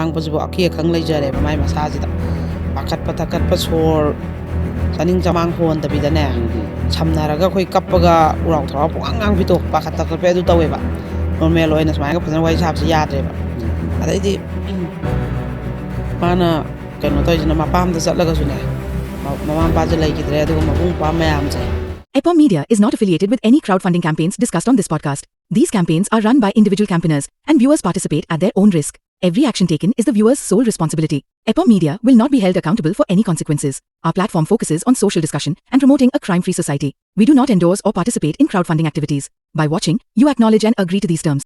ꯉꯥꯡꯕꯁꯤꯕꯨ ꯑꯀꯤ ꯑꯈꯪ ꯂꯩꯖꯔꯦꯕ ꯃꯥꯏ ꯃꯁꯥꯁꯤꯗ ꯄꯥꯈꯠꯄ ꯊꯛꯀꯠꯄ ꯁꯣꯔ ꯆꯥꯅꯤꯡ ꯆꯃꯥꯡ ꯍꯣꯟꯗꯕꯤꯗꯅꯦ ꯁꯝꯅꯔꯒ ꯑꯩꯈꯣꯏ ꯀꯞꯄꯒ ꯎꯔꯥꯎ ꯊꯔꯥꯎ ꯄꯨꯡꯉꯥꯡ ꯉꯥꯡꯕꯤꯗꯣ ꯄꯥꯈꯠ ꯊꯛꯀꯠꯄ ꯑꯗꯨ ꯇꯧꯋꯦꯕ ꯅꯣꯔꯃꯦꯜ ꯑꯣꯏꯅ ꯁꯨꯃꯥꯏꯅ ꯐꯖꯅ ꯋꯥꯔꯤ ꯁꯥꯕꯁꯤ ꯌꯥꯗ꯭ꯔꯦꯕ ꯑꯗꯩꯗꯤ ꯃꯥꯅ ꯀꯩꯅꯣ ꯇꯧꯔꯤꯁꯤꯅ ꯃꯄꯥꯝꯗ ꯆꯠꯂꯒꯁꯨꯅꯦ ꯃꯃꯥ ꯃꯄꯥꯁꯦ ꯂꯩꯈꯤꯗ꯭ꯔꯦ ꯑꯗꯨꯒ ꯃꯕꯨꯡ ꯃꯧꯄ꯭ꯋꯥ ꯃꯌꯥꯝꯁꯦ. EPOM Media is not affiliated with any crowdfunding campaigns discussed on this podcast. These campaigns are run by individual campaigners, and viewers participate at their own risk. Every action taken is the viewer's sole responsibility. EPOM Media will not be held accountable for any consequences. Our platform focuses on social discussion and promoting a crime-free society. We do not endorse or participate in crowdfunding activities. By watching, you acknowledge and agree to these terms.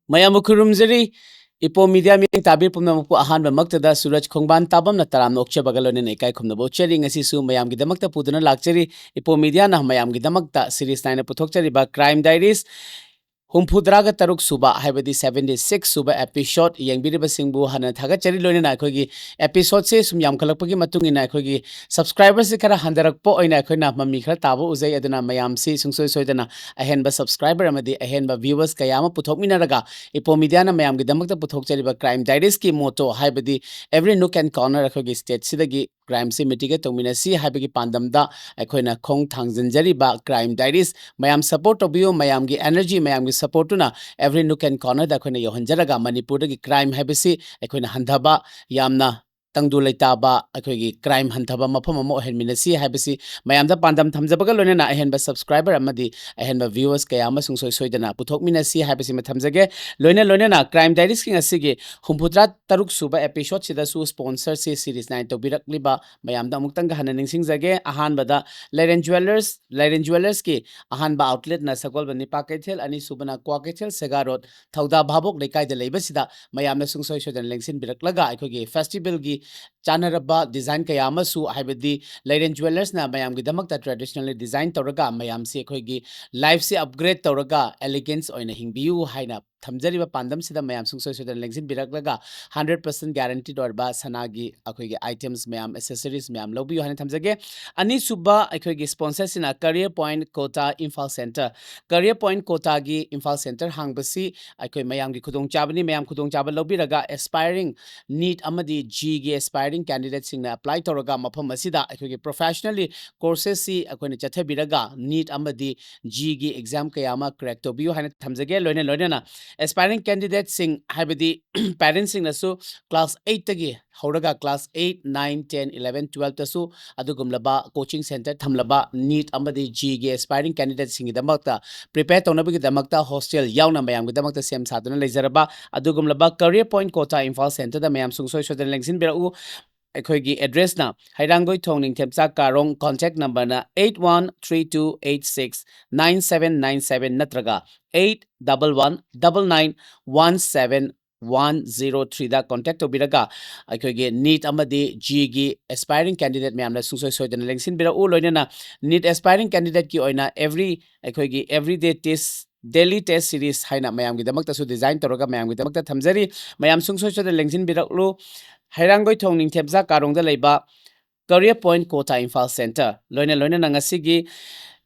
Mayamu kurumzari EPOM Media meeting tabir pumnamupu ahanba maktada Suraj Khongban tabamna taramna okchabagalone nekai khumnabo chering asisu mayam gidamakta puduna lakchari EPOM Media na mayam gidamakta series 9 puthokchari ba Crime Diaries Humpudraga Taruk Suba Habadi 76 Suba episode Yangbiriba Singbu Hana Tagachari Lona Kogi episode se Sum Yamkalapagi Matungina Kogi subscribers Kara Handarakpo in Akona Mamika Tabo Uzay Adana Mayam Si Sungso Soidana Ahenba subscriber Amadi Ahenba viewers Kayama Putominaraga Ipomediana Mayam Gidamakta Puthokchari ba Crime Diaries ki motto Habadi every nook and corner Kogi state Sidagi crime si mitigate tominasi Habagi Pandamda Akoina Kong Tangzanjari ba Crime Diaries Mayam support of you Mayam gi energy Mayam gi support na every nook and corner da koina yohanjaraga Manipur gi crime habisi akoina handhaba yamna tangdu leitaba akoigi crime handhaba mafam amo helminasi habisi mayamda pandam thamjabaga loina ahenba subscriber amadi ahenba viewers kayama sungsoi soidana puthokminasi habisi mathamjage loina na Crime Diaries king asigi humpudra taruk suba episode sida su sponsor se series 9 to birakliba mayamda amuktanga hana ningsingjage ahanbada Laren Jewellers ki ahanba outlet na sagolba nipa kaithel ani subana kwa kaithel segarot thauda bhabok lekai da leibasida mayamna sungsoi soidana lengsin biraklaga aikogi festival gi Chanaraba design Kayamasu Habadi Laren Jewellers na Mayam Gidamakta traditionally design Toraga Mayam si Koigi life si upgrade Toraga elegance oina hingbiu haina Thamjariba Pandam Sida Mayam Sungsoi Sodan Lengsin Biraklaga 100% guaranteed or ba Sanagi Akoigi items Mayam accessories Mayam Lobiu Hana Thamjage Ani Suba Akoigi sponsors in a Career Point Kota Infal Center Career Point Kota gi Infal Center Hangbasi Akoi Mayam gi Kudong Chabani Mayam Kudong Chabal Lobiraga aspiring NEET Amadi G gi aspiring candidates in apply Toraga Mapam Masida Akoigi professionally courses si Akoi Chathabiraga NEET Amadi G gi exam Kayama correct Tobiu Hana Thamjage Loina aspiring candidates sing habidi parents sing nasu class 8 tagi horaga class 8 9 10 11 12 tasu adugumlaba coaching center thamlaba NEET amadi G gi aspiring candidates sing damakta prepare tonabigi damakta hostel yauna mayam gi damakta sem saduna lejaraba adugumlaba Career Point Kota Infal Center da mayam sungsoi sodan lengsin berau Akoigi address na Hairangoi Thongning Themsa Karong contact number na 8132869797 natraga 8119917103 da contact obiraga Akoigi NEET amadi G gi aspiring candidate mayamna sungsoi soidana lengsin bira u loina NEET aspiring candidate ki oina everyday test daily test series haina mayam gi damakta su design toroga mayam gi damakta thamjari mayam sungsoi soidana lengsin biraklu Hairangoi Thongning Themsa Karongda Leiba Career Point Kota Infal Center Loina Nangasigi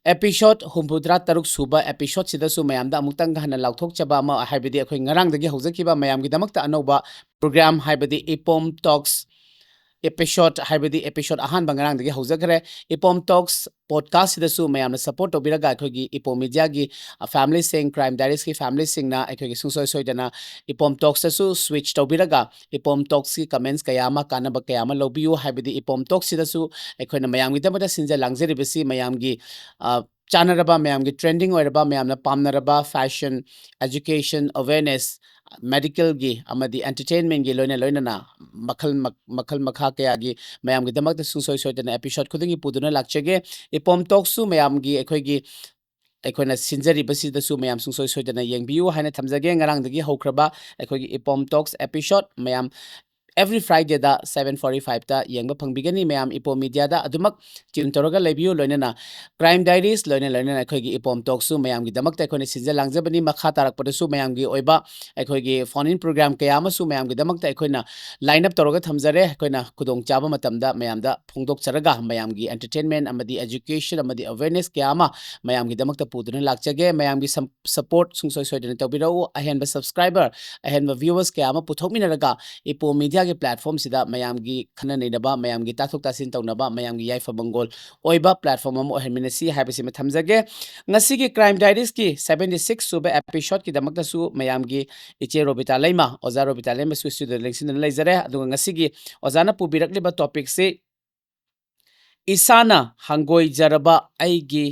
episode Humpudra Taruk Suba episode Sidasu Mayamda Amutanga Hana Lautok Chaba Ma Habidi Akoi Ngarang Dagi Hozakiba Mayam Gidamakta Anoba program Habidi EPOM Talks episode Habidi episode Ahan Bangarang Dagi Hozakre EPOM Talks podcast Sidasu Mayamna support Obiraga Akogi EPOM Media gi family sing Crime Diaries ki family sing na Akogi Sungsoi Soidana EPOM Talks su switch Obiraga EPOM Talks ki comments Kayama Kanaba Kayama Lobiu Habidi EPOM Talks Sidasu Akoina Mayam Gidamata Sinja Langzeri Bisi Mayam gi Chanaraba Mayam gi trending Oiraba Mayamna Pamnaraba fashion education awareness medical gi amadi entertainment gi loina na makal makha kaya gi mayam gi damak sungsoi soidana episode khudingi puduna lakchege EPOM Talks su mayam gi aikoina sinjari basi da su mayam sungsoi soidana yengbiu haina thamjage ngarang dagi hokraba aikogi EPOM Talks episode mayam every Friday da 7:45 ta yengba phangbigani mayam ipom media da adumak tune toroga lebiu loinana crime diaries loina akhoi gi ipom talk su mayam gi damak ta akhoi sinja langjabani makha tarak pada su mayam gi oiba akhoi gi phone in program kaya ma su mayam gi damak ta akhoi na line up toroga thamjare akhoi na khudong chaba matam da mayam da phongdok charaga mayam gi entertainment amadi education amadi awareness kaya ma mayam gi damak ta puduna lakchage mayam gi support sungsoi soidana tawbirau ahenba subscriber ahenba viewers kaya ma puthokminaraga ipo media gi platform sida mayam gi khana neinaba mayam gi tathok tasin tawnaba mayam gi yaifa bangol oiba platform am ohenminasi haibasi ma thamjage ngasi gi crime diaries ki 76 suba episode ki damak ta su mayam gi iche robita leima oza robita leima su studio lengsin leizare aduga ngasi gi ozana pubirakliba topic se isana hangoi jaraba aigi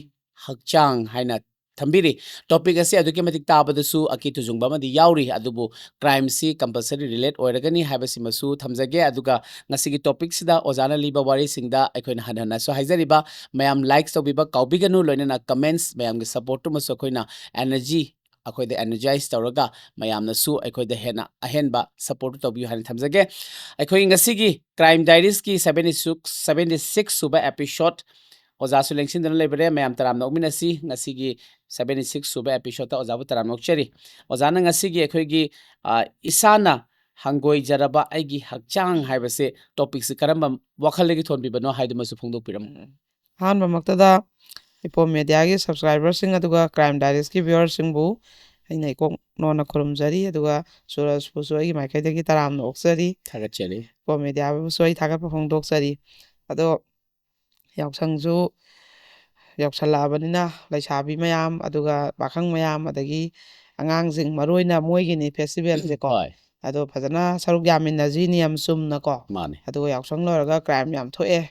hakchang haina thambiri topic ase aduki matik tabadasu akitu jungba madi yauri adubu crime si compulsory relate oiragani habasi masu thamjage aduga ngasigi topic sida ozana liba wari singda aikoina hanana so haizariba mayam likes tobiba kaubiganu loinana comments mayam gi support to masu akoina energy akoida energize tawraga mayamna su akoida hena ahenba support to biu han thamjage akoi ngasigi crime diaries ki 76 suba episode oza su lengsin dana lebere mayam taramna uminasi ngasigi 76 suba episode ta oza bu taramna ukcheri ozana ngasigi akoigi isana hangoi jaraba aigi hakchang haibase topic se karamba wakhalegi thonbibano haiduma su phongdok piram han mamaktada ipo media gi subscriber sing aduga crime diaries ki viewers sing bu aina ikok nona khurumjari aduga suraj pusoi gi maikai gi taramna oksari thagacheri ipo media bu soi thagat phongdoksari ado yausangju yausalabanina laisabi mayam aduga pakhang mayam adagi angangsing maroina moigini festival se ko ado phajana saruk yaminaji niyam sumna ko mane aduga yausang loraga crime yam thoe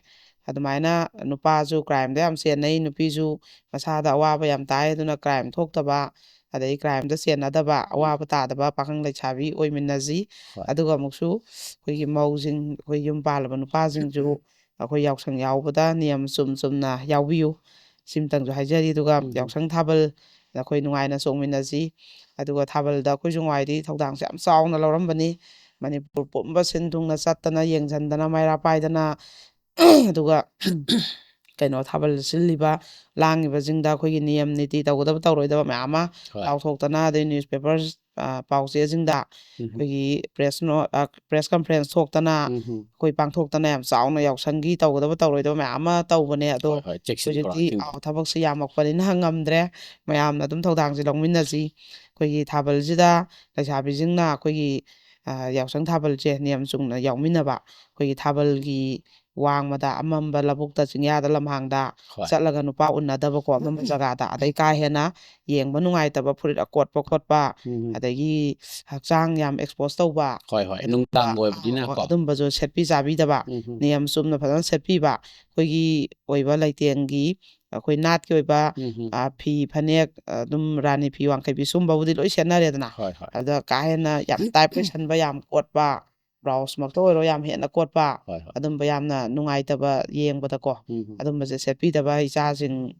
adumaina nupasu crime da yam senai nupisu masada awaba yam tai aduna crime thoktaba adai crime da senadaba awaba tadaba pakhang laisabi oiminaji aduga muksu khoi maujing khoi yum palaba nupajingju akhoi yausang yaubada niyam sumna yaubiu simtangju haijari aduga yausang thabal akhoi nungaina songminaji aduga thabalda akhoi jungwaidi thodangse yam chauna lorambani manipur pumba sindungna chattana yengjandana maira paidana aduga kaino thabal siliba langiba jingda akhoi niyam niti tawgadaba tawroidaba mayama tawthoktana adai newspaper pause jingda akhoi press conference thoktana akhoi pangthoktana yam chauna yausanggi tawgadaba tawroidaba mayama tawbane ado hojikti thabakse yamakpanina ngamdre mayamna adum thodangse longminasi akhoi thabal jida laisabi jingna akhoi yausang thabal je niyam chungna yauminaba akhoi thabal gi wangmada amamba labukta chingyada lamhangda chatlaga nupa unnadaba ko amamba jagada adai ka hena yengba nungaitaba furit akotpa khotpa adagi hakchang yam expose tawba hoi nungtang oibdina ko adumba jo setpi chabi daba niyam sumna phajan setpi ba khoigi oiba laitengi akhoi nat ki oiba phi phanek adum rani phi wangkai bi sumba budi loi senare dana ada ka hena yam type sanba yam kotpa browse makto oro yam hena kotpa adumba yamna nungaitaba yengbada ko adumba je setpidaba ichasing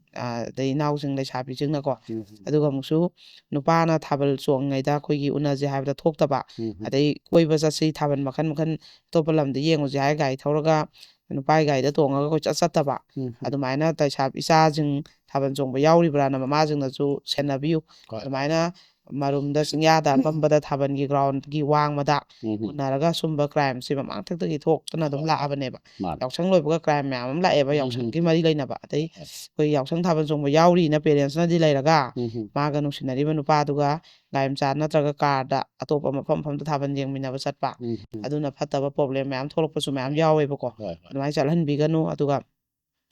dei nausing leisabi jingna ko aduga muksu nupana thabal chongaida khoigi unaje haibda thoktaba adai koiba jasi thaban makhan topalamde yengoje hai gai thoraga nupai gai da tongaga ko chattaba adumaina taisab ichasing thaban chongba yauribra na mamajingna chu senabiu adumaina marumda singyada pambada thaban gi ground gi wangmada unaraga sumba crime si mamang thak gi thoktana dum laabaneba yausang loibaga crime mayam laeba yausang gi mari leinaba adai koi yausang thaban chongba yauri na parents na di leiraga maga nungsinariba nupa duga gaim cha natraga karda atopa mafam famda thaban yengminaba chatpa aduna phataba problem mayam tholokpasu mayam yaweba ko adumai chalhanbiganu aduga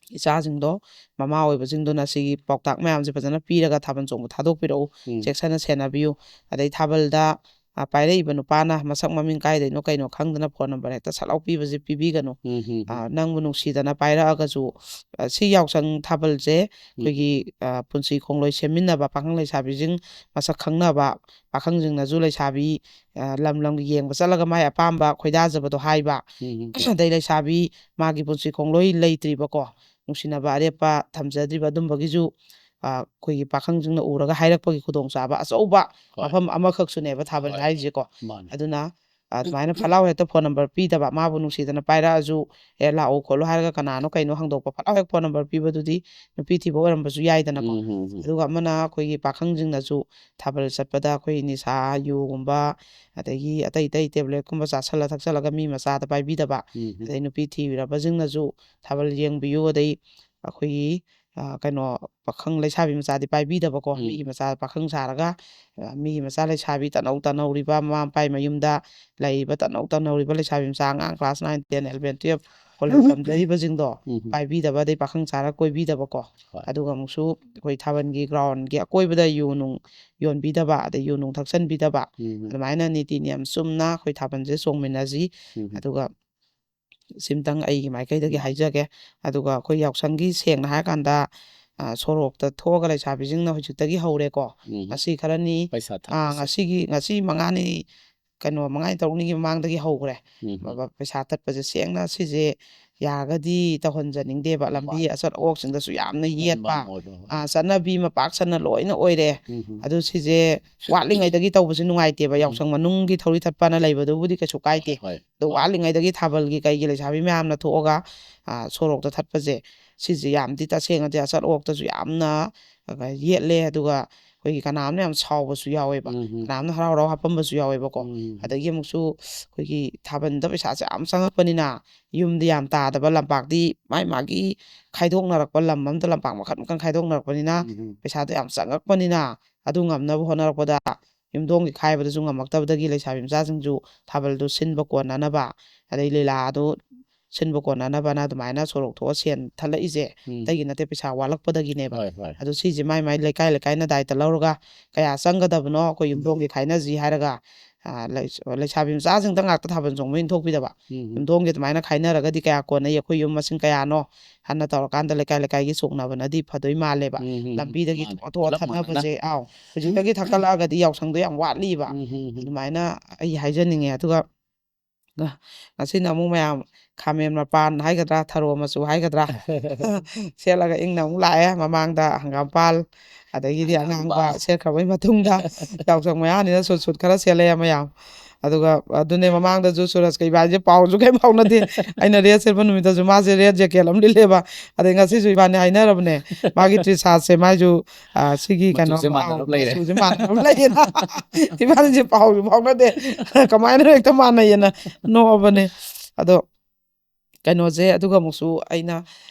ichasingdo mama oibasingdona sigi pauktak mayamse fajana piraga thaban chongba thadokpirau checksana senabiu adai thabalda pairaiba nupana masak maming kaidaino kaino khangdana phone number hekta salau pibaje pibiganu nangbu nungsidana pairagasu si yausang thabalje khoigi punsi khongloi seminaba pakhang leisabijing masak khangnaba pakhangjingna ju leisabi lamlam yengba chalaga mai apamba khoidajabado haiba dai leisabi magi punsi khongloi leitriba ko nungsinaba arepa thamjadriba dumbagiju khoigi pakhangjingna uraga hairakpagi khudong chaba achauba mafam amakhaksune ba thabal haije ko aduna ꯑꯗꯨꯃꯥꯏꯅ ꯐꯠ ꯍꯦꯛꯇ phone number ꯄꯤꯗꯕ ꯃꯥꯕꯨ ꯅꯨꯡꯁꯤꯗꯅ ꯄꯥꯏꯔꯛꯑꯁꯨ ꯂꯥꯛꯎ ꯈꯣꯠꯂꯨ ꯍꯥꯏꯔꯒ ꯀꯅꯥꯅꯣ ꯀꯩꯅꯣ ꯍꯪꯗꯣꯛꯄ ꯐꯠ ꯍꯦꯛ ꯐꯣꯟ ꯅꯝꯕꯔ ꯄꯤꯕꯗꯨꯗꯤ ꯅꯨꯄꯤ ꯊꯤꯕ ꯑꯣꯏꯔꯝꯕꯁꯨ ꯌꯥꯏꯗꯅꯀꯣ ꯑꯗꯨꯒ ꯑꯃꯅ ꯑꯩꯈꯣꯏꯒꯤ ꯄꯥꯈꯪꯁꯤꯡꯅꯁꯨ ꯊꯥꯕꯜ ꯆꯠꯄꯗ ꯑꯩꯈꯣꯏ ꯅꯤꯁꯥ ꯌꯨꯒꯨꯝꯕ ꯑꯗꯒꯤ ꯑꯇꯩ ꯑꯇꯩ ꯇꯦꯕ꯭ꯂꯦꯠꯀꯨꯝꯕ ꯆꯥꯁꯜꯂ ꯊꯛꯆꯜꯂꯒ ꯃꯤ ꯃꯆꯥꯗ ꯄꯥꯏꯕꯤꯗꯕ ꯑꯗꯩ ꯅꯨꯄꯤ ꯊꯤꯔꯕꯁꯤꯡꯅꯁꯨ ꯊꯥꯕꯜ ꯌꯦꯡꯕꯤꯌꯨ ꯑꯗꯩ ꯑꯩꯈꯣꯏꯒꯤ ꯀꯩꯅꯣ ꯄꯥꯈꯪ ꯂꯩꯁꯥꯕꯤ ꯃꯆꯥꯗꯤ ꯄꯥꯏꯕꯤꯗꯕꯀꯣ ꯃꯤꯒꯤ ꯃꯆꯥ ꯄꯥꯈꯪ ꯁꯥꯔꯒ ꯃꯤꯒꯤ ꯃꯆꯥ ꯂꯩꯁꯥꯕꯤ ꯇꯅꯧꯔꯤꯕ ꯃꯃꯥ ꯃꯄꯥ ꯃꯌꯨꯝꯗ ꯂꯩꯔꯤꯕ ꯇꯅꯧꯔꯤꯕ ꯂꯩꯁꯥꯕꯤ ꯃꯆꯥ ꯑꯉꯥꯡ ꯀ꯭ꯂꯥꯁ 9 10 11 12 ꯀꯣꯂꯦꯖ ꯇꯝꯖꯔꯤꯕꯁꯤꯡꯗꯣ ꯄꯥꯏꯕꯤꯗꯕ ꯑꯗꯩ ꯄꯥꯈꯪ ꯁꯥꯔꯒ ꯀꯣꯏꯕꯤꯗꯕꯀꯣ ꯑꯗꯨꯒ ꯑꯃꯨꯛꯁꯨ ꯑꯩꯈꯣꯏ ꯊꯥꯕꯜꯒꯤ ꯒ꯭ꯔꯥꯎꯟꯒꯤ ꯑꯀꯣꯏꯕꯗ ꯌꯨ ꯅꯨꯡ ꯌꯣꯟꯕꯤꯗꯕ ꯑꯗꯩ ꯌꯨ ꯅꯨꯡ ꯊꯛꯆꯟꯕꯤꯗꯕ ꯑꯗꯨꯃꯥꯏꯅ ꯅꯤꯇꯤ ꯅꯤꯌꯝ ꯆꯨꯝꯅ ꯑꯩꯈꯣꯏ ꯊꯥꯕꯜꯁꯦ ꯆꯣꯡꯃꯤꯟꯅꯁꯤ ꯑꯗꯨꯒ ꯁꯤꯝꯇꯪ ꯑꯩꯒꯤ ꯃꯥꯏꯀꯩꯗꯒꯤ ꯍꯥꯏꯖꯒꯦ ꯑꯗꯨꯒ ꯑꯩꯈꯣই ꯌꯥꯎꯁꯪꯒꯤ ꯁꯦꯡꯅ ꯍꯥꯏꯔꯀꯥꯟꯗ ꯁꯣꯔꯣꯛꯇ ꯊꯣꯛꯑꯒ ꯂꯩꯁꯥꯕꯤꯁꯤꯡꯅ ꯍꯧꯖꯤꯛꯇꯒꯤ ꯍꯧꯔꯦꯀꯣ ꯉꯁꯤ ꯈꯔꯅꯤ ꯉꯁꯤ ꯃꯉꯥꯅꯤ ꯀꯩꯅꯣ 5 6ꯅꯤꯒꯤ ꯃꯃꯥꯡꯗꯒꯤ ꯍꯧꯈ꯭ꯔꯦ ꯄꯩꯁꯥ ꯇꯠꯄꯁꯦ ꯁꯦꯡꯅ ꯁꯤꯁꯦ ꯌꯥꯔꯒꯗꯤ ꯇꯧꯍꯟꯖꯅꯤꯡꯗꯦꯕ ꯂꯝꯕꯤ ꯑꯆꯠ ꯑꯋꯣꯛꯁꯤꯡꯗꯁꯨ ꯌꯥꯝꯅ ꯌꯦꯠꯄ ꯆꯠꯅꯕꯤ ꯃꯄꯥꯛ ꯁꯟꯅ ꯂꯣꯏꯅ ꯑꯣꯏꯔꯦ ꯑꯗꯨ ꯁꯤꯁꯦ ꯋꯥꯠꯂꯤꯉꯩꯗꯒꯤ ꯇꯧꯕꯁꯦ ꯅꯨꯡꯉꯥꯏꯇꯦꯕ ꯌꯥꯎꯁꯪ ꯃꯅꯨꯡꯒꯤ ꯊꯧꯔꯤ ꯊꯠꯄꯅ ꯂꯩꯕꯗꯨꯕꯨꯗꯤ ꯀꯩꯁꯨ ꯀꯥꯏꯗꯦ ꯑꯗꯣ ꯋꯥꯠꯂꯤꯉꯩꯗꯒꯤ ꯊꯥꯕꯜꯒꯤ ꯀꯩꯒꯤ ꯂꯩꯁꯥꯕꯤ ꯃꯌꯥꯝꯅ ꯊꯣꯛꯑꯒ ꯁꯣꯔꯣꯛꯇ ꯊꯠꯄꯁꯦ ꯁꯤꯁꯦ ꯌꯥꯝꯗꯤ ꯇꯁꯦꯡꯅꯗꯤ ꯑꯆꯠ ꯑꯋꯣꯛꯇꯁꯨ ꯌꯥꯝꯅ ꯌꯦꯠꯂꯦ ꯑꯗꯨꯒ ꯑꯩꯈꯣꯏꯒꯤ ꯀꯅꯥꯝꯅ ꯌꯥꯝ ꯁꯥꯎꯕꯁꯨ ꯌꯥꯎꯋꯦꯕ ꯀꯅꯥꯝꯅ ꯍꯔꯥꯎ ꯍꯔꯥꯎ ꯍꯥꯞꯄꯝꯕꯁꯨ ꯌꯥꯎꯋꯦꯕꯀꯣ ꯑꯗꯒꯤ ꯑꯃꯨꯛꯁꯨ ꯑꯩꯈꯣꯏꯒꯤ ꯊꯥꯕꯜꯗ ꯄꯩꯁꯥꯁꯦ ꯌꯥꯝ ꯆꯪꯉꯛꯄꯅꯤꯅ ꯌꯨꯝꯗ ꯌꯥꯝ ꯇꯥꯗꯕ ꯂꯝꯄꯥꯛꯇꯤ ꯃꯥꯒꯤ ꯈꯥꯏꯗꯣꯛꯅꯔꯛꯄ ꯂꯝ ꯑꯃꯗ ꯂꯝꯄꯥꯛ ꯃꯈꯜ ꯃꯈꯜ ꯈꯥꯏꯗꯣꯛꯅꯔꯛꯄꯅꯤ나 ꯄꯩꯁꯥꯗꯣ ꯌꯥꯝ ꯆꯪꯉꯛꯄꯅꯤꯅ ꯑꯗꯨ ꯉꯝꯅꯕ ꯍꯣꯠꯅꯔꯛꯄꯗ ꯌꯨꯝꯊꯣꯡꯒꯤ ꯈꯥꯏꯕꯗꯁꯨ ꯉꯝꯃꯛꯇꯕꯗꯒꯤ ꯂꯩꯁꯥꯕꯤ ꯃꯆꯥꯁꯤꯡꯁꯨ ꯊꯥꯕꯜꯗꯨ ꯁꯤꯟꯕ ꯀꯣꯟꯅꯅꯕ ꯑꯗꯩ ꯂꯤꯂꯥꯗꯨ ꯁꯤꯟꯕ ꯀꯣꯟꯅꯅꯕꯅ ꯑꯗꯨꯃꯥꯏꯅ ꯁꯣꯔꯣꯛ ꯊꯣꯛꯑ ꯁꯦꯟ ꯊꯠꯂꯛꯏꯁꯦ ꯑꯇꯩꯒꯤ ꯅꯠꯇꯦ ꯄꯩꯁꯥ ꯋꯥꯠꯂꯛꯄꯗꯒꯤꯅꯦꯕ ꯑꯗꯨ ꯁꯤꯁꯦ ꯃꯥꯏ ꯂꯩꯀꯥꯏ ꯂꯩꯀꯥꯏꯅ ꯗꯥꯏꯇ ꯂꯧꯔꯒ ꯀꯌꯥ ꯆꯪꯒꯗꯕꯅꯣ ꯑꯩꯈꯣꯏ ꯌꯨꯝꯊꯣꯡꯒꯤ ꯈꯥꯏꯅꯁꯤ ꯍꯥꯏꯔꯒ ꯂꯩꯁꯥꯕꯤ ꯃꯆꯥꯁꯤꯡꯗ ꯉꯥꯛꯇ ꯊꯥꯕꯜ ꯆꯣꯡꯕ ꯏꯟꯊꯣꯛꯄꯤꯗꯕ ꯌꯨꯝꯊꯣꯡꯒꯤ ꯑꯗꯨꯃꯥꯏꯅ ꯈꯥꯏꯅꯔꯒꯗꯤ ꯀꯌꯥ ꯀꯣꯟꯅꯩ ꯑꯩꯈꯣꯏ ꯌꯨꯝ ꯃꯁꯤꯡ ꯀꯌꯥꯅꯣ ꯍꯟꯅ ꯇꯧꯔꯀꯥꯟꯗ ꯂꯩꯀꯥꯏ ꯂꯩꯀꯥꯏꯒꯤ ꯆꯣꯡꯅꯕꯅꯗꯤ ꯐꯗꯣꯏ ꯃꯥꯜꯂꯦꯕ ꯂꯝꯕꯤꯗꯒꯤ ꯊꯣꯛꯑ ꯊꯠꯅꯕꯁꯦ ꯍꯧꯖꯤꯛꯇꯒꯤ ꯊꯛꯀꯠꯂꯛꯑꯒꯗꯤ ꯌꯥꯎꯁꯪꯗꯣ ꯌꯥꯝ ꯋꯥꯠꯂꯤꯕ ꯑꯗꯨꯃꯥꯏꯅ ꯑꯩ ꯍꯥꯏꯖꯅꯤꯡꯉꯦ ꯑꯗꯨꯒ ꯉꯁꯤꯅ ꯑꯃꯨꯛ ꯃꯌꯥꯝ ꯈꯥꯃꯦꯟ ꯃꯄꯥꯟ ꯍꯥꯏꯒꯗ꯭ꯔꯥ ꯊꯔꯣ ꯃꯆꯨ ꯍꯥꯏꯒꯗ꯭ꯔꯥ ꯁꯦꯠꯂꯒ ꯏꯪꯅ ꯑꯃꯨꯛ ꯂꯥꯛꯑꯦ ꯃꯃꯥꯡꯗ ꯍꯪꯒꯥꯝꯄꯥꯜ ꯑꯗꯒꯤꯗꯤ ꯑꯉꯥꯡꯕ ꯁꯦꯠꯈ꯭ꯔꯕꯩ ꯃꯇꯨꯡꯗ ꯌꯥꯎꯁꯪ ꯃꯌꯥꯅꯤꯅ ꯁꯨꯠ ꯈꯔ ꯁꯦꯠꯂꯛꯑꯦ ꯃꯌꯥꯝ ꯑꯗꯨꯒ ꯑꯗꯨꯅꯦ ꯃꯃꯥꯡꯗꯁꯨ ꯁꯨꯔꯖꯀ ꯏꯕꯥꯅꯤꯁꯦ ꯄꯥꯎꯁꯨ ꯀꯩꯝ ꯐꯥꯎꯅꯗꯦ ꯑꯩꯅ ꯔꯦꯠ ꯁꯦꯠꯄ ꯅꯨꯃꯤꯠꯇꯁꯨ ꯃꯥꯁꯦ ꯔꯦꯠ ꯖꯦꯀꯦꯠ ꯑꯃ ꯂꯤꯠꯂꯦꯕ ꯑꯗꯩ ꯉꯁꯤꯁꯨ ꯏꯕꯥꯅꯤ ꯍꯥꯏꯅꯔꯕꯅꯦ ꯃꯥꯒꯤ ꯇ꯭ꯔꯤ ꯁꯥꯔꯠꯁꯦ ꯃꯥꯏꯁꯨ ꯁꯤꯒꯤ ꯀꯩꯅꯣ ꯃꯆꯨꯁꯦ ꯃꯥꯟꯅꯕ ꯂꯩꯌꯦꯅ ꯏꯕꯥꯅꯤꯁꯦ ꯄꯥꯎꯁꯨ ꯐꯥꯎꯅꯗꯦ ꯀꯃꯥꯏꯅ ꯍꯦꯛꯇ ꯃꯥꯟꯅꯩꯌꯦꯅ ꯅꯣꯛꯑꯕꯅꯦ ꯑꯗꯣ ꯀꯩꯅꯣꯁꯦ ꯑꯗꯨꯒ ꯑꯃꯨꯛꯁꯨ ꯑꯩꯅ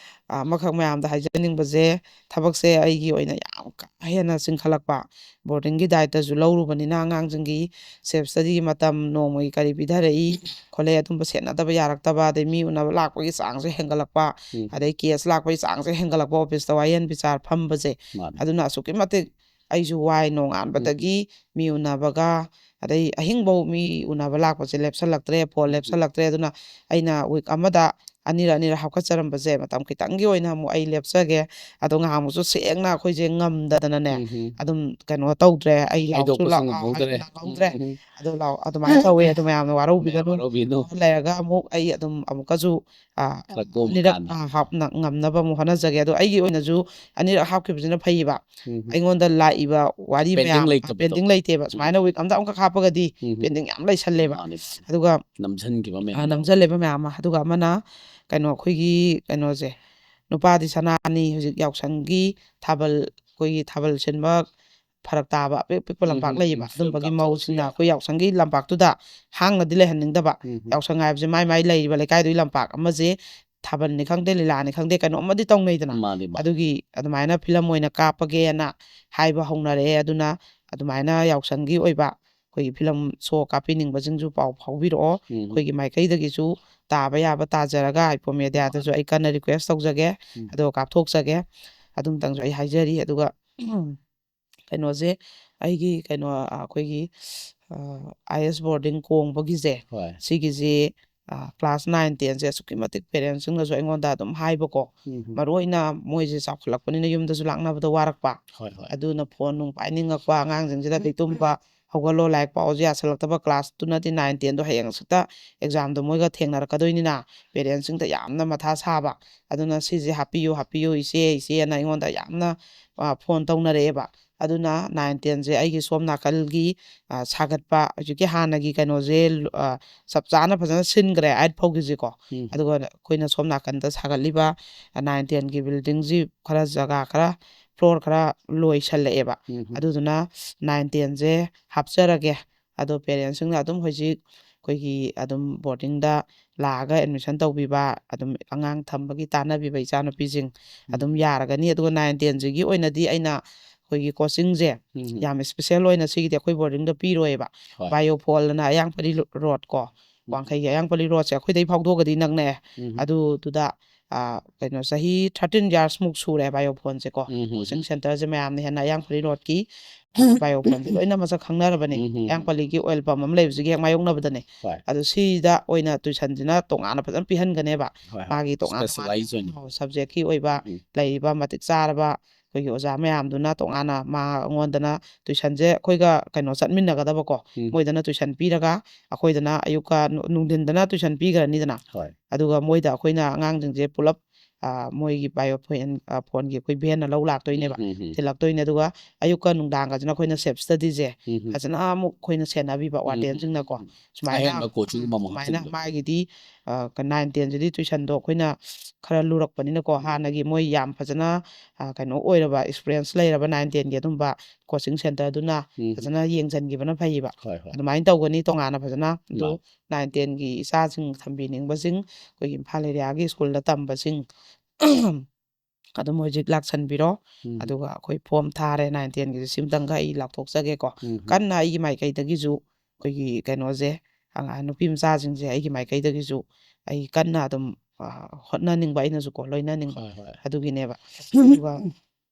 ꯑꯃꯈꯛ ꯃꯌꯥꯝꯗ ꯍꯥꯏꯖꯅꯤꯡꯕꯁꯦ ꯊꯕꯛꯁꯦ ꯑꯩꯒꯤ ꯑꯣꯏꯅ ꯌꯥꯝ ꯀꯥ ꯍꯦꯟꯅ ꯆꯤꯟꯈꯠꯂꯛꯄ ꯕꯣꯔꯗꯤꯡꯒꯤ ꯗꯥꯏꯇꯁꯨ ꯂꯧꯔꯨꯕꯅꯤꯅ ꯑꯉꯥꯡꯁꯤꯡꯒꯤ ꯁꯦꯜꯐ ꯏꯁꯇꯗꯤꯒꯤ ꯃꯇꯝ ꯅꯣꯡꯃꯒꯤ ꯀꯔꯤ ꯄꯤꯊꯔꯛꯏ ꯈꯣꯠꯂꯛꯏ ꯑꯗꯨꯝꯕ ꯁꯦꯟꯅꯗꯕ ꯌꯥꯔꯛꯇꯕ ꯑꯗꯩ ꯃꯤ ꯎꯅꯕ ꯂꯥꯛꯄꯒꯤ ꯆꯥꯡꯁꯦ ꯍꯦꯟꯒꯠꯂꯛꯄ ꯑꯗꯩ ꯀꯦꯁ ꯂꯥꯛꯄꯒꯤ ꯆꯥꯡꯁꯦ ꯍꯦꯟꯒꯠꯂꯛꯄ ꯑꯣꯐꯤꯁꯇ ꯋꯥꯌꯦꯟ ꯕꯤꯆꯥꯔ ꯐꯝꯕꯁꯦ ꯑꯗꯨꯅ ꯑꯁꯨꯛꯀꯤ ꯃꯇꯤꯛ ꯑꯩꯁꯨ ꯋꯥꯏ ꯅꯣꯡꯉꯥꯟꯕꯗꯒꯤ ꯃꯤ ꯎꯅꯕꯒ ꯑꯗꯩ ꯑꯍꯤꯡꯐꯧ ꯃꯤ ꯎꯅꯕ ꯂꯥꯛꯄꯁꯦ ꯂꯦꯞꯁꯜꯂꯛꯇ꯭ꯔꯦ ꯐꯣꯟ ꯂꯦꯞꯁꯜꯂꯛꯇ꯭ꯔꯦ ꯑꯗꯨꯅ ꯑꯩꯅ ꯋꯤꯛ ꯑꯃꯗ ꯑꯅꯤꯔꯛ ꯍꯥꯞꯀꯠꯆꯔꯝꯕꯁꯦ ꯃꯇꯝ ꯈꯤꯇꯪꯒꯤ ꯑꯣꯏꯅ ꯑꯃꯨꯛ ꯑꯩ ꯂꯦꯞꯆꯒꯦ ꯑꯗꯣ ꯉꯍꯥꯟꯃꯨꯛꯁꯨ ꯁꯦꯡꯅ ꯑꯩꯈꯣꯏꯁꯦ ꯉꯝꯗꯗꯅꯅꯦ ꯑꯗꯨꯝ ꯀꯩꯅꯣ ꯇꯧꯗ꯭ꯔꯦ ꯑꯩ ꯂꯥꯎꯁꯨ ꯂꯥꯛꯍꯧꯗ꯭ꯔꯦ ꯑꯗꯣ ꯑꯗꯨꯃꯥꯏꯅ ꯇꯧꯋꯦ ꯑꯗꯨ ꯃꯌꯥꯝꯅ ꯋꯥꯔꯧꯕꯤꯒꯅꯨ ꯂꯩꯔꯒ ꯑꯃꯨꯛ ꯑꯩ ꯑꯗꯨꯝ ꯑꯃꯨꯛꯀꯁꯨ ꯑꯅꯤꯔꯛ ꯉꯝꯅꯕ ꯑꯃꯨꯛ ꯍꯣꯠꯅꯖꯒꯦ ꯑꯗꯣ ꯑꯩꯒꯤ ꯑꯣꯏꯅꯁꯨ ꯑꯅꯤꯔꯛ ꯍꯥꯞꯈꯤꯕꯁꯤꯅ ꯐꯩꯌꯦꯕ ꯑꯩꯉꯣꯟꯗ ꯂꯥꯛꯏꯕ ꯋꯥꯔꯤ ꯃꯌꯥꯝ ꯄꯦꯟꯗꯤꯡ ꯂꯩꯇꯦꯕ ꯁꯨꯃꯥꯏꯅ ꯋꯤꯛ ꯑꯃꯗ ꯑꯃꯈꯛ ꯍꯥꯞꯄꯒꯗꯤ ꯄꯦꯟꯗꯤꯡ ꯌꯥꯝ ꯂꯩꯁꯜꯂꯦꯕ ꯑꯗꯨꯒ ꯅꯝꯁꯤꯜꯂꯦꯕ ꯃꯌꯥꯝ ꯑꯃ ꯑꯗꯨꯒ ꯑꯃꯅ ꯀꯩꯅꯣ ꯑꯩꯈꯣꯏꯒꯤ ꯀꯩꯅꯣꯁꯦ ꯅꯨꯄꯥꯗꯤ ꯁꯅꯥꯅꯤ ꯍꯧꯖꯤꯛ ꯌꯥꯎꯁꯪꯒꯤ ꯊꯥꯕꯜ ꯑꯩꯈꯣꯏꯒꯤ ꯊꯥꯕꯜ ꯁꯤꯟꯕ ꯐꯔꯛ ꯇꯥꯕ ꯑꯄꯤꯛꯄ ꯂꯝꯄꯥꯛ ꯂꯩꯌꯦꯕ ꯑꯗꯨꯝꯕꯒꯤ ꯃꯧꯁꯤꯡꯅ ꯑꯩꯈꯣꯏ ꯌꯥꯎꯁꯪꯒꯤ ꯂꯝꯄꯥꯛꯇꯨꯗ ꯍꯥꯡꯅꯗꯤ ꯂꯩꯍꯟꯅꯤꯡꯗꯕ ꯌꯥꯎꯁꯪ ꯍꯥꯏꯕꯁꯦ ꯃꯥꯏ ꯂꯩꯔꯤꯕ ꯂꯩꯀꯥꯏꯗꯨꯒꯤ ꯂꯝꯄꯥꯛ ꯑꯃꯁꯦ ꯊꯥꯕꯜꯅꯤ ꯈꯪꯗꯦ ꯂꯤꯂꯥꯅꯤ ꯈꯪꯗꯦ ꯀꯩꯅꯣꯝꯃꯗꯤ ꯇꯧꯅꯩꯗꯅ ꯑꯗꯨꯒꯤ ꯑꯗꯨꯃꯥꯏꯅ ꯐꯤꯂꯝ ꯑꯣꯏꯅ ꯀꯥꯞꯄꯒꯦꯅ ꯍꯥꯏꯕ ꯍꯧꯅꯔꯛꯑꯦ ꯑꯗꯨꯅ ꯑꯗꯨꯃꯥꯏꯅ ꯌꯥꯎꯁꯪꯒꯤ ꯑꯣꯏꯕ ꯑꯩꯈꯣꯏꯒꯤ ꯐꯤꯂꯝ ꯁꯣ ꯀꯥꯞꯄꯤꯅꯤꯡꯕꯁꯤꯡꯁꯨ ꯄꯥꯎ ꯐꯥꯎꯕꯤꯔꯛꯑꯣ ꯑꯩꯈꯣꯏꯒꯤ ꯃꯥꯏꯀꯩꯗꯒꯤꯁꯨ ꯇꯥꯕ ꯌꯥꯕ ꯇꯥꯖꯔꯒ ꯏꯄꯣ ꯃꯦꯗꯤꯌꯥꯗꯁꯨ ꯑꯩ ꯀꯟꯅ ꯔꯤꯀ꯭ꯋꯦꯁ ꯇꯧꯖꯒꯦ ꯑꯗꯨꯒ ꯀꯥꯞꯊꯣꯛꯆꯒꯦ ꯑꯗꯨꯝꯇꯪꯁꯨ ꯑꯩ ꯍꯥꯏꯖꯔꯤ ꯑꯗꯨꯒ ꯀꯩꯅꯣꯁꯦ ꯑꯩꯒꯤ ꯀꯩꯅꯣ ꯑꯩꯈꯣꯏꯒꯤ ꯑꯥꯏ ꯑꯦꯁ ꯕꯣꯔꯗꯤꯡ ꯀꯣꯡꯕꯒꯤꯁꯦ ꯁꯤꯒꯤꯁꯦ ꯀ꯭ꯂꯥꯁ 9 10ꯁꯦ ꯑꯁꯨꯛꯀꯤ ꯃꯇꯤꯛ ꯄꯦꯔꯦꯟꯁꯁꯤꯡꯅꯁꯨ ꯑꯩꯉꯣꯟꯗ ꯑꯗꯨꯝ ꯍꯥꯏꯕꯀꯣ ꯃꯔꯨ ꯑꯣꯏꯅ ꯃꯣꯏꯁꯦ ꯆꯥꯎꯈꯠꯂꯛꯄꯅꯤꯅ ꯌꯨꯝꯗꯁꯨ ꯂꯥꯛꯅꯕꯗ ꯋꯥꯔꯛꯄ ꯑꯗꯨꯅ ꯐꯣꯟ ꯅꯨꯡ ꯄꯥꯏꯅꯤꯡꯉꯛꯄ ꯑꯉꯥꯡꯁꯤꯡꯁꯤꯗ ꯇꯨꯝꯕ ꯍꯧꯒꯠꯂꯣ ꯂꯥꯏꯔꯤꯛ ꯄꯥꯎꯁꯦ ꯌꯥꯁꯜꯂꯛꯇꯕ ꯀ꯭ꯂꯥꯁꯇꯨꯅꯗꯤ 9 10ꯗꯣ ꯍꯌꯦꯡ ꯍꯪꯆꯤꯠꯇ ꯑꯦꯛꯖꯥꯝꯗꯣ ꯃꯣꯏꯒ ꯊꯦꯡꯅꯔꯛꯀꯗꯣꯏꯅꯤꯅ ꯄꯦꯔꯦꯟꯁꯁꯤꯡꯗ ꯌꯥꯝꯅ ꯃꯊꯥ ꯁꯥꯕ ꯑꯗꯨꯅ ꯁꯤꯁꯦ ꯍꯥꯞꯄꯤꯌꯨ ꯏꯆꯦꯅ ꯑꯩꯉꯣꯟꯗ ꯌꯥꯝꯅ ꯐꯣꯟ ꯇꯧꯅꯔꯛꯑꯦꯕ ꯑꯗꯨꯅ 9 10ꯁꯦ ꯑꯩꯒꯤ ꯁꯣꯝ ꯅꯥꯀꯜꯒꯤ ꯁꯥꯒꯠꯄ ꯍꯧꯖꯤꯛꯀꯤ ꯍꯥꯟꯅꯒꯤ ꯀꯩꯅꯣꯁꯦ ꯆꯞ ꯆꯥꯅ ꯐꯖꯅ ꯁꯤꯟꯈ꯭ꯔꯦ 8 ꯐꯥꯎꯒꯤꯁꯤꯀꯣ ꯑꯗꯨꯒ ꯑꯩꯈꯣꯏꯅ ꯁꯣꯝ ꯅꯥꯀꯟꯗ ꯁꯥꯒꯠꯂꯤꯕ 9 10ꯒꯤ ꯕꯤꯜꯗꯤꯡꯁꯤ ꯈꯔ ꯖꯒꯥ ꯈꯔ ꯐ꯭ꯂꯣꯔ ꯈꯔ ꯂꯣꯏꯁꯜꯂꯛꯑꯦꯕ ꯑꯗꯨꯗꯨꯅ 9 10ꯁꯦ ꯍꯥꯞꯆꯔꯒꯦ ꯑꯗꯣ ꯄꯦꯔꯦꯟꯁꯁꯤꯡꯅ ꯑꯗꯨꯝ ꯍꯧꯖꯤꯛ ꯑꯩꯈꯣꯏꯒꯤ ꯑꯗꯨꯝ ꯕꯣꯔꯗꯤꯡꯗ ꯂꯥꯛꯑꯒ ꯑꯦꯗꯃꯤꯁꯟ ꯇꯧꯕꯤꯕ ꯑꯗꯨꯝ ꯑꯉꯥꯡ ꯊꯝꯕꯒꯤ ꯇꯥꯟꯅꯕꯤꯕ ꯏꯆꯥꯅꯨꯄꯤꯁꯤꯡ ꯑꯗꯨꯝ ꯌꯥꯔꯒꯅꯤ ꯑꯗꯨꯒ 9 10ꯁꯤꯒꯤ ꯑꯣꯏꯅꯗꯤ ꯑꯩꯅ ꯑꯩꯈꯣꯏꯒꯤ ꯀꯣꯆꯤꯡꯁꯦ ꯌꯥꯝ ꯏꯁꯄꯤꯁꯦꯜ ꯑꯣꯏꯅ ꯁꯤꯒꯤꯗꯤ ꯑꯩꯈꯣꯏ ꯕꯣꯔꯗꯤꯡꯗ ꯄꯤꯔꯣꯏꯕ ꯕꯥꯏꯑꯣꯐꯣꯜꯅ ꯑꯌꯥꯡꯄꯜꯂꯤ ꯔꯣꯗ ꯀꯣ ꯋꯥꯡꯈꯩꯒꯤ ꯑꯌꯥꯡꯄꯜꯂꯤ ꯔꯣꯗꯁꯦ ꯑꯩꯈꯣꯏꯗꯩ ꯐꯥꯎꯗꯣꯛꯑꯒꯗꯤ ꯅꯛꯅꯩ ꯑꯗꯨꯗꯨꯗ ꯀꯩꯅꯣ ꯆꯍꯤ 13 ꯌꯥꯔꯁꯃꯨꯛ ꯁꯨꯔꯦ ꯕꯥꯏꯑꯣꯐꯣꯟꯁꯦ ꯀꯣ ꯀꯣꯆꯤꯡ ꯁꯦꯟꯇꯔꯁꯦ ꯃꯌꯥꯝꯅ ꯍꯦꯟꯅ ꯑꯌꯥꯡꯄꯜꯂꯤ ꯔꯣꯗꯀꯤ ꯕꯥꯏꯑꯣꯐꯣꯟꯁꯦ ꯂꯣꯏꯅ ꯃꯁꯛ ꯈꯪꯅꯔꯕꯅꯦ ꯑꯌꯥꯡꯄꯜꯂꯤꯒꯤ ꯑꯣꯏꯜ ꯄꯝ ꯑꯃ ꯂꯩꯕꯁꯤꯒꯤ ꯍꯦꯛ ꯃꯥꯌꯣꯛꯅꯕꯗꯅꯦ ꯑꯗꯣ ꯁꯤꯗ ꯑꯣꯏꯅ ꯇꯨꯏꯁꯟꯁꯤꯅ ꯇꯣꯉꯥꯟꯅ ꯐꯖꯅ ꯄꯤꯍꯟꯒꯅꯦꯕ ꯃꯥꯒꯤ ꯇꯣꯉꯥꯟ ꯇꯣꯉꯥꯟ ꯁꯕꯖꯦꯛꯀꯤ ꯑꯣꯏꯕ ꯂꯩꯔꯤꯕ ꯃꯇꯤꯛ ꯆꯥꯔꯕ ꯑꯩꯈꯣꯏꯒꯤ ꯑꯣꯖꯥ ꯃꯌꯥꯝꯗꯨꯅ ꯇꯣꯉꯥꯟꯅ ꯃꯉꯣꯟꯗꯅ ꯇꯨꯏꯁꯟꯁꯦ ꯑꯩꯈꯣꯏꯒ ꯀꯩꯅꯣ ꯆꯠꯃꯤꯟꯅꯒꯗꯕꯀꯣ ꯃꯣꯏꯗꯅ ꯇꯨꯏꯁꯟ ꯄꯤꯔꯒ ꯑꯩꯈꯣꯏꯗꯅ ꯑꯌꯨꯛꯀ ꯅꯨꯡꯊꯤꯟꯗꯅ ꯇꯨꯏꯁꯟ ꯄꯤꯈ꯭ꯔꯅꯤꯗꯅ ꯑꯗꯨꯒ ꯃꯣꯏꯗ ꯑꯩꯈꯣꯏꯅ ꯑꯉꯥꯡꯁꯤꯡꯁꯦ ꯄꯨꯂꯞ ꯃꯣꯏꯒꯤ ꯐꯣꯟꯒꯤ ꯑꯩꯈꯣꯏ ꯚꯦꯟꯅ ꯂꯧ ꯂꯥꯛꯇꯣꯏꯅꯦꯕ ꯊꯤꯜꯂꯛꯇꯣꯏꯅꯦ ꯑꯗꯨꯒ ꯑꯌꯨꯛꯀ ꯅꯨꯡꯗꯥꯡꯒꯁꯤꯅ ꯑꯩꯈꯣꯏꯅ ꯁꯦꯞ ꯁ꯭ꯇꯗꯤꯁꯦ ꯐꯖꯅ ꯑꯃꯨꯛ ꯑꯩꯈꯣꯏꯅ ꯁꯦꯟꯅꯕꯤꯕ ꯋꯥꯔꯗꯦꯟꯁꯤꯡꯅꯀꯣ ꯁꯨꯃꯥꯏꯅ ꯃꯥꯒꯤꯗꯤ 9 10ꯁꯤꯗꯤ ꯇꯨꯏꯁꯟꯗꯣ ꯑꯩꯈꯣꯏꯅ ꯈꯔ ꯂꯨꯔꯛꯄꯅꯤꯅꯀꯣ ꯍꯥꯟꯅꯒꯤ ꯃꯣꯏ ꯌꯥꯝ ꯐꯖꯅ ꯀꯩꯅꯣ ꯑꯣꯏꯔꯕ ꯑꯦꯛꯁꯄꯤꯔꯤꯌꯦꯟꯁ ꯂꯩꯔꯕ 9 10ꯒꯤ ꯑꯗꯨꯝꯕ ꯀꯣꯆꯤꯡ ꯁꯦꯟꯇꯔꯗꯨꯅ ꯐꯖꯅ ꯌꯦꯡꯁꯤꯟꯈꯤꯕꯅ ꯐꯩꯌꯦꯕ ꯑꯗꯨꯃꯥꯏꯅ ꯇꯧꯒꯅꯤ ꯇꯣꯉꯥꯟꯅ ꯐꯖꯅ ꯑꯗꯣ 9 10ꯒꯤ ꯏꯆꯥꯁꯤꯡ ꯊꯝꯕꯤꯅꯤꯡꯕꯁꯤꯡ ꯑꯩꯈꯣꯏꯒꯤ ꯏꯝꯐꯥꯜ ꯑꯦꯔꯤꯌꯥꯒꯤ ꯁ꯭ꯀꯨꯜꯗ ꯇꯝꯕꯁꯤꯡ ꯑꯗꯨꯝ ꯍꯧꯖꯤꯛ ꯂꯥꯛꯁꯟꯕꯤꯔꯣ ꯑꯗꯨꯒ ꯑꯩꯈꯣꯏ ꯐꯣꯝ ꯊꯥꯔꯦ 9 10ꯒꯤꯁꯦ ꯁꯤꯃꯇꯪꯒ ꯑꯩ ꯂꯥꯎꯊꯣꯛꯆꯒꯦꯀꯣ ꯀꯟꯅ ꯑꯩꯒꯤ ꯃꯥꯏꯀꯩꯗꯒꯤꯁꯨ ꯑꯩꯈꯣꯏꯒꯤ ꯀꯩꯅꯣꯁꯦ ꯅꯨꯄꯤ ꯃꯆꯥꯁꯤꯡꯁꯦ ꯑꯩꯒꯤ ꯃꯥꯏꯀꯩꯗꯒꯤꯁꯨ ꯑꯩ ꯀꯟꯅ ꯑꯗꯨꯝ ꯍꯣꯠꯅꯅꯤꯡꯕ ꯑꯩꯅꯁꯨꯀꯣ ꯂꯣꯏꯅꯅꯤꯡꯕ ꯑꯗꯨꯒꯤꯅꯦꯕ ꯑꯗꯨꯒ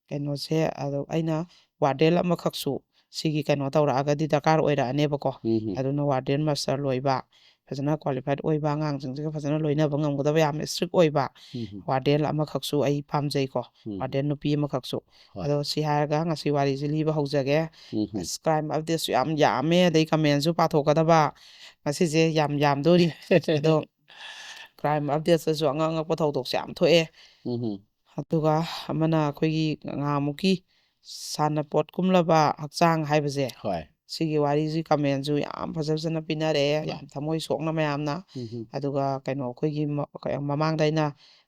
ꯀꯩꯅꯣꯁꯦ ꯑꯗꯣ ꯑꯩꯅ ꯋꯥꯔꯗꯦꯟ ꯑꯃꯈꯛꯁꯨ ꯁꯤꯒꯤ ꯀꯩꯅꯣ ꯇꯧꯔꯛꯑꯒꯗꯤ ꯗꯔꯀꯥꯔ ꯑꯣꯏꯔꯛꯑꯅꯦꯕꯀꯣ ꯑꯗꯨꯅ ꯋꯥꯔꯗꯦꯟ ꯃꯥꯁꯇꯔ ꯂꯣꯏꯕ ꯐꯖꯅ ꯀ꯭ꯋꯥꯂꯤꯐꯥꯏꯠ ꯑꯣꯏꯕ ꯑꯉꯥꯡꯁꯤꯡꯁꯤꯒ ꯐꯖꯅ ꯂꯣꯏꯅꯕ ꯉꯝꯒꯗꯕ ꯌꯥꯝꯅ ꯏꯁꯇ꯭ꯔꯤꯛ ꯑꯣꯏꯕ ꯋꯥꯔꯗꯦꯟ ꯑꯃꯈꯛꯁꯨ ꯑꯩ ꯄꯥꯝꯖꯩꯀꯣ ꯋꯥꯔꯗꯦꯟ ꯅꯨꯄꯤ ꯑꯃꯈꯛꯁꯨ ꯑꯗꯣ ꯁꯤ ꯍꯥꯏꯔꯒ ꯉꯁꯤ ꯋꯥꯔꯤꯁꯦ ꯂꯤꯕ ꯍꯧꯖꯒꯦ ꯑꯁ ꯀ꯭ꯔꯥꯏꯝ ꯑꯞꯗꯦꯠꯁꯨ ꯌꯥꯝ ꯌꯥꯝꯃꯦ ꯑꯗꯩ ꯀꯃꯦꯟꯁꯨ ꯄꯥꯊꯣꯛꯀꯗꯕ ꯉꯁꯤꯁꯦ ꯌꯥꯝ ꯌꯥꯝꯗꯣꯔꯤ ꯑꯗꯣ ꯀ꯭ꯔꯥꯏꯝ ꯑꯞꯗꯦꯠꯁꯇꯁꯨ ꯑꯉꯛ ꯑꯉꯛꯄ ꯊꯧꯗꯣꯛꯁꯦ ꯌꯥꯝ ꯊꯣꯛꯑꯦ ꯑꯗꯨꯒ ꯑꯃꯅ ꯑꯩꯈꯣꯏꯒꯤ ꯉꯍꯥꯟꯃꯨꯛꯀꯤ ꯁꯥꯟꯅꯄꯣꯠ ꯀꯨꯝꯂꯕ ꯍꯛꯆꯥꯡ ꯍꯥꯏꯕꯁꯦ ꯁꯤꯒꯤ ꯋꯥꯔꯤꯁꯤ ꯀꯃꯦꯟꯁꯨ ꯌꯥꯝ ꯐꯖ ꯐꯖꯅ ꯄꯤꯅꯔꯛꯑꯦ ꯌꯥꯝ ꯊꯃꯣꯏ ꯁꯣꯛꯅ ꯃꯌꯥꯝꯅ ꯑꯗꯨꯒ ꯀꯩꯅꯣ ꯑꯩꯈꯣꯏꯒꯤ ꯃꯃꯥꯡꯗ ꯑꯩꯅ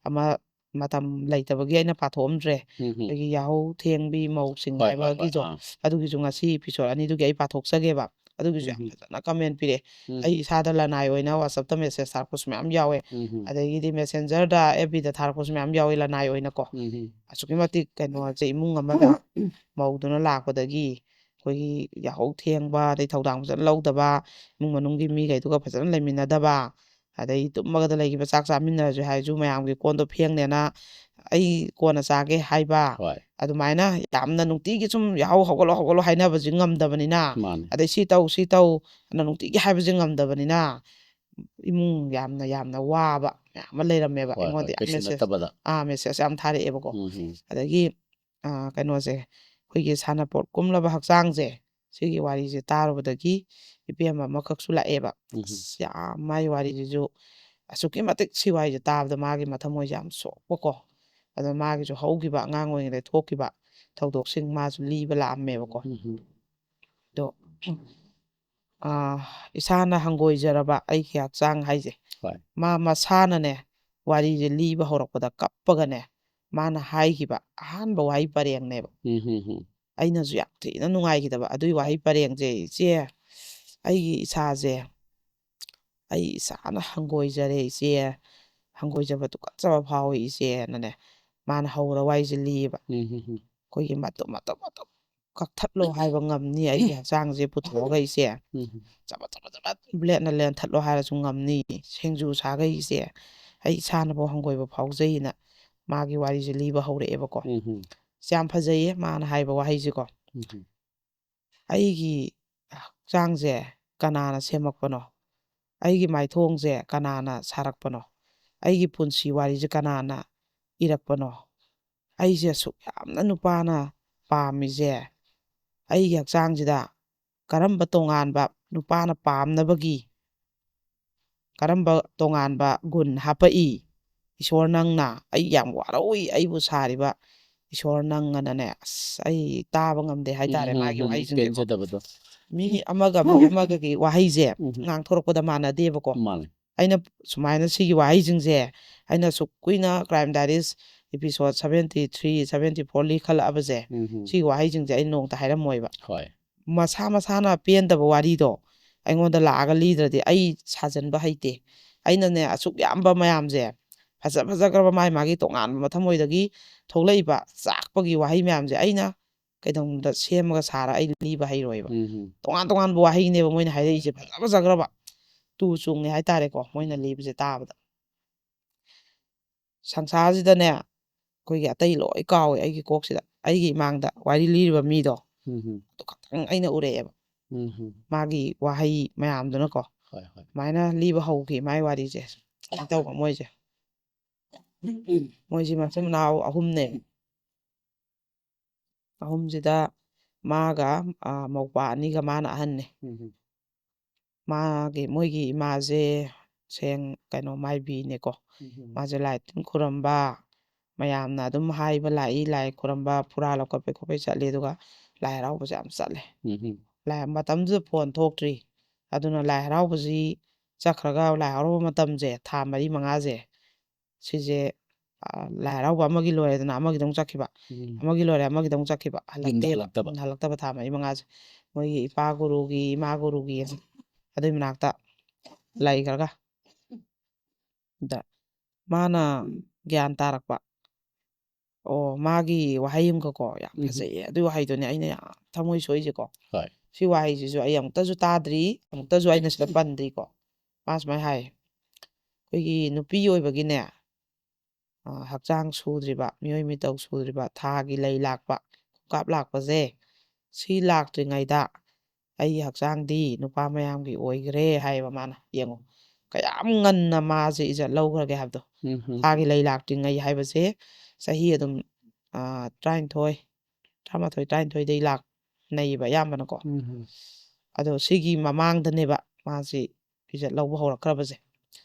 ꯑꯃ ꯃꯇꯝ ꯂꯩꯇꯕꯒꯤ ꯑꯩꯅ ꯄꯥꯊꯣꯛꯑꯝꯗ꯭ꯔꯦ ꯑꯩꯈꯣꯏꯒꯤ ꯌꯥꯍꯧ ꯊꯦꯡꯕꯤ ꯃꯧꯁꯤꯡ ꯍꯥꯏꯕꯒꯤꯗꯣ ꯑꯗꯨꯒꯤꯁꯨ ꯉꯁꯤ ꯏꯄꯤꯁꯣꯠ ꯑꯅꯤꯗꯨꯒꯤ ꯑꯩ ꯄꯥꯊꯣꯛꯆꯒꯦꯕ ꯑꯗꯨꯒꯤꯁꯨ ꯌꯥꯝ ꯐꯖꯅ ꯀꯃꯦꯟ ꯄꯤꯔꯛꯑꯦ ꯑꯩ ꯏꯁꯥꯗ ꯂꯅꯥꯏ ꯑꯣꯏꯅ ꯋꯥꯆꯞꯇ ꯃꯦꯁꯦꯁ ꯊꯥꯔꯛꯄꯁꯨ ꯃꯌꯥꯝ ꯌꯥꯎꯋꯦ ꯑꯗꯒꯤꯗꯤ ꯃꯦꯁꯦꯟꯖꯔꯗ FBꯗ ꯊꯥꯔꯛꯄꯁꯨ ꯃꯌꯥꯝ ꯌꯥꯎꯋꯦ ꯂꯅꯥꯏ ꯑꯣꯏꯅꯀꯣ ꯑꯁꯨꯛꯀꯤ ꯃꯇꯤꯛ ꯀꯩꯅꯣꯁꯦ ꯏꯃꯨꯡ ꯑꯃꯗ ꯃꯧꯗꯨꯅ ꯂꯥꯛꯄꯗꯒꯤ ꯑꯩꯈꯣꯏꯒꯤ ꯌꯥꯍꯧ ꯊꯦꯡꯕ ꯑꯗꯩ ꯊꯧꯗꯥꯡ ꯐꯖꯅ ꯂꯧꯗꯕ ꯏꯃꯨꯡ ꯃꯅꯨꯡꯒꯤ ꯃꯤꯈꯩꯗꯨꯒ ꯐꯖꯅ ꯂꯩꯃꯤꯟꯅꯗꯕ ꯑꯗꯩ ꯇꯨꯝꯃꯒꯗ ꯂꯩꯈꯤꯕ ꯆꯥꯛ ꯆꯥꯃꯤꯟꯅꯔꯁꯨ ꯍꯥꯏꯔꯁꯨ ꯃꯌꯥꯝꯒꯤ ꯀꯣꯟꯗꯣ ꯐꯦꯡꯅꯦꯅ ꯑꯩ ꯀꯣꯟꯅ ꯆꯥꯒꯦ ꯍꯥꯏꯕ ꯑꯗꯨꯃꯥꯏꯅ ꯌꯥꯝꯅ ꯅꯨꯡꯇꯤꯒꯤ ꯁꯨꯝ ꯌꯥꯍꯧ ꯍꯧꯒꯠꯂꯣ ꯍꯧꯒꯠꯂꯣ ꯍꯥꯏꯅꯕꯁꯤ ꯉꯝꯗꯕꯅꯤꯅ ꯑꯗꯩ ꯁꯤ ꯇꯧ ꯁꯤ ꯇꯧ ꯑꯅ ꯅꯨꯡꯇꯤꯒꯤ ꯍꯥꯏꯕꯁꯦ ꯉꯝꯗꯕꯅꯤನ ꯏꯃꯨꯡ ꯌꯥꯝꯅ ꯋꯥꯕ ꯃꯌꯥꯝ ꯑꯃ ꯂꯩꯔꯝꯃꯦꯕ ꯑꯩꯉꯣꯟꯗ ꯌꯥꯝ ꯃꯦꯁꯦꯁ ꯌꯥꯝ ꯊꯥꯔꯛꯑꯦꯕꯀꯣ ꯑꯗꯒꯤ ꯀꯩꯅꯣꯁꯦ ꯑꯩꯈꯣꯏꯒꯤ ꯁꯥꯟꯅꯄꯣꯠ ꯀꯨꯝꯂꯕ ꯍꯛꯆꯥꯡꯁꯦ ꯁꯤꯒꯤ ꯋꯥꯔꯤꯁꯦ ꯇꯥꯔꯨꯕꯗꯒꯤ ꯏꯕꯦꯝ ꯑꯃꯈꯛꯁꯨ ꯂꯥꯛꯑꯦꯕ ꯌꯥꯝ ꯃꯥꯒꯤ ꯋꯥꯔꯤꯁꯤꯁꯨ ꯑꯁꯨꯛꯀꯤ ꯃꯇꯤꯛ ꯁꯤ ꯋꯥꯔꯤꯁꯦ ꯇꯥꯕꯗ ꯃꯥꯒꯤ ꯃꯊꯃꯣꯏꯁꯦ ꯌꯥꯝ ꯁꯣꯛꯄꯀꯣ ꯑꯗꯣ ꯃꯥꯒꯤꯁꯨ ꯍꯧꯈꯤꯕ ꯑꯉꯥꯡ ꯑꯣꯏꯔꯤꯉꯩꯗ ꯊꯣꯛꯈꯤꯕ ꯊꯧꯗꯣꯛꯁꯤꯡ ꯃꯥꯁꯨ ꯂꯤꯕ ꯂꯥꯛꯑꯝꯃꯦꯕꯀꯣ ꯑꯗꯣ ꯏꯁꯥꯅ ꯍꯪꯒꯣꯏꯖꯔꯕ ꯑꯩꯒꯤ ꯍꯛꯆꯥꯡ ꯍꯥꯏꯁꯦ ꯃꯥ ꯃꯁꯥꯅꯅꯦ ꯋꯥꯔꯤꯁꯦ ꯂꯤꯕ ꯍꯧꯔꯛꯄꯗ ꯀꯞꯄꯒꯅꯦ ꯃꯥꯅ ꯍꯥꯏꯈꯤꯕ ꯑꯍꯥꯟꯕ ꯋꯥꯍꯩ ꯄꯔꯦꯡꯅꯦꯕ ꯑꯩꯅꯁꯨ ꯌꯥꯝ ꯊꯤꯅ ꯅꯨꯡꯉꯥꯏꯈꯤꯗꯕ ꯑꯗꯨꯒꯤ ꯋꯥꯍꯩ ꯄꯔꯦꯡꯁꯦ ꯏꯆꯦ ꯑꯩꯒꯤ ꯏꯁꯥꯁꯦ ꯑꯩ ꯏꯁꯥꯅ ꯍꯪꯒꯣꯏꯖꯔꯦ ꯏꯆꯦ ꯍꯪꯒꯣꯏꯖꯕ ꯇꯨꯀꯠꯆꯕ ꯐꯥꯎꯋꯤ ꯏꯆꯦꯅꯅꯦ ꯃꯥꯅ ꯍꯧꯔ ꯋꯥꯔꯤꯁꯦ ꯂꯤꯌꯦꯕ ꯑꯩꯈꯣꯏꯒꯤ ꯃꯇꯨꯝ ꯀꯛꯊꯠꯂꯣ ꯍꯥꯏꯕ ꯉꯝꯅꯤ ꯑꯩꯒꯤ ꯍꯛꯆꯥꯡꯁꯦ ꯄꯨꯊꯣꯛꯑꯒ ꯏꯆꯦ ꯆꯕꯠ ꯕ꯭ꯂꯦꯠꯅ ꯂꯦꯟꯊꯠꯂꯣ ꯍꯥꯏꯔꯁꯨ ꯉꯝꯅꯤ ꯁꯤꯡꯖꯨ ꯁꯥꯈꯩ ꯏꯆꯦ ꯑꯩ ꯏꯁꯥꯅꯐꯥꯎ ꯍꯪꯒꯣꯏꯕ ꯐꯥꯎꯖꯩꯅ ꯃꯥꯒꯤ ꯋꯥꯔꯤꯁꯦ ꯂꯤꯕ ꯍꯧꯔꯛꯑꯦꯕꯀꯣ ꯌꯥꯝ ꯐꯖꯩꯌꯦ ꯃꯥꯅ ꯍꯥꯏꯕ ꯋꯥꯍꯩꯁꯦꯀꯣ ꯑꯩꯒꯤ ꯍꯛꯆꯥꯡꯁꯦ ꯀꯅꯥꯅ ꯁꯦꯝꯃꯛꯄꯅꯣ ꯑꯩꯒꯤ ꯃꯥꯏꯊꯣꯡꯁꯦ ꯀꯅꯥꯅ ꯁꯥꯔꯛꯄꯅꯣ ꯑꯩꯒꯤ ꯄꯨꯟꯁꯤ ꯋꯥꯔꯤꯁꯦ ꯀꯅꯥꯅ ꯏꯔꯛꯄꯅꯣ ꯑꯩꯁꯦ ꯑꯁꯨꯛ ꯌꯥꯝꯅ ꯅꯨꯄꯥꯅ ꯄꯥꯝꯃꯤꯁꯦ ꯑꯩꯒꯤ ꯍꯛꯆꯥꯡꯁꯤꯗ ꯀꯔꯝꯕ ꯇꯣꯉꯥꯟꯕ ꯅꯨꯄꯥꯅ ꯄꯥꯝꯅꯕꯒꯤ ꯀꯔꯝꯕ ꯇꯣꯉꯥꯟꯕ ꯒꯨꯟ ꯍꯥꯞꯄꯛꯏ ꯏꯁꯣꯔ ꯅꯪꯅ ꯑꯩ ꯌꯥꯝ ꯋꯥꯔꯧꯏ ꯑꯩꯕꯨ ꯁꯥꯔꯤꯕ ꯏꯁꯣꯔ ꯅꯪꯉꯅꯅꯦ ꯑꯁ ꯑꯩ ꯇꯥꯕ ꯉꯝꯗꯦ ꯍꯥꯏꯇꯥꯔꯦ ꯃꯥꯒꯤ ꯋꯥꯍꯩꯁꯤꯡꯁꯦꯀꯣ ꯄꯦꯟꯖꯗꯕꯗꯣ ꯃꯤ ꯑꯃꯒ ꯃꯤ ꯑꯃꯒꯒꯤ ꯋꯥꯍꯩꯁꯦ ꯉꯥꯡꯊꯣꯔꯛꯄꯗ ꯃꯥꯟꯅꯗꯦꯕꯀꯣ ꯃꯥꯅꯦ ꯑꯩꯅ ꯁꯨꯃꯥꯏꯅ ꯁꯤꯒꯤ ꯋꯥꯍꯩꯁꯤꯡꯁꯦ ꯑꯩꯅ ꯁꯨꯛ ꯀꯨꯏꯅ ꯀ꯭ꯔꯥꯏꯝ ꯗꯥꯏꯔꯤꯁ episode 73 74 ꯂꯤꯈꯠꯂꯛꯑꯕꯁꯦ ꯁꯤꯒꯤ ꯋꯥꯍꯩꯁꯤꯡꯁꯦ ꯑꯩ ꯅꯣꯡꯇ ꯍꯥꯏꯔꯝꯃꯣꯏꯕ ꯍꯣꯏ ꯃꯁꯥ ꯃꯁꯥꯅ ꯄꯦꯟꯗꯕ ꯋꯥꯔꯤꯗꯣ ꯑꯩꯉꯣꯟꯗ ꯂꯥꯛꯑꯒ ꯂꯤꯗ꯭ꯔꯗꯤ ꯑꯩ ꯁꯥꯖꯟꯕ ꯍꯩꯇꯦ ꯑꯩꯅꯅꯦ ꯑꯁꯨꯛ ꯌꯥꯝꯕ ꯃꯌꯥꯝꯁꯦ ꯐꯖꯈ꯭ꯔꯕ ꯃꯥꯒꯤ ꯇꯣꯉꯥꯟꯕ ꯃꯊꯃꯣꯏꯗꯒꯤ ꯊꯣꯛꯂꯛꯏꯕ ꯆꯥꯛꯄꯒꯤ ꯋꯥꯍꯩ ꯃꯌꯥꯝꯁꯦ ꯑꯩꯅ ꯀꯩꯗꯧꯅꯨꯡꯗ ꯁꯦꯝꯃꯒ ꯁꯥꯔ ꯑꯩ ꯂꯤꯕ ꯍꯩꯔꯣꯏꯕ ꯇꯣꯉꯥꯟ ꯇꯣꯉꯥꯟꯕ ꯋꯥꯍꯩꯅꯦꯕ ꯃꯣꯏꯅ ꯍꯥꯏꯔꯛꯏꯁꯦ ꯐꯖꯈ꯭ꯔꯕ ꯇꯨ ꯆꯨꯡꯉꯦ ꯍꯥꯏꯇꯥꯔꯦꯀꯣ ꯃꯣꯏꯅ ꯂꯤꯕꯁꯦ ꯇꯥꯕꯗ ꯁꯪꯁꯥꯔꯁꯤꯗꯅꯦ ꯑꯩꯈꯣꯏꯒꯤ ꯑꯇꯩ ꯂꯣꯏ ꯀꯥꯎꯋꯦ ꯑꯩꯒꯤ ꯀꯣꯛꯁꯤꯗ ꯑꯩꯒꯤ ꯏꯃꯥꯡꯗ ꯋꯥꯔꯤ ꯂꯤꯔꯤꯕ ꯃꯤꯗꯣ ꯑꯗꯨ ꯈꯛꯇꯪ ꯑꯩꯅ ꯎꯔꯛꯑꯦꯕ ꯃꯥꯒꯤ ꯋꯥꯍꯩ ꯃꯌꯥꯝꯗꯨꯅꯀꯣ ꯍꯣꯏ ꯍꯣꯏ ꯁꯨꯃꯥꯏꯅ ꯂꯤꯕ ꯍꯧꯈꯤ ꯃꯥꯒꯤ ꯋꯥꯔꯤꯁꯦ ꯁꯨꯃꯥꯏꯅ ꯇꯧꯕ ꯃꯣꯏꯁꯦ ꯃꯣꯏꯁꯤ ꯃꯆꯤꯟ ꯃꯅꯥꯎ ꯑꯍꯨꯝꯅꯦ ꯑꯍꯨꯝꯁꯤꯗ ꯃꯥꯒ ꯃꯧꯄꯥ ꯑꯅꯤꯒ ꯃꯥꯅ ꯑꯍꯟꯅꯦ ꯃꯣꯏꯒꯤ ꯏꯃꯥꯁꯦ ꯀꯩꯅꯣ ꯃꯥꯏꯕꯤꯅꯦꯀꯣ ꯃꯥꯁꯦ ꯂꯥꯏ ꯇꯤꯟ ꯈꯨꯔꯝꯕ ꯃꯌꯥꯝꯅ ꯑꯗꯨꯝ ꯍꯥꯏꯕ ꯂꯥꯛꯏ ꯂꯥꯏ ꯈꯨꯔꯝꯕ ꯐꯨꯔꯥ ꯂꯧꯈꯠꯄꯩ ꯈꯣꯠꯄꯩ ꯆꯠꯂꯤ ꯑꯗꯨꯒ ꯂꯥꯏ ꯍꯔꯥꯎꯕꯁꯦ ꯌꯥꯝ ꯆꯠꯂꯦ ꯃꯇꯝꯗꯨꯗ ꯐꯣꯟ ꯊꯣꯛꯇ꯭ꯔꯤ ꯑꯗꯨꯅ ꯂꯥꯏ ꯍꯔꯥꯎꯕꯁꯤ ꯆꯠꯈ꯭ꯔꯒ ꯂꯥꯏ ꯍꯔꯥꯎꯕ ꯃꯇꯝꯁꯦ ꯊꯥ 4-5ꯁꯦ ꯁꯤꯁꯦ ꯂꯥꯏ ꯍꯔꯥꯎꯕ ꯑꯃꯒꯤ ꯂꯣꯏꯔꯦꯗꯅ ꯑꯃꯒꯤꯗ ꯑꯃꯨꯛ ꯆꯠꯈꯤꯕ ꯑꯃꯒꯤ ꯂꯣꯏꯔꯦ ꯑꯃꯒꯤꯗ ꯑꯃꯨꯛ ꯆꯠꯈꯤꯕ ꯍꯜꯂꯛꯇꯕ ꯊꯥ 4-5ꯁꯦ ꯃꯣꯏꯒꯤ ꯏꯄꯥ ꯒꯨꯔꯨꯒꯤ ꯏꯃꯥ ꯒꯨꯔꯨꯒꯤ ꯑꯗꯨꯏ ꯃꯅꯥꯛꯇ ꯂꯩꯈ꯭ꯔꯒ ꯃꯥꯅ ꯒ꯭ꯌꯥꯟ ꯇꯥꯔꯛꯄ ꯑꯣ ꯃꯥꯒꯤ ꯋꯥꯍꯩ ꯑꯃꯒꯀꯣ ꯌꯥꯝ ꯐꯖꯩꯌꯦ ꯑꯗꯨꯏ ꯋꯥꯍꯩꯗꯨꯅꯦ ꯑꯩꯅ ꯌꯥꯝ ꯊꯃꯣꯏ ꯁꯣꯛꯏꯁꯦꯀꯣ ꯍꯣꯏ ꯁꯤ ꯋꯥꯍꯩꯁꯤꯁꯨ ꯑꯩ ꯑꯃꯨꯛꯇꯁꯨ ꯇꯥꯗ꯭ꯔꯤ ꯑꯃꯨꯛꯇꯁꯨ ꯑꯩꯅ ꯁꯤꯗ ꯄꯟꯗ꯭ꯔꯤꯀꯣ ꯃꯥ ꯁꯨꯃꯥꯏꯅ ꯍꯥꯏ ꯑꯩꯈꯣꯏꯒꯤ ꯅꯨꯄꯤ ꯑꯣꯏꯕꯒꯤꯅꯦ ꯍꯛꯆꯥꯡ ꯁꯨꯗ꯭ꯔꯤꯕ ꯃꯤꯑꯣꯏ ꯃꯤꯇꯧ ꯁꯨꯗ꯭ꯔꯤꯕ ꯊꯥꯒꯤ ꯂꯩ ꯂꯥꯛꯄ ꯈꯣꯡꯀꯥꯞ ꯂꯥꯛꯄꯁꯦ ꯁꯤ ꯂꯥꯛꯇ꯭ꯔꯤꯉꯩꯗ ꯑꯩꯒꯤ ꯍꯛꯆꯥꯡꯗꯤ ꯅꯨꯄꯥ ꯃꯌꯥꯝꯒꯤ ꯑꯣꯏꯈ꯭ꯔꯦ ꯍꯥꯏꯌꯦꯕ ꯃꯥꯅ ꯌꯦꯡꯉꯣ ꯀꯌꯥꯝ ꯉꯟꯅ ꯃꯥꯁꯦ ꯏꯖꯠ ꯂꯧꯈ꯭ꯔꯒꯦ ꯍꯥꯏꯕꯗꯣ ꯊꯥꯒꯤ ꯂꯩ ꯂꯥꯛꯇ꯭ꯔꯤꯉꯩ ꯍꯥꯏꯕꯁꯦ ꯆꯍꯤ ꯑꯗꯨꯝ 13 11-12 ꯂꯥꯛꯅꯩꯌꯦꯕ ꯑꯌꯥꯝꯕꯅꯀꯣ ꯑꯗꯣ ꯁꯤꯒꯤ ꯃꯃꯥꯡꯗꯅꯦꯕ ꯃꯥꯁꯤ ꯏꯖꯠ ꯂꯧꯕ ꯍꯧꯔꯛꯈ꯭ꯔꯕꯁꯦ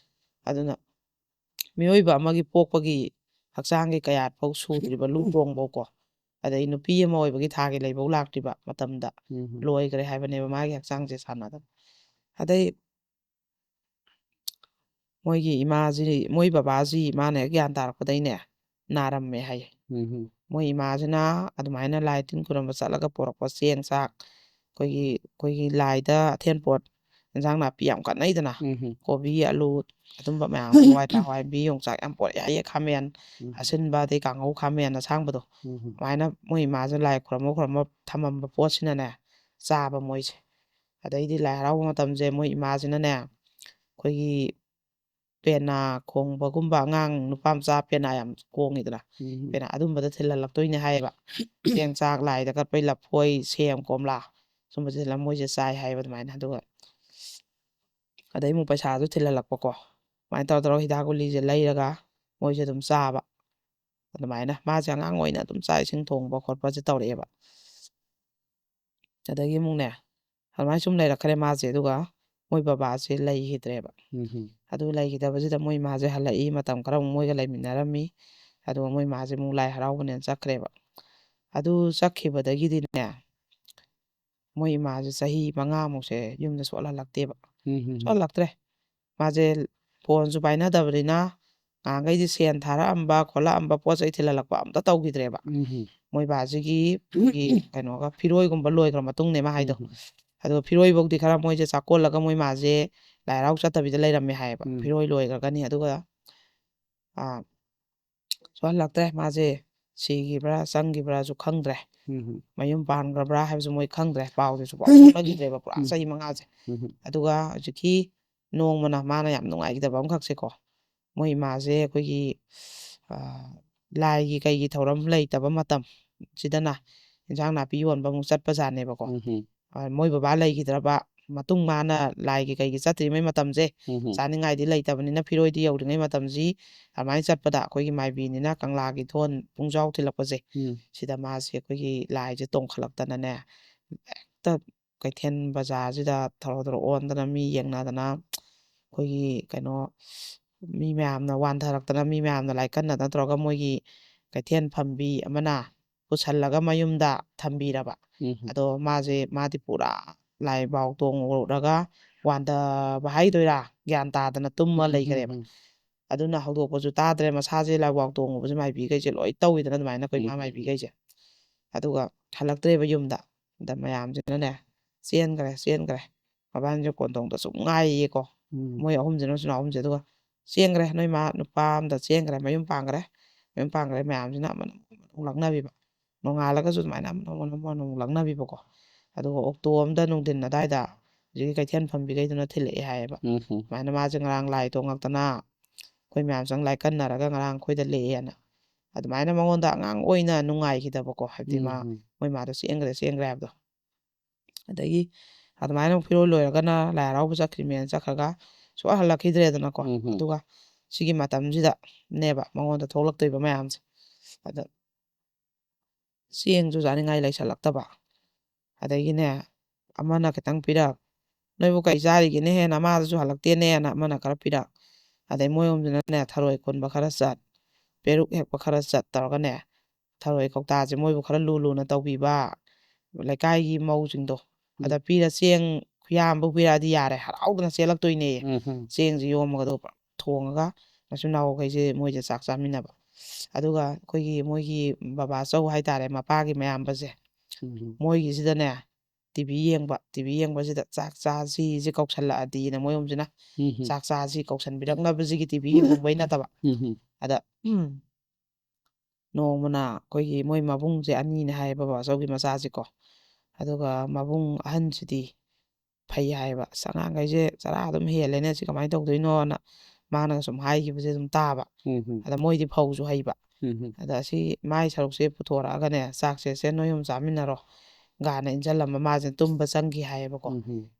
ꯑꯗꯨꯅ ꯃꯤꯑꯣꯏꯕ ꯑꯃꯒꯤ ꯄꯣꯛꯄꯒꯤ ꯍꯛꯆꯥꯡꯒꯤ ꯀꯌꯥꯠ ꯐꯥꯎ ꯁꯨꯗ꯭ꯔꯤꯕ ꯂꯨꯍꯣꯡꯐꯥꯎꯀꯣ ꯑꯗꯩ ꯅꯨꯄꯤ ꯑꯃ ꯑꯣꯏꯕꯒꯤ ꯊꯥꯒꯤ ꯂꯩꯐꯧ ꯂꯥꯛꯇ꯭ꯔꯤꯕ ꯃꯇꯝꯗ ꯂꯣꯏꯈ꯭ꯔꯦ ꯍꯥꯏꯕꯅꯦꯕ ꯃꯥꯒꯤ ꯍꯛꯆꯥꯡꯁꯦ ꯁꯥꯟꯅꯗꯕ ꯑꯗꯩ ꯃꯣꯏꯒꯤ ꯏꯃꯥꯁꯤ ꯃꯣꯏ ꯕꯕꯥꯁꯤ ꯃꯥꯅ ꯍꯦꯛ ꯒ꯭ꯌꯥꯟ ꯇꯥꯔꯛꯄꯗꯩꯅꯦ ꯅꯥꯔꯝꯃꯦ ꯍꯥꯏꯌꯦ ꯃꯣꯏ ꯏꯃꯥꯁꯤꯅ ꯑꯗꯨꯃꯥꯏꯅ ꯂꯥꯏ ꯇꯤꯟ ꯈꯨꯔꯨꯝꯕ ꯆꯠꯂꯒ ꯄꯣꯔꯛꯄ ꯆꯦꯡ ꯆꯥꯛ ꯑꯩꯈꯣꯏꯒꯤ ꯂꯥꯏꯗ ꯑꯊꯦꯟꯄꯣꯠ ꯏꯟꯖꯥꯡ ꯅꯥꯄꯤ ꯌꯥꯝ ꯀꯠꯅꯩꯗꯅ ꯀꯣꯕꯤ ꯑꯂꯨ ꯑꯗꯨꯝꯕ ꯃꯌꯥꯝ ꯍꯋꯥꯏꯕꯤ ꯌꯣꯡꯆꯥꯛ ꯌꯥꯝ ꯄꯣꯔꯛꯑꯦ ꯍꯥꯏꯌꯦ ꯈꯥꯃꯦꯟ ꯑꯁꯤꯟꯕ ꯑꯗꯩ ꯀꯥꯡꯍꯧ ꯈꯥꯃꯦꯟ ꯑꯁꯥꯡꯕꯗꯣ ꯑꯗꯨꯃꯥꯏꯅ ꯃꯣꯏ ꯏꯃꯥꯁꯦ ꯂꯥꯏ ꯈꯨꯔꯝꯕ ꯊꯝꯃꯝꯕ ꯄꯣꯠꯁꯤꯅꯅꯦ ꯆꯥꯕ ꯃꯣꯏꯁꯦ ꯑꯗꯩꯗꯤ ꯂꯥꯏ ꯍꯔꯥꯎꯕ ꯃꯇꯝꯁꯦ ꯃꯣꯏ ꯏꯃꯥꯁꯤꯅꯅꯦ ꯑꯩꯈꯣꯏꯒꯤ ꯄꯦꯅꯥ ꯈꯣꯡꯕꯒꯨꯝꯕ ꯑꯉꯥꯡ ꯅꯨꯄꯥ ꯃꯆꯥ ꯄꯦꯅꯥ ꯌꯥꯝ ꯈꯣꯡꯉꯤꯗꯅ ꯄꯦꯅꯥ ꯑꯗꯨꯝꯕꯗ ꯊꯤꯜꯍꯜꯂꯛꯇꯣꯏꯅꯦ ꯍꯥꯏꯌꯦꯕ ꯆꯦꯡ ꯆꯥꯛ ꯂꯥꯏꯗ ꯀꯠꯄꯩ ꯂꯐꯣꯏ ꯁꯦꯝ ꯀꯣꯝꯂꯥ ꯁꯨꯝꯕꯁꯦ ꯃꯣꯏꯁꯦ ꯆꯥꯏ ꯍꯥꯏꯌꯦꯕ ꯑꯗꯨꯃꯥꯏꯅ ꯑꯗꯨꯒ ꯑꯗꯩ ꯑꯃꯨꯛ ꯄꯩꯁꯥꯁꯨ ꯊꯤꯜꯍꯜꯂꯛꯄꯀꯣ ꯁꯨꯃꯥꯏꯅ ꯇꯧꯔ ꯍꯤꯗꯥꯛ ꯒꯨꯂꯤꯁꯦ ꯂꯩꯔꯒ ꯃꯣꯏꯁꯦ ꯑꯗꯨꯝ ꯆꯥꯕ ꯑꯗꯨꯃꯥꯏꯅ ꯃꯥꯁꯦ ꯑꯉꯥꯡ ꯑꯣꯏꯅ ꯑꯗꯨꯝ ꯆꯥꯛ ꯏꯁꯤꯡ ꯊꯣꯡꯕ ꯈꯣꯠꯄꯁꯦ ꯇꯧꯔꯛꯑꯦꯕ ꯑꯗꯒꯤ ꯑꯃꯨꯛꯅꯦ ꯑꯗꯨꯃꯥꯏꯅ ꯁꯨꯝ ꯂꯩꯔꯛꯈ꯭ꯔꯦ ꯃꯥꯁꯦ ꯑꯗꯨꯒ ꯃꯣꯏ ꯕꯕꯥꯁꯦ ꯂꯩꯈꯤꯗ꯭ꯔꯦꯕ ꯑꯗꯨ ꯂꯩꯈꯤꯗꯕꯁꯤꯗ ꯃꯣꯏ ꯃꯥꯁꯦ ꯍꯜꯂꯛꯏ ꯃꯇꯝ ꯈꯔ ꯑꯃꯨꯛ ꯃꯣꯏꯒ ꯂꯩꯃꯤꯟꯅꯔꯝꯃꯤ ꯑꯗꯨꯒ ꯃꯣꯏ ꯃꯥꯁꯦ ꯑꯃꯨꯛ ꯂꯥꯏ ꯍꯔꯥꯎꯕꯅꯦꯅ ꯆꯠꯈ꯭ꯔꯦꯕ ꯑꯗꯨ ꯆꯠꯈꯤꯕꯗꯒꯤꯗꯤꯅꯦ ꯃꯣꯏ ꯏꯃꯥꯁꯦ ꯆꯍꯤ 5-ꯃꯨꯛꯁꯦ ꯌꯨꯝꯗ ꯁꯨꯡꯍꯜꯂꯛꯇꯦꯕ ꯁꯨꯡꯍꯜꯂꯛꯇ꯭ꯔꯦ ꯃꯥꯁꯦ ꯐꯣꯟꯁꯨ ꯄꯥꯏꯅꯗꯕꯅꯤꯅ ꯉꯍꯥꯟꯈꯩꯗꯤ ꯁꯦꯟ ꯊꯥꯔꯛꯑꯝꯕ ꯈꯣꯠꯂꯛꯑꯝꯕ ꯄꯣꯠ ꯆꯩ ꯊꯤꯜꯍꯜꯂꯛꯄ ꯑꯝꯇ ꯇꯧꯈꯤꯗ꯭ꯔꯦꯕ ꯃꯣꯏ ꯕꯥꯁꯤꯒꯤ ꯀꯩꯅꯣꯒ ꯐꯤꯔꯣꯏꯒꯨꯝꯕ ꯂꯣꯏꯈ꯭ꯔ ꯃꯇꯨꯡꯅꯦ ꯃꯥ ꯍꯥꯏꯗꯣ ꯑꯗꯨꯒ ꯐꯤꯔꯣꯏꯐꯧꯗꯤ ꯈꯔ ꯃꯣꯏꯁꯦ ꯆꯥꯛꯀꯣꯜꯂꯒ ꯃꯣꯏ ꯃꯥꯁꯦ ꯂꯥꯏ ꯍꯔꯥꯎ ꯆꯠꯇꯕꯤꯗ ꯂꯩꯔꯝꯃꯦ ꯍꯥꯏꯌꯦꯕ ꯐꯤꯔꯣꯏ ꯂꯣꯏꯈ꯭ꯔꯒꯅꯤ ꯑꯗꯨꯒ ꯁꯨꯡꯍꯜꯂꯛꯇ꯭ꯔꯦ ꯃꯥꯁꯦ ꯁꯤꯈꯤꯕ꯭ꯔꯥ ꯆꯪꯈꯤꯕ꯭ꯔꯥꯁꯨ ꯈꯪꯗ꯭ꯔꯦ ꯃꯌꯨꯝ ꯄꯥꯟꯈ꯭ꯔꯕ꯭ꯔꯥ ꯍꯥꯏꯕꯁꯨ ꯃꯣꯏ ꯈꯪꯗ꯭ꯔꯦ ꯄꯥꯎꯁꯦ ꯁꯨꯡꯐꯥꯎ ꯐꯥꯎꯅꯈꯤꯗ꯭ꯔꯦꯕ ꯄꯨꯔꯥ ꯆꯍꯤ 5ꯁꯦ ꯑꯗꯨꯒ ꯍꯧꯖꯤꯛꯀꯤ ꯅꯣꯡꯃꯅ ꯃꯥꯅ ꯌꯥꯝ ꯅꯨꯡꯉꯥꯏꯈꯤꯗꯕ ꯑꯃꯈꯛꯁꯦꯀꯣ ꯃꯣꯏ ꯏꯃꯥꯁꯦ ꯑꯩꯈꯣꯏꯒꯤ ꯂꯥꯏꯒꯤ ꯀꯩꯒꯤ ꯊꯧꯔꯝ ꯂꯩꯇꯕ ꯃꯇꯝ ꯁꯤꯗꯅ ꯏꯟꯖꯥꯡ ꯅꯥꯄꯤ ꯌꯣꯟꯕ ꯑꯃꯨꯛ ꯆꯠꯄꯖꯥꯠꯅꯦꯕꯀꯣ ꯃꯣꯏ ꯕꯕꯥ ꯂꯩꯈꯤꯗ꯭ꯔꯕ ꯃꯇꯨꯡ ꯃꯥꯅ ꯂꯥꯏꯒꯤ ꯀꯩꯒꯤ ꯆꯠꯇ꯭ꯔꯤꯉꯩ ꯃꯇꯝꯁꯦ ꯆꯥꯅꯤꯡꯉꯥꯏꯗꯤ ꯂꯩꯇꯕꯅꯤꯅ ꯐꯤꯔꯣꯏꯗꯤ ꯌꯧꯗ꯭ꯔꯤꯉꯩ ꯃꯇꯝꯁꯤ ꯑꯗꯨꯃꯥꯏꯅ ꯆꯠꯄꯗ ꯑꯩꯈꯣꯏꯒꯤ ꯃꯥꯏꯕꯤꯅꯤꯅ ꯀꯪꯂꯥꯒꯤ ꯊꯣꯟ ꯄꯨꯡꯖꯥꯎ ꯊꯤꯜꯂꯛꯄꯁꯦ ꯁꯤꯗ ꯃꯥꯁꯦ ꯑꯩꯈꯣꯏꯒꯤ ꯂꯥꯏꯁꯦ ꯇꯣꯡꯈꯠꯂꯛꯇꯅꯅꯦ ꯍꯦꯛꯇ ꯀꯩꯊꯦꯜ ꯕꯖꯥꯔꯁꯤꯗ ꯊꯧꯔꯣ ꯑꯣꯟꯗꯅ ꯃꯤ ꯌꯦꯡꯅꯗꯅ ꯑꯩꯈꯣꯏꯒꯤ ꯀꯩꯅꯣ ꯃꯤ ꯃꯌꯥꯝꯅ ꯋꯥꯟꯊꯔꯛꯇꯅ ꯃꯤ ꯃꯌꯥꯝꯅ ꯂꯥꯏꯀꯟꯅꯗꯅ ꯇꯧꯔꯒ ꯃꯣꯏꯒꯤ ꯀꯩꯊꯦꯜ ꯐꯝꯕꯤ ꯑꯃꯅ ꯄꯨꯁꯜꯂꯒ ꯃꯌꯨꯝꯗ ꯊꯝꯕꯤꯔꯕ ꯑꯗꯣ 마디 ꯄꯨꯔꯥ ꯂꯥꯏꯕꯥꯎ ꯇꯣꯡꯉꯨꯔꯒ ꯋꯥꯟꯗꯕ ꯍꯥꯏꯗꯣꯏꯔꯥ ꯒ꯭ꯌꯥꯟ ꯇꯥꯗꯅ ꯇꯨꯝꯃ ꯂꯩꯈ꯭ꯔꯦꯕ ꯑꯗꯨꯅ ꯍꯧꯗꯣꯛꯄꯁꯨ ꯇꯥꯗ꯭ꯔꯦ ꯃꯁꯥꯁꯦ ꯂꯥꯏꯕꯥꯎ ꯇꯣꯡꯉꯨꯕꯁꯦ ꯃꯥꯏꯕꯤꯈꯩꯁꯦ ꯂꯣꯏ ꯇꯧꯋꯤꯗꯅ ꯑꯗꯨꯃꯥꯏꯅ ꯑꯩꯈꯣꯏ ꯏꯃꯥ ꯃꯥꯏꯕꯤꯈꯩꯁꯦ ꯑꯗꯨꯒ ꯍꯜꯂꯛꯇ꯭ꯔꯦꯕ ꯌꯨꯝꯗ ꯑꯗ ꯃꯌꯥꯝꯁꯤꯅꯅꯦ ꯆꯦꯟꯈ꯭ꯔꯦ ꯃꯕꯥꯅꯤꯁꯦ ꯀꯣꯟꯊꯣꯡꯗ ꯁꯨꯝ ꯉꯥꯏꯌꯦꯀꯣ ꯃꯣꯏ ꯑꯍꯨꯝꯁꯤꯅ ꯃꯆꯤꯟ ꯃꯅꯥꯎ ꯑꯍꯨꯝꯁꯦ ꯑꯗꯨꯒ ꯆꯦꯟꯈ꯭ꯔꯦ ꯅꯣꯏ ꯃꯥ ꯅꯨꯄꯥ ꯑꯝꯗ ꯆꯦꯟꯈ꯭ꯔꯦ ꯃꯌꯨꯝ ꯄꯥꯟꯈ꯭ꯔꯦ ꯃꯌꯥꯝꯁꯤꯅ ꯑꯃꯅ ꯑꯃꯨꯛ ꯂꯛꯅꯕꯤꯕ ꯅꯣꯡꯉꯥꯜꯂꯒꯁꯨ ꯑꯗꯨꯃꯥꯏꯅ ꯑꯃꯅ ꯑꯃꯨꯛ ꯂꯛꯅꯕꯤꯕꯀꯣ ꯑꯗꯨꯒ ꯑꯣꯛꯇꯣ ꯑꯝꯗ ꯅꯨꯡꯊꯤꯟ ꯑꯗꯥꯏꯗ ꯍꯧꯖꯤꯛꯀꯤ ꯀꯩꯊꯦꯜ ꯐꯝꯕꯤꯈꯩꯗꯨꯅ ꯊꯤꯜꯂꯛꯑꯦ ꯍꯥꯏꯌꯦꯕ ꯑꯗꯨꯃꯥꯏꯅ ꯃꯥꯁꯦ ꯉꯔꯥꯡ ꯂꯥꯏ ꯇꯣꯡꯉꯛꯇꯅ ꯑꯩꯈꯣꯏ ꯃꯌꯥꯝ ꯆꯪ ꯂꯥꯏ ꯀꯟꯅꯔꯒ ꯉꯔꯥꯡ ꯑꯩꯈꯣꯏꯗ ꯂꯦꯛꯑꯦꯅ ꯑꯗꯨꯃꯥꯏꯅ ꯃꯉꯣꯟꯗ ꯑꯉꯥꯡ ꯑꯣꯏꯅ ꯅꯨꯡꯉꯥꯏꯈꯤꯗꯕꯀꯣ ꯍꯥꯏꯕꯗꯤ ꯃꯣꯏ ꯃꯥꯗꯣ ꯆꯦꯟꯈ꯭ꯔꯦ ꯍꯥꯏꯕꯗꯣ ꯑꯗꯒꯤ ꯑꯗꯨꯃꯥꯏꯅ ꯐꯤꯔꯣꯜ ꯂꯣꯏꯔꯒꯅ ꯂꯥꯏ ꯍꯔꯥꯎꯕ ꯆꯠꯈ꯭ꯔꯤꯃꯦꯅ ꯆꯠꯈ꯭ꯔꯒ ꯁꯨꯡꯍꯜ ꯍꯜꯂꯛꯈꯤꯗ꯭ꯔꯦꯗꯅꯀꯣ ꯑꯗꯨꯒ ꯁꯤꯒꯤ ꯃꯇꯝꯁꯤꯗꯅꯦꯕ ꯃꯉꯣꯟꯗ ꯊꯣꯛꯂꯛꯇꯣꯏꯕ ꯃꯌꯥꯝꯁꯦ ꯑꯗ ꯆꯦꯡꯁꯨ ꯆꯥꯅꯤꯡꯉꯥꯏ ꯂꯩꯁꯜꯂꯛꯇꯕ ꯑꯗꯒꯤꯅꯦ ꯑꯃꯅ ꯈꯤꯇꯪ ꯄꯤꯔꯛ ꯅꯣꯏꯕꯨ ꯀꯩ ꯆꯥꯔꯤꯒꯦꯅꯦꯍꯦ ꯅꯃꯥꯗꯁꯨ ꯍꯜꯂꯛꯇꯦꯅꯦꯅ ꯑꯃꯅ ꯈꯔ ꯄꯤꯔꯛ ꯑꯗꯩ ꯃꯣꯏ ꯑꯍꯨꯝꯁꯤꯅꯅꯦ ꯊꯔꯣꯏ ꯈꯨꯟꯕ ꯈꯔ ꯆꯠ ꯄꯦꯔꯨꯛ ꯍꯦꯛꯄ ꯈꯔ ꯆꯠ ꯇꯧꯔꯒꯅꯦ ꯊꯔꯣꯏ ꯀꯧꯇꯥꯁꯦ ꯃꯣꯏꯕꯨ ꯈꯔ ꯂꯨꯅ ꯇꯧꯕꯤꯕ ꯂꯩꯀꯥꯏꯒꯤ ꯃꯧꯁꯤꯡꯗꯣ ꯑꯗ ꯄꯤꯔ ꯆꯦꯡ ꯈꯨꯌꯥꯝꯕꯨ ꯄꯤꯔꯛꯑꯗꯤ ꯌꯥꯔꯦ ꯍꯔꯥꯎꯗꯅ ꯆꯦꯜꯂꯛꯇꯣꯏꯅꯦ ꯆꯦꯡꯁꯤ ꯌꯣꯝꯃꯒ ꯑꯗꯨꯒ ꯊꯣꯡꯉꯒ ꯃꯆꯤꯟ ꯃꯅꯥꯎꯈꯩꯁꯦ ꯃꯣꯏꯁꯦ ꯆꯥꯛ ꯆꯥꯃꯤꯟꯅꯕ ꯑꯗꯨꯒ ꯑꯩꯈꯣꯏꯒꯤ ꯃꯣꯏꯒꯤ ꯕꯕꯥꯆꯧ ꯍꯥꯏꯇꯥꯔꯦ ꯃꯄꯥꯒꯤ ꯃꯌꯥꯝꯕꯁꯦ ꯃꯣꯏꯒꯤꯁꯤꯗꯅꯦ ꯇꯤꯚꯤ ꯌꯦꯡꯕꯁꯤꯗ ꯆꯥꯛ ꯆꯥꯁꯤꯁꯦ ꯀꯧꯁꯜꯂꯛꯑꯗꯤꯅ ꯃꯣꯏ ꯑꯍꯨꯝꯁꯤꯅ ꯆꯥꯛ ꯆꯥꯁꯤ ꯀꯧꯁꯟꯕꯤꯔꯛꯅꯕꯁꯤꯒꯤ ꯇꯤꯚꯤ ꯌꯦꯡꯅꯤꯡꯕꯩ ꯅꯠꯇꯕ ꯑꯗ ꯅꯣꯡꯃꯅ ꯑꯩꯈꯣꯏꯒꯤ ꯃꯣꯏ ꯃꯕꯨꯡꯁꯦ ꯑꯅꯤꯅꯦ ꯍꯥꯏꯌꯦ ꯕꯕꯥꯆꯧꯒꯤ ꯃꯆꯥꯁꯤꯀꯣ ꯑꯗꯨꯒ ꯃꯕꯨꯡ ꯑꯍꯟꯁꯤꯗꯤ ꯐꯩ ꯍꯥꯏꯌꯦꯕ ꯑꯁ ꯑꯉꯥꯡꯈꯩꯁꯦ ꯆꯔꯥ ꯑꯗꯨꯝ ꯍꯦꯜꯂꯦꯅꯦ ꯁꯤ ꯀꯃꯥꯏꯅ ꯇꯧꯗꯣꯏꯅꯣꯅ ꯃꯥꯅꯒ ꯁꯨꯝ ꯍꯥꯏꯈꯤꯕꯁꯦ ꯑꯗꯨꯝ ꯇꯥꯕ ꯑꯗ ꯃꯣꯏꯗꯤ ꯐꯧꯁꯨ ꯍꯩꯕ ꯑꯗ ꯑꯁꯤ ꯃꯥꯏ ꯁꯔꯨꯛꯁꯦ ꯄꯨꯊꯣꯔꯛꯑꯒꯅꯦ ꯆꯥꯛꯁꯦ ꯁꯦ ꯅꯣꯏ ꯑꯍꯨꯝ ꯆꯥꯃꯤꯟꯅꯔꯣ ꯒꯥꯅ ꯏꯟꯁꯤꯜꯂꯝꯕ ꯃꯥꯁꯦ ꯇꯨꯝꯕ ꯆꯪꯈꯤ ꯍꯥꯏꯌꯦꯕꯀꯣ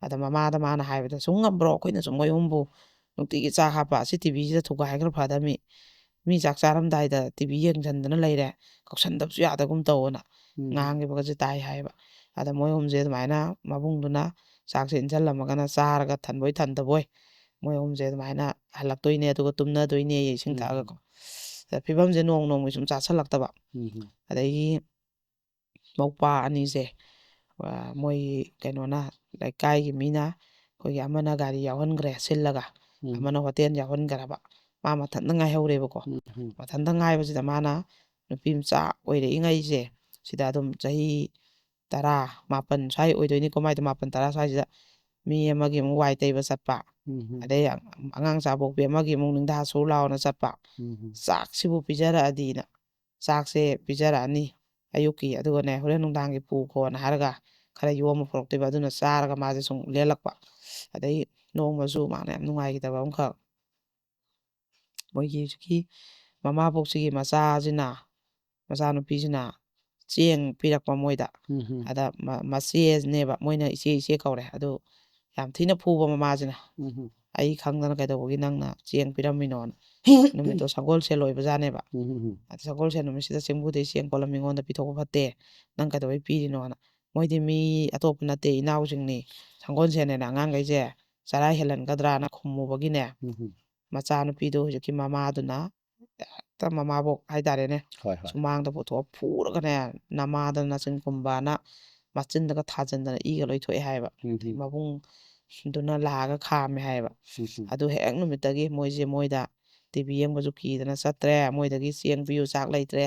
ꯑꯗ ꯃꯃꯥꯗ ꯃꯥꯅ ꯍꯥꯏꯕꯗ ꯁꯨꯝ ꯉꯝꯕ꯭ꯔꯣ ꯑꯩꯈꯣꯏꯅ ꯁꯨꯝ ꯃꯣꯏ ꯑꯍꯨꯝꯕꯨ ꯅꯨꯡꯇꯤꯒꯤ ꯆꯥꯛ ꯍꯥꯞꯄ ꯑꯁꯤ ꯇꯤꯚꯤꯁꯤꯗ ꯊꯨꯒꯥꯏꯈ꯭ꯔ ꯐꯗꯃꯤ ꯃꯤ ꯆꯥꯛ ꯆꯥꯔꯝꯗꯥꯏꯗ ꯇꯤꯚꯤ ꯌꯦꯡꯁꯤꯟꯗꯅ ꯂꯩꯔꯦ ꯀꯧꯁꯟꯗꯕꯁꯨ ꯌꯥꯗꯒꯨꯝ ꯇꯧꯑꯅ ꯉꯥꯡꯈꯤꯕꯒꯁꯦ ꯇꯥꯏ ꯍꯥꯏꯌꯦꯕ ꯑꯗ ꯃꯣꯏ ꯑꯍꯨꯝꯁꯦ ꯑꯗꯨꯃꯥꯏꯅ ꯃꯕꯨꯡꯗꯨꯅ ꯆꯥꯛꯁꯦ ꯏꯟꯁꯤꯜꯂꯝꯃꯒꯅ ꯆꯥꯔꯒ ꯊꯟꯕꯣꯏ ꯊꯟꯗꯕꯣꯏ ꯃꯣꯏ ꯑꯍꯨꯝꯁꯦ ꯑꯗꯨꯃꯥꯏꯅ ꯍꯜꯂꯛꯇꯣꯏꯅꯦ ꯑꯗꯨꯒ ꯇꯨꯝꯅꯗꯣꯏꯅꯦ ꯏꯁꯤꯡ ꯊꯛꯑꯒꯀꯣ ꯐꯤꯕꯝꯁꯦ ꯅꯣꯡꯃꯒꯤ ꯁꯨꯝ ꯆꯥꯁꯜꯂꯛꯇꯕ ꯑꯗꯒꯤ ꯃꯧꯄꯥ ꯑꯅꯤꯁꯦ ꯃꯣꯏꯒꯤ ꯀꯩꯅꯣꯅ ꯂꯩꯀꯥꯏꯒꯤ ꯃꯤꯅ ꯑꯩꯈꯣꯏꯒꯤ ꯑꯃꯅ ꯒꯥꯔꯤ ꯌꯥꯎꯍꯟꯈ꯭ꯔꯦ ꯁꯤꯜꯂꯒ ꯑꯃꯅ ꯍꯣꯇꯦꯜ ꯌꯥꯎꯍꯟꯈ꯭ꯔꯕ ꯃꯥ ꯃꯊꯟꯇ ꯉꯥꯏꯍꯧꯔꯦꯕꯀꯣ ꯃꯊꯟꯇ ꯉꯥꯏꯕꯁꯤꯗ ꯃꯥꯅ ꯅꯨꯄꯤ ꯃꯆꯥ ꯑꯣꯏꯔꯛꯏꯉꯩꯁꯦ ꯁꯤꯗ ꯑꯗꯨꯝ ꯆꯍꯤ 10 ꯁ꯭ꯋꯥꯏ ꯑꯣꯏꯗꯣꯏꯅꯤꯀꯣ ꯃꯥꯏꯗꯣ 10 ꯁ꯭ꯋꯥꯏꯁꯤꯗ ꯃꯤ ꯑꯃꯒꯤ ꯑꯃꯨꯛ ꯋꯥꯏ ꯇꯩꯕ ꯆꯠꯄ ꯑꯗꯩ ꯑꯉꯥꯡ ꯆꯥꯕꯣꯛꯄꯤ ꯑꯃꯒꯤ ꯑꯃꯨꯛ ꯅꯤꯡꯊꯥ ꯁꯨ ꯂꯥꯎꯅ ꯆꯠꯄ ꯆꯥꯛꯁꯤꯕꯨ ꯄꯤꯖꯔꯛꯑꯗꯤꯅ ꯆꯥꯛꯁꯦ ꯄꯤꯖꯔꯛꯑꯅꯤ ꯑꯌꯨꯛꯀꯤ ꯑꯗꯨꯒꯅꯦ ꯍꯣꯔꯦꯟ ꯅꯨꯡꯗꯥꯡꯒꯤ ꯄꯨꯈꯣꯅ ꯍꯥꯏꯔꯒ ꯈꯔ ꯌꯣꯝꯃ ꯄꯨꯔꯛꯇꯣꯏꯕ ꯑꯗꯨꯅ ꯆꯥꯔꯒ ꯃꯥꯁꯦ ꯁꯨꯝ ꯂꯦꯜꯂꯛꯄ ꯑꯗꯩ ꯅꯣꯡꯃꯁꯨ ꯃꯥꯅ ꯌꯥꯝ ꯅꯨꯡꯉꯥꯏꯈꯤꯗꯕ ꯑꯃꯈꯛ ꯃꯣꯏꯒꯤ ꯍꯧꯖꯤꯛꯀꯤ ꯃꯃꯥꯕꯣꯛꯁꯤꯒꯤ ꯃꯆꯥꯅꯨꯄꯤꯁꯤꯅ ꯆꯦꯡ ꯄꯤꯔꯛꯄ ꯃꯣꯏꯗ ꯑꯗ ꯃꯆꯦꯅꯦꯕ ꯃꯣꯏꯅ ꯏꯆꯦ ꯀꯧꯔꯦ ꯑꯗꯨ ꯌꯥꯝꯊꯤꯅ ꯐꯨꯕ ꯃꯃꯥꯁꯤꯅ ꯑꯩ ꯈꯪꯗꯅ ꯀꯩꯗꯧꯕꯒꯤ ꯅꯪꯅ ꯆꯦꯡ ꯄꯤꯔꯝꯃꯤꯅꯣꯅ ꯅꯨꯃꯤꯠꯇꯣ ꯁꯒꯣꯜꯁꯦꯜ ꯑꯣꯏꯕꯖꯥꯠꯅꯦꯕ ꯑꯗ ꯁꯒꯣꯜꯁꯦꯜ ꯅꯨꯃꯤꯠꯁꯤꯗ ꯆꯦꯡꯕꯨꯗꯩ ꯆꯦꯡ ꯄꯣꯠꯂꯝ ꯃꯤꯉꯣꯟꯗ ꯄꯤꯊꯣꯛꯄ ꯐꯠꯇꯦ ꯅꯪ ꯀꯩꯗꯧꯕꯩ ꯄꯤꯔꯤꯅꯣꯅ ꯃꯣꯏꯗꯤ ꯃꯤ ꯑꯇꯣꯞꯄ ꯅꯠꯇꯦ ꯏꯅꯥꯎꯁꯤꯡꯅꯤ ꯁꯒꯣꯜꯁꯦꯜꯅꯦꯅ ꯑꯉꯥꯡꯈꯩꯁꯦ ꯆꯔꯥ ꯍꯦꯜꯍꯟꯒꯗ꯭ꯔꯥꯅ ꯈꯨꯝꯃꯨꯕꯒꯤꯅꯦ ꯃꯆꯥꯅꯨꯄꯤꯗꯣ ꯍꯧꯖꯤꯛꯀꯤ ꯃꯃꯥꯗꯨꯅ ꯍꯦꯛꯇ ꯃꯃꯥꯕꯣꯛ ꯍꯥꯏꯇꯥꯔꯦꯅꯦ ꯁꯨꯃꯥꯡꯗ ꯄꯨꯊꯣꯛꯑ ꯐꯨꯔꯒꯅꯦ ꯅꯃꯥꯗ ꯅꯆꯤꯟ ꯈꯨꯝꯕꯅ ꯃꯆꯤꯟꯗꯒ ꯊꯥꯖꯤꯟꯗꯅ ꯏꯒ ꯂꯣꯏ ꯊꯣꯛꯑꯦ ꯍꯥꯏꯌꯦꯕ ꯃꯕꯨꯡꯗꯨꯅ ꯂꯥꯛꯑꯒ ꯈꯥꯝꯃꯦ ꯍꯥꯏꯌꯦꯕ ꯑꯗꯨ ꯍꯦꯛ ꯅꯨꯃꯤꯠꯇꯒꯤ ꯃꯣꯏꯗ ꯇꯤꯚꯤ ꯌꯦꯡꯕꯁꯨ ꯀꯤꯗꯅ ꯆꯠꯇ꯭ꯔꯦ ꯃꯣꯏꯗꯒꯤ ꯆꯦꯡ ꯄꯤꯌꯨ ꯆꯥꯛ ꯂꯩꯇ꯭ꯔꯦ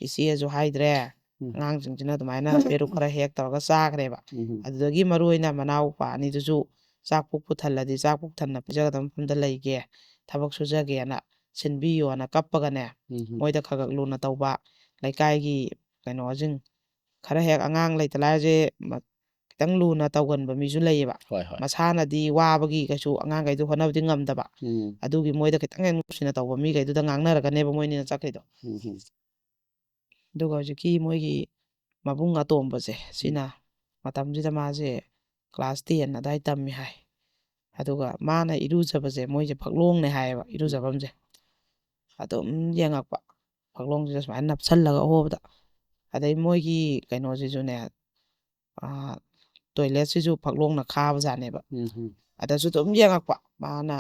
ꯏꯆꯦꯁꯨ ꯍꯥꯏꯗ꯭ꯔꯦ ꯑꯉꯥꯡꯁꯤꯡꯁꯤꯅ ꯑꯗꯨꯃꯥꯏꯅ ꯄꯦꯔꯨꯛ ꯈꯔ ꯍꯦꯛ ꯇꯧꯔꯒ ꯆꯥꯈ꯭ꯔꯦꯕ ꯑꯗꯨꯗꯒꯤ ꯃꯔꯨ ꯑꯣꯏꯅ ꯃꯅꯥꯎꯄꯥ ꯑꯅꯤꯗꯨꯁꯨ ꯆꯥꯛ ꯄꯨꯛ ꯄꯨꯊꯜꯂꯗꯤ ꯆꯥꯛ ꯄꯨꯛ ꯊꯟꯅ ꯄꯤꯖꯒꯗꯕ ꯃꯐꯝꯗ ꯂꯩꯒꯦ ꯊꯕꯛ ꯁꯨꯖꯒꯦꯅ ꯁꯤꯟꯕꯤꯌꯣꯅ ꯀꯞꯄꯒꯅꯦ ꯃꯣꯏꯗ ꯈꯔ ꯂꯨꯅ ꯇꯧꯕ ꯂꯩꯀꯥꯏꯒꯤ ꯀꯩꯅꯣꯁꯤꯡ ꯈꯔ ꯍꯦꯛ ꯑꯉꯥꯡ ꯂꯩꯇ ꯂꯥꯏꯔꯁꯦ ꯈꯤꯇꯪ ꯂꯨꯅ ꯇꯧꯒꯟꯕ ꯃꯤꯁꯨ ꯂꯩꯌꯦꯕ ꯃꯁꯥꯅꯗꯤ ꯋꯥꯕꯒꯤ ꯀꯩꯁꯨ ꯑꯉꯥꯡꯈꯩꯗꯣ ꯍꯣꯠꯅꯕꯗꯤ ꯉꯝꯗꯕ ꯑꯗꯨꯒꯤ ꯃꯣꯏꯗ ꯈꯤꯇꯪ ꯍꯦꯛ ꯅꯨꯡꯁꯤꯅ ꯇꯧꯕ ꯃꯤꯈꯩꯗꯨꯗ ꯉꯥꯡꯅꯔꯒꯅꯦꯕ ꯃꯣꯏꯅꯤꯅ ꯆꯠꯈꯩꯗꯣ ꯑꯗꯨꯒ ꯍꯧꯖꯤꯛꯀꯤ ꯃꯣꯏꯒꯤ ꯃꯕꯨꯡ ꯑꯇꯣꯝꯕꯁꯦ ꯁꯤꯅ ꯃꯇꯝꯁꯤꯗ ꯃꯥꯁꯦ ꯀ꯭ꯂꯥꯁ 10 ꯑꯗꯥꯏ ꯇꯝꯃꯤ ꯍꯥꯏ ꯑꯗꯨꯒ ꯃꯥꯅ ꯏꯔꯨꯖꯕꯁꯦ ꯃꯣꯏꯁꯦ ꯐꯛꯂꯣꯡꯅꯦ ꯍꯥꯏꯌꯦꯕ ꯏꯔꯨꯖꯐꯝꯁꯦ ꯑꯗꯨꯝ ꯌꯦꯡꯉꯛꯄ ꯐꯛꯂꯣꯡꯁꯤꯗ ꯁꯨꯃꯥꯏꯅ ꯅꯞꯁꯜꯂꯒ ꯑꯍꯣꯕꯗ ꯑꯗꯩ ꯃꯣꯏꯒꯤ ꯀꯩꯅꯣꯁꯤꯁꯨꯅꯦ ꯇꯣꯏꯂꯦꯠꯁꯤꯁꯨ ꯐꯛꯂꯣꯡꯅ ꯈꯥꯕꯖꯥꯠꯅꯦꯕ ꯑꯗꯁꯨ ꯑꯗꯨꯝ ꯌꯦꯡꯉꯛꯄ ꯃꯥꯅ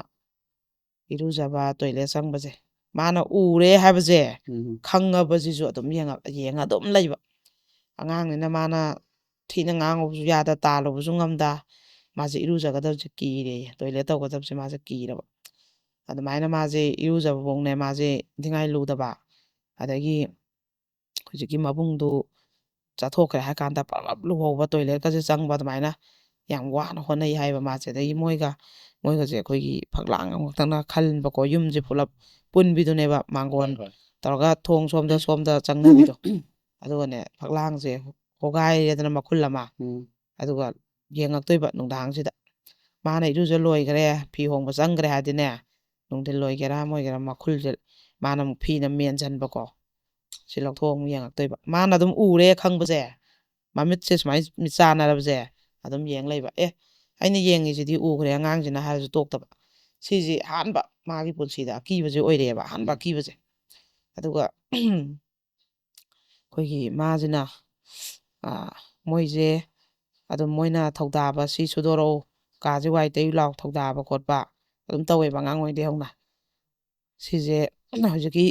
ꯏꯔꯨꯖꯕ ꯇꯣꯏꯂꯦꯠ ꯆꯪꯕꯁꯦ ꯃꯥꯅ ꯎꯔꯦ ꯍꯥꯏꯕꯁꯦ ꯈꯪꯉꯕꯁꯤꯁꯨ ꯑꯗꯨꯝ ꯌꯦꯡꯉ ꯑꯗꯨꯝ ꯂꯩꯕ ꯑꯉꯥꯡꯅꯤꯅ ꯃꯥꯅ ꯊꯤꯅ ꯉꯥꯡꯉꯨꯕꯁꯨ ꯌꯥꯗ ꯇꯥꯜꯂꯨꯕꯁꯨ ꯉꯝꯗ ꯃꯥꯁꯦ ꯏꯔꯨꯖꯒꯗꯕꯁꯦ ꯀꯤꯔꯦꯌꯦ ꯇꯣꯏꯂꯦꯠ ꯇꯧꯒꯗꯕꯁꯦ ꯃꯥꯁꯦ ꯀꯤꯔꯕ ꯑꯗꯨꯃꯥꯏꯅ ꯃꯥꯁꯦ ꯏꯔꯨꯖꯕꯐꯧꯅꯦ ꯃꯥꯁꯦ ꯏꯟꯊꯤꯉꯥꯏ ꯂꯨꯗꯕ ꯑꯗꯒꯤ ꯍꯧꯖꯤꯛꯀꯤ ꯃꯕꯨꯡꯗꯨ ꯆꯠꯊꯣꯛꯈ꯭ꯔꯦ ꯍꯥꯏ ꯀꯥꯟꯗ ꯄꯔꯞ ꯂꯨꯍꯧꯕ ꯇꯣꯏꯂꯦꯠꯀꯁꯦ ꯆꯪꯕ ꯑꯗꯨꯃꯥꯏꯅ ꯌꯥꯝ ꯋꯥꯅ ꯍꯣꯠꯅꯩ ꯍꯥꯏꯕ ꯃꯥꯁꯦ ꯑꯗꯒꯤ ꯃꯣꯏꯒꯁꯦ ꯑꯩꯈꯣꯏꯒꯤ ꯐꯛꯂꯥꯡ ꯑꯃꯈꯛꯇꯪꯅ ꯈꯟꯕꯀꯣ ꯌꯨꯝꯁꯦ ꯄꯨꯂꯞ ꯄꯨꯟꯕꯤꯗꯨꯅꯦꯕ ꯃꯥꯡꯒꯣꯟ ꯇꯧꯔꯒ ꯊꯣꯡ ꯁꯣꯝꯗ ꯆꯪꯅꯕꯤꯗꯣ ꯑꯗꯨꯒꯅꯦ ꯐꯛꯂꯥꯡꯁꯦ ꯍꯣꯒꯥꯏꯔꯦꯗꯅ ꯃꯈꯨꯜ ꯑꯃ ꯑꯗꯨꯒ ꯌꯦꯡꯉꯛꯇꯣꯏꯕ ꯅꯨꯡꯗꯥꯡꯁꯤꯗ ꯃꯥꯅ ꯏꯔꯨꯖ ꯂꯣꯏꯈ꯭ꯔꯦ ꯐꯤ ꯍꯣꯡꯕ ꯆꯪꯈ꯭ꯔꯦ ꯍꯥꯏꯗꯤꯅꯦ ꯅꯨꯡꯊꯤꯜ ꯂꯣꯏꯒꯦꯔꯥ ꯃꯣꯏꯒꯦꯔꯥ ꯃꯈꯨꯜꯁꯦ ꯃꯥꯅ ꯑꯃꯨꯛ ꯐꯤꯅ ꯃꯦꯟꯁꯤꯟꯕꯀꯣ ꯁꯤ ꯂꯧꯊꯣꯛꯑ ꯑꯃꯨꯛ ꯌꯦꯡꯉꯛꯇꯣꯏꯕ ꯃꯥꯅ ꯑꯗꯨꯝ ꯎꯔꯦ ꯈꯪꯕꯁꯦ ꯃꯃꯤꯠꯁꯦ ꯁꯨꯃꯥꯏꯅ ꯃꯤꯠ ꯆꯥꯟꯅꯔꯕꯁꯦ ꯑꯗꯨꯝ ꯌꯦꯡ ꯂꯩꯕ ꯑꯩꯅ ꯌꯦꯡꯉꯤꯁꯤꯗꯤ ꯎꯈ꯭ꯔꯦ ꯑꯉꯥꯡꯁꯤꯅ ꯍꯥꯏꯔꯁꯨ ꯇꯣꯛꯇꯕ ꯁꯤꯁꯤ ꯑꯍꯥꯟꯕ ꯃꯥꯒꯤ ꯄꯨꯟꯁꯤꯗ ꯑꯀꯤꯕꯁꯦ ꯑꯣꯏꯔꯛꯑꯦꯕ ꯑꯍꯥꯟꯕ ꯑꯀꯤꯕꯁꯦ ꯑꯗꯨꯒ ꯑꯩꯈꯣꯏꯒꯤ ꯃꯥꯁꯤꯅ ꯃꯣꯏꯁꯦ ꯑꯗꯨꯝ ꯃꯣꯏꯅ ꯊꯧꯗꯥꯕ ꯁꯤ ꯁꯨꯗꯣꯔꯛꯎ ꯀꯥꯁꯦ ꯋꯥꯏ ꯇꯩꯌꯨ ꯂꯥꯎ ꯊꯧꯗꯥꯕ ꯈꯣꯠꯄ ꯑꯗꯨꯝ ꯇꯧꯋꯦꯕ ꯑꯉꯥꯡ ꯑꯣꯏꯉꯩꯗꯩ ꯍꯧꯅ ꯁꯤꯁꯦ ꯍꯧꯖꯤꯛꯀꯤ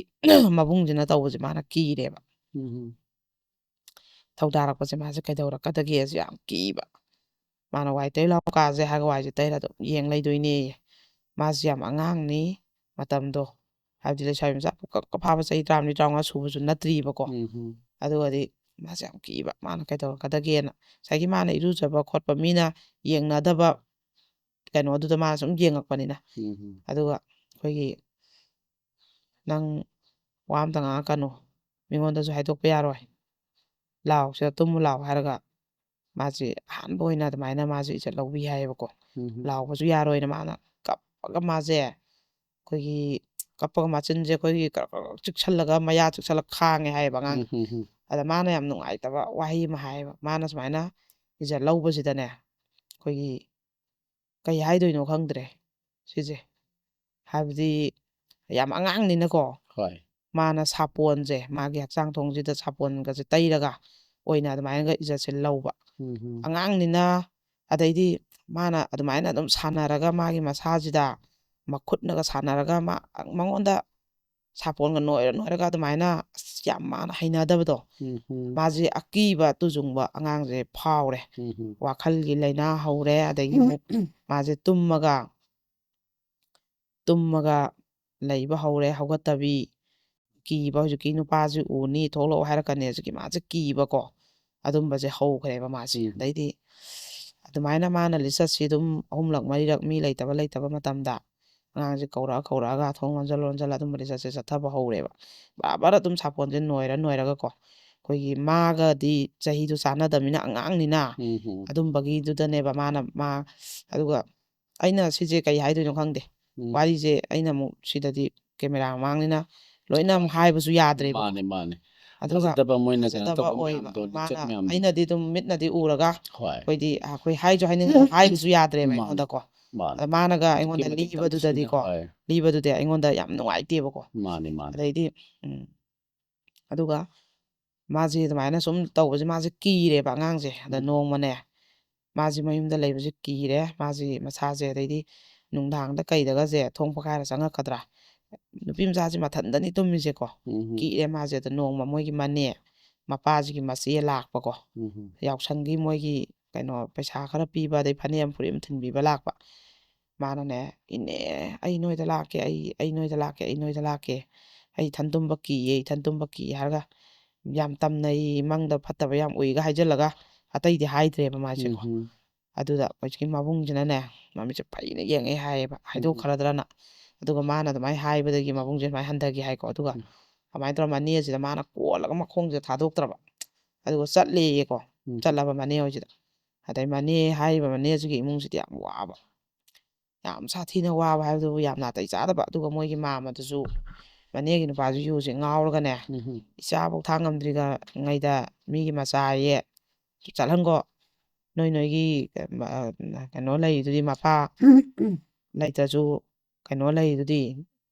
ꯃꯕꯨꯡꯁꯤꯅ ꯇꯧꯕꯁꯦ ꯃꯥꯅ ꯀꯤꯔꯦꯕ ꯊꯧꯗꯥꯔꯛꯄꯁꯦ ꯃꯥꯁꯦ ꯀꯩꯗꯧꯔꯛꯀꯗꯒꯦꯁꯦ ꯌꯥꯝ ꯀꯤꯕ ꯃꯥꯅ ꯋꯥꯏ ꯇꯩ ꯂꯥꯎ ꯀꯥꯁꯦ ꯍꯥꯏꯔꯒ ꯋꯥꯏꯁꯦ ꯇꯩꯔ ꯑꯗꯨꯝ ꯌꯦꯡ ꯂꯩꯗꯣꯏꯅꯦꯌꯦ ꯃꯥꯁꯦ ꯌꯥꯝ ꯑꯉꯥꯡꯅꯤ ꯃꯇꯝꯗꯣ ꯍꯥꯏꯕꯗꯤ ꯂꯩꯁꯥꯕꯤ ꯃꯆꯥ ꯄꯨꯀꯛꯀ ꯐꯥꯕ ꯆꯍꯤ 23 ꯁꯨꯕꯁꯨ ꯅꯠꯇ꯭ꯔꯤꯕꯀꯣ ꯑꯗꯨꯒꯗꯤ ꯃꯥꯁꯦ ꯌꯥꯝ ꯀꯤꯕ ꯃꯥꯅ ꯀꯩꯗꯧꯔꯛꯀꯗꯒꯦꯅ ꯉꯁꯥꯏꯒꯤ ꯃꯥꯅ ꯏꯔꯨꯖꯕ ꯈꯣꯠꯄ ꯃꯤꯅ ꯌꯦꯡꯅꯗꯕ ꯀꯩꯅꯣꯗꯨꯗ ꯃꯥꯅ ꯁꯨꯝ ꯌꯦꯡꯉꯛꯄꯅꯤꯅ ꯑꯗꯨꯒ ꯑꯩꯈꯣꯏꯒꯤ ꯅꯪ ꯋꯥ ꯑꯝꯇ ꯉꯥꯡꯉꯛꯀꯅꯨ ꯃꯤꯉꯣꯟꯗꯁꯨ ꯍꯥꯏꯗꯣꯛꯄ ꯌꯥꯔꯣꯏ ꯂꯥꯎ ꯁꯤꯗ ꯇꯨꯝꯃꯨ ꯂꯥꯎ ꯍꯥꯏꯔꯒ ꯃꯥꯁꯦ ꯑꯍꯥꯟꯕ ꯑꯣꯏꯅ ꯑꯗꯨꯃꯥꯏꯅ ꯃꯥꯁꯦ ꯏꯖꯠ ꯂꯧꯕꯤ ꯍꯥꯏꯌꯦꯕꯀꯣ ꯂꯥꯎꯕꯁꯨ ꯌꯥꯔꯣꯏꯅ ꯃꯥꯅ ꯀꯞꯄꯒ ꯃꯥꯁꯦ ꯑꯩꯈꯣꯏꯒꯤ ꯀꯞꯄꯒ ꯃꯆꯤꯟꯁꯦ ꯑꯩꯈꯣꯏꯒꯤ ꯆꯤꯛꯁꯜꯂꯒ ꯃꯌꯥ ꯆꯤꯛꯁꯜꯂꯒ ꯈꯥꯡꯉꯦ ꯍꯥꯏꯌꯦꯕ ꯑꯉꯥꯡ ꯑꯗ ꯃꯥꯅ ꯌꯥꯝ ꯅꯨꯡꯉꯥꯏꯇꯕ ꯋꯥꯍꯩ ꯑꯃ ꯍꯥꯏꯌꯦꯕ ꯃꯥꯅ ꯁꯨꯃꯥꯏꯅ ꯏꯖꯠ ꯂꯧꯕꯁꯤꯗꯅꯦ ꯑꯩꯈꯣꯏꯒꯤ ꯀꯩ ꯍꯥꯏꯗꯣꯏꯅꯣ ꯈꯪꯗ꯭ꯔꯦ ꯁꯤꯁꯦ ꯍꯥꯏꯕꯗꯤ ꯌꯥꯝ ꯑꯉꯥꯡꯅꯤꯅꯀꯣ ꯃꯥꯅ ꯁꯥꯄꯣꯟꯁꯦ ꯃꯥꯒꯤ ꯍꯛꯆꯥꯡ ꯊꯣꯡꯁꯤꯗ ꯁꯥꯄꯣꯟꯒꯁꯦ ꯇꯩꯔꯒ ꯑꯣꯏꯅ ꯑꯗꯨꯃꯥꯏꯅꯒ ꯏꯖꯠꯁꯦ ꯂꯧꯕ ꯑꯉꯥꯡꯅꯤꯅ ꯑꯗꯩꯗꯤ ꯃꯥꯅ ꯑꯗꯨꯃꯥꯏꯅ ꯑꯗꯨꯝ ꯁꯥꯟꯅꯔꯒ ꯃꯥꯒꯤ ꯃꯁꯥꯁꯤꯗ ꯃꯈꯨꯠꯅꯒ ꯁꯥꯟꯅꯔꯒ ꯃꯉꯣꯟꯗ ꯁꯥꯄꯣꯟꯒ ꯅꯣꯏꯔꯒ ꯑꯗꯨꯃꯥꯏꯅ ꯌꯥꯝ ꯃꯥꯅ ꯍꯩꯅꯗꯕꯗꯣ ꯃꯥꯁꯦ ꯑꯀꯤꯕ ꯇꯨꯖꯨꯡꯕ ꯑꯉꯥꯡꯁꯦ ꯐꯥꯎꯔꯦ ꯋꯥꯈꯜꯒꯤ ꯂꯩꯅꯥ ꯍꯧꯔꯦ ꯑꯗꯒꯤ ꯃꯥꯁꯦ ꯇꯨꯝꯃꯒ ꯂꯩꯕ ꯍꯧꯔꯦ ꯍꯧꯒꯠꯇꯕꯤ ꯀꯤꯕ ꯍꯧꯖꯤꯛꯀꯤ ꯅꯨꯄꯥꯁꯤ ꯎꯅꯤ ꯊꯣꯛꯂꯛꯑꯣ ꯍꯥꯏꯔꯛꯀꯅꯤ ꯍꯧꯖꯤꯛꯀꯤ ꯃꯥꯁꯦ ꯀꯤꯕꯀꯣ ꯑꯗꯨꯝꯕꯁꯦ ꯍꯧꯈ꯭ꯔꯦꯕ ꯃꯥꯁꯦ ꯑꯗꯩꯗꯤ ꯑꯗꯨꯃꯥꯏꯅ ꯃꯥꯅ ꯂꯤꯆꯠꯁꯤ ꯑꯗꯨꯝ 3ꯂꯛ 4ꯂꯛ ꯃꯤ ꯂꯩꯇꯕ ꯃꯇꯝꯗ ꯑꯉꯥꯡꯁꯦ ꯀꯧꯔꯛꯑꯒ ꯊꯣꯡ ꯂꯣꯟꯖꯜ ꯑꯗꯨꯝꯕ ꯂꯤꯆꯠꯁꯦ ꯆꯠꯊꯕ ꯍꯧꯔꯦꯕ ꯕꯔꯥꯕꯔ ꯑꯗꯨꯝ ꯁꯥꯄꯣꯟꯁꯦ ꯅꯣꯏꯔꯒꯀꯣ ꯑꯩꯈꯣꯏꯒꯤ ꯃꯥꯒꯗꯤ ꯆꯍꯤꯗꯨ ꯆꯥꯟꯅꯗꯕꯅꯤꯅ ꯑꯉꯥꯡꯅꯤꯅ ꯑꯗꯨꯝꯕꯒꯤꯗꯨꯗꯅꯦꯕ ꯑꯗꯨꯒ ꯑꯩꯅ ꯁꯤꯁꯦ ꯀꯩ ꯍꯥꯏꯗꯣꯏꯅꯣ ꯈꯪꯗꯦ ꯋꯥꯔꯤꯁꯦ ꯑꯩꯅ ꯑꯃꯨꯛ ꯁꯤꯗꯗꯤ ꯀꯦꯃꯦꯔꯥ ꯃꯃꯥꯡꯅꯤꯅ ꯂꯣꯏꯅ ꯑꯃꯨꯛ ꯍꯥꯏꯕꯁꯨ ꯌꯥꯗ꯭ꯔꯦꯕ ꯑꯗꯨꯒ ꯐꯖꯗꯕ ꯑꯣꯏꯕ ꯃꯥꯅ ꯑꯩꯅꯗꯤ ꯑꯗꯨꯝ ꯃꯤꯠꯅꯗꯤ ꯎꯔꯒ ꯑꯩꯈꯣꯏ ꯍꯥꯏꯕꯁꯨ ꯌꯥꯗ꯭ꯔꯦꯕ ꯑꯩꯉꯣꯟꯗꯀꯣ ꯑꯗ ꯃꯥꯅꯒ ꯑꯩꯉꯣꯟꯗ ꯂꯤꯕꯗꯨꯗꯤ ꯑꯩꯉꯣꯟꯗ ꯌꯥꯝ ꯅꯨꯡꯉꯥꯏꯇꯦꯕꯀꯣ ꯑꯗꯩꯗꯤ ꯑꯗꯨꯒ ꯃꯥꯁꯦ ꯑꯗꯨꯃꯥꯏꯅ ꯁꯨꯝ ꯇꯧꯕꯁꯦ ꯃꯥꯁꯦ ꯀꯤꯔꯦꯕ ꯑꯉꯥꯡꯁꯦ ꯑꯗ ꯅꯣꯡꯃꯅꯦ ꯃꯥꯁꯤ ꯃꯌꯨꯝꯗ ꯂꯩꯕꯁꯦ ꯀꯤꯔꯦ ꯃꯥꯁꯤ ꯃꯁꯥꯁꯦ ꯑꯗꯩꯗꯤ ꯅꯨꯡꯗꯥꯡꯗ ꯀꯩꯗꯒꯁꯦ ꯊꯣꯡ ꯄꯣꯈꯥꯏꯔ ꯆꯪꯉꯛꯀꯗ꯭ꯔꯥ ꯅꯨꯄꯤ ꯃꯆꯥꯁꯦ ꯃꯊꯟꯇꯅꯤ ꯇꯨꯝꯃꯤꯁꯦꯀꯣ ꯀꯤꯔꯦ ꯃꯥꯁꯦ ꯑꯗ ꯅꯣꯡꯃ ꯃꯣꯏꯒꯤ ꯃꯄꯥꯁꯤꯒꯤ ꯃꯆꯦ ꯂꯥꯛꯄꯀꯣ ꯌꯥꯎꯁꯪꯒꯤ ꯃꯣꯏꯒꯤ ꯀꯩꯅꯣ ꯄꯩꯁꯥ ꯈꯔ ꯄꯤꯕ ꯑꯗꯩ ꯐꯅꯦꯛ ꯐꯨꯔꯤꯠ ꯑꯃ ꯊꯤꯟꯕꯤꯕ ꯂꯥꯛꯄ ꯃꯥꯅꯅꯦ ꯏꯅꯦ ꯑꯩ ꯅꯣꯏꯗ ꯂꯥꯛꯀꯦ ꯑꯩ ꯅꯣꯏꯗ ꯂꯥꯛꯀꯦ ꯑꯩ ꯏꯊꯟ ꯇꯨꯝꯕ ꯀꯤꯌꯦ ꯍꯥꯏꯔꯒ ꯌꯥꯝ ꯇꯝꯅꯩ ꯃꯪꯗ ꯐꯠꯇꯕ ꯌꯥꯝ ꯎꯏꯒ ꯍꯥꯏꯖꯤꯜꯂꯒ ꯑꯇꯩꯗꯤ ꯍꯥꯏꯗ꯭ꯔꯦꯕ ꯃꯥꯁꯦꯀꯣ ꯑꯗꯨꯗ ꯍꯧꯖꯤꯛꯀꯤ ꯃꯕꯨꯡꯁꯤꯅꯅꯦ ꯃꯃꯤꯠꯁꯦ ꯐꯩꯅ ꯌꯦꯡꯉꯛꯑꯦ ꯍꯥꯏꯌꯦꯕ ꯍꯥꯏꯗꯣꯛꯈ꯭ꯔꯗ꯭ꯔꯅ ꯑꯗꯨꯒ ꯃꯥꯅ ꯑꯗꯨꯃꯥꯏꯅ ꯍꯥꯏꯕꯗꯒꯤ ꯃꯕꯨꯡꯁꯦ ꯑꯗꯨꯃꯥꯏꯅ ꯍꯟꯊꯒꯤ ꯍꯥꯏꯀꯣ ꯑꯗꯨꯒ ꯑꯗꯨꯃꯥꯏꯅ ꯇꯧꯔ ꯃꯅꯦꯁꯤꯗ ꯃꯥꯅ ꯀꯣꯜꯂꯒ ꯃꯈꯣꯡꯁꯤꯗ ꯊꯥꯗꯣꯛꯇ꯭ꯔꯕ ꯑꯗꯨꯒ ꯆꯠꯂꯦꯌꯦꯀꯣ ꯆꯠꯂꯕ ꯃꯅꯦ ꯍꯣꯏꯁꯤꯗ ꯑꯗꯩ ꯍꯥꯏꯔꯤꯕ ꯃꯅꯦꯁꯤꯒꯤ ꯏꯃꯨꯡꯁꯤꯗꯤ ꯌꯥꯝ ꯋꯥꯕ ꯌꯥꯝ ꯁꯥꯊꯤꯅ ꯋꯥꯕ ꯍꯥꯏꯕꯗꯨꯕꯨ ꯌꯥꯝ ꯅꯥꯇꯩ ꯆꯥꯗꯕ ꯑꯗꯨꯒ ꯃꯣꯏꯒꯤ ꯃꯥꯝꯃꯗꯨꯁꯨ ꯃꯅꯦꯒꯤ ꯅꯨꯄꯥꯁꯨ ꯌꯨꯁꯦ ꯉꯥꯎꯔꯒꯅꯦ ꯏꯆꯥꯐꯧ ꯊꯥꯡ ꯉꯝꯗ꯭ꯔꯤꯉꯩꯗ ꯃꯤꯒꯤ ꯃꯆꯥꯌꯦ ꯆꯠꯍꯟꯈꯣ ꯅꯣꯏꯒꯤ ꯀꯩꯅꯣ ꯂꯩꯔꯤꯗꯨꯗꯤ ꯃꯄꯥ ꯂꯩꯇ꯭ꯔꯁꯨ ꯀꯩꯅꯣ ꯂꯩꯔꯤꯗꯨꯗꯤ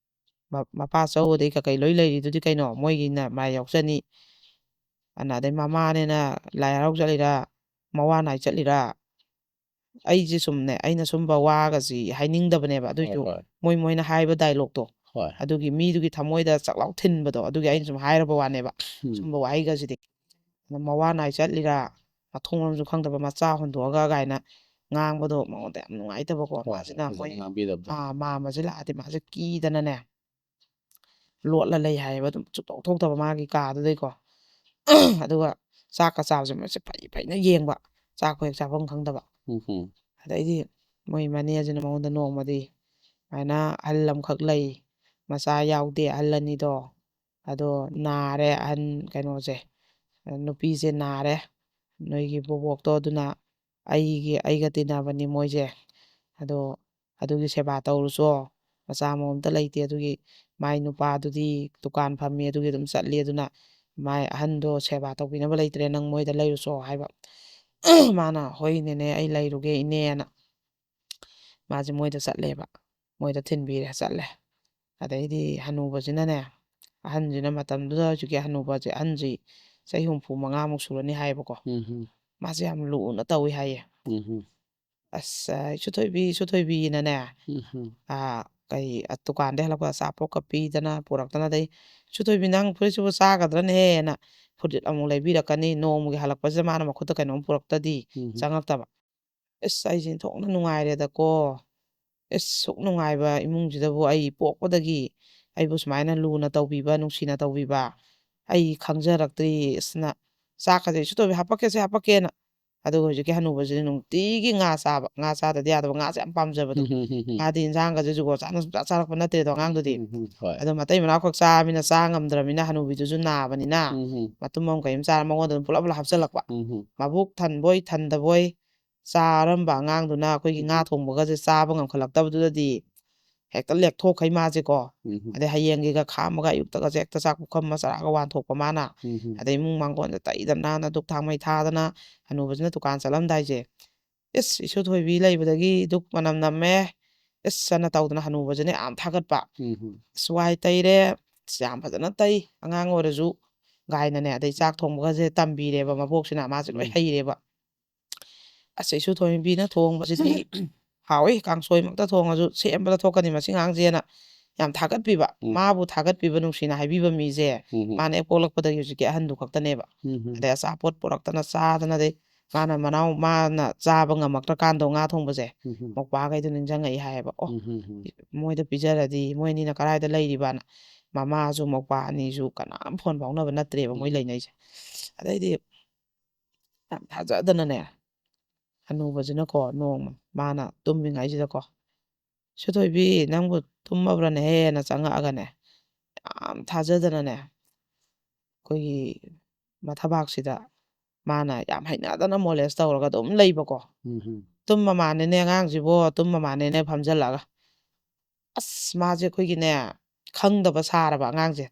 ꯃꯄꯥ ꯆꯧ ꯀꯩ ꯂꯣꯏ ꯂꯩꯔꯤꯗꯨꯗꯤ ꯀꯩꯅꯣ ꯃꯣꯏꯒꯤꯅ ꯃꯥꯏ ꯌꯥꯎꯆꯅꯤ ꯑꯗꯩ ꯃꯃꯥꯅꯦꯅ ꯂꯥꯏ ꯍꯔꯥꯎ ꯆꯠꯂꯤꯔꯥ ꯃꯋꯥ ꯅꯥꯏ ꯆꯠꯂꯤꯔꯥ ꯑꯩꯁꯦ ꯁꯨꯝꯅꯦ ꯑꯩꯅ ꯁꯨꯝꯕ ꯋꯥꯒꯁꯤ ꯍꯥꯏꯅꯤꯡꯗꯕꯅꯦꯕ ꯑꯗꯨꯏꯁꯨ ꯃꯣꯏꯅ ꯍꯥꯏꯕ ꯗꯥꯏꯂꯣꯛꯇꯣ ꯑꯗꯨꯒꯤ ꯃꯤꯗꯨꯒꯤ ꯊꯃꯣꯏꯗ ꯆꯥꯛꯂꯥꯎ ꯊꯤꯟꯕꯗꯣ ꯑꯗꯨꯒꯤ ꯑꯩꯅ ꯁꯨꯝ ꯍꯥꯏꯔꯕ ꯋꯥꯅꯦꯕ ꯁꯨꯝꯕ ꯋꯥꯍꯩꯒꯁꯤꯗꯤ ꯃꯋꯥ ꯅꯥꯏ ꯆꯠꯂꯤꯔꯥ ꯃꯊꯣꯡ ꯃꯔꯝꯁꯨ ꯈꯪꯗꯕ ꯃꯆꯥ ꯍꯨꯟꯗꯣꯛꯑꯒ ꯀꯥꯏꯅ ꯉꯥꯡꯕꯗꯣ ꯃꯉꯣꯟꯗ ꯌꯥꯝ ꯅꯨꯡꯉꯥꯏꯇꯕꯀꯣ ꯃꯥꯁꯤꯅ ꯑꯩꯈꯣꯏ ꯃꯥꯝꯃꯁꯦ ꯂꯥꯛꯑꯗꯤ ꯃꯥꯁꯦ ꯀꯤꯗꯅꯅꯦ ꯂꯣꯠꯂ ꯂꯩ ꯍꯥꯏꯌꯦꯕ ꯑꯗꯨꯝ ꯁꯨꯛꯊꯣꯛ ꯊꯣꯛꯇꯕ ꯃꯥꯒꯤ ꯀꯥꯗꯨꯗꯩꯀꯣ ꯑꯗꯨꯒ ꯆꯥꯛꯀ ꯆꯥꯕꯁꯦ ꯃꯣꯏꯁꯦ ꯐꯩꯅ ꯌꯦꯡꯕ ꯆꯥꯛꯄ ꯍꯦꯛ ꯆꯥꯐꯝ ꯈꯪꯗꯕ ꯑꯗꯩꯗꯤ ꯃꯣꯏ ꯃꯅꯦꯁꯤꯅ ꯃꯉꯣꯟꯗ ꯅꯣꯡꯃꯗꯤ ꯁꯨꯃꯥꯏꯅ ꯑꯍꯜ ꯑꯃꯈꯛ ꯂꯩ ꯃꯆꯥ ꯌꯥꯎꯗꯦ ꯑꯍꯜ ꯑꯅꯤꯗꯣ ꯑꯗꯣ ꯅꯥꯔꯦ ꯑꯍꯟ ꯀꯩꯅꯣꯁꯦ ꯅꯨꯄꯤꯁꯦ ꯅꯥꯔꯦ ꯅꯣꯏꯒꯤ ꯕꯣꯕꯣꯛꯇꯣ ꯑꯗꯨꯅ ꯑꯩꯒ ꯇꯤꯟꯅꯕꯅꯤ ꯃꯣꯏꯁꯦ ꯑꯗꯣ ꯑꯗꯨꯒꯤ ꯁꯦꯕꯥ ꯇꯧꯔꯨꯆꯣ ꯃꯆꯥ ꯃꯎ ꯑꯝꯇ ꯂꯩꯇꯦ ꯑꯗꯨꯒꯤ ꯃꯥꯏ ꯅꯨꯄꯥꯗꯨꯗꯤ ꯗꯨꯀꯥꯟ ꯐꯝꯃꯤ ꯑꯗꯨꯒꯤ ꯑꯗꯨꯝ ꯆꯠꯂꯤ ꯑꯗꯨꯅ ꯃꯥꯏ ꯑꯍꯟꯗꯣ ꯁꯦꯕꯥ ꯇꯧꯕꯤꯅꯕ ꯂꯩꯇ꯭ꯔꯦ ꯅꯪ ꯃꯣꯏꯗ ꯂꯩꯔꯨꯆꯣ ꯍꯥꯏꯕ ꯃꯥꯅ ꯍꯣꯏꯅꯦꯅꯦ ꯑꯩ ꯂꯩꯔꯨꯒꯦ ꯏꯅꯦꯅ ꯃꯥꯁꯦ ꯃꯣꯏꯗ ꯆꯠꯂꯦꯕ ꯃꯣꯏꯗ ꯊꯤꯟꯕꯤꯔꯦ ꯆꯠꯂꯦ ꯑꯗꯩꯗꯤ ꯍꯅꯨꯕꯁꯤꯅꯅꯦ ꯑꯍꯟꯁꯤꯅ ꯃꯇꯝꯗꯨꯗ ꯍꯧꯖꯤꯛꯀꯤ ꯍꯅꯨꯕꯁꯦ ꯑꯍꯟꯁꯤ ꯆꯍꯤ 65 ꯁꯨꯔꯅꯤ ꯍꯥꯏꯌꯦꯕꯀꯣ ꯃꯥꯁꯦ ꯌꯥꯝ ꯂꯨꯅ ꯇꯧꯏ ꯍꯥꯏꯌꯦ ꯑꯁ ꯏꯁꯨꯊꯣꯏꯕꯤꯅꯅꯦ ꯀꯩ ꯗꯨꯀꯥꯟꯗꯩ ꯍꯜꯂꯛꯄ ꯑꯆꯥꯄꯣꯠꯀ ꯄꯤꯗꯅ ꯄꯨꯔꯛꯇꯅ ꯑꯗꯩ ꯏꯁꯨꯊꯣꯏꯕꯤ ꯅꯪ ꯐꯨꯔꯤꯠꯁꯤꯕꯨ ꯆꯥꯒꯗ꯭ꯔꯅꯦꯅ ꯐꯨꯔꯤꯠ ꯑꯃꯨꯛ ꯂꯩꯕꯤꯔꯛꯀꯅꯤ ꯅꯣꯡꯃꯒꯤ ꯍꯜꯂꯛꯄꯁꯤꯗ ꯃꯥꯅ ꯃꯈꯨꯠꯇ ꯀꯩꯅꯣꯝ ꯄꯨꯔꯛꯇꯗꯤ ꯆꯪꯉꯛꯇꯕ ꯑꯁ ꯑꯩꯁꯦ ꯊꯣꯛꯅ ꯅꯨꯡꯉꯥꯏꯔꯦꯗꯀꯣ ꯑꯁ ꯁꯨꯛ ꯅꯨꯡꯉꯥꯏꯕ ꯏꯃꯨꯡꯁꯤꯗꯕꯨ ꯑꯩ ꯄꯣꯛꯄꯗꯒꯤ ꯑꯩꯕꯨ ꯁꯨꯃꯥꯏꯅ ꯂꯨꯅ ꯇꯧꯕꯤꯕ ꯅꯨꯡꯁꯤꯅ ꯇꯧꯕꯤꯕ ꯑꯩ ꯈꯪꯖꯔꯛꯇ꯭ꯔꯤ ꯑꯁꯅ ꯆꯥꯛꯀꯁꯦ ꯏꯁꯨꯊꯣꯏꯕꯤ ꯍꯥꯄꯛꯀꯦꯅ ꯑꯗꯨꯒ ꯍꯧꯖꯤꯛꯀꯤ ꯍꯅꯨꯕꯁꯤꯗꯤ ꯅꯨꯡꯇꯤꯒꯤ ꯉꯥ ꯆꯥꯕ ꯉꯥ ꯆꯥꯗꯗꯤ ꯌꯥꯗꯕ ꯉꯥꯁꯦ ꯌꯥꯝ ꯄꯥꯝꯖꯕꯗꯣ ꯃꯥꯗꯤ ꯏꯟꯖꯥꯡꯒꯁꯦ ꯖꯨꯒꯣꯠ ꯆꯥꯅ ꯁꯨꯡꯆꯥ ꯆꯥꯔꯛꯄ ꯅꯠꯇꯦꯗꯣ ꯑꯉꯥꯡꯗꯨꯗꯤ ꯑꯗꯣ ꯃꯇꯩ ꯃꯅꯥꯎꯈꯛ ꯆꯥꯔꯃꯤꯅ ꯆꯥ ꯉꯝꯗ꯭ꯔꯕꯅꯤ나 ꯍꯅꯨꯕꯤꯗꯨꯁꯨ ꯅꯥꯕꯅꯤꯅ ꯃꯇꯨꯝ ꯑꯃ ꯀꯩꯝ ꯆꯥꯔ ꯃꯉꯣꯟꯗ ꯑꯗꯨꯝ ꯄꯨꯂꯞ ꯍꯥꯞꯆꯤꯜꯂꯛꯄ ꯃꯕꯨꯛ ꯊꯟꯕꯣꯏ ꯊꯟꯗꯕꯣꯏ ꯆꯥꯔꯝꯕ ꯑꯉꯥꯡꯗꯨꯅ ꯑꯩꯈꯣꯏꯒꯤ ꯉꯥ ꯊꯣꯡꯕꯒꯁꯦ ꯆꯥꯕ ꯉꯝꯈꯠꯂꯛꯇꯕꯗꯨꯗꯗꯤ ꯍꯦꯛꯇ ꯂꯦꯛꯊꯣꯛꯈꯩ ꯃꯥꯁꯦꯀꯣ ꯑꯗꯩ ꯍꯌꯦꯡꯒꯤꯒ ꯈꯥꯝꯃꯒ ꯑꯌꯨꯛꯇꯒꯁꯦ ꯍꯦꯛꯇ ꯆꯥꯛ ꯄꯨꯈꯝ ꯆꯔꯥꯒ ꯋꯥꯟꯊꯣꯛꯄ ꯃꯥꯅ ꯑꯗꯩ ꯏꯃꯨꯡ ꯃꯥꯡꯒꯣꯟꯗ ꯇꯩꯗꯅ ꯅꯥꯟꯅ ꯗꯨꯛ ꯊꯥꯡꯃꯩ ꯊꯥꯗꯅ ꯍꯅꯨꯕꯁꯤꯅ ꯗꯨꯀꯥꯟ ꯆꯠꯂꯝꯗꯥꯏꯁꯦ ꯏꯁ ꯏꯁꯨꯊꯣꯏꯕꯤ ꯂꯩꯕꯗꯒꯤ ꯗꯨꯛ ꯃꯅꯝ ꯅꯝꯃꯦ ꯏꯁ ꯆꯅ ꯇꯧꯗꯅ ꯍꯅꯨꯕꯁꯤꯅ ꯌꯥꯝ ꯊꯥꯒꯠꯄ ꯑꯁ ꯋꯥꯏ ꯇꯩꯔꯦ ꯌꯥꯝ ꯐꯖꯅ ꯇꯩ ꯑꯉꯥꯡ ꯑꯣꯏꯔꯁꯨ ꯒꯥꯏꯅꯅꯦ ꯑꯗꯩ ꯆꯥꯛ ꯊꯣꯡꯕꯒꯁꯦ ꯇꯝꯕꯤꯔꯦꯕ ꯃꯕꯣꯛꯁꯤꯅ ꯃꯥꯁꯦ ꯂꯣꯏ ꯍꯩꯔꯦꯕ ꯑꯁ ꯏꯁꯨꯊꯣꯏꯕꯤꯅ ꯊꯣꯡꯕꯁꯤꯗꯤ ꯍꯥꯎꯏ ꯀꯥꯡꯁꯣꯏꯃꯛꯇ ꯊꯣꯡꯉꯁꯨ ꯁꯦꯝꯕꯗ ꯊꯣꯛꯀꯅꯤ ꯃꯁꯤ ꯉꯥꯡꯁꯦꯅ ꯌꯥꯝ ꯊꯥꯒꯠꯄꯤꯕ ꯃꯥꯕꯨ ꯊꯥꯒꯠꯄꯤꯕ ꯅꯨꯡꯁꯤꯅ ꯍꯥꯏꯕꯤꯕ ꯃꯤꯁꯦ ꯃꯥꯅ ꯍꯦꯛ ꯄꯣꯛꯂꯛꯄꯗꯒꯤ ꯍꯧꯖꯤꯛꯀꯤ ꯑꯍꯟꯗꯨ ꯈꯛꯇꯅꯦꯕ ꯑꯗꯩ ꯑꯆꯥꯄꯣꯠ ꯄꯨꯔꯛꯇꯅ ꯆꯥꯗꯅ ꯑꯗꯩ ꯃꯥꯅ ꯆꯥꯕ ꯉꯝꯃꯛꯇ꯭ꯔꯀꯥꯟꯗꯣ ꯉꯥ ꯊꯣꯡꯕꯁꯦ ꯃꯧꯄ꯭ꯋꯥꯈꯩꯗꯣ ꯅꯤꯡꯁꯤꯡꯉꯛꯏ ꯍꯥꯏꯌꯦꯕ ꯑꯣ ꯃꯣꯏꯗ ꯄꯤꯖꯔꯗꯤ ꯃꯣꯏ ꯑꯅꯤꯅ ꯀꯗꯥꯏꯗ ꯂꯩꯔꯤꯕꯅ ꯃꯃꯥꯁꯨ ꯃꯧꯄ꯭ꯋꯥ ꯑꯅꯤꯁꯨ ꯀꯅꯥꯝ ꯐꯣꯟ ꯐꯥꯎꯅꯕ ꯅꯠꯇ꯭ꯔꯦꯕ ꯃꯣꯏ ꯂꯩꯅꯩꯁꯦ ꯑꯗꯩꯗꯤ ꯌꯥꯝ ꯊꯥꯖꯗꯅꯅꯦ ꯍꯅꯨꯕꯁꯤꯅꯀꯣ ꯅꯣꯡꯃ ꯃꯥꯅ ꯇꯨꯝꯃꯤꯉꯩꯁꯤꯗꯀꯣ ꯏꯁꯨꯊꯣꯏꯕꯤ ꯅꯪꯕꯨ ꯇꯨꯝꯃꯕ꯭ꯔꯅꯦꯍꯦꯅ ꯆꯪꯉꯛꯑꯒꯅꯦ ꯌꯥꯝ ꯊꯥꯖꯗꯅꯅꯦ ꯑꯩꯈꯣꯏꯒꯤ ꯃꯊꯕꯥꯛꯁꯤꯗ ꯃꯥꯅ ꯌꯥꯝ ꯍꯩꯅꯗꯅ ꯃꯣꯂꯦꯁ ꯇꯧꯔꯒ ꯑꯗꯨꯝ ꯂꯩꯕꯀꯣ ꯇꯨꯝꯃ ꯃꯥꯟꯅꯦꯅꯦ ꯑꯉꯥꯡꯁꯤꯕꯣ ꯇꯨꯝꯃ ꯃꯥꯟꯅꯦꯅꯦ ꯐꯝꯖꯜꯂꯒ ꯑꯁ ꯃꯥꯁꯦ ꯑꯩꯈꯣꯏꯒꯤꯅꯦ ꯈꯪꯗꯕ ꯁꯥꯔꯕ ꯑꯉꯥꯡꯁꯦ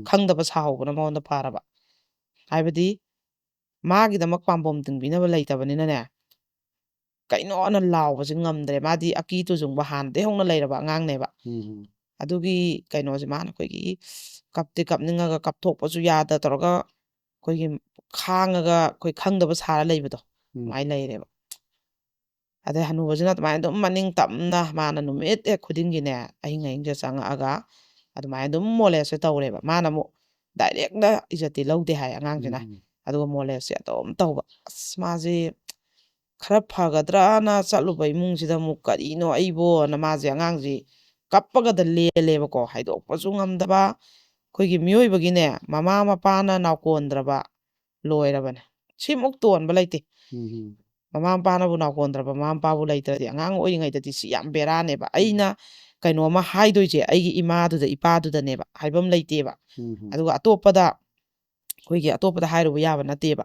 ꯈꯪꯗꯕ ꯁꯥꯍꯧꯕꯅ ꯃꯉꯣꯟꯗ ꯐꯔꯕ ꯍꯥꯏꯕꯗꯤ ꯃꯥꯒꯤꯗꯃꯛ ꯄꯥꯝꯕꯣꯝ ꯇꯤꯡꯕꯤꯅꯕ ꯂꯩꯇꯕꯅꯤꯅꯅꯦ ꯀꯩꯅꯣꯅ ꯂꯥꯎꯕꯁꯦ ꯉꯝꯗ꯭ꯔꯦ ꯃꯥꯗꯤ ꯑꯀꯤ ꯇꯨꯖꯨꯡꯕ ꯍꯥꯟꯅꯗꯩ ꯍꯧꯅ ꯂꯩꯔꯕ ꯑꯉꯥꯡꯅꯦꯕ ꯑꯗꯨꯒꯤ ꯀꯩꯅꯣꯁꯦ ꯃꯥꯅ ꯑꯩꯈꯣꯏꯒꯤ ꯀꯞꯇꯤ ꯀꯞꯅꯤꯡꯉꯒ ꯀꯞꯊꯣꯛꯄꯁꯨ ꯌꯥꯗ ꯇꯧꯔꯒ ꯑꯩꯈꯣꯏꯒꯤ ꯈꯥꯡꯉꯒ ꯑꯩꯈꯣꯏ ꯈꯪꯗꯕ ꯁꯥꯔ ꯂꯩꯕꯗꯣ ꯑꯗꯨꯃꯥꯏꯅ ꯂꯩꯔꯦꯕ ꯑꯗꯩ ꯍꯅꯨꯕꯁꯤꯅ ꯑꯗꯨꯃꯥꯏꯅ ꯑꯗꯨꯝ ꯃꯅꯤꯡ ꯇꯝꯅ ꯃꯥꯅ ꯅꯨꯃꯤꯠ ꯍꯦꯛ ꯈꯨꯗꯤꯡꯒꯤꯅꯦ ꯑꯍꯤꯡꯁꯦ ꯆꯪꯉꯛꯑꯒ ꯑꯗꯨꯃꯥꯏꯅ ꯑꯗꯨꯝ ꯃꯣꯂꯦꯁꯁꯦ ꯇꯧꯔꯦꯕ ꯃꯥꯅ ꯑꯃꯨꯛ ꯗꯥꯏꯔꯦꯛꯅ ꯏꯖꯠꯇꯤ ꯂꯧꯗꯦ ꯍꯥꯏ ꯑꯉꯥꯡꯁꯤꯅ ꯑꯗꯨꯒ ꯃꯣꯂꯦꯁꯁꯦ ꯑꯗꯨꯝ ꯇꯧꯕ ꯑꯁ ꯃꯥꯁꯦ ꯈꯔ ꯐꯒꯗ꯭ꯔꯅ ꯆꯠꯂꯨꯕ ꯏꯃꯨꯡꯁꯤꯗ ꯑꯃꯨꯛ ꯀꯔꯤꯅꯣ ꯑꯩꯕꯣꯅ ꯃꯥꯁꯦ ꯑꯉꯥꯡꯁꯤ ꯀꯞꯄꯒꯗ ꯂꯦꯜꯂꯦꯕꯀோ ꯍꯥꯏꯗꯣꯛꯄꯁꯨ ꯉꯝꯗꯕ ꯑꯩꯈꯣꯏꯒꯤ ꯃꯤꯑꯣꯏꯕꯒꯤꯅꯦ ꯃꯃꯥ ꯃꯄꯥꯅ ꯅꯥꯎꯀꯣꯟꯗ꯭ꯔꯕ ꯂꯣꯏꯔꯕꯅꯦ ꯁꯤꯃꯨꯛ ꯇꯣꯟꯕ ꯂꯩꯇꯦ ꯃꯃꯥ ꯃꯄꯥꯅꯕꯨ ꯅꯥꯎꯀꯣꯟꯗ꯭ꯔꯕ ꯃꯃꯥ ꯃꯄꯥꯕꯨ ꯂꯩꯇ꯭ꯔꯗꯤ ꯑꯉꯥꯡ ꯑꯣꯏꯔꯤꯉꯩꯗꯗꯤ ꯁꯤ ꯌꯥꯝ ꯕꯦꯔꯥꯅꯦꯕ ꯑꯩꯅ ꯀꯩꯅꯣꯝꯃ ꯍꯥꯏꯗꯣꯏꯁꯦ ꯑꯩꯒꯤ ꯏꯃꯥꯗꯨꯗ ꯏꯄꯥꯗꯨꯗꯅꯦꯕ ꯍꯥꯏꯐꯝ ꯂꯩꯇꯦꯕ ꯑꯗꯨꯒ ꯑꯇꯣꯞꯄꯗ ꯍꯥꯏꯔꯨꯕ ꯌꯥꯕ ꯅꯠꯇꯦꯕ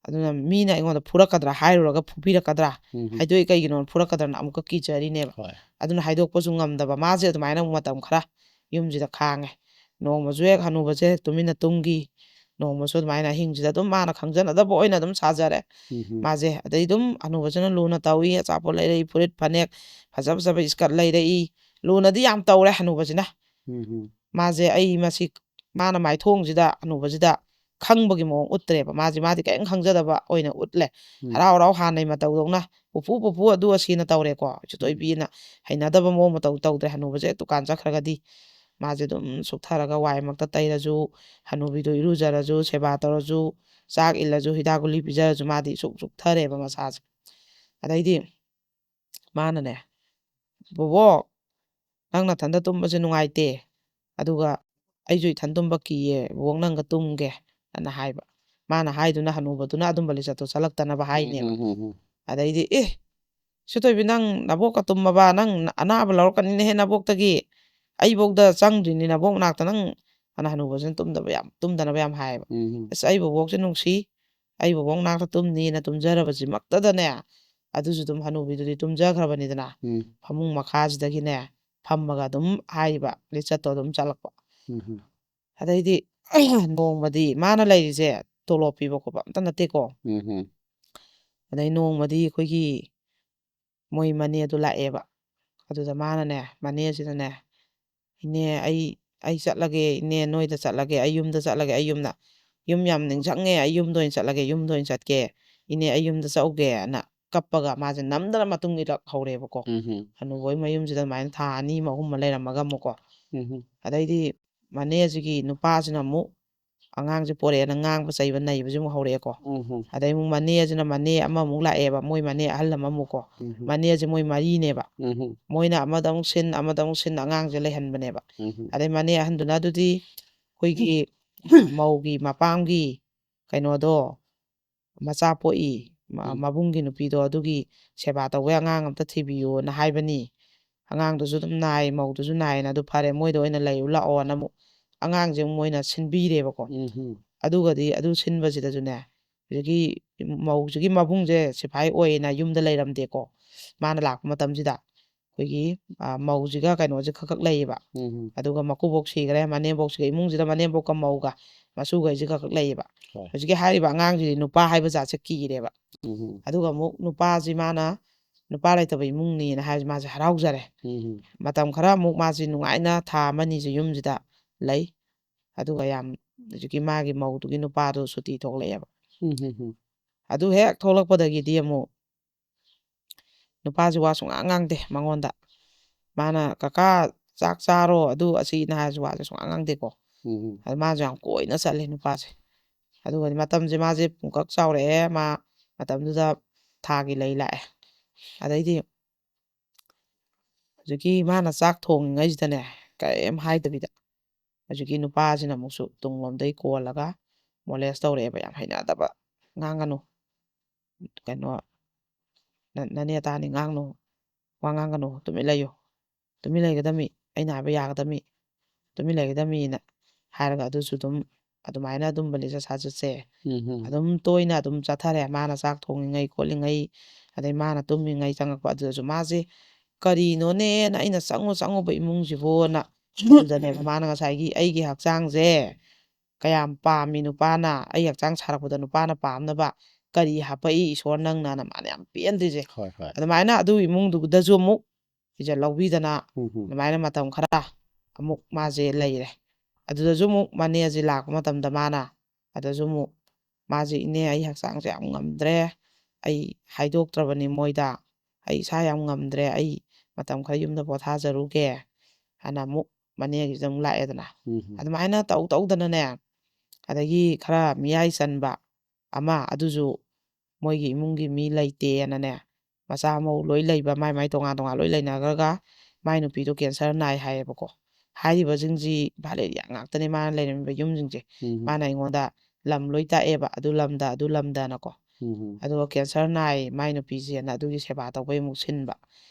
ꯑꯗꯨꯅ ꯃꯤꯅ ꯑꯩꯉꯣꯟꯗ ꯐꯨꯔꯛꯀꯗ꯭ꯔꯥ ꯍꯥꯏꯔꯨꯔꯒ ꯐꯨꯕꯤꯔꯛꯀꯗ꯭ꯔꯥ ꯍꯥꯏꯗꯣꯛꯏ ꯀꯩꯒꯤꯅꯣ ꯐꯨꯔꯛꯀꯗ꯭ꯔꯥꯅ ꯑꯃꯨꯛꯀ ꯀꯤꯖꯔꯤꯅꯦꯕ ꯑꯗꯨꯅ ꯍꯥꯏꯗꯣꯛꯄꯁꯨ ꯉꯝꯗꯕ ꯃꯥꯁꯦ ꯑꯗꯨꯃꯥꯏꯅ ꯑꯃꯨꯛ ꯃꯇꯝ ꯈꯔ ꯌꯨꯝꯁꯤꯗ ꯈꯥꯡꯉꯦ ꯅꯣꯡꯃꯁꯨ ꯍꯦꯛ ꯍꯅꯨꯕꯁꯦ ꯍꯦꯛ ꯇꯨꯃꯤꯟꯅ ꯇꯨꯝꯈꯤ ꯅꯣꯡꯃꯁꯨ ꯑꯗꯨꯃꯥꯏꯅ ꯑꯍꯤꯡꯁꯤꯗ ꯑꯗꯨꯝ ꯃꯥꯅ ꯈꯪꯖꯅꯗꯕ ꯑꯣꯏꯅ ꯑꯗꯨꯝ ꯁꯥꯖꯔꯦ ꯃꯥꯁꯦ ꯑꯗꯩ ꯑꯗꯨꯝ ꯍꯅꯨꯕꯁꯤꯅ ꯂꯨꯅ ꯇꯧꯏ ꯑꯆꯥꯄꯣꯠ ꯂꯩꯔꯛꯏ ꯐꯨꯔꯤꯠ ꯐꯅꯦꯛ ꯐꯖ ꯐꯖꯕ ꯏꯁꯀꯔꯠ ꯂꯩꯔꯛꯏ ꯂꯨꯅꯗꯤ ꯌꯥꯝ ꯇꯧꯔꯦ ꯍꯅꯨꯕꯁꯤꯅ ꯃꯥꯁꯦ ꯃꯥꯅ ꯃꯥꯏꯊꯣꯡꯁꯤꯗ ꯍꯅꯨꯕꯁꯤꯗ ꯈꯪꯕꯒꯤ ꯃꯑꯣꯡ ꯎꯠꯇ꯭ꯔꯦꯕ ꯃꯥꯗꯤ ꯀꯔꯤꯝ ꯈꯪꯖꯗꯕ ꯑꯣꯏꯅ ꯎꯠꯂꯦ ꯍꯔꯥꯎ ꯍꯔꯥꯎ ꯍꯥꯟꯅꯩ ꯃꯇꯧꯗꯧꯅ ꯄꯨꯄꯨ ꯑꯗꯨ ꯑꯁꯤꯅ ꯇꯧꯔꯦꯀꯣ ꯏꯁꯨꯊꯣꯏꯕꯤꯅ ꯍꯩꯅꯗꯕ ꯃꯑꯣꯡ ꯃꯇꯧ ꯇꯧꯗ꯭ꯔꯦ ꯍꯅꯨꯕꯁꯦ ꯗꯨꯀꯥꯟ ꯆꯠꯈ꯭ꯔꯒꯗꯤ ꯃꯥꯁꯦ ꯑꯗꯨꯝ ꯁꯨꯛꯊꯔꯒ ꯋꯥꯏꯃꯛꯇ ꯇꯩꯔꯁꯨ ꯍꯅꯨꯕꯤꯗꯣ ꯏꯔꯨꯖꯔꯁꯨ ꯁꯦꯕꯥ ꯇꯧꯔꯁꯨ ꯆꯥꯛ ꯏꯜꯂꯁꯨ ꯍꯤꯗꯥꯛ ꯒꯨꯂꯤ ꯄꯤꯖꯔꯁꯨ ꯃꯥꯗꯤ ꯁꯨꯛ ꯆꯨꯛꯊꯔꯦꯕ ꯃꯁꯥꯁꯦ ꯑꯗꯩꯗꯤ ꯃꯥꯅꯅꯦ ꯕꯣꯕꯣꯛ ꯅꯪ ꯅꯊꯟꯗ ꯇꯨꯝꯕꯁꯦ ꯅꯨꯡꯉꯥꯏꯇꯦ ꯑꯗꯨꯒ ꯑꯩꯁꯨ ꯏꯊꯟ ꯇꯨꯝꯕ ꯀꯤꯌꯦ ꯕꯣꯕꯣꯛ ꯅꯪꯒ ꯇꯨꯝꯒꯦ ꯑꯅ ꯍꯥꯏꯕ ꯃꯥꯅ ꯍꯥꯏꯗꯨꯅ ꯍꯅꯨꯕꯗꯨꯅ ꯑꯗꯨꯝꯕ ꯂꯤꯆꯠꯇꯨ ꯆꯠꯂꯛꯇꯅꯕ ꯍꯥꯏꯅꯦꯕ ꯑꯗꯩꯗꯤ ꯁꯤꯊꯣꯏꯕꯤ ꯅꯪ ꯅꯕꯣꯛꯀ ꯇꯨꯝꯃꯕ ꯅꯪ ꯑꯅꯥꯕ ꯂꯧꯔꯛꯀꯅꯤꯅꯦꯍꯦ ꯅꯕꯣꯛꯇꯒꯤ ꯑꯩꯕꯧꯗ ꯆꯪꯗ꯭ꯔꯤꯅꯤ ꯅꯕꯣꯛ ꯃꯅꯥꯛꯇ ꯅꯪ ꯑꯅ ꯍꯅꯨꯕꯁꯤꯅ ꯇꯨꯝꯗꯅꯕ ꯌꯥꯝ ꯍꯥꯏꯌꯦꯕ ꯑꯁ ꯑꯩ ꯕꯣꯕꯣꯛꯁꯦ ꯅꯨꯡꯁꯤ ꯑꯩ ꯕꯣꯕꯣꯛ ꯃꯅꯥꯛꯇ ꯇꯨꯝꯅꯤꯅ ꯇꯨꯝꯖꯔꯕꯁꯤꯃꯛꯇꯗꯅꯦ ꯑꯗꯨꯁꯨ ꯑꯗꯨꯝ ꯍꯅꯨꯕꯤꯗꯨꯗꯤ ꯇꯨꯝꯖꯈ꯭ꯔꯕꯅꯤꯗꯅ ꯐꯃꯨꯡ ꯃꯈꯥꯁꯤꯗꯒꯤꯅꯦ ꯐꯝꯃꯒ ꯑꯗꯨꯝ ꯍꯥꯏꯔꯤꯕ ꯂꯤꯆꯠꯇꯣ ꯑꯗꯨꯝ ꯆꯠꯂꯛꯄ ꯑꯗꯩꯗꯤ ꯅꯣꯡꯃꯗꯤ ꯃꯥꯅ ꯂꯩꯔꯤꯁꯦ ꯇꯣꯂꯣꯞ ꯄꯤꯕ ꯈꯣꯠꯄ ꯑꯝꯇ ꯅꯠꯇꯦꯀꯣ ꯑꯗꯩ ꯅꯣꯡꯃꯗꯤ ꯑꯩꯈꯣꯏꯒꯤ ꯃꯣꯏ ꯃꯅꯦꯗꯨ ꯂꯥꯛꯑꯦꯕ ꯑꯗꯨꯗ ꯃꯥꯅꯅꯦ ꯃꯅꯦꯁꯤꯗꯅꯦ ꯏꯅꯦ ꯑꯩ ꯆꯠꯂꯒꯦ ꯏꯅꯦ ꯅꯣꯏꯗ ꯆꯠꯂꯒꯦ ꯑꯩ ꯌꯨꯝꯗ ꯆꯠꯂꯒꯦ ꯑꯩ ꯌꯨꯝ ꯌꯥꯝ ꯅꯤꯡꯁꯤꯡꯉꯦ ꯑꯩ ꯌꯨꯝꯗ ꯑꯣꯏꯅ ꯆꯠꯂꯒꯦ ꯌꯨꯝꯗ ꯑꯣꯏꯅ ꯆꯠꯀꯦ ꯏꯅꯦ ꯑꯩ ꯌꯨꯝꯗ ꯆꯠꯎꯒꯦꯅ ꯀꯞꯄꯒ ꯃꯥꯁꯦ ꯅꯝꯗꯅ ꯃꯇꯨꯡ ꯏꯜꯂꯛꯍꯧꯔꯦꯕꯀꯣ ꯍꯅꯨꯕꯒꯤ ꯃꯌꯨꯝꯁꯤꯗ ꯑꯗꯨꯃꯥꯏꯅ ꯊꯥ 2 3 ꯂꯩꯔꯝꯃꯒ ꯑꯃꯨꯛꯀꯣ ꯑꯗꯩꯗꯤ ꯃꯅꯦꯁꯤꯒꯤ ꯅꯨꯄꯥꯁꯤꯅ ꯑꯃꯨꯛ ꯑꯉꯥꯡꯁꯦ ꯄꯣꯔꯛꯑꯦꯅ ꯉꯥꯡꯕ ꯆꯩꯕ ꯅꯩꯕꯁꯤ ꯑꯃꯨꯛ ꯍꯧꯔꯛꯑꯦꯀꯣ ꯑꯗꯩ ꯑꯃꯨꯛ ꯃꯅꯦꯁꯤꯅ ꯃꯅꯦ ꯑꯃꯃꯨꯛ ꯂꯥꯛꯑꯦꯕ ꯃꯣꯏ ꯃꯅꯦ ꯑꯍꯜ ꯑꯃꯃꯨꯛꯀꯣ ꯃꯅꯦꯁꯦ ꯃꯣꯏ 4ꯅꯦꯕ ꯃꯣꯏꯅ ꯑꯃꯗ ꯑꯃꯨꯛ ꯁꯤꯟ ꯑꯉꯥꯡꯁꯦ ꯂꯩꯍꯟꯕꯅꯦꯕ ꯑꯗꯩ ꯃꯅꯦ ꯑꯍꯟꯗꯨꯅ ꯑꯗꯨꯗꯤ ꯑꯩꯈꯣꯏꯒꯤ ꯃꯧꯒꯤ ꯃꯄꯥꯝꯒꯤ ꯀꯩꯅꯣꯗꯣ ꯃꯆꯥ ꯄꯣꯛꯏ ꯃꯕꯨꯡꯒꯤ ꯅꯨꯄꯤꯗꯣ ꯑꯗꯨꯒꯤ ꯁꯦꯕꯥ ꯇꯧꯕꯩ ꯑꯉꯥꯡ ꯑꯝꯇ ꯊꯤꯕꯤꯌꯣꯅ ꯍꯥꯏꯕꯅꯤ ꯑꯉꯥꯡꯗꯨꯁꯨ ꯑꯗꯨꯝ ꯅꯥꯏ ꯃꯧꯗꯨꯁꯨ ꯅꯥꯏꯅ ꯑꯗꯨ ꯐꯔꯦ ꯃꯣꯏꯗ ꯑꯣꯏꯅ ꯂꯩꯔꯨ ꯂꯥꯛꯑꯣꯅ ꯑꯃꯨꯛ ꯑꯉꯥꯡꯁꯦ ꯑꯃꯨꯛ ꯃꯣꯏꯅ ꯁꯤꯟꯕꯤꯔꯦꯕꯀꯣ ꯑꯗꯨꯒꯗꯤ ꯑꯗꯨ ꯁꯤꯟꯕꯁꯤꯗꯁꯨꯅꯦ ꯍꯧꯖꯤꯛꯀꯤ ꯃꯧꯁꯤꯒꯤ ꯃꯕꯨꯡꯁꯦ ꯁꯤꯐꯥꯏ ꯑꯣꯏꯌꯦꯅ ꯌꯨꯝꯗ ꯂꯩꯔꯝꯗꯦꯀꯣ ꯃꯥꯅ ꯂꯥꯛꯄ ꯃꯇꯝꯁꯤꯗ ꯑꯩꯈꯣꯏꯒꯤ ꯃꯧꯁꯤꯒ ꯀꯩꯅꯣꯁꯦ ꯈꯛ ꯂꯩꯌꯦꯕ ꯑꯗꯨꯒ ꯃꯀꯨꯕꯣꯛ ꯁꯤꯈ꯭ꯔꯦ ꯃꯅꯦꯝꯕꯣꯛꯁꯤꯒ ꯏꯃꯨꯡꯁꯤꯗ ꯃꯅꯦꯝꯕꯣꯛꯀ ꯃꯧꯒ ꯃꯁꯨꯒꯩꯁꯤ ꯈꯛ ꯂꯩꯌꯦꯕ ꯍꯧꯖꯤꯛꯀꯤ ꯍꯥꯏꯔꯤꯕ ꯑꯉꯥꯡꯁꯤꯗꯤ ꯅꯨꯄꯥ ꯍꯥꯏꯕ ꯖꯥꯠꯁꯦ ꯀꯤꯔꯦꯕ ꯑꯗꯨꯒ ꯑꯃꯨꯛ ꯅꯨꯄꯥꯁꯤ ꯃꯥꯅ ꯅꯨꯄꯥ ꯂꯩꯇꯕ ꯏꯃꯨꯡꯅꯤꯅ ꯍꯥꯏꯕꯁꯤ ꯃꯥꯁꯦ ꯍꯔꯥꯎꯖꯔꯦ ꯃꯇꯝ ꯈꯔ ꯑꯃꯨꯛ ꯃꯥꯁꯤ ꯅꯨꯡꯉꯥꯏꯅ ꯊꯥ 1 2ꯁꯤ ꯌꯨꯝꯁꯤꯗ ꯂꯩ ꯑꯗꯨꯒ ꯌꯥꯝ ꯍꯧꯖꯤꯛꯀꯤ ꯃꯥꯒꯤ ꯃꯧꯗꯨꯒꯤ ꯅꯨꯄꯥꯗꯣ ꯁꯨꯇꯤ ꯊꯣꯛꯂꯛꯑꯦꯕ ꯑꯗꯨ ꯍꯦꯛ ꯊꯣꯛꯂꯛꯄꯗꯒꯤꯗꯤ ꯑꯃꯨꯛ ꯅꯨꯄꯥꯁꯤ ꯋꯥ ꯁꯨꯡꯉꯥꯡ ꯉꯥꯡꯗꯦ ꯃꯉꯣꯟꯗ ꯃꯥꯅ ꯀꯀꯥ ꯆꯥꯛ ꯆꯥꯔꯣ ꯑꯗꯨ ꯑꯁꯤꯅ ꯍꯥꯏꯔꯁꯨ ꯋꯥꯁꯦ ꯁꯨꯡꯉꯥꯡ ꯉꯥꯡꯗꯦꯀꯣ ꯑꯗꯨ ꯃꯥꯁꯨ ꯌꯥꯝ ꯀꯣꯏꯅ ꯆꯠꯂꯦ ꯅꯨꯄꯥꯁꯦ ꯑꯗꯨꯒꯗꯤ ꯃꯇꯝꯁꯦ ꯃꯥꯁꯦ ꯄꯨꯡꯀꯛ ꯆꯥꯎꯔꯛꯑꯦ ꯃꯥ ꯃꯇꯝꯗꯨꯗ ꯊꯥꯒꯤ ꯂꯩ ꯂꯥꯛꯑꯦ ꯑꯗꯩꯗꯤ ꯍꯧꯖꯤꯛꯀꯤ ꯃꯥꯅ ꯆꯥꯛ ꯊꯣꯡꯉꯤꯉꯩꯁꯤꯗꯅꯦ ꯀꯔꯤꯝ ꯍꯥꯏꯗꯕꯤꯗ ꯍꯧꯖꯤꯛꯀꯤ ꯅꯨꯄꯥꯁꯤꯅ ꯑꯃꯨꯛꯁꯨ ꯇꯨꯡꯂꯣꯝꯗꯩ ꯀꯣꯜꯂꯒ ꯃꯣꯂꯦꯁ ꯇꯧꯔꯛꯑꯦꯕ ꯌꯥꯝ ꯍꯩꯅꯗꯕ ꯉꯥꯡꯒꯅꯨ ꯀꯩꯅꯣ ꯅꯅꯦ ꯇꯥꯅꯤ ꯉꯥꯡꯅꯨ ꯋꯥ ꯉꯥꯡꯒꯅꯨ ꯇꯨꯃꯤꯟ ꯂꯩꯌꯨ ꯇꯨꯃꯤꯟ ꯂꯩꯒꯗꯝꯃꯤ ꯑꯩꯅ ꯍꯥꯏꯕ ꯌꯥꯒꯗꯝꯃꯤ ꯇꯨꯃꯤꯟ ꯂꯩꯒꯗꯝꯃꯤꯅ ꯍꯥꯏꯔꯒ ꯑꯗꯨꯁꯨ ꯑꯗꯨꯝ ꯑꯗꯨꯃꯥꯏꯅ ꯑꯗꯨꯝꯕ ꯂꯤꯆꯠ ꯁꯥꯖꯠꯁꯦ ꯑꯗꯨꯝ ꯇꯣꯏꯅ ꯑꯗꯨꯝ ꯆꯠꯊꯔꯦ ꯃꯥꯅ ꯆꯥꯛ ꯊꯣꯡꯉꯤꯉꯩ ꯈꯣꯠꯂꯤꯉꯩ ꯑꯗꯩ ꯃꯥꯅ ꯇꯨꯝꯃꯤꯉꯩ ꯆꯪꯉꯛꯄ ꯑꯗꯨꯗꯁꯨ ꯃꯥꯁꯦ ꯀꯔꯤꯅꯣꯅꯦꯅ ꯑꯩꯅ ꯆꯪꯉꯨꯕ ꯏꯃꯨꯡꯁꯤꯕꯣꯅ ꯑꯗꯨꯗꯅꯦꯕ ꯃꯥꯅ ꯉꯁꯥꯏꯒꯤ ꯑꯩꯒꯤ ꯍꯛꯆꯥꯡꯁꯦ ꯀꯌꯥꯝ ꯄꯥꯝꯃꯤ ꯅꯨꯄꯥꯅ ꯑꯩ ꯍꯛꯆꯥꯡ ꯁꯥꯔꯛꯄꯗ ꯅꯨꯄꯥꯅ ꯄꯥꯝꯅꯕ ꯀꯔꯤ ꯍꯥꯄꯛꯏ ꯏꯁꯣꯔ ꯅꯪꯅ ꯃꯥꯅ ꯌꯥꯝ ꯄꯦꯟꯗ꯭ꯔꯤꯁꯦ ꯑꯗꯨꯃꯥꯏꯅ ꯑꯗꯨ ꯏꯃꯨꯡꯗꯨꯗꯁꯨ ꯑꯃꯨꯛ ꯏꯖꯠ ꯂꯧꯕꯤꯗꯅ ꯑꯗꯨꯃꯥꯏꯅ ꯃꯇꯝ ꯈꯔ ꯑꯃꯨꯛ ꯃꯥꯁꯦ ꯂꯩꯔꯦ ꯑꯗꯨꯗꯁꯨ ꯑꯃꯨꯛ ꯃꯅꯦꯁꯦ ꯂꯥꯛꯄ ꯃꯇꯝꯗ ꯃꯥꯅ ꯑꯗꯁꯨ ꯑꯃꯨꯛ ꯃꯥꯁꯦ ꯏꯅꯦ ꯑꯩ ꯍꯛꯆꯥꯡꯁꯦ ꯌꯥꯝ ꯉꯝꯗ꯭ꯔꯦ ꯑꯩ ꯍꯥꯏꯗꯣꯛꯇ꯭ꯔꯕꯅꯤ ꯃꯣꯏꯗ ꯑꯩ ꯏꯁꯥ ꯌꯥꯝ ꯉꯝꯗ꯭ꯔꯦ ꯑꯩ ꯃꯇꯝ ꯈꯔ ꯌꯨꯝꯗ ꯄꯣꯊꯥꯖꯔꯨꯒꯦ ꯍꯥꯏꯅ ꯑꯃꯨꯛ ꯃꯅꯦꯒꯤꯁꯤꯗ ꯑꯃꯨꯛ ꯂꯥꯛꯑꯦꯗꯅ ꯑꯗꯨꯃꯥꯏꯅ ꯇꯧꯗꯅꯅꯦ ꯑꯗꯒꯤ ꯈꯔ ꯃꯤꯌꯥꯏ ꯆꯟꯕ ꯑꯃ ꯑꯗꯨꯁꯨ ꯃꯣꯏꯒꯤ ꯏꯃꯨꯡꯒꯤ ꯃꯤ ꯂꯩꯇꯦꯅꯅꯦ ꯃꯆꯥ ꯃꯧ ꯂꯣꯏ ꯂꯩꯕ ꯃꯥꯏ ꯇꯣꯉꯥꯟ ꯂꯣꯏ ꯂꯩꯅꯈ꯭ꯔꯒ ꯃꯥꯏ ꯅꯨꯄꯤꯗꯣ ꯀꯦꯟꯁꯔ ꯅꯥꯏ ꯍꯥꯏꯌꯦꯕꯀꯣ ꯍꯥꯏꯔꯤꯕꯁꯤꯡꯁꯤ ꯚꯥꯂꯦꯔꯤꯌꯥ ꯉꯥꯛꯇꯅꯦ ꯃꯥꯅ ꯂꯩꯔꯝꯃꯤꯕ ꯌꯨꯝꯁꯤꯡꯁꯦ ꯃꯥꯅ ꯑꯩꯉꯣꯟꯗ ꯂꯝ ꯂꯣꯏ ꯇꯥꯛꯑꯦꯕ ꯑꯗꯨ ꯂꯝꯗꯅꯀꯣ ꯑꯗꯨꯒ ꯀꯦꯟꯁꯔ ꯅꯥꯏ ꯃꯥꯏ ꯅꯨꯄꯤꯁꯦꯅ ꯑꯗꯨꯒꯤ ꯁꯦꯕꯥ ꯇꯧꯕꯩ ꯑꯃꯨꯛ ꯁꯤꯟꯕ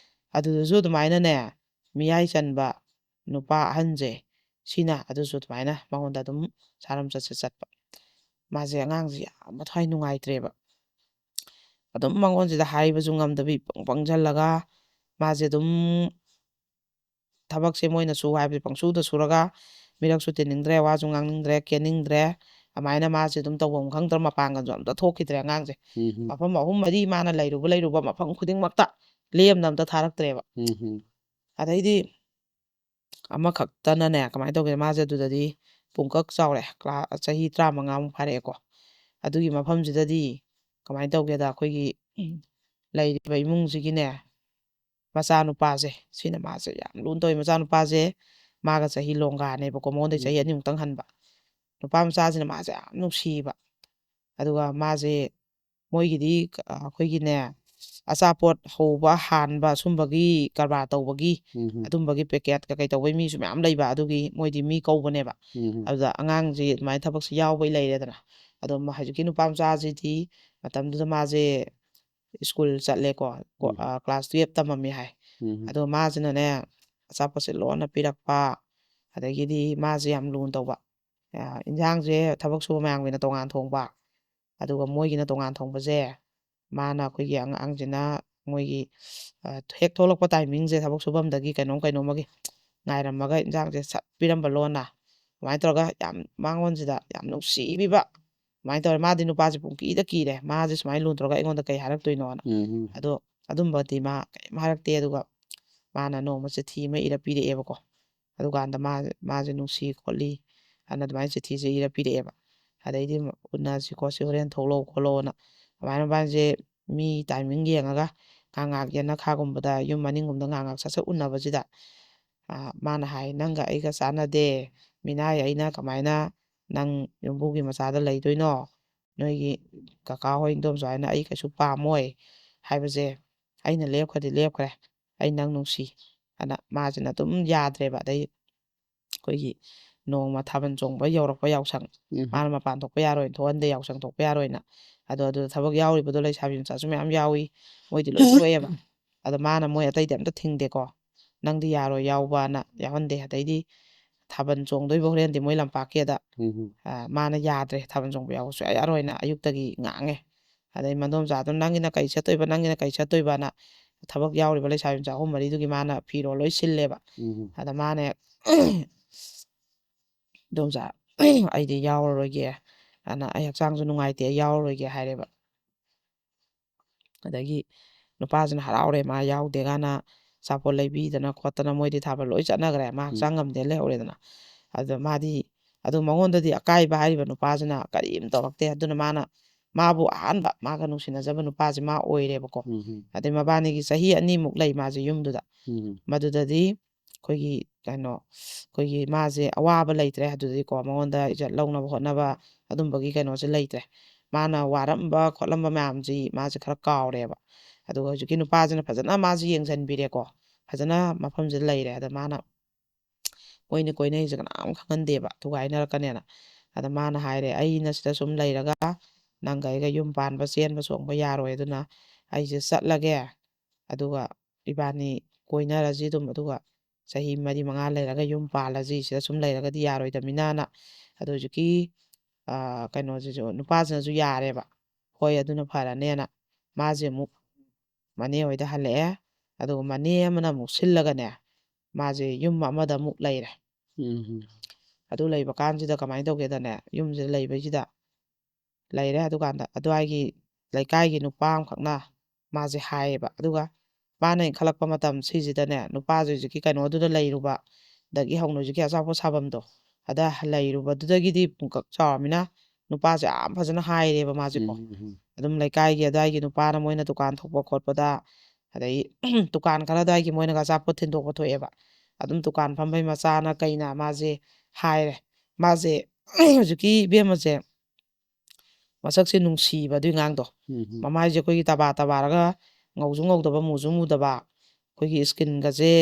ꯑꯗꯨꯗꯁꯨ ꯑꯗꯨꯃꯥꯏꯅꯅꯦ ꯃꯤꯌꯥꯏ ꯆꯟꯕ ꯅꯨꯄꯥ ꯑꯍꯟꯁꯦ ꯁꯤꯅ ꯑꯗꯨꯁꯨ ꯑꯗꯨꯃꯥꯏꯅ ꯃꯉꯣꯟꯗ ꯑꯗꯨꯝ ꯁꯥꯔꯝꯆꯠꯁꯦ ꯆꯠꯄ ꯃꯥꯁꯦ ꯑꯉꯥꯡꯁꯦ ꯌꯥꯝ ꯃꯊ꯭ꯋꯥꯏ ꯅꯨꯡꯉꯥꯏꯇ꯭ꯔꯦꯕ ꯑꯗꯨꯝ ꯃꯉꯣꯟꯁꯤꯗ ꯍꯥꯏꯕꯁꯨ ꯉꯝꯗꯕꯤ ꯄꯪꯁꯜꯂꯒ ꯃꯥꯁꯦ ꯑꯗꯨꯝ ꯊꯕꯛꯁꯦ ꯃꯣꯏꯅ ꯁꯨ ꯍꯥꯏꯕꯁꯦ ꯄꯪꯁꯨꯗ ꯁꯨꯔꯒ ꯃꯤꯔꯛꯁꯨ ꯇꯤꯟꯅꯤꯡꯗ꯭ꯔꯦ ꯋꯥꯁꯨ ꯉꯥꯡꯅꯤꯡꯗ꯭ꯔꯦ ꯀꯦꯅꯤꯡꯗ꯭ꯔꯦ ꯑꯗꯨꯃꯥꯏꯅ ꯃꯥꯁꯦ ꯑꯗꯨꯝ ꯇꯧꯐꯝ ꯈꯪꯗ꯭ꯔ ꯃꯄꯥꯡꯒꯜꯁꯨ ꯑꯝꯇ ꯊꯣꯛꯈꯤꯗ꯭ꯔꯦ ꯑꯉꯥꯡꯁꯦ ꯃꯐꯝ 3 4 ꯃꯥꯅ ꯂꯩꯔꯨꯕ ꯃꯐꯝ ꯈꯨꯗꯤꯡꯃꯛꯇ ꯂꯦꯝꯅ ꯑꯝꯇ ꯊꯥꯔꯛꯇ꯭ꯔꯦꯕ ꯑꯗꯩꯗꯤ ꯑꯃꯈꯛꯇꯅꯅꯦ ꯀꯃꯥꯏꯅ ꯇꯧꯒꯦ ꯃꯥꯁꯦ ꯑꯗꯨꯗꯗꯤ ꯄꯨꯡꯀꯛ ꯆꯥꯎꯔꯦ ꯆꯍꯤ 35 ꯐꯥꯔꯛꯑꯦꯀꯣ ꯑꯗꯨꯒꯤ ꯃꯐꯝꯁꯤꯗꯗꯤ ꯀꯃꯥꯏꯅ ꯇꯧꯒꯦꯗ ꯑꯩꯈꯣꯏꯒꯤ ꯂꯩꯔꯤꯕ ꯏꯃꯨꯡꯁꯤꯒꯤꯅꯦ ꯃꯆꯥꯅꯨꯄꯥꯁꯦ ꯁꯤꯅ ꯃꯥꯁꯦ ꯌꯥꯝ ꯂꯨꯅ ꯇꯧꯋꯤ ꯃꯆꯥꯅꯨꯄꯥꯁꯦ ꯃꯥꯒ ꯆꯍꯤ ꯂꯣꯡꯒꯥꯅꯦꯕꯀꯣ ꯃꯉꯣꯟꯗꯩ ꯆꯍꯤ 2 ꯃꯨꯛꯇꯪ ꯍꯟꯕ ꯅꯨꯄꯥ ꯃꯆꯥꯁꯤꯅ ꯃꯥꯁꯦ ꯌꯥꯝ ꯅꯨꯡꯁꯤꯕ ꯑꯗꯨꯒ ꯃꯥꯁꯦ ꯃꯣꯏꯒꯤꯗꯤ ꯑꯩꯈꯣꯏꯒꯤꯅꯦ ꯑꯆꯥꯄꯣꯠ ꯍꯧꯕ ꯍꯥꯟꯕ ꯁꯨꯝꯕꯒꯤ ꯀꯔꯕꯥꯔ ꯇꯧꯕꯒꯤ ꯑꯗꯨꯝꯕꯒꯤ ꯄꯦꯀꯦꯠ ꯀꯩ ꯇꯧꯕꯒꯤ ꯃꯤꯁꯨ ꯃꯌꯥꯝ ꯂꯩꯕ ꯑꯗꯨꯒꯤ ꯃꯣꯏꯗꯤ ꯃꯤ ꯀꯧꯕꯅꯦꯕ ꯑꯗꯨꯗ ꯑꯉꯥꯡꯁꯤ ꯑꯗꯨꯃꯥꯏꯅ ꯊꯕꯛꯁꯤ ꯌꯥꯎꯕꯩ ꯂꯩꯔꯦꯗꯅ ꯑꯗꯣ ꯍꯧꯖꯤꯛꯀꯤ ꯅꯨꯄꯥ ꯃꯆꯥꯁꯤꯗꯤ ꯃꯇꯝꯗꯨꯗ ꯃꯥꯁꯦ ꯁ꯭ꯀꯨꯜ ꯆꯠꯂꯦꯀꯣ ꯀ꯭ꯂꯥꯁ 12 ꯇꯝꯃꯝꯃꯤ ꯍꯥꯏ ꯑꯗꯣ ꯃꯥꯁꯤꯅꯅꯦ ꯑꯆꯥꯄꯣꯠꯁꯦ ꯂꯣꯟꯅ ꯄꯤꯔꯛꯄ ꯑꯗꯒꯤꯗꯤ ꯃꯥꯁꯦ ꯌꯥꯝ ꯂꯨꯅ ꯇꯧꯕ ꯏꯟꯖꯥꯡꯁꯦ ꯊꯕꯛ ꯁꯨꯕ ꯃꯌꯥꯝꯒꯤꯅ ꯇꯣꯉꯥꯟ ꯊꯣꯡꯕ ꯑꯗꯨꯒ ꯃꯣꯏꯒꯤꯅ ꯇꯣꯉꯥꯟ ꯊꯣꯡꯕꯁꯦ ꯃꯥꯅ ꯑꯩꯈꯣꯏꯒꯤ ꯑꯉꯥꯡꯁꯤꯅ ꯃꯣꯏꯒꯤ ꯍꯦꯛ ꯊꯣꯛꯂꯛꯄ ꯇꯥꯏꯃꯤꯡꯁꯦ ꯊꯕꯛ ꯁꯨꯐꯝꯗꯒꯤ ꯀꯩꯅꯣꯝꯃꯒꯤ ꯉꯥꯏꯔꯝꯃꯒ ꯏꯟꯖꯥꯡꯁꯦ ꯁꯠ ꯄꯤꯔꯝꯕ ꯂꯣꯟꯅ ꯑꯗꯨꯃꯥꯏꯅ ꯇꯧꯔꯒ ꯌꯥꯝ ꯃꯉꯣꯟꯁꯤꯗ ꯌꯥꯝ ꯅꯨꯡꯁꯤꯕꯤꯕ ꯑꯗꯨꯃꯥꯏꯅ ꯇꯧꯔꯦ ꯃꯥꯗꯤ ꯅꯨꯄꯥꯁꯦ ꯄꯨꯡꯀꯤꯗ ꯀꯤꯔꯦ ꯃꯥꯁꯦ ꯁꯨꯃꯥꯏꯅ ꯂꯨꯅ ꯇꯧꯔꯒ ꯑꯩꯉꯣꯟꯗ ꯀꯩ ꯍꯥꯏꯔꯛꯇꯣꯏꯅꯣꯅ ꯑꯗꯣ ꯑꯗꯨꯝꯕꯗꯤ ꯃꯥ ꯀꯩꯝ ꯍꯥꯏꯔꯛꯇꯦ ꯑꯗꯨꯒ ꯃꯥꯅ ꯅꯣꯡꯃ ꯆꯤꯊꯤ ꯑꯃ ꯏꯔ ꯄꯤꯔꯛꯑꯦꯕꯀꯣ ꯑꯗꯨꯀꯥꯟꯗ ꯃꯥꯁꯦ ꯅꯨꯡꯁꯤ ꯈꯣꯠꯂꯤ ꯑꯗꯨꯅ ꯑꯗꯨꯃꯥꯏꯅ ꯆꯤꯊꯤꯁꯦ ꯏꯔ ꯄꯤꯔꯛꯑꯦꯕ ꯑꯗꯩꯗꯤ ꯎꯅꯁꯤ ꯈꯣꯠꯁꯤ ꯍꯣꯔꯦꯟ ꯊꯣꯛꯂꯛꯑꯣ ꯈꯣꯠꯂꯛꯑꯣꯅ ꯑꯗꯨꯃꯥꯏꯅ ꯃꯥꯁꯦ ꯃꯤ ꯇꯥꯏꯃꯤꯡ ꯌꯦꯡꯉꯒ ꯉꯥꯏꯍꯥꯛ ꯌꯦꯅꯈꯥꯒꯨꯝꯕꯗ ꯌꯨꯝ ꯃꯅꯤꯡꯒꯨꯝꯕꯗ ꯉꯥꯏꯍꯥꯛ ꯁꯠ ꯎꯟꯅꯕꯁꯤꯗ ꯃꯥꯅ ꯍꯥꯏ ꯅꯪꯒ ꯑꯩꯒ ꯆꯥꯟꯅꯗꯦ ꯃꯤꯅꯥꯏ ꯑꯩꯅ ꯀꯃꯥꯏꯅ ꯅꯪ ꯌꯨꯝꯕꯨꯒꯤ ꯃꯆꯥꯗ ꯂꯩꯗꯣꯏꯅꯣ ꯅꯣꯏꯒꯤ ꯀꯀꯥ ꯍꯣꯏ ꯏꯟꯗꯣꯝꯆꯥ ꯍꯣꯏꯅ ꯑꯩ ꯀꯩꯁꯨ ꯄꯥꯝꯃꯣꯏ ꯍꯥꯏꯕꯁꯦ ꯑꯩꯅ ꯂꯦꯞꯈ꯭ꯔꯗꯤ ꯂꯦꯞꯈ꯭ꯔꯦ ꯑꯩ ꯅꯪ ꯅꯨꯡꯁꯤ ꯑꯅ ꯃꯥꯁꯤꯅ ꯑꯗꯨꯝ ꯌꯥꯗ꯭ꯔꯦꯕ ꯑꯗꯩ ꯑꯩꯈꯣꯏꯒꯤ ꯅꯣꯡꯃ ꯊꯥꯕꯜ ꯆꯣꯡꯕ ꯌꯧꯔꯛꯄ ꯌꯥꯎꯁꯪ ꯃꯥꯅ ꯃꯄꯥꯟ ꯊꯣꯛꯄ ꯌꯥꯔꯣꯏꯅ ꯊꯣꯛꯍꯟꯗꯦ ꯌꯥꯎꯁꯪ ꯊꯣꯛꯄ ꯌꯥꯔꯣꯏꯅ ꯑꯗꯨꯗ ꯊꯕꯛ ꯌꯥꯎꯔꯤꯕꯗꯣ ꯂꯩꯁꯥꯕꯤ ꯃꯆꯥꯁꯨ ꯃꯌꯥꯝ ꯌꯥꯎꯏ ꯃꯣꯏꯗꯤ ꯂꯣꯏ ꯊꯣꯛꯑꯦꯕ ꯑꯗꯣ ꯃꯥꯅ ꯃꯣꯏ ꯑꯇꯩꯗꯤ ꯑꯝꯇ ꯊꯤꯡꯗꯦꯀꯣ ꯅꯪꯗꯤ ꯌꯥꯔꯣꯏ ꯌꯥꯎꯕꯅ ꯌꯥꯎꯍꯟꯗꯦ ꯑꯗꯩꯗꯤ ꯊꯥꯕꯜ ꯆꯣꯡꯗꯣꯏꯕ ꯍꯣꯔꯦꯟꯗꯤ ꯃꯣꯏ ꯂꯝꯄꯥꯛꯀꯤꯗ ꯃꯥꯅ ꯌꯥꯗ꯭ꯔꯦ ꯊꯥꯕꯜ ꯆꯣꯡꯕ ꯌꯥꯎꯕ ꯁꯨꯡꯌꯥ ꯌꯥꯔꯣꯏꯅ ꯑꯌꯨꯛꯇꯒꯤ ꯉꯥꯡꯉꯦ ꯑꯗꯩ ꯃꯗꯣꯝꯆꯥꯗꯨꯅ ꯅꯪꯒꯤꯅ ꯀꯩ ꯆꯠꯇꯣꯏꯕ ꯅꯪꯒꯤꯅ ꯀꯩ ꯆꯠꯇꯣꯏꯕꯅ ꯊꯕꯛ ꯌꯥꯎꯔꯤꯕ ꯂꯩꯁꯥꯕꯤ ꯃꯆꯥ ꯑꯍꯨꯝ ꯃꯔꯤꯗꯨꯒꯤ ꯃꯥꯅ ꯐꯤꯔꯣꯜ ꯂꯣꯏ ꯁꯤꯜꯂꯦꯕ ꯑꯗ ꯃꯥꯅ ꯏꯗꯣꯝꯆꯥ ꯑꯩꯗꯤ ꯌꯥꯎꯔꯔꯣꯏꯒꯦ ꯑꯗꯨꯅ ꯑꯩ ꯍꯛꯆꯥꯡꯁꯨ ꯅꯨꯡꯉꯥꯏꯇꯦ ꯑꯩ ꯌꯥꯎꯔꯔꯣꯏꯒꯦ ꯍꯥꯏꯔꯦꯕ ꯑꯗꯒꯤ ꯅꯨꯄꯥꯁꯤꯅ ꯍꯔꯥꯎꯔꯦ ꯃꯥ ꯌꯥꯎꯗꯦ ꯒꯥꯅ ꯑꯆꯥꯄꯣꯠ ꯂꯩꯕꯤꯗꯅ ꯈꯣꯠꯇꯅ ꯃꯣꯏꯗꯤ ꯊꯥꯕꯜ ꯂꯣꯏ ꯆꯠꯅꯈ꯭ꯔꯦ ꯃꯥ ꯍꯛꯆꯥꯡ ꯉꯝꯗꯦ ꯂꯩꯍꯧꯔꯦꯗꯅ ꯑꯗ ꯃꯥꯗꯤ ꯑꯗꯨ ꯃꯉꯣꯟꯗꯗꯤ ꯑꯀꯥꯏꯕ ꯍꯥꯏꯔꯤꯕ ꯅꯨꯄꯥꯁꯤꯅ ꯀꯔꯤꯝ ꯇꯧꯔꯛꯇꯦ ꯑꯗꯨꯅ ꯃꯥꯕꯨ ꯑꯍꯥꯟꯕ ꯃꯥꯒ ꯅꯨꯡꯁꯤꯅꯖꯕ ꯅꯨꯄꯥꯁꯤ ꯃꯥ ꯑꯣꯏꯔꯦꯕꯀꯣ ꯑꯗꯩ ꯃꯕꯥꯅꯤꯒꯤ ꯆꯍꯤ 2 ꯂꯩ ꯃꯥꯁꯦ ꯌꯨꯝꯗꯨꯗ ꯃꯗꯨꯗꯗꯤ ꯑꯩꯈꯣꯏꯒꯤ ꯑꯩꯈꯣꯏꯒꯤ ꯃꯥꯁꯦ ꯑꯋꯥꯕ ꯂꯩꯇ꯭ꯔꯦ ꯑꯗꯨꯗꯤꯀꯣ ꯃꯉꯣꯟꯗ ꯏꯖꯠ ꯂꯧꯅꯕ ꯍꯣꯠꯅꯕ ꯑꯗꯨꯝꯕꯒꯤ ꯀꯩꯅꯣꯁꯦ ꯂꯩꯇ꯭ꯔꯦ ꯃꯥꯅ ꯋꯥꯔꯝꯕ ꯈꯣꯠꯂꯝꯕ ꯃꯌꯥꯝꯁꯤ ꯃꯥꯁꯦ ꯈꯔ ꯀꯥꯎꯔꯦꯕ ꯑꯗꯨꯒ ꯍꯧꯖꯤꯛꯀꯤ ꯅꯨꯄꯥꯁꯤꯅ ꯐꯖꯅ ꯃꯥꯁꯦ ꯌꯦꯡꯁꯤꯟꯕꯤꯔꯦꯀꯣ ꯐꯖꯅ ꯃꯐꯝꯁꯤꯗ ꯂꯩꯔꯦ ꯑꯗ ꯃꯥꯅ ꯃꯣꯏꯅ ꯀꯣꯏꯅꯩꯁꯦ ꯀꯅꯥꯝ ꯈꯪꯍꯟꯗꯦꯕ ꯊꯨꯒꯥꯏꯅꯔꯛꯀꯅꯦꯅ ꯑꯗ ꯃꯥꯅ ꯍꯥꯏꯔꯦ ꯑꯩꯅ ꯁꯤꯗ ꯁꯨꯝ ꯂꯩꯔꯒ ꯅꯪꯒ ꯑꯩꯒ ꯌꯨꯝ ꯄꯥꯟꯕ ꯆꯦꯟꯕ ꯆꯣꯡꯕ ꯌꯥꯔꯣꯏ ꯑꯗꯨꯅ ꯑꯩꯁꯦ ꯆꯠꯂꯒꯦ ꯑꯗꯨꯒ ꯏꯕꯥꯅꯤ ꯀꯣꯏꯅꯔꯁꯤ ꯑꯗꯨꯝ ꯑꯗꯨꯒ ꯆꯍꯤ 4-5 ꯂꯩꯔꯒ ꯌꯨꯝ ꯄꯥꯜꯂꯁꯤ ꯁꯤꯗ ꯁꯨꯝ ꯂꯩꯔꯒꯗꯤ ꯌꯥꯔꯣꯏꯗꯕꯅꯤꯅ ꯑꯗꯣ ꯍꯧꯖꯤꯛꯀꯤ ꯀꯩꯅꯣꯁꯤꯁꯨ ꯅꯨꯄꯥꯁꯤꯅꯁꯨ ꯌꯥꯔꯦꯕ ꯍꯣꯏ ꯑꯗꯨꯅ ꯐꯔꯅꯦꯅ ꯃꯥꯁꯦ ꯑꯃꯨꯛ ꯃꯅꯦ ꯍꯣꯏꯗ ꯍꯜꯂꯛꯑꯦ ꯑꯗꯨꯒ ꯃꯅꯦ ꯑꯃꯅ ꯑꯃꯨꯛ ꯁꯤꯜꯂꯒꯅꯦ ꯃꯥꯁꯦ ꯌꯨꯝ ꯑꯃꯗ ꯑꯃꯨꯛ ꯂꯩꯔꯦ ꯑꯗꯨ ꯂꯩꯕ ꯀꯥꯟꯁꯤꯗ ꯀꯃꯥꯏꯅ ꯇꯧꯒꯦꯗꯅꯦ ꯌꯨꯝꯁꯤꯗ ꯂꯩꯕꯁꯤꯗ ꯂꯩꯔꯦ ꯑꯗꯨꯀꯥꯟꯗ ꯑꯗꯨꯋꯥꯏꯒꯤ ꯂꯩꯀꯥꯏꯒꯤ ꯅꯨꯄꯥ ꯑꯃꯈꯛꯅ ꯃꯥꯁꯦ ꯍꯥꯏꯌꯦꯕ ꯑꯗꯨꯒ ꯃꯥꯅ ꯏꯟꯈꯠꯂꯛꯄ ꯃꯇꯝ ꯁꯤꯁꯤꯗꯅꯦ ꯅꯨꯄꯥꯁꯦ ꯍꯧꯖꯤꯛꯀꯤ ꯀꯩꯅꯣꯗꯨꯗ ꯂꯩꯔꯨꯕ ꯗꯒꯤ ꯍꯧꯅ ꯍꯧꯖꯤꯛꯀꯤ ꯑꯆꯥꯄꯣꯠ ꯁꯥꯐꯝꯗꯣ ꯑꯗ ꯂꯩꯔꯨꯕꯗꯨꯗꯒꯤꯗꯤ ꯄꯨꯡꯀꯛ ꯆꯥꯎꯔꯃꯤꯅ ꯅꯨꯄꯥꯁꯦ ꯌꯥꯝ ꯐꯖꯅ ꯍꯥꯏꯔꯦꯕ ꯃꯥꯁꯦꯀꯣ ꯑꯗꯨꯝ ꯂꯩꯀꯥꯏꯒꯤ ꯑꯗꯨꯋꯥꯏꯒꯤ ꯅꯨꯄꯥꯅ ꯃꯣꯏꯅ ꯗꯨꯀꯥꯟ ꯊꯣꯛꯄ ꯈꯣꯠꯄꯗ ꯑꯗꯩ ꯗꯨꯀꯥꯟ ꯈꯔ ꯑꯗꯨꯋꯥꯏꯒꯤ ꯃꯣꯏꯅꯒ ꯑꯆꯥꯄꯣꯠ ꯊꯤꯟꯗꯣꯛꯄ ꯊꯣꯛꯑꯦꯕ ꯑꯗꯨꯝ ꯗꯨꯀꯥꯟ ꯐꯝꯕꯩ ꯃꯆꯥꯅ ꯀꯩꯅ ꯃꯥꯁꯦ ꯍꯥꯏꯔꯦ ꯃꯥꯁꯦ ꯍꯧꯖꯤꯛꯀꯤ ꯏꯕꯦꯝꯃꯁꯦ ꯃꯁꯛꯁꯦ ꯅꯨꯡꯁꯤꯕ ꯑꯗꯨꯏ ꯑꯉꯥꯡꯗꯣ ꯃꯃꯥꯏꯁꯦ ꯑꯩꯈꯣꯏꯒꯤ ꯇꯕꯥꯔꯒ ꯉꯧꯁꯨ ꯉꯧꯗꯕ ꯃꯨꯁꯨ ꯃꯨꯗꯕ ꯑꯩꯈꯣꯏꯒꯤ ꯏꯁꯀꯤꯟꯒꯁꯦ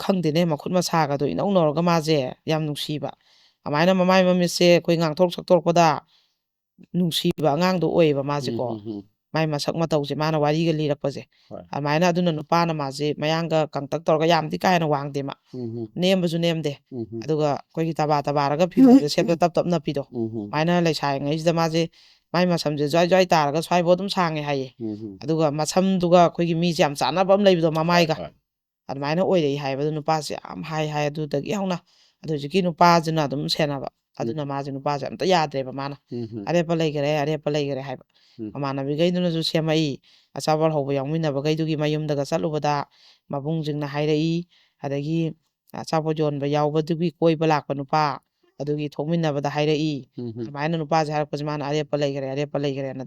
ꯈꯪꯗꯦꯅꯦ ꯃꯈꯨꯠ ꯃꯁꯥꯒꯗꯣ ꯏꯅꯧ ꯅꯧꯔꯒ ꯃꯥꯁꯦ ꯌꯥꯝ ꯅꯨꯡꯁꯤꯕ ꯑꯗꯨꯃꯥꯏꯅ ꯃꯃꯥꯏ ꯃꯃꯤꯠꯁꯦ ꯑꯩꯈꯣꯏ ꯉꯥꯡꯊꯣꯛ ꯁꯛꯇꯣꯔꯛꯄꯗ ꯅꯨꯡꯁꯤꯕ ꯑꯉꯥꯡꯗꯣ ꯑꯣꯏꯌꯦꯕ ꯃꯥꯁꯦꯀꯣ ꯃꯥꯏ ꯃꯁꯛ ꯃꯇꯧꯁꯦ ꯃꯥꯅ ꯋꯥꯔꯤꯒ ꯂꯤꯔꯛꯄꯁꯦ ꯑꯗꯨꯃꯥꯏꯅ ꯑꯗꯨꯅ ꯅꯨꯄꯥꯅ ꯃꯥꯁꯦ ꯃꯌꯥꯡꯒ ꯀꯪꯇꯛ ꯇꯧꯔꯒ ꯌꯥꯝꯗꯤ ꯀꯥ ꯍꯦꯟꯅ ꯋꯥꯡꯗꯦ ꯃꯥ ꯅꯦꯝꯕꯁꯨ ꯅꯦꯝꯗꯦ ꯑꯗꯨꯒ ꯑꯩꯈꯣꯏꯒꯤ ꯇꯕꯥꯔꯒ ꯐꯤꯔꯣꯜꯁꯦ ꯁꯦꯠꯄ ꯇꯞ ꯇꯞ ꯅꯞꯄꯤꯗꯣ ꯑꯗꯨꯃꯥꯏꯅ ꯂꯩꯁꯥꯔꯤꯉꯩꯁꯤꯗ ꯃꯥꯁꯦ ꯃꯥꯏ ꯃꯁꯝꯁꯦ ꯖ꯭ꯋꯥꯏ ꯖ꯭ꯋꯥꯏ ꯇꯥꯔꯒ ꯁ꯭ꯋꯥꯏꯐꯥꯎ ꯑꯗꯨꯝ ꯁꯥꯡꯉꯦ ꯍꯥꯏꯌꯦ ꯑꯗꯨꯒ ꯃꯁꯝꯗꯨꯒ ꯑꯩꯈꯣꯏꯒꯤ ꯃꯤꯁꯦ ꯌꯥꯝ ꯆꯥꯟꯅꯕ ꯑꯃ ꯂꯩꯕꯗꯣ ꯃꯃꯥꯏꯒ ꯑꯗꯨꯃꯥꯏꯅ ꯑꯣꯏꯔꯛꯏ ꯍꯥꯏꯕ ꯑꯗꯨ ꯅꯨꯄꯥꯁꯦ ꯌꯥꯝ ꯍꯥꯏ ꯑꯗꯨꯗꯒꯤ ꯍꯧꯅ ꯑꯗꯨ ꯍꯧꯖꯤꯛꯀꯤ ꯅꯨꯄꯥꯁꯤꯅ ꯑꯗꯨꯝ ꯁꯦꯟꯅꯕ ꯑꯗꯨꯅ ꯃꯥꯁꯦ ꯅꯨꯄꯥꯁꯦ ꯑꯝꯇ ꯌꯥꯗ꯭ꯔꯦꯕ ꯃꯥꯅ ꯑꯔꯦꯞꯄ ꯂꯩꯈꯔꯦ ꯍꯥꯏꯕ ꯃꯃꯥꯟꯅꯕꯤꯈꯩꯗꯨꯅꯁꯨ ꯁꯦꯝꯃꯛꯏ ꯑꯆꯥꯄꯣꯠ ꯍꯧꯕ ꯌꯥꯎꯃꯤꯟꯅꯕꯈꯩꯗꯨꯒꯤ ꯃꯌꯨꯝꯗꯒ ꯆꯠꯂꯨꯕꯗ ꯃꯕꯨꯡꯁꯤꯡꯅ ꯍꯥꯏꯔꯛꯏ ꯑꯗꯒꯤ ꯑꯆꯥꯄꯣꯠ ꯌꯣꯟꯕ ꯌꯥꯎꯕꯗꯨꯒꯤ ꯀꯣꯏꯕ ꯂꯥꯛꯄ ꯅꯨꯄꯥ ꯑꯗꯨꯒꯤ ꯊꯣꯛꯃꯤꯟꯅꯕꯗ ꯍꯥꯏꯔꯛꯏ ꯑꯗꯨꯃꯥꯏꯅ ꯅꯨꯄꯥꯁꯦ ꯍꯥꯏꯔꯛꯄꯁꯦ ꯃꯥꯅ ꯑꯔꯦꯞꯄ ꯂꯩꯈꯔꯦꯅ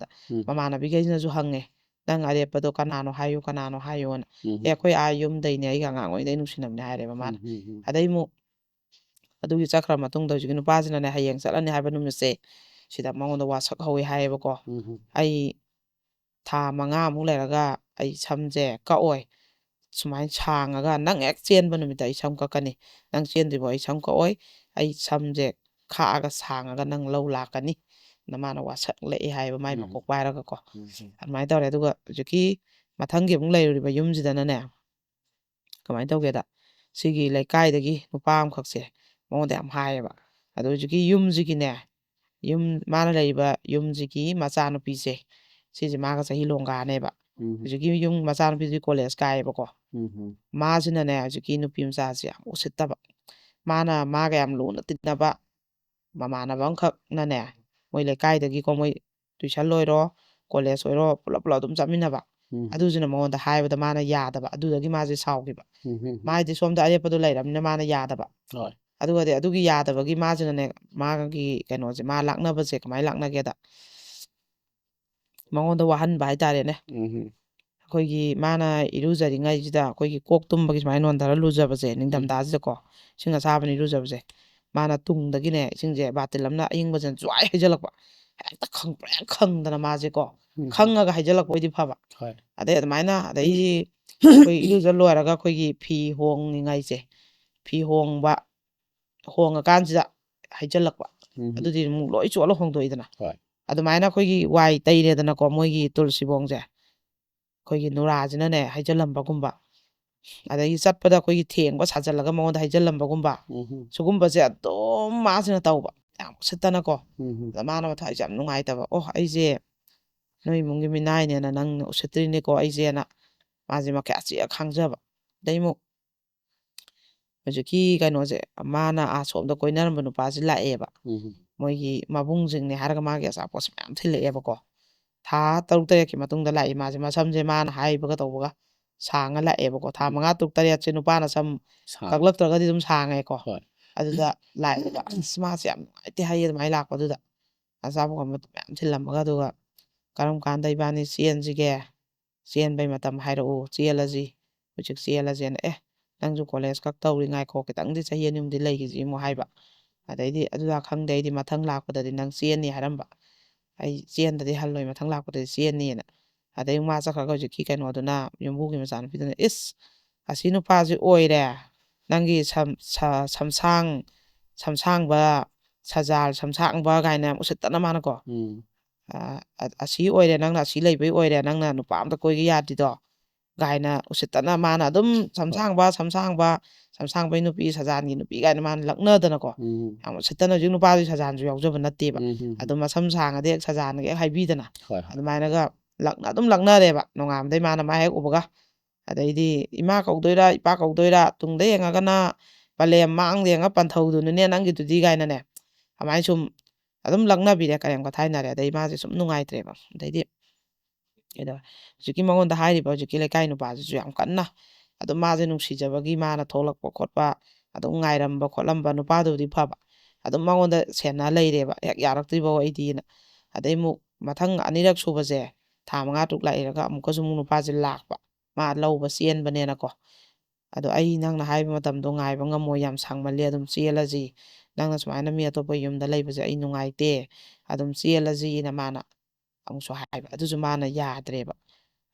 ꯃꯃꯥꯟꯅꯕꯤꯈꯩꯁꯤꯅꯁꯨ ꯍꯪꯉꯦ ꯅꯪ ꯑꯔꯦꯞꯄꯗꯣ ꯀꯅꯥꯅꯣ ꯍꯥꯏꯌꯣꯅ ꯑꯩꯈꯣꯏ ꯌꯨꯝꯗꯩꯅꯦ ꯑꯩꯒ ꯑꯉꯥꯡ ꯑꯣꯏꯔꯤꯉꯩ ꯅꯨꯡꯁꯤꯅꯕꯅꯦ ꯍꯥꯏꯔꯦꯕ ꯃꯥꯅ ꯑꯗꯩ ꯑꯃꯨꯛ ꯑꯗꯨꯒꯤ ꯆꯠꯈ꯭ꯔ ꯃꯇꯨꯡꯗ ꯍꯧꯖꯤꯛꯀꯤ ꯅꯨꯄꯥꯁꯤꯅꯅꯦ ꯍꯌꯦꯡ ꯆꯠꯂꯅꯤ ꯍꯥꯏꯕ ꯅꯨꯃꯤꯠꯁꯦ ꯁꯤꯗ ꯃꯉꯣꯟꯗ ꯋꯥꯁꯛꯍꯧꯋꯤ ꯍꯥꯏꯌꯦꯕꯀꯣ ꯎꯝ ꯑꯩ ꯊꯥ 5 ꯂꯩꯔꯒ ꯑꯩ ꯁꯝꯁꯦ ꯀꯛꯑꯣꯏ ꯁꯨꯃꯥꯏꯅ ꯁꯥꯡꯉꯒ ꯅꯪ ꯍꯦꯛ ꯆꯦꯟꯕ ꯅꯨꯃꯤꯠꯇ ꯑꯩ ꯁꯝ ꯀꯛꯀꯅꯤ ꯅꯪ ꯆꯦꯟꯗ꯭ꯔꯤꯕꯣ ꯑꯩ ꯁꯝ ꯀꯛꯑꯣꯏ ꯑꯩ ꯁꯝꯁꯦ ꯈꯥꯛꯑꯒ ꯁꯥꯡꯉꯒ ꯅꯪ ꯂꯧ ꯂꯥꯛꯀꯅꯤ ꯃꯥꯅ ꯋꯥꯁꯛꯂꯛꯑꯦ ꯍꯥꯏꯕ ꯃꯥꯏ ꯃꯀꯣꯛ ꯄꯥꯏꯔꯒꯀꯣ ꯑꯗꯨꯃꯥꯏꯅ ꯇꯧꯔꯦ ꯑꯗꯨꯒ ꯍꯧꯖꯤꯛꯀꯤ ꯃꯊꯪꯒꯤ ꯑꯃꯨꯛ ꯂꯩꯔꯨꯔꯤꯕ ꯌꯨꯝꯁꯤꯗꯅꯅꯦ ꯀꯃꯥꯏꯅ ꯇꯧꯒꯦꯗ ꯁꯤꯒꯤ ꯂꯩꯀꯥꯏꯗꯒꯤ ꯅꯨꯄꯥ ꯑꯃꯈꯛꯁꯦ ꯃꯉꯣꯟꯗ ꯌꯥꯝ ꯍꯥꯏꯌꯦꯕ ꯑꯗꯣ ꯍꯧꯖꯤꯛꯀꯤ ꯌꯨꯝꯁꯤꯒꯤꯅꯦ ꯃꯥꯅ ꯂꯩꯔꯤꯕ ꯌꯨꯝꯁꯤꯒꯤ ꯃꯆꯥꯅꯨꯄꯤꯁꯦ ꯁꯤꯁꯦ ꯃꯥꯒ ꯆꯍꯤ ꯂꯣꯡꯒꯥꯅꯦꯕ ꯍꯧꯖꯤꯛꯀꯤ ꯌꯨꯝ ꯃꯆꯥꯅꯨꯄꯤꯁꯤ ꯀꯣꯂꯦꯖ ꯀꯥꯏꯌꯦꯕꯀꯣ ꯃꯥꯁꯤꯅꯅꯦ ꯍꯧꯖꯤꯛꯀꯤ ꯅꯨꯄꯤ ꯃꯆꯥꯁꯦ ꯌꯥꯝ ꯎꯁꯤꯠꯇꯕ ꯃꯥꯅ ꯃꯥꯒ ꯌꯥꯝ ꯂꯨꯅ ꯇꯤꯟꯅꯕ ꯃꯃꯥꯟꯅꯕ ꯑꯃꯈꯛꯅꯅꯦ ꯃꯣꯏ ꯂꯩꯀꯥꯏꯗꯒꯤꯀꯣ ꯃꯣꯏ ꯇꯨꯏꯁꯟ ꯑꯣꯏꯔꯣ ꯀꯣꯂꯦꯖ ꯑꯣꯏꯔꯣ ꯄꯨꯂꯞ ꯄꯨꯂꯞ ꯑꯗꯨꯝ ꯆꯠꯃꯤꯟꯅꯕ ꯑꯗꯨꯁꯤꯅ ꯃꯉꯣꯟꯗ ꯍꯥꯏꯕꯗ ꯃꯥꯅ ꯌꯥꯗꯕ ꯑꯗꯨꯗꯒꯤ ꯃꯥꯁꯦ ꯁꯥꯎꯈꯤꯕ ꯃꯥꯗꯤ ꯁꯣꯝꯗ ꯑꯔꯦꯞꯄꯗꯣ ꯂꯩꯔꯕꯅꯤꯅ ꯃꯥꯅ ꯌꯥꯗꯕ ꯑꯗꯨꯒꯗꯤ ꯑꯗꯨꯒꯤ ꯌꯥꯗꯕꯒꯤ ꯃꯥꯁꯤꯅꯅꯦ ꯃꯥꯒꯤ ꯀꯩꯅꯣꯁꯦ ꯃꯥ ꯂꯥꯛꯅꯕꯁꯦ ꯀꯃꯥꯏꯅ ꯂꯥꯛꯅꯒꯦꯗ ꯃꯉꯣꯟꯗ ꯋꯥꯍꯟꯕ ꯍꯥꯏꯇꯥꯔꯦꯅꯦ ꯑꯩꯈꯣꯏꯒꯤ ꯃꯥꯅ ꯏꯔꯨꯖꯔꯤꯉꯩꯁꯤꯗ ꯑꯩꯈꯣꯏꯒꯤ ꯀꯣꯛ ꯇꯨꯝꯕꯒꯤ ꯁꯨꯃꯥꯏꯅ ꯅꯣꯟꯊꯔ ꯂꯨꯖꯕꯁꯦ ꯅꯤꯡꯊꯝꯊꯥꯁꯤꯗꯀꯣ ꯏꯁꯤꯡ ꯑꯁꯥꯕꯅ ꯏꯔꯨꯖꯕꯁꯦ ꯃꯥꯅ ꯇꯨꯡꯗꯒꯤꯅꯦ ꯏꯁꯤꯡꯁꯦ ꯕꯥꯇꯤꯜ ꯑꯃꯅ ꯑꯌꯤꯡꯕꯁꯤꯅ ꯖ꯭ꯋꯥꯏ ꯍꯩꯖꯤꯜꯂꯛꯄ ꯍꯦꯛꯇ ꯄꯨꯔꯥ ꯈꯪꯗꯅ ꯃꯥꯁꯦꯀꯣ ꯈꯪꯉꯒ ꯍꯩꯖꯤꯜꯂꯛꯄ ꯑꯣꯏꯗꯤ ꯐꯕ ꯑꯗꯩ ꯑꯗꯨꯃꯥꯏꯅ ꯑꯗꯩꯗꯤ ꯑꯩꯈꯣꯏ ꯏꯔꯨꯖ ꯂꯣꯏꯔꯒ ꯑꯩꯈꯣꯏꯒꯤ ꯐꯤ ꯍꯣꯡꯉꯤꯉꯩꯁꯦ ꯐꯤ ꯍꯣꯡꯉꯀꯥꯟꯁꯤꯗ ꯍꯩꯖꯤꯜꯂꯛꯄ ꯑꯗꯨꯗꯤ ꯑꯃꯨꯛ ꯂꯣꯏ ꯆꯣꯠꯂ ꯍꯣꯡꯗꯣꯛꯏꯗꯅ ꯑꯗꯨꯃꯥꯏꯅ ꯑꯩꯈꯣꯏꯒꯤ ꯋꯥꯏ ꯇꯩꯔꯦꯗꯅꯀꯣ ꯃꯣꯏꯒꯤ ꯇꯨꯜꯁꯤꯕꯣꯡꯁꯦ ꯑꯩꯈꯣꯏꯒꯤ ꯅꯨꯔꯥꯁꯤꯅꯅꯦ ꯍꯩꯖꯤꯜꯂꯝꯕꯒꯨꯝꯕ ꯑꯗꯒꯤ ꯆꯠꯄꯗ ꯑꯩꯈꯣꯏꯒꯤ ꯊꯦꯡꯕ ꯁꯥꯖꯤꯜꯂꯒ ꯃꯉꯣꯟꯗ ꯍꯩꯖꯤꯜꯂꯝꯕꯒꯨꯝꯕ ꯁꯤꯒꯨꯝꯕꯁꯦ ꯑꯗꯨꯝ ꯃꯥꯁꯤꯅ ꯇꯧꯕ ꯌꯥꯝ ꯎꯁꯤꯠꯇꯅꯀꯣ ꯑꯗ ꯃꯥꯅ ꯃꯊꯋꯥꯏꯁꯦ ꯌꯥꯝ ꯅꯨꯡꯉꯥꯏꯇꯕ ꯑꯣ ꯑꯩꯁꯦ ꯅꯣꯏ ꯏꯃꯨꯡꯒꯤ ꯃꯤꯅꯥꯏꯅꯦꯅ ꯅꯪꯅ ꯎꯁꯤꯠꯇ꯭ꯔꯤꯅꯤꯀꯣ ꯑꯩꯁꯦꯅ ꯃꯥꯁꯦ ꯃꯈꯌꯥ ꯆꯤꯛꯑ ꯈꯥꯡꯖꯕ ꯑꯗꯩꯃꯨꯛ ꯍꯧꯖꯤꯛꯀꯤ ꯀꯩꯅꯣꯁꯦ ꯃꯥꯅ ꯑꯁꯣꯝꯗ ꯀꯣꯏꯅꯔꯝꯕ ꯅꯨꯄꯥꯁꯦ ꯂꯥꯛꯑꯦꯕ ꯃꯣꯏꯒꯤ ꯃꯕꯨꯡꯁꯤꯡꯅꯦ ꯍꯥꯏꯔꯒ ꯃꯥꯒꯤ ꯑꯆꯥꯄꯣꯠꯁꯦ ꯃꯌꯥꯝ ꯊꯤꯜꯂꯛꯑꯦꯕꯀꯣ ꯊꯥ 6-7ꯀꯤ ꯃꯇꯨꯡꯗ ꯂꯥꯛꯏ ꯃꯥꯁꯦ ꯃꯁꯝꯁꯦ ꯃꯥꯅ ꯍꯥꯏꯕꯒ ꯇꯧꯕꯒ ꯁꯥꯡꯉ ꯂꯥꯛꯑꯦꯕꯀꯣ ꯊꯥ 5-6-7ꯁꯦ ꯅꯨꯄꯥꯅ ꯁꯝ ꯀꯛꯂꯛꯇ꯭ꯔꯒꯗꯤ ꯑꯗꯨꯝ ꯁꯥꯡꯉꯦꯀꯣ ꯑꯗꯨꯗ ꯂꯥꯛꯑꯦꯕ ꯑꯁ ꯃꯥꯁꯦ ꯌꯥꯝ ꯅꯨꯡꯉꯥꯏꯇꯦ ꯍꯥꯏꯌꯦ ꯑꯗꯨꯃꯥꯏꯅ ꯂꯥꯛꯄꯗꯨꯗ ꯑꯆꯥꯄꯣꯠ ꯃꯌꯥꯝ ꯊꯤꯜꯂꯝꯃꯒ ꯑꯗꯨꯒ ꯀꯔꯝ ꯀꯥꯟꯗ ꯏꯕꯥꯅꯤ ꯆꯦꯟꯁꯤꯒꯦ ꯆꯦꯟꯕꯩ ꯃꯇꯝ ꯍꯥꯏꯔꯛꯎ ꯆꯦꯜꯂꯁꯤ ꯍꯧꯖꯤꯛ ꯆꯦꯜꯂꯁꯦꯅ ꯅꯪꯁꯨ ꯀꯣꯂꯦꯖ ꯈꯛ ꯇꯧꯔꯤ ꯉꯥꯏꯈꯣ ꯈꯤꯇꯪꯗꯤ ꯆꯍꯤ 2-3 ꯂꯩꯈꯤꯁꯤ ꯑꯃꯨꯛ ꯍꯥꯏꯕ ꯑꯗꯩꯗꯤ ꯑꯗꯨꯗ ꯈꯪꯗꯦ ꯑꯩꯗꯤ ꯃꯊꯪ ꯂꯥꯛꯄꯗꯗꯤ ꯅꯪ ꯆꯦꯟꯅꯤ ꯍꯥꯏꯔꯝꯕ ꯑꯩ ꯆꯦꯟꯗꯗꯤ ꯍꯜꯂꯣꯏ ꯃꯊꯪ ꯂꯥꯛꯄꯗꯗꯤ ꯆꯦꯟꯅꯤꯅ ꯑꯗꯩ ꯃꯥ ꯆꯠꯈ꯭ꯔꯒ ꯍꯧꯖꯤꯛꯀꯤ ꯀꯩꯅꯣꯗꯨꯅ ꯌꯨꯝꯕꯨꯒꯤ ꯃꯆꯥꯅꯨꯄꯤꯗꯨꯅ ꯏꯁ ꯑꯁꯤ ꯅꯨꯄꯥꯁꯤ ꯑꯣꯏꯔꯦ ꯅꯪꯒꯤ ꯁꯝꯁꯥꯡꯕ ꯁꯖꯥꯜ ꯁꯝꯁꯥꯡꯕ ꯀꯥꯏꯅ ꯌꯥꯝ ꯎꯁꯤꯠꯇꯅ ꯃꯥꯅꯀꯣ ꯑꯁꯤ ꯑꯣꯏꯔꯦ ꯅꯪꯅ ꯑꯁꯤ ꯂꯩꯕꯩ ꯑꯣꯏꯔꯦ ꯅꯪꯅ ꯅꯨꯄꯥ ꯑꯝꯇ ꯀꯣꯏꯒꯦ ꯌꯥꯗ꯭ꯔꯤꯗꯣ ꯒꯥꯏꯅ ꯎꯁꯤꯠꯇꯅ ꯃꯥꯅ ꯑꯗꯨꯝ ꯁꯝꯁꯥꯡꯕꯩ ꯅꯨꯄꯤ ꯁꯖꯥꯟꯒꯤ ꯅꯨꯄꯤ ꯀꯥꯏꯅ ꯃꯥꯅ ꯂꯛꯅꯗꯅꯀꯣ ꯌꯥꯝ ꯎꯁꯤꯠꯇꯅ ꯍꯧꯖꯤꯛ ꯅꯨꯄꯥꯗꯨ ꯁꯖꯥꯟꯁꯨ ꯌꯥꯎꯖꯕ ꯅꯠꯇꯦꯕ ꯑꯗꯨ ꯃꯁꯝ ꯁꯥꯡꯉꯗꯤ ꯍꯦꯛ ꯁꯖꯥꯟꯒ ꯍꯦꯛ ꯍꯥꯏꯕꯤꯗꯅ ꯑꯗꯨꯃꯥꯏꯅꯒ ꯑꯗꯨꯝ ꯂꯛꯅꯔꯦꯕ ꯅꯣꯡꯉꯥꯟꯕꯗꯩ ꯃꯥꯅ ꯃꯥ ꯍꯦꯛ ꯎꯕꯒ ꯑꯗꯩꯗꯤ ꯏꯃꯥ ꯀꯧꯗꯣꯏꯔꯥ ꯏꯄꯥ ꯀꯧꯗꯣꯏꯔꯥ ꯇꯨꯡꯗ ꯌꯦꯡꯉꯒꯅ ꯄꯂꯦꯝ ꯃꯥꯡꯗ ꯌꯦꯡꯉ ꯄꯟꯊꯧꯗꯨꯅꯅꯦ ꯅꯪꯒꯤꯗꯨꯗꯤ ꯀꯥꯏꯅꯅꯦ ꯑꯗꯨꯃꯥꯏꯅ ꯁꯨꯝ ꯑꯗꯨꯝ ꯂꯛꯅꯕꯤꯔꯦ ꯀꯔꯦꯝ ꯀꯊꯥꯏꯅꯔꯦ ꯑꯗꯩ ꯃꯥꯁꯦ ꯁꯨꯝ ꯅꯨꯡꯉꯥꯏꯇ꯭ꯔꯦꯕ ꯑꯗꯩꯗꯤ ꯍꯧꯖꯤꯛꯀꯤ ꯃꯉꯣꯟꯗ ꯍꯥꯏꯔꯤꯕ ꯍꯧꯖꯤꯛꯀꯤ ꯂꯩꯀꯥꯏ ꯅꯨꯄꯥꯁꯤꯁꯨ ꯌꯥꯝ ꯀꯟꯅ ꯑꯗꯨꯝ ꯃꯥꯁꯦ ꯅꯨꯡꯁꯤꯖꯕꯒꯤ ꯃꯥꯅ ꯊꯣꯛꯂꯛꯄ ꯈꯣꯠꯄ ꯑꯗꯨꯝ ꯉꯥꯏꯔꯝꯕ ꯈꯣꯠꯂꯝꯕ ꯅꯨꯄꯥꯗꯨꯕꯨꯗꯤ ꯐꯕ ꯑꯗꯨꯝ ꯃꯉꯣꯟꯗ ꯁꯦꯟꯅ ꯂꯩꯔꯦꯕ ꯍꯦꯛ ꯌꯥꯔꯛꯇ꯭ꯔꯤꯐꯥꯎ ꯑꯩꯗꯤꯅ ꯑꯗꯩ ꯑꯃꯨꯛ ꯃꯊꯪ ꯑꯅꯤꯔꯛ ꯁꯨꯕꯁꯦ ꯊꯥ 5 ꯂꯥꯛꯏꯔꯒ ꯑꯃꯨꯛꯀꯁꯨ ꯑꯃꯨꯛ ꯅꯨꯄꯥꯁꯦ ꯂꯥꯛꯄ ꯃꯥ ꯂꯧꯕ ꯆꯦꯟꯕꯅꯦꯅꯀꯣ ꯑꯗꯣ ꯑꯩ ꯅꯪꯅ ꯍꯥꯏꯕ ꯃꯇꯝꯗꯣ ꯉꯥꯏꯕ ꯉꯝꯃꯣꯏ ꯌꯥꯝ ꯁꯥꯡꯃꯜꯂꯦ ꯑꯗꯨꯝ ꯆꯦꯜꯂꯁꯤ ꯅꯪꯅ ꯁꯨꯃꯥꯏꯅ ꯃꯤ ꯑꯇꯣꯞꯄ ꯌꯨꯝꯗ ꯂꯩꯕꯁꯦ ꯑꯩ ꯅꯨꯡꯉꯥꯏꯇꯦ ꯑꯗꯨꯝ ꯆꯦꯜꯂꯁꯤꯅ ꯃꯥꯅ ꯑꯃꯨꯛꯁꯨ ꯍꯥꯏꯕ ꯑꯗꯨꯁꯨ ꯃꯥꯅ ꯌꯥꯗ꯭ꯔꯦꯕ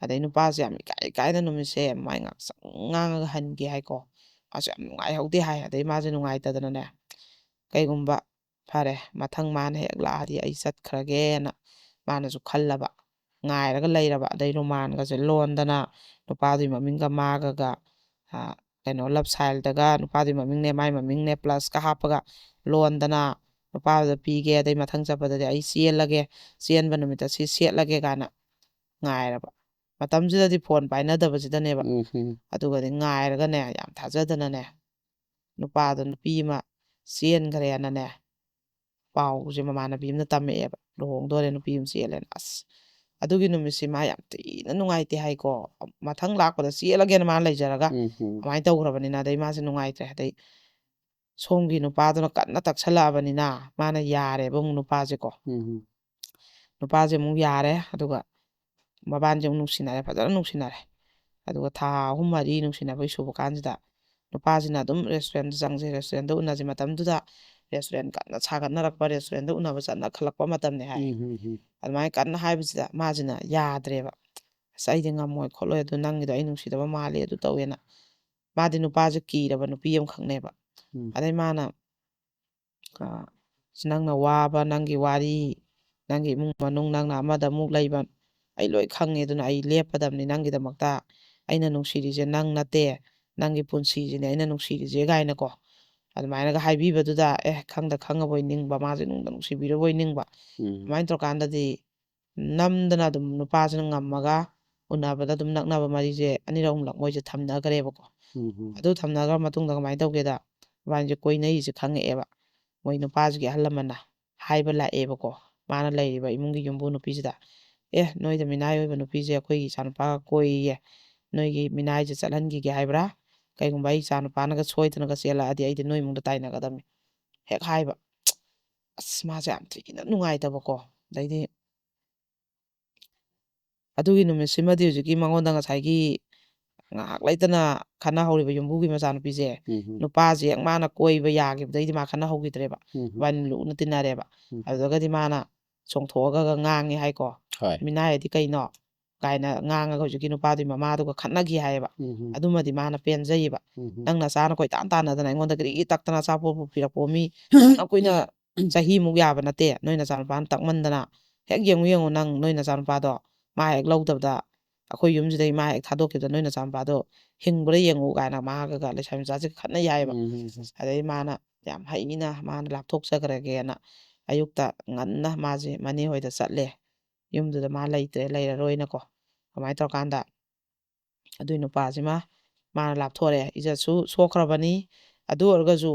ꯑꯗꯩ ꯅꯨꯄꯥꯁꯦ ꯌꯥꯝ ꯏꯀꯥꯏꯅ ꯅꯨꯃꯤꯠꯁꯦ ꯃꯥꯏ ꯉꯥꯛꯁꯪ ꯉꯥꯡꯉꯒ ꯍꯟꯒꯦ ꯍꯥꯏꯀꯣ ꯃꯥꯁꯨ ꯌꯥꯝ ꯅꯨꯡꯉꯥꯏꯍꯧꯗꯦ ꯍꯥꯏ ꯑꯗꯩ ꯃꯥꯁꯦ ꯅꯨꯡꯉꯥꯏꯇꯗꯅꯅꯦ ꯀꯩꯒꯨꯝꯕ ꯐꯔꯦ ꯃꯊꯪ ꯃꯥꯅ ꯍꯦꯛ ꯂꯥꯛꯑꯗꯤ ꯑꯩ ꯆꯠꯈ꯭ꯔꯒꯦꯅ ꯃꯥꯅꯁꯨ ꯈꯜꯂꯕ ꯉꯥꯏꯔꯒ ꯂꯩꯔꯕ ꯑꯗꯩ ꯔꯣꯃꯥꯟꯒꯁꯦ ꯂꯣꯟꯗꯅ ꯅꯨꯄꯥꯗꯨꯒꯤ ꯃꯃꯤꯡꯒ ꯃꯥꯒ ꯀꯩꯅꯣ ꯂꯞ ꯁꯥꯏꯜꯗꯒ ꯅꯨꯄꯥꯗꯨꯒꯤ ꯃꯃꯤꯡꯅꯦ ꯃꯥꯏ ꯃꯃꯤꯡꯅꯦ ꯄ꯭ꯂꯁꯀ ꯍꯥꯞꯄꯒ ꯂꯣꯟꯗꯅ ꯅꯨꯄꯥꯗꯨꯗ ꯄꯤꯒꯦ ꯑꯗꯩ ꯃꯊꯪ ꯆꯠꯄꯗꯗꯤ ꯑꯩ ꯆꯦꯜꯂꯒꯦ ꯆꯦꯟꯕ ꯅꯨꯃꯤꯠꯇ ꯁꯤ ꯁꯦꯠꯂꯒꯦ ꯀꯥꯏꯅ ꯉꯥꯏꯔꯕ ꯃꯇꯝꯁꯤꯗꯗꯤ ꯐꯣꯟ パꯏꯅꯗꯕꯁꯤꯗꯅꯦꯕ ꯑꯗꯨꯒꯗꯤ ꯉꯥꯏꯔꯒꯅꯦ ꯌꯥꯝ ꯊꯥꯖꯗꯅꯅꯦ ꯅꯨꯄꯥꯗꯣ ꯅꯨꯄꯤ ꯑꯃ ꯆꯦꯟꯈ꯭ꯔꯦꯅꯅꯦ ꯄꯥꯎꯁꯦ ꯃꯃꯥꯟꯅꯕꯤ ꯑꯃꯅ ꯇꯝꯃꯛꯑꯦꯕ ꯂꯨꯍꯣꯡꯗꯣꯔꯦ ꯅꯨꯄꯤ ꯑꯃ ꯆꯦꯜꯂꯦꯅ ꯑꯁ ꯑꯗꯨꯒꯤ ꯅꯨꯃꯤꯠꯁꯤ ꯃꯥ ꯌꯥꯝ ꯊꯤꯅ ꯅꯨꯡꯉꯥꯏꯇꯦ ꯍꯥꯏꯀꯣ ꯃꯊꯪ ꯂꯥꯛꯄꯗ ꯆꯦꯜꯂꯒꯦꯅ ꯃꯥꯅ ꯂꯩꯖꯔꯒ ꯑꯗꯨꯃꯥꯏꯅ ꯇꯧꯈ꯭ꯔꯕꯅꯤꯅ ꯑꯗꯩ ꯃꯥꯁꯦ ꯅꯨꯡꯉꯥꯏꯇ꯭ꯔꯦ ꯑꯗꯩ ꯁꯣꯝꯒꯤ ꯅꯨꯄꯥꯗꯨꯅ ꯀꯟꯅ ꯇꯛꯁꯜꯂꯛꯑꯕꯅꯤꯅ ꯃꯥꯅ ꯌꯥꯔꯦꯕ ꯑꯃꯨꯛ ꯅꯨꯄꯥꯁꯦꯀꯣ ꯅꯨꯄꯥꯁꯦ ꯑꯃꯨꯛ ꯌꯥꯔꯦ ꯑꯗꯨꯒ ꯃꯕꯥꯟꯁꯦ ꯑꯃꯨꯛ ꯅꯨꯡꯁꯤꯅꯔꯦ ꯐꯖꯅ ꯅꯨꯡꯁꯤꯅꯔꯦ ꯑꯗꯨꯒ ꯊꯥ 3-4 ꯅꯨꯡꯁꯤꯅꯕꯩ ꯁꯨꯕ ꯀꯥꯟꯁꯤꯗ ꯅꯨꯄꯥꯁꯤꯅ ꯑꯗꯨꯝ ꯔꯦꯁꯇꯨꯔꯦꯟꯗ ꯆꯪꯁꯦ ꯔꯦꯁꯇꯨꯔꯦꯟꯗ ꯎꯅꯁꯦ ꯃꯇꯝꯗꯨꯗ ꯔꯦꯁꯇꯨꯔꯦꯟ ꯀꯟꯅ ꯁꯥꯒꯠꯅꯔꯛꯄ ꯔꯦꯁꯇꯨꯔꯦꯟꯗ ꯎꯅꯕ ꯆꯠꯅ ꯈꯜꯂꯛꯄ ꯃꯇꯝꯅꯦ ꯍꯥꯏ ꯑꯗꯨꯃꯥꯏꯅ ꯀꯟꯅ ꯍꯥꯏꯕꯁꯤꯗ ꯃꯥꯁꯤꯅ ꯌꯥꯗ꯭ꯔꯦꯕ ꯑꯁ ꯑꯩꯗꯤ ꯉꯝꯃꯣꯏ ꯈꯣꯠꯂꯣꯏ ꯑꯗꯨ ꯅꯪꯒꯤꯗꯣ ꯑꯩ ꯅꯨꯡꯁꯤꯗꯕ ꯃꯥꯜꯂꯤ ꯑꯗꯨ ꯇꯧꯋꯦꯅ ꯃꯥꯗꯤ ꯅꯨꯄꯥꯁꯦ ꯀꯤꯔꯕ ꯅꯨꯄꯤ ꯑꯃꯈꯛꯅꯦꯕ ꯑꯗꯩ ꯃꯥꯅ ꯅꯪꯅ ꯋꯥꯕ ꯅꯪꯒꯤ ꯋꯥꯔꯤ ꯅꯪꯒꯤ ꯏꯃꯨꯡ ꯃꯅꯨꯡ ꯅꯪꯅ ꯑꯃꯗ ꯑꯃꯨꯛ ꯂꯩꯕ ꯑꯩ ꯂꯣꯏ ꯈꯪꯉꯦ ꯑꯗꯨꯅ ꯑꯩ ꯂꯦꯞꯄꯗꯕꯅꯤ ꯅꯪꯒꯤꯗꯃꯛꯇ ꯑꯩꯅ ꯅꯨꯡꯁꯤꯔꯤꯁꯦ ꯅꯪ ꯅꯠꯇꯦ ꯅꯪꯒꯤ ꯄꯨꯟꯁꯤꯁꯤꯅꯦ ꯑꯩꯅ ꯅꯨꯡꯁꯤꯔꯤꯁꯦ ꯀꯥꯏꯅꯀꯣ ꯑꯗꯨꯃꯥꯏꯅꯒ ꯍꯥꯏꯕꯤꯕꯗꯨꯗ ꯈꯪꯗ ꯈꯪꯉꯕꯣꯏ ꯅꯤꯡꯕ ꯃꯥꯁꯦ ꯅꯨꯡꯗ ꯅꯨꯡꯁꯤꯕꯤꯔꯕꯣꯏ ꯅꯤꯡꯕ ꯑꯗꯨꯃꯥꯏꯅ ꯇꯧꯔꯀꯥꯟꯗꯗꯤ ꯅꯝꯗꯅ ꯑꯗꯨꯝ ꯅꯨꯄꯥꯁꯤꯅ ꯉꯝꯃꯒ ꯎꯅꯕꯗ ꯑꯗꯨꯝ ꯅꯛꯅꯕ ꯃꯔꯤꯁꯦ ꯑꯅꯤꯔꯛ ꯑꯍꯨꯝꯂꯛ ꯃꯣꯏꯁꯦ ꯊꯝꯅꯈ꯭ꯔꯦꯕꯀோ ꯑꯗꯨ ꯊꯝꯅꯈ꯭ꯔ ꯃꯇꯨꯡꯗ ꯀꯃꯥꯏꯅ ꯇꯧꯒꯦꯗ ꯃꯕꯥꯅꯤꯁꯦ ꯀꯣꯏꯅꯩꯁꯦ ꯈꯪꯉꯛꯑꯦꯕ ꯃꯣꯏ ꯅꯨꯄꯥꯁꯤꯒꯤ ꯑꯍꯜ ꯂꯃꯟꯅ ꯍꯥꯏꯕ ꯂꯥꯛꯑꯦꯕꯀꯣ ꯃꯥꯅ ꯂꯩꯔꯤꯕ ꯏꯃꯨꯡꯒꯤ ꯌꯨꯝꯕꯨ ꯅꯨꯄꯤꯁꯤꯗ ꯅꯣꯏꯗ ꯃꯤꯅꯥꯏ ꯑꯣꯏꯕ ꯅꯨꯄꯤꯁꯦ ꯑꯩꯈꯣꯏꯒꯤ ꯏꯆꯥꯅꯨꯄꯥꯒ ꯀꯣꯏꯌꯦ ꯅꯣꯏꯒꯤ ꯃꯤꯅꯥꯏꯁꯦ ꯆꯠꯍꯟꯈꯤꯒꯦ ꯍꯥꯏꯕ꯭ꯔꯥ ꯀꯩꯒꯨꯝꯕ ꯑꯩ ꯏꯆꯥꯅꯨꯄꯥꯅꯒ ꯁꯣꯏꯗꯅꯒ ꯆꯦꯜꯂꯛꯑꯗꯤ ꯑꯩꯗꯤ ꯅꯣꯏ ꯏꯃꯨꯡꯗ ꯇꯥꯏꯅꯒꯗꯕꯅꯤ ꯍꯦꯛ ꯍꯥꯏꯕ ꯑꯁ ꯃꯥꯁꯦ ꯌꯥꯝ ꯊꯤꯅ ꯅꯨꯡꯉꯥꯏꯇꯕꯀꯣ ꯑꯗꯩꯗꯤ ꯑꯗꯨꯒꯤ ꯅꯨꯃꯤꯠꯁꯤꯃꯗꯤ ꯍꯧꯖꯤꯛꯀꯤ ꯃꯉꯣꯟꯗ ꯉꯁꯥꯏꯒꯤ ꯉꯥꯏꯍꯥꯛ ꯂꯩꯇꯅ ꯈꯟꯅꯍꯧꯔꯤꯕ ꯌꯨꯝꯕꯨꯒꯤ ꯃꯆꯥꯅꯨꯄꯤꯁꯦ ꯅꯨꯄꯥꯁꯦ ꯍꯦꯛ ꯃꯥꯅ ꯀꯣꯏꯕ ꯌꯥꯈꯤꯕꯗꯩꯗꯤ ꯃꯥ ꯈꯟꯅꯍꯧꯈꯤꯗ꯭ꯔꯦꯕ ꯃꯥꯅ ꯂꯨꯅ ꯇꯤꯟꯅꯔꯦꯕ ꯑꯗꯨꯗꯒꯗꯤ ꯃꯥꯅ ꯆꯣꯡꯊꯣꯛꯑꯒ ꯉꯥꯡꯉꯦ ꯍꯥꯏꯀꯣ ꯃꯤꯅꯥꯏꯗꯤ ꯀꯩꯅꯣ ꯀꯥꯏꯅ ꯉꯥꯡꯉꯒ ꯍꯧꯖꯤꯛꯀꯤ ꯅꯨꯄꯥꯗꯨꯒꯤ ꯃꯃꯥꯗꯨꯒ ꯈꯠꯅꯈꯤ ꯍꯥꯏꯌꯦꯕ ꯑꯗꯨꯃꯗꯤ ꯃꯥꯅ ꯄꯦꯟꯖꯩꯌꯦꯕ ꯅꯪ ꯅꯆꯥꯅ ꯀꯣꯏꯇꯥꯟ ꯇꯥꯟꯅꯗꯅ ꯑꯩꯉꯣꯟꯗ ꯀꯔꯤꯒꯤ ꯇꯛꯇꯅ ꯑꯆꯥꯄꯣꯠꯄꯨ ꯄꯤꯔꯛꯄ ꯃꯤ ꯀꯨꯏꯅ ꯆꯍꯤꯃꯨꯛ ꯌꯥꯕ ꯅꯠꯇꯦ ꯅꯣꯏ ꯅꯆꯥꯅꯨꯄꯥꯅ ꯇꯛꯃꯟꯗꯅ ꯍꯦꯛ ꯌꯦꯡꯉꯨ ꯅꯪ ꯅꯣꯏ ꯅꯆꯥꯅꯨꯄꯥꯗꯣ ꯃꯥ ꯍꯦꯛ ꯂꯧꯗꯕꯗ ꯑꯩꯈꯣꯏ ꯌꯨꯝꯁꯤꯗꯩ ꯃꯥ ꯍꯦꯛ ꯊꯥꯗꯣꯛꯈꯤꯕꯗ ꯅꯣꯏ ꯅꯆꯥꯅꯨꯄꯥꯗꯣ ꯍꯤꯡꯕ꯭ꯔꯥ ꯌꯦꯡꯉꯨ ꯀꯥꯏꯅ ꯃꯥꯒ ꯂꯩꯁꯥꯕꯤ ꯃꯆꯥꯁꯦ ꯈꯠꯅꯩ ꯍꯥꯏꯌꯦꯕ ꯑꯗꯩ ꯃꯥꯅ ꯌꯥꯝ ꯍꯩꯅ ꯃꯥꯅ ꯂꯥꯞꯊꯣꯛꯆꯈ꯭ꯔꯒꯦꯅ ꯑꯌꯨꯛꯇ ꯉꯟꯅ ꯃꯥꯁꯦ ꯃꯅꯦ ꯍꯣꯏꯗ ꯆꯠꯂꯦ ꯌꯨꯝꯗꯨꯗ ꯃꯥ ꯂꯩꯇ꯭ꯔꯦ ꯂꯩꯔꯔꯣꯏꯅꯀꯣꯀꯃꯥꯏꯅ ꯇꯧꯔꯀꯥꯟꯗ ꯑꯗꯨꯏ ꯅꯨꯄꯥꯁꯤꯃ ꯃꯥꯅ ꯂꯥꯞꯊꯣꯔꯛꯑꯦ ꯏꯖꯠꯁꯨ ꯁꯣꯛꯈ꯭ꯔꯕꯅꯤ ꯑꯗꯨ ꯑꯣꯏꯔꯒꯁꯨ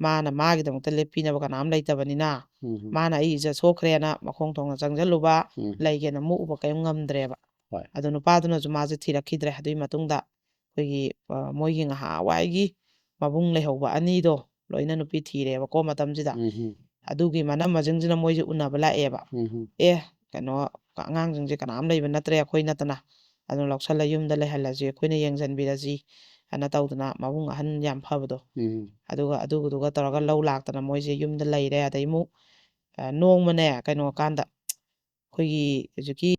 ꯃꯥꯅ ꯃꯥꯒꯤꯗꯃꯛꯇ ꯂꯦꯞꯄꯤꯅꯕ ꯀꯅꯥꯝ ꯂꯩꯇꯕꯅꯤꯅ ꯃꯥꯅ ꯑꯩ ꯏꯖꯠ ꯁꯣꯛꯈ꯭ꯔꯦꯅ ꯃꯈꯣꯡ ꯊꯣꯡꯅ ꯆꯪꯁꯤꯜꯂꯨꯕ ꯂꯩꯒꯦꯅ ꯃꯨꯛꯎꯕ ꯀꯔꯤꯝ ꯉꯝꯗ꯭ꯔꯦꯕ ꯑꯗꯣ ꯅꯨꯄꯥꯗꯨꯅꯁꯨ ꯃꯥꯁꯦ ꯊꯤꯔꯛꯈꯤꯗ꯭ꯔꯦ ꯑꯗꯨꯒꯤ ꯃꯇꯨꯡꯗ ꯑꯩꯈꯣꯏꯒꯤ ꯃꯣꯏꯒꯤ ꯉꯍꯥꯟꯋꯥꯏꯒꯤ ꯃꯕꯨꯡ ꯂꯩꯍꯧꯕ ꯑꯅꯤꯗꯣ ꯂꯣꯏꯅ ꯅꯨꯄꯤ ꯊꯤꯔꯦꯕꯀꯣ ꯃꯇꯝꯁꯤꯗ ꯑꯗꯨꯒꯤ ꯃꯅꯝꯃꯁꯤꯡꯁꯤꯅ ꯃꯣꯏꯁꯦ ꯎꯅꯕ ꯂꯥꯛꯑꯦꯕ ꯀꯩꯅꯣ ꯑꯉꯥꯡꯁꯤꯡꯁꯦ ꯀꯅꯥꯝ ꯂꯩꯕ ꯅꯠꯇ꯭ꯔꯦ ꯑꯩꯈꯣꯏ ꯅꯠꯇꯅ ꯑꯗꯨꯅ ꯂꯧꯁꯜꯂ ꯌꯨꯝꯗ ꯂꯩꯍꯜꯂꯁꯤ ꯑꯩꯈꯣꯏꯅ ꯌꯦꯡꯁꯤꯟꯕꯤꯔꯁꯤ ꯍꯥꯏꯅ ꯇꯧꯗꯅ ꯃꯕꯨꯡ ꯑꯍꯟ ꯌꯥꯝ ꯐꯕꯗꯣ ꯑꯗꯨꯒ ꯑꯗꯨꯗꯨꯒ ꯇꯧꯔꯒ ꯂꯧ ꯂꯥꯛꯇꯅ ꯃꯣꯏꯁꯦ ꯌꯨꯝꯗ ꯂꯩꯔꯦ ꯑꯗꯩ ꯑꯃꯨꯛ ꯅꯣꯡꯃꯅꯦ ꯀꯩꯅꯣ ꯀꯥꯟꯗ ꯑꯩꯈꯣꯏꯒꯤ ꯍꯧꯖꯤꯛꯀꯤ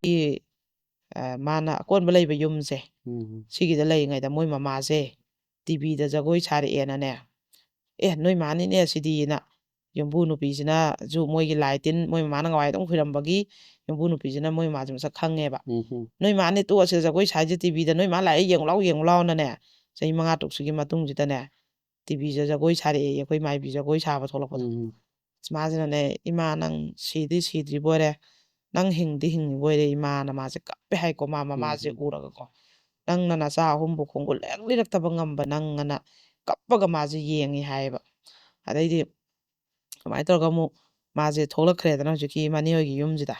ꯃꯥꯅ ꯑꯀꯣꯟꯕ ꯂꯩꯕ ꯌꯨꯝꯁꯦ ꯁꯤꯒꯤꯗ ꯂꯩꯔꯤꯉꯩꯗ ꯃꯣꯏ ꯃꯃꯥꯁꯦ ꯇꯤꯚꯤꯗ ꯖꯒꯣꯏ ꯁꯥꯔꯛꯑꯦꯅꯅꯦ ꯅꯣꯏ ꯃꯥꯅꯤꯅꯦ ꯁꯤꯗꯤꯅ ꯌꯨꯝꯕꯨ ꯅꯨꯄꯤꯁꯤꯅꯁꯨ ꯃꯣꯏꯒꯤ ꯂꯥꯏ ꯇꯤꯟ ꯃꯣꯏ ꯃꯃꯥꯅ ꯉꯋꯥꯏ ꯑꯗꯨꯝ ꯈꯣꯏꯔꯝꯕꯒꯤ ꯌꯨꯝꯕꯨ ꯅꯨꯄꯤꯁꯤꯅ ꯃꯣꯏ ꯃꯃꯥꯁꯦ ꯃꯁꯛ ꯈꯪꯉꯦꯕ ꯅꯣꯏ ꯃꯥꯅꯦ ꯇꯣꯛꯑꯁꯦ ꯖꯒꯣꯏ ꯁꯥꯏꯁꯦ ꯇꯤꯚꯤꯗ ꯅꯣꯏ ꯃꯥ ꯂꯥꯛꯑꯦ ꯌꯦꯡꯉꯨ ꯂꯥꯎꯅꯅꯦ ꯆꯍꯤ 5 ꯇꯔꯨꯛꯁꯤꯒꯤ ꯃꯇꯨꯡꯁꯤꯗꯅꯦ ꯇꯤꯚꯤꯗ ꯖꯒꯣꯏ ꯁꯥꯔꯛꯑꯦ ꯑꯩꯈꯣꯏ ꯃꯥꯏꯕꯤ ꯖꯒꯣꯏ ꯁꯥꯕ ꯊꯣꯛꯂꯛꯄꯗꯣ ꯃꯥꯁꯤꯅꯅꯦ ꯏꯃꯥ ꯅꯪ ꯁꯤꯗꯤ ꯁꯤꯗ꯭ꯔꯤꯕꯣꯏꯔꯦ ꯅꯪ ꯍꯤꯡꯗꯤ ꯍꯤꯡꯉꯤꯕꯣꯏꯔꯦ ꯏꯃꯥꯅ ꯃꯥꯁꯦ ꯀꯞꯄꯦ ꯍꯥꯏꯀꯣ ꯃꯥ ꯃꯃꯥꯁꯦ ꯎꯔꯒꯀꯣ ꯅꯪꯅ ꯅꯆꯥ 3ꯕꯨ ꯈꯣꯡꯒꯨꯜ ꯍꯦꯛ ꯂꯤꯔꯛꯇꯕ ꯉꯝꯕ ꯅꯪꯑꯅ ꯀꯞꯄꯒ ꯃꯥꯁꯦ ꯌꯦꯡꯉꯤ ꯍꯥꯏꯌꯦꯕ ꯑꯗꯩꯗꯤ ꯀꯃꯥꯏꯅ ꯇꯧꯔꯒ ꯑꯃꯨꯛ ꯃꯥꯁꯦ ꯊꯣꯛꯂꯛꯈ꯭ꯔꯦꯗꯅ ꯍꯧꯖꯤꯛꯀꯤ ꯃꯅꯦ ꯍꯣꯏꯒꯤ ꯌꯨꯝꯁꯤꯗ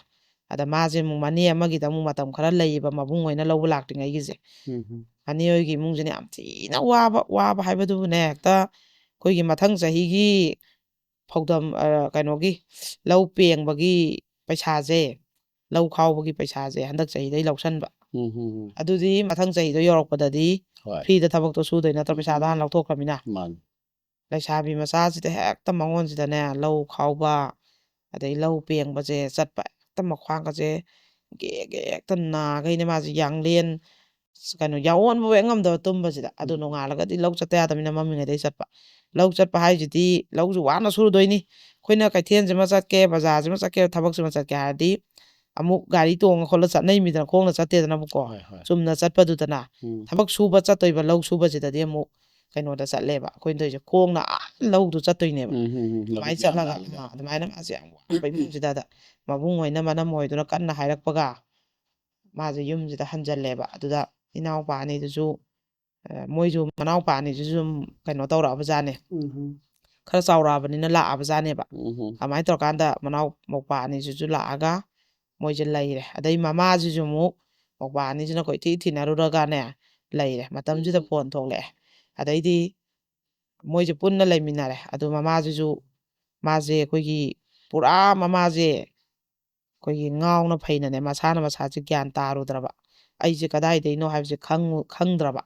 ꯑꯗ ꯃꯥꯁꯦ ꯑꯃꯨꯛ ꯃꯅꯦ ꯑꯃꯒꯤꯗ ꯑꯃꯨꯛ ꯃꯇꯝ ꯈꯔ ꯂꯩꯌꯦꯕ ꯃꯕꯨꯡ ꯑꯣꯏꯅ ꯂꯧꯕ ꯂꯥꯛꯇ꯭ꯔꯤꯉꯩꯒꯤꯁꯦ ꯃꯅꯦ ꯍꯣꯏꯒꯤ ꯏꯃꯨꯡꯁꯤꯅ ꯌꯥꯝ ꯊꯤꯅ ꯋꯥꯕ ꯍꯥꯏꯕꯗꯨꯕꯨꯅꯦ ꯍꯦꯛꯇ ꯑꯩꯈꯣꯏꯒꯤ ꯃꯊꯪ ꯆꯍꯤꯒꯤ ꯐꯧꯗꯝ ꯀꯩꯅꯣꯒꯤ ꯂꯧ ꯄꯦꯡꯕꯒꯤ ꯄꯩꯁꯥꯁꯦ ꯂꯧ ꯈꯥꯎꯕꯒꯤ ꯄꯩꯁꯥꯁꯦ ꯍꯟꯗꯛ ꯆꯍꯤꯗꯩ ꯂꯧꯁꯟꯕ ꯑꯗꯨꯗꯤ ꯃꯊꯪ ꯆꯍꯤꯗꯣ ꯌꯧꯔꯛꯄꯗꯗꯤ ꯐ꯭ꯔꯤꯗ ꯊꯕꯛꯇꯣ ꯁꯨꯗꯣꯏ ꯅꯠꯇ꯭ꯔꯣ ꯄꯩꯁꯥꯗꯣ ꯍꯥꯟꯅ ꯂꯧꯊꯣꯛꯈ꯭ꯔꯃꯤꯅ ꯂꯩꯁꯥꯕꯤ ꯃꯆꯥꯁꯤꯗ ꯍꯦꯛꯇ ꯃꯉꯣꯟꯁꯤꯗꯅꯦ ꯂꯧ ꯈꯥꯎꯕ ꯑꯗꯩ ꯂꯧ ꯄꯦꯡꯕꯁꯦ ꯆꯠꯄ ꯍꯦꯛꯇ ꯃꯈ꯭ꯋꯥꯡꯒꯁꯦ ꯍꯦꯛꯇ ꯅꯥꯈꯩꯅꯦ ꯃꯥꯁꯦ ꯌꯥꯡꯂꯦꯟ ꯀꯩꯅꯣ ꯌꯥꯎꯑꯣꯟꯕ ꯍꯦꯛ ꯉꯝꯗꯕ ꯇꯨꯝꯕꯁꯤꯗ ꯑꯗꯨ ꯅꯣꯡꯉꯥꯜꯂꯒꯗꯤ ꯂꯧ ꯆꯠꯇ ꯌꯥꯗꯕꯅꯤꯅ ꯃꯝꯃꯤꯉꯩꯗꯩ ꯆꯠꯄ ꯂꯧ ꯆꯠꯄ ꯍꯥꯏꯁꯤꯗꯤ ꯂꯧꯁꯨ ꯋꯥꯅ ꯁꯨꯔꯨꯗꯣꯏꯅꯤ ꯑꯩꯈꯣꯏꯅ ꯀꯩꯊꯦꯜꯁꯤꯃ ꯆꯠꯀꯦ ꯕꯖꯥꯔꯁꯤꯃ ꯆꯠꯀꯦ ꯊꯕꯛꯁꯤꯃ ꯆꯠꯀꯦ ꯍꯥꯏꯔꯗꯤ ꯑꯃꯨꯛ ꯒꯥꯔꯤ ꯇꯣꯡꯉ ꯈꯣꯠꯂ ꯆꯠꯅꯩꯃꯤꯗꯅ ꯈꯣꯡꯅ ꯆꯠꯇꯦꯗꯅꯕꯨꯀꯣ ꯆꯨꯝꯅ ꯆꯠꯄꯗꯨꯗꯅ ꯊꯕꯛ ꯁꯨꯕ ꯆꯠꯇꯣꯏꯕ ꯂꯧ ꯁꯨꯕꯁꯤꯗꯗꯤ ꯑꯃꯨꯛ ꯀꯩꯅꯣꯗ ꯆꯠꯂꯦꯕ ꯑꯩꯈꯣꯏꯅ ꯇꯧꯔꯤꯁꯦ ꯈꯣꯡꯅ ꯂꯧꯗꯨ ꯆꯠꯇꯣꯏꯅꯦꯕ ꯑꯗꯨꯃꯥꯏꯅ ꯆꯠꯂꯒ ꯑꯗꯨꯃꯥꯏꯅ ꯃꯥꯁꯦ ꯌꯥꯝ ꯋꯥꯕ ꯏꯃꯨꯡꯁꯤꯗ ꯃꯕꯨꯡ ꯑꯣꯏꯅ ꯃꯅꯝ ꯑꯣꯏꯗꯨꯅ ꯀꯟꯅ ꯍꯥꯏꯔꯛꯄꯒ ꯃꯥꯁꯦ ꯌꯨꯝꯁꯤꯗ ꯍꯟꯖꯜꯂꯦꯕ ꯑꯗꯨꯗ ꯏꯅꯥꯎꯄꯥ ꯑꯅꯤꯗꯨꯁꯨ ꯃꯣꯏꯁꯨ ꯃꯅꯥꯎꯄꯥ ꯑꯅꯤꯁꯤꯁꯨ ꯁꯨꯝ ꯀꯩꯅꯣ ꯇꯧꯔꯛꯑꯕꯖꯥꯠꯅꯦ ꯈꯔ ꯆꯥꯎꯔꯛꯑꯕꯅꯤꯅ ꯂꯥꯛꯑꯕꯖꯥꯠꯅꯦꯕ ꯑꯗꯨꯃꯥꯏꯅ ꯇꯧꯔꯀꯥꯟꯗ ꯃꯧꯄꯥ ꯑꯅꯤꯁꯤꯁꯨ ꯂꯥꯛꯑꯒ ꯃꯣꯏꯁꯦ ꯂꯩꯔꯦ ꯑꯗꯩ ꯃꯃꯥꯁꯤꯁꯨ ꯑꯃꯨꯛ ꯃꯧꯄꯥ ꯑꯅꯤꯁꯤꯅ ꯀꯣꯏꯊꯤ ꯊꯤꯅꯔꯨꯔꯒꯅꯦ ꯂꯩꯔꯦ ꯃꯇꯝꯁꯤꯗ ꯐꯣꯟ ꯊꯣꯛꯂꯛꯑꯦ ꯑꯗꯩꯗꯤ ꯃꯣꯏꯁꯦ ꯄꯨꯟꯅ ꯂꯩꯃꯤꯟꯅꯔꯦ ꯑꯗꯨ ꯃꯃꯥꯁꯤꯁꯨ ꯃꯥꯁꯦ ꯑꯩꯈꯣꯏꯒꯤ ꯄꯨꯔꯥ ꯃꯃꯥꯁꯦ ꯑꯩꯈꯣꯏꯒꯤ ꯉꯥꯎꯅ ꯐꯩꯅꯅꯦ ꯃꯁꯥꯅ ꯃꯁꯥꯁꯦ ꯒ꯭ꯌꯥꯟ ꯇꯥꯔꯨꯗ꯭ꯔꯕ ꯑꯩꯁꯦ ꯀꯗꯥꯏꯗꯩꯅꯣ ꯍꯥꯏꯕꯁꯦ ꯈꯪꯗ꯭ꯔꯕ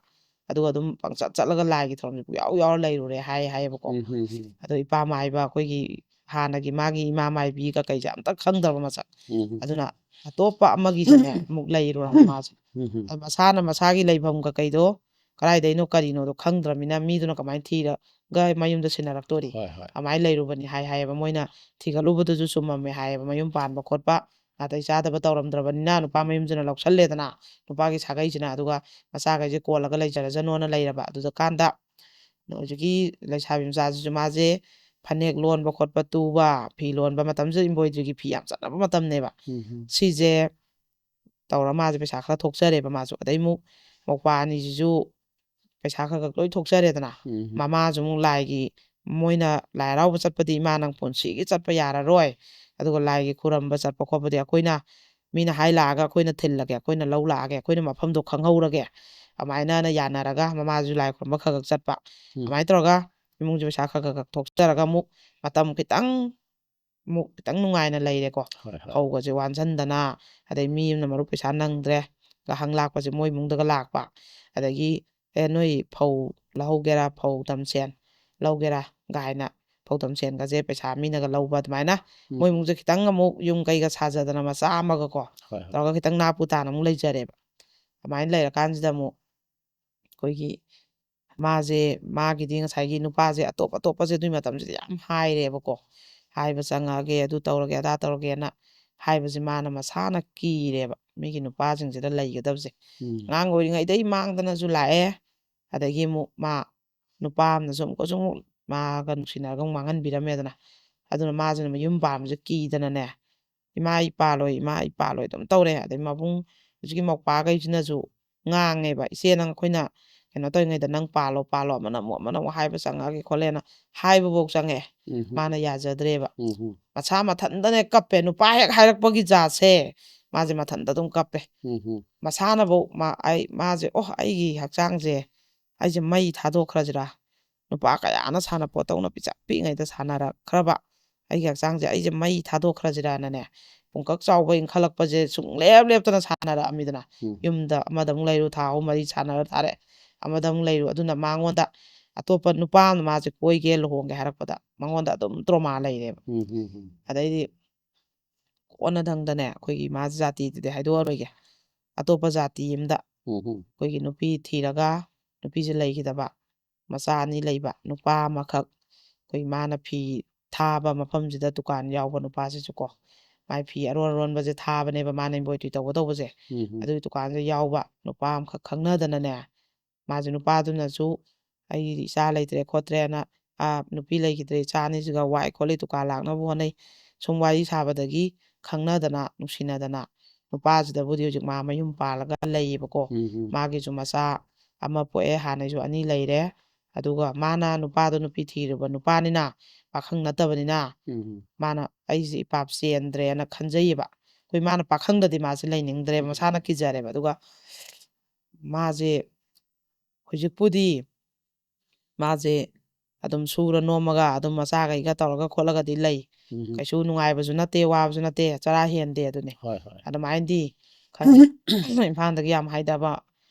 ꯑꯗꯨꯒ ꯑꯗꯨꯝ ꯄꯪꯆꯠ ꯆꯠꯂꯒ ꯂꯥꯏꯒꯤ ꯊꯧꯔꯝꯁꯦ ꯄꯨꯌꯥꯎ ꯌꯥꯎꯔ ꯂꯩꯔꯨꯔꯦ ꯍꯥꯏꯌꯦꯕꯀꯣ ꯑꯗꯣ ꯏꯄꯥ ꯃꯥꯏꯕ ꯑꯩꯈꯣꯏꯒꯤ ꯍꯥꯟꯅꯒꯤ ꯃꯥꯒꯤ ꯏꯃꯥ ꯃꯥꯏꯕꯤꯒ ꯀꯩꯁꯦ ꯑꯝꯇ ꯈꯪꯗꯕ ꯃꯁꯛ ꯑꯗꯨꯅ ꯑꯇꯣꯞꯄ ꯑꯃꯒꯤꯗꯅꯦ ꯑꯃꯨꯛ ꯂꯩꯔꯨꯔꯕ ꯃꯥꯁꯦ ꯃꯁꯥꯅ ꯃꯁꯥꯒꯤ ꯂꯩꯐꯝꯒ ꯀꯩꯗꯣ ꯀꯗꯥꯏꯗꯩꯅꯣ ꯀꯔꯤꯅꯣꯗꯣ ꯈꯪꯗ꯭ꯔꯕꯅꯤꯅ ꯃꯤꯗꯨꯅ ꯀꯃꯥꯏꯅ ꯊꯤꯔꯒ ꯃꯌꯨꯝꯗ ꯁꯤꯟꯅꯔꯛꯇꯣꯔꯤ ꯑꯗꯨꯃꯥꯏꯅ ꯂꯩꯔꯨꯕꯅꯤ ꯍꯥꯏꯌꯦꯕ ꯃꯣꯏꯅ ꯊꯤꯒꯠꯂꯨꯕꯗꯨꯁꯨ ꯆꯨꯝꯃꯝꯃꯦ ꯍꯥꯏꯌꯦꯕ ꯃꯌꯨꯝ ꯄꯥꯟꯕ ꯈꯣꯠꯄ ꯅꯥꯇꯩ ꯆꯥꯗꯕ ꯇꯧꯔꯝꯗ꯭ꯔꯕꯅꯤꯅ ꯅꯨꯄꯥ ꯃꯌꯨꯝꯁꯤꯅ ꯂꯧꯁꯜꯂꯦꯗꯅ ꯅꯨꯄꯥꯒꯤ ꯁꯥꯒꯩꯁꯤꯅ ꯑꯗꯨꯒ ꯃꯆꯥꯈꯩꯁꯦ ꯀꯣꯜꯂꯒ ꯂꯩꯖꯔꯖꯅꯣꯅ ꯂꯩꯔꯕ ꯑꯗꯨꯗ ꯀꯥꯟꯗ ꯍꯧꯖꯤꯛꯀꯤ ꯂꯩꯁꯥꯕꯤ ꯃꯆꯥꯁꯤꯁꯨ ꯃꯥꯁꯦ ꯐꯅꯦꯛ ꯂꯣꯟꯕ ꯈꯣꯠꯄ ꯇꯨꯕ ꯐꯤ ꯂꯣꯟꯕ ꯃꯇꯝꯁꯤꯗ ꯏꯝꯕꯣꯏꯗ꯭ꯔꯤꯒꯤ ꯐꯤ ꯌꯥꯝ ꯆꯠꯅꯕ ꯃꯇꯝꯅꯦꯕ ꯁꯤꯁꯦ ꯇꯧꯔ ꯃꯥꯁꯦ ꯄꯩꯁꯥ ꯈꯔ ꯊꯣꯛꯆꯔꯦꯕ ꯃꯥꯁꯨ ꯑꯗꯩ ꯑꯃꯨꯛ ꯃꯧꯄꯥ ꯑꯅꯤꯁꯤꯁꯨ ꯄꯩꯁꯥ ꯈꯔ ꯈꯔ ꯂꯣꯏ ꯊꯣꯛꯆꯔꯦꯗꯅ ꯃꯃꯥꯁꯨ ꯑꯃꯨꯛ ꯂꯥꯏꯒꯤ ꯃꯣꯏꯅ ꯂꯥꯏ ꯍꯔꯥꯎꯕ ꯆꯠꯄꯗꯤ ꯏꯃꯥ ꯅꯪ ꯄꯨꯟꯁꯤꯒꯤ ꯆꯠꯄ ꯌꯥꯔꯔꯣꯏ ꯑꯗꯨꯒ ꯂꯥꯏꯒꯤ ꯈꯨꯔꯝꯕ ꯆꯠꯄ ꯈꯣꯠꯄꯗꯤ ꯑꯩꯈꯣꯏꯅ ꯃꯤꯅ ꯍꯥꯏ ꯂꯥꯛꯑꯒ ꯑꯩꯈꯣꯏꯅ ꯊꯤꯜꯂꯒꯦ ꯑꯩꯈꯣꯏꯅ ꯂꯧ ꯂꯥꯛꯑꯒꯦ ꯑꯩꯈꯣꯏꯅ ꯃꯐꯝꯗꯣ ꯈꯪꯍꯧꯔꯒꯦ ꯑꯗꯨꯃꯥꯏꯅ ꯌꯥꯅꯔꯒ ꯃꯃꯥꯁꯨ ꯂꯥꯏ ꯈꯨꯔꯨꯝꯕ ꯈꯔ ꯈꯔ ꯆꯠꯄ ꯑꯗꯨꯃꯥꯏꯅ ꯇꯧꯔꯒ ꯏꯃꯨꯡꯁꯦ ꯄꯩꯁꯥ ꯈꯔ ꯈꯔ ꯊꯣꯛꯆꯔꯒ ꯑꯃꯨꯛ ꯃꯇꯝ ꯈꯤꯇꯪ ꯅꯨꯡꯉꯥꯏꯅ ꯂꯩꯔꯦꯀꯣ ꯐꯧꯒꯁꯦ ꯋꯥꯟꯁꯤꯟꯗꯅ ꯑꯗꯩ ꯃꯤ ꯑꯃꯅ ꯃꯔꯨꯞ ꯄꯩꯁꯥ ꯅꯪꯗ꯭ꯔꯦ ꯍꯪ ꯂꯥꯛꯄꯁꯦ ꯃꯣꯏ ꯏꯃꯨꯡꯗꯒ ꯂꯥꯛꯄ ꯑꯗꯒꯤ ꯅꯣꯏ ꯐꯧ ꯂꯧꯍꯧꯒꯦꯔꯥ ꯐꯧ ꯇꯝꯁꯦꯟ ꯂꯧꯒꯦꯔꯥ ꯒꯥꯏꯅ ꯐꯧ ꯇꯝꯁꯦꯟꯒꯁꯦ ꯄꯩꯁꯥ ꯃꯤꯅꯒ ꯂꯧꯕ ꯑꯗꯨꯃꯥꯏꯅ ꯃꯣꯏ ꯏꯃꯨꯡꯁꯦ ꯈꯤꯇꯪ ꯑꯃꯨꯛ ꯌꯨꯝ ꯀꯩꯒ ꯁꯥꯖꯗꯅ ꯃꯆꯥ ꯑꯃꯒꯀꯣ ꯇꯧꯔꯒ ꯈꯤꯇꯪ ꯅꯥꯄꯨ ꯇꯥꯅ ꯑꯃꯨꯛ ꯂꯩꯖꯔꯦꯕ ꯑꯗꯨꯃꯥꯏꯅ ꯂꯩꯔꯀꯥꯟꯁꯤꯗ ꯑꯃꯨꯛ ꯑꯩꯈꯣꯏꯒꯤ ꯃꯥꯁꯦ ꯃꯥꯒꯤꯗꯤ ꯉꯁꯥꯏꯒꯤ ꯅꯨꯄꯥꯁꯦ ꯑꯇꯣꯞ ꯑꯇꯣꯞꯄꯁꯦ ꯑꯗꯨꯏ ꯃꯇꯝꯁꯤꯗ ꯌꯥꯝ ꯍꯥꯏꯔꯦꯕꯀꯣ ꯍꯥꯏꯕ ꯆꯪꯉꯛꯑꯒꯦ ꯑꯗꯨ ꯇꯧꯔꯒꯦ ꯑꯗꯥ ꯇꯧꯔꯒꯦꯅ ꯍꯥꯏꯕꯁꯦ ꯃꯥꯅ ꯃꯁꯥꯅ ꯀꯤꯔꯦꯕ ꯃꯤꯒꯤ ꯅꯨꯄꯥꯁꯤꯡꯁꯤꯗ ꯂꯩꯒꯗꯕꯁꯦ ꯑꯉꯥꯡ ꯑꯣꯏꯔꯤꯉꯩꯗꯩ ꯃꯥꯡꯗꯅꯁꯨ ꯂꯥꯛꯑꯦ ꯑꯗꯒꯤ ꯑꯃꯨꯛ ꯃꯥ ꯅꯨꯄꯥ ꯑꯃꯅꯁꯨ ꯑꯃꯨꯛꯀꯁꯨ ꯑꯃꯨꯛ ꯃꯥꯒ ꯅꯨꯡꯁꯤꯅꯔꯒ ꯑꯃꯨꯛ ꯃꯥꯡꯍꯟꯕꯤꯔꯝꯃꯦꯗꯅ ꯑꯗꯨꯅ ꯃꯥꯁꯤꯅ ꯃꯌꯨꯝ ꯄꯥꯟꯕꯁꯦ ꯀꯤꯗꯅꯅꯦ ꯏꯃꯥ ꯏꯄꯥꯜꯂꯣꯏ ꯑꯗꯨꯝ ꯇꯧꯔꯦ ꯑꯗꯩ ꯃꯕꯨꯡ ꯍꯧꯖꯤꯛꯀꯤ ꯃꯧꯄꯥꯈꯩꯁꯤꯅꯁꯨ ꯉꯥꯡꯉꯦꯕ ꯏꯆꯦ ꯅꯪ ꯑꯩꯈꯣꯏꯅ ꯀꯩꯅꯣ ꯇꯧꯔꯤꯉꯩꯗ ꯅꯪ ꯄꯥꯜꯂꯣ ꯑꯃꯅ ꯑꯃꯨꯛ ꯍꯥꯏꯕ ꯆꯪꯉꯛꯑꯒꯦ ꯈꯣꯠꯂꯦꯅ ꯍꯥꯏꯕꯐꯧ ꯆꯪꯉꯛꯑꯦ ꯃꯥꯅ ꯌꯥꯖꯗ꯭ꯔꯦꯕ ꯃꯁꯥ ꯃꯊꯟꯇꯅꯦ ꯀꯞꯄꯦ ꯅꯨꯄꯥ ꯍꯦꯛ ꯍꯥꯏꯔꯛꯄꯒꯤ ꯖꯥꯠꯁꯦ ꯃꯥꯁꯦ ꯃꯊꯟꯇ ꯑꯗꯨꯝ ꯀꯞꯄꯦ ꯃꯁꯥꯅꯐꯧ ꯃꯥꯁꯦ ꯑꯩꯒꯤ ꯍꯛꯆꯥꯡꯁꯦ ꯑꯩꯁꯦ ꯃꯩ ꯊꯥꯗꯣꯛꯈ꯭ꯔꯁꯤꯔꯥ ꯅꯨꯄꯥ ꯀꯌꯥꯅ ꯁꯥꯟꯅꯄꯣꯠꯇꯧꯅ ꯄꯤꯛꯏꯉꯩꯗ ꯁꯥꯟꯅꯔꯛꯈ꯭ꯔꯕ ꯑꯩꯒꯤ ꯍꯛꯆꯥꯡꯁꯦ ꯑꯩꯁꯦ ꯃꯩ ꯊꯥꯗꯣꯛꯈ꯭ꯔꯁꯤꯔꯥꯅꯅꯦ ꯄꯨꯡꯀꯛ ꯆꯥꯎꯕ ꯏꯟꯈꯠꯂꯛꯄꯁꯦ ꯂꯦꯞꯇꯅ ꯁꯥꯟꯅꯔꯛꯑꯃꯤꯗꯅ ꯌꯨꯝꯗ ꯑꯃꯗ ꯑꯃꯨꯛ ꯂꯩꯔꯨ ꯊꯥ 3-4 ꯁꯥꯟꯅꯔ ꯊꯥꯔꯛꯑꯦ ꯑꯃꯗ ꯑꯃꯨꯛ ꯂꯩꯔꯨ ꯑꯗꯨꯅ ꯃꯉꯣꯟꯗ ꯑꯇꯣꯞꯄ ꯅꯨꯄꯥ ꯑꯃꯅ ꯃꯥꯁꯦ ꯀꯣꯏꯒꯦ ꯂꯨꯍꯣꯡꯒꯦ ꯍꯥꯏꯔꯛꯄꯗ ꯃꯉꯣꯟꯗ ꯑꯗꯨꯝ ꯇ꯭ꯔꯣꯃꯥ ꯂꯩꯔꯦꯕ ꯑꯗꯩꯗꯤ ꯀꯣꯟꯅꯊꯪꯗꯅꯦ ꯑꯩꯈꯣꯏꯒꯤ ꯃꯥꯁꯦ ꯖꯥꯇꯤꯗꯨꯗꯤ ꯍꯥꯏꯗꯣꯛꯑꯔꯣꯏꯒꯦ ꯑꯇꯣꯞꯄ ꯖꯥꯇꯤ ꯑꯃꯗ ꯑꯩꯈꯣꯏꯒꯤ ꯅꯨꯄꯤ ꯊꯤꯔꯒ ꯅꯨꯄꯤꯁꯦ ꯂꯩꯈꯤꯗꯕ ꯃꯆꯥ 2 ꯂꯩꯕ ꯅꯨꯄꯥ ꯑꯃꯈꯛ ꯑꯩꯈꯣꯏ ꯃꯥꯅ ꯐꯤ ꯊꯥꯕ ꯃꯐꯝꯁꯤꯗ ꯗꯨꯀꯥꯟ ꯌꯥꯎꯕ ꯅꯨꯄꯥꯁꯤꯁꯨ ꯀꯣ ꯃꯥꯏ ꯐꯤ ꯑꯔꯣꯟꯕꯁꯦ ꯊꯥꯕꯅꯦꯕ ꯃꯥꯅ ꯏꯝꯕꯣꯏꯗ꯭ꯔꯤ ꯇꯧꯕꯁꯦ ꯑꯗꯨꯒꯤ ꯗꯨꯀꯥꯟꯁꯦ ꯌꯥꯎꯕ ꯅꯨꯄꯥ ꯑꯃꯈꯛ ꯈꯪꯅꯗꯅꯅꯦ ꯃꯥꯁꯦ ꯅꯨꯄꯥꯗꯨꯅꯁꯨ ꯑꯩꯒꯤ ꯏꯆꯥ ꯂꯩꯇ꯭ꯔꯦ ꯈꯣꯠꯇ꯭ꯔꯦꯅ ꯅꯨꯄꯤ ꯂꯩꯈꯤꯗ꯭ꯔꯦ ꯏꯆꯥ 2ꯁꯤꯒ ꯋꯥꯏ ꯈꯣꯠꯂꯤ ꯗꯨꯀꯥꯟ ꯂꯥꯛꯅꯕ ꯍꯣꯠꯅꯩ ꯁꯨꯝ ꯋꯥꯔꯤ ꯁꯥꯕꯗꯒꯤ ꯈꯪꯅꯗꯅ ꯅꯨꯡꯁꯤꯅꯗꯅ ꯅꯨꯄꯥꯁꯤꯗꯕꯨꯗꯤ ꯍꯧꯖꯤꯛ ꯃꯥ ꯃꯌꯨꯝ ꯄꯥꯜꯂꯒ ꯂꯩꯌꯦꯕꯀꯣ ꯃꯥꯒꯤꯁꯨ ꯃꯆꯥ ꯑꯃ ꯄꯣꯛꯑꯦ ꯍꯥꯟꯅꯩꯁꯨ 2 ꯂꯩꯔꯦ ꯑꯗꯨꯒ ꯃꯥꯅ ꯅꯨꯄꯥꯗꯣ ꯅꯨꯄꯤ ꯊꯤꯔꯨꯕ ꯅꯨꯄꯥꯅꯤꯅ ꯄꯥꯈꯪ ꯅꯠꯇꯕꯅꯤꯅ ꯃꯥꯅ ꯑꯩꯁꯦ ꯏꯄꯥꯞ ꯆꯦꯟꯗ꯭ꯔꯦꯅ ꯈꯟꯖꯩꯌꯦꯕ ꯑꯩꯈꯣꯏ ꯃꯥꯅ ꯄꯥꯈꯪꯗꯗꯤ ꯃꯥꯁꯦ ꯂꯩꯅꯤꯡꯗ꯭ꯔꯦꯕ ꯃꯁꯥꯅ ꯀꯤꯖꯔꯦꯕ ꯑꯗꯨꯒ ꯃꯥꯁꯦ ꯍꯧꯖꯤꯛꯄꯨꯗꯤ ꯃꯥꯁꯦ ꯑꯗꯨꯝ ꯁꯨꯔ ꯅꯣꯝꯃꯒ ꯑꯗꯨꯝ ꯃꯆꯥꯈꯩꯒ ꯇꯧꯔꯒ ꯈꯣꯠꯂꯒꯗꯤ ꯂꯩ ꯀꯩꯁꯨ ꯅꯨꯡꯉꯥꯏꯕꯁꯨ ꯅꯠꯇꯦ ꯋꯥꯕꯁꯨ ꯅꯠꯇꯦ ꯆꯔꯥ ꯍꯦꯟꯗꯦ ꯑꯗꯨꯅꯤ ꯑꯗꯨꯃꯥꯏꯅꯗꯤ ꯏꯝꯐꯥꯜꯗꯒꯤ ꯌꯥꯝ ꯍꯥꯏꯊꯕ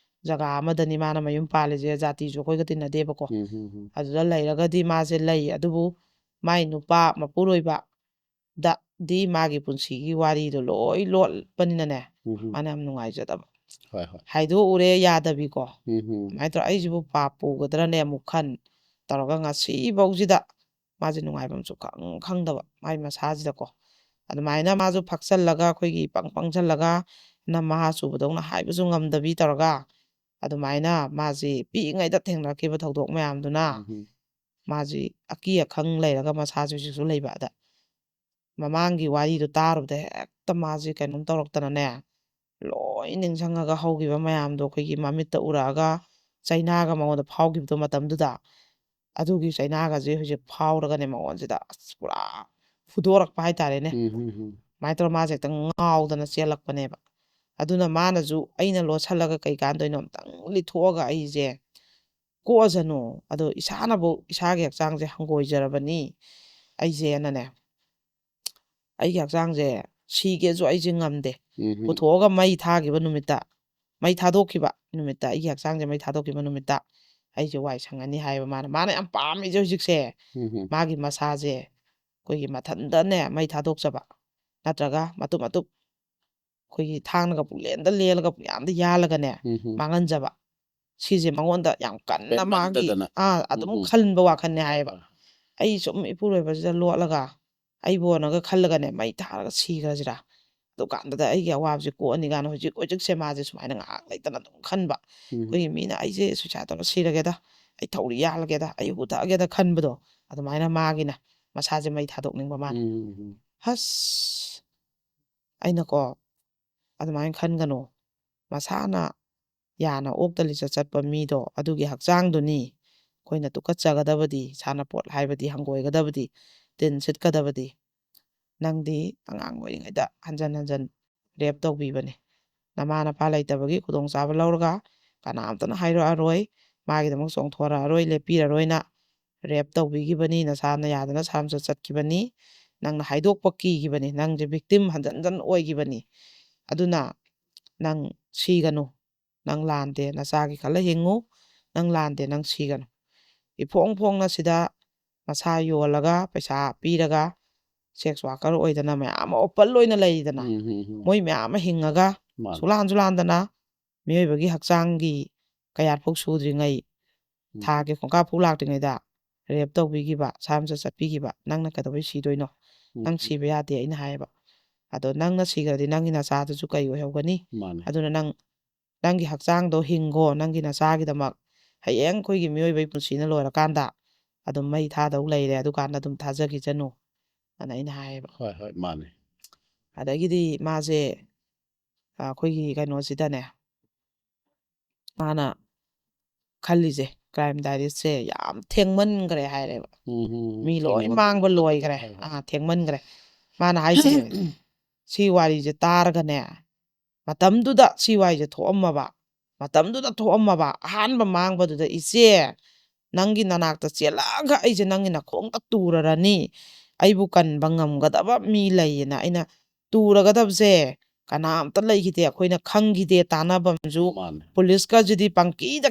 ꯖꯒꯥ ꯑꯃꯗꯅꯤ ꯃꯥꯅ ꯃꯌꯨꯝ ꯄꯥꯜꯂꯤꯁꯦ ꯖꯥꯇꯤꯁꯨ ꯑꯩꯈꯣꯏꯒ ꯇꯤꯟꯅꯗꯦꯕꯀꯣ ꯑꯗꯨꯗ ꯂꯩꯔꯒꯗꯤ ꯃꯥꯁꯦ ꯂꯩ ꯑꯗꯨꯕꯨ ꯃꯥꯏ ꯅꯨꯄꯥ ꯃꯄꯨꯔꯣꯏꯕ ꯗꯤ ꯃꯥꯒꯤ ꯄꯨꯟꯁꯤꯒꯤ ꯋꯥꯔꯤꯗꯣ ꯂꯣꯏ ꯂꯣꯠꯄꯅꯤꯅꯅꯦ ꯃꯥꯅ ꯌꯥꯝ ꯅꯨꯡꯉꯥꯏꯖꯗꯕ ꯍꯥꯏꯗꯣꯛꯎꯔꯦ ꯌꯥꯗꯕꯤꯀꯣ ꯑꯗꯨꯃꯥꯏꯅ ꯇꯧꯔ ꯑꯩꯁꯤꯕꯨ ꯄꯥꯞ ꯄꯨꯒꯗ꯭ꯔꯅꯦ ꯑꯃꯨꯛ ꯇꯧꯔꯒ ꯉꯁꯤꯐꯧꯁꯤꯗ ꯃꯥꯁꯦ ꯅꯨꯡꯉꯥꯏꯐꯝ ꯈꯪꯗꯕ ꯃꯥꯏ ꯃꯁꯥꯁꯤꯗꯀꯣ ꯑꯗꯨꯃꯥꯏꯅ ꯃꯥꯁꯨ ꯐꯛꯆꯜꯂꯒ ꯑꯩꯈꯣꯏꯒꯤ ꯄꯪꯁꯜꯂꯒ ꯃꯍꯥ ꯆꯨꯕꯗꯧꯅ ꯍꯥꯏꯕꯁꯨ ꯉꯝꯗꯕꯤ ꯇꯧꯔꯒ ꯑꯗꯨꯃꯥꯏꯅ ꯃꯥꯁꯤ ꯄꯤꯛꯏꯉꯩꯗ ꯊꯦꯡꯅꯔꯛꯈꯤꯕ ꯊꯧꯗꯣꯛ ꯃꯌꯥꯝꯗꯨꯅ ꯃꯥꯁꯤ ꯑꯀꯤ ꯑꯈꯪ ꯂꯩꯔꯒ ꯃꯁꯥꯁꯨ ꯍꯧꯖꯤꯛꯁꯨ ꯂꯩꯕ ꯑꯗ ꯃꯃꯥꯡꯒꯤ ꯋꯥꯔꯤꯗꯣ ꯇꯥꯔꯨꯕꯗ ꯍꯦꯛꯇ ꯃꯥꯁꯤ ꯀꯩꯅꯣꯝ ꯇꯧꯔꯛꯇꯅꯅꯦ ꯂꯣꯏ ꯅꯤꯡꯁꯤꯡꯉꯒ ꯍꯧꯈꯤꯕ ꯃꯌꯥꯝꯗꯣ ꯑꯩꯈꯣꯏꯒꯤ ꯃꯃꯤꯠꯇ ꯎꯔꯛꯑꯒ ꯆꯩꯅꯥꯒ ꯃꯉꯣꯟꯗ ꯐꯥꯎꯈꯤꯕꯗꯣ ꯃꯇꯝꯗꯨꯗ ꯑꯗꯨꯒꯤ ꯆꯩꯅꯥꯒꯁꯦ ꯍꯧꯖꯤꯛ ꯐꯥꯎꯔꯒꯅꯦ ꯃꯉꯣꯟꯁꯤꯗ ꯑꯁ ꯄꯨꯔꯥ ꯐꯨꯗꯣꯔꯛꯄ ꯍꯥꯏꯇꯥꯔꯦꯅꯦ ꯑꯗꯨꯃꯥꯏꯅ ꯇꯧꯔ ꯃꯥꯁꯦ ꯍꯦꯛꯇ ꯉꯥꯎꯗꯅ ꯆꯦꯜꯂꯛꯄꯅꯦꯕ ꯑꯗꯨꯅ ꯃꯥꯅꯁꯨ ꯑꯩꯅ ꯂꯣꯠꯁꯜꯂꯒ ꯀꯩ ꯀꯥꯟꯗꯣꯏꯅꯣ ꯑꯝꯇꯪ ꯂꯤꯊꯣꯛꯑꯒ ꯑꯩꯁꯦ ꯀꯣꯛꯑꯁꯅꯨ ꯑꯗꯣ ꯏꯁꯥꯅꯕꯨ ꯏꯁꯥꯒꯤ ꯍꯛꯆꯥꯡꯁꯦ ꯍꯪꯒꯣꯏꯖꯔꯕꯅꯤ ꯑꯩꯁꯦꯅꯅꯦ ꯑꯩꯒꯤ ꯍꯛꯆꯥꯡꯁꯦ ꯁꯤꯒꯦꯁꯨ ꯑꯩꯁꯦ ꯉꯝꯗꯦ ꯄꯨꯊꯣꯛꯑꯒ ꯃꯩ ꯊꯥꯈꯤꯕ ꯅꯨꯃꯤꯠꯇ ꯃꯩ ꯊꯥꯗꯣꯛꯈꯤꯕ ꯅꯨꯃꯤꯠꯇ ꯑꯩꯒꯤ ꯍꯛꯆꯥꯡꯁꯦ ꯃꯩ ꯊꯥꯗꯣꯛꯈꯤꯕ ꯅꯨꯃꯤꯠꯇ ꯑꯩꯁꯦ ꯋꯥꯏ ꯁꯪꯉꯅꯤ ꯍꯥꯏꯌꯦꯕ ꯃꯥꯅ ꯌꯥꯝ ꯄꯥꯝꯃꯤꯁꯦ ꯍꯧꯖꯤꯛꯁꯦ ꯃꯥꯒꯤ ꯃꯁꯥꯁꯦ ꯑꯩꯈꯣꯏꯒꯤ ꯃꯊꯟꯇꯅꯦ ꯃꯩ ꯊꯥꯗꯣꯛꯆꯕ ꯅꯠꯇ꯭ꯔꯒ ꯃꯇꯨꯞ ꯃꯇꯨꯞ ꯑꯩꯈꯣꯏꯒꯤ ꯊꯥꯡꯅꯒ ꯄꯨꯛꯂꯦꯟꯗ ꯂꯦꯜꯂꯒ ꯌꯥꯝꯗ ꯌꯥꯜꯂꯒꯅꯦ ꯃꯥꯡꯍꯟꯖꯕ ꯁꯤꯁꯦ ꯃꯉꯣꯟꯗ ꯌam ꯀꯟꯅ ꯃꯥꯒꯤ ꯑꯗꯨꯝ ꯈꯟꯕ ꯋꯥꯈꯜꯅꯦ ꯍꯥꯏꯌꯦꯕ ꯑꯩ ꯁꯨꯝ ꯏꯄꯨꯔꯣꯏꯕꯁꯤꯗ ꯂꯣꯠꯂꯒ ꯑꯩꯕꯨꯅꯒ ꯈꯜꯂꯒꯅꯦ ꯃꯩ ꯊꯥꯔꯒ ꯁꯤꯈ꯭ꯔꯁꯤꯔꯥ ꯑꯗꯨꯀꯥꯟꯗ ꯑꯩꯒꯤ ꯑꯋꯥꯕꯁꯦ ꯀꯣꯛꯑꯅꯤ ꯀꯥꯟꯗ ꯍꯧꯖꯤꯛꯁꯦ ꯃꯥꯁꯦ ꯁꯨꯃꯥꯏꯅ ꯉꯥꯏꯍꯥꯛ ꯂꯩꯇꯅ ꯑꯗꯨꯝ ꯈꯟꯕ ꯑꯩꯈꯣꯏꯒꯤ ꯃꯤꯅ ꯑꯩꯁꯦ ꯁꯨꯏꯁꯥꯏꯠ ꯇꯧꯔ ꯁꯤꯔꯒꯦꯗ ꯑꯩ ꯊꯧꯔꯤ ꯌꯥꯜꯂꯒꯦꯗ ꯑꯩ ꯍꯨ ꯊꯛꯑꯒꯦꯗ ꯈꯟꯕꯗꯣ ꯑꯗꯨꯃꯥꯏꯅ ꯃꯥꯒꯤꯅ ꯃꯁꯥꯁꯦ ꯃꯩ ꯊꯥꯗꯣꯛꯅꯤꯡꯕ ꯃꯥꯅ ꯍꯁ ꯑꯩꯅꯀꯣ ꯑꯗꯨꯃꯥꯏꯅ ꯈꯟꯒꯅꯨ ꯃꯁꯥꯅ ꯌꯥꯅ ꯑꯣꯛꯇ ꯂꯤꯆꯠ ꯆꯠꯄ ꯃꯤꯗꯣ ꯑꯗꯨꯒꯤ ꯍꯛꯆꯥꯡꯗꯨꯅꯤ ꯑꯩꯈꯣꯏꯅ ꯇꯨꯀꯠꯆꯒꯗꯕꯗꯤ ꯁꯥꯟꯅꯄꯣꯠ ꯍꯥꯏꯕꯗꯤ ꯍꯪꯒꯣꯏꯒꯗꯕꯗꯤ ꯇꯤꯟ ꯁꯤꯠꯀꯗꯕꯗꯤ ꯅꯪꯗꯤ ꯑꯉꯥꯡ ꯑꯣꯏꯔꯤꯉꯩꯗ ꯍꯟꯖꯟ ꯍꯟꯖꯟ ꯔꯦꯞ ꯇꯧꯕꯤꯕꯅꯤ ꯅꯃꯥ ꯅꯄꯥ ꯂꯩꯇꯕꯒꯤ ꯈꯨꯗꯣꯡꯆꯥꯕ ꯂꯧꯔꯒ ꯀꯅꯥꯝꯇꯅ ꯍꯥꯏꯔꯛꯑꯔꯣꯏ ꯃꯥꯒꯤꯗꯃꯛ ꯆꯣꯡꯊꯣꯔꯛꯑꯔꯣꯏ ꯂꯦꯞꯄꯤꯔꯔꯣꯏꯅ ꯔꯦꯞ ꯇꯧꯕꯤꯈꯤꯕꯅꯤ ꯅꯁꯥꯅ ꯌꯥꯗꯅ ꯁꯥꯔꯝꯆꯠ ꯆꯠꯈꯤꯕꯅꯤ ꯅꯪꯅ ꯍꯥꯏꯗꯣꯛꯄ ꯀꯤꯈꯤꯕꯅꯤ ꯅꯪꯁꯦ ꯚꯤꯛꯇꯤꯝ ꯍꯟꯖꯟ ꯍꯟꯖꯟ ꯑꯣꯏꯈꯤꯕꯅꯤ ꯑꯗꯨꯅ ꯅꯪ ꯁꯤꯒꯅꯨ ꯅꯪ ꯂꯥꯟꯗꯦ ꯅꯆꯥꯒꯤ ꯈꯜꯂ ꯍꯤꯡꯉꯨ ꯅꯪ ꯂꯥꯟꯗꯦ ꯅꯪ ꯁꯤꯒꯅꯨ ꯏꯐꯣꯡ ꯐꯣꯡꯅ ꯁꯤꯗ ꯃꯁꯥ ꯌꯣꯜꯂꯒ ꯄꯩꯁꯥ ꯄꯤꯔꯒ ꯁꯦꯛꯁ ꯋꯥꯀꯔ ꯑꯣꯏꯗꯅ ꯃꯌꯥꯝ ꯑꯃ ꯑꯣꯄꯟ ꯑꯣꯏꯅ ꯂꯩꯔꯤꯗꯅ ꯃꯣꯏ ꯃꯌꯥꯝ ꯑꯃ ꯍꯤꯡꯉꯒ ꯁꯨꯂꯥꯟꯁꯨ ꯂꯥꯟꯗꯅ ꯃꯤꯑꯣꯏꯕꯒꯤ ꯍꯛꯆꯥꯡꯒꯤ ꯀꯌꯥꯠꯐꯥꯎ ꯁꯨꯗ꯭ꯔꯤꯉꯩ ꯊꯥꯒꯤ ꯈꯣꯡꯀꯥꯞꯐꯥꯎ ꯂꯥꯛꯇ꯭ꯔꯤꯉꯩꯗ ꯔꯦꯞ ꯇꯧꯕꯤꯈꯤꯕ ꯁꯥꯔꯝꯆꯠ ꯆꯠꯄꯤꯈꯤꯕ ꯅꯪꯅ ꯀꯩꯗꯧꯕꯩ ꯁꯤꯗꯣꯏꯅꯣ ꯅꯪ ꯁꯤꯕ ꯌꯥꯗꯦ ꯑꯩꯅ ꯍꯥꯏꯌꯦꯕ ꯑꯗꯣ ꯅꯪꯅ ꯁꯤꯈ꯭ꯔꯗꯤ ꯅꯪꯒꯤ ꯅꯆꯥꯗꯨꯁꯨ ꯀꯩ ꯑꯣꯏꯍꯧꯒꯅꯤ ꯑꯗꯨꯅ ꯅꯪꯒꯤ ꯍꯛꯆꯥꯡꯗꯣ ꯍꯤꯡꯒꯣ ꯅꯪꯒꯤ ꯅꯆꯥꯒꯤꯗꯃꯛ ꯍꯌꯦꯡ ꯑꯩꯈꯣꯏꯒꯤ ꯃꯤꯑꯣꯏꯕꯒꯤ ꯄꯨꯟꯁꯤꯅ ꯂꯣꯏꯔꯀꯥꯟꯗ ꯑꯗꯨꯝ ꯃꯩ ꯊꯥꯗꯧ ꯂꯩꯔꯦ ꯑꯗꯨꯀꯥꯟꯗ ꯑꯗꯨꯝ ꯊꯥꯖꯈꯤꯁꯅꯨ ꯑꯅ ꯑꯩꯅ ꯍꯥꯏꯌꯦꯕ ꯍꯣꯏ ꯃꯥꯅꯦ ꯑꯗꯒꯤꯗꯤ ꯃꯥꯁꯦ ꯑꯩꯈꯣꯏꯒꯤ ꯀꯩꯅꯣꯁꯤꯗꯅꯦ ꯃꯥꯅ ꯈꯜꯂꯤꯁꯦ ꯀ꯭ꯔꯥꯏꯝ ꯗꯥꯏꯔꯤꯁꯁꯦ ꯌꯥꯝ ꯊꯦꯡꯃꯟꯈ꯭ꯔꯦ ꯍꯥꯏꯔꯦꯕ ꯃꯤ ꯂꯣꯏ ꯃꯥꯡꯕ ꯂꯣꯏꯈ꯭ꯔꯦ ꯊꯦꯡꯃꯟꯈ꯭ರೆ ꯃꯥꯅ ꯍꯥꯏꯁꯦ ꯁꯤ ꯋꯥꯔꯤꯁꯦ ꯇꯥꯔꯒꯅꯦ ꯃꯇꯝꯗꯨꯗ ꯁꯤ ꯋꯥꯔꯤꯁꯦ ꯊꯣꯛꯑꯝꯃꯕ ꯑꯍꯥꯟꯕ ꯃꯥꯡꯕꯗꯨꯗ ꯏꯆꯦ ꯅꯪꯒꯤ ꯅꯅꯥꯛꯇ ꯆꯦꯜꯂꯛꯑꯒ ꯑꯩꯁꯦ ꯅꯪꯒꯤ ꯅꯈꯣꯡꯗ ꯇꯨꯔꯔꯅꯤ ꯑꯩꯕꯨ ꯀꯟꯕ ꯉꯝꯒꯗꯕ ꯃꯤ ꯂꯩꯌꯦꯅ ꯑꯩꯅ ꯇꯨꯔꯒꯗꯕꯁꯦ ꯀꯅꯥꯝꯇ ꯂꯩꯈꯤꯗꯦ ꯑꯩꯈꯣꯏꯅ ꯈꯪꯈꯤꯗꯦ ꯇꯥꯟꯅꯐꯝꯁꯨ ꯄꯨꯂꯤꯁꯀꯁꯤꯗꯤ ꯄꯪꯀꯤꯗ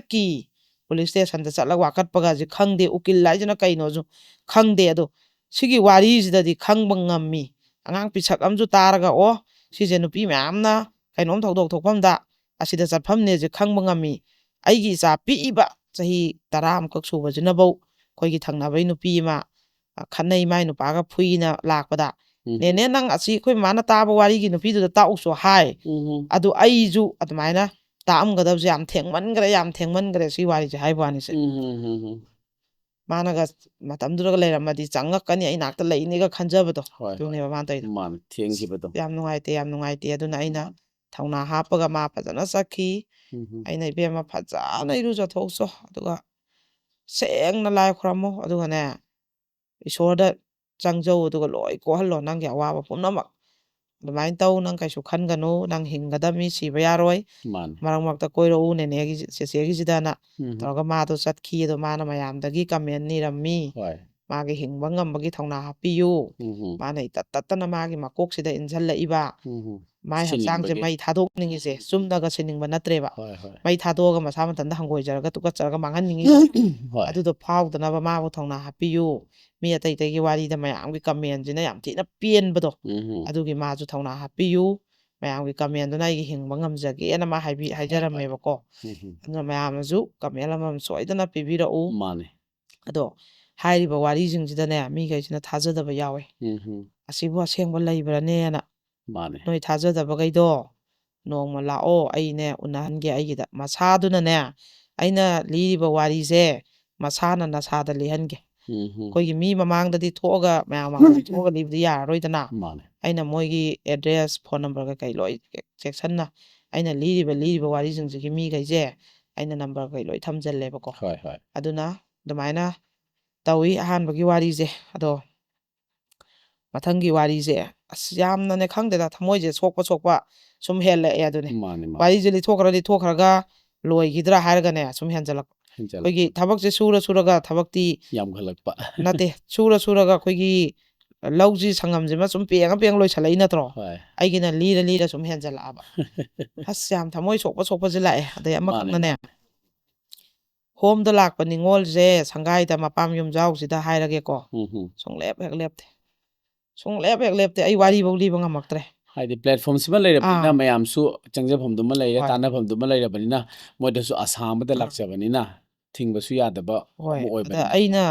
ꯄꯨꯂꯤꯁ ꯁ꯭ꯇꯦꯁꯟꯗ ꯆꯠꯂꯒ ꯋꯥꯀꯠꯄꯒꯁꯦ ꯈꯪꯗꯦ ꯎꯀꯤꯜ ꯍꯥꯏꯁꯤꯅ ꯀꯩꯅꯣꯁꯨ ꯈꯪꯗꯦ ꯑꯗꯣ ꯁꯤꯒꯤ ꯋꯥꯔꯤꯁꯤꯗꯗꯤ ꯈꯪꯕ ꯉꯝꯃꯤ ꯑꯉꯥꯡ ꯄꯤꯁꯛ ꯑꯃꯁꯨ ꯇꯥꯔꯒ ꯁꯤꯁꯦ ꯅꯨꯄꯤ ꯃꯌꯥꯝꯅ ꯀꯩꯅꯣꯝ ꯊꯧꯗꯣꯛ ꯊꯣꯛꯐꯝꯗ ꯑꯁꯤꯗ ꯆꯠꯐꯝꯅꯦꯁꯦ ꯈꯪꯕ ꯉꯝꯃꯤ ꯑꯩꯒꯤ ꯏꯆꯥ ꯄꯤꯛꯏꯕ ꯆꯍꯤ 10 ꯁꯨꯕꯁꯤꯅꯐꯧ ꯑꯩꯈꯣꯏꯒꯤ ꯊꯪꯅꯕꯩ ꯅꯨꯄꯤ ꯑꯃ ꯈꯠꯅꯩ ꯃꯥꯏ ꯅꯨꯄꯥꯒ ꯐꯨꯏꯅ ꯂꯥꯛꯄꯗ ꯅꯦꯅꯦ ꯅꯪ ꯑꯁꯤ ꯑꯩꯈꯣꯏ ꯃꯥꯅ ꯇꯥꯕ ꯋꯥꯔꯤꯒꯤ ꯅꯨꯄꯤꯗꯨꯗ ꯇꯥꯛꯎꯁꯨ ꯍꯥꯏ ꯑꯗꯨ ꯑꯩꯁꯨ ꯑꯗꯨꯃꯥꯏꯅ ꯇꯥꯛꯑꯝꯒꯗꯕꯁꯦ ꯌꯥꯝ ꯊꯦꯡꯃꯟꯈ꯭ರೆ ꯁꯤ ꯋꯥꯔꯤꯁꯦ ꯍꯥꯏꯕ ꯋꯥꯅꯤꯁꯦ ꯃꯥꯅꯒ ꯃꯇꯝꯗꯨꯗꯒ ꯂꯩꯔꯝꯃꯗꯤ ꯆꯪꯉꯛꯀꯅꯤ ꯑꯩ ꯅꯥꯛꯇ ꯂꯩꯅꯤꯒ ꯈꯟꯖꯕꯗꯣ ꯑꯗꯨꯅꯦꯕ ꯃꯥꯅ ꯇꯧꯔꯤꯗꯣ ꯊꯦꯡꯈꯤꯕꯗꯣ ꯌꯥꯝ ꯅꯨꯡꯉꯥꯏꯇꯦ ꯑꯗꯨꯅ ꯑꯩꯅ ꯊꯧꯅꯥ ꯍꯥꯞꯄꯒ ꯃꯥ ꯐꯖꯅ ꯆꯠꯈꯤ ꯑꯩꯅ ꯏꯕꯦꯝꯃ ꯐꯖꯅ ꯏꯔꯨꯖꯊꯣꯛꯎꯆꯣ ꯑꯗꯨꯒ ꯁꯦꯡꯅ ꯂꯥꯏ ꯈꯨꯔꯝꯃꯣ ꯑꯗꯨꯒꯅꯦ ꯏꯁꯣꯔꯗ ꯆꯪꯖꯧ ꯑꯗꯨꯒ ꯂꯣꯏ ꯀꯣꯛꯍꯜꯂꯣ ꯅꯪꯒꯤ ꯑꯋꯥꯕ ꯄꯨꯝꯅꯃꯛ ꯑꯗꯨꯃꯥꯏꯅ ꯇꯧ ꯅꯪ ꯀꯩꯁꯨ ꯈꯟꯒꯅꯨ ꯅꯪ ꯍꯤꯡꯒꯗꯕꯅꯤ ꯁꯤꯕ ꯌꯥꯔꯣꯏ ꯃꯔꯛ ꯃꯔꯛꯇ ꯀꯣꯏꯔꯛꯎ ꯅꯦꯅꯦꯒꯤ ꯆꯦꯆꯦꯒꯤꯁꯤꯗꯅ ꯇꯧꯔꯒ ꯃꯥꯗꯣ ꯆꯠꯈꯤ ꯑꯗꯣ ꯃꯥꯅ ꯃꯌꯥꯝꯗꯒꯤ ꯀꯃꯦꯟ ꯅꯤꯔꯝꯃꯤ ꯃꯥꯒꯤ ꯍꯤꯡꯕ ꯉꯝꯕꯒꯤ ꯊꯧꯅꯥ ꯍꯥꯞꯄꯤꯌꯨ ꯃꯥꯅ ꯏꯇꯠ ꯇꯠꯇꯅ ꯃꯥꯒꯤ ꯃꯀꯣꯛꯁꯤꯗ ꯏꯟꯁꯤꯜꯂꯛꯏꯕ ꯃꯥꯏ ꯍꯛꯆꯥꯡꯁꯦ ꯃꯩ ꯊꯥꯗꯣꯛꯅꯤꯡꯉꯤꯁꯦ ꯆꯨꯝꯅꯒ ꯁꯤꯅꯤꯡꯕ ꯅꯠꯇ꯭ꯔꯦꯕ ꯃꯩ ꯊꯥꯗꯣꯛꯑꯒ ꯃꯁꯥ ꯃꯊꯟꯇ ꯍꯪꯒꯣꯏꯖꯔꯒ ꯇꯨꯀꯠꯆꯔꯒ ꯃꯥꯡꯍꯟꯅꯤꯡꯉꯤ ꯑꯗꯨꯗꯣ ꯐꯥꯎꯗꯅꯕ ꯃꯥꯕꯨ ꯊꯧꯅꯥ ꯍꯥꯞꯄꯤꯌꯨ ꯃꯤ ꯑꯇꯩꯒꯤ ꯋꯥꯔꯤꯗ ꯃꯌꯥꯝꯒꯤ ꯀꯃꯦꯟꯁꯤꯅ ꯌꯥꯝ ꯊꯤꯅ ꯄꯦꯟꯕꯗꯣ ꯑꯗꯨꯒꯤ ꯃꯥꯁꯨ ꯊꯧꯅꯥ ꯍꯥꯞꯄꯤꯌꯨ ꯃꯌꯥꯝꯒꯤ ꯀꯃꯦꯟꯗꯨꯅ ꯑꯩꯒꯤ ꯍꯤꯡꯕ ꯉꯝꯖꯒꯦꯅ ꯃꯥ ꯍꯥꯏꯖꯔꯝꯃꯦꯕꯀꯣ ꯑꯗꯨꯅ ꯃꯌꯥꯝꯅꯁꯨ ꯀꯃꯦꯟ ꯑꯃꯃꯝ ꯁꯣꯏꯗꯅ ꯄꯤꯕꯤꯔꯛꯎ ꯑꯗꯣ ꯍꯥꯏꯔꯤꯕ ꯋꯥꯔꯤꯁꯤꯡꯁꯤꯗꯅꯦ ꯃꯤꯈꯩꯁꯤꯅ ꯊꯥꯖꯗꯕ ꯌꯥꯎꯋꯦ ꯑꯁꯤꯕꯨ ꯑꯁꯦꯡꯕ ꯂꯩꯕ꯭ꯔꯅꯦꯅ ꯅꯣꯏ ꯊꯥꯖꯗꯕꯈꯩꯗꯣ ꯅꯣꯡꯃ ꯂꯥꯛꯑꯣ ꯑꯩꯅꯦ ꯎꯅꯍꯟꯒꯦ ꯑꯩꯒꯤꯗ ꯃꯁꯥꯗꯨꯅꯅꯦ ꯑꯩꯅ ꯂꯤꯔꯤꯕ ꯋꯥꯔꯤꯁꯦ ꯃꯁꯥꯅ ꯅꯁꯥꯗ ꯂꯤꯍꯟꯒꯦ ꯑꯩꯈꯣꯏꯒꯤ ꯃꯤ ꯃꯃꯥꯡꯗꯗꯤ ꯊꯣꯛꯑꯒ ꯃꯌꯥꯝ ꯃꯃꯥꯡꯗꯗꯤ ꯊꯣꯛꯑꯒ ꯂꯤꯕꯗꯤ ꯌꯥꯔꯔꯣꯏꯗꯅ ꯑꯩꯅ ꯃꯣꯏꯒꯤ ꯑꯦꯗ꯭ꯔꯦꯁ ꯐꯣꯟ ꯅꯝꯕꯔ ꯀꯩ ꯂꯣꯏ ꯆꯦꯛꯁꯟꯅ ꯑꯩꯅ ꯂꯤꯔꯤꯕ ꯋꯥꯔꯤꯁꯤꯡꯁꯤꯒꯤ ꯃꯤꯈꯩꯁꯦ ꯑꯩꯅ ꯅꯝꯕꯔ ꯀꯩ ꯂꯣꯏ ꯊꯝꯖꯜꯂꯦꯕꯀꯣ ꯑꯗꯨꯅ ꯑꯗꯨꯃꯥꯏꯅ ꯇꯧꯏ ꯑꯍꯥꯟꯕꯒꯤ ꯋꯥꯔꯤꯁꯦ ꯑꯗꯣ ꯃꯊꯪꯒꯤ ꯋꯥꯔꯤꯁꯦ ꯑꯁ ꯌꯥꯝꯅꯅꯦ ꯈꯪꯗꯦꯗ ꯊꯃꯣꯏꯁꯦ ꯁꯣꯛꯄ ꯁꯨꯝ ꯍꯦꯜꯂꯛꯑꯦ ꯑꯗꯨꯅꯤ ꯋꯥꯔꯤꯁꯦ ꯂꯤꯊꯣꯛꯈ꯭ꯔꯒ ꯂꯣꯏꯈꯤꯗ꯭ꯔꯥ ꯍꯥꯏꯔꯒꯅꯦ ꯁꯨꯝ ꯍꯦꯟꯖꯜꯂꯛꯄ ꯑꯩꯈꯣꯏꯒꯤ ꯊꯕꯛꯁꯦ ꯁꯨꯔꯒ ꯊꯕꯛꯇꯤ ꯌꯥꯝꯈꯠꯂꯛꯄ ꯅꯠꯇꯦ ꯁꯨꯔꯒ ꯑꯩꯈꯣꯏꯒꯤ ꯂꯧꯁꯤ ꯁꯪꯒꯝꯁꯤꯃ ꯁꯨꯝ ꯄꯦꯡꯉ ꯂꯣꯏꯁꯜꯂꯛꯏ ꯅꯠꯇ꯭ꯔꯣ ꯍꯣꯏ ꯑꯩꯒꯤꯅ ꯂꯤꯔ ꯁꯨꯝ ꯍꯦꯟꯖꯜꯂꯛꯑꯕ ꯑꯁ ꯌꯥꯝ ꯊꯃꯣꯏ ꯁꯣꯛꯄꯁꯦ ꯂꯥꯛꯑꯦ ꯑꯗꯩ ꯃꯥꯅꯦ ꯑꯃꯈꯛꯅꯅꯦ ꯃꯥꯅꯦ ꯍꯣꯝꯗ ꯂꯥꯛꯄ ꯅꯤꯉꯣꯜꯁꯦ ꯁꯪꯒꯥꯏꯗ ꯃꯄꯥꯝ ꯌꯨꯝꯖꯥꯎꯁꯤꯗ ꯍꯥꯏꯔꯒꯦꯀꯣ ꯎꯝ ꯁꯨꯡꯂꯦꯞ ꯍꯦꯛ ꯂꯦꯞꯇꯦ ꯁꯨꯡꯂꯦꯞ ꯍꯦꯛ ꯂꯦꯞꯇꯦ ꯑꯩ ꯋꯥꯔꯤꯐꯧ ꯂꯤꯕ ꯉꯝꯃꯛꯇ꯭ꯔꯦ ꯍꯥꯏꯗꯤ ꯄ꯭ꯂꯦꯠꯐꯣꯝꯁꯤꯃ ꯂꯩꯔꯕꯅꯤꯅ ꯑꯥ ꯃꯌꯥꯝꯁꯨ ꯆꯪꯖꯐꯝꯗꯨꯃ ꯂꯩꯔꯦ ꯍꯣꯏ ꯇꯥꯟꯅꯐꯝꯗꯨꯃ ꯂꯩꯔꯕꯅꯤꯅ ꯃꯣꯏꯗꯁꯨ ꯑꯁꯥ ꯑꯃꯗ ꯑꯥ ꯂꯥꯛꯆꯕꯅꯤꯅ ꯊꯤꯡꯕꯁꯨ ꯌꯥꯗꯕ ꯍꯣꯏ ꯑꯃ ꯑꯗ ꯑꯣꯏꯕꯅꯤꯅ ꯑꯩꯅ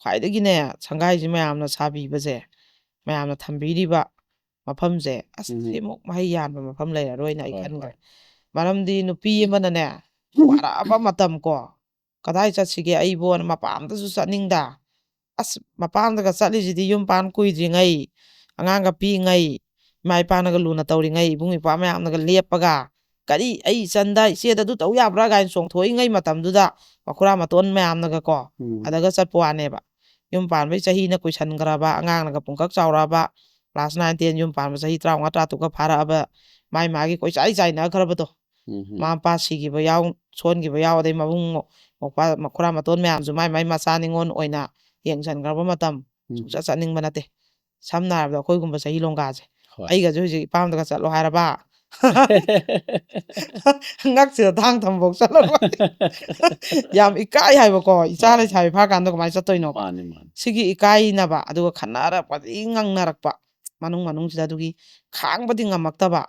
ꯈ꯭ꯋꯥꯏꯗꯒꯤꯅꯦ ꯁꯪꯒꯥꯏꯁꯤ ꯃꯌꯥꯝꯅ ꯁꯥꯕꯤꯕꯁꯦ ꯃꯌꯥꯝꯅ ꯊꯝꯕꯤꯔꯤꯕ ꯃꯐꯝꯁꯦ ꯑꯁ ꯎꯝ ꯁꯤꯃꯨꯛ ꯃꯍꯩ ꯌꯥꯟꯕ ꯃꯐꯝ ꯂꯩꯔꯔꯣꯏꯅ ꯑꯩ ꯍꯣꯏ ꯈꯟꯈ꯭ꯔꯦ ꯍꯣꯏ ꯃꯔꯝꯗꯤ ꯅꯨꯄꯤ ꯑꯃꯅꯅꯦ ꯋꯥꯔꯛꯑꯕ ꯃꯇꯝ ꯀꯣ ꯀꯗꯥꯏ ꯆꯠꯁꯤꯒꯦ ꯑꯩꯕꯨꯅ ꯃꯄꯥꯝꯗꯁꯨ ꯆꯠꯅꯤꯡꯗ ꯑꯁ ꯃꯄꯥꯝꯗꯒ ꯆꯠꯂꯤꯁꯤꯗꯤ ꯌꯨꯝ ꯄꯥꯟ ꯀꯨꯏꯗ꯭ꯔꯤꯉꯩ ꯑꯉꯥꯡꯒ ꯄꯤꯛꯏꯉꯩ ꯏꯃꯥ ꯏꯄꯥꯅꯒ ꯂꯨꯅ ꯇꯧꯔꯤꯉꯩ ꯏꯕꯨꯡ ꯏꯄ꯭ꯋꯥ ꯃꯌꯥꯝꯅꯒ ꯂꯦꯞꯄꯒ ꯀꯔꯤ ꯑꯩ ꯏꯆꯟꯗ ꯏꯆꯦꯗ ꯑꯗꯨ ꯇꯧ ꯌꯥꯕ꯭ꯔꯥ ꯀꯥꯏꯅ ꯆꯣꯡꯊꯣꯛꯏꯉꯩ ꯃꯇꯝꯗꯨꯗ ꯃꯈꯨꯔꯥ ꯃꯇꯣꯟ ꯃꯌꯥꯝꯅꯒ ꯀꯣ ꯎꯝ ꯑꯗꯒ ꯆꯠꯄ ꯋꯥꯅꯦꯕ ꯌꯨꯝ ꯄꯥꯟꯕꯩ ꯆꯍꯤꯅ ꯀꯨꯏꯁꯟꯈ꯭ꯔꯕ ꯑꯉꯥꯡꯅꯒ ꯄꯨꯡꯀꯛ ꯆꯥꯎꯔꯛꯑꯕ ꯀ꯭ꯂꯥꯁ 9, 10 ꯌꯨꯝ ꯄꯥꯟꯕ ꯆꯍꯤ 35, 33ꯒ ꯐꯥꯔꯛꯑꯕ ꯃꯥꯒꯤ ꯀꯣꯏꯆꯥꯏ ꯆꯥꯏꯅꯈ꯭ꯔꯕꯗꯣ ꯎꯝ ꯃꯃꯥ ꯃꯄꯥ ꯁꯤꯈꯤꯕ ꯌꯥꯎ ꯁꯣꯟꯈꯤꯕ ꯌꯥꯎ ꯑꯗꯩ ꯃꯕꯨꯡ ꯃꯈꯨꯔꯥ ꯃꯇꯣꯟ ꯃꯌꯥꯝꯁꯨ ꯃꯥꯏ ꯃꯆꯥ ꯅꯤꯉꯣꯜ ꯑꯣꯏꯅ ꯌꯦꯡꯁꯤꯟꯈ꯭ꯔꯕ ꯃꯇꯝ ꯎꯝ ꯁꯨꯡꯆꯠ ꯆꯠꯅꯤꯡꯕ ꯅꯠꯇꯦ ꯁꯝꯅ ꯍꯥꯏꯔꯕꯗ ꯑꯩꯈꯣꯏꯒꯨꯝꯕ ꯆꯍꯤ ꯂꯣꯡꯒꯥꯁꯦ ꯍꯣꯏ ꯑꯩꯒꯁꯨ ꯍꯧꯖꯤꯛ ꯏꯄꯥꯝꯗꯒ ꯆꯠꯂꯣ ꯍꯥꯏꯔꯕ ꯉꯛꯁꯤꯗ ꯊꯥꯡ ꯊꯝꯕꯧ ꯆꯠꯂꯔꯣꯏ ꯌꯥꯝ ꯏꯀꯥꯏ ꯍꯥꯏꯕꯀꯣ ꯏꯆꯥ ꯍꯣꯏ ꯂꯩꯁꯥꯕꯤ ꯐꯥꯀꯥꯟꯗ ꯀꯃꯥꯏꯅ ꯆꯠꯇꯣꯏꯅꯣꯕ ꯃꯥꯅꯤ ꯃꯥꯅꯤ ꯁꯤꯒꯤ ꯏꯀꯥꯏꯅꯕ ꯑꯗꯨꯒ ꯈꯟꯅꯔꯛꯄꯗꯒꯤ ꯉꯪꯅꯔꯛꯄ ꯃꯅꯨꯡꯁꯤꯗ ꯑꯗꯨꯒꯤ ꯈꯥꯡꯕꯗꯤ ꯉꯝꯃꯛꯇꯕ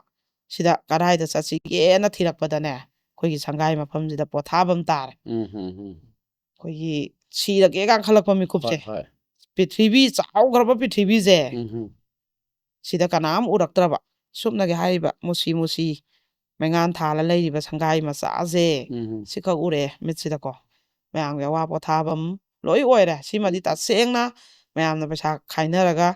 ꯁꯤꯗ ꯀꯗꯥꯏꯗ ꯆꯠꯁꯤꯒꯦꯅ ꯊꯤꯔꯛꯄꯗꯅꯦ ꯑꯩꯈꯣꯏꯒꯤ ꯁꯪꯒꯥꯏ ꯃꯐꯝꯁꯤꯗ ꯄꯣꯊꯥꯐꯝ ꯇꯥꯔꯦ ꯑꯩꯈꯣꯏꯒꯤ ꯁꯤꯔꯒꯦꯒ ꯈꯜꯂꯛꯄ ꯃꯤꯀꯨꯞꯁꯦ ꯍꯣꯏ ꯍꯣꯏ ꯄ꯭ꯔꯤꯊꯤꯕꯤ ꯆꯥꯎꯈ꯭ꯔꯕ ꯄ꯭ꯔꯤꯊꯤꯕꯤꯁꯦ ꯎꯝ ꯁꯤꯗ ꯀꯅꯥꯝ ꯎꯔꯛꯇ꯭ꯔꯕ ꯁꯨꯞꯅꯒꯤ ꯍꯥꯏꯔꯤꯕ ꯃꯨꯁꯤ ꯃꯩꯉꯥꯟ ꯊꯥꯜꯂ ꯂꯩꯔꯤꯕ ꯁꯪꯒꯥꯏ ꯃꯆꯥꯁꯦ ꯎꯝ ꯁꯤꯈꯛ ꯎꯔꯛꯑꯦ ꯃꯤꯠꯁꯤꯗꯀꯣ ꯃꯌꯥꯝꯒꯤ ꯑꯋꯥ ꯄꯣꯊꯥꯐꯝ ꯂꯣꯏ ꯑꯣꯏꯔꯦ ꯁꯤꯃꯗꯤ ꯇꯁꯦꯡꯅ ꯃꯌꯥꯝꯅ ꯄꯩꯁꯥ ꯈꯥꯏꯅꯔꯒ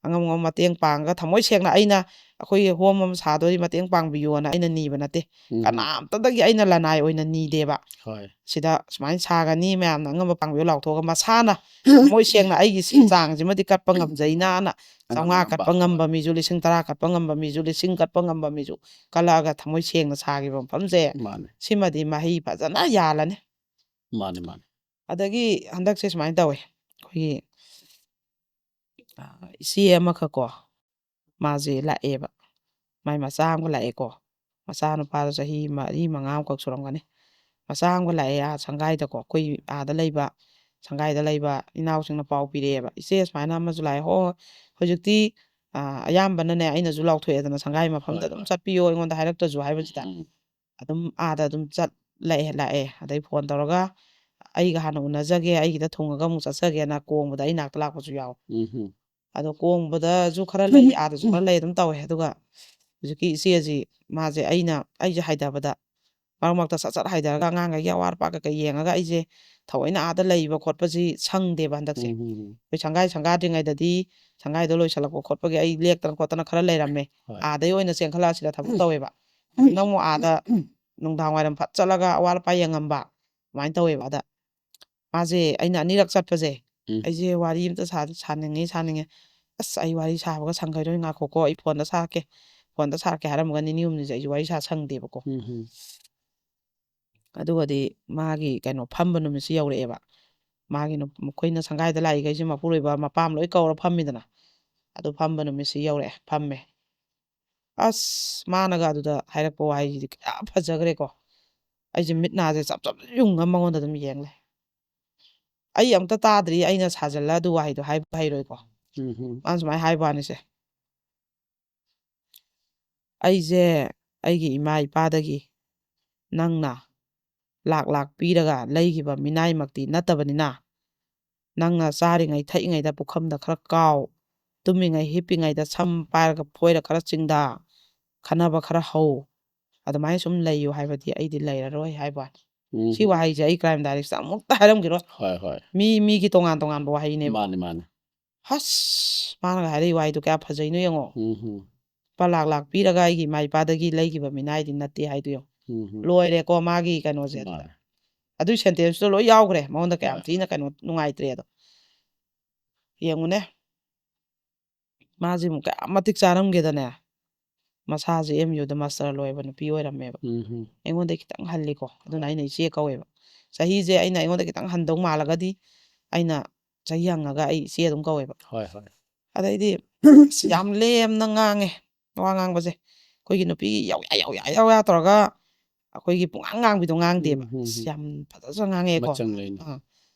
ꯑꯉꯝ ꯑꯉꯝ ꯃꯇꯦꯡ ꯄꯥꯡꯉꯒ ꯊꯃꯣꯏ ꯁꯦꯡꯅ ꯑꯩꯅ ꯑꯩꯈꯣꯏꯒꯤ ꯍꯣꯝ ꯑꯃ ꯁꯥꯗꯣꯔꯤ ꯃꯇꯦꯡ ꯄꯥꯡꯕꯤꯌꯣꯅ ꯑꯩꯅ ꯅꯤꯕ ꯅꯠꯇꯦ ꯎꯝ ꯀꯅꯥꯝꯇꯗꯒꯤ ꯑꯩꯅ ꯂꯅꯥꯏ ꯑꯣꯏꯅ ꯅꯤꯗꯦꯕ ꯍꯣꯏ ꯁꯤꯗ ꯁꯨꯃꯥꯏꯅ ꯁꯥꯒꯅꯤ ꯃꯌꯥꯝꯅ ꯑꯉꯝꯕ ꯄꯥꯡꯕꯤꯌꯨ ꯂꯥꯎꯊꯣꯛꯑꯒ ꯃꯁꯥꯅ ꯊꯃꯣꯏ ꯁꯦꯡꯅ ꯑꯩꯒꯤ ꯆꯥꯡꯁꯤꯃꯗꯤ ꯀꯠꯄ ꯉꯝꯖꯩꯅꯥꯅ ꯑꯉꯝ 500 ꯑꯉꯝꯕ ꯀꯠꯄ ꯉꯝꯕ ꯃꯤꯁꯨ 10,000 ꯀꯠꯄ ꯉꯝꯕ ꯃꯤꯁꯨ 1,000 ꯀꯠꯄ ꯉꯝꯕ ꯃꯤꯁꯨ ꯀꯜꯂꯛꯑꯒ ꯊꯃꯣꯏ ꯁꯦꯡꯅ ꯁꯥꯈꯤꯕ ꯃꯐꯝꯁꯦ ꯃꯥꯅꯤ ꯁꯤꯃꯗꯤ ꯃꯍꯩ ꯐꯖꯅ ꯌꯥꯜꯂꯅꯤ ꯃꯥꯅꯤ ꯃꯥꯅꯤ ꯑꯗꯒꯤ ꯍꯟꯗꯛꯁꯦ ꯁꯨꯃꯥꯏꯅ ꯇꯧꯋꯦ ꯑꯩꯈꯣꯏꯒꯤ ꯏꯆꯦ ꯑꯃꯈꯛꯀꯣ ꯃꯥꯁꯦ ꯂꯥꯛꯑꯦꯕ ꯃꯥꯏ ꯃꯆꯥ ꯑꯃꯒ ꯂꯥꯛꯑꯦꯀꯣ ꯃꯆꯥꯅꯨꯄꯥꯗꯣ ꯆꯍꯤ 4, 5 ꯁꯨꯔꯝꯒꯅꯤ ꯃꯆꯥ ꯑꯃꯒ ꯂꯥꯛꯑꯦ ꯁꯪꯒꯥꯏꯗꯀꯣ ꯑꯩꯈꯣꯏ ꯑꯥꯗ ꯂꯩꯕ ꯁꯪꯒꯥꯏꯗ ꯂꯩꯕ ꯏꯅꯥꯎꯁꯤꯡꯅ ꯄꯥꯎ ꯄꯤꯔꯛꯑꯦꯕ ꯏꯆꯦ ꯁꯨꯃꯥꯏꯅ ꯑꯃꯁꯨ ꯂꯥꯛꯑꯦ ꯍꯣꯏ ꯍꯧꯖꯤꯛꯇꯤ ꯑꯌꯥꯝꯕꯅꯅꯦ ꯑꯩꯅꯁꯨ ꯂꯥꯎꯊꯣꯛꯑꯦꯗꯅ ꯁꯪꯒꯥꯏ ꯃꯐꯝꯗ ꯍꯣꯏ ꯑꯗꯨꯝ ꯍꯣꯏ ꯆꯠꯄꯤꯌꯣ ꯑꯩꯉꯣꯟꯗ ꯍꯥꯏꯔꯛꯇ꯭ꯔꯁꯨ ꯍꯥꯏꯕꯁꯤꯗ ꯎꯝ ꯑꯗꯨꯝ ꯑꯥꯗ ꯑꯗꯨꯝ ꯂꯥꯛꯑꯦ ꯑꯗꯩ ꯐꯣꯟ ꯇꯧꯔꯒ ꯑꯩꯒ ꯍꯥꯟꯅ ꯎꯅꯖꯒꯦ ꯑꯩꯒꯤꯗ ꯊꯨꯡꯉꯒ ꯑꯃꯨꯛ ꯆꯠꯆꯒꯦꯅ ꯀꯣꯡꯕꯗ ꯑꯩ ꯅꯥꯛꯇ ꯂꯥꯛꯄꯁꯨ ꯌꯥꯎꯋꯦ ꯑꯗꯣ ꯀꯣꯡꯕꯗꯁꯨ ꯈꯔ ꯂꯩ ꯑꯥꯗꯁꯨ ꯈꯔ ꯂꯩ ꯑꯗꯨꯝ ꯇꯧꯋꯦ ꯑꯗꯨꯒ ꯍꯧꯖꯤꯛꯀꯤ ꯏꯆꯦꯁꯤ ꯃꯥꯁꯦ ꯑꯩꯁꯦ ꯍꯥꯏꯊꯕꯗ ꯃꯔꯛ ꯃꯔꯛꯇ ꯁꯠ ꯍꯥꯏꯊꯔꯒ ꯑꯉꯥꯡꯈꯩꯒꯤ ꯑꯋꯥꯠ ꯑꯄꯥ ꯀꯩꯀꯩ ꯌꯦꯡꯉꯒ ꯑꯩꯁꯦ ꯊꯑꯣꯏꯅ ꯑꯥꯗ ꯂꯩꯕ ꯈꯣꯠꯄꯁꯤ ꯁꯪꯗꯦꯕ ꯍꯟꯗꯛꯁꯦ ꯑꯩꯈꯣꯏ ꯁꯪꯒꯥꯗ꯭ꯔꯤꯉꯩꯗꯗꯤ ꯁꯪꯒꯥꯏꯗꯣ ꯂꯣꯏꯁꯤꯜꯂꯛꯄ ꯈꯣꯠꯄꯒꯤ ꯑꯩ ꯂꯦꯛꯇꯅ ꯈꯣꯠꯇꯅ ꯈꯔ ꯂꯩꯔꯝꯃꯦ ꯍꯣꯏ ꯑꯥꯗꯩ ꯑꯣꯏꯅ ꯆꯦꯟꯈꯠꯂꯛꯑ ꯁꯤꯗ ꯊꯕꯛ ꯇꯧꯋꯦꯕ ꯅꯪ ꯑꯃꯨꯛ ꯑꯥꯗ ꯅꯨꯡꯗꯥꯡ ꯋꯥꯏꯔꯝ ꯐꯠ ꯆꯠꯂꯒ ꯑꯋꯥꯠ ꯑꯄꯥ ꯌꯦꯡꯉꯝꯕ ꯑꯗꯨꯃꯥꯏꯅ ꯇꯧꯋꯦꯕ ꯑꯗ ꯃꯥꯁꯦ ꯑꯩꯅ ꯑꯅꯤꯔꯛ ꯆꯠꯄꯁꯦ ꯑꯩꯁꯦ ꯋꯥꯔꯤ ꯑꯝꯇ ꯁꯥꯅꯤꯡꯉꯦ ꯑꯁ ꯑꯩ ꯋꯥꯔꯤ ꯁꯥꯕꯒ ꯁꯪꯈꯤꯔꯣꯏ ꯉꯥꯏꯈꯣꯀꯣ ꯑꯩ ꯐꯣꯟꯗ ꯁꯥꯔꯛꯀꯦ ꯍꯥꯏꯔꯝꯃꯒ 1-2 ꯑꯩꯁꯦ ꯋꯥꯔꯤ ꯁꯪꯗꯦꯕꯀꯣ ꯑꯗꯨꯒꯗꯤ ꯃꯥꯒꯤ ꯀꯩꯅꯣ ꯐꯝꯕ ꯅꯨꯃꯤꯠꯁꯤ ꯌꯧꯔꯛꯑꯦꯕ ꯃꯈꯣꯏꯅ ꯁꯪꯒꯥꯏꯗ ꯂꯥꯛꯏꯈꯩꯁꯦ ꯃꯄꯨꯔꯣꯏꯕ ꯃꯄꯥꯝ ꯂꯣꯏ ꯀꯧꯔ ꯐꯝꯃꯤꯗꯅ ꯑꯗꯨ ꯐꯝꯕ ꯅꯨꯃꯤꯠꯁꯤ ꯌꯧꯔꯛꯑꯦ ꯐꯝꯃꯦ ꯑꯁ ꯃꯥꯅꯒ ꯑꯗꯨꯗ ꯍꯥꯏꯔꯛꯄ ꯋꯥꯍꯩꯁꯤꯗꯤ ꯀꯌꯥ ꯐꯖꯈ꯭ꯔꯦꯀꯣ ꯑꯩꯁꯦ ꯃꯤꯠ ꯅꯥꯁꯦ ꯆꯞ ꯌꯨꯡꯉ ꯃꯉꯣꯟꯗ ꯑꯗꯨꯝ ꯌꯦꯡꯂꯦ ꯑꯩ ꯑꯝꯇ ꯇꯥꯗ꯭ꯔꯤ ꯑꯩꯅ ꯁꯥꯖꯜꯂ ꯑꯗꯨ ꯋꯥꯍꯩꯗꯣ ꯍꯥꯏꯕ ꯍꯩꯔꯣꯏꯀꯣ ꯃꯥꯅ ꯁꯨꯃꯥꯏꯅ ꯍꯥꯏꯕ ꯋꯥꯅꯤꯁꯦ ꯑꯩꯁꯦ ꯑꯩꯒꯤ ꯏꯃꯥ ꯏꯄꯥꯗꯒꯤ ꯅꯪꯅ ꯂꯥꯛ ꯄꯤꯔꯒ ꯂꯩꯈꯤꯕ ꯃꯤꯅꯥꯏꯃꯛꯇꯤ ꯅꯠꯇꯕꯅꯤꯅ ꯅꯪꯅ ꯆꯥꯔꯤꯉꯩ ꯊꯛꯏꯉꯩꯗ ꯄꯨꯈꯝꯗ ꯈꯔ ꯀꯥꯎ ꯇꯨꯝꯃꯤꯉꯩ ꯍꯤꯞꯄꯤꯉꯩꯗ ꯁꯝ ꯄꯥꯏꯔꯒ ꯐꯣꯏꯔ ꯈꯔ ꯆꯤꯡꯗ ꯈꯟꯅꯕ ꯈꯔ ꯍꯧ ꯑꯗꯨꯃꯥꯏꯅ ꯁꯨꯝ ꯂꯩꯌꯨ ꯍꯥꯏꯕꯗꯤ ꯑꯩꯗꯤ ꯂꯩꯔꯔꯣꯏ ꯍꯥꯏꯕ ꯋꯥꯅꯤ ꯁꯤ ꯋꯥꯍꯩꯁꯦ ꯑꯩ ꯀ꯭ꯔꯥꯏꯝ ꯗꯥꯏꯔꯤꯛꯁꯇ ꯑꯃꯨꯛꯇ ꯍꯥꯏꯔꯝꯈꯤꯔꯣꯏ ꯍꯣꯏ ꯍꯣꯏ ꯃꯤꯒꯤ ꯇꯣꯉꯥꯟ ꯇꯣꯉꯥꯟꯕ ꯋꯥꯍꯩꯅꯦꯕꯀꯣ ꯃꯥꯅꯤ ꯃꯥꯅꯤ ꯍꯁ ꯃꯥꯅꯒ ꯍꯥꯏꯔꯛꯏ ꯋꯥꯍꯩꯗꯣ ꯀꯌꯥ ꯐꯖꯩꯅꯣ ꯌꯦꯡꯉꯣ ꯎꯝ ꯂꯨꯄꯥ ꯂꯥꯛ ꯄꯤꯔꯒ ꯑꯩꯒꯤ ꯏꯃꯥ ꯏꯄꯥꯗꯒꯤ ꯂꯩꯈꯤꯕ ꯃꯤꯅꯥꯏꯗꯤ ꯅꯠꯇꯦ ꯍꯥꯏꯗꯣ ꯌꯦꯡꯉꯣ ꯂꯣꯏꯔꯦꯀꯣ ꯃꯥꯒꯤ ꯀꯩꯅꯣꯁꯦ ꯑꯗꯨꯗ ꯃꯥꯅꯤ ꯑꯗꯨꯏ ꯁꯦꯟꯇꯦꯟꯁꯇꯣ ꯂꯣꯏ ꯌꯥꯎꯈ꯭ꯔꯦ ꯃꯉꯣꯟꯗ ꯀꯌꯥꯝ ꯍꯣꯏ ꯊꯤꯅ ꯀꯩꯅꯣ ꯅꯨꯡꯉꯥꯏꯇ꯭ꯔꯦꯗꯣ ꯌꯦꯡꯉꯨꯅꯦ ꯃꯥꯁꯤ ꯑꯃꯨꯛ ꯀꯌꯥꯝ ꯃꯇꯤꯛ ꯆꯥꯔꯝꯒꯦꯗꯅꯦ ꯃꯁꯥꯁꯦ MUꯗ ꯃꯥꯁꯇꯔ ꯂꯣꯏꯕ ꯅꯨꯄꯤ ꯑꯣꯏꯔꯝꯃꯦꯕ ꯑꯩꯉꯣꯟꯗ ꯈꯤꯇꯪ ꯍꯜꯂꯤꯀꯣ ꯑꯗꯨꯅ ꯑꯩꯅ ꯏꯆꯦ ꯀꯧꯋꯦꯕ ꯆꯍꯤꯁꯦ ꯑꯩꯉꯣꯟꯗ ꯈꯤꯇꯪ ꯍꯟꯗꯧ ꯃꯥꯜꯂꯒꯗꯤ ꯑꯩꯅ ꯆꯍꯤ ꯍꯪꯉꯒ ꯑꯩ ꯏꯆꯦ ꯑꯗꯨꯝ ꯀꯧꯋꯦꯕ ꯍꯣꯏ ꯍꯣꯏ ꯑꯗꯩꯗꯤ ꯌꯥꯝ ꯂꯦꯝꯅ ꯉꯥꯡꯉꯦ ꯋꯥ ꯉꯥꯡꯕꯁꯦ ꯑꯩꯈꯣꯏꯒꯤ ꯅꯨꯄꯤꯒꯤ ꯌꯥꯎꯌꯥ ꯇꯧꯔꯒ ꯑꯩꯈꯣꯏꯒꯤ ꯄꯨꯡꯉꯥꯡ ꯉꯥꯡꯕꯤꯗꯣ ꯉꯥꯡꯗꯦꯕ ꯌꯥꯝ ꯐꯖꯅ ꯉꯥꯡꯉꯦꯀꯣ ꯃꯆꯪ ꯂꯩꯅ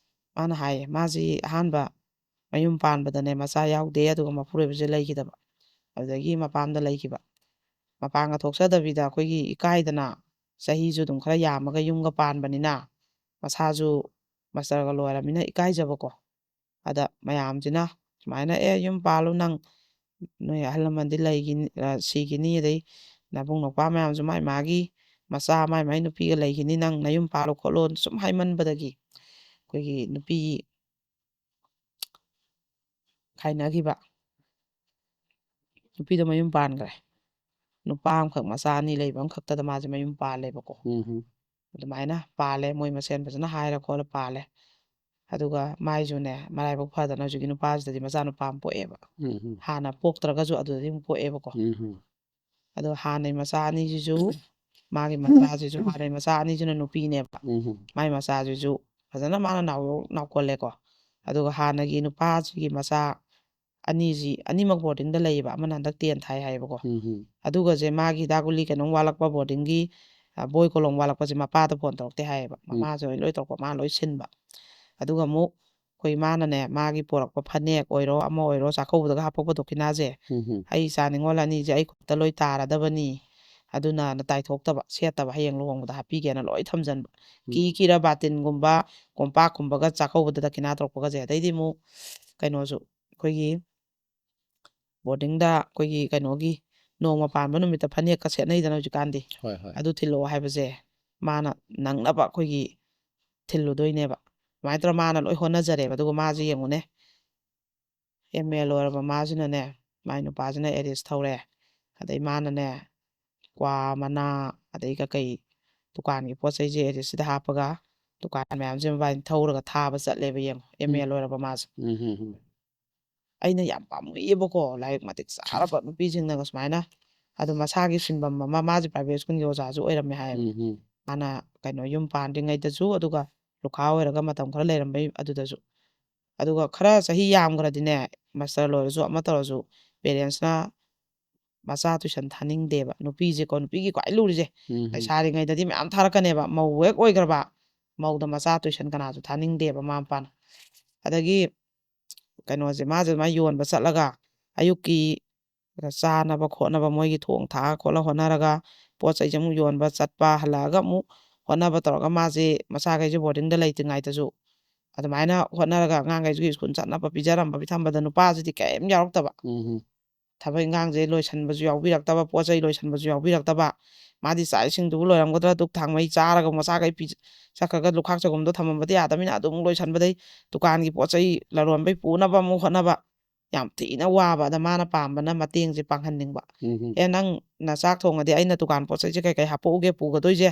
ꯃꯥꯅ ꯍꯥꯏꯌꯦ ꯃꯥꯁꯤ ꯑꯍꯥꯟꯕ ꯃꯌꯨꯝ ꯄꯥꯟꯕꯗꯅꯦ ꯃꯆꯥ ꯌꯥꯎꯗꯦ ꯑꯗꯨꯒ ꯃꯄꯨꯔꯣꯏꯕꯁꯦ ꯂꯩꯈꯤꯗꯕ ꯑꯗꯨꯗꯒꯤ ꯃꯄꯥꯝꯗ ꯂꯩꯈꯤꯕ ꯃꯄꯥꯟꯒ ꯊꯣꯛꯆꯗꯕꯤꯗ ꯑꯩꯈꯣꯏꯒꯤ ꯏꯀꯥꯏꯗꯅ ꯆꯍꯤꯁꯨ ꯑꯗꯨꯝ ꯈꯔ ꯌꯥꯝꯃꯒ ꯌꯨꯝꯒ ꯄꯥꯟꯕꯅꯤ나 ꯃꯁꯥꯁꯨ ꯃꯥꯁꯇꯔꯒ ꯂꯣꯏꯔꯕꯅꯤꯅ ꯏꯀꯥꯏꯖꯕꯀꯣ ꯑꯗ ꯃꯌꯥꯝꯁꯤꯅ ꯁꯨꯃꯥꯏꯅ ꯌꯨꯝ ꯄꯥꯜꯂꯨ ꯅꯪ ꯅꯣꯏ ꯑꯍꯜ ꯂꯃꯟꯗꯤ ꯂꯩꯈꯤꯅꯤ ꯁꯤꯈꯤꯅꯤ ꯑꯗꯩ ꯅꯕꯨꯡ ꯅꯧꯄ꯭ꯋꯥ ꯃꯌꯥꯝꯁꯨ ꯃꯥꯒꯤ ꯃꯆꯥ ꯃꯥꯏ ꯅꯨꯄꯤꯒ ꯂꯩꯈꯤꯅꯤ ꯅꯪ ꯅꯌꯨꯝ ꯄꯥꯜꯂꯣ ꯈꯣꯠꯂꯣ ꯁꯨꯝ ꯍꯥꯏꯃꯟꯕꯗꯒꯤ ꯑꯩꯈꯣꯏꯒꯤ ꯅꯨꯄꯤ ꯈꯥꯏꯅꯈꯤꯕ ꯅꯨꯄꯤꯗꯣ ꯃꯌꯨꯝ ꯄꯥꯟꯈ꯭ꯔꯦ ꯅꯨꯄꯥ ꯑꯃꯈꯛ ꯃꯆꯥ 2 ꯂꯩꯕ ꯑꯃꯈꯛꯇꯗ ꯃꯥꯁꯦ ꯃꯌꯨꯝ ꯄꯥꯜꯂꯦꯕꯀꯣ ꯑꯗꯨꯃꯥꯏꯅ ꯄꯥꯜꯂꯦ ꯃꯣꯏ ꯃꯁꯦꯟ ꯐꯖꯅ ꯍꯥꯏꯔ ꯈꯣꯠꯂ ꯄꯥꯜꯂꯦ ꯑꯗꯨꯒ ꯃꯥꯏꯁꯨꯅꯦ ꯃꯔꯥꯏꯕꯛ ꯐꯗꯅ ꯍꯧꯖꯤꯛꯀꯤ ꯅꯨꯄꯥꯁꯤꯗꯗꯤ ꯃꯆꯥꯅꯨꯄꯥ ꯑꯃ ꯄꯣꯛꯑꯦꯕ ꯍꯥꯟꯅ ꯄꯣꯛꯇ꯭ꯔꯒꯁꯨ ꯑꯗꯨꯗꯗꯤ ꯑꯃꯨꯛ ꯄꯣꯛꯑꯦꯕꯀꯣ ꯑꯗꯣ ꯍꯥꯟꯅꯩ ꯃꯆꯥ 2ꯁꯤꯁꯨ ꯃꯥꯒꯤ ꯃꯆꯥꯁꯤꯁꯨ ꯍꯥꯟꯅꯩ ꯃꯆꯥ 2ꯁꯤꯅ ꯅꯨꯄꯤꯅꯦꯕ ꯃꯥꯏ ꯃꯆꯥꯁꯤꯁꯨ ꯐꯖꯅ ꯃꯥꯅ ꯅꯥꯎꯀꯜꯂꯦꯀꯣ ꯑꯗꯨꯒ ꯍꯥꯟꯅꯒꯤ ꯅꯨꯄꯥꯁꯤꯒꯤ ꯃꯆꯥ 2ꯁꯤ ꯑꯅꯤꯃꯛ ꯕꯣꯔꯗꯤꯡꯗ ꯂꯩꯌꯦꯕ ꯑꯃꯅ ꯍꯟꯗꯛ 10 ꯊꯥꯏ ꯍꯥꯏꯌꯦꯕꯀꯣ ꯑꯗꯨꯒꯁꯦ ꯃꯥꯒꯤ ꯍꯤꯗꯥꯛ ꯒꯨꯂꯤ ꯀꯩꯅꯣꯝ ꯋꯥꯠꯂꯛꯄ ꯕꯣꯔꯗꯤꯡꯒꯤ ꯕꯣꯏ ꯀꯣꯂꯣꯝ ꯋꯥꯠꯂꯛꯄꯁꯦ ꯃꯄꯥꯗ ꯐꯣꯟ ꯇꯧꯔꯛꯇꯦ ꯍꯥꯏꯌꯦꯕ ꯃꯃꯥꯁꯦ ꯂꯣꯏ ꯇꯧꯔꯛꯄ ꯃꯥ ꯂꯣꯏ ꯁꯤꯟꯕ ꯑꯗꯨꯒ ꯑꯃꯨꯛ ꯑꯩꯈꯣꯏ ꯃꯥꯅꯅꯦ ꯃꯥꯒꯤ ꯄꯣꯔꯛꯄ ꯐꯅꯦꯛ ꯑꯣꯏꯔꯣ ꯑꯃ ꯑꯣꯏꯔꯣ ꯆꯥꯛꯀꯧꯕꯗꯒ ꯍꯥꯞꯄꯛꯄ ꯗꯣꯈꯤꯅꯥꯁꯦ ꯑꯩ ꯏꯆꯥ ꯅꯤꯉꯣꯜ 2ꯁꯦ ꯑꯩ ꯈꯨꯠꯇ ꯂꯣꯏ ꯇꯥꯔꯗꯕꯅꯤ ꯑꯗꯨꯅ ꯇꯥꯏꯊꯣꯛꯇꯕ ꯁꯦꯠꯇꯕ ꯍꯌꯦꯡ ꯂꯨꯍꯣꯡꯕꯗ ꯍꯥꯞꯄꯤꯒꯦꯅ ꯂꯣꯏ ꯊꯝꯖꯟꯕ ꯀꯤꯔ ꯕꯥꯇꯤꯟꯒꯨꯝꯕ ꯀꯣꯝꯄꯥꯛꯀꯨꯝꯕꯒ ꯆꯥꯛꯀꯧꯕꯗ ꯗꯈꯤꯅꯥ ꯇꯧꯔꯛꯄꯒꯁꯦ ꯑꯗꯩꯗꯤ ꯑꯃꯨꯛ ꯀꯩꯅꯣꯁꯨ ꯑꯩꯈꯣꯏꯒꯤ ꯕꯣꯔꯗꯤꯡꯗ ꯑꯩꯈꯣꯏꯒꯤ ꯀꯩꯅꯣꯒꯤ ꯅꯣꯡꯃ ꯄꯥꯟꯕ ꯅꯨꯃꯤꯠꯇ ꯐꯅꯦꯛꯀ ꯁꯦꯠꯅꯩꯗꯅ ꯍꯧꯖꯤꯛꯀꯥꯟꯗꯤ ꯑꯗꯨ ꯊꯤꯜꯂꯛꯑꯣ ꯍꯥꯏꯕꯁꯦ ꯃꯥꯅ ꯅꯪꯅꯕ ꯑꯩꯈꯣꯏꯒꯤ ꯊꯤꯜꯂꯨꯗꯣꯏꯅꯦꯕ ꯑꯗꯨꯃꯥꯏꯅ ꯇꯧꯔ ꯃꯥꯅ ꯂꯣꯏ ꯍꯣꯠꯅꯖꯔꯦꯕ ꯑꯗꯨꯒ ꯃꯥꯁꯦ ꯌꯦꯡꯉꯨꯅꯦ MA ꯂꯣꯏꯔꯕ ꯃꯥꯁꯤꯅꯅꯦ ꯃꯥꯏ ꯅꯨꯄꯥꯁꯤꯅ ꯑꯦꯔꯦꯁ ꯊꯧꯔꯦ ꯑꯗꯩ ꯃꯥꯅꯅꯦ ꯀ꯭ꯋꯥ ꯃꯅꯥ ꯑꯗꯩ ꯀꯩ ꯗꯨꯀꯥꯟꯒꯤ ꯄꯣꯠ ꯆꯩꯁꯦ ꯑꯦꯔꯦꯁꯁꯤꯗ ꯍꯥꯞꯄꯒ ꯗꯨꯀꯥꯟ ꯃꯌꯥꯝꯁꯦ ꯃꯕꯥꯏꯅ ꯊꯧꯔꯒ ꯊꯥꯕ ꯆꯠꯂꯦꯕ ꯌꯦꯡꯉꯣ MA ꯂꯣꯏꯔꯕ ꯃꯥꯁꯦ ꯑꯩꯅ ꯌꯥꯝ ꯄꯥꯝꯃꯨꯏꯌꯦꯕꯀꯣ ꯂꯥꯏꯔꯤꯛ ꯃꯇꯤꯛ ꯆꯥꯔꯕ ꯅꯨꯄꯤꯁꯤꯡꯅꯒ ꯁꯨꯃꯥꯏꯅ ꯑꯗꯣ ꯃꯁꯥꯒꯤ ꯁꯤꯟꯐꯝ ꯑꯃ ꯃꯥꯁꯦ ꯄ꯭ꯔꯥꯏꯚꯦꯠ ꯁ꯭ꯀꯨꯜꯒꯤ ꯑꯣꯖꯥꯁꯨ ꯑꯣꯏꯔꯝꯃꯦ ꯍꯥꯏꯌꯦꯕ ꯃꯥꯅ ꯀꯩꯅꯣ ꯌꯨꯝ ꯄꯥꯟꯗ꯭ꯔꯤꯉꯩꯗꯁꯨ ꯑꯗꯨꯒ ꯂꯨꯈꯥ ꯑꯣꯏꯔꯒ ꯃꯇꯝ ꯈꯔ ꯂꯩꯔꯝꯕꯩ ꯑꯗꯨꯗꯁꯨ ꯑꯗꯨꯒ ꯈꯔ ꯆꯍꯤ ꯌꯥꯝꯈ꯭ꯔꯗꯤꯅꯦ ꯃꯥꯁꯇꯔ ꯂꯣꯏꯔꯁꯨ ꯑꯃ ꯇꯧꯔꯁꯨ ꯄꯦꯔꯦꯟꯁꯅ ꯃꯆꯥ ꯇꯨꯏꯁꯟ ꯊꯥꯅꯤꯡꯗꯦꯕ ꯅꯨꯄꯤꯁꯦꯀꯣ ꯅꯨꯄꯤꯒꯤ ꯈ꯭ꯋꯥꯏ ꯂꯨꯔꯤꯁꯦ ꯂꯩꯁꯥꯔꯤꯉꯩꯗꯗꯤ ꯃꯌꯥꯝ ꯊꯥꯔꯛꯀꯅꯦꯕ ꯃꯧ ꯍꯦꯛ ꯑꯣꯏꯈ꯭ꯔꯕ ꯃꯧꯗ ꯃꯆꯥ ꯇꯨꯏꯁꯟ ꯀꯅꯥꯁꯨ ꯊꯥꯅꯤꯡꯗꯦꯕ ꯃꯃꯥ ꯃꯄꯥꯅ ꯑꯗꯒꯤ ꯀꯩꯅꯣꯁꯦ ꯃꯥꯁꯦ ꯑꯗꯨꯃꯥꯏꯅ ꯌꯣꯟꯕ ꯆꯠꯂꯒ ꯑꯌꯨꯛꯀꯤ ꯆꯥꯅꯕ ꯈꯣꯠꯅꯕ ꯃꯣꯏꯒꯤ ꯊꯣꯡ ꯊꯥꯛꯑ ꯈꯣꯠꯂ ꯍꯣꯠꯅꯔꯒ ꯄꯣꯠ ꯆꯩꯁꯦ ꯑꯃꯨꯛ ꯌꯣꯟꯕ ꯆꯠꯄ ꯍꯜꯂꯛꯑꯒ ꯑꯃꯨꯛ ꯍꯣꯠꯅꯕ ꯇꯧꯔꯒ ꯃꯥꯁꯦ ꯃꯆꯥꯈꯩꯁꯦ ꯕꯣꯔꯗꯤꯡꯗ ꯂꯩꯇ꯭ꯔꯤꯉꯩꯗꯁꯨ ꯑꯗꯨꯃꯥꯏꯅ ꯍꯣꯠꯅꯔꯒ ꯑꯉꯥꯡꯈꯩꯁꯨ ꯁ꯭ꯀꯨꯜ ꯆꯠꯅꯕ ꯄꯤꯖꯔꯝꯕ ꯄꯤꯊꯝꯕꯗ ꯅꯨꯄꯥꯁꯤꯗꯤ ꯀꯔꯤꯝ ꯌꯥꯎꯔꯛꯇꯕ ꯊꯕꯛ ꯏꯟꯈꯥꯡꯁꯦ ꯂꯣꯏꯁꯟꯕꯁꯨ ꯌꯥꯎꯕꯤꯔꯛꯇꯕ ꯄꯣꯠ ꯆꯩ ꯂꯣꯏꯁꯟꯕꯁꯨ ꯌꯥꯎꯕꯤꯔꯛꯇꯕ ꯃꯥꯗꯤ ꯆꯥꯛ ꯏꯁꯤꯡꯗꯨꯕꯨ ꯂꯣꯏꯔꯝꯒꯗ꯭ꯔꯥ ꯗꯨꯛ ꯊꯥꯡꯃꯩ ꯆꯥꯔꯒ ꯃꯆꯥꯈꯩ ꯆꯠꯈ꯭ꯔꯒ ꯂꯨꯈꯥꯛ ꯆꯒꯨꯝꯗꯣ ꯊꯝꯃꯝꯕꯗꯤ ꯌꯥꯗꯕꯅꯤꯅ ꯑꯗꯨꯝ ꯂꯣꯏꯁꯟꯕꯗꯩ ꯗꯨꯀꯥꯟꯒꯤ ꯄꯣꯠ ꯆꯩ ꯂꯂꯣꯟꯕꯩ ꯄꯨꯅꯕ ꯑꯃꯨꯛ ꯍꯣꯠꯅꯕ ꯌꯥꯝ ꯊꯤꯅ ꯋꯥꯕ ꯑꯗ ꯃꯥꯅ ꯄꯥꯝꯕꯅ ꯃꯇꯦꯡꯁꯦ ꯄꯥꯡꯍꯟꯅꯤꯡꯕ ꯅꯪ ꯆꯥꯛ ꯊꯣꯡꯉꯗꯤ ꯑꯩꯅ ꯗꯨꯀꯥꯟ ꯄꯣꯠ ꯆꯩꯁꯦ ꯀꯩ ꯍꯥꯞꯄꯛꯎꯒꯦ ꯄꯨꯒꯗꯣꯏꯁꯦ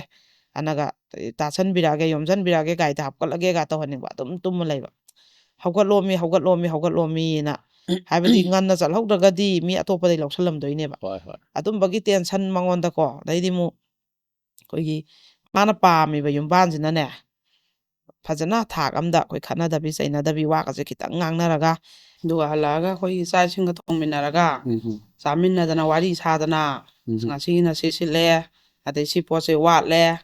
ꯑꯅꯒ ꯇꯥꯁꯟꯕꯤꯔꯛꯑꯒꯦ ꯌꯣꯝꯁꯤꯟꯕꯤꯔꯛꯑꯒꯦ ꯒꯥꯔꯤꯗ ꯍꯥꯞꯀꯠꯂꯒꯦꯒ ꯇꯧꯍꯟꯅꯤꯡꯕ ꯑꯗꯨꯝ ꯇꯨꯝꯃ ꯂꯩꯕ ꯍꯧꯒꯠꯂꯣꯝꯃꯤꯅ ꯍꯥꯏꯕꯗꯤ ꯉꯟꯅ ꯆꯠꯍꯧꯗ꯭ꯔꯒꯗꯤ ꯃꯤ ꯑꯇꯣꯞꯄꯗꯩ ꯂꯧꯁꯜꯂꯝꯗꯣꯏꯅꯦꯕ ꯑꯗꯨꯝꯕꯒꯤ ꯇꯦꯟꯁꯟ ꯃꯉꯣꯟꯗꯀꯣ ꯑꯗꯩꯗꯤ ꯑꯃꯨꯛ ꯑꯩꯈꯣꯏꯒꯤ ꯃꯥꯅ ꯄꯥꯝꯃꯤꯕ ꯌꯨꯝꯕꯥꯟꯁꯤꯅꯅꯦ ꯐꯖꯅ ꯊꯥꯛ ꯑꯝꯗ ꯑꯩꯈꯣই ꯈꯠꯅꯗꯕꯤ ꯆꯩꯅꯗꯕꯤ ꯋꯥꯒꯁꯦ ꯈꯤꯇꯪ ꯉꯥꯡꯅꯔꯒ ꯑꯗꯨꯒ ꯍꯜꯂꯛꯑꯒ ꯑꯩꯈꯣꯏꯒꯤ ꯆꯥꯛ ꯏꯁꯤꯡꯒ ꯊꯣꯡꯃꯤꯟꯅꯔꯒ ꯆꯥꯃꯤꯟꯅꯗꯅ ꯋꯥꯔꯤ ꯁꯥꯗꯅ ꯉꯁꯤꯒꯤꯅ ꯁꯤ ꯁꯤꯠꯂꯦ ꯑꯗꯩ ꯁꯤ ꯄꯣꯠꯁꯦ ꯋꯥꯠꯂꯦ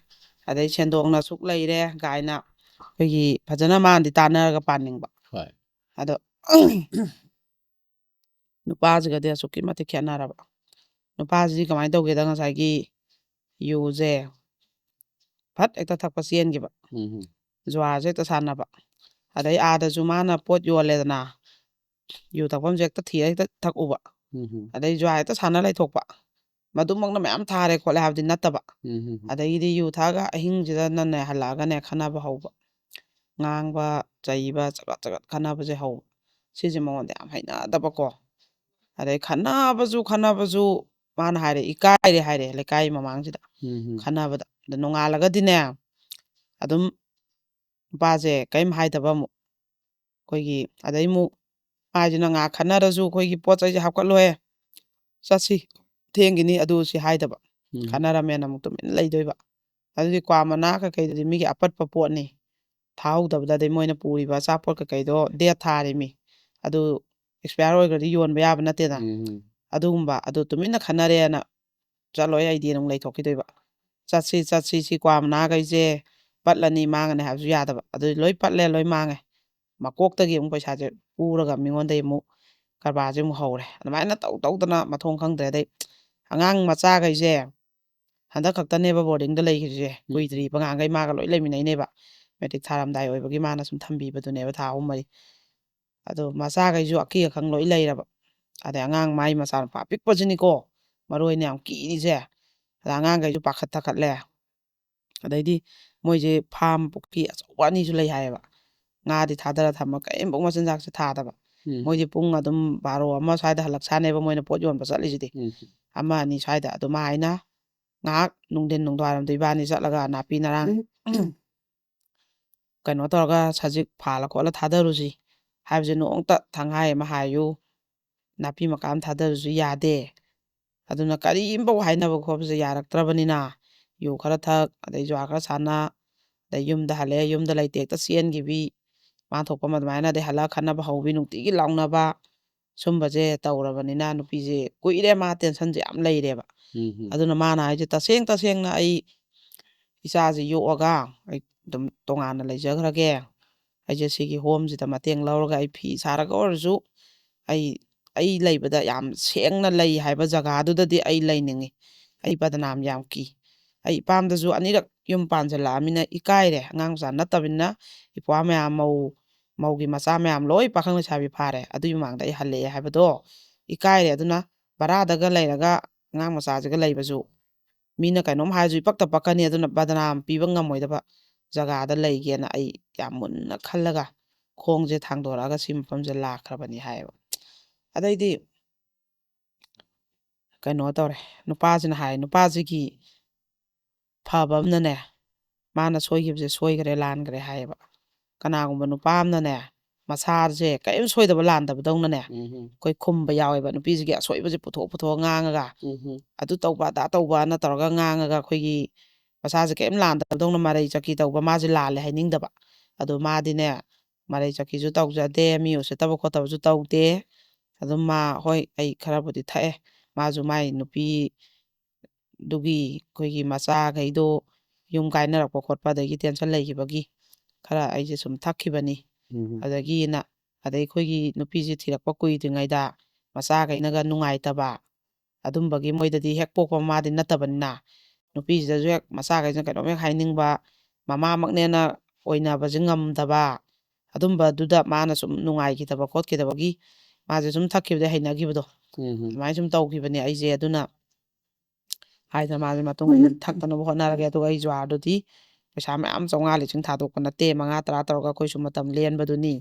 ꯑꯗꯩ ꯁꯦꯟꯗꯣꯡꯅ ꯁꯨꯛ ꯂꯩꯔꯦ ꯀꯥꯏꯅ ꯑꯩꯈꯣꯏꯒꯤ ꯐꯖꯅ ꯃꯥꯅꯗꯤ ꯇꯥꯟꯅꯔꯒ ꯄꯥꯅꯤꯡꯕ ꯑꯗꯣ ꯅꯨꯄꯥꯁꯤꯒꯗꯤ ꯑꯁꯨꯛꯀꯤ ꯃꯇꯤꯛ ꯈꯦꯠꯅꯔꯕ ꯅꯨꯄꯥꯁꯤꯗꯤ ꯀꯃꯥꯏꯅ ꯇꯧꯒꯦꯗ ꯉꯁꯥꯏꯒꯤ ꯌꯨꯁꯦ ꯐꯠ ꯍꯦꯛꯇ ꯊꯛꯄ ꯆꯦꯟꯈꯤꯕ ꯖꯨꯋꯥꯔꯁꯦ ꯍꯦꯛꯇ ꯁꯥꯟꯅꯕ ꯑꯗꯩ ꯑꯥꯗꯁꯨ ꯃꯥꯅ ꯄꯣꯠ ꯌꯣꯜꯂꯦꯗꯅ ꯌꯨ ꯊꯛꯐꯝꯁꯦ ꯍꯦꯛꯇ ꯊꯤꯔ ꯍꯦꯛꯇ ꯊꯛꯎꯕ ꯑꯗꯩ ꯖꯨꯋꯥꯔ ꯍꯦꯛꯇ ꯁꯥꯟꯅ ꯂꯩꯊꯣꯛꯄ ꯃꯗꯨꯃꯛꯅ ꯃꯌꯥꯝ ꯊꯥꯔꯦ ꯈꯣꯠꯂꯦ ꯍꯥꯏꯕꯗꯤ ꯅꯠꯇꯕ ꯑꯗꯒꯤꯗꯤ ꯌꯨ ꯊꯛꯑꯒ ꯑꯍꯤꯡꯁꯤꯗꯅꯅꯦ ꯍꯜꯂꯛꯑꯒꯅꯦ ꯈꯟꯅꯕ ꯍꯧꯕ ꯉꯥꯡꯕ ꯆꯩꯕ ꯆꯒꯠ ꯈꯟꯅꯕꯁꯦ ꯍꯧꯕ ꯁꯤꯁꯦ ꯃꯉꯣꯟꯗ ꯌꯥꯝ ꯍꯩꯅꯗꯕꯀꯣ ꯑꯗꯩ ꯈꯟꯅꯕꯁꯨ ꯃꯥꯅ ꯍꯥꯏꯔꯦ ꯏꯀꯥꯏꯔꯦ ꯍꯥꯏꯔꯦ ꯂꯩꯀꯥꯏ ꯃꯃꯥꯡꯁꯤꯗ ꯈꯟꯅꯕꯗ ꯑꯗ ꯅꯣꯡꯉꯥꯜꯂꯒꯗꯤꯅꯦ ꯑꯗꯨꯝ ꯅꯨꯄꯥꯁꯦ ꯀꯔꯤꯝ ꯍꯥꯏꯗꯕ ꯑꯃꯨꯛ ꯑꯩꯈꯣꯏꯒꯤ ꯑꯗꯩ ꯑꯃꯨꯛ ꯃꯥꯏꯁꯤꯅ ꯉꯥꯏꯍꯥꯛ ꯈꯟꯅꯔꯁꯨ ꯑꯩꯈꯣꯏꯒꯤ ꯄꯣꯠ ꯆꯩꯁꯦ ꯍꯥꯞꯀꯠꯂꯣꯍꯦ ꯆꯠꯁꯤ ꯊꯦꯡꯈꯤꯅꯤ ꯑꯗꯨ ꯁꯤ ꯍꯥꯏꯗꯕ ꯈꯟꯅꯔꯝꯃꯦꯅ ꯑꯃꯨꯛ ꯇꯨꯃꯤꯟꯅ ꯂꯩꯗꯣꯏꯕ ꯑꯗꯨꯗꯤ ꯀ꯭ꯋꯥ ꯃꯅꯥ ꯀꯩꯀꯩꯗꯨꯗꯤ ꯃꯤꯒꯤ ꯑꯄꯠꯄ ꯄꯣꯠꯅꯤ ꯊꯥꯍꯧꯗꯕꯗ ꯑꯗꯩ ꯃꯣꯏꯅ ꯄꯨꯔꯤꯕ ꯑꯆꯥꯄꯣꯠ ꯀꯩꯀꯩꯗꯣ ꯗꯦꯠ ꯊꯥꯔꯤꯃꯤ ꯑꯗꯨ ꯑꯦꯛꯁꯄꯥꯌꯔ ꯑꯣꯏꯈ꯭ꯔꯗꯤ ꯌꯣꯟꯕ ꯌꯥꯕ ꯅꯠꯇꯦꯗꯅ ꯑꯗꯨꯒꯨꯝꯕ ꯑꯗꯨ ꯇꯨꯃꯤꯟꯅ ꯈꯟꯅꯔꯦꯅ ꯆꯠꯂꯣꯏ ꯑꯩꯗꯤ ꯑꯗꯨꯝ ꯂꯩꯊꯣꯛꯈꯤꯗꯣꯏꯕ ꯆꯠꯁꯤ ꯁꯤ ꯀ꯭ꯋꯥ ꯃꯅꯥꯈꯩꯁꯦ ꯄꯠꯂꯅꯤ ꯃꯥꯡꯉꯅꯤ ꯍꯥꯏꯕꯁꯨ ꯌꯥꯗꯕ ꯑꯗꯨꯗꯤ ꯂꯣꯏ ꯄꯠꯂꯦ ꯂꯣꯏ ꯃꯥꯡꯉꯦ ꯃꯀꯣꯛꯇꯒꯤ ꯑꯃꯨꯛ ꯄꯩꯁꯥꯁꯦ ꯄꯨꯔꯒ ꯃꯤꯉꯣꯟꯗꯒꯤ ꯑꯃꯨꯛ ꯀꯔꯕꯥꯔꯁꯦ ꯑꯃꯨꯛ ꯍꯧꯔꯦ ꯑꯗꯨꯃꯥꯏꯅ ꯇꯧꯗꯅ ꯃꯊꯣꯡ ꯈꯪꯗ꯭ꯔꯦ ꯑꯗꯩ ꯑꯉꯥꯡ ꯃꯆꯥꯈꯩꯁꯦ ꯍꯟꯗꯛ ꯈꯛꯇꯅꯦꯕ ꯕꯣꯔꯗꯤꯡꯗ ꯂꯩꯈꯤꯕꯁꯦ ꯀꯨꯏꯗ꯭ꯔꯤꯕ ꯑꯉꯥꯡꯈꯩ ꯃꯥꯒ ꯂꯣꯏ ꯂꯩꯃꯤꯟꯅꯩꯅꯦꯕ ꯃꯦꯇ꯭ꯔꯤꯛ ꯊꯥꯔꯝꯗꯥꯏ ꯑꯣꯏꯕꯒꯤ ꯃꯥꯅ ꯁꯨꯝ ꯊꯝꯕꯤꯕꯗꯨꯅꯦꯕ ꯊꯥ 3-4 ꯑꯗꯣ ꯃꯆꯥꯈꯩꯁꯨ ꯑꯀꯤ ꯑꯈꯪ ꯂꯣꯏ ꯂꯩꯔꯕ ꯑꯗꯩ ꯑꯉꯥꯡ ꯃꯥꯏ ꯃꯆꯥꯅꯨꯄꯥ ꯑꯄꯤꯛꯄꯁꯤꯅꯤꯀꯣ ꯃꯔꯨ ꯑꯣꯏꯅ ꯌꯥꯝ ꯀꯤꯔꯤꯁꯦ ꯑꯗ ꯑꯉꯥꯡꯈꯩꯁꯨ ꯄꯥꯈꯠ ꯊꯛꯀꯠꯂꯦ ꯑꯗꯩꯗꯤ ꯃꯣꯏꯁꯦ ꯐꯥꯝ ꯄꯨꯈ꯭ꯔꯤ ꯑꯆꯧꯕ ꯑꯅꯤꯁꯨ ꯂꯩ ꯍꯥꯏꯌꯦꯕ ꯉꯥꯗꯤ ꯊꯥꯗꯔ ꯊꯝꯃ ꯀꯔꯤꯝꯐꯥꯎ ꯃꯆꯤꯟꯖꯥꯛꯁꯦ ꯊꯥꯗꯕ ꯃꯣꯏꯗꯤ ꯄꯨꯡ ꯑꯗꯨꯝ 12-1 ꯁ꯭ꯋꯥꯏꯗ ꯍꯜꯂꯛꯁꯥꯅꯦꯕ ꯃꯣꯏꯅ ꯄꯣꯠ ꯌꯣꯟꯕ ꯆꯠꯂꯤꯁꯤꯗꯤ 1-2 ꯁ꯭ꯋꯥꯏꯗ ꯑꯗꯨꯃꯥꯏꯅ ꯉꯥꯏꯍꯥꯛ ꯅꯨꯡꯊꯤꯟ ꯅꯨꯡꯗꯥꯡꯋꯥꯏꯔꯝꯗ ꯏꯕꯥꯅꯤ ꯆꯠꯂꯒ ꯅꯥꯄꯤ ꯅꯔꯥꯡ ꯀꯩꯅꯣ ꯇꯧꯔꯒ ꯁꯖꯤꯛ ꯐꯥꯜꯂ ꯈꯣꯠꯂ ꯊꯥꯗꯔꯨꯁꯤ ꯍꯥꯏꯕꯁꯦ ꯅꯣꯡꯃꯇ ꯊꯪꯍꯥꯏ ꯑꯃ ꯍꯥꯏꯌꯨ ꯅꯥꯄꯤ ꯃꯀꯥ ꯑꯃ ꯊꯥꯗꯔꯁꯨ ꯌꯥꯗꯦ ꯑꯗꯨꯅ ꯀꯔꯤꯝꯐꯥꯎ ꯍꯥꯏꯅꯕ ꯈꯣꯠꯄꯁꯦ ꯌꯥꯔꯛꯇ꯭ꯔꯕꯅꯤꯅ ꯌꯨ ꯈꯔ ꯊꯛ ꯑꯗꯩ ꯖꯨꯋꯥ ꯈꯔ ꯁꯥꯟꯅ ꯑꯗꯩ ꯌꯨꯝꯗ ꯍꯜꯂꯛꯑꯦ ꯌꯨꯝꯗ ꯂꯩꯇꯦ ꯍꯦꯛꯇ ꯆꯦꯟꯈꯤꯕꯤ ꯃꯥ ꯊꯣꯛꯄ ꯑꯗꯨꯃꯥꯏꯅ ꯑꯗꯩ ꯍꯜꯂꯛꯑ ꯈꯠꯅꯕ ꯍꯧꯕꯤ ꯅꯨꯡꯇꯤꯒꯤ ꯂꯥꯎꯅꯕ ꯁꯨꯝꯕꯁꯦ ꯇꯧꯔꯕꯅꯤꯅ ꯅꯨꯄꯤꯁꯦ ꯀꯨꯏꯔꯦ ꯃꯥ ꯇꯦꯟꯁꯟꯁꯦ ꯌꯥꯝ ꯂꯩꯔꯦꯕ ꯑꯗꯨꯅ ꯃꯥꯅ ꯍꯥꯏꯁꯦ ꯇꯁꯦꯡꯅ ꯑꯩ ꯏꯆꯥꯁꯦ ꯌꯣꯛꯑꯒ ꯑꯩ ꯑꯗꯨꯝ ꯇꯣꯉꯥꯟꯅ ꯂꯩꯖꯈ꯭ꯔꯒꯦ ꯑꯩꯁꯦ ꯁꯤꯒꯤ ꯍꯣꯝꯁꯤꯗ ꯃꯇꯦꯡ ꯂꯧꯔꯒ ꯑꯩ ꯐꯤ ꯁꯥꯔꯒ ꯑꯣꯏꯔꯁꯨ ꯑꯩ ꯂꯩꯕꯗ ꯌꯥꯝ ꯁꯦꯡꯅ ꯂꯩ ꯍꯥꯏꯕ ꯖꯒꯥꯗꯨꯗꯗꯤ ꯑꯩ ꯂꯩꯅꯤꯡꯉꯤ ꯑꯩ ꯕꯗꯅꯥꯝ ꯌꯥꯝ ꯀꯤ ꯑꯩ ꯏꯄꯥꯝꯗꯁꯨ ꯑꯅꯤꯔꯛ ꯌꯨꯝ ꯄꯥꯟꯁꯤꯜꯂꯛꯑꯃꯤꯅ ꯏꯀꯥꯏꯔꯦ ꯑꯉꯥꯡ ꯃꯆꯥ ꯅꯠꯇꯕꯅꯤನ ꯏꯄ꯭ꯋꯥ ꯃꯌꯥꯝ ꯃꯧꯒꯤ ꯃꯆꯥ ꯃꯌꯥꯝ ꯂꯣꯏ ꯄꯥꯈꯪ ꯂꯩꯁꯥꯕꯤ ꯐꯥꯔꯦ ꯑꯗꯨꯒꯤ ꯃꯃꯥꯡꯗ ꯑꯩ ꯍꯜꯂꯛꯑꯦ ꯍꯥꯏꯕꯗꯣ ꯏꯀꯥꯏꯔꯦ ꯑꯗꯨꯅ ꯕꯔꯥꯗꯒ ꯂꯩꯔꯒ ꯑꯉꯥꯡ ꯃꯆꯥꯁꯤꯒ ꯂꯩꯕꯁꯨ ꯃꯤꯅ ꯀꯩꯅꯣꯝ ꯍꯥꯏꯔꯁꯨ ꯏꯄꯛꯇ ꯄꯛꯀꯅꯤ ꯑꯗꯨꯅ ꯕꯗꯅꯥꯝ ꯄꯤꯕ ꯉꯝꯃꯣꯏꯗꯕ ꯖꯒꯥꯗ ꯂꯩꯒꯦꯅ ꯑꯩ ꯌꯥꯝ ꯃꯨꯟꯅ ꯈꯜꯂꯒ ꯈꯣꯡꯁꯦ ꯊꯥꯡꯗꯣꯔꯛꯑꯒ ꯁꯤ ꯃꯐꯝꯁꯦ ꯂꯥꯛꯈ꯭ꯔꯕꯅꯤ ꯍꯥꯏꯌꯦꯕ ꯑꯗꯩꯗꯤ ꯀꯩꯅꯣ ꯇꯧꯔꯦ ꯅꯨꯄꯥꯁꯤꯅ ꯍꯥꯏ ꯅꯨꯄꯥꯁꯤꯒꯤ ꯐꯕ ꯑꯃꯅꯅꯦ ꯃꯥꯅ ꯁꯣꯏꯈꯤꯕꯁꯦ ꯁꯣꯏꯈ꯭ꯔꯦ ꯂꯥꯟꯈ꯭ꯔꯦ ꯍꯥꯏꯌꯦꯕ ꯀꯅꯥꯒꯨꯝꯕ ꯅꯨꯄꯥ ꯑꯃꯅꯅꯦ ꯃꯁꯥꯁꯦ ꯀꯔꯤꯝ ꯁꯣꯏꯗꯕ ꯂꯥꯟꯗꯕꯗꯧꯅꯅꯦ ꯑꯩꯈꯣꯏ ꯈꯨꯝꯕ ꯌꯥꯎꯋꯦꯕ ꯅꯨꯄꯤꯁꯤꯒꯤ ꯑꯁꯣꯏꯕꯁꯦ ꯄꯨꯊꯣꯛ ꯉꯥꯡꯉꯒ ꯑꯗꯨ ꯇꯧꯕ ꯑꯗꯥ ꯇꯧꯕꯅ ꯇꯧꯔꯒ ꯉꯥꯡꯉꯒ ꯑꯩꯈꯣꯏꯒꯤ ꯃꯁꯥꯁꯦ ꯀꯔꯤꯝ ꯂꯥꯟꯗꯕꯗꯧꯅ ꯃꯔꯩ ꯆꯀꯤ ꯇꯧꯕ ꯃꯥꯁꯦ ꯂꯥꯜꯂꯦ ꯍꯥꯏꯅꯤꯡꯗꯕ ꯑꯗꯣ ꯃꯥꯗꯤꯅꯦ ꯃꯔꯩ ꯆꯀꯤꯁꯨ ꯇꯧꯖꯗꯦ ꯃꯤ ꯎꯁꯤꯠꯇꯕ ꯈꯣꯠꯇꯕꯁꯨ ꯇꯧꯗꯦ ꯑꯗꯨꯝ ꯃꯥ ꯍꯣꯏ ꯑꯩ ꯈꯔꯕꯨꯗꯤ ꯊꯛꯑꯦ ꯃꯥꯁꯨ ꯃꯥꯏ ꯅꯨꯄꯤꯗꯨꯒꯤ ꯑꯩꯈꯣꯏꯒꯤ ꯃꯆꯥꯈꯩꯗꯣ ꯌꯨꯝ ꯀꯥꯏꯅꯔꯛꯄ ꯈꯣꯠꯄ ꯑꯗꯒꯤ ꯇꯦꯟꯁꯟ ꯂꯩꯈꯤꯕꯒꯤ ꯈꯔ ꯑꯩꯁꯦ ꯁꯨꯝ ꯊꯛꯈꯤꯕꯅꯤ ꯑꯗꯒꯤꯅ ꯑꯗꯩ ꯑꯩꯈꯣꯏꯒꯤ ꯅꯨꯄꯤꯁꯦ ꯊꯤꯔꯛꯄ ꯀꯨꯏꯗ꯭ꯔꯤꯉꯩꯗ ꯃꯆꯥꯈꯩꯅꯒ ꯅꯨꯡꯉꯥꯏꯇꯕ ꯑꯗꯨꯝꯕꯒꯤ ꯃꯣꯏꯗꯗꯤ ꯍꯦꯛ ꯄꯣꯛꯄ ꯃꯥꯗꯤ ꯅꯠꯇꯕꯅꯤꯅ ꯅꯨꯄꯤꯁꯤꯗꯁꯨ ꯍꯦꯛ ꯃꯆꯥꯈꯩꯁꯤꯅ ꯀꯩꯅꯣꯝ ꯍꯦꯛ ꯍꯥꯏꯅꯤꯡꯕ ꯃꯃꯥꯃꯛꯅꯦꯅ ꯑꯣꯏꯅꯕꯁꯦ ꯉꯝꯗꯕ ꯑꯗꯨꯝꯕꯗꯨꯗ ꯃꯥꯅ ꯁꯨꯝ ꯅꯨꯡꯉꯥꯏꯈꯤꯗꯕ ꯈꯣꯠꯈꯤꯗꯕꯒꯤ ꯃꯥꯁꯦ ꯁꯨꯝ ꯊꯛꯈꯤꯕꯗ ꯍꯩꯅꯈꯤꯕꯗꯣ ꯑꯗꯨꯃꯥꯏꯅ ꯁꯨꯝ ꯇꯧꯈꯤꯕꯅꯦ ꯑꯩꯁꯦ ꯑꯗꯨꯅ ꯍꯥꯏꯗꯅ ꯃꯥꯁꯦ ꯃꯇꯨꯡ ꯑꯩꯅ ꯊꯛꯇꯅꯕ ꯍꯣꯠꯅꯔꯒꯦ ꯑꯗꯨꯒ ꯑꯩ ꯖ꯭ꯋꯥꯔꯗꯨꯗꯤ ꯄꯩꯁꯥ ꯃꯌꯥꯝ 500-1000 ꯊꯥꯗꯣꯛꯄ ꯅꯠꯇꯦ 5-10 ꯇꯧꯔꯒ ꯑꯩꯈꯣꯏꯁꯨ ꯃꯇꯝ ꯂꯦꯟꯕꯗꯨꯅꯤ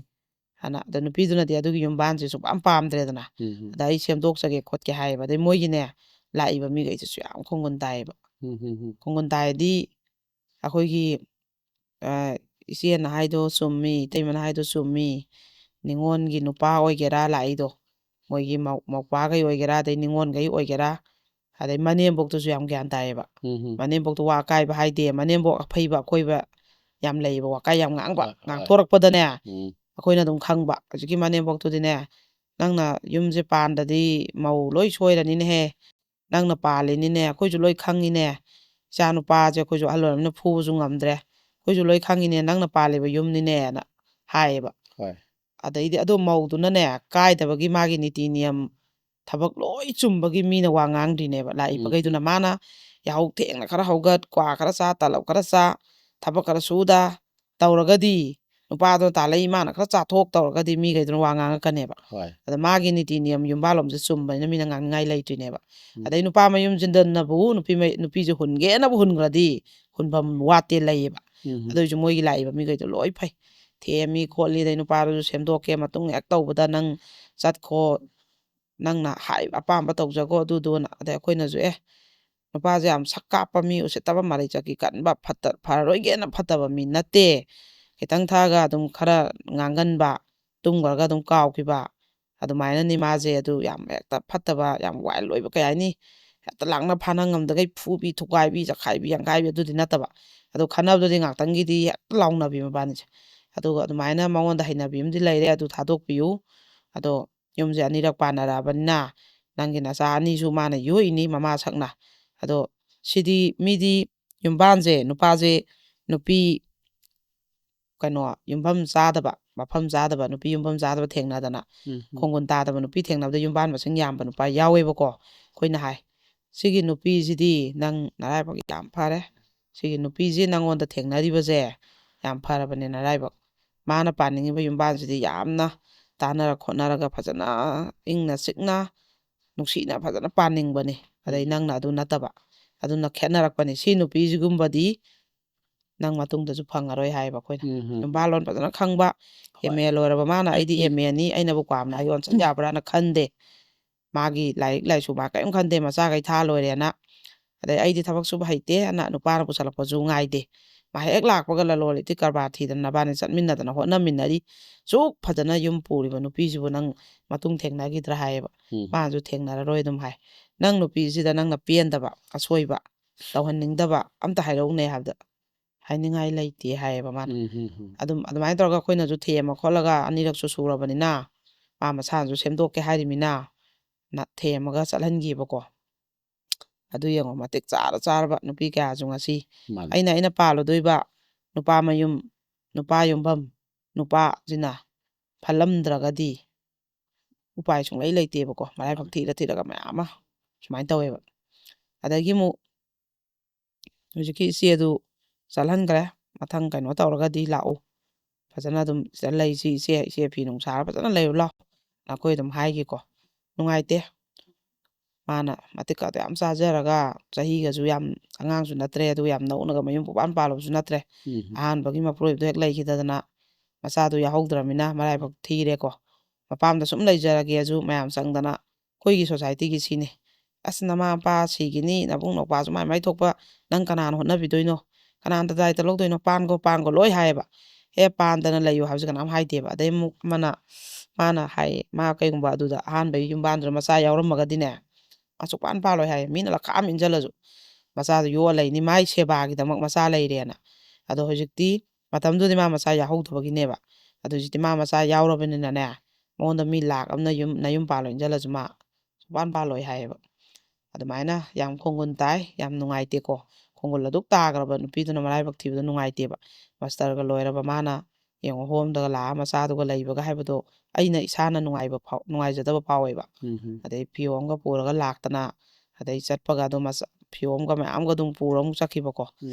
ꯍꯥꯏꯅ ꯑꯗ ꯅꯨꯄꯤꯗꯨꯅꯗꯤ ꯑꯗꯨꯒꯤ ꯌꯨꯝꯕꯥꯟꯁꯦ ꯁꯨꯡꯄꯥꯝ ꯄꯥꯝꯗ꯭ꯔꯦꯗꯅ ꯑꯗ ꯑꯩ ꯁꯦꯝꯗꯣꯛꯆꯒꯦ ꯈꯣꯠꯀꯦ ꯍꯥꯏꯌꯦꯕ ꯑꯗꯩ ꯃꯣꯏꯒꯤꯅꯦ ꯂꯥꯛꯏꯕ ꯃꯤꯈꯩꯁꯤꯁꯨ ꯌꯥꯝ ꯈꯣꯡꯒꯨꯟ ꯇꯥꯏꯌꯦꯕ ꯈꯣꯡꯒꯨꯟ ꯇꯥꯏꯗꯤ ꯑꯩꯈꯣꯏꯒꯤ ꯏꯆꯦꯅ ꯍꯥꯏꯗꯣ ꯆꯨꯝꯃꯤ ꯏꯇꯩꯃꯅ ꯍꯥꯏꯗꯣ ꯆꯨꯝꯃꯤ ꯅꯤꯉꯣꯟꯒꯤ ꯅꯨꯄꯥ ꯑꯣꯏꯒꯦꯔꯥ ꯂꯥꯛꯏꯗꯣ ꯃꯣꯏꯒꯤ ꯃꯧꯄꯥꯈꯩ ꯑꯣꯏꯒꯦꯔꯥ ꯑꯗꯩ ꯅꯤꯉꯣꯟꯈꯩ ꯑꯣꯏꯒꯦꯔꯥ ꯑꯗꯩ ꯃꯅꯦꯝꯕꯣꯛꯇꯨꯁꯨ ꯌꯥꯝ ꯒ꯭ꯌꯥꯟ ꯇꯥꯏꯌꯦꯕ ꯃꯅꯦꯝꯕꯣꯛꯇꯣ ꯋꯥ ꯑꯀꯥꯏꯕ ꯍꯥꯏꯗꯦ ꯃꯅꯦꯝꯕꯣꯛ ꯑꯐꯩꯕ ꯑꯀꯣꯏꯕ ꯌꯥꯝ ꯂꯩꯌꯦꯕ ꯋꯥꯀꯥꯏ ꯌꯥꯝ ꯉꯥꯡꯊꯣꯔꯛꯄꯗꯅꯦ ꯑꯩꯈꯣꯏꯅ ꯑꯗꯨꯝ ꯈꯪꯕ ꯍꯧꯖꯤꯛꯀꯤ ꯃꯅꯦꯝꯕꯣꯛꯇꯨꯗꯤꯅꯦ ꯅꯪꯅ ꯌꯨꯝꯁꯦ ꯄꯥꯟꯗꯗꯤ ꯃꯧ ꯂꯣꯏ ꯁꯣꯏꯔꯅꯤꯅꯦꯍꯦ ꯅꯪꯅ ꯄꯥꯜꯂꯤꯅꯤꯅꯦ ꯑꯩꯈꯣꯏꯁꯨ ꯂꯣꯏ ꯈꯪꯉꯤꯅꯦ ꯏꯆꯥ ꯅꯨꯄꯥꯁꯦ ꯑꯩꯈꯣꯏꯁꯨ ꯑꯍꯜ ꯑꯣꯏꯔꯕꯅꯤꯅ ꯐꯨꯕꯁꯨ ꯉꯝꯗ꯭ꯔꯦ ꯑꯩꯈꯣꯏꯁꯨ ꯂꯣꯏ ꯈꯪꯉꯤꯅꯦ ꯅꯪꯅ ꯄꯥꯜꯂꯤꯕ ꯌꯨꯝꯅꯤꯅꯦꯅ ꯍꯥꯏꯌꯦꯕ ꯑꯗꯩꯗꯤ ꯑꯗꯣ ꯃꯧꯗꯨꯅꯅꯦ ꯀꯥꯏꯗꯕꯒꯤ ꯃꯥꯒꯤ ꯅꯤꯇꯤ ꯅꯤꯌꯝ ꯊꯕꯛ ꯂꯣꯏ ꯆꯨꯝꯕꯒꯤ ꯃꯤꯅ ꯋꯥ ꯉꯥꯡꯗ꯭ꯔꯤꯅꯦꯕ ꯂꯥꯛꯏꯕꯈꯩꯗꯨꯅ ꯃꯥꯅ ꯌꯥꯍꯧ ꯊꯦꯡꯅ ꯈꯔ ꯍꯧꯒꯠ ꯀ꯭ꯋꯥ ꯈꯔ ꯆꯥ ꯇꯂꯞ ꯈꯔ ꯆꯥ ꯊꯕꯛꯈꯔ ꯁꯨꯗ ꯇꯧꯔꯒꯗꯤ ꯅꯨꯄꯥꯗꯨꯅ ꯇꯥꯜꯂꯛꯏ ꯃꯥꯅ ꯈꯔ ꯆꯥꯊꯣꯛ ꯇꯧꯔꯒꯗꯤ ꯃꯤꯈꯩꯗꯨꯅ ꯋꯥ ꯉꯥꯡꯉꯛꯀꯅꯦꯕ ꯑꯗ ꯃꯥꯒꯤ ꯅꯤꯇꯤ ꯅꯤꯌꯝ ꯌꯨꯝꯕꯥꯜꯂꯣꯝꯁꯦ ꯆꯨꯝꯕꯅꯤ나 ꯃꯤꯅ ꯉꯥꯡꯅꯤꯡꯉꯥꯏ ꯂꯩꯇ꯭ꯔꯤꯅꯦꯕ ꯑꯗꯩ ꯅꯨꯄꯥ ꯃꯌꯨꯝꯁꯤꯗꯅꯕꯨ ꯅꯨꯄꯤꯁꯦ ꯍꯨꯟꯒꯦꯅꯕꯨ ꯍꯨꯟꯈ꯭ꯔꯗꯤ ꯍꯨꯟꯐꯝ ꯋꯥꯠꯇꯦ ꯂꯩꯌꯦꯕ ꯑꯗꯨꯏꯁꯨ ꯃꯣꯏꯒꯤ ꯂꯥꯛꯏꯕ ꯃꯤꯈꯩꯗꯣ ꯂꯣꯏ ꯐꯩ ꯊꯦꯝꯃꯤ ꯈꯣꯠꯂꯤ ꯑꯗꯩ ꯅꯨꯄꯥꯗꯨꯁꯨ ꯁꯦꯝꯗꯣꯛꯀꯦ ꯃꯇꯨꯡ ꯍꯦꯛ ꯇꯧꯕꯗ ꯅꯪ ꯆꯠꯈꯣ ꯅꯪꯅ ꯍꯥꯏꯕ ꯑꯄꯥꯝꯕ ꯇꯧꯖꯈꯣ ꯑꯗꯨꯗꯨꯅ ꯑꯗꯩ ꯑꯩꯈꯣꯏꯅꯁꯨ ꯅꯨꯄꯥꯁꯦ ꯌꯥꯝ ꯁꯛ ꯀꯥꯞꯄ ꯃꯤ ꯎꯁꯤꯠꯇꯕ ꯃꯔꯩ ꯆꯀꯤ ꯀꯟꯕ ꯐꯔꯔꯣꯏꯒꯦꯅ ꯐꯠꯇꯕ ꯃꯤ ꯅꯠꯇꯦ ꯈꯤꯇꯪ ꯊꯛꯑꯒ ꯑꯗꯨꯝ ꯈꯔ ꯉꯥꯡꯒꯟꯕ ꯇꯨꯝꯈ꯭ꯔꯒ ꯑꯗꯨꯝ ꯀꯥꯎꯈꯤꯕ ꯑꯗꯨꯃꯥꯏꯅꯅꯤ ꯃꯥꯁꯦ ꯑꯗꯨ ꯌꯥꯝ ꯍꯦꯛꯇ ꯐꯠꯇꯕ ꯌꯥꯝ ꯋꯥꯏꯜ ꯑꯣꯏꯕ ꯀꯩ ꯍꯥꯏꯅꯤ ꯍꯦꯛꯇ ꯂꯥꯡꯅ ꯐꯥꯅ ꯉꯝꯗꯒꯩ ꯐꯨꯕꯤ ꯊꯨꯒꯥꯏꯕꯤ ꯆꯈꯥꯏꯕꯤ ꯌꯥꯡꯈꯥꯏꯕꯤ ꯑꯗꯨꯗꯤ ꯅꯠꯇꯕ ꯑꯗꯣ ꯈꯟꯅꯕꯗꯨꯗꯤ ꯉꯥꯛꯇꯪꯒꯤꯗꯤ ꯍꯦꯛꯇ ꯂꯥꯎꯅꯕꯤ ꯃꯕꯥꯅꯤꯁꯦ ꯑꯗꯨꯒ ꯑꯗꯨꯃꯥꯏꯅ ꯃꯉꯣꯟꯗ ꯍꯩꯅꯕꯤ ꯑꯃꯗꯤ ꯂꯩꯔꯦ ꯑꯗꯨ ꯊꯥꯗꯣꯛꯄꯤꯌꯨ ꯑꯗꯣ ꯌꯨꯝꯁꯦ ꯑꯅꯤꯔꯛ ꯄꯥꯟꯅꯔꯛꯑꯕꯅꯤꯅ ꯅꯪꯒꯤ ꯅꯆꯥ ꯑꯅꯤꯁꯨ ꯃꯥꯅ ꯌꯣꯛꯏꯅꯤ ꯃꯃꯥ ꯁꯛꯅ ꯑꯗꯣ ꯁꯤꯗꯤ ꯃꯤꯗꯤ ꯌꯨꯝꯕꯥꯟꯁꯦ ꯅꯨꯄꯥꯁꯦ ꯅꯨꯄꯤ ꯀꯩꯅꯣ ꯌꯨꯝꯐꯝ ꯆꯥꯗꯕ ꯃꯐꯝ ꯆꯥꯗꯕ ꯅꯨꯄꯤ ꯌꯨꯝꯐꯝ ꯆꯥꯗꯕ ꯊꯦꯡꯅꯗꯅ ꯈꯣꯡꯒꯨꯟ ꯇꯥꯗꯕ ꯅꯨꯄꯤ ꯊꯦꯡꯅꯕꯗ ꯌꯨꯝꯕꯥꯟ ꯃꯁꯤꯡ ꯌꯥꯝꯕ ꯅꯨꯄꯥ ꯌꯥꯎꯋꯦꯕꯀꯣ ꯑꯩꯈꯣꯏꯅ ꯍꯥꯏ ꯁꯤꯒꯤ ꯅꯨꯄꯤꯁꯤꯗꯤ ꯅꯪ ꯅꯔꯥꯏꯕꯛ ꯌꯥꯝ ꯐꯔꯦ ꯁꯤꯒꯤ ꯅꯨꯄꯤꯁꯤ ꯅꯪꯉꯣꯟꯗ ꯊꯦꯡꯅꯔꯤꯕꯁꯦ ꯌꯥꯝ ꯐꯔꯕꯅꯦ ꯅꯔꯥꯏꯕꯛ ꯃꯥꯅ ꯄꯥꯅꯤꯡꯉꯤꯕ ꯌꯨꯝꯕꯥꯟꯁꯤꯗꯤ ꯌꯥꯝꯅ ꯇꯥꯟꯅꯔ ꯈꯣꯠꯅꯔꯒ ꯐꯖꯅ ꯏꯪꯅ ꯆꯤꯛꯅ ꯅꯨꯡꯁꯤꯅ ꯐꯖꯅ ꯄꯥꯅꯤꯡꯕꯅꯤ ꯑꯗꯩ ꯅꯪꯅ ꯑꯗꯨ ꯅꯠꯇꯕ ꯑꯗꯨꯅ ꯈꯦꯠꯅꯔꯛꯄꯅꯤ ꯁꯤ ꯅꯨꯄꯤꯁꯤꯒꯨꯝꯕꯗꯤ ꯅꯪ ꯃꯇꯨꯡꯗꯁꯨ ꯐꯪꯉꯔꯣꯏ ꯍꯥꯏꯌꯦꯕ ꯑꯩꯈꯣꯏꯅ ꯌꯨꯝꯕꯥꯜꯂꯣꯟ ꯐꯖꯅ ꯈꯪꯕ ꯑꯦꯝ ꯑꯦ ꯂꯣꯏꯔꯕ ꯃꯥꯅ ꯑꯩꯗꯤ ꯑꯦꯝ ꯑꯦꯅꯤ ꯑꯩꯅꯕꯨ ꯄꯥꯝꯅ ꯍꯌꯣꯟ ꯆꯠ ꯌꯥꯕ꯭ꯔꯥꯅ ꯈꯟꯗꯦ ꯃꯥꯒꯤ ꯂꯥꯏꯔꯤꯛ ꯂꯥꯏꯁꯨ ꯃꯥ ꯀꯔꯤꯝ ꯈꯟꯗꯦ ꯃꯆꯥꯈꯩ ꯊꯥ ꯂꯣꯏꯔꯦꯅ ꯑꯗꯩ ꯑꯩꯗꯤ ꯊꯕꯛ ꯁꯨꯕ ꯍꯩꯇꯦꯅ ꯅꯨꯄꯥꯅ ꯄꯨꯁꯜꯂꯛꯄꯁꯨ ꯉꯥꯏꯗꯦ ꯃꯥ ꯍꯦꯛ ꯂꯥꯛꯄꯒ ꯂꯂꯣꯟ ꯏꯇꯤꯛ ꯀꯔꯕꯥꯔ ꯊꯤꯗꯅ ꯅꯕꯥꯅꯤ ꯆꯠꯃꯤꯟꯅꯗꯅ ꯍꯣꯠꯅꯃꯤꯟꯅꯔꯤ ꯁꯨꯛ ꯐꯖꯅ ꯌꯨꯝ ꯄꯨꯔꯤꯕ ꯅꯨꯄꯤꯁꯤꯕꯨ ꯅꯪ ꯃꯇꯨꯡ ꯊꯦꯡꯅꯈꯤꯗ꯭ꯔꯥ ꯍꯥꯏꯌꯦꯕ ꯃꯥꯅꯁꯨ ꯊꯦꯡꯅꯔꯔꯣꯏ ꯑꯗꯨꯝ ꯍꯥꯏ ꯅꯪ ꯅꯨꯄꯤꯁꯤꯗ ꯅꯪꯅ ꯄꯦꯟꯗꯕ ꯑꯁꯣꯏꯕ ꯇꯧꯍꯟꯅꯤꯡꯗꯕ ꯑꯝꯇ ꯍꯥꯏꯔꯛꯎꯅꯦ ꯍꯥꯏꯕꯗ ꯍꯥꯏꯅꯤꯡꯉꯥꯏ ꯂꯩꯇꯦ ꯍꯥꯏꯌꯦꯕ ꯃꯥꯅ ꯑꯗꯨꯃꯥꯏꯅ ꯇꯧꯔꯒ ꯑꯩꯈꯣꯏꯅꯁꯨ ꯊꯦꯝꯃ ꯈꯣꯠꯂꯒ ꯑꯅꯤꯔꯛꯁꯨ ꯁꯨꯔꯕꯅꯤꯅ ꯃꯥ ꯃꯁꯥꯅꯁꯨ ꯁꯦꯝꯗꯣꯛꯀꯦ ꯍꯥꯏꯔꯤꯃꯤꯅ ꯊꯦꯝꯃꯒ ꯆꯠꯍꯟꯈꯤꯕꯀꯣ ꯑꯗꯨ ꯌꯦꯡꯉꯣ ꯃꯇꯤꯛ ꯆꯥꯔꯕ ꯅꯨꯄꯤ ꯀꯌꯥꯁꯨ ꯉꯁꯤ ꯑꯩꯅ ꯄꯥꯜꯂꯨꯗꯣꯏꯕ ꯅꯨꯄꯥ ꯃꯌꯨꯝ ꯅꯨꯄꯥ ꯌꯨꯝꯐꯝ ꯅꯨꯄꯥꯁꯤꯅ ꯐꯠꯂꯝꯗ꯭ꯔꯒꯗꯤ ꯎꯄꯥꯏ ꯁꯨꯡꯂꯩ ꯂꯩꯇꯦꯕꯀꯣ ꯃꯔꯥꯏꯕꯛ ꯊꯤꯔꯒ ꯃꯌꯥꯝ ꯑꯃ ꯁꯨꯃꯥꯏꯅ ꯇꯧꯋꯦꯕ ꯑꯗꯒꯤ ꯑꯃꯨꯛ ꯍꯧꯖꯤꯛꯀꯤ ꯏꯆꯦꯗꯨ ꯆꯠꯍꯟꯈ꯭ꯔꯦ ꯃꯊꯪ ꯀꯩꯅꯣ ꯇꯧꯔꯒꯗꯤ ꯂꯥꯛꯎ ꯐꯖꯅ ꯑꯗꯨꯝ ꯁꯤꯗ ꯂꯩꯁꯤ ꯏꯆꯦ ꯐꯤ ꯅꯨꯡ ꯁꯥꯔ ꯐꯖꯅ ꯂꯩꯔꯨ ꯂꯥꯛꯑꯣ ꯑꯩꯈꯣꯏ ꯑꯗꯨꯝ ꯍꯥꯏꯒꯦꯀꯣ ꯅꯨꯡꯉꯥꯏꯇꯦ ꯃꯥꯅ ꯃꯇꯤꯛꯀꯗꯣ ꯌꯥꯝ ꯆꯥꯖꯔꯒ ꯆꯍꯤꯒꯁꯨ ꯌꯥꯝ ꯑꯉꯥꯡꯁꯨ ꯅꯠꯇ꯭ꯔꯦ ꯑꯗꯨꯒ ꯌꯥꯝ ꯅꯧꯅꯒ ꯃꯌꯨꯝ ꯄꯨꯄꯥꯟ ꯄꯥꯜꯂꯕꯁꯨ ꯅꯠꯇ꯭ꯔꯦ ꯑꯍꯥꯟꯕꯒꯤ ꯃꯄꯨꯔꯣꯏꯕꯗꯣ ꯍꯦꯛ ꯂꯩꯈꯤꯗꯗꯅ ꯃꯆꯥꯗꯣ ꯌꯥꯎꯍꯧꯗ꯭ꯔꯃꯤꯅ ꯃꯔꯥꯏꯕꯛ ꯊꯤꯔꯦꯀꯣ ꯃꯄꯥꯝꯗ ꯁꯨꯝ ꯂꯩꯖꯔꯒꯦꯁꯨ ꯃꯌꯥꯝ ꯆꯪꯗꯅ ꯑꯩꯈꯣꯏꯒꯤ ꯁꯣꯁꯥꯏꯇꯤꯒꯤ ꯁꯤꯅꯤ ꯑꯁ ꯅꯃꯥ ꯃꯄꯥ ꯁꯤꯒꯤꯅꯤ ꯅꯕꯨꯡ ꯅꯧꯄꯥꯁꯨ ꯃꯥꯏ ꯊꯣꯛꯄ ꯅꯪ ꯀꯅꯥꯅ ꯍꯣꯠꯅꯕꯤꯗꯣꯏꯅꯣ ꯀꯅꯥꯅ ꯗꯥꯏꯇ ꯂꯧꯗꯣꯏꯅꯣ ꯄꯥꯟꯈꯣ ꯂꯣꯏ ꯍꯥꯏꯌꯦꯕ ꯄꯥꯟꯗꯅ ꯂꯩꯌꯨ ꯍꯥꯏꯕꯁꯦ ꯀꯅꯥꯝ ꯍꯥꯏꯗꯦꯕ ꯑꯗꯩ ꯑꯃꯨꯛ ꯃꯥꯅ ꯍꯥꯏꯌꯦ ꯃꯥ ꯀꯩꯒꯨꯝꯕ ꯑꯗꯨꯗ ꯑꯍꯥꯟꯕꯒꯤ ꯌꯨꯝꯕꯥꯟꯗꯨꯗ ꯃꯆꯥ ꯌꯥꯎꯔꯝꯃꯒꯗꯤꯅꯦ ꯃꯥ ꯁꯨꯛꯄꯥꯟ ꯄꯥꯜꯂꯣꯏ ꯍꯥꯏꯌꯦ ꯃꯤꯅ ꯂꯛꯈꯥꯝ ꯏꯟꯁꯤꯜꯂꯁꯨ ꯃꯆꯥꯗꯣ ꯌꯣꯛꯑ ꯂꯩꯅꯤ ꯃꯥꯏ ꯁꯦꯕꯥꯒꯤꯗꯃꯛ ꯃꯆꯥ ꯂꯩꯔꯦꯅ ꯑꯗꯣ ꯍꯧꯖꯤꯛꯇꯤ ꯃꯇꯝꯗꯨꯗꯤ ꯃꯥ ꯃꯆꯥ ꯌꯥꯎꯍꯧꯗꯕꯒꯤꯅꯦꯕ ꯑꯗꯣ ꯍꯧꯖꯤꯛꯇꯤ ꯃꯥ ꯃꯆꯥ ꯌꯥꯎꯔꯕꯅꯤꯅꯅꯦ ꯃꯉꯣꯟꯗ ꯃꯤ ꯂꯥꯛ ꯑꯃꯅ ꯅꯌꯨꯝ ꯄꯥꯜꯂꯣ ꯏꯟꯁꯤꯜꯂꯁꯨ ꯃꯥ ꯁꯨꯛꯄꯥꯟ ꯄꯥꯜꯂꯣꯏ ꯍꯥꯏꯌꯦꯕ ꯑꯗꯨꯃꯥꯏꯅ ꯌꯥꯝ ꯈꯣꯡꯒꯨꯟ ꯇꯥꯏ ꯌꯥꯝ ꯅꯨꯡꯉꯥꯏꯇꯦꯀꯣ ꯈꯣꯡꯒꯨꯜ ꯑꯗꯨꯛ ꯇꯥꯈ꯭ꯔꯕ ꯅꯨꯄꯤꯗꯨꯅ ꯃꯔꯥꯏꯕꯛ ꯊꯤꯕꯗ ꯅꯨꯡꯉꯥꯏꯇꯦꯕ ꯃꯥꯁꯇꯔꯒ ꯂꯣꯏꯔꯕ ꯃꯥꯅ ꯌꯦꯡꯉꯣ ꯍꯣꯝꯗꯒ ꯂꯥꯛꯑ ꯃꯆꯥꯗꯨꯒ ꯂꯩꯕꯒ ꯍꯥꯏꯕꯗꯣ ꯑꯩꯅ ꯏꯁꯥꯅ ꯅꯨꯡꯉꯥꯏꯖꯗꯕ ꯐꯥꯎꯋꯦꯕ ꯑꯗꯩ ꯐꯤꯌꯣꯡꯒ ꯄꯨꯔꯒ ꯂꯥꯛꯇꯅ ꯑꯗꯩ ꯆꯠꯄꯒ ꯑꯗꯨꯝ ꯐꯤꯌꯣꯝꯒ ꯃꯌꯥꯝꯒ ꯑꯗꯨꯝ ꯄꯨꯔ ꯑꯃꯨꯛ ꯆꯠꯈꯤꯕꯀꯣ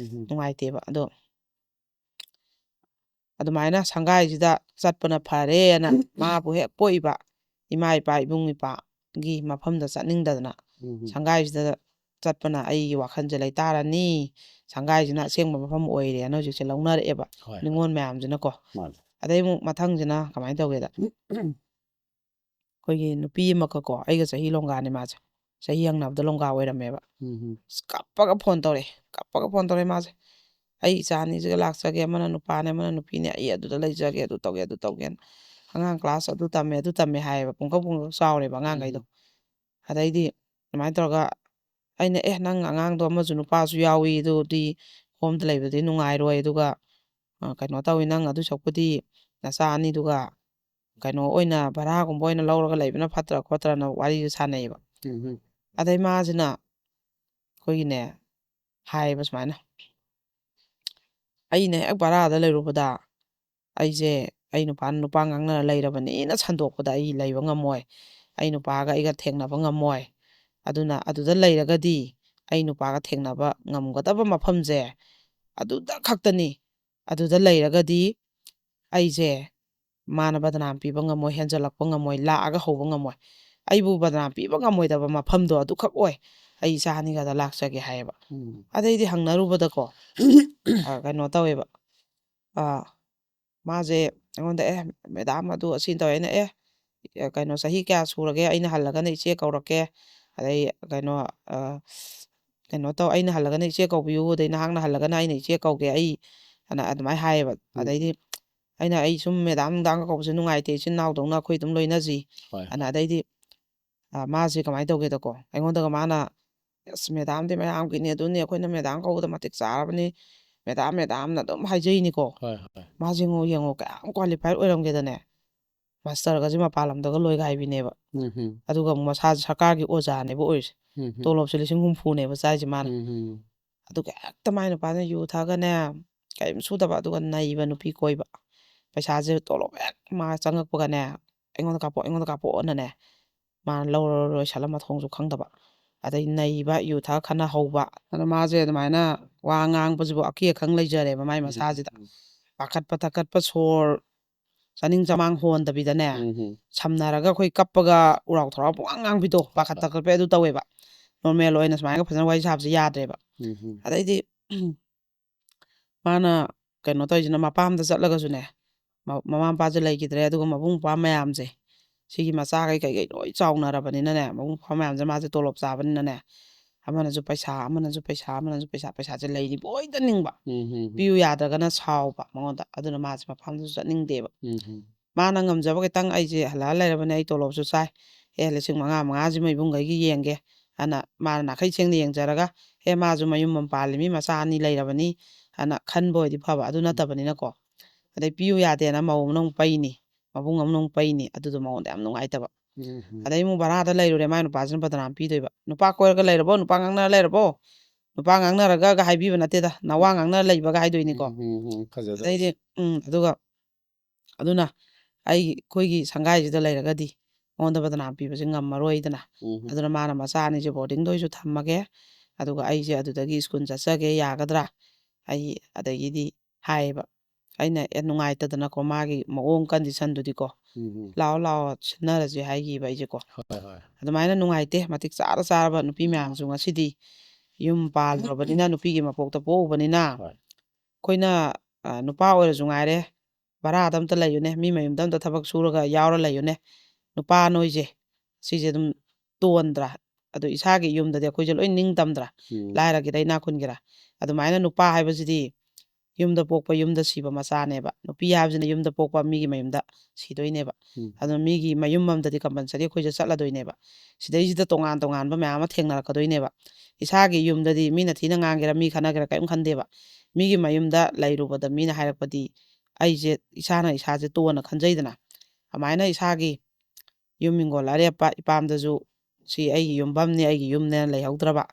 ꯅꯨꯡꯉꯥꯏꯇꯦꯕ ꯑꯗꯣ ꯑꯗꯨꯃꯥꯏꯅ ꯁꯪꯒꯥꯏꯁꯤꯗ ꯆꯠꯄꯅ ꯐꯔꯦꯅ ꯃꯥꯕꯨ ꯍꯦꯛ ꯄꯣꯛꯏꯕ ꯏꯃꯥ ꯏꯄꯥ ꯏꯕꯨꯡ ꯏꯄꯥꯒꯤ ꯃꯐꯝꯗ ꯆꯠꯅꯤꯡꯗꯗꯅ ꯁꯪꯒꯥꯏꯁꯤꯗ ꯆꯠꯄꯅ ꯑꯩꯒꯤ ꯋꯥꯈꯜꯁꯦ ꯂꯩꯇꯥꯔꯅꯤ ꯁꯪꯒꯥꯏꯁꯤꯅ ꯑꯁꯦꯡꯕ ꯃꯐꯝ ꯑꯣꯏꯔꯦꯅ ꯍꯧꯖꯤꯛꯁꯦ ꯂꯧꯅꯔꯛꯑꯦꯕ ꯅꯤꯉꯣꯜ ꯃꯌꯥꯝꯁꯤꯅꯀꯣ ꯑꯗꯩ ꯑꯃꯨꯛ ꯃꯊꯪꯁꯤꯅ ꯀꯃꯥꯏꯅ ꯇꯧꯒꯦꯗ ꯑꯩꯈꯣꯏꯒꯤ ꯅꯨꯄꯤ ꯑꯃꯈꯛꯀꯣ ꯑꯩꯒ ꯆꯍꯤ ꯂꯣꯡꯒꯥꯅꯤ ꯃꯥꯁꯦ ꯆꯍꯤ ꯍꯪꯅꯕꯗ ꯂꯣꯡꯒꯥ ꯑꯣꯏꯔꯝꯃꯦꯕ ꯀꯞꯄꯒ ꯐꯣꯟ ꯇꯧꯔꯛꯑꯦ ꯃꯥꯁꯦ ꯑꯩ ꯏꯆꯥ ꯑꯅꯤꯁꯤꯒ ꯂꯥꯛꯆꯒꯦ ꯑꯃꯅ ꯅꯨꯄꯥꯅꯦ ꯑꯃꯅ ꯅꯨꯄꯤꯅꯦ ꯑꯩ ꯑꯗꯨꯗ ꯂꯩꯖꯒꯦ ꯑꯗꯨ ꯇꯧꯒꯦꯅ ꯑꯉꯥꯡ ꯀ꯭ꯂꯥꯁ ꯑꯗꯨ ꯇꯝꯃꯦ ꯍꯥꯏꯌꯦꯕ ꯄꯨꯡꯀꯛ ꯆꯥꯎꯔꯦꯕ ꯑꯉꯥꯡꯈꯩꯗꯣ ꯑꯗꯩꯗꯤ ꯑꯗꯨꯃꯥꯏꯅ ꯇꯧꯔꯒ ꯑꯩꯅ ꯅꯪ ꯑꯉꯥꯡꯗꯣ ꯑꯃꯁꯨ ꯅꯨꯄꯥꯁꯨ ꯌꯥꯎꯏ ꯑꯗꯨꯗꯤ ꯍꯣꯝꯗ ꯂꯩꯕꯗꯤ ꯅꯨꯡꯉꯥꯏꯔꯣꯏ ꯑꯗꯨꯒ ꯀꯩꯅꯣ ꯇꯧꯋꯤ ꯅꯪ ꯑꯗꯨ ꯁꯛꯄꯨꯗꯤ ꯅꯆꯥ ꯑꯅꯤꯗꯨꯒ ꯀꯩꯅꯣ ꯑꯣꯏꯅ ꯚꯔꯥꯒꯨꯝꯕ ꯑꯣꯏꯅ ꯂꯧꯔꯒ ꯂꯩꯕꯅ ꯐꯠꯇ꯭ꯔꯥ ꯈꯣꯠꯇ꯭ꯔꯅ ꯋꯥꯔꯤꯁꯨ ꯁꯥꯟꯅꯩꯌꯦꯕ ꯑꯗꯩ ꯃꯥꯁꯤꯅ ꯑꯩꯈꯣꯏꯒꯤꯅꯦ ꯍꯥꯏꯌꯦꯕ ꯁꯨꯃꯥꯏꯅ ꯑꯩꯅ ꯍꯦꯛ ꯚꯔꯥꯗ ꯂꯩꯔꯨꯕꯗ ꯑꯩ ꯅꯨꯄꯥ ꯉꯥꯡꯅꯔ ꯂꯩꯔꯕꯅꯤꯅ ꯁꯟꯗꯣꯛꯄꯗ ꯑꯩ ꯂꯩꯕ ꯉꯝꯃꯣꯏ ꯑꯩ ꯅꯨꯄꯥꯒ ꯑꯩꯒ ꯊꯦꯡꯅꯕ ꯉꯝꯃꯣꯏ ꯑꯗꯨꯅ ꯑꯗꯨꯗ ꯂꯩꯔꯒꯗꯤ ꯑꯩ ꯅꯨꯄꯥꯒ ꯊꯦꯡꯅꯕ ꯉꯝꯒꯗꯕ ꯃꯐꯝꯁꯦ ꯑꯗꯨꯗ ꯈꯛꯇꯅꯤ ꯑꯗꯨꯗ ꯂꯩꯔꯒꯗꯤ ꯑꯩꯁꯦ ꯃꯥꯅ ꯕꯗꯅꯥꯝ ꯄꯤꯕ ꯉꯝꯃꯣꯏ ꯍꯦꯟꯖꯜꯂꯛꯄ ꯉꯝꯃꯣꯏ ꯂꯥꯛꯑꯒ ꯍꯧꯕ ꯉꯝꯃꯣꯏ ꯑꯩꯕꯨ ꯕꯗꯅꯥꯝ ꯄꯤꯕ ꯉꯝꯃꯣꯏꯗꯕ ꯃꯐꯝꯗꯣ ꯑꯗꯨꯈꯛ ꯑꯣꯏ ꯑꯩ ꯏꯆꯥ ꯑꯅꯤꯒꯗ ꯂꯥꯛꯆꯒꯦ ꯍꯥꯏꯌꯦꯕ ꯑꯗꯩꯗꯤ ꯍꯪꯅꯔꯨꯕꯗꯀꯣ ꯀꯩꯅꯣ ꯇꯧꯋꯦꯕ ꯃꯥꯁꯦ ꯑꯩꯉꯣꯟꯗ ꯃꯦꯗꯥꯝ ꯑꯗꯨ ꯑꯁꯤ ꯇꯧꯋꯦ ꯑꯩꯅ ꯀꯩꯅꯣ ꯆꯍꯤ ꯀꯌꯥ ꯁꯨꯔꯒꯦ ꯑꯩꯅ ꯍꯜꯂꯒꯅ ꯏꯆꯦ ꯀꯧꯔꯛꯀꯦ ꯑꯗꯩ ꯀꯩꯅꯣ ꯇꯧ ꯑꯩꯅ ꯍꯜꯂꯒꯅ ꯏꯆꯦ ꯀꯧꯕꯤꯌꯨ ꯑꯗꯩ ꯅꯍꯥꯛꯅ ꯍꯜꯂꯒꯅ ꯑꯩꯅ ꯏꯆꯦ ꯀꯧꯒꯦ ꯑꯩ ꯑꯗꯨꯃꯥꯏꯅ ꯍꯥꯏꯌꯦꯕ ꯑꯗꯩꯗꯤ ꯑꯩ ꯁꯨꯝ ꯃꯦꯗꯥꯝ ꯅꯨꯡꯗꯥꯡꯒ ꯀꯧꯕꯁꯦ ꯅꯨꯡꯉꯥꯏꯇꯦ ꯏꯆꯤꯟ ꯏꯅꯥꯎꯗꯧꯅ ꯑꯩꯈꯣꯏ ꯑꯗꯨꯝ ꯂꯣꯏꯅꯁꯤ ꯑꯗꯩꯗꯤ ꯃꯥꯁꯦ ꯀꯃꯥꯏꯅ ꯇꯧꯒꯦꯗꯀꯣ ꯑꯩꯉꯣꯟꯗꯒ ꯃꯥꯅ ꯑꯁ ꯃꯦꯗꯥꯝꯗꯤ ꯃꯌꯥꯝꯒꯤꯅꯤ ꯑꯗꯨꯅꯤ ꯑꯩꯈꯣꯏꯅ ꯃꯦꯗꯥꯝ ꯀꯧꯕꯗ ꯃꯇꯤꯛ ꯆꯥꯔꯕꯅꯤ ꯃꯦꯗꯥꯝꯅ ꯑꯗꯨꯝ ꯍꯥꯏꯖꯩꯅꯤꯀꯣ ꯃꯥꯁꯦ ꯌꯦꯡꯉꯣ ꯀꯌꯥꯝ ꯀ꯭ꯋꯥꯂꯤꯐꯥꯏꯠ ꯑꯣꯏꯔꯝꯒꯦꯗꯅꯦ ꯃꯥꯁꯇꯔꯒꯁꯦ ꯃꯄꯥꯟ ꯂꯝꯗꯒ ꯂꯣꯏꯒ ꯍꯥꯏꯕꯤꯅꯦꯕ ꯎꯝ ꯑꯗꯨꯒ ꯑꯃꯨꯛ ꯃꯁꯥꯁꯦ ꯁꯔꯀꯥꯔꯒꯤ ꯑꯣꯖꯥꯅꯦꯕ ꯑꯣꯏꯔꯤꯁꯦ ꯇꯣꯂꯣꯞꯁꯦ 50,000ꯅꯦꯕ ꯆꯥꯏꯁꯦ ꯃꯥꯅ ꯑꯗꯨꯒ ꯍꯦꯛꯇ ꯃꯥꯏ ꯅꯨꯄꯥꯅ ꯌꯨ ꯊꯛꯑꯒꯅꯦ ꯀꯔꯤꯝ ꯁꯨꯗꯕ ꯑꯗꯨꯒ ꯅꯩꯕ ꯅꯨꯄꯤ ꯀꯣꯏꯕ ꯄꯩꯁꯥꯁꯦ ꯇꯣꯂꯣꯞ ꯍꯦꯛ ꯃꯥ ꯆꯪꯉꯛꯄꯒꯅꯦ ꯑꯩꯉꯣꯟꯗ ꯀꯥꯞꯄꯛꯑꯣꯅꯅꯦ ꯃꯥꯅ ꯂꯧꯔ ꯂꯣꯏꯁꯜꯂ ꯃꯊꯣꯡꯁꯨ ꯈꯪꯗꯕ ꯑꯗꯩ ꯅꯩꯕ ꯌꯨ ꯊꯛꯑ ꯈꯠꯅꯍꯧꯕ ꯑꯗ ꯃꯥꯁꯦ ꯑꯗꯨꯃꯥꯏꯅ ꯋꯥ ꯉꯥꯡꯕꯁꯤꯕꯨ ꯑꯀꯤ ꯑꯈꯪ ꯂꯩꯖꯔꯦꯕ ꯃꯥꯏ ꯃꯁꯥꯁꯤꯗ ꯄꯥꯈꯠꯄ ꯊꯛꯀꯠꯄ ꯁꯣꯔ ꯆꯥꯅꯤꯡ ꯆꯃꯥꯡ ꯍꯣꯟꯗꯕꯤꯗꯅꯦ ꯁꯝꯅꯔꯒ ꯑꯩꯈꯣꯏ ꯀꯞꯄꯒ ꯎꯔꯥꯎ ꯊꯔꯥꯎ ꯄꯨꯡꯉꯥꯡ ꯉꯥꯡꯕꯤꯗꯣ ꯄꯥꯈꯠ ꯊꯛꯀꯠꯄ ꯑꯗꯨ ꯇꯧꯋꯦꯕ ꯅꯣꯔꯃꯦꯜ ꯑꯣꯏꯅ ꯁꯨꯃꯥꯏꯅ ꯐꯖꯅ ꯋꯥꯔꯤ ꯁꯥꯕꯁꯦ ꯌꯥꯗ꯭ꯔꯦꯕ ꯑꯗꯩꯗꯤ ꯃꯥꯅ ꯀꯩꯅꯣ ꯇꯧꯔꯤꯁꯤꯅ ꯃꯄꯥꯝꯗ ꯆꯠꯂꯒꯁꯨꯅꯦ ꯃꯃꯥ ꯃꯄꯥꯁꯦ ꯂꯩꯈꯤꯗ꯭ꯔꯦ ꯑꯗꯨꯒ ꯃꯕꯨꯡ ꯃꯧꯄ꯭ꯋꯥ ꯃꯌꯥꯝꯁꯦ ꯁꯤꯒꯤ ꯃꯆꯥꯈꯩ ꯀꯩꯀꯩ ꯂꯣꯏ ꯆꯥꯎꯅꯔꯕꯅꯤꯅꯅꯦ ꯃꯕꯨꯡ ꯃꯧꯄ꯭ꯋꯥ ꯃꯌꯥꯝꯁꯦ ꯃꯥꯁꯦ ꯇꯣꯂꯣꯞ ꯆꯥꯕꯅꯤꯅꯅꯦ ꯑꯃꯅꯁꯨ ꯄꯩꯁꯥ ꯑꯃꯅꯁꯨ ꯄꯩꯁꯥ ꯑꯃꯅꯁꯨ ꯄꯩꯁꯥ ꯄꯩꯁꯥꯁꯦ ꯂꯩꯔꯤ ꯂꯣꯏꯗ ꯅꯤꯡꯕ ꯄꯤꯌꯨ ꯌꯥꯗ꯭ꯔꯒꯅ ꯁꯥꯎꯕ ꯃꯉꯣꯟꯗ ꯑꯗꯨꯅ ꯃꯥꯁꯦ ꯃꯐꯝꯗꯨꯁꯨ ꯆꯠꯅꯤꯡꯗꯦꯕ ꯃꯥꯅ ꯉꯝꯖꯕ ꯈꯤꯇꯪ ꯑꯩꯁꯦ ꯍꯜꯂꯛꯑ ꯂꯩꯔꯕꯅꯦ ꯑꯩ ꯇꯣꯂꯣꯞꯁꯨ ꯆꯥꯏ 5,000 ꯏꯕꯨꯡꯈꯩꯒꯤ ꯌꯦꯡꯒꯦ ꯑꯅ ꯃꯥꯅ ꯅꯥꯈꯩ ꯁꯦꯡꯅ ꯌꯦꯡꯖꯔꯒ ꯃꯥꯁꯨ ꯃꯌꯨꯝ ꯑꯃ ꯄꯥꯜꯂꯤꯃꯤ ꯃꯆꯥ 2 ꯂꯩꯔꯕꯅꯤ ꯑꯅ ꯈꯟꯕ ꯑꯣꯏꯗꯤ ꯐꯕ ꯑꯗꯨ ꯅꯠꯇꯕꯅꯤꯅꯀꯣ ꯑꯗꯩ ꯄꯤꯌꯨ ꯌꯥꯗꯦꯅ ꯃꯧ ꯑꯃꯅ ꯑꯃꯨꯛ ꯄꯩꯅꯤ ꯃꯕꯨꯡ ꯑꯃꯅ ꯑꯃꯨꯛ ꯄꯩꯅꯤ ꯑꯗꯨꯗꯣ ꯃꯉꯣꯟꯗ ꯌꯥꯝ ꯅꯨꯡꯉꯥꯏꯇꯕ ꯑꯗꯩ ꯑꯃꯨꯛ ꯚꯔꯥꯗ ꯂꯩꯔꯨꯔꯦ ꯃꯥꯏ ꯅꯨꯄꯥꯁꯤꯅ ꯕꯗꯅꯥꯝ ꯄꯤꯗꯣꯏꯕ ꯅꯨꯄꯥ ꯀꯣꯏꯔꯒ ꯂꯩꯔꯕꯣ ꯅꯨꯄꯥ ꯉꯥꯡꯅꯔ ꯂꯩꯔꯕꯣ ꯅꯨꯄꯥ ꯉꯥꯡꯅꯔꯒ ꯍꯥꯏꯕꯤꯕ ꯅꯠꯇꯦꯗ ꯅꯋꯥ ꯉꯥꯡꯅꯔ ꯂꯩꯕꯒ ꯍꯥꯏꯗꯣꯏꯅꯤꯀꯣ ꯐꯖꯗ ꯑꯗꯩꯗꯤ ꯑꯗꯨꯒ ꯑꯗꯨꯅ ꯑꯩꯈꯣꯏꯒꯤ ꯁꯪꯒꯥꯏꯁꯤꯗ ꯂꯩꯔꯒꯗꯤ ꯃꯉꯣꯟꯗ ꯕꯗꯅꯥꯝ ꯄꯤꯕꯁꯦ ꯉꯝꯃꯔꯣꯏꯗꯅ ꯑꯗꯨꯅ ꯃꯥꯅ ꯃꯆꯥ 2ꯁꯦ ꯕꯣꯔꯗꯤꯡꯗ ꯑꯣꯏꯁꯨ ꯊꯝꯃꯒꯦ ꯑꯗꯨꯒ ꯑꯩꯁꯦ ꯑꯗꯨꯗꯒꯤ ꯁ꯭ꯀꯨꯜ ꯆꯠꯆꯒꯦ ꯌꯥꯒꯗ꯭ꯔꯥ ꯑꯩ ꯑꯗꯒꯤꯗꯤ ꯍꯥꯏꯌꯦꯕ ꯑꯩꯅ ꯅꯨꯡꯉꯥꯏꯇꯗꯅꯀꯣ ꯃꯥꯒꯤ ꯃꯑꯣꯡ ꯀꯟꯗꯤꯁꯟꯗꯨꯗꯤꯀꯣ ꯂꯥꯛꯑꯣ ꯂꯥꯛꯑꯣ ꯁꯤꯟꯅꯔꯁꯦ ꯍꯥꯏꯈꯤꯕ ꯑꯩꯁꯦꯀꯣ ꯑꯗꯨꯃꯥꯏꯅ ꯅꯨꯡꯉꯥꯏꯇꯦ ꯃꯇꯤꯛ ꯆꯥꯔꯕ ꯅꯨꯄꯤ ꯃꯌꯥꯝꯁꯨ ꯉꯁꯤꯗꯤ ꯌꯨꯝ ꯄꯥꯜꯂꯨꯔꯕꯅꯤꯅ ꯅꯨꯄꯤꯒꯤ ꯃꯄꯣꯛꯇ ꯄꯣꯛꯎꯕꯅꯤꯅ ꯑꯩꯈꯣꯏꯅ ꯅꯨꯄꯥ ꯑꯣꯏꯔꯁꯨ ꯉꯥꯏꯔꯦ ꯚꯔꯥꯗ ꯑꯝꯇ ꯂꯩꯌꯨꯅꯦ ꯃꯤ ꯃꯌꯨꯝꯗ ꯑꯝꯇ ꯊꯕꯛ ꯁꯨꯔꯒ ꯌꯥꯎꯔ ꯂꯩꯌꯨꯅꯦ ꯅꯨꯄꯥ ꯅꯣꯏꯁꯦ ꯁꯤꯁꯦ ꯑꯗꯨꯝ ꯇꯣꯟꯗ꯭ꯔꯥ ꯑꯗꯨ ꯏꯁꯥꯒꯤ ꯌꯨꯝꯗꯗꯤ ꯑꯩꯈꯣꯏꯁꯦ ꯂꯣꯏ ꯅꯤꯡꯇꯝꯗ꯭ꯔꯥ ꯂꯥꯏꯔꯒꯦꯔꯥ ꯏꯅꯥꯛ ꯈꯨꯟꯒꯦꯔꯥ ꯑꯗꯨꯃꯥꯏꯅ ꯅꯨꯄꯥ ꯍꯥꯏꯕꯁꯤꯗꯤ ꯌꯨꯝꯗ ꯄꯣꯛꯄ ꯌꯨꯝꯗ ꯁꯤꯕ ꯃꯆꯥꯅꯦꯕ ꯅꯨꯄꯤ ꯍꯥꯏꯕꯁꯤꯅ ꯌꯨꯝꯗ ꯄꯣꯛꯄ ꯃꯤꯒꯤ ꯃꯌꯨꯝꯗ ꯁꯤꯗꯣꯏꯅꯦꯕ ꯑꯗꯨꯅ ꯃꯤꯒꯤ ꯃꯌꯨꯝ ꯑꯃꯗꯗꯤ ꯀꯝꯄꯜꯁꯔꯤ ꯑꯩꯈꯣꯏꯁꯦ ꯆꯠꯂꯗꯣꯏꯅꯦꯕ ꯁꯤꯗꯩꯁꯤꯗ ꯇꯣꯉꯥꯟ ꯇꯣꯉꯥꯟꯕ ꯃꯌꯥꯝ ꯑꯃ ꯊꯦꯡꯅꯔꯛꯀꯗꯣꯏꯅꯦꯕ ꯏꯁꯥꯒꯤ ꯌꯨꯝꯗꯗꯤ ꯃꯤꯅ ꯊꯤꯅ ꯉꯥꯡꯒꯦꯔꯥ ꯃꯤ ꯈꯟꯅꯒꯦꯔꯥ ꯀꯔꯤꯝ ꯈꯟꯗꯦꯕ ꯃꯤꯒꯤ ꯃꯌꯨꯝꯗ ꯂꯩꯔꯨꯕꯗ ꯃꯤꯅ ꯍꯥꯏꯔꯛꯄꯗꯤ ꯑꯩꯁꯦ ꯏꯁꯥꯁꯦ ꯇꯣꯟꯅ ꯈꯟꯖꯩꯗꯅ ꯑꯗꯨꯃꯥꯏꯅ ꯏꯁꯥꯒꯤ ꯌꯨꯝ ꯏꯪꯒꯣꯜ ꯑꯔꯦꯞꯄ ꯏꯄꯥꯝꯗꯁꯨ ꯁꯤ ꯑꯩꯒꯤ ꯌꯨꯝꯐꯝꯅꯤ ꯑꯩꯒꯤ ꯌꯨꯝꯅꯦꯅ ꯂꯩꯍꯧꯗ꯭ꯔꯕ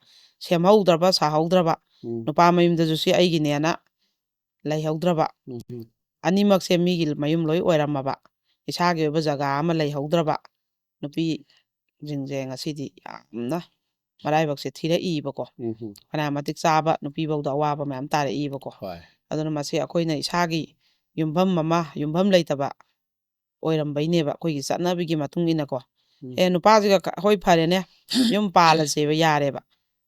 ꯁꯦꯝꯍꯧꯗ꯭ꯔꯕ ꯁꯥꯍꯧꯗ꯭ꯔꯕ ꯅꯨꯄꯥ ꯃꯌꯨꯝꯗꯁꯨ ꯁꯤ ꯑꯩꯒꯤꯅꯦꯅ ꯂꯩꯍꯧꯗ꯭ꯔꯕ ꯑꯅꯤꯃꯛꯁꯦ ꯃꯤꯒꯤ ꯃꯌꯨꯝ ꯂꯣꯏ ꯑꯣꯏꯔꯝꯃꯕ ꯏꯁꯥꯒꯤ ꯑꯣꯏꯕ ꯖꯒꯥ ꯑꯃ ꯂꯩꯍꯧꯗ꯭ꯔꯕ ꯅꯨꯄꯤꯁꯤꯡꯁꯦ ꯉꯁꯤꯗꯤ ꯌꯥꯝꯅ ꯃꯔꯥꯏꯕꯛꯁꯦ ꯊꯤꯔꯛꯏꯕꯀꯣ ꯐꯅꯌꯥꯝ ꯃꯇꯤꯛ ꯆꯥꯕ ꯅꯨꯄꯤꯐꯧꯗ ꯑꯋꯥꯕ ꯃꯌꯥꯝ ꯇꯥꯔꯛꯏꯕꯀꯣ ꯑꯗꯨꯅ ꯃꯁꯤ ꯑꯩꯈꯣꯏꯅ ꯏꯁꯥꯒꯤ ꯌꯨꯝꯐꯝ ꯂꯩꯇꯕ ꯑꯣꯏꯔꯝꯕꯩꯅꯦꯕ ꯑꯩꯈꯣꯏꯒꯤ ꯆꯠꯅꯕꯤꯒꯤ ꯃꯇꯨꯡ ꯏꯟꯅꯀꯣ ꯅꯨꯄꯥꯁꯤꯒ ꯍꯣꯏ ꯐꯔꯦꯅꯦ ꯌꯨꯝ ꯄꯥꯜꯂꯁꯦꯕ ꯌꯥꯔꯦꯕ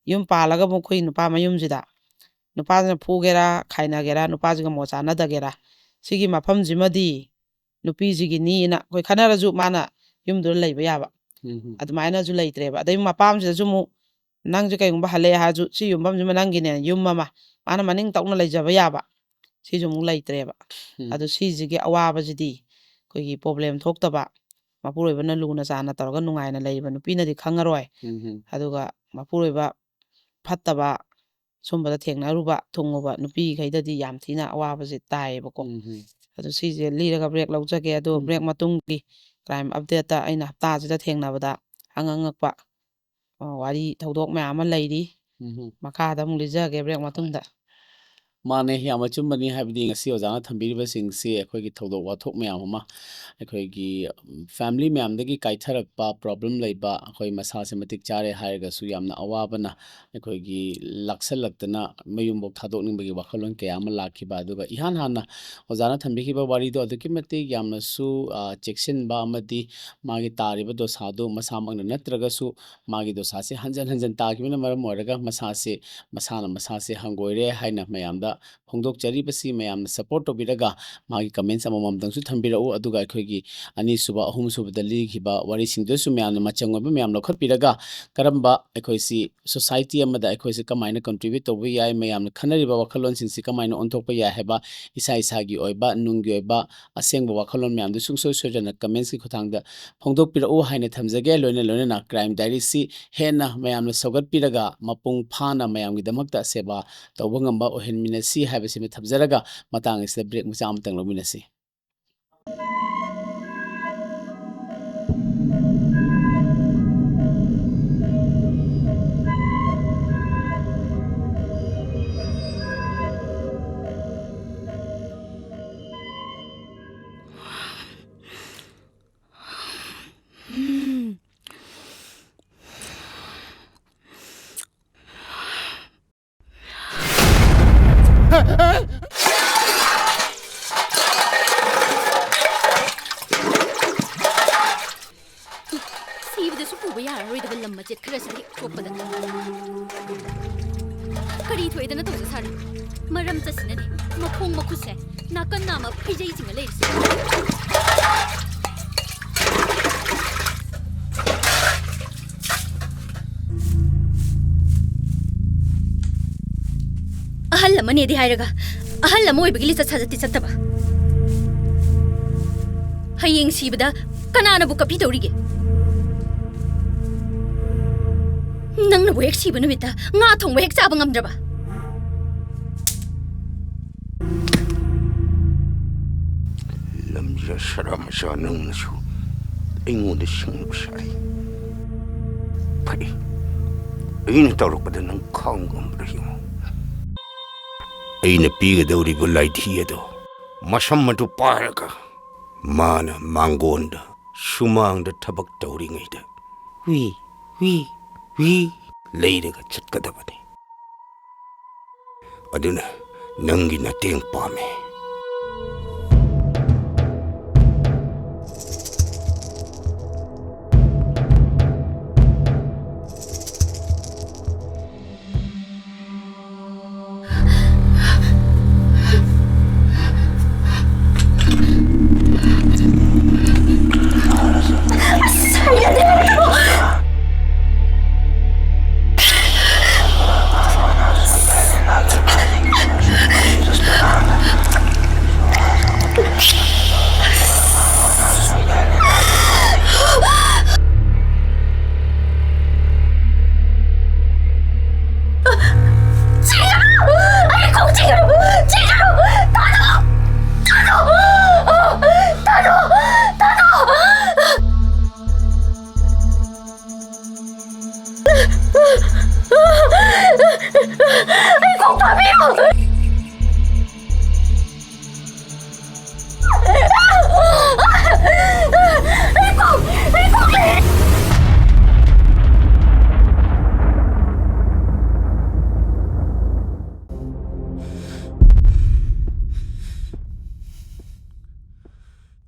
ꯌꯨꯝ ꯄꯥꯜꯂꯒ ꯑꯃꯨꯛ ꯑꯩꯈꯣꯏ ꯅꯨꯄꯥ ꯃꯌꯨꯝꯁꯤꯗ ꯅꯨꯄꯥꯁꯤꯅ ꯐꯨꯒꯦꯔꯥ ꯈꯥꯏꯅꯒꯦꯔꯥ ꯅꯨꯄꯥꯁꯤꯒ ꯃꯣꯠ ꯆꯥꯟꯅꯗꯒꯦꯔꯥ ꯁꯤꯒꯤ ꯃꯐꯝꯁꯤꯃꯗꯤ ꯅꯨꯄꯤꯁꯤꯒꯤꯅꯤꯅ ꯑꯩꯈꯣꯏ ꯈꯟꯅꯔꯁꯨ ꯃꯥꯅ ꯌꯨꯝꯗꯨꯗ ꯂꯩꯕ ꯌꯥꯕ ꯑꯗꯨꯃꯥꯏꯅꯁꯨ ꯂꯩꯇ꯭ꯔꯦꯕ ꯑꯗꯩ ꯃꯄꯥꯝꯁꯤꯗꯁꯨ ꯑꯃꯨꯛ ꯅꯪꯁꯦ ꯀꯩꯒꯨꯝꯕ ꯍꯜꯂꯛꯑꯦ ꯍꯥꯏꯔꯁꯨ ꯁꯤ ꯌꯨꯝꯐꯝꯁꯤꯃ ꯅꯪꯒꯤꯅꯦ ꯌꯨꯝ ꯑꯃ ꯃꯥꯅ ꯃꯅꯤꯡ ꯇꯧꯅ ꯂꯩꯖꯕ ꯌꯥꯕ ꯁꯤꯁꯨ ꯑꯃꯨꯛ ꯂꯩꯇ꯭ꯔꯦꯕ ꯑꯗꯨ ꯁꯤꯁꯤꯒꯤ ꯑꯋꯥꯕꯁꯤꯗꯤ ꯑꯩꯈꯣꯏꯒꯤ ꯄ꯭ꯔꯣꯕ꯭ꯂꯦꯝ ꯊꯣꯛꯇꯕ ꯃꯄꯨꯔꯣꯏꯕꯅ ꯂꯨꯅ ꯆꯥꯟꯅ ꯇꯧꯔꯒ ꯅꯨꯡꯉꯥꯏꯅ ꯂꯩꯕ ꯅꯨꯄꯤꯅꯗꯤ ꯈꯪꯉꯔꯣꯏ ꯑꯗꯨꯒ ꯃꯄꯨꯔꯣꯏꯕ ꯐꯠꯇꯕ ꯁꯨꯝꯕꯗ ꯊꯦꯡꯅꯔꯨꯕ ꯊꯨꯡꯉꯨꯕ ꯅꯨꯄꯤꯈꯩꯗꯗꯤ ꯌꯥꯝ ꯊꯤꯅ ꯑꯋꯥꯕꯁꯦ ꯇꯥꯏꯌꯦꯕꯀꯣ ꯑꯗꯨ ꯁꯤꯁꯦ ꯂꯤꯔꯒ ꯕ꯭ꯔꯦꯛ ꯂꯧꯖꯒꯦ ꯑꯗꯣ ꯕ꯭ꯔꯦꯛ ꯃꯇꯨꯡꯒꯤ ꯀ꯭ꯔꯥꯏꯝ ꯑꯞꯗꯦꯠꯇ ꯑꯩꯅ ꯍꯞꯇꯥꯁꯤꯗ ꯊꯦꯡꯅꯕꯗ ꯑꯉꯛꯄ ꯋꯥꯔꯤ ꯊꯧꯗꯣꯛ ꯃꯌꯥꯝ ꯑꯃ ꯂꯩꯔꯤ ꯃꯈꯥꯗ ꯑꯃꯨꯛ ꯂꯤꯖꯒꯦ ꯕ꯭ꯔꯦꯛ ꯃꯇꯨꯡꯗ ꯃꯥꯅꯦ ꯌꯥꯝ ꯑꯆꯨꯝꯕꯅꯤ ꯍꯥꯏꯕꯗꯤ ꯉꯁꯤ ꯑꯣꯖꯥꯅ ꯊꯝꯕꯤꯔꯤꯕꯁꯤꯡꯁꯤ ꯑꯩꯈꯣꯏꯒꯤ ꯊꯧꯗꯣꯛ ꯋꯥꯊꯣꯛ ꯃꯌꯥꯝ ꯑꯃ ꯑꯩꯈꯣꯏꯒꯤ ꯐꯦꯃꯤꯂꯤ ꯃꯌꯥꯝꯗꯒꯤ ꯀꯥꯏꯊꯔꯛꯄ ꯄ꯭ꯔꯣꯕ꯭ꯂꯦꯝ ꯂꯩꯕ ꯑꯩꯈꯣꯏ ꯃꯁꯥꯁꯦ ꯃꯇꯤꯛ ꯆꯥꯔꯦ ꯍꯥꯏꯔꯒꯁꯨ ꯌꯥꯝꯅ ꯑꯋꯥꯕꯅ ꯑꯩꯈꯣꯏꯒꯤ ꯂꯥꯛꯁꯜꯂꯛꯇꯅ ꯃꯌꯨꯝꯐꯥꯎ ꯊꯥꯗꯣꯛꯅꯤꯡꯕꯒꯤ ꯋꯥꯈꯜꯂꯣꯟ ꯀꯌꯥ ꯑꯃ ꯂꯥꯛꯈꯤꯕ ꯑꯗꯨꯒ ꯏꯍꯥꯟ ꯍꯥꯟꯅ ꯑꯣꯖꯥꯅ ꯊꯝꯕꯤꯈꯤꯕ ꯋꯥꯔꯤꯗꯣ ꯑꯗꯨꯛꯀꯤ ꯃꯇꯤꯛ ꯌꯥꯝꯅꯁꯨ ꯆꯦꯛꯁꯤꯟꯕ ꯑꯃꯗꯤ ꯃꯥꯒꯤ ꯇꯥꯔꯤꯕ ꯗꯣꯁꯥꯗꯨ ꯃꯁꯥꯃꯛꯅ ꯅꯠꯇ꯭ꯔꯒꯁꯨ ꯃꯥꯒꯤ ꯗꯣꯁꯥꯁꯦ ꯍꯟꯖꯟ ꯍꯟꯖꯟ ꯇꯥꯈꯤꯕꯅ ꯃꯔꯝ ꯑꯣꯏꯔꯒ ꯃꯁꯥꯁꯦ ꯍꯪꯒꯣꯏꯔꯦ ꯍꯥꯏꯅ ꯃꯌꯥꯝꯗ ꯐꯣꯡꯗꯣꯛꯆꯔꯤꯕꯁꯤ ꯃꯌꯥꯝꯅ ꯁꯄꯣꯔꯠ ꯇꯧꯕꯤꯔꯒ ꯃꯥꯒꯤ ꯀꯃꯦꯟꯁ ꯑꯃꯃꯝꯇꯪꯁꯨ ꯊꯝꯕꯤꯔꯛꯎ ꯑꯗꯨꯒ ꯑꯩꯈꯣꯏꯒꯤ ꯑꯅꯤꯁꯨꯕ ꯑꯍꯨꯝꯁꯨꯕꯗ ꯂꯤꯈꯤꯕ ꯋꯥꯔꯤꯁꯤꯡꯗꯨꯁꯨ ꯃꯌꯥꯝꯅ ꯃꯆꯪ ꯑꯣꯏꯕ ꯃꯌꯥꯝ ꯂꯧꯈꯠꯄꯤꯔꯒ ꯀꯔꯝꯕ ꯑꯩꯈꯣꯏꯁꯤ ꯁꯣꯁꯥꯏꯇꯤ ꯑꯃꯗ ꯑꯩꯈꯣꯏꯁꯤ ꯀꯃꯥꯏꯅ ꯀꯟꯇ꯭ꯔꯤꯕ꯭ꯌꯨꯠ ꯇꯧꯕ ꯌꯥꯏ ꯃꯌꯥꯝꯅ ꯈꯟꯅꯔꯤꯕ ꯋꯥꯈꯜꯂꯣꯟꯁꯤꯡꯁꯤ ꯀꯃꯥꯏꯅ ꯑꯣꯟꯊꯣꯛꯄ ꯌꯥꯏ ꯍꯥꯏꯕ ꯏꯁꯥꯒꯤ ꯑꯣꯏꯕ ꯅꯨꯡꯒꯤ ꯑꯣꯏꯕ ꯑꯁꯦꯡꯕ ꯋꯥꯈꯜꯂꯣꯟ ꯃꯌꯥꯝꯗꯨ ꯁꯨꯡꯁꯣꯏ ꯁꯣꯏꯗꯅ ꯀꯃꯦꯟꯁꯀꯤ ꯈꯨꯠꯊꯥꯡꯗ ꯐꯣꯡꯗꯣꯛꯄꯤꯔꯛꯎ ꯍꯥꯏꯅ ꯊꯝꯖꯒꯦ ꯂꯣꯏꯅꯅ ꯀ꯭ꯔꯥꯏꯝ ꯗꯥꯏꯔꯤꯁꯤ ꯍꯦꯟꯅ ꯃꯌꯥꯝꯅ ꯁꯧꯒꯠꯄꯤꯔꯒ ꯃꯄꯨꯡ ꯐꯥꯅ ꯃꯌꯥꯝꯒꯤꯗꯃꯛꯇ ꯁꯦꯕꯥ ꯇꯧꯕ ꯉꯝꯕ ꯑꯣꯏꯍꯟꯃꯤꯟꯅꯁꯤ ꯍꯥꯏꯕꯁꯤꯃ ꯊꯝꯖꯔꯒ ꯃꯇꯥꯡ ꯑꯁꯤꯗ ꯕ꯭ꯔꯦꯛ ꯃꯆꯥ ꯑꯃꯇꯪ ꯂꯧꯃꯤꯟꯅꯁꯤ मजेत खरसरी थोपदा करी थोइदना तौजा सारी मरम चसिनने मखोंग मखुसे नाकन नामा फैजै जिंग लेरिसे अहल लमनेदी हायरगा अहल लमोइबगी लिचा साजति चत्तबा हयेंग सिबदा कनानाबु कपि तौरिगे नंगनबु हेक सिब नुमिता nga thongba hek chaba ngamdraba lamja sharam sha nang su aingonda singlu sai pai aina tawrukpada nang khang ngamra himu aina pigadauri bu laithi ado masam matu paraga mana mangonda sumangda thabak tawri ngaida wi leiraga chatkadabani aduna nangi nateng pame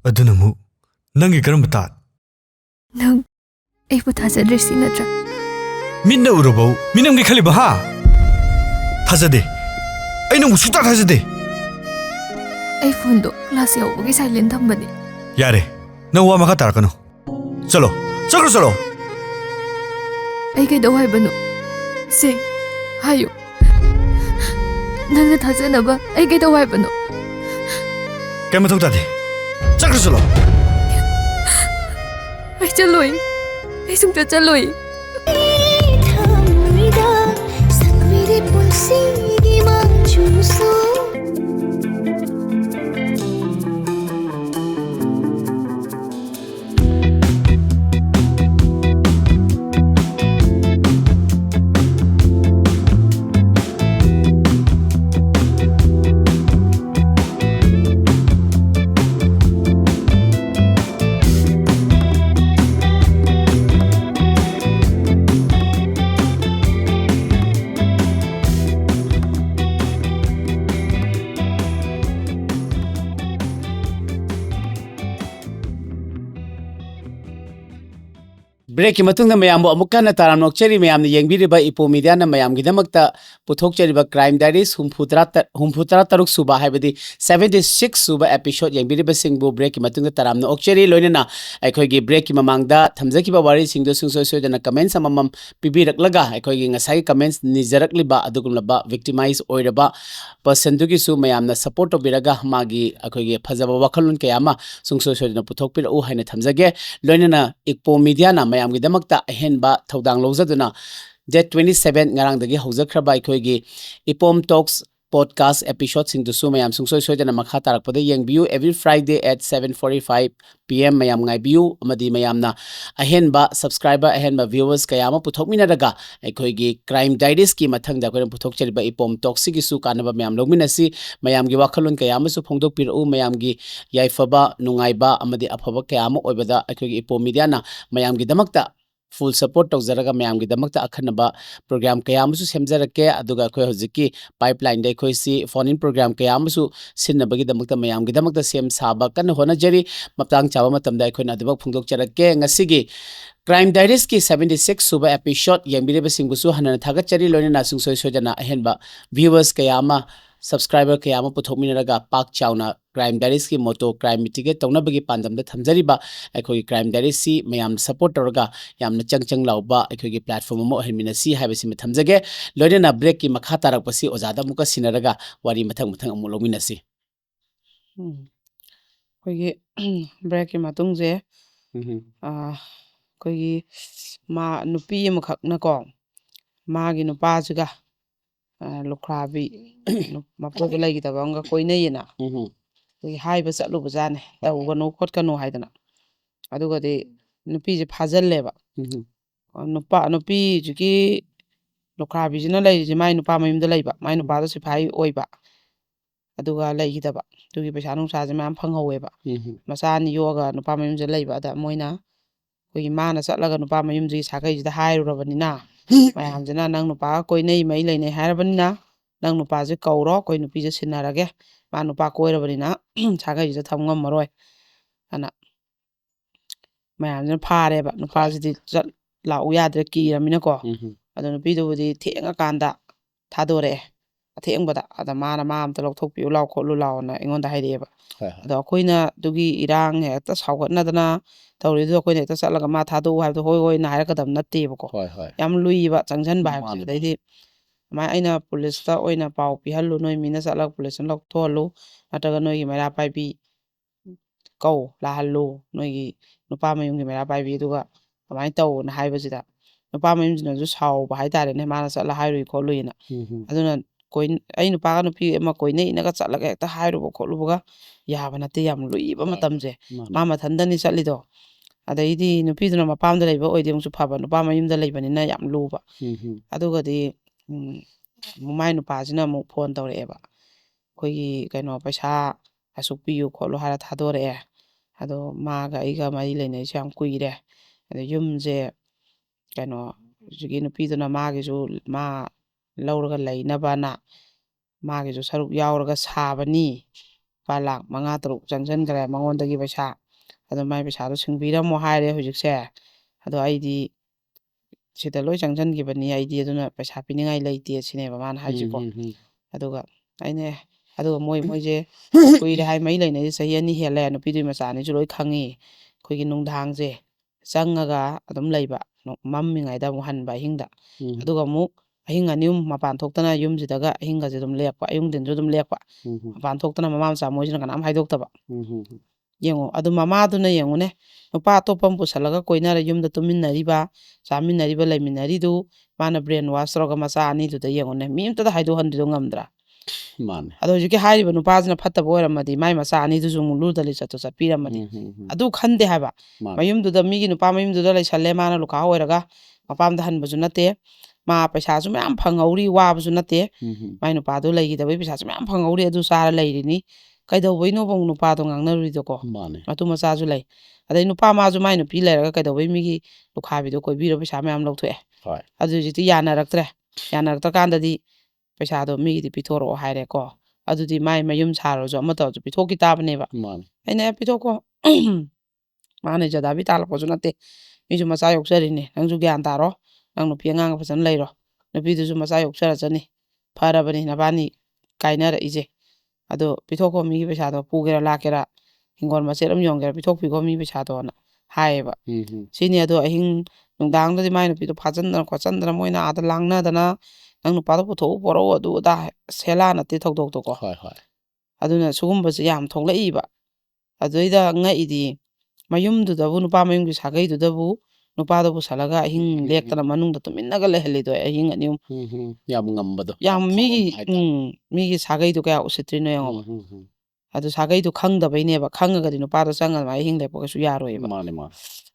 अदुनमु नंगी करम बता नंग एबु थाजद्रेसी नत्र मिन्ना उरबौ मिनमगे खलि बहा थाजदे ऐ नंगु सुता थाजदे ए phone दो class यावबगी silent थंबने यारे न वा मखा तारकनो चलो चलो चलो ए के दो हाइबनो से हायो नंग थाजनबा ए के दो हाइबनो केम थौतादे चलो चलो ए चलोई ए सुंग चलोई ब्रेक की मतुंग मयाम अमुक्का न ताराम नोक्चरी मयाम ने येंगबिरिबा इपो मीडिया न मयाम गिदमक्ता पुथोक्चरिबा क्राइम डायरीज हुमफुतरा तरुक सुबा हाइबदी 76 सुबा एपिसोड येंगबिरिबा सिंगबु ब्रेक की मतुंग ताराम नोक्चरी लोइनेना अखोइगी ब्रेक की ममांगदा थमजकिबा वारी सिंगदो सुंसोय सोयदना कमेंट्स अममम पिबिरकलगा अखोइगी ngasai कमेंट्स निजरकलिबा अदुगुमलबा विक्टिमाइज ओइरबा पर्सन दुगी सु मयामना सपोर्ट तोबिरगा मागी अखोइगी फजबा वखलुन कयामा सुंसोय सोयदना पुथोकपिरउ हाइना थमजगे लोइनेना इपो मीडिया ना मयाम गिदमक्ता अहेनबा थौदांग लौजदुना date 27 ngarangdagi haujakraba aikoigi ipom talks podcast episode sing dusu mayam sungsoi soidana makha tarakpada yengbiu every friday at 7:45 pm mayam ngaibiu amadi mayamna ahenba subscriber ahenba viewers kayama puthokmina daga aikoigi crime diaries ki mathang da koren puthokcheriba ipom talks gi su kanaba mayam logminasi mayam gi wakhalun kayama su phongdok piru mayam gi yaifaba nungaiba amadi afaba kayama oibada aikoigi ipom media na mayam gi damakta full support tawzaraga mayam gi damakta akhanaba program kaya amsu semjarake aduga khoi hojiki pipeline dai khoi si phone in program kaya amsu sinnabagi damakta mayam gi damakta sem saba kan hona jari maptang chawa matamda khoina adubak phungdok charake ngasigi Crime Diaries ki 76 suba episode yambireba singbusu hanana thagachari loina nasung soi sojana ahenba viewers kayama subscriber kayama puthokminaraga pak chauna Crime Diaries ki motto crime mitigate tawnabagi pandamda thamjariba akhoi Crime Diaries si mayam support tawraga yamna changchang lauba akhoi gi platform mo helmina si haibasi thamjage loina break ki makha tarakpasi ojada muka sinaraga wari mathang mathang amu lominasi ꯑꯩꯈꯣꯏꯒꯤ ꯕ꯭ꯔꯦꯛꯀꯤ ꯃꯇꯨꯡꯁꯦ ꯑꯩꯈꯣꯏꯒꯤ ꯅꯨꯄꯤ ꯑꯃꯈꯛꯅꯀꯣ ꯃꯥꯒꯤ ꯅꯨꯄꯥꯁꯤꯒ ꯂꯨꯈ꯭ꯔꯥꯕꯤ ꯃꯄꯣꯛꯇ ꯂꯩꯈꯤꯗꯕ ꯑꯃꯒ ꯀꯣꯏꯅꯩꯌꯦꯅ ꯑꯩꯈꯣꯏꯒꯤ ꯍꯥꯏꯕ ꯆꯠꯂꯨꯕꯖꯥꯠꯅꯦ ꯇꯧꯒꯅꯨ ꯈꯣꯠꯀꯅꯨ ꯍꯥꯏꯗꯅ ꯑꯗꯨꯒꯗꯤ ꯅꯨꯄꯤꯁꯦ ꯐꯥꯖꯤꯜꯂꯦꯕ ꯅꯨꯄꯤꯁꯤꯒꯤ ꯂꯨꯈ꯭ꯔꯥꯕꯤꯁꯤꯅ ꯂꯩꯔꯤꯁꯦ ꯃꯥꯏ ꯅꯨꯄꯥ ꯃꯌꯨꯝꯗ ꯂꯩꯕ ꯃꯥꯏ ꯅꯨꯄꯥꯗꯣ ꯁꯤꯐꯥꯏ ꯑꯣꯏꯕ ꯑꯗꯨꯒ ꯂꯩꯈꯤꯗꯕ ꯑꯗꯨꯒꯤ ꯄꯩꯁꯥ ꯅꯨꯡꯁꯥꯁꯦ ꯃꯌꯥꯝ ꯐꯪꯍꯧꯋꯦꯕ ꯃꯆꯥ ꯑꯅꯤ ꯌꯣꯛꯑꯒ ꯅꯨꯄꯥ ꯃꯌꯨꯝꯁꯦ ꯂꯩꯕ ꯑꯗ ꯃꯣꯏꯅ ꯑꯩꯈꯣꯏꯒꯤ ꯃꯥꯅ ꯆꯠꯂꯒ ꯅꯨꯄꯥ ꯃꯌꯨꯝꯁꯤꯒꯤ ꯁꯥꯒꯩꯁꯤꯗ ꯍꯥꯏꯔꯨꯔꯕꯅꯤꯅ ꯃꯌꯥꯝꯁꯤꯅ ꯅꯪ ꯅꯨꯄꯥꯒ ꯀꯣꯏꯅꯩ ꯃꯩ ꯂꯩꯅꯩ ꯍꯥꯏꯔꯕꯅꯤꯅ ꯅꯪ ꯅꯨꯄꯥꯁꯦ ꯀꯧꯔꯣ ꯑꯩꯈꯣꯏ ꯅꯨꯄꯤꯁꯦ ꯁꯤꯟꯅꯔꯒꯦ ꯃꯥ ꯅꯨꯄꯥ ꯀꯣꯏꯔꯕꯅꯤꯅ ꯁꯥꯒꯩꯁꯤꯗ ꯊꯝ ꯉꯝꯃꯔꯣꯏ ꯑꯅ ꯃꯌꯥꯝꯁꯤꯅ ꯐꯥꯔꯦꯕ ꯅꯨꯄꯥꯁꯤꯗꯤ ꯂꯥꯛꯎ ꯌꯥꯗ꯭ꯔꯦ ꯀꯤꯔꯃꯤꯅꯀꯣ ꯑꯗꯣ ꯅꯨꯄꯤꯗꯨꯕꯨꯗꯤ ꯊꯦꯡꯉꯀꯥꯟꯗ ꯊꯥꯗꯣꯔꯛꯑꯦ ꯑꯊꯦꯡꯕꯗ ꯑꯗ ꯃꯥꯅ ꯃꯥ ꯑꯝꯇ ꯂꯧꯊꯣꯛꯄꯤꯌꯨ ꯂꯥꯎ ꯈꯣꯠꯂꯨ ꯂꯥꯎꯅ ꯑꯩꯉꯣꯟꯗ ꯍꯥꯏꯔꯛꯑꯦꯕ ꯑꯗꯣ ꯑꯩꯈꯣꯏꯅ ꯑꯗꯨꯒꯤ ꯏꯔꯥꯡ ꯍꯦꯛꯇ ꯁꯥꯎꯒꯠꯅꯗꯅ ꯇꯧꯔꯤꯗꯨ ꯑꯩꯈꯣꯏꯅ ꯍꯦꯛꯇ ꯆꯠꯂꯒ ꯃꯥ ꯊꯥꯗꯣꯛꯎ ꯍꯥꯏꯕꯗꯣ ꯍꯣꯏ ꯍꯣꯏꯅ ꯍꯥꯏꯔꯛꯀꯗꯕ ꯅꯠꯇꯦꯕꯀꯣ ꯌꯥꯝ ꯂꯨꯏꯕ ꯆꯪꯁꯤꯟꯕ ꯍꯥꯏꯕꯁꯦ ꯑꯗꯩꯗꯤ ꯑꯗꯨꯃꯥꯏꯅ ꯑꯩꯅ ꯄꯨꯂꯤꯁꯇ ꯑꯣꯏꯅ ꯄꯥꯎ ꯄꯤꯍꯜꯂꯨ ꯅꯣꯏ ꯃꯤꯅ ꯆꯠꯂꯒ ꯄꯨꯂꯤꯁꯅ ꯂꯧꯊꯣꯛꯍꯜꯂꯨ ꯅꯠꯇ꯭ꯔꯒ ꯅꯣꯏꯒꯤ ꯃꯩꯔꯥ ꯄꯥꯏꯕꯤ ꯀꯧ ꯂꯥꯛꯍꯜꯂꯨ ꯅꯣꯏꯒꯤ ꯅꯨꯄꯥ ꯃꯌꯨꯝꯒꯤ ꯃꯩꯔꯥ ꯄꯥꯏꯕꯤ ꯑꯗꯨꯒ ꯑꯗꯨꯃꯥꯏꯅ ꯇꯧꯅ ꯍꯥꯏꯕꯁꯤꯗ ꯅꯨꯄꯥ ꯃꯌꯨꯝꯁꯤꯅꯁꯨ ꯁꯥꯎꯕ ꯍꯥꯏꯇꯥꯔꯦꯅꯦ ꯃꯥꯅ ꯆꯠꯂ ꯍꯥꯏꯔꯨꯏ ꯈꯣꯠꯂꯨꯏꯅ ꯑꯗꯨꯅ ꯑꯩ ꯅꯨꯄꯥꯒ ꯅꯨꯄꯤ ꯑꯃ ꯀꯣꯏꯅꯩꯅꯒ ꯆꯠꯂꯒ ꯍꯦꯛꯇ ꯍꯥꯏꯔꯨꯕ ꯈꯣꯠꯂꯨꯕꯒ ꯌꯥꯕ ꯅꯠꯇꯦ ꯌꯥꯝ ꯂꯨꯏꯕ ꯃꯇꯝꯁꯦ ꯃꯥ ꯃꯊꯟꯗꯅꯤ ꯆꯠꯂꯤꯗꯣ ꯑꯗꯩꯗꯤ ꯅꯨꯄꯤꯗꯨꯅ ꯃꯄꯥꯝꯗ ꯂꯩꯕ ꯑꯣꯏꯗꯤ ꯑꯃꯨꯛꯁꯨ ꯐꯕ ꯅꯨꯄꯥ ꯃꯌꯨꯝꯗ ꯂꯩꯕꯅꯤꯅ ꯌꯥꯝ ꯂꯨꯕ ꯑꯗꯨꯒꯗꯤ ꯃꯥꯏ ꯅꯨꯄꯥꯁꯤꯅ ꯑꯃꯨꯛ ꯐꯣꯟ ꯇꯧꯔꯛꯑꯦꯕ ꯑꯩꯈꯣꯏꯒꯤ ꯀꯩꯅꯣ ꯄꯩꯁꯥ ꯑꯁꯨꯛ ꯄꯤꯌꯨ ꯈꯣꯠꯂꯨ ꯍꯥꯏꯔ ꯊꯥꯗꯣꯔꯛꯑꯦ ꯑꯗꯣ ꯃꯥꯒ ꯑꯩꯒ ꯃꯔꯤ ꯂꯩꯅꯩꯁꯦ ꯌꯥꯝ ꯀꯨꯏꯔꯦ ꯑꯗꯣ ꯌꯨꯝꯁꯦ ꯀꯩꯅꯣ ꯍꯧꯖꯤꯛꯀꯤ ꯅꯨꯄꯤꯗꯨꯅ ꯃꯥꯒꯤꯁꯨ ꯃꯥ ꯂꯧꯔꯒ ꯂꯩꯅꯕꯅ ꯃꯥꯒꯤꯁꯨ ꯁꯔꯨꯛ ꯌꯥꯎꯔꯒ ꯁꯥꯕꯅꯤ ꯂꯨꯄꯥ ꯂꯥꯛ 5-6 ꯆꯪꯁꯤꯟꯈ꯭ꯔꯦ ꯃꯉꯣꯟꯗꯒꯤ ꯄꯩꯁా ꯑꯗꯣ ꯃꯥꯏ ꯄꯩꯁꯥꯗꯣ ꯁꯤꯡꯕꯤꯔꯝꯃꯣ ꯍꯥꯏꯔꯦ ꯍꯧꯖꯤꯛꯁꯦ ꯑꯗꯣ ꯑꯩꯗꯤ ꯁꯤꯗ ꯂꯣꯏ ꯆꯪꯁꯤꯟꯈꯤꯕꯅꯤ ꯑꯩꯗꯤ ꯑꯗꯨꯅ ꯄꯩꯁꯥ ꯄꯤꯅꯤꯡꯉꯥই ꯂꯩꯇꯦ ꯁꯤꯅꯦꯕ ꯃꯥꯅ ꯍꯥꯏꯁꯤꯀꯣ ꯑꯗꯨꯒ ꯑꯩꯅ ꯑꯗꯨꯒ ꯃꯣꯏꯁꯦ ꯀꯨꯏꯔꯦ ꯍꯥꯏ ꯃꯩ ꯂꯩꯅꯩꯁꯦ ꯆꯍꯤ 2 ꯍꯦꯜꯂꯦ ꯅꯨꯄꯤꯗꯨꯒꯤ ꯃꯆꯥ ꯑꯅꯤꯁꯨ ꯂꯣꯏ ꯈꯪꯉꯤ ꯑꯩꯈꯣꯏꯒꯤ ꯅꯨꯡꯗꯥꯡꯁꯦ ꯆꯪꯉꯒ ꯑꯗꯨꯝ ꯂꯩꯕ ꯃꯝꯃꯤꯉꯩꯗ ꯑꯃꯨꯛ ꯍꯟꯕ ꯑꯍꯤꯡꯗ ꯑꯗꯨꯒ ꯑꯃꯨꯛ ꯑꯍꯤꯡ 2 ꯃꯄꯥꯟ ꯊꯣꯛꯇꯅ ꯌꯨꯝꯁꯤꯗꯒ ꯑꯍꯤꯡꯒꯁꯦ ꯑꯗꯨم ꯂꯦꯛꯄ ꯑꯌꯨꯛ-ꯅꯨꯡꯊꯤꯟꯁꯨ ꯑꯗꯨꯝ ꯂꯦꯛꯄ ꯃꯄꯥꯟ ꯊꯣꯛꯇꯅ ꯃꯃꯥ ꯃꯆꯥ ꯃꯣꯏꯁꯤꯅ ꯀꯅꯥꯝ ꯍꯥꯏꯗꯣꯛꯇꯕ ꯌꯦꯡꯉꯣ ꯑꯗꯨ ꯃꯃꯥꯗꯨꯅ ꯌꯦꯡꯉꯨꯅꯦ ꯅꯨꯄꯥ ꯑꯇꯣꯞꯄ ꯑꯃ ꯄꯨꯁꯜꯂꯒ ꯀꯣꯏꯅꯔ ꯌꯨꯝꯗ ꯇꯨꯃꯤꯟꯅꯔꯤꯕ ꯆꯥꯃꯤꯟꯅꯔꯤꯕ ꯂꯩꯃꯤꯟꯅꯔꯤꯗꯨ ꯃꯥꯅ ꯕ꯭ꯔꯦꯟ ꯋꯥꯁ ꯇꯧꯔꯒ ꯃꯆꯥ ꯑꯅꯤꯗꯨꯗ ꯌꯦꯡꯉꯨꯅꯦ ꯃꯤ ꯑꯝꯇꯗ ꯍꯥꯏꯗꯣꯛꯍꯟꯗ꯭ꯔꯤꯗꯣ ꯉꯝꯗ꯭ꯔꯥ ꯑꯗꯣ ꯍꯧꯖꯤꯛꯀꯤ ꯍꯥꯏꯔꯤꯕ ꯅꯨꯄꯥꯁꯤꯅ ꯐꯠꯇꯕ ꯑꯣꯏꯔꯝꯃꯗꯤ ꯃꯥꯏ ꯃꯆꯥ ꯑꯅꯤꯗꯨꯁꯨ ꯑꯃꯨꯛ ꯂꯨꯗ ꯂꯤꯆꯠꯇꯨ ꯆꯠꯄꯤꯔꯝꯃꯗꯤ ꯑꯗꯨ ꯈꯟꯗꯦ ꯍꯥꯏꯕ ꯃꯌꯨꯝꯗꯨꯗ ꯃꯤꯒꯤ ꯅꯨꯄꯥ ꯃꯌꯨꯝꯗꯨꯗ ꯂꯩꯁꯜꯂꯦ ꯃꯥꯅ ꯂꯨꯈꯥ ꯑꯣꯏꯔꯒ ꯃꯄꯥꯝꯗ ꯍꯟꯕꯁꯨ ꯅꯠꯇꯦ ꯃꯥ ꯄꯩꯁꯥꯁꯨ ꯃꯌꯥꯝ ꯐꯪꯍꯧꯔꯤ ꯋꯥꯕꯁꯨ ꯅꯠꯇꯦ ꯃꯥꯏ ꯅꯨꯄꯥꯗꯣ ꯂꯩꯈꯤꯗꯕꯩ ꯄꯩꯁꯥꯁꯨ ꯃꯌꯥꯝ ꯐꯪꯍꯧꯔꯤ ꯑꯗꯨ ꯆꯥꯔ ꯂꯩꯔꯤꯅꯤ ꯀꯩꯗꯧꯕꯩꯅꯣꯕ ꯅꯨꯄꯥꯗꯣ ꯉꯥꯡꯅꯔꯨꯏꯗꯣꯀꯣ ꯃꯇꯨ ꯃꯆꯥꯁꯨ ꯂꯩ ꯑꯗꯩ ꯅꯨꯄꯥ ꯃꯥꯁꯨ ꯃꯥꯏ ꯅꯨꯄꯤ ꯂꯩꯔꯒ ꯀꯩꯗꯧꯕꯩ ꯃꯤꯒꯤ ꯂꯨꯈꯥꯕꯤꯗꯣ ꯀꯣꯏꯕꯤꯔ ꯄꯩꯁా ꯃꯌꯥꯝ ꯂꯧꯊꯣꯛꯑꯦ ꯑꯗꯨ ꯍꯧꯖꯤꯛꯇꯤ ꯌꯥꯅꯔꯛꯇ꯭ꯔꯀꯥꯟꯗꯗꯤ ꯄꯩꯁꯥꯗꯣ ꯃꯤꯒꯤꯗꯤ ꯄꯤꯊꯣꯔꯛꯑꯣ ꯍꯥꯏꯔꯦꯀꯣ ꯑꯗꯨꯗꯤ ꯃꯥꯏ ꯃꯌꯨꯝ ꯁꯥꯔꯁꯨ ꯑꯃ ꯇꯧꯔꯁꯨ ꯄꯤꯊꯣꯛꯈꯤ ꯇꯥꯕꯅꯦꯕ ꯑꯩꯅ ꯄꯤꯊꯣꯛꯀꯣ ꯃꯥꯅ ꯖꯗꯥꯕꯤ ꯇꯥꯜꯂꯛꯄꯁꯨ ꯅꯠꯇꯦ ꯃꯤꯁꯨ ꯃꯆꯥ ꯌꯣꯛꯆꯔꯤꯅꯦ ꯅꯪꯁꯨ ꯒ꯭ꯌꯥꯟ ꯇꯥꯔꯣ ꯅꯪ ꯅꯨꯄꯤ ꯑꯉꯥꯡꯒ ꯐꯖꯅ ꯂꯩꯔꯣ ꯅꯨꯄꯤꯗꯨꯁꯨ ꯃꯆꯥ ꯌꯣꯛꯆꯔꯆꯅꯤ ꯐꯔꯕꯅꯤ ꯅꯕꯥꯅꯤ ꯀꯥꯏꯅꯔꯛꯏꯁꯦ ꯑꯗꯣ ꯄꯤꯊꯣꯛꯈꯣ ꯃꯤꯒꯤ ꯄꯩꯁꯥꯗꯣ ꯄꯨꯒꯦꯔꯥ ꯂꯥꯛꯀꯦꯔꯥ ꯍꯤꯡꯒꯣꯜ ꯃꯆꯦꯠ ꯑꯃ ꯌꯣꯟꯒꯦꯔꯥ ꯄꯤꯊꯣꯛꯄꯤꯈꯣ ꯃꯤ ꯄꯩꯁꯥꯗꯣꯅ ꯍꯥꯏꯌꯦꯕ ꯁꯤꯅꯤ ꯑꯗꯣ ꯑꯍꯤꯡ ꯅꯨꯡꯗꯥꯡꯗꯗꯤ ꯃꯥꯏ ꯅꯨꯄꯤꯗꯣ ꯐꯥꯖꯤꯟꯗꯅ ꯈꯣꯠꯆꯟꯗꯅ ꯃꯣꯏꯅ ꯑꯥꯗ ꯂꯥꯡꯅꯗꯅ ꯅꯪ ꯅꯨꯄꯥꯗꯣ ꯄꯨꯊꯣꯛꯎ ꯄꯣꯔꯛꯎ ꯑꯗꯨ ꯑꯗꯥ ꯁꯦꯂꯥ ꯅꯠꯇꯦ ꯊꯧꯗꯣꯛꯇꯣꯀꯣ ꯑꯗꯨꯅ ꯁꯤꯒꯨꯝꯕꯁꯦ ꯌꯥꯝ ꯊꯣꯛꯂꯛꯏꯕ ꯑꯗꯨꯏꯗ ꯉꯛꯏꯗꯤ ꯃꯌꯨꯝꯗꯨꯗꯕꯨ ꯅꯨꯄꯥ ꯃꯌꯨꯝꯒꯤ ꯁꯥꯒꯩꯗꯨꯗꯕꯨ ꯅꯨꯄꯥꯗꯣ ꯄꯨꯁꯜꯂꯒ ꯑꯍꯤꯡ ꯂꯦꯛꯇꯅ ꯃꯅꯨꯡꯗ ꯇꯨꯃꯤꯟꯅꯒ ꯂꯩꯍꯜꯂꯤꯗꯣ ꯑꯍꯤꯡ 2 ꯌꯥꯝ ꯉꯝꯕꯗꯣ ꯌꯥꯝ ꯃꯤꯒꯤ ꯁꯥꯒꯩꯗꯣ ꯀꯌꯥ ꯎꯁꯤꯠꯇ꯭ꯔꯤꯅꯣ ꯌꯦꯡꯉꯣꯕ ꯑꯗꯨ ꯁꯥꯒꯩꯗꯣ ꯈꯪꯗꯕꯩꯅꯦꯕ ꯈꯪꯉꯒꯗꯤ ꯅꯨꯄꯥꯗꯣ ꯆꯪꯉ ꯑꯗꯨꯃꯥꯏꯅ ꯑꯍꯤꯡ ꯂꯦꯛꯄ ꯀꯩꯁꯨ ꯌꯥꯔꯣꯏꯕ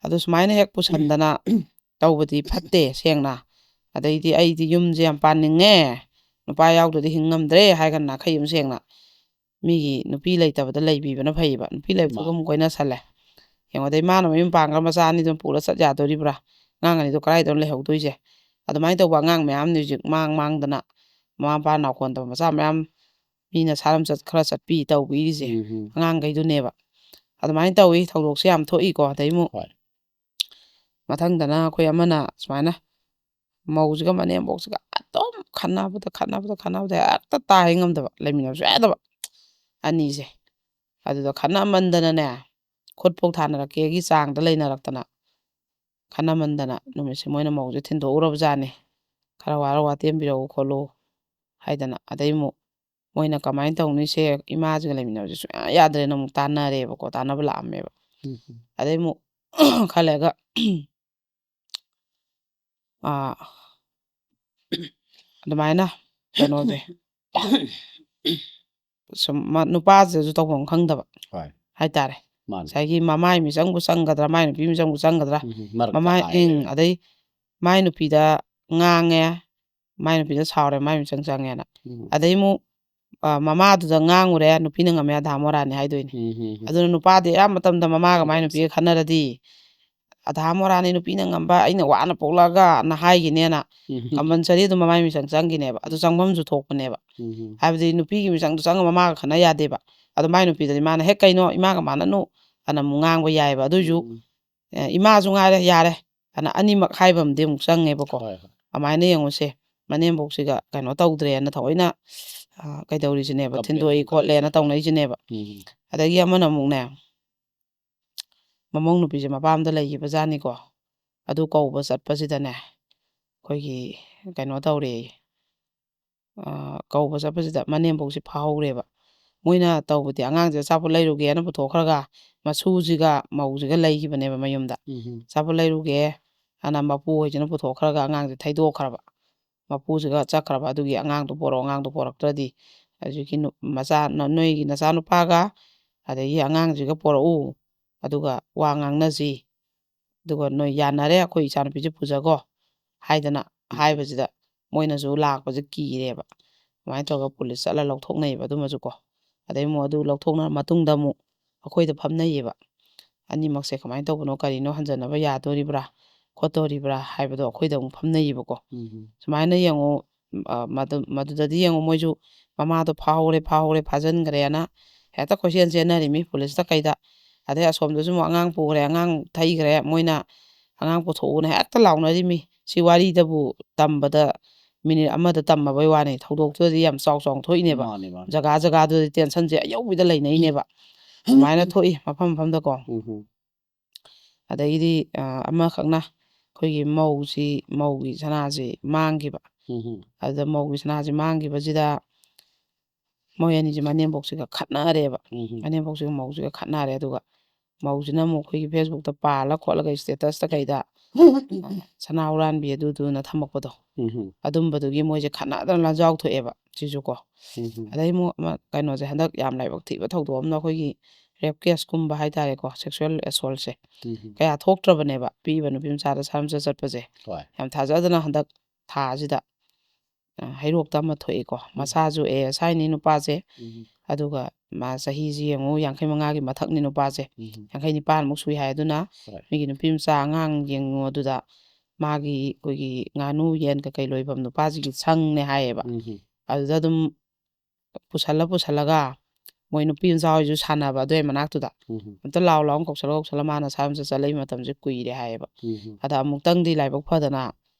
ꯑꯗꯨ ꯁꯨꯃꯥꯏꯅ ꯍꯦꯛ ꯄꯨꯁꯟꯗꯅ ꯇꯧꯕꯗꯤ ꯐꯠꯇꯦ ꯁꯦꯡꯅ ꯑꯗꯩꯗꯤ ꯑꯩꯗꯤ ꯌꯨꯝꯁꯦ ꯌꯥꯝ ꯄꯥꯅꯤꯡꯉꯦ ꯅꯨꯄꯥ ꯌꯥꯎꯗ꯭ꯔꯗꯤ ꯍꯤꯡ ꯉꯝꯗ꯭ꯔꯦ ꯍꯥꯏꯒꯅ ꯅꯥꯈꯩ ꯑꯃ ꯁꯦꯡꯅ ꯃꯤꯒꯤ ꯅꯨꯄꯤ ꯂꯩꯇꯕꯗ ꯂꯩꯕꯤꯕꯅ ꯐꯩꯌꯦꯕ ꯅꯨꯄꯤ ꯂꯩꯕꯗꯨꯒ ꯑꯃꯨꯛ ꯀꯣꯏꯅꯁꯜꯂꯦ ꯌꯦꯡꯉꯣ ꯑꯗꯩ ꯃꯥꯅ ꯃꯌꯨꯝ ꯄꯥꯡꯈ꯭ꯔ ꯃꯆꯥ ꯑꯅꯤꯗꯨꯅ ꯄꯨꯔ ꯆꯠ ꯌꯥꯗꯣꯔꯤꯕ꯭ꯔꯥ ꯑꯉꯥꯡ ꯑꯅꯤꯗꯣ ꯀꯗꯥꯏꯗꯅꯣ ꯂꯩꯍꯧꯗꯣꯏꯁꯦ ꯑꯗꯨꯃꯥꯏꯅ ꯇꯧꯕ ꯑꯉꯥꯡ ꯃꯌꯥꯝꯅꯤ ꯍꯧꯖꯤꯛ ꯃꯥꯡꯗꯅ ꯃꯃꯥ ꯃꯄꯥ ꯅꯥꯎꯈꯣꯟꯗꯕ ꯃꯆꯥ ꯃꯌꯥꯝ ꯃꯤꯅ ꯁꯥꯔꯝꯆꯠ ꯈꯔ ꯆꯠꯄꯤ ꯇꯧꯕꯤꯔꯤꯁꯦ ꯑꯉꯥꯡꯈꯩꯗꯨꯅꯦꯕ ꯑꯗꯨꯃꯥꯏꯅ ꯇꯧꯋꯤ ꯊꯧꯗꯣꯛꯁꯦ ꯌꯥꯝ ꯊꯣꯛꯏꯀꯣ ꯑꯗꯩ ꯑꯃꯨꯛ ꯍꯣꯏ ꯃꯊꯪꯗꯅ ꯑꯩꯈꯣꯏ ꯑꯃꯅ ꯁꯨꯃꯥꯏꯅ ꯃꯧꯁꯤꯒ ꯃꯅꯦꯝꯕꯣꯛꯁꯤꯒ ꯑꯗꯨꯝ ꯈꯠꯅꯕꯗ ꯍꯦꯛꯇ ꯇꯥꯍꯦ ꯉꯝꯗꯕ ꯂꯩꯃꯤꯟꯅꯕꯁꯨ ꯌꯥꯗꯕ ꯑꯅꯤꯁꯦ ꯑꯗꯨꯗ ꯈꯠꯅꯃꯟꯗꯅꯅꯦ ꯈꯨꯠꯐꯥꯎ ꯊꯥꯅꯔꯛꯀꯦꯒꯤ ꯆꯥꯡꯗ ꯂꯩꯅꯔꯛꯇꯅ ꯈꯠꯅꯃꯟꯗꯅ ꯅꯨꯃꯤꯠꯁꯦ ꯃꯣꯏꯅ ꯃꯧꯁꯦ ꯊꯤꯟꯗꯣꯛꯎꯔꯕꯖꯥꯠꯅꯤ ꯈꯔ ꯋꯥꯔ ꯋꯥꯇꯦꯝꯕꯤꯔꯛꯎ ꯈꯣꯠꯂꯨ ꯍꯥꯏꯗꯅ ꯑꯗꯩ ꯑꯃꯨꯛ ꯃꯣꯏꯅ ꯀꯃꯥꯏꯅ ꯇꯧꯅꯤꯁꯦ ꯏꯃꯥꯁꯤꯒ ꯂꯩꯃꯤꯟꯅꯕꯁꯦ ꯁꯨꯡꯌꯥ ꯌꯥꯗ꯭ꯔꯦꯅ ꯑꯃꯨꯛ ꯇꯥꯟꯅꯔꯦꯕꯀꯣ ꯇꯥꯟꯅꯕ ꯂꯥꯛꯑꯝꯃꯦꯕ ꯑꯗꯩ ꯑꯃꯨꯛ ꯈꯜꯂꯒ ꯑꯗꯨꯃꯥꯏꯅ ꯀꯩꯅꯣꯁꯦ ꯁꯨꯝ ꯅꯨꯄꯥꯁꯤꯗꯁꯨ ꯇꯧꯐꯝ ꯈꯪꯗꯕ ꯍꯣꯏ ꯍꯥꯏꯇꯥꯔꯦ ꯃꯥꯅꯦ ꯉꯁꯥꯏꯒꯤ ꯃꯃꯥꯏ ꯃꯤꯆꯪꯕꯨ ꯆꯪꯒꯗ꯭ꯔꯥ ꯃꯥꯏ ꯅꯨꯄꯤ ꯃꯤꯆꯪꯕꯨ ꯆꯪꯒꯗ꯭ꯔꯥ ꯃꯔꯛꯇ ꯃꯃꯥꯏ ꯍꯥꯏꯔꯦ ꯑꯗꯩ ꯃꯥꯏ ꯅꯨꯄꯤꯗ ꯉꯥꯡꯉꯦ ꯃꯥꯏ ꯅꯨꯄꯤꯗ ꯁꯥꯎꯔꯦ ꯃꯥꯏ ꯃꯤꯆꯪ ꯆꯪꯉꯦꯅ ꯑꯗꯩ ꯑꯃꯨꯛ ꯃꯃꯥꯗꯨꯗ ꯉꯥꯡꯉꯨꯔꯦ ꯅꯨꯄꯤꯅ ꯉꯝꯃꯦ ꯑꯙꯥ ꯃꯣꯔꯥꯅꯤ ꯍꯥꯏꯗꯣꯏꯅꯤ ꯑꯗꯨꯅ ꯅꯨꯄꯥꯗꯤ ꯑꯌꯥꯝꯕ ꯃꯇꯝꯗ ꯃꯃꯥꯒ ꯃꯥꯏ ꯅꯨꯄꯤꯒ ꯈꯟꯅꯔꯗꯤ ꯑꯙꯥ ꯃꯣꯔꯥꯅꯤ ꯅꯨꯄꯤꯅ ꯉꯝꯕ ꯑꯩꯅ ꯋꯥꯅ ꯄꯣꯛꯂꯛꯑꯒꯅ ꯍꯥꯏꯈꯤꯅꯦꯅ ꯀꯝꯄꯜꯁꯔꯤ ꯑꯗꯨꯝ ꯃꯃꯥꯏ ꯃꯤꯆꯪ ꯆꯪꯈꯤꯅꯦꯕ ꯑꯗꯨ ꯆꯪꯐꯝꯁꯨ ꯊꯣꯛꯄꯅꯦꯕ ꯍꯥꯏꯕꯗꯤ ꯅꯨꯄꯤꯒꯤ ꯃꯤꯆꯪꯗꯣ ꯆꯪꯉ ꯃꯃꯥꯒ ꯈꯟꯅ ꯌꯥꯗꯦꯕ ꯑꯗꯣ ꯃꯥꯏ ꯅꯨꯄꯤꯗꯗꯤ ꯃꯥꯅ ꯍꯦꯛ ꯀꯩꯅꯣ ꯏꯃꯥꯒ ꯃꯥꯟꯅꯅꯨ ꯑꯅ ꯑꯃꯨꯛ ꯉꯥꯡꯕ ꯌꯥꯏꯑꯕ ꯑꯗꯨꯏꯁꯨ ꯏꯃꯥꯁꯨ ꯉꯥꯏꯔꯦ ꯌꯥꯔꯦ ꯑꯅ ꯑꯅꯤꯃꯛ ꯍꯥꯏꯕ ꯑꯃꯗꯤ ꯑꯃꯨꯛ ꯆꯪꯉꯦꯕꯀோ ꯍꯣꯏ ꯍꯣꯏ ꯑꯗꯨꯃꯥꯏꯅ ꯌꯦꯡꯉꯨꯁꯦ ꯃꯅꯦꯝꯕꯣꯛꯁꯤꯒ ꯀꯩꯅꯣ ꯇꯧꯗ꯭ꯔꯦꯅ ꯊꯑꯣꯏꯅ ꯀꯩꯗꯧꯔꯤꯁꯤꯅꯦꯕ ꯀꯝꯄ꯭ꯂꯦꯟ ꯊꯤꯟꯗꯣꯛꯏ ꯈꯣꯠꯂꯦꯅ ꯇꯧꯔꯤꯁꯦ ꯍꯣꯏ ꯇꯧꯅꯩꯁꯤꯅꯦꯕ ꯑꯗꯒꯤ ꯑꯃꯅ ꯑꯃꯨꯛꯅꯦ ꯃꯃꯧ ꯅꯨꯄꯤꯁꯦ ꯃꯄꯥꯝꯗ ꯂꯩꯈꯤꯕꯖꯥꯠꯅꯤꯀꯣ ꯑꯗꯨ ꯀꯧꯕ ꯆꯠꯄꯁꯤꯗꯅꯦ ꯑꯩꯈꯣꯏꯒꯤ ꯀꯩꯅꯣ ꯇꯧꯔꯦ ꯀꯧꯕ ꯆꯠꯄꯁꯤꯗ ꯃꯅꯦꯝꯕꯣꯛꯁꯦ ꯐꯥꯍꯧꯔꯦꯕ ꯃꯣꯏꯅ ꯇꯧꯕꯗꯤ ꯑꯉꯥꯡꯁꯦ ꯑꯆꯥꯄꯣꯠ ꯂꯩꯔꯨꯒꯦꯅ ꯄꯨꯊꯣꯛꯈ꯭ꯔꯒ ꯃꯁꯨꯁꯤꯒ ꯃꯧꯁꯤꯒ ꯂꯩꯈꯤꯕꯅꯦꯕ ꯃꯌꯨꯝꯗ ꯑꯆꯥꯄꯣꯠ ꯂꯩꯔꯨꯒꯦ ꯍꯥꯏꯅ ꯃꯄꯨ ꯍꯣꯏꯁꯤꯅ ꯄꯨꯊꯣꯛꯈ꯭ꯔꯒ ꯑꯉꯥꯡꯁꯦ ꯊꯩꯗꯣꯛꯈ꯭ꯔꯕ ꯃꯄꯨꯁꯤꯒ ꯆꯠꯈ꯭ꯔꯕ ꯑꯗꯨꯒꯤ ꯑꯉꯥꯡꯗꯣ ꯄꯣꯔꯛꯑꯣ ꯑꯉꯥꯡꯗꯣ ꯄꯣꯔꯛꯇ꯭ꯔꯗꯤ ꯍꯧꯖꯤꯛꯀꯤ ꯃꯆꯥ ꯅꯣꯏꯒꯤ ꯅꯆꯥꯅꯨꯄꯥꯒ ꯑꯗꯒꯤ ꯑꯉꯥꯡꯁꯤꯒ ꯄꯣꯔꯛꯎ ꯑꯗꯨꯒ ꯋꯥ ꯉꯥꯡꯅꯁꯤ ꯑꯗꯨꯒ ꯅꯣꯏ ꯌꯥꯅꯔꯦ ꯑꯩꯈꯣই ꯏꯆꯥꯅꯨꯄꯤꯁꯦ ꯄꯨꯖꯈꯣ ꯍꯥꯏꯗꯅ ꯍꯥꯏꯕꯁꯤꯗ ꯃꯣꯏꯅꯁꯨ ꯂꯥꯛꯄꯁꯦ ꯀꯤꯔꯦꯕ ꯑꯗꯨꯃꯥꯏꯅ ꯇꯧꯔꯒ ꯄꯨꯂꯤꯁ ꯆꯠꯂ ꯂꯧꯊꯣꯛꯅꯩꯑꯕ ꯑꯗꯨꯃꯁꯨ ꯀꯣ ꯑꯗꯩ ꯑꯃꯨꯛ ꯑꯗꯨ ꯂꯧꯊꯣꯛꯅ ꯃꯇꯨꯡꯗ ꯑꯃꯨꯛ ꯑꯩꯈꯣꯏꯗ ꯐꯝꯅꯩꯌꯦꯕ ꯑꯅꯤꯃꯛꯁꯦ ꯀꯃꯥꯏꯅ ꯇꯧꯕꯅꯣ ꯀꯔꯤꯅꯣ ꯍꯟꯖꯟꯅꯕ ꯌꯥꯗꯣꯔꯤꯕ꯭ꯔꯥ ꯈꯣꯠꯇꯣꯔꯤꯕ꯭ꯔꯥ ꯍꯥꯏꯕꯗꯣ ꯑꯩꯈꯣꯏꯗ ꯑꯃꯨꯛ ꯐꯝꯅꯩꯌꯦꯕꯀꯣ ꯁꯨꯃꯥꯏꯅ ꯌꯦꯡꯉꯨ ꯃꯗꯨꯗꯗꯤ ꯌꯦꯡꯉꯨ ꯃꯣꯏꯁꯨ ꯃꯃꯥꯗꯣ ꯐꯥꯍꯧꯔꯦ ꯐꯥꯖꯤꯟꯈ꯭ꯔꯦꯅ ꯍꯦꯛꯇ ꯀꯣꯏꯆꯦꯟ ꯆꯦꯟꯅꯔꯤꯃꯤ ꯄꯨꯂꯤꯁꯇ ꯀꯩꯗ ꯑꯗꯩ ꯑꯁꯣꯝꯗꯁꯨ ꯑꯃꯨꯛ ꯑꯉꯥꯡ ꯄꯨꯈ꯭ꯔꯦ ꯑꯉꯥꯡ ꯊꯩꯈ꯭ꯔꯦ ꯃꯣꯏꯅ ꯑꯉꯥꯡ ꯄꯨꯊꯣꯛꯎꯅ ꯍꯦꯛꯇ ꯂꯥꯎꯅꯔꯤꯃꯤ ꯁꯤ ꯋꯥꯔꯤꯗꯕꯨ ꯇꯝꯕꯗ ꯃꯤꯅꯤꯠ ꯑꯃꯗ ꯇꯝꯃꯕꯩ ꯋꯥꯅꯤ ꯊꯧꯗꯣꯛꯇꯨꯗꯗꯤ ꯌꯥꯝ ꯆꯥꯎꯅ ꯊꯣꯛꯏꯅꯦꯕ ꯃꯥꯅꯦ ꯃꯥꯅꯦ ꯖꯒꯥ ꯖꯒꯥꯗꯨꯗꯤ ꯇꯦꯟꯁꯟꯁꯦ ꯑꯌꯧꯕꯤꯗ ꯂꯩꯅꯩꯅꯦꯕ ꯑꯗꯨꯃꯥꯏꯅ ꯊꯣꯛꯏ ꯃꯐꯝ ꯃꯐꯝꯗꯀꯣ ꯑꯗꯒꯤꯗꯤ ꯑꯃꯈꯛꯅ ꯑꯩꯈꯣꯏꯒꯤ ꯃꯧꯒꯤ ꯁꯅꯥꯁꯤ ꯃꯥꯡꯈꯤꯕ ꯑꯗꯨꯗ ꯃꯧꯒꯤ ꯁꯅꯥꯁꯤ ꯃꯥꯡꯈꯤꯕꯁꯤꯗ ꯃꯣꯏ ꯑꯅꯤꯁꯦ ꯃꯅꯦꯝꯕꯣꯛꯁꯤꯒ ꯈꯠꯅꯔꯦꯕ ꯃꯅꯦꯝꯕꯣꯛꯁꯤꯒ ꯃꯧꯁꯤꯒ ꯈꯠꯅꯔꯦ ꯑꯗꯨꯒ ꯃꯧꯁꯤꯅ ꯑꯃꯨꯛ ꯑꯩꯈꯣꯏꯒꯤ ꯐꯦꯁꯕꯨꯛꯇ ꯄꯥꯜꯂ ꯈꯣꯠꯂꯒ ꯏꯁꯇꯦꯇꯁꯇ ꯀꯩꯗ ꯁꯅꯥ ꯍꯨꯔꯥꯟꯕꯤ ꯑꯗꯨꯗꯨꯅ ꯊꯝꯃꯛꯄꯗꯣ ꯑꯗꯨꯝꯕꯗꯨꯒꯤ ꯃꯣꯏꯁꯦ ꯈꯠꯅꯗꯅ ꯂꯥꯟꯖꯥꯎ ꯊꯣꯛꯑꯦꯕ ꯁꯤꯁꯨ ꯀꯣ ꯑꯗꯩ ꯑꯃꯨꯛ ꯀꯩꯅꯣꯁꯦ ꯍꯟꯗꯛ ꯌꯥꯝ ꯂꯥꯏꯕꯛ ꯊꯤꯕ ꯊꯧꯗꯣꯛ ꯑꯃꯅ ꯑꯩꯈꯣꯏꯒꯤ ꯔꯦꯞ ꯀꯦꯁꯀꯨꯝꯕ ꯍꯥꯏꯇꯥꯔꯦꯀꯣ ꯁꯦꯛꯁꯨꯋꯦꯜ ꯑꯦꯁꯣꯜꯠꯁꯦ ꯀꯌꯥ ꯊꯣꯛꯇ꯭ꯔꯕꯅꯦꯕ ꯄꯤꯕ ꯅꯨꯄꯤ ꯃꯆꯥꯗ ꯁꯔꯝꯆꯠ ꯆꯠꯄꯁꯦ ꯍꯣꯏ ꯌꯥꯝ ꯊꯥꯖꯗꯅ ꯍꯟꯗꯛ ꯊꯥꯁꯤꯗ ꯍꯩꯔꯣꯛꯇ ꯑꯃ ꯊꯣꯛꯏꯀꯣ ꯃꯆꯥꯁꯨ ꯑꯦꯁꯥꯏꯅꯤ ꯅꯨꯄꯥꯁꯦ ꯑꯗꯨꯒ ꯃꯥ ꯆꯍꯤꯁꯤ ꯌꯦꯡꯉꯨ 55ꯒꯤ ꯃꯊꯛꯅꯤ ꯅꯨꯄꯥꯁꯦ 59ꯃꯨꯛ ꯁꯨꯏ ꯍꯥꯏ ꯑꯗꯨꯅ ꯃꯤꯒꯤ ꯅꯨꯄꯤ ꯃꯆꯥ ꯑꯉꯥꯡ ꯌꯦꯡꯉꯨ ꯑꯗꯨꯗ ꯃꯥꯒꯤ ꯑꯩꯈꯣꯏꯒꯤ ꯉꯥꯅꯨ ꯌꯦꯟ ꯀꯩꯀꯩ ꯂꯣꯏꯐꯝ ꯅꯨꯄꯥꯁꯤꯒꯤ ꯁꯪꯅꯦ ꯍꯥꯏꯌꯦꯕ ꯑꯗꯨꯗ ꯑꯗꯨꯝ ꯄꯨꯁꯜꯂꯒ ꯃꯣꯏ ꯅꯨꯄꯤ ꯃꯆꯥ ꯍꯣꯏꯁꯨ ꯁꯥꯟꯅꯕ ꯑꯗꯨꯏ ꯃꯅꯥꯛꯇꯨꯗ ꯑꯝꯇ ꯂꯥꯎ ꯀꯧꯁꯜꯂ ꯃꯥꯅ ꯁꯔꯝꯆꯠ ꯆꯠꯂꯛꯏ ꯃꯇꯝꯁꯦ ꯀꯨꯏꯔꯦ ꯍꯥꯏꯌꯦꯕ ꯑꯗ ꯑꯃꯨꯛꯇꯪꯗꯤ ꯂꯥꯏꯕꯛ ꯐꯗꯅ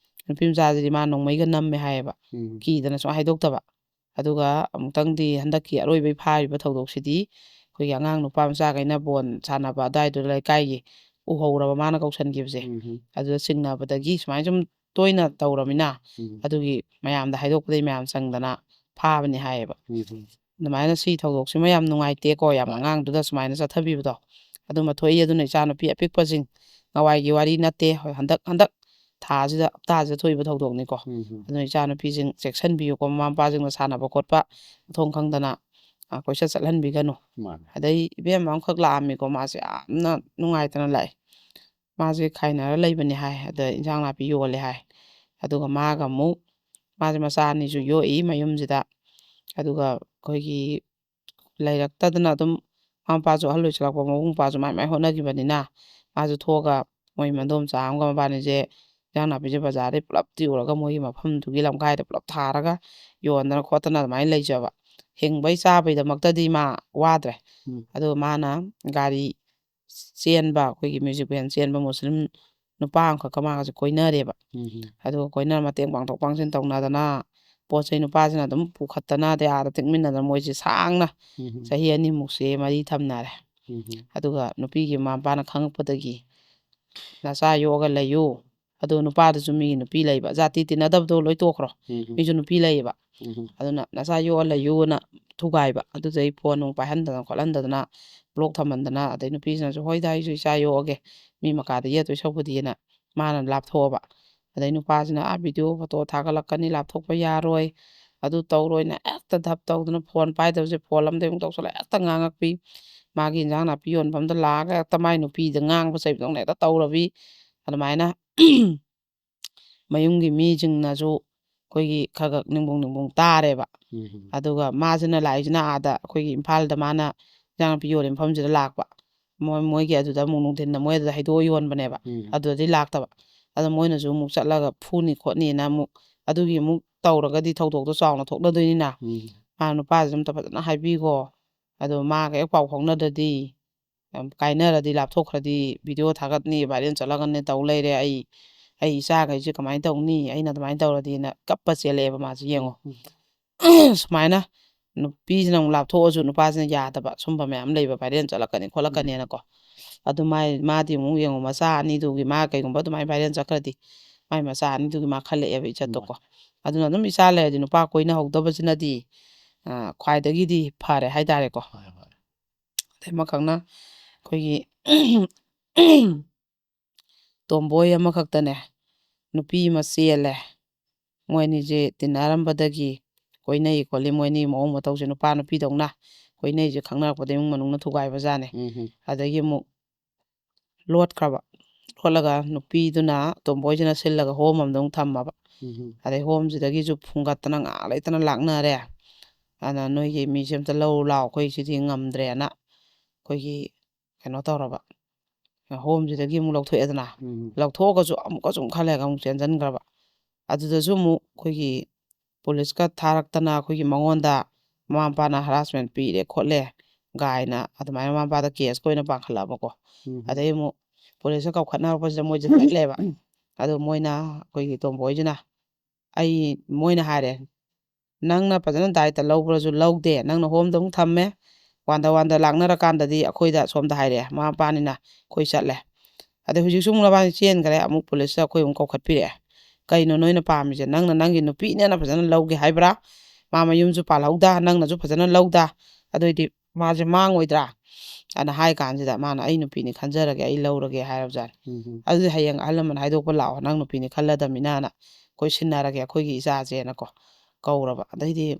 ꯅꯨꯄꯤ ꯃꯆꯥꯁꯤꯗꯤ ꯃꯥ ꯅꯣꯡꯃꯩꯒ ꯅꯝꯃꯦ ꯍꯥꯏꯌꯦꯕ ꯀꯤꯗꯅ ꯁꯨꯝ ꯍꯥꯏꯗꯣꯛꯇꯕ ꯑꯗꯨꯒ ꯑꯃꯨꯛꯇꯪꯗꯤ ꯍꯟꯗꯛꯀꯤ ꯑꯔꯣꯏꯕꯩ ꯐꯥꯔꯤꯕ ꯊꯧꯗꯣꯛꯁꯤꯗꯤ ꯑꯩꯈꯣꯏꯒꯤ ꯑꯉꯥꯡ ꯅꯨꯄꯥ ꯃꯆꯥꯈꯩꯅ ꯕꯣꯟ ꯁꯥꯟꯅꯕ ꯑꯗꯨꯋꯥꯏꯗꯨꯗ ꯂꯩꯀꯥꯏꯒꯤ ꯎꯍꯧꯔꯕ ꯃꯥꯅ ꯀꯧꯁꯟꯈꯤꯕꯁꯦ ꯑꯗꯨꯗ ꯆꯤꯡꯅꯕꯗꯒꯤ ꯁꯨꯃꯥꯏꯅ ꯁꯨꯝ ꯇꯣꯏꯅ ꯇꯧꯔꯃꯤꯅ ꯑꯗꯨꯒꯤ ꯃꯌꯥꯝꯗ ꯍꯥꯏꯗꯣꯛꯄꯗꯒꯤ ꯃꯌꯥꯝ ꯆꯪꯗꯅ ꯐꯥꯕꯅꯤ ꯍꯥꯏꯌꯦꯕ ꯑꯗꯨꯃꯥꯏꯅ ꯁꯤ ꯊꯧꯗꯣꯛꯁꯤꯃ ꯌꯥꯝ ꯅꯨꯡꯉꯥꯏꯇꯦꯀꯣ ꯌꯥꯝ ꯑꯉꯥꯡꯗꯨꯗ ꯁꯨꯃꯥꯏꯅ ꯆꯠꯊꯕꯤꯕꯗꯣ ꯑꯗꯨꯃ ꯊꯣꯛꯏ ꯑꯗꯨꯅ ꯏꯆꯥꯅꯨꯄꯤ ꯑꯄꯤꯛꯄꯁꯤꯡ ꯅꯋꯥꯏꯒꯤ ꯋꯥꯔꯤ ꯅꯠꯇꯦ ꯍꯣꯏ ꯍꯟꯗꯛ ꯊꯥꯁꯤꯗ ꯍꯞꯇꯥꯁꯤꯗ ꯊꯣꯛꯏꯕ ꯊꯧꯗꯣꯛꯅꯤꯀꯣ ꯑꯗꯨꯅ ꯏꯆꯥꯅꯨꯄꯤꯁꯤꯡ ꯆꯦꯛꯁꯤꯟꯕꯤꯌꯨꯀꯣ ꯃꯃꯥ ꯃꯄꯥꯁꯤꯡꯅ ꯁꯥꯟꯅꯕ ꯈꯣꯠꯄ ꯃꯊꯣꯡ ꯈꯪꯗꯅ ꯀꯣꯏꯆꯠ ꯆꯠꯍꯟꯕꯤꯒꯅꯨ ꯑꯗꯩ ꯏꯕꯦꯝꯃ ꯑꯃꯈꯛ ꯂꯥꯛꯑꯝꯃꯤꯀꯣ ꯃꯥꯁꯦ ꯌꯥꯝꯅ ꯅꯨꯡꯉꯥꯏꯇꯅ ꯂꯥꯛꯑꯦ ꯃꯥꯁꯦ ꯈꯥꯏꯅꯔ ꯂꯩꯕꯅꯤ ꯍꯥꯏ ꯑꯗ ꯏꯟꯖꯥꯡ ꯅꯥꯄꯤ ꯌꯣꯜꯂꯦ ꯍꯥꯏ ꯑꯗꯨꯒ ꯃꯥꯒ ꯑꯃꯨꯛ ꯃꯥꯁꯦ ꯃꯆꯥ ꯑꯅꯤꯁꯨ ꯌꯣꯛꯏ ꯃꯌꯨꯝꯁꯤꯗ ꯑꯗꯨꯒ ꯑꯩꯈꯣꯏꯒꯤ ꯂꯩꯔꯛꯇꯗꯅ ꯑꯗꯨꯝ ꯃꯃꯥ ꯃꯄꯥꯁꯨ ꯑꯍꯜ ꯑꯣꯏꯁꯤꯜꯂꯛꯄ ꯃꯕꯨꯡ ꯃꯧꯄ꯭ꯋꯥꯁꯨ ꯃꯥꯏ ꯍꯣꯠꯅꯈꯤꯕꯅꯤꯅ ꯃꯥꯁꯨ ꯊꯣꯛꯑꯒ ꯃꯣꯏ ꯃꯗꯣꯝꯆꯥ ꯑꯃꯒ ꯃꯕꯥꯅꯤꯁꯦ ꯏꯟꯖꯥꯡ ꯅꯥꯄꯤꯁꯦ ꯕꯖꯥꯔꯗꯩ ꯄꯨꯂꯞ ꯇꯤꯎꯔꯒ ꯃꯣꯏꯒꯤ ꯃꯐꯝꯗꯨꯒꯤ ꯂꯝꯈꯥꯏꯗ ꯄꯨꯂꯞ ꯊꯥꯔꯒ ꯌꯣꯟꯗꯅ ꯈꯣꯠꯇꯅ ꯑꯗꯨꯃꯥꯏꯅ ꯂꯩꯖꯕ ꯍꯤꯡꯕꯩ ꯆꯥꯕꯩꯗꯃꯛꯇꯗꯤ ꯃꯥ ꯋꯥꯗ꯭ꯔꯦ ꯑꯗꯣ ꯃꯥꯅ ꯒꯥꯔꯤ ꯆꯦꯟꯕ ꯑꯩꯈꯣꯏꯒꯤ ꯃ꯭ꯌꯨꯖꯤꯛ ꯕꯦꯟ ꯆꯦꯟꯕ ꯃꯨꯁꯂꯤꯝ ꯅꯨꯄꯥ ꯑꯃꯈꯛꯀ ꯃꯥꯒꯁꯦ ꯀꯣꯏꯅꯔꯦꯕ ꯑꯗꯨꯒ ꯀꯣꯏꯅꯔ ꯃꯇꯦꯡ ꯄꯥꯡꯊꯣꯛ ꯄꯥꯡꯁꯤꯟ ꯇꯧꯅꯗꯅ ꯄꯣꯠ ꯆꯩ ꯅꯨꯄꯥꯁꯤꯅ ꯑꯗꯨꯝ ꯄꯨꯈꯠꯇꯅ ꯑꯗꯩ ꯑꯥꯗ ꯇꯤꯛꯃꯤꯟꯅꯗꯅ ꯃꯣꯏꯁꯦ ꯁꯥꯡꯅ ꯆꯍꯤ 2 ꯃꯨꯛꯁꯦ ꯃꯔꯤ ꯊꯝꯅꯔꯦ ꯑꯗꯨꯒ ꯅꯨꯄꯤꯒꯤ ꯃꯃꯥ ꯃꯄꯥꯅ ꯈꯪꯉꯛꯄꯗꯒꯤ ꯅꯆꯥ ꯌꯣꯛꯑꯒ ꯂꯩꯌꯨ ꯑꯗꯣ ꯅꯨꯄꯥꯗꯨꯁꯨ ꯃꯤꯒꯤ ꯅꯨꯄꯤ ꯂꯩꯕ ꯖꯥꯇꯤ ꯇꯤꯟꯅꯗꯕꯗꯣ ꯂꯣꯏ ꯇꯣꯛꯈ꯭ꯔꯣ ꯃꯤꯁꯨ ꯅꯨꯄꯤ ꯂꯩꯌꯦꯕ ꯑꯗꯨꯅ ꯅꯆꯥ ꯌꯣꯛꯑ ꯂꯩꯌꯨꯅ ꯊꯨꯒꯥꯏꯕ ꯑꯗꯨꯗꯩ ꯐꯣꯟ ꯅꯨꯡ ꯄꯥꯏꯍꯟꯗꯅ ꯈꯣꯠꯍꯟꯗꯅ ꯕ꯭ꯂꯣꯛ ꯊꯝꯍꯟꯗꯅ ꯑꯗꯩ ꯅꯨꯄꯤꯁꯤꯅꯁꯨ ꯍꯣꯏꯗ ꯑꯩꯁꯨ ꯏꯆꯥ ꯌꯣꯛꯑꯒꯦ ꯃꯤ ꯃꯀꯥꯗ ꯌꯦꯠꯇꯣꯏ ꯁꯧꯕꯨꯗꯤꯅ ꯃꯥꯅ ꯂꯥꯞꯊꯣꯛꯑꯕ ꯑꯗꯩ ꯅꯨꯄꯥꯁꯤꯅ ꯚꯤꯗꯤꯑꯣ ꯐꯣꯇꯣ ꯊꯥꯒꯠꯂꯛꯀꯅꯤ ꯂꯥꯞꯊꯣꯛꯄ ꯌꯥꯔꯣꯏ ꯑꯗꯨ ꯇꯧꯔꯣꯏꯅ ꯍꯦꯛꯇ ꯙꯞ ꯇꯧꯗꯅ ꯐꯣꯟ ꯄꯥꯏꯗꯕꯁꯦ ꯐꯣꯟ ꯑꯃꯗꯩ ꯑꯃꯨꯛ ꯇꯧꯁꯜꯂ ꯍꯦꯛꯇ ꯉꯥꯡꯉꯛꯄꯤ ꯃꯥꯒꯤ ꯏꯟꯖꯥꯡ ꯅꯥꯄꯤ ꯌꯣꯟꯐꯝꯗ ꯂꯥꯛꯑꯒ ꯍꯦꯛꯇ ꯃꯥꯏ ꯅꯨꯄꯤꯗ ꯉꯥꯡꯕ ꯆꯩꯕꯗꯧꯅ ꯍꯦꯛꯇ ꯇꯧꯔꯕꯤ ꯑꯗꯨꯃꯥꯏꯅ ꯃꯌꯨꯝꯒꯤ ꯃꯤꯁꯤꯡꯅꯁꯨ ꯑꯩꯈꯣꯏꯒꯤ ꯈꯔ ꯅꯤꯡꯕꯨꯡ ꯇꯥꯔꯦꯕ ꯑꯗꯨꯒ ꯃꯥꯁꯤꯅ ꯂꯥꯛꯏꯁꯤꯅ ꯑꯥꯗ ꯑꯩꯈꯣꯏꯒꯤ ꯏꯝꯐꯥꯜꯗ ꯃꯥꯅ ꯏꯟꯖꯥꯡ ꯅꯥꯄꯤ ꯌꯣꯜꯂꯤ ꯃꯐꯝꯁꯤꯗ ꯂꯥꯛꯄ ꯃꯣꯏꯒꯤ ꯑꯗꯨꯗ ꯑꯃꯨꯛ ꯅꯨꯡꯊꯤꯟꯗ ꯃꯣꯏ ꯑꯗꯨꯗ ꯍꯩꯗꯣꯛꯑ ꯌꯣꯟꯕꯅꯦꯕ ꯑꯗꯨꯗꯗꯤ ꯂꯥꯛꯇꯕ ꯑꯗꯣ ꯃꯣꯏꯅꯁꯨ ꯑꯃꯨꯛ ꯆꯠꯂꯒ ꯐꯨꯅꯤ ꯈꯣꯠꯅꯤꯅ ꯑꯃꯨꯛ ꯑꯗꯨꯒꯤ ꯑꯃꯨꯛ ꯇꯧꯔꯒꯗꯤ ꯊꯧꯗꯣꯛꯇꯣ ꯆꯥꯎꯅ ꯊꯣꯛꯅꯗꯣꯏꯅꯤꯅ ꯃꯥ ꯅꯨꯄꯥꯁꯤ ꯑꯝꯇ ꯐꯖꯅ ꯍꯥꯏꯕꯤꯈꯣ ꯑꯗꯣ ꯃꯥꯒ ꯍꯦꯛ ꯄꯥꯎ ꯐꯥꯎꯅꯗ꯭ꯔꯗꯤ ꯀꯥꯏꯅꯔꯗꯤ ꯂꯥꯞꯊꯣꯛꯈ꯭ꯔꯗꯤ ꯚꯤꯗꯤꯑꯣ ꯊꯥꯒꯠꯅꯤ ꯚꯥꯏꯔꯦꯜ ꯆꯠꯂꯒꯅꯤ ꯇꯧ ꯂꯩꯔꯦ ꯑꯩ ꯏꯆꯥꯈꯩꯁꯦ ꯀꯃꯥꯏꯅ ꯇꯧꯅꯤ ꯑꯩꯅ ꯑꯗꯨꯃꯥꯏꯅ ꯇꯧꯔꯗꯤꯅ ꯀꯞꯄ ꯆꯦꯜꯂꯛꯑꯦꯕ ꯃꯥꯁꯦ ꯌꯦꯡꯉꯣ ꯁꯨꯃꯥꯏꯅ ꯅꯨꯄꯤꯁꯤꯅ ꯑꯃꯨꯛ ꯂꯥꯞꯊꯣꯛꯑꯁꯨ ꯅꯨꯄꯥꯁꯤꯅ ꯌꯥꯗꯕ ꯁꯨꯝꯕ ꯃꯌꯥꯝ ꯂꯩꯕ ꯚꯥꯏꯔꯦꯜ ꯆꯠꯂꯛꯀꯅꯤ ꯈꯣꯠꯂꯛꯀꯅꯤꯅꯀꯣ ꯑꯗꯨ ꯃꯥꯗꯤ ꯑꯃꯨꯛ ꯌꯦꯡꯉꯣ ꯃꯆꯥ ꯑꯅꯤꯗꯨꯒꯤ ꯃꯥ ꯀꯩꯒꯨꯝꯕ ꯑꯗꯨꯃꯥꯏꯅ ꯚꯥꯏꯔꯦꯜ ꯆꯠꯈ꯭ꯔꯗꯤ ꯃꯥꯏ ꯃꯆꯥ ꯑꯅꯤꯗꯨꯒꯤ ꯃꯥ ꯈꯜꯂꯛꯑꯦꯕ ꯏꯖꯠꯇꯣꯀꯣ ꯑꯗꯨꯅ ꯑꯗꯨꯝ ꯏꯆꯥ ꯂꯩꯔꯗꯤ ꯅꯨꯄꯥ ꯀꯣꯏꯅꯍꯧꯗꯕꯁꯤꯅꯗꯤ ꯈ꯭ꯋꯥꯏꯗꯒꯤꯗꯤ ꯐꯔꯦ ꯍꯥꯏꯇꯥꯔꯦꯀꯣ ꯑꯗꯩ ꯑꯃꯈꯛꯅ ꯑꯩꯈꯣꯏꯒꯤ ꯇꯣꯝꯕꯣꯏ ꯑꯃꯈꯛꯇꯅꯦ ꯅꯨꯄꯤ ꯑꯃ ꯆꯦꯜꯂꯦ ꯃꯣꯏꯅꯤꯁꯦ ꯇꯤꯟꯅꯔꯝꯕꯗꯒꯤ ꯀꯣꯏꯅꯩ ꯈꯣꯠꯂꯤ ꯃꯣꯏꯅꯤ ꯃꯑꯣꯡ ꯃꯇꯧꯁꯦ ꯅꯨꯄꯥ ꯅꯨꯄꯤꯗꯧꯅ ꯀꯣꯏꯅꯩꯁꯦ ꯈꯪꯅꯔꯛꯄꯗ ꯏꯃꯨꯡ ꯃꯅꯨꯡꯅ ꯊꯨꯒꯥꯏꯕꯖꯥꯠꯅꯦ ꯑꯗꯒꯤ ꯑꯃꯨꯛ ꯂꯣꯠꯈ꯭ꯔꯕ ꯂꯣꯠꯂꯒ ꯅꯨꯄꯤꯗꯨꯅ ꯇꯣꯝꯕꯣꯏꯁꯤꯅ ꯁꯤꯜꯂꯒ ꯍꯣꯝ ꯑꯃꯗ ꯑꯃꯨꯛ ꯊꯝꯃꯕ ꯑꯗꯩ ꯍꯣꯝꯁꯤꯗꯒꯤꯁꯨ ꯐꯨꯡꯒꯠꯇꯅ ꯉꯥꯏꯍꯥꯛ ꯂꯩꯇꯅ ꯂꯥꯛꯅꯔꯦ ꯑꯗꯨꯅ ꯅꯣꯏꯒꯤ ꯃꯤꯁꯦ ꯑꯝꯇ ꯂꯧ ꯂꯥꯛꯑꯣ ꯑꯩꯈꯣꯏ ꯁꯤꯗꯤ ꯉꯝꯗ꯭ꯔꯦꯅ ꯑꯩꯈꯣꯏꯒꯤ ꯀꯩꯅꯣ ꯇꯧꯔꯕ ꯍꯣꯝꯁꯤꯗꯒꯤ ꯑꯃꯨꯛ ꯂꯧꯊꯣꯛꯑꯦꯗꯅ ꯂꯧꯊꯣꯛꯑꯒꯁꯨ ꯑꯃꯨꯛꯀꯁꯨ ꯑꯃꯨꯛ ꯈꯜꯂꯒ ꯑꯃꯨꯛ ꯆꯦꯟꯁꯤꯟꯈ꯭ꯔꯕ ꯑꯗꯨꯗꯁꯨ ꯑꯃꯨꯛ ꯑꯩꯈꯣꯏꯒꯤ ꯄꯨꯂꯤꯁꯀ ꯊꯥꯔꯛꯇꯅ ꯑꯩꯈꯣꯏꯒꯤ ꯃꯉꯣꯟꯗ ꯃꯃꯥ ꯃꯄꯥꯅ ꯍꯔꯥꯁꯃꯦꯟ ꯄꯤꯔꯦ ꯈꯣꯠꯂꯦ ꯒꯥꯏꯅ ꯑꯗꯨꯃꯥꯏꯅ ꯃꯃꯥ ꯃꯄꯥꯗ ꯀꯦꯁꯀ ꯑꯣꯏꯅ ꯄꯥꯡꯈꯠꯂꯛꯑꯕꯀꯣ ꯑꯗꯩ ꯑꯃꯨꯛ ꯄꯨꯂꯤꯁꯇ ꯀꯧꯈꯠꯅꯔꯛꯄꯁꯤꯗ ꯃꯣꯏꯁꯦ ꯆꯠꯂꯦꯕ ꯑꯗꯨ ꯃꯣꯏꯅ ꯑꯩꯈꯣꯏꯒꯤ ꯇꯣꯝꯕꯣꯏꯁꯤꯅ ꯃꯣꯏꯅ ꯍꯥꯏꯔꯦ ꯅꯪꯅ ꯐꯖꯅ ꯗꯥꯏꯇ ꯂꯧꯕ꯭ꯔꯁꯨ ꯂꯧꯗꯦ ꯅꯪꯅ ꯍꯣꯝꯗ ꯑꯃꯨꯛ ꯊꯝꯃꯦ ꯋꯥꯟꯗ ꯂꯥꯛꯅꯔꯀꯥꯟꯗꯗꯤ ꯑꯩꯈꯣꯏꯗ ꯁꯣꯝꯗ ꯍꯥꯏꯔꯛꯑꯦ ꯃꯃꯥ ꯃꯄꯥꯅꯤꯅ ꯑꯩꯈꯣꯏ ꯆꯠꯂꯦ ꯑꯗꯩ ꯍꯧꯖꯤꯛꯁꯨ ꯑꯃꯨꯛ ꯅꯕꯥꯅꯤ ꯆꯦꯟꯈ꯭ꯔꯦ ꯑꯃꯨꯛ ꯄꯨꯂꯤꯁꯇ ꯑꯩꯈꯣꯏ ꯑꯃꯨꯛ ꯀꯧꯈꯠꯄꯤꯔꯛꯑꯦ ꯀꯩꯅꯣ ꯅꯣꯏꯅ ꯄꯥꯝꯃꯤꯁꯦ ꯅꯪꯅ ꯅꯪꯒꯤ ꯅꯨꯄꯤꯅꯦꯅ ꯐꯖꯅ ꯂꯧꯒꯦ ꯍꯥꯏꯕ꯭ꯔꯥ ꯃꯥ ꯃꯌꯨꯝꯁꯨ ꯄꯥꯜꯍꯧꯗ ꯅꯪꯅꯁꯨ ꯐꯖꯅ ꯂꯧꯗ ꯑꯗꯨꯑꯣꯏꯗꯤ ꯃꯥꯁꯦ ꯃꯥꯡꯉꯣꯏꯗ꯭ꯔꯥ ꯑꯅ ꯍꯥꯏ ꯀꯥꯟꯁꯤꯗ ꯃꯥꯅ ꯑꯩ ꯅꯨꯄꯤꯅꯤ ꯈꯟꯖꯔꯒꯦ ꯑꯩ ꯂꯧꯔꯒꯦ ꯍꯥꯏꯔꯕꯖꯥꯠꯅꯤ ꯑꯗꯨꯗꯤ ꯍꯌꯦꯡ ꯑꯍꯜ ꯂꯃꯟ ꯍꯥꯏꯗꯣꯛꯄ ꯂꯥꯛꯑꯣ ꯅꯪ ꯅꯨꯄꯤꯅꯤ ꯈꯜꯂꯗꯕꯅꯤꯅ ꯑꯩꯈꯣই ꯁꯤꯟꯅꯔꯒꯦ ꯑꯩꯈꯣꯏꯒꯤ ꯏꯆꯥꯁꯦꯅꯀꯣ ꯀꯧꯔꯕ ꯑꯗꯩꯗꯤ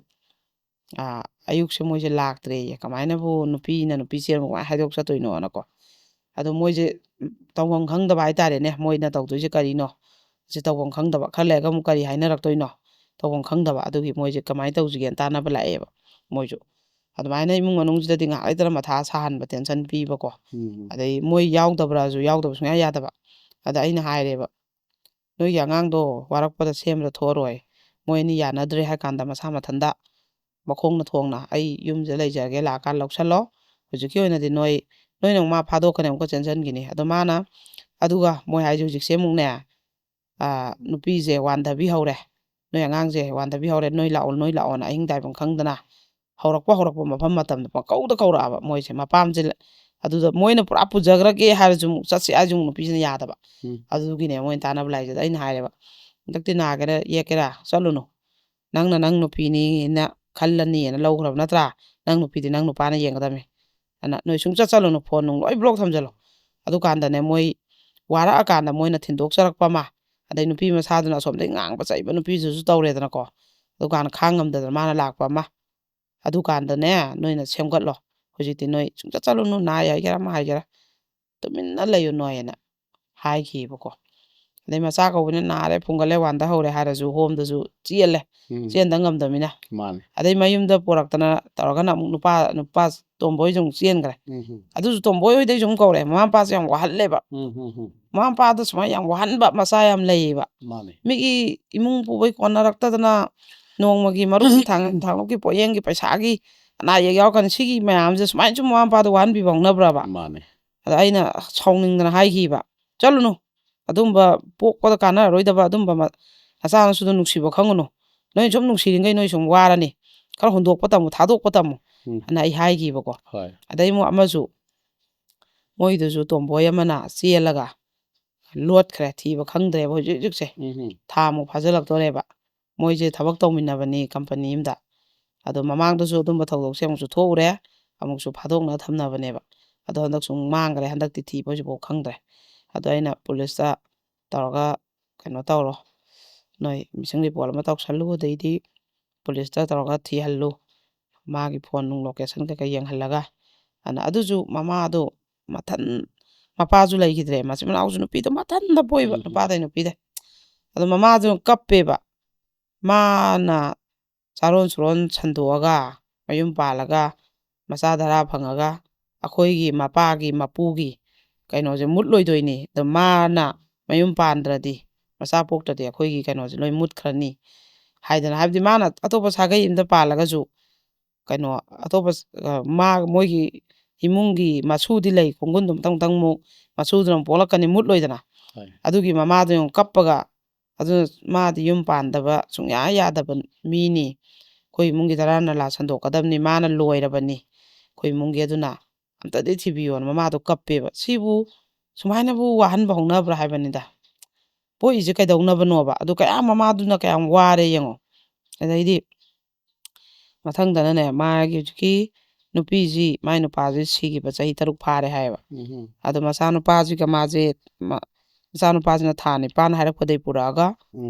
ꯑꯌꯨꯛꯁꯦ ꯃꯣꯏꯁꯦ ꯂꯥꯛꯇ꯭ꯔꯦꯌꯦ ꯀꯃꯥꯏꯅꯕꯨ ꯅꯨꯄꯤꯅ ꯅꯨꯄꯤ ꯆꯦꯟꯕ ꯀꯃꯥꯏꯅ ꯍꯥꯏꯗꯣꯛ ꯆꯠꯇꯣꯏꯅꯣꯅꯀꯣ ꯑꯗꯣ ꯃꯣꯏꯁꯦ ꯇꯧꯐꯝ ꯈꯪꯗꯕ ꯍꯥꯏꯇꯥꯔꯦꯅꯦ ꯃꯣꯏꯅ ꯇꯧꯗꯣꯏꯁꯦ ꯀꯔꯤꯅꯣ ꯁꯤ ꯇꯧꯐꯝ ꯈꯪꯗꯕ ꯈꯔ ꯂꯩꯔꯒ ꯑꯃꯨꯛ ꯀꯔꯤ ꯍꯥꯏꯅꯔꯛꯇꯣꯏꯅꯣ ꯇꯧꯐꯝ ꯈꯪꯗꯕ ꯑꯗꯨꯒꯤ ꯃꯣꯏꯁꯦ ꯀꯃꯥꯏꯅ ꯇꯧꯁꯤꯒꯦꯅ ꯇꯥꯟꯅꯕ ꯂꯥꯛꯑꯦꯕ ꯃꯣꯏꯁꯨ ꯑꯗꯨꯃꯥꯏꯅ ꯏꯃꯨꯡ ꯃꯅꯨꯡꯁꯤꯗꯗꯤ ꯉꯥꯏꯍꯥꯛ ꯂꯩꯇꯅ ꯃꯊꯥ ꯁꯥꯍꯟꯕ ꯇꯦꯟꯁꯟ ꯄꯤꯕꯀꯣ ꯑꯗꯩ ꯃꯣꯏ ꯌꯥꯎꯗꯕ꯭ꯔꯥꯁꯨ ꯌꯥꯎꯗꯕ ꯁꯨꯡꯌꯥ ꯌꯥꯗꯕ ꯑꯗ ꯑꯩꯅ ꯍꯥꯏꯔꯦꯕ ꯅꯣꯏꯒꯤ ꯑꯉꯥꯡꯗꯣ ꯋꯥꯔꯛꯄꯗ ꯁꯦꯝꯕꯗ ꯊꯣꯛꯑꯔꯣꯏ ꯃꯣꯏ ꯑꯅꯤ ꯌꯥꯅꯗ꯭ꯔꯦ ꯍꯥꯏ ꯀꯥꯟꯗ ꯃꯁꯥ ꯃꯊꯟꯇ ꯃꯈꯣꯡꯅ ꯊꯣꯡꯅ ꯑꯩ ꯌꯨꯝꯁꯤꯗ ꯂꯩꯖꯔꯒꯦ ꯂꯥꯛꯑꯀꯥꯟꯗ ꯂꯧꯁꯜꯂꯣ ꯍꯧꯖꯤꯛꯀꯤ ꯑꯣꯏꯅꯗꯤ ꯅꯣꯏꯅ ꯑꯃꯨꯛ ꯃꯥ ꯐꯥꯗꯣꯛꯀꯅꯤ ꯑꯃꯨꯛꯀ ꯆꯦꯟꯁꯤꯟꯈꯤꯅꯤ ꯑꯗꯣ ꯃꯥꯅ ꯑꯗꯨꯒ ꯃꯣꯏ ꯍꯥꯏꯁꯦ ꯍꯧꯖꯤꯛꯁꯦ ꯑꯃꯨꯛꯅꯦ ꯅꯨꯄꯤꯁꯦ ꯋꯥꯟꯊꯕꯤ ꯍꯧꯔꯦ ꯅꯣꯏ ꯑꯉꯥꯡꯁꯦ ꯋꯥꯟꯊꯕꯤ ꯍꯧꯔꯦ ꯅꯣꯏ ꯂꯥꯛꯑꯣꯅ ꯑꯍꯤꯡ ꯇꯥꯏꯐꯝ ꯈꯪꯗꯅ ꯍꯧꯔꯛꯄ ꯃꯐꯝ ꯃꯇꯝꯗ ꯄꯪꯀꯧꯗ ꯀꯧꯔꯛꯑꯕ ꯃꯣꯏꯁꯦ ꯃꯄꯥꯝꯁꯦ ꯑꯗꯨꯗ ꯃꯣꯏꯅ ꯄꯨꯔꯥ ꯄꯨꯖꯈ꯭ꯔꯒꯦ ꯍꯥꯏꯔꯁꯨ ꯑꯃꯨꯛ ꯆꯠꯁꯦ ꯍꯥꯏꯔꯁꯨ ꯑꯃꯨꯛ ꯅꯨꯄꯤꯁꯤꯅ ꯌꯥꯗꯕ ꯑꯗꯨꯒꯤꯅꯦ ꯃꯣꯏꯅ ꯇꯥꯟꯅꯕ ꯂꯥꯛꯏꯁꯦ ꯑꯩꯅ ꯍꯥꯏꯔꯦꯕ ꯍꯟꯗꯛꯇꯤ ꯅꯥꯒꯦꯔꯥ ꯌꯦꯛꯀꯦꯔꯥ ꯆꯠꯂꯨꯅꯨ ꯅꯪ ꯅꯨꯄꯤꯅꯤꯅ ꯈꯜꯂꯅꯤꯅ ꯂꯧꯈ꯭ꯔꯕ ꯅꯠꯇ꯭ꯔꯥ ꯅꯪ ꯅꯨꯄꯤꯗꯤ ꯅꯪ ꯅꯨꯄꯥꯅ ꯌꯦꯡꯒꯗꯕꯅꯤ ꯑꯗꯨꯅ ꯅꯣꯏ ꯁꯨꯡꯆꯠ ꯆꯠꯂꯨꯅꯨ ꯐꯣꯟ ꯅꯨꯡ ꯂꯣꯏ ꯕ꯭ꯂꯣꯛ ꯊꯝꯖꯤꯜꯂꯣ ꯑꯗꯨꯀꯥꯟꯗꯅꯦ ꯃꯣꯏ ꯋꯥꯔꯛꯑꯀꯥꯟꯗ ꯃꯣꯏꯅ ꯊꯤꯟꯗꯣꯛꯆꯔꯛꯄ ꯑꯃ ꯑꯗꯩ ꯅꯨꯄꯤ ꯃꯁꯥꯗꯨꯅ ꯑꯁꯣꯝꯗꯩ ꯉꯥꯡꯕ ꯆꯩꯕ ꯅꯨꯄꯤꯗꯨꯁꯨ ꯇꯧꯔꯦꯗꯅꯀꯣ ꯑꯗꯨꯀꯥꯟꯗ ꯈꯥꯡ ꯉꯝꯗꯗꯅ ꯃꯥꯅ ꯂꯥꯛꯄ ꯑꯃ ꯑꯗꯨꯀꯥꯟꯗꯅꯦ ꯅꯣꯏꯅ ꯁꯦꯝꯒꯠꯂꯣ ꯍꯧꯖꯤꯛꯇꯤ ꯅꯣꯏ ꯁꯨꯡꯆꯠ ꯆꯠꯂꯨꯅꯨ ꯅꯥꯏ ꯍꯥꯏꯒꯦꯔꯥ ꯑꯃ ꯍꯥꯏꯒꯦꯔꯥ ꯇꯨꯃꯤꯟꯅ ꯂꯩꯌꯨ ꯅꯣꯏꯅ ꯍꯥꯏꯈꯤꯕꯀꯣ ꯑꯗꯩ ꯃꯆꯥ ꯀꯧꯕꯅ ꯅꯥꯔꯦ ꯐꯨꯡꯒꯠꯂꯦ ꯋꯥꯟꯗ ꯍꯧꯔꯦ ꯍꯥꯏꯔꯁꯨ ꯍꯣꯝꯗꯁꯨ ꯆꯦꯜꯂꯦ ꯆꯦꯟꯗ ꯉꯝꯗꯕꯅꯤꯅ ꯃꯥꯅꯦ ꯑꯗꯩ ꯃꯌꯨꯝꯗ ꯄꯨꯔꯛꯇꯅ ꯇꯧꯔꯒꯅ ꯑꯃꯨꯛ ꯅꯨꯄꯥ ꯇꯣꯝꯕꯣꯏꯁꯨ ꯑꯃꯨꯛ ꯆꯦꯟꯈ꯭ꯔꯦ ꯑꯗꯨꯁꯨ ꯇꯣꯝꯕꯣꯏ ꯍꯣꯏꯗꯩꯁꯨ ꯑꯃꯨꯛ ꯀꯧꯔꯦ ꯃꯃꯥ ꯃꯄꯥꯁꯦ ꯌꯥꯝ ꯋꯥꯍꯜꯂꯦꯕ ꯃꯃꯥ ꯃꯄꯥꯗ ꯁꯨꯃꯥꯏꯅ ꯌꯥꯝ ꯋꯥꯍꯟꯕ ꯃꯆꯥ ꯌꯥꯝ ꯂꯩꯌꯦꯕ ꯃꯥꯅꯦ ꯃꯤꯒꯤ ꯏꯃꯨꯡ ꯄꯨꯕꯩ ꯀꯣꯟꯅꯔꯛꯇꯗꯅ ꯅꯣꯡꯃꯒꯤ ꯃꯔꯨꯞꯀꯤ ꯊꯥꯡꯒꯞꯀꯤ ꯄꯣꯠꯌꯦꯡꯒꯤ ꯄꯩꯁꯥꯒꯤ ꯑꯅꯥ ꯑꯌꯦꯛ ꯌꯥꯎꯔꯀꯥꯟꯗ ꯁꯤꯒꯤ ꯃꯌꯥꯝꯁꯦ ꯁꯨꯃꯥꯏꯅ ꯁꯨꯝ ꯃꯃꯥ ꯃꯄꯥꯗ ꯋꯥꯍꯟꯕꯤꯕ ꯍꯧꯅꯕ꯭ꯔꯕ ꯃꯥꯅꯦ ꯑꯗ ꯑꯩꯅ ꯁꯥꯎꯅꯤꯡꯗꯅ ꯍꯥꯏꯈꯤꯕ ꯆꯠꯂꯨꯅꯨ ꯑꯗꯨꯝꯕ ꯄꯣꯛꯄꯗ ꯀꯥꯟꯅꯔꯔꯣꯏꯗꯕ ꯑꯗꯨꯝꯕ ꯅꯆꯥꯅꯁꯨꯗ ꯅꯨꯡꯁꯤꯕ ꯈꯪꯒꯅꯨ ꯅꯣꯏ ꯁꯨꯝ ꯅꯨꯡꯁꯤꯔꯤꯉꯩ ꯅꯣꯏ ꯁꯨꯝ ꯋꯥꯔꯅꯤ ꯈꯔ ꯍꯨꯟꯗꯣꯛꯄ ꯇꯝꯃꯨ ꯊꯥꯗꯣꯛꯄ ꯇꯝꯃꯨ ꯑꯅ ꯑꯩ ꯍꯥꯏꯈꯤꯕꯀꯣ ꯍꯣꯏ ꯑꯗꯩ ꯑꯃꯨꯛ ꯑꯃꯁꯨ ꯃꯣꯏꯗꯨꯁꯨ ꯇꯣꯝꯕꯣꯏ ꯑꯃꯅ ꯆꯦꯜꯂꯒ ꯂꯣꯠꯈ꯭ꯔꯦ ꯊꯤꯕ ꯈꯪꯗ꯭ꯔꯦꯕ ꯍꯧꯖꯤꯛ ꯍꯧꯖꯤꯛꯁꯦ ꯊꯥꯃꯨꯛ ꯐꯥꯖꯤꯜꯂꯛꯇꯣꯔꯦꯕ ꯃꯣꯏꯁꯦ ꯊꯕꯛ ꯇꯧꯃꯤꯟꯅꯕꯅꯤ ꯀꯝꯄꯅꯤ ꯑꯃꯗ ꯑꯗꯣ ꯃꯃꯥꯡꯗꯁꯨ ꯑꯗꯨꯝꯕ ꯊꯧꯗꯣꯛꯁꯦ ꯑꯃꯨꯛꯁꯨ ꯊꯣꯛꯎꯔꯦ ꯑꯃꯨꯛꯁꯨ ꯐꯥꯗꯣꯛꯅ ꯊꯝꯅꯕꯅꯦꯕ ꯑꯗꯣ ꯍꯟꯗꯛꯁꯨ ꯃꯥꯡꯈ꯭ꯔꯦ ꯍꯟꯗꯛꯇꯤ ꯊꯤꯕ ꯍꯧꯖꯤꯛꯐꯥꯎ ꯈꯪꯗ꯭ꯔꯦ ꯑꯗꯣ ꯑꯩꯅ ꯄꯨꯂꯤꯁꯇ ꯇꯧꯔꯒ ꯀꯩꯅꯣ ꯇꯧꯔꯣ ꯅꯣꯏ ꯃꯤꯁꯤꯡ ꯔꯤꯄꯣꯔꯠ ꯑꯃ ꯇꯧꯁꯜꯂꯨ ꯑꯗꯩꯗꯤ ꯄꯨꯂꯤꯁꯇ ꯇꯧꯔꯒ ꯊꯤꯍꯜꯂꯨ ꯃꯥꯒꯤ ꯐꯣꯟ ꯅꯨꯡ ꯂꯣꯀꯦꯁꯟ ꯀꯩꯀꯩ ꯌꯦꯡꯍꯜꯂꯒ ꯑꯗꯨꯅ ꯑꯗꯨꯁꯨ ꯃꯃꯥꯗꯣ ꯃꯄꯥꯁꯨ ꯂꯩꯈꯤꯗ꯭ꯔꯦ ꯃꯆꯤꯟ ꯃꯅꯥꯎꯁꯨ ꯅꯨꯄꯤꯗꯣ ꯃꯊꯟꯇ ꯄꯣꯛꯏꯕ ꯅꯨꯄꯥꯗꯩ ꯅꯨꯄꯤꯗꯩ ꯑꯗꯣ ꯃꯃꯥꯗꯨ ꯀꯞꯄꯦꯕ ꯃꯥꯅ ꯆꯥꯔꯣꯟ ꯁꯨꯔꯣꯟ ꯁꯟꯗꯣꯛꯑꯒ ꯃꯌꯨꯝ ꯄꯥꯜꯂꯒ ꯃꯆꯥ ꯙꯔꯥ ꯐꯪꯉꯒ ꯑꯩꯈꯣꯏꯒꯤ ꯃꯄꯥꯒꯤ ꯃꯄꯨꯒꯤ ꯀꯩꯅꯣꯁꯦ ꯃꯨꯠꯂꯣꯏꯗꯣꯏꯅꯤ ꯑꯗꯣ ꯃꯥꯅ ꯃꯌꯨꯝ ꯄꯥꯟꯗ꯭ꯔꯗꯤ ꯃꯆꯥ ꯄꯣꯛꯇ꯭ꯔꯗꯤ ꯑꯩꯈꯣꯏꯒꯤ ꯀꯩꯅꯣꯁꯦ ꯂꯣꯏ ꯃꯨꯠꯈ꯭ꯔꯅꯤ ꯍꯥꯏꯗꯅ ꯍꯥꯏꯕꯗꯤ ꯃꯥꯅ ꯑꯇꯣꯞꯄ ꯁꯥꯒꯩ ꯑꯃꯗ ꯄꯥꯜꯂꯒꯁꯨ ꯀꯩꯅꯣ ꯑꯇꯣꯞꯄ ꯃꯣꯏꯒꯤ ꯏꯃꯨꯡꯒꯤ ꯃꯁꯨꯗꯤ ꯂꯩ ꯈꯣꯡꯒꯨꯟꯗꯨ ꯃꯇꯪ ꯑꯃꯨꯛ ꯃꯁꯨꯗꯨꯅ ꯑꯃꯨꯛ ꯄꯣꯛꯂꯛꯀꯅꯤ ꯃꯨꯠꯂꯣꯏꯗꯅ ꯑꯗꯨꯒꯤ ꯃꯃꯥꯗꯨ ꯑꯃꯨꯛ ꯀꯞꯄꯒ ꯑꯗꯨꯅ ꯃꯥꯗꯤ ꯌꯨꯝ ꯄꯥꯟꯗꯕ ꯁꯨꯡꯌꯥ ꯌꯥꯗꯕ ꯃꯤꯅꯤ ꯑꯩꯈꯣꯏ ꯏꯃꯨꯡꯒꯤ ꯙꯔꯥ ꯅꯂꯥ ꯁꯟꯗꯣꯛꯀꯗꯕꯅꯤ ꯃꯥꯅ ꯂꯣꯏꯔꯕꯅꯤ ꯑꯩꯈꯣꯏ ꯏꯃꯨꯡꯒꯤ ꯑꯗꯨꯅ ꯑꯝꯇꯗꯤ ꯊꯤꯕꯤꯌꯣꯅ ꯃꯃꯥꯗꯣ ꯀꯞꯄꯦꯕ ꯁꯤꯕꯨ ꯁꯨꯃꯥꯏꯅꯕꯨ ꯋꯥꯍꯟꯕ ꯍꯧꯅꯕ꯭ꯔꯥ ꯍꯥꯏꯕꯅꯤꯗ ꯄꯣꯛꯏꯁꯦ ꯀꯩꯗꯧꯅꯕꯅꯣꯕ ꯑꯗꯨ ꯀꯌꯥꯝ ꯃꯃꯥꯗꯨꯅ ꯀꯌꯥꯝ ꯋꯥꯔꯦ ꯌꯦꯡꯉꯣ ꯑꯗꯩꯗꯤ ꯃꯊꯪꯗꯅꯅꯦ ꯃꯥꯒꯤ ꯍꯧꯖꯤꯛꯀꯤ ꯅꯨꯄꯤꯁꯤ ꯃꯥꯏ ꯅꯨꯄꯥꯁꯤ ꯁꯤꯈꯤꯕ ꯆꯍꯤ 3 ꯐꯥꯔꯦ ꯍꯥꯏꯌꯦꯕ ꯑꯗꯣ ꯃꯆꯥꯅꯨꯄꯥꯁꯤꯒ ꯃꯥꯁꯦ ꯃꯆꯥꯅꯨꯄꯥꯁꯤꯅ ꯊꯥ 9 ꯍꯥꯏꯔꯛꯄꯗꯩ ꯄꯨꯔꯛꯑꯒ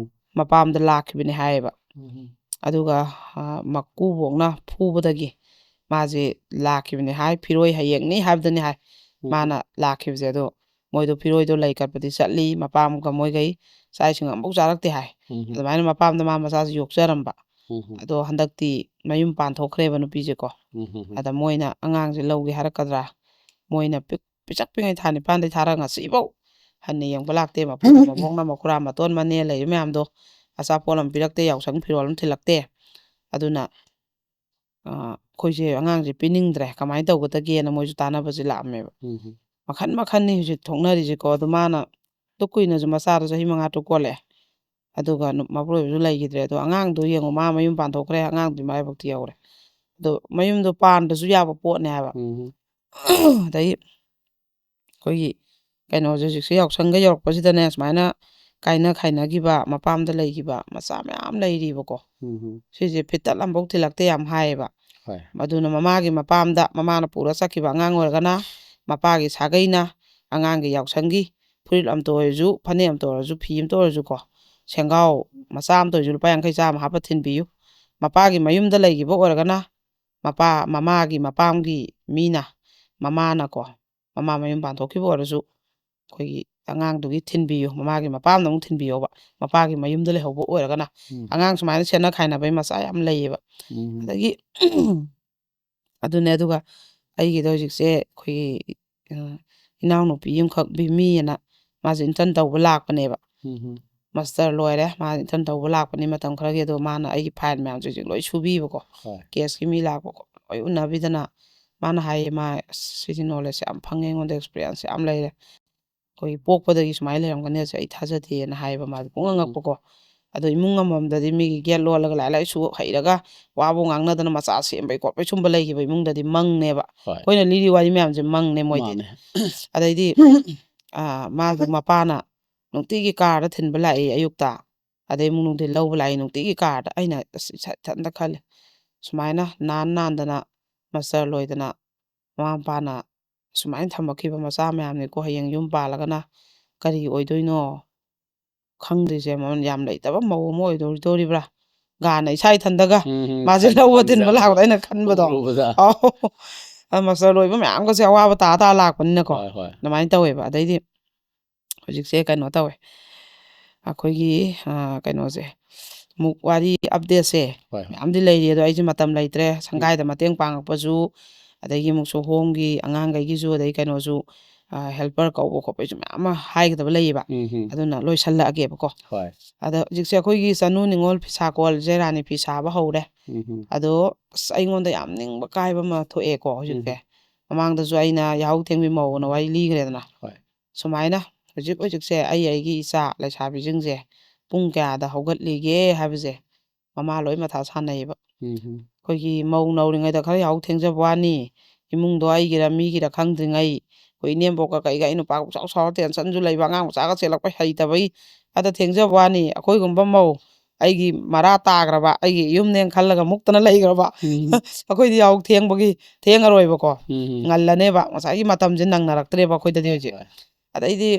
ꯃꯄꯥꯝꯗ ꯂꯥꯛꯈꯤꯕꯅꯦ ꯍꯥꯏꯌꯦꯕ ꯑꯗꯨꯒ ꯃꯀꯨꯕꯣꯛꯅ ꯐꯨꯕꯗꯒꯤ ꯃꯥꯁꯦ ꯂꯥꯛꯈꯤꯕꯅꯦ ꯍꯥꯏ ꯐꯤꯔꯣꯏ ꯍꯌꯦꯡꯅꯤ ꯍꯥꯏꯕꯗꯅꯤ ꯍꯥꯏ ꯃꯥꯅ ꯂꯥꯛꯈꯤꯕꯁꯦ ꯑꯗꯣ ꯃꯣꯏꯗꯣ ꯐꯤꯔꯣꯏꯗꯣ ꯂꯩ ꯀꯠꯄꯗꯤ ꯆꯠꯂꯤ ꯃꯄꯥꯝꯒ ꯃꯣꯏꯒꯩ ꯆꯥꯛ ꯏꯁꯤꯡ ꯑꯃꯐꯥꯎ ꯆꯥꯔꯛꯇꯦ ꯍꯥꯏ ꯑꯗꯨꯃꯥꯏꯅ ꯃꯄꯥꯝꯗ ꯃꯥ ꯃꯆꯥꯁꯤ ꯌꯣꯛꯆꯔꯝꯕ ꯑꯗꯣ ꯍꯟꯗꯛꯇꯤ ꯃꯌꯨꯝ ꯄꯥꯟꯊꯣꯛꯈ꯭ꯔꯦꯕ ꯅꯨꯄꯤꯁꯦꯀꯣ ꯑꯗ ꯃꯣꯏꯅ ꯑꯉꯥꯡꯁꯦ ꯂꯧꯒꯦ ꯍꯥꯏꯔꯛꯀꯗ꯭ꯔꯥ ꯃꯣꯏꯅ ꯄꯤꯁꯛ ꯄꯤꯉꯩ ꯊꯥ 9ꯗꯩ ꯊꯥꯔꯒ ꯉꯁꯤꯐꯥꯎ ꯍꯟꯅ ꯌꯦꯡꯕ ꯂꯥꯛꯇꯦ ꯃꯕꯣꯛꯅ ꯃꯈꯨꯔꯥ ꯃꯇꯣꯟ ꯃꯅꯦ ꯂꯩꯔꯤ ꯃꯌꯥꯝꯗꯣ ꯑꯆꯥꯄꯣꯠ ꯑꯃ ꯄꯤꯔꯛꯇꯦ ꯌꯥꯎꯁꯪ ꯐꯤꯔꯣꯜ ꯑꯃ ꯊꯤꯜꯂꯛꯇꯦ ꯑꯗꯨꯅ ꯑꯩꯈꯣꯏꯁꯦ ꯑꯉꯥꯡꯁꯦ ꯄꯤꯅꯤꯡꯗ꯭ꯔꯦ ꯀꯃꯥꯏꯅ ꯇꯧꯒꯗꯒꯦꯅ ꯃꯣꯏꯁꯨ ꯇꯥꯟꯅꯕꯁꯦ ꯂꯥꯛꯑꯝꯃꯦꯕ ꯃꯈꯟ ꯃꯈꯟꯅꯤ ꯍꯧꯖꯤꯛ ꯊꯣꯛꯅꯔꯤꯁꯦꯀꯣ ꯑꯗꯣ ꯃꯥꯅ ꯑꯗꯨ ꯀꯨꯏꯅꯁꯨ ꯃꯆꯥꯗꯣ ꯆꯍꯤ 5 ꯀꯣꯜꯂꯛꯑꯦ ꯑꯗꯨꯒ ꯃꯄꯨꯔꯣꯏꯕꯁꯨ ꯂꯩꯈꯤꯗ꯭ꯔꯦ ꯑꯗꯣ ꯑꯉꯥꯡꯗꯣ ꯌꯦꯡꯉꯣ ꯃꯥ ꯃꯌꯨꯝ ꯄꯥꯟꯊꯣꯛꯈ꯭ꯔꯦ ꯑꯉꯥꯡꯗꯨꯗꯤ ꯃꯔꯥꯏꯕꯛꯇꯤ ꯌꯧꯔꯦ ꯑꯗꯣ ꯃꯌꯨꯝꯗꯣ ꯄꯥꯟꯕꯁꯨ ꯌꯥꯕ ꯄꯣꯠꯅꯦ ꯍꯥꯏꯕ ꯑꯗꯩ ꯑꯩꯈꯣꯏꯒꯤ ꯀꯩꯅꯣꯁꯦ ꯍꯧꯖꯤꯛꯁꯦ ꯌꯥꯎꯁꯪꯒ ꯌꯧꯔꯛꯄꯁꯤꯗꯅꯦ ꯁꯨꯃꯥꯏꯅ ꯀꯥꯏꯅ ꯈꯥꯏꯅꯈꯤꯕ ꯃꯄꯥꯝꯗ ꯂꯩꯈꯤꯕ ꯃꯆꯥ ꯃꯌꯥꯝ ꯂꯩꯔꯤꯕꯀꯣ ꯁꯤꯁꯦ ꯐꯤꯠꯇꯠ ꯑꯃꯐꯥꯎ ꯊꯤꯜꯂꯛꯇꯦ ꯌꯥꯝ ꯍꯥꯏꯌꯦꯕ ꯑꯗꯨꯅ ꯃꯃꯥꯒꯤ ꯃꯄꯥꯝꯗ ꯃꯃꯥꯅ ꯄꯨꯔ ꯆꯠꯈꯤꯕ ꯑꯉꯥꯡ ꯑꯣꯏꯔꯒꯅ ꯃꯄꯥꯒꯤ ꯁꯥꯒꯩꯅ ꯑꯉꯥꯡꯒꯤ ꯌꯥꯎꯁꯪꯒꯤ ꯐꯨꯔꯤꯠ ꯑꯃꯇ ꯑꯣꯏꯔꯁꯨ ꯐꯅꯦꯛ ꯑꯃꯇ ꯑꯣꯏꯔꯁꯨ ꯐꯤ ꯑꯃꯇ ꯑꯣꯏꯔꯁꯨ ꯀꯣ ꯁꯦꯡꯒꯥꯎ ꯃꯆꯥ ꯑꯃꯇ ꯑꯣꯏꯔꯁꯨ ꯂꯨꯄꯥ 50 ꯆꯥꯝꯃ ꯍꯥꯞꯄ ꯊꯤꯟꯕꯤꯌꯨ ꯃꯄꯥꯒꯤ ꯃꯌꯨꯝꯗ ꯂꯩꯈꯤꯕ ꯑꯣꯏꯔꯒꯅ ꯃꯃꯥꯒꯤ ꯃꯄꯥꯝꯒꯤ ꯃꯤꯅ ꯃꯃꯥꯅꯀꯣ ꯃꯃꯥ ꯃꯌꯨꯝ ꯄꯥꯟꯊꯣꯛꯈꯤꯕ ꯑꯣꯏꯔꯁꯨ ꯑꯩꯈꯣꯏꯒꯤ ꯑꯉꯥꯡꯗꯨꯒꯤ ꯊꯤꯟꯕꯤꯌꯨ ꯃꯃꯥꯒꯤ ꯃꯄꯥꯝꯗ ꯑꯃꯨꯛ ꯊꯤꯟꯕꯤꯌꯣꯕ ꯃꯄꯥꯒꯤ ꯃꯌꯨꯝꯗ ꯂꯩꯍꯧꯕ ꯑꯣꯏꯔꯒꯅ ꯑꯉꯥꯡ ꯁꯨꯃꯥꯏꯅ ꯁꯦꯠꯅ ꯈꯥꯏꯅꯕꯩ ꯃꯆꯥ ꯌꯥꯝ ꯂꯩꯌꯦꯕ ꯑꯗꯒꯤ ꯑꯗꯨꯅꯦ ꯑꯗꯨꯒ ꯑꯩꯒꯤꯗꯣ ꯍꯧꯖꯤꯛꯁꯦ ꯑꯩꯈꯣꯏꯒꯤ ꯏꯅꯥꯎꯅꯨꯄꯤ ꯑꯃꯈꯛ ꯕꯤꯃꯤꯑꯅ ꯃꯥꯁꯦ ꯏꯟꯇꯔꯟ ꯇꯧꯕ ꯂꯥꯛꯄꯅꯦꯕ ꯃꯥꯁꯇꯔ ꯂꯣꯏꯔꯦ ꯃꯥ ꯏꯟꯇꯔꯟ ꯇꯧꯕ ꯂꯥꯛꯄꯅꯤ ꯃꯇꯝ ꯈꯔꯒꯤ ꯑꯗꯣ ꯃꯥꯅ ꯑꯩꯒꯤ ꯐꯥꯏꯜ ꯃꯌꯥꯝꯁꯦ ꯍꯧꯖꯤꯛ ꯂꯣꯏ ꯁꯨꯕꯤꯕꯀꯣ ꯀꯦꯁꯀꯤ ꯃꯤ ꯂꯥꯛꯄ ꯈꯣꯠꯄ ꯂꯣꯏ ꯎꯅꯕꯤꯗꯅ ꯃꯥꯅ ꯍꯥꯏꯌꯦ ꯃꯥ ꯁꯤꯗꯤ ꯅꯣꯂꯦꯖ ꯌꯥꯝ ꯐꯪꯉꯦ ꯑꯩꯉꯣꯟꯗ ꯑꯦꯛꯁꯄꯤꯔꯤꯌꯦꯟꯁ ꯌꯥꯝ ꯂꯩꯔꯦ ꯑꯩꯈꯣꯏ ꯄꯣꯛꯄꯗꯒꯤ ꯁꯨꯃꯥꯏꯅ ꯂꯩꯔꯝꯒꯅꯤꯁꯦ ꯑꯩ ꯊꯥꯖꯗꯦꯅ ꯍꯥꯏꯌꯦꯕ ꯃꯥꯗꯤ ꯄꯨꯡꯉꯛꯉꯛꯄꯀꯣ ꯑꯗꯣ ꯏꯃꯨꯡ ꯑꯃꯃꯝꯗꯗꯤ ꯃꯤꯒꯤ ꯒꯦꯠ ꯂꯣꯜꯂꯒ ꯂꯥꯏꯔꯤꯛ ꯂꯥꯏꯁꯨ ꯍꯩꯔꯒ ꯋꯥꯕꯨ ꯉꯥꯡꯅꯗꯅ ꯃꯆꯥ ꯁꯦꯝꯕꯩ ꯈꯣꯠꯄꯩ ꯁꯨꯝꯕ ꯂꯩꯈꯤꯕ ꯏꯃꯨꯡꯗꯗꯤ ꯃꯪꯅꯦꯕ ꯑꯩꯈꯣꯏꯅ ꯂꯤꯔꯤ ꯋꯥꯔꯤ ꯃꯌꯥꯝꯁꯦ ꯃꯪꯅꯦ ꯃꯣꯏꯗꯤ ꯑꯗꯩꯗꯤ ꯃꯥꯁꯨ ꯃꯄꯥꯅ ꯅꯨꯡꯇꯤꯒꯤ ꯀꯥꯔꯗ ꯊꯤꯟꯕ ꯂꯥꯛꯏ ꯑꯌꯨꯛꯇ ꯑꯗꯩ ꯑꯃꯨꯛ ꯅꯨꯡꯊꯤꯜ ꯂꯧꯕ ꯂꯥꯛꯏ ꯅꯨꯡꯇꯤꯒꯤ ꯀꯥꯔꯗ ꯑꯩꯅ ꯏꯊꯟꯇ ꯈꯜꯂꯦ ꯁꯨꯃꯥꯏꯅ ꯅꯥꯟꯗꯅ ꯃꯥꯁꯇꯔ ꯂꯣꯏꯗꯅ ꯃꯃꯥ ꯃꯄꯥꯅ ꯁꯨꯃꯥꯏꯅ ꯊꯝꯃꯛꯈꯤꯕ ꯃꯆꯥ ꯃꯌꯥꯝꯅꯤꯀꯣ ꯍꯌꯦꯡ ꯌꯨꯝ ꯄꯥꯜꯂꯒꯅ ꯀꯔꯤ ꯑꯣꯏꯗꯣꯏꯅꯣ ꯈꯪꯗ꯭ꯔꯤꯁꯦ ꯃꯃꯜ ꯌꯥꯝ ꯂꯩꯇꯕ ꯃꯧ ꯑꯃ ꯑꯣꯏꯗꯣꯔꯤꯕ꯭ꯔꯥ ꯒꯥꯅ ꯏꯁꯥ ꯏꯊꯟꯇꯒ ꯃꯥꯁꯦ ꯂꯧꯕ ꯊꯤꯟꯕ ꯂꯥꯛꯄꯗ ꯑꯩꯅ ꯈꯟꯕꯗꯣ ꯃꯥꯁꯇꯔ ꯂꯣꯏꯕ ꯃꯌꯥꯝꯒꯁꯦ ꯑꯋꯥꯕ ꯇꯥ ꯂꯥꯛꯄꯅꯤꯅꯀꯣ ꯑꯗꯨꯃꯥꯏꯅ ꯇꯧꯋꯦꯕ ꯑꯗꯩꯗꯤ ꯍꯧꯖꯤꯛꯁꯦ ꯀꯩꯅꯣ ꯇꯧꯋꯦ ꯑꯩꯈꯣꯏꯒꯤ ꯀꯩꯅꯣꯁꯦ ꯑꯃꯨꯛ ꯋꯥꯔꯤ ꯑꯞꯗꯦꯠꯁꯦ ꯍꯣꯏ ꯍꯣꯏ ꯃꯌꯥꯝꯗꯤ ꯂꯩꯔꯤ ꯑꯗꯣ ꯑꯩꯁꯦ ꯃꯇꯝ ꯂꯩꯇ꯭ꯔꯦ ꯁꯪꯒꯥꯏꯗ ꯃꯇꯦꯡ ꯄꯥꯡꯉꯛꯄꯁꯨ ꯑꯗꯒꯤ ꯑꯃꯨꯛꯁꯨ ꯍꯣꯝꯒꯤ ꯑꯉꯥꯡꯈꯩꯒꯤꯁꯨ ꯑꯗꯩ ꯀꯩꯅꯣꯁꯨ ꯍꯦꯜꯄꯔ ꯀꯧꯕ ꯈꯣꯠꯄꯩꯁꯨ ꯃꯌꯥꯝ ꯑꯃ ꯍꯥꯏꯒꯗꯕ ꯂꯩꯌꯦꯕ ꯑꯗꯨꯅ ꯂꯣꯏꯁꯜꯂꯛꯑꯒꯦꯕꯀꯣ ꯍꯣꯏ ꯑꯗ ꯍꯧꯖꯤꯛꯁꯦ ꯑꯩꯈꯣꯏꯒꯤ ꯆꯅꯨ ꯅꯤꯉꯣꯜ ꯐꯤꯁꯥꯀꯣꯜꯁꯦ ꯔꯥꯅꯤ ꯐꯤ ꯁꯥꯕ ꯍꯧꯔꯦ ꯑꯗꯣ ꯑꯁ ꯑꯩꯉꯣꯟꯗ ꯌꯥꯝ ꯅꯤꯡꯕ ꯀꯥꯏꯕ ꯑꯃ ꯊꯣꯛꯑꯦꯀꯣ ꯍꯧꯖꯤꯛꯁꯦ ꯃꯃꯥꯡꯗꯁꯨ ꯑꯩꯅ ꯌꯥꯍꯧ ꯊꯦꯡꯕꯤ ꯃꯧꯅ ꯋꯥꯔꯤ ꯂꯤꯈ꯭ꯔꯦꯗꯅ ꯍꯣꯏ ꯁꯨꯃꯥꯏꯅ ꯍꯧꯖꯤꯛꯁꯦ ꯑꯩꯒꯤ ꯏꯆꯥ ꯂꯩꯁꯥꯕꯤꯁꯤꯡꯁꯦ ꯄꯨꯡ ꯀꯌꯥꯗ ꯍꯧꯒꯠꯂꯤꯒꯦ ꯍꯥꯏꯕꯁꯦ ꯃꯃꯥ ꯂꯣꯏ ꯃꯊꯥ ꯁꯥꯟꯅꯩꯌꯦꯕ ꯑꯩꯈꯣꯏꯒꯤ ꯃꯧ ꯅꯧꯔꯤꯉꯩꯗ ꯈꯔ ꯌꯥꯍꯧ ꯊꯦꯡꯖꯕ ꯋꯥꯅꯤ ꯏꯃꯨꯡꯗꯣ ꯑꯩꯒꯤꯔ ꯃꯤꯒꯤꯔ ꯈꯪꯗ꯭ꯔꯤꯉꯩ ꯑꯩꯈꯣꯏ ꯏꯅꯦꯝꯕꯣꯛꯀ ꯀꯩꯒ ꯑꯩ ꯅꯨꯄꯥ ꯄꯨꯆꯥꯎ ꯆꯥꯎꯔ ꯇꯦꯟꯁꯟꯁꯨ ꯂꯩꯕ ꯑꯉꯥꯡ ꯃꯆꯥꯒ ꯆꯦꯜꯂꯛꯄ ꯍꯩꯇꯕꯩ ꯑꯗ ꯊꯦꯡꯖꯕ ꯋꯥꯅꯤ ꯑꯩꯈꯣꯏꯒꯨꯝꯕ ꯃꯧ ꯑꯩꯒꯤ ꯃꯔꯥ ꯇꯥꯈ꯭ꯔꯕ ꯑꯩꯒꯤ ꯌꯨꯝꯅꯦꯅ ꯈꯜꯂꯒ ꯃꯨꯛꯇꯅ ꯂꯩꯈ꯭ꯔꯕ ꯑꯩꯈꯣꯏꯗꯤ ꯌꯥꯍꯧ ꯊꯦꯡꯕꯒꯤ ꯊꯦꯡꯉꯔꯣꯏꯕꯀꯣ ꯉꯜꯂꯅꯦꯕ ꯉꯁꯥꯏꯒꯤ ꯃꯇꯝꯁꯦ ꯅꯪꯅꯔꯛꯇ꯭ꯔꯦꯕ ꯑꯩꯈꯣꯏꯗꯗꯤ ꯍꯧꯖꯤꯛ ꯑꯗꯩꯗꯤ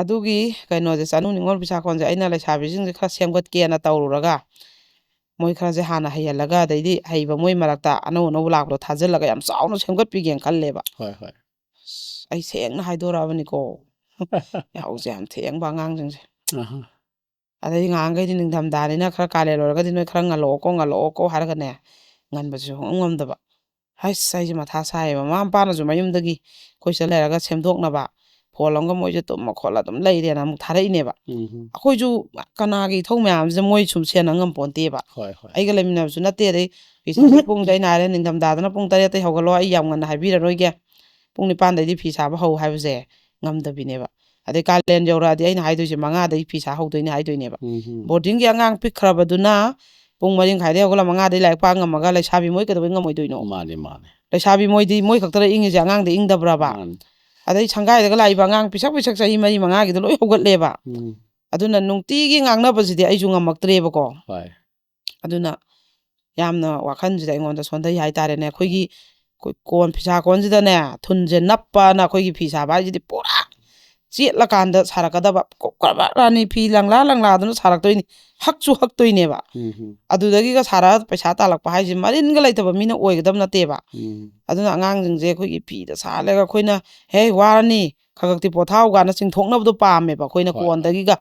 ꯑꯗꯨꯒꯤ ꯀꯩꯅꯣꯁꯦ ꯆꯅꯨ ꯅꯤꯉꯣꯜ ꯐꯤꯁꯥꯀꯣꯟꯁꯦ ꯑꯩꯅ ꯂꯩꯁꯥꯕꯤꯁꯤꯡꯁꯦ ꯈꯔ ꯁꯦꯝꯒꯠꯀꯦꯅ ꯇꯧꯔꯨꯔꯒ ꯃꯣꯏ ꯈꯔꯁꯦ ꯍꯥꯟꯅ ꯍꯩꯍꯜꯂꯒ ꯑꯗꯩꯗꯤ ꯍꯩꯕ ꯃꯣꯏ ꯃꯔꯛꯇ ꯑꯅꯧ ꯑꯅꯧꯕ ꯂꯥꯛꯄꯗꯣ ꯊꯥꯖꯤꯜꯂꯒ ꯌꯥꯝ ꯆꯥꯎꯅ ꯁꯦꯝꯒꯠꯄꯤꯒꯦꯅ ꯈꯜꯂꯦꯕ ꯍꯣꯏ ꯍꯣꯏ ꯑꯩ ꯁꯦꯡꯅ ꯍꯥꯏꯗꯣꯔꯛꯑꯕꯅꯤꯀꯣ ꯌꯥꯍꯧꯁꯦ ꯌꯥꯝ ꯊꯦꯡꯕ ꯑꯉꯥꯡꯁꯤꯡꯁꯦ ꯑꯗꯩꯗꯤ ꯉꯍꯥꯟꯈꯩꯗꯤ ꯅꯤꯡꯊꯝꯊꯥꯅꯤꯅ ꯈꯔ ꯀꯥꯂꯦꯟ ꯑꯣꯏꯔꯒꯗꯤ ꯅꯣꯏ ꯈꯔ ꯉꯜꯂꯛꯑꯣꯀꯣ ꯍꯥꯏꯔꯒꯅꯦ ꯉꯟꯕꯁꯨ ꯉꯝꯗꯕ ꯍꯩꯁ ꯑꯩꯁꯦ ꯃꯊꯥ ꯁꯥꯏꯌꯦꯕ ꯃꯃꯥ ꯃꯄꯥꯅꯁꯨ ꯃꯌꯨꯝꯗꯒꯤ ꯑꯩꯈꯣꯏ ꯁꯤꯗ ꯂꯩꯔꯒ ꯁꯦꯝꯗꯣꯛꯅꯕ ꯐꯣꯟ ꯑꯃꯒ ꯃꯣꯏꯁꯦ ꯇꯨꯝꯃ ꯈꯣꯠꯂ ꯑꯗꯨꯝ ꯂꯩꯔꯦꯅ ꯑꯃꯨꯛ ꯊꯥꯔꯛꯏꯅꯦꯕ ꯑꯩꯈꯣꯏꯁꯨ ꯀꯅꯥꯒꯤ ꯏꯊꯧ ꯃꯌꯥꯝꯁꯦ ꯃꯣꯏ ꯁꯨꯝ ꯁꯦꯟꯅ ꯉꯝꯄꯣꯟꯇꯦꯕ ꯍꯣꯏ ꯍꯣꯏ ꯑꯩꯒ ꯂꯩꯃꯤꯟꯅꯕꯁꯨ ꯅꯠꯇꯦ ꯑꯗꯩ ꯄꯨꯡꯗ ꯑꯩꯅ ꯍꯥꯏꯔꯦ ꯅꯤꯡꯊꯝꯊꯥꯗꯅ ꯄꯨꯡ 8ꯇꯩ ꯍꯧꯒꯠꯂꯣ ꯑꯩ ꯌꯥꯝ ꯉꯟꯅ ꯍꯥꯏꯕꯤꯔꯔꯣꯏꯒꯦ ꯄꯨꯡ 9ꯗꯩꯗꯤ ꯐꯤ ꯁꯥꯕ ꯍꯧ ꯍꯥꯏꯕꯁꯦ ꯉꯝꯗꯕꯤꯅꯦꯕ ꯑꯗꯩ ꯀꯥꯂꯦꯟ ꯌꯧꯔꯛꯑꯗꯤ ꯑꯩꯅ ꯍꯥꯏꯗꯣꯏꯁꯦ 5ꯗꯩ ꯐꯤ ꯁꯥ ꯍꯧꯗꯣꯏꯅꯦ ꯍꯥꯏꯗꯣꯏꯅꯦꯕ ꯕꯣꯔꯗꯤꯡꯒꯤ ꯑꯉꯥꯡ ꯄꯤꯛꯈ꯭ꯔꯕꯗꯨꯅ ꯄꯨꯡ 4:30ꯗꯩ ꯍꯧꯒꯠꯂ 5ꯗꯩ ꯂꯥꯏꯔꯤꯛ ꯄꯥ ꯉꯝꯃꯒ ꯂꯩꯁꯥꯕꯤ ꯃꯣꯏ ꯀꯩꯗꯧꯕꯩ ꯉꯝꯃꯣꯏꯗꯣꯏꯅꯣ ꯃꯥꯅꯦ ꯃꯥꯅꯦ ꯂꯩꯁꯥꯕꯤ ꯃꯣꯏꯗꯤ ꯃꯣꯏ ꯈꯛꯇꯔ ꯏꯪꯉꯤꯁꯦ ꯑꯉꯥꯡꯗ ꯏꯪꯗꯕ꯭ꯔꯕ ꯃꯥꯅꯦ ꯑꯗꯩ ꯁꯪꯒꯥꯏꯗꯒ ꯂꯥꯛꯏꯕ ꯑꯉꯥꯡ ꯄꯤꯁꯛ ꯆꯍꯤ 4, 5ꯒꯤꯗ ꯂꯣꯏ ꯍꯧꯒꯠꯂꯦꯕ ꯑꯗꯨꯅ ꯅꯨꯡꯇꯤꯒꯤ ꯉꯥꯡꯅꯕꯁꯤꯗꯤ ꯑꯩꯁꯨ ꯉꯝꯃꯛꯇ꯭ꯔꯦꯕꯀꯣ ꯍꯣꯏ ꯑꯗꯨꯅ ꯌꯥꯝꯅ ꯋꯥꯈꯜꯁꯤꯗ ꯑꯩꯉꯣꯟꯗ ꯁꯣꯟꯊꯩ ꯍꯥꯏꯇꯥꯔꯦꯅꯦ ꯑꯩꯈꯣꯏꯒꯤ ꯀꯣꯟ ꯐꯤꯁꯥꯀꯣꯟꯁꯤꯗꯅꯦ ꯊꯨꯟꯁꯦ ꯅꯞꯄꯅ ꯑꯩꯈꯣꯏꯒꯤ ꯐꯤ ꯁꯥꯕ ꯍꯥꯏꯁꯤꯗꯤ ꯄꯨꯔꯥ ꯆꯦꯠꯂꯀꯥꯟꯗ ꯁꯥꯔꯛꯀꯗꯕ ꯀꯨꯞꯈ꯭ꯔꯕ ꯔꯥꯅꯤ ꯐꯤ ꯂꯪꯂꯥꯗꯨꯅ ꯁꯥꯔꯛꯇꯣꯏꯅꯤ ꯍꯛꯁꯨ ꯍꯛꯇꯣꯏꯅꯦꯕ ꯑꯗꯨꯗꯒꯤꯒ ꯁꯥꯔꯛꯑ ꯄꯩꯁꯥ ꯇꯥꯜꯂꯛꯄ ꯍꯥꯏꯁꯦ ꯃꯔꯤꯟꯒ ꯂꯩꯇꯕ ꯃꯤꯅ ꯑꯣꯏꯒꯗꯕ ꯅꯠꯇꯦꯕ ꯑꯗꯨꯅ ꯑꯉꯥꯡꯁꯤꯡꯁꯦ ꯑꯩꯈꯣꯏꯒꯤ ꯐꯤꯗ ꯁꯥꯍꯜꯂꯒ ꯑꯩꯈꯣꯏꯅ ꯍꯦ ꯋꯥꯔꯅꯤ ꯈꯛꯇꯤ ꯄꯣꯊꯥꯎ ꯀꯥꯟꯗ ꯆꯤꯡꯊꯣꯛꯅꯕꯗꯣ ꯄꯥꯝꯃꯦꯕ ꯑꯩꯈꯣꯏꯅ ꯍꯣꯏ ꯍꯣꯏ ꯀꯣꯟꯗꯒꯤꯒ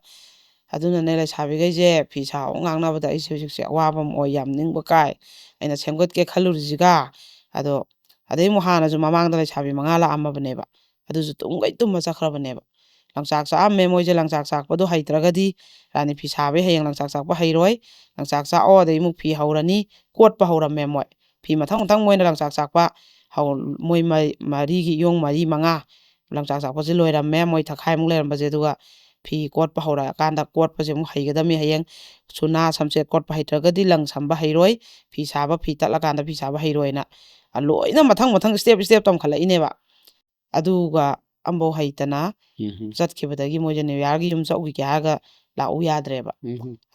ꯑꯗꯨꯅꯅꯦ ꯂꯩꯁꯥꯕꯤꯈꯩꯁꯦ ꯐꯤ ꯁꯥꯕ ꯉꯥꯡꯅꯕꯗ ꯑꯩꯁꯦ ꯍꯧꯖꯤꯛꯁꯦ ꯑꯋꯥꯕ ꯑꯃ ꯑꯣꯏ ꯌꯥꯝ ꯅꯤꯡꯕ ꯀꯥꯏ ꯑꯩꯅ ꯁꯦꯝꯒꯠꯀꯦ ꯈꯜꯂꯨꯔꯤꯁꯤꯒ ꯑꯗꯣ ꯑꯗꯩ ꯑꯃꯨꯛ ꯍꯥꯟꯅꯁꯨ ꯃꯃꯥꯡꯗ ꯂꯩꯁꯥꯕꯤ 5 ꯂꯥꯛꯑꯝꯃꯕꯅꯦꯕ ꯑꯗꯨꯁꯨ ꯇꯨꯝꯒꯩ ꯇꯨꯝꯃ ꯆꯠꯈ꯭ꯔꯕꯅꯦꯕ ꯂꯪꯆꯥꯛ ꯆꯥꯛꯑꯝꯃꯦ ꯃꯣꯏꯁꯦ ꯂꯪꯆꯥꯛ ꯆꯥꯛꯄꯗꯣ ꯍꯩꯇ꯭ꯔꯒꯗꯤ ꯔꯥꯅꯤ ꯐꯤ ꯁꯥꯕꯩ ꯍꯌꯦꯡ ꯂꯪꯆꯥꯛ ꯆꯥꯛꯄ ꯍꯩꯔꯣꯏ ꯂꯪꯆꯥꯛ ꯆꯥꯛꯑꯣ ꯑꯗꯩ ꯑꯃꯨꯛ ꯐꯤ ꯍꯧꯔꯅꯤ ꯀꯣꯠꯄ ꯍꯧꯔꯝꯃꯦ ꯃꯣꯏ ꯐꯤ ꯃꯊꯪ ꯃꯣꯏꯅ ꯂꯪꯆꯥꯛ ꯆꯥꯛꯄ ꯃꯣꯏ ꯃꯔꯤꯒꯤ ꯏꯌꯣꯡ 4, 5 ꯂꯪꯆꯥꯛ ꯆꯥꯛꯄꯁꯦ ꯂꯣꯏꯔꯝꯃꯦ ꯃꯣꯏ ꯊꯈꯥꯏꯃꯨꯛ ꯂꯩꯔꯝꯕꯁꯦ ꯑꯗꯨꯒ ꯐꯤ ꯀꯣꯠꯄ ꯍꯧꯔꯛꯑꯀꯥꯟꯗ ꯀꯣꯠꯄꯁꯦ ꯑꯃꯨꯛ ꯍꯩꯒꯗꯝꯃꯤ ꯍꯌꯦꯡ ꯁꯨꯅꯥ ꯁꯝꯆꯦꯠ ꯀꯣꯠꯄ ꯍꯩꯇ꯭ꯔꯒꯗꯤ ꯂꯪ ꯁꯝꯕ ꯍꯩꯔꯣꯏ ꯐꯤ ꯁꯥꯕ ꯐꯤ ꯇꯠꯂꯀꯥꯟꯗ ꯐꯤ ꯁꯥꯕ ꯍꯩꯔꯣꯏꯅ ꯂꯣꯏꯅ ꯃꯊꯪ ꯁ꯭ꯇꯦꯞ ꯇꯝꯈꯠꯂꯛꯏꯅꯦꯕ ꯑꯗꯨꯒ ꯑꯝꯐꯥꯎ ꯍꯩꯇꯅ ꯆꯠꯈꯤꯕꯗꯒꯤ ꯃꯣꯏꯁꯦ ꯅ꯭ꯌꯨ ꯌꯥꯔꯒꯤ ꯌꯨꯝ ꯆꯠꯎꯈꯤꯒꯦ ꯍꯥꯏꯔꯒ ꯂꯥꯛꯎ ꯌꯥꯗ꯭ꯔꯦꯕ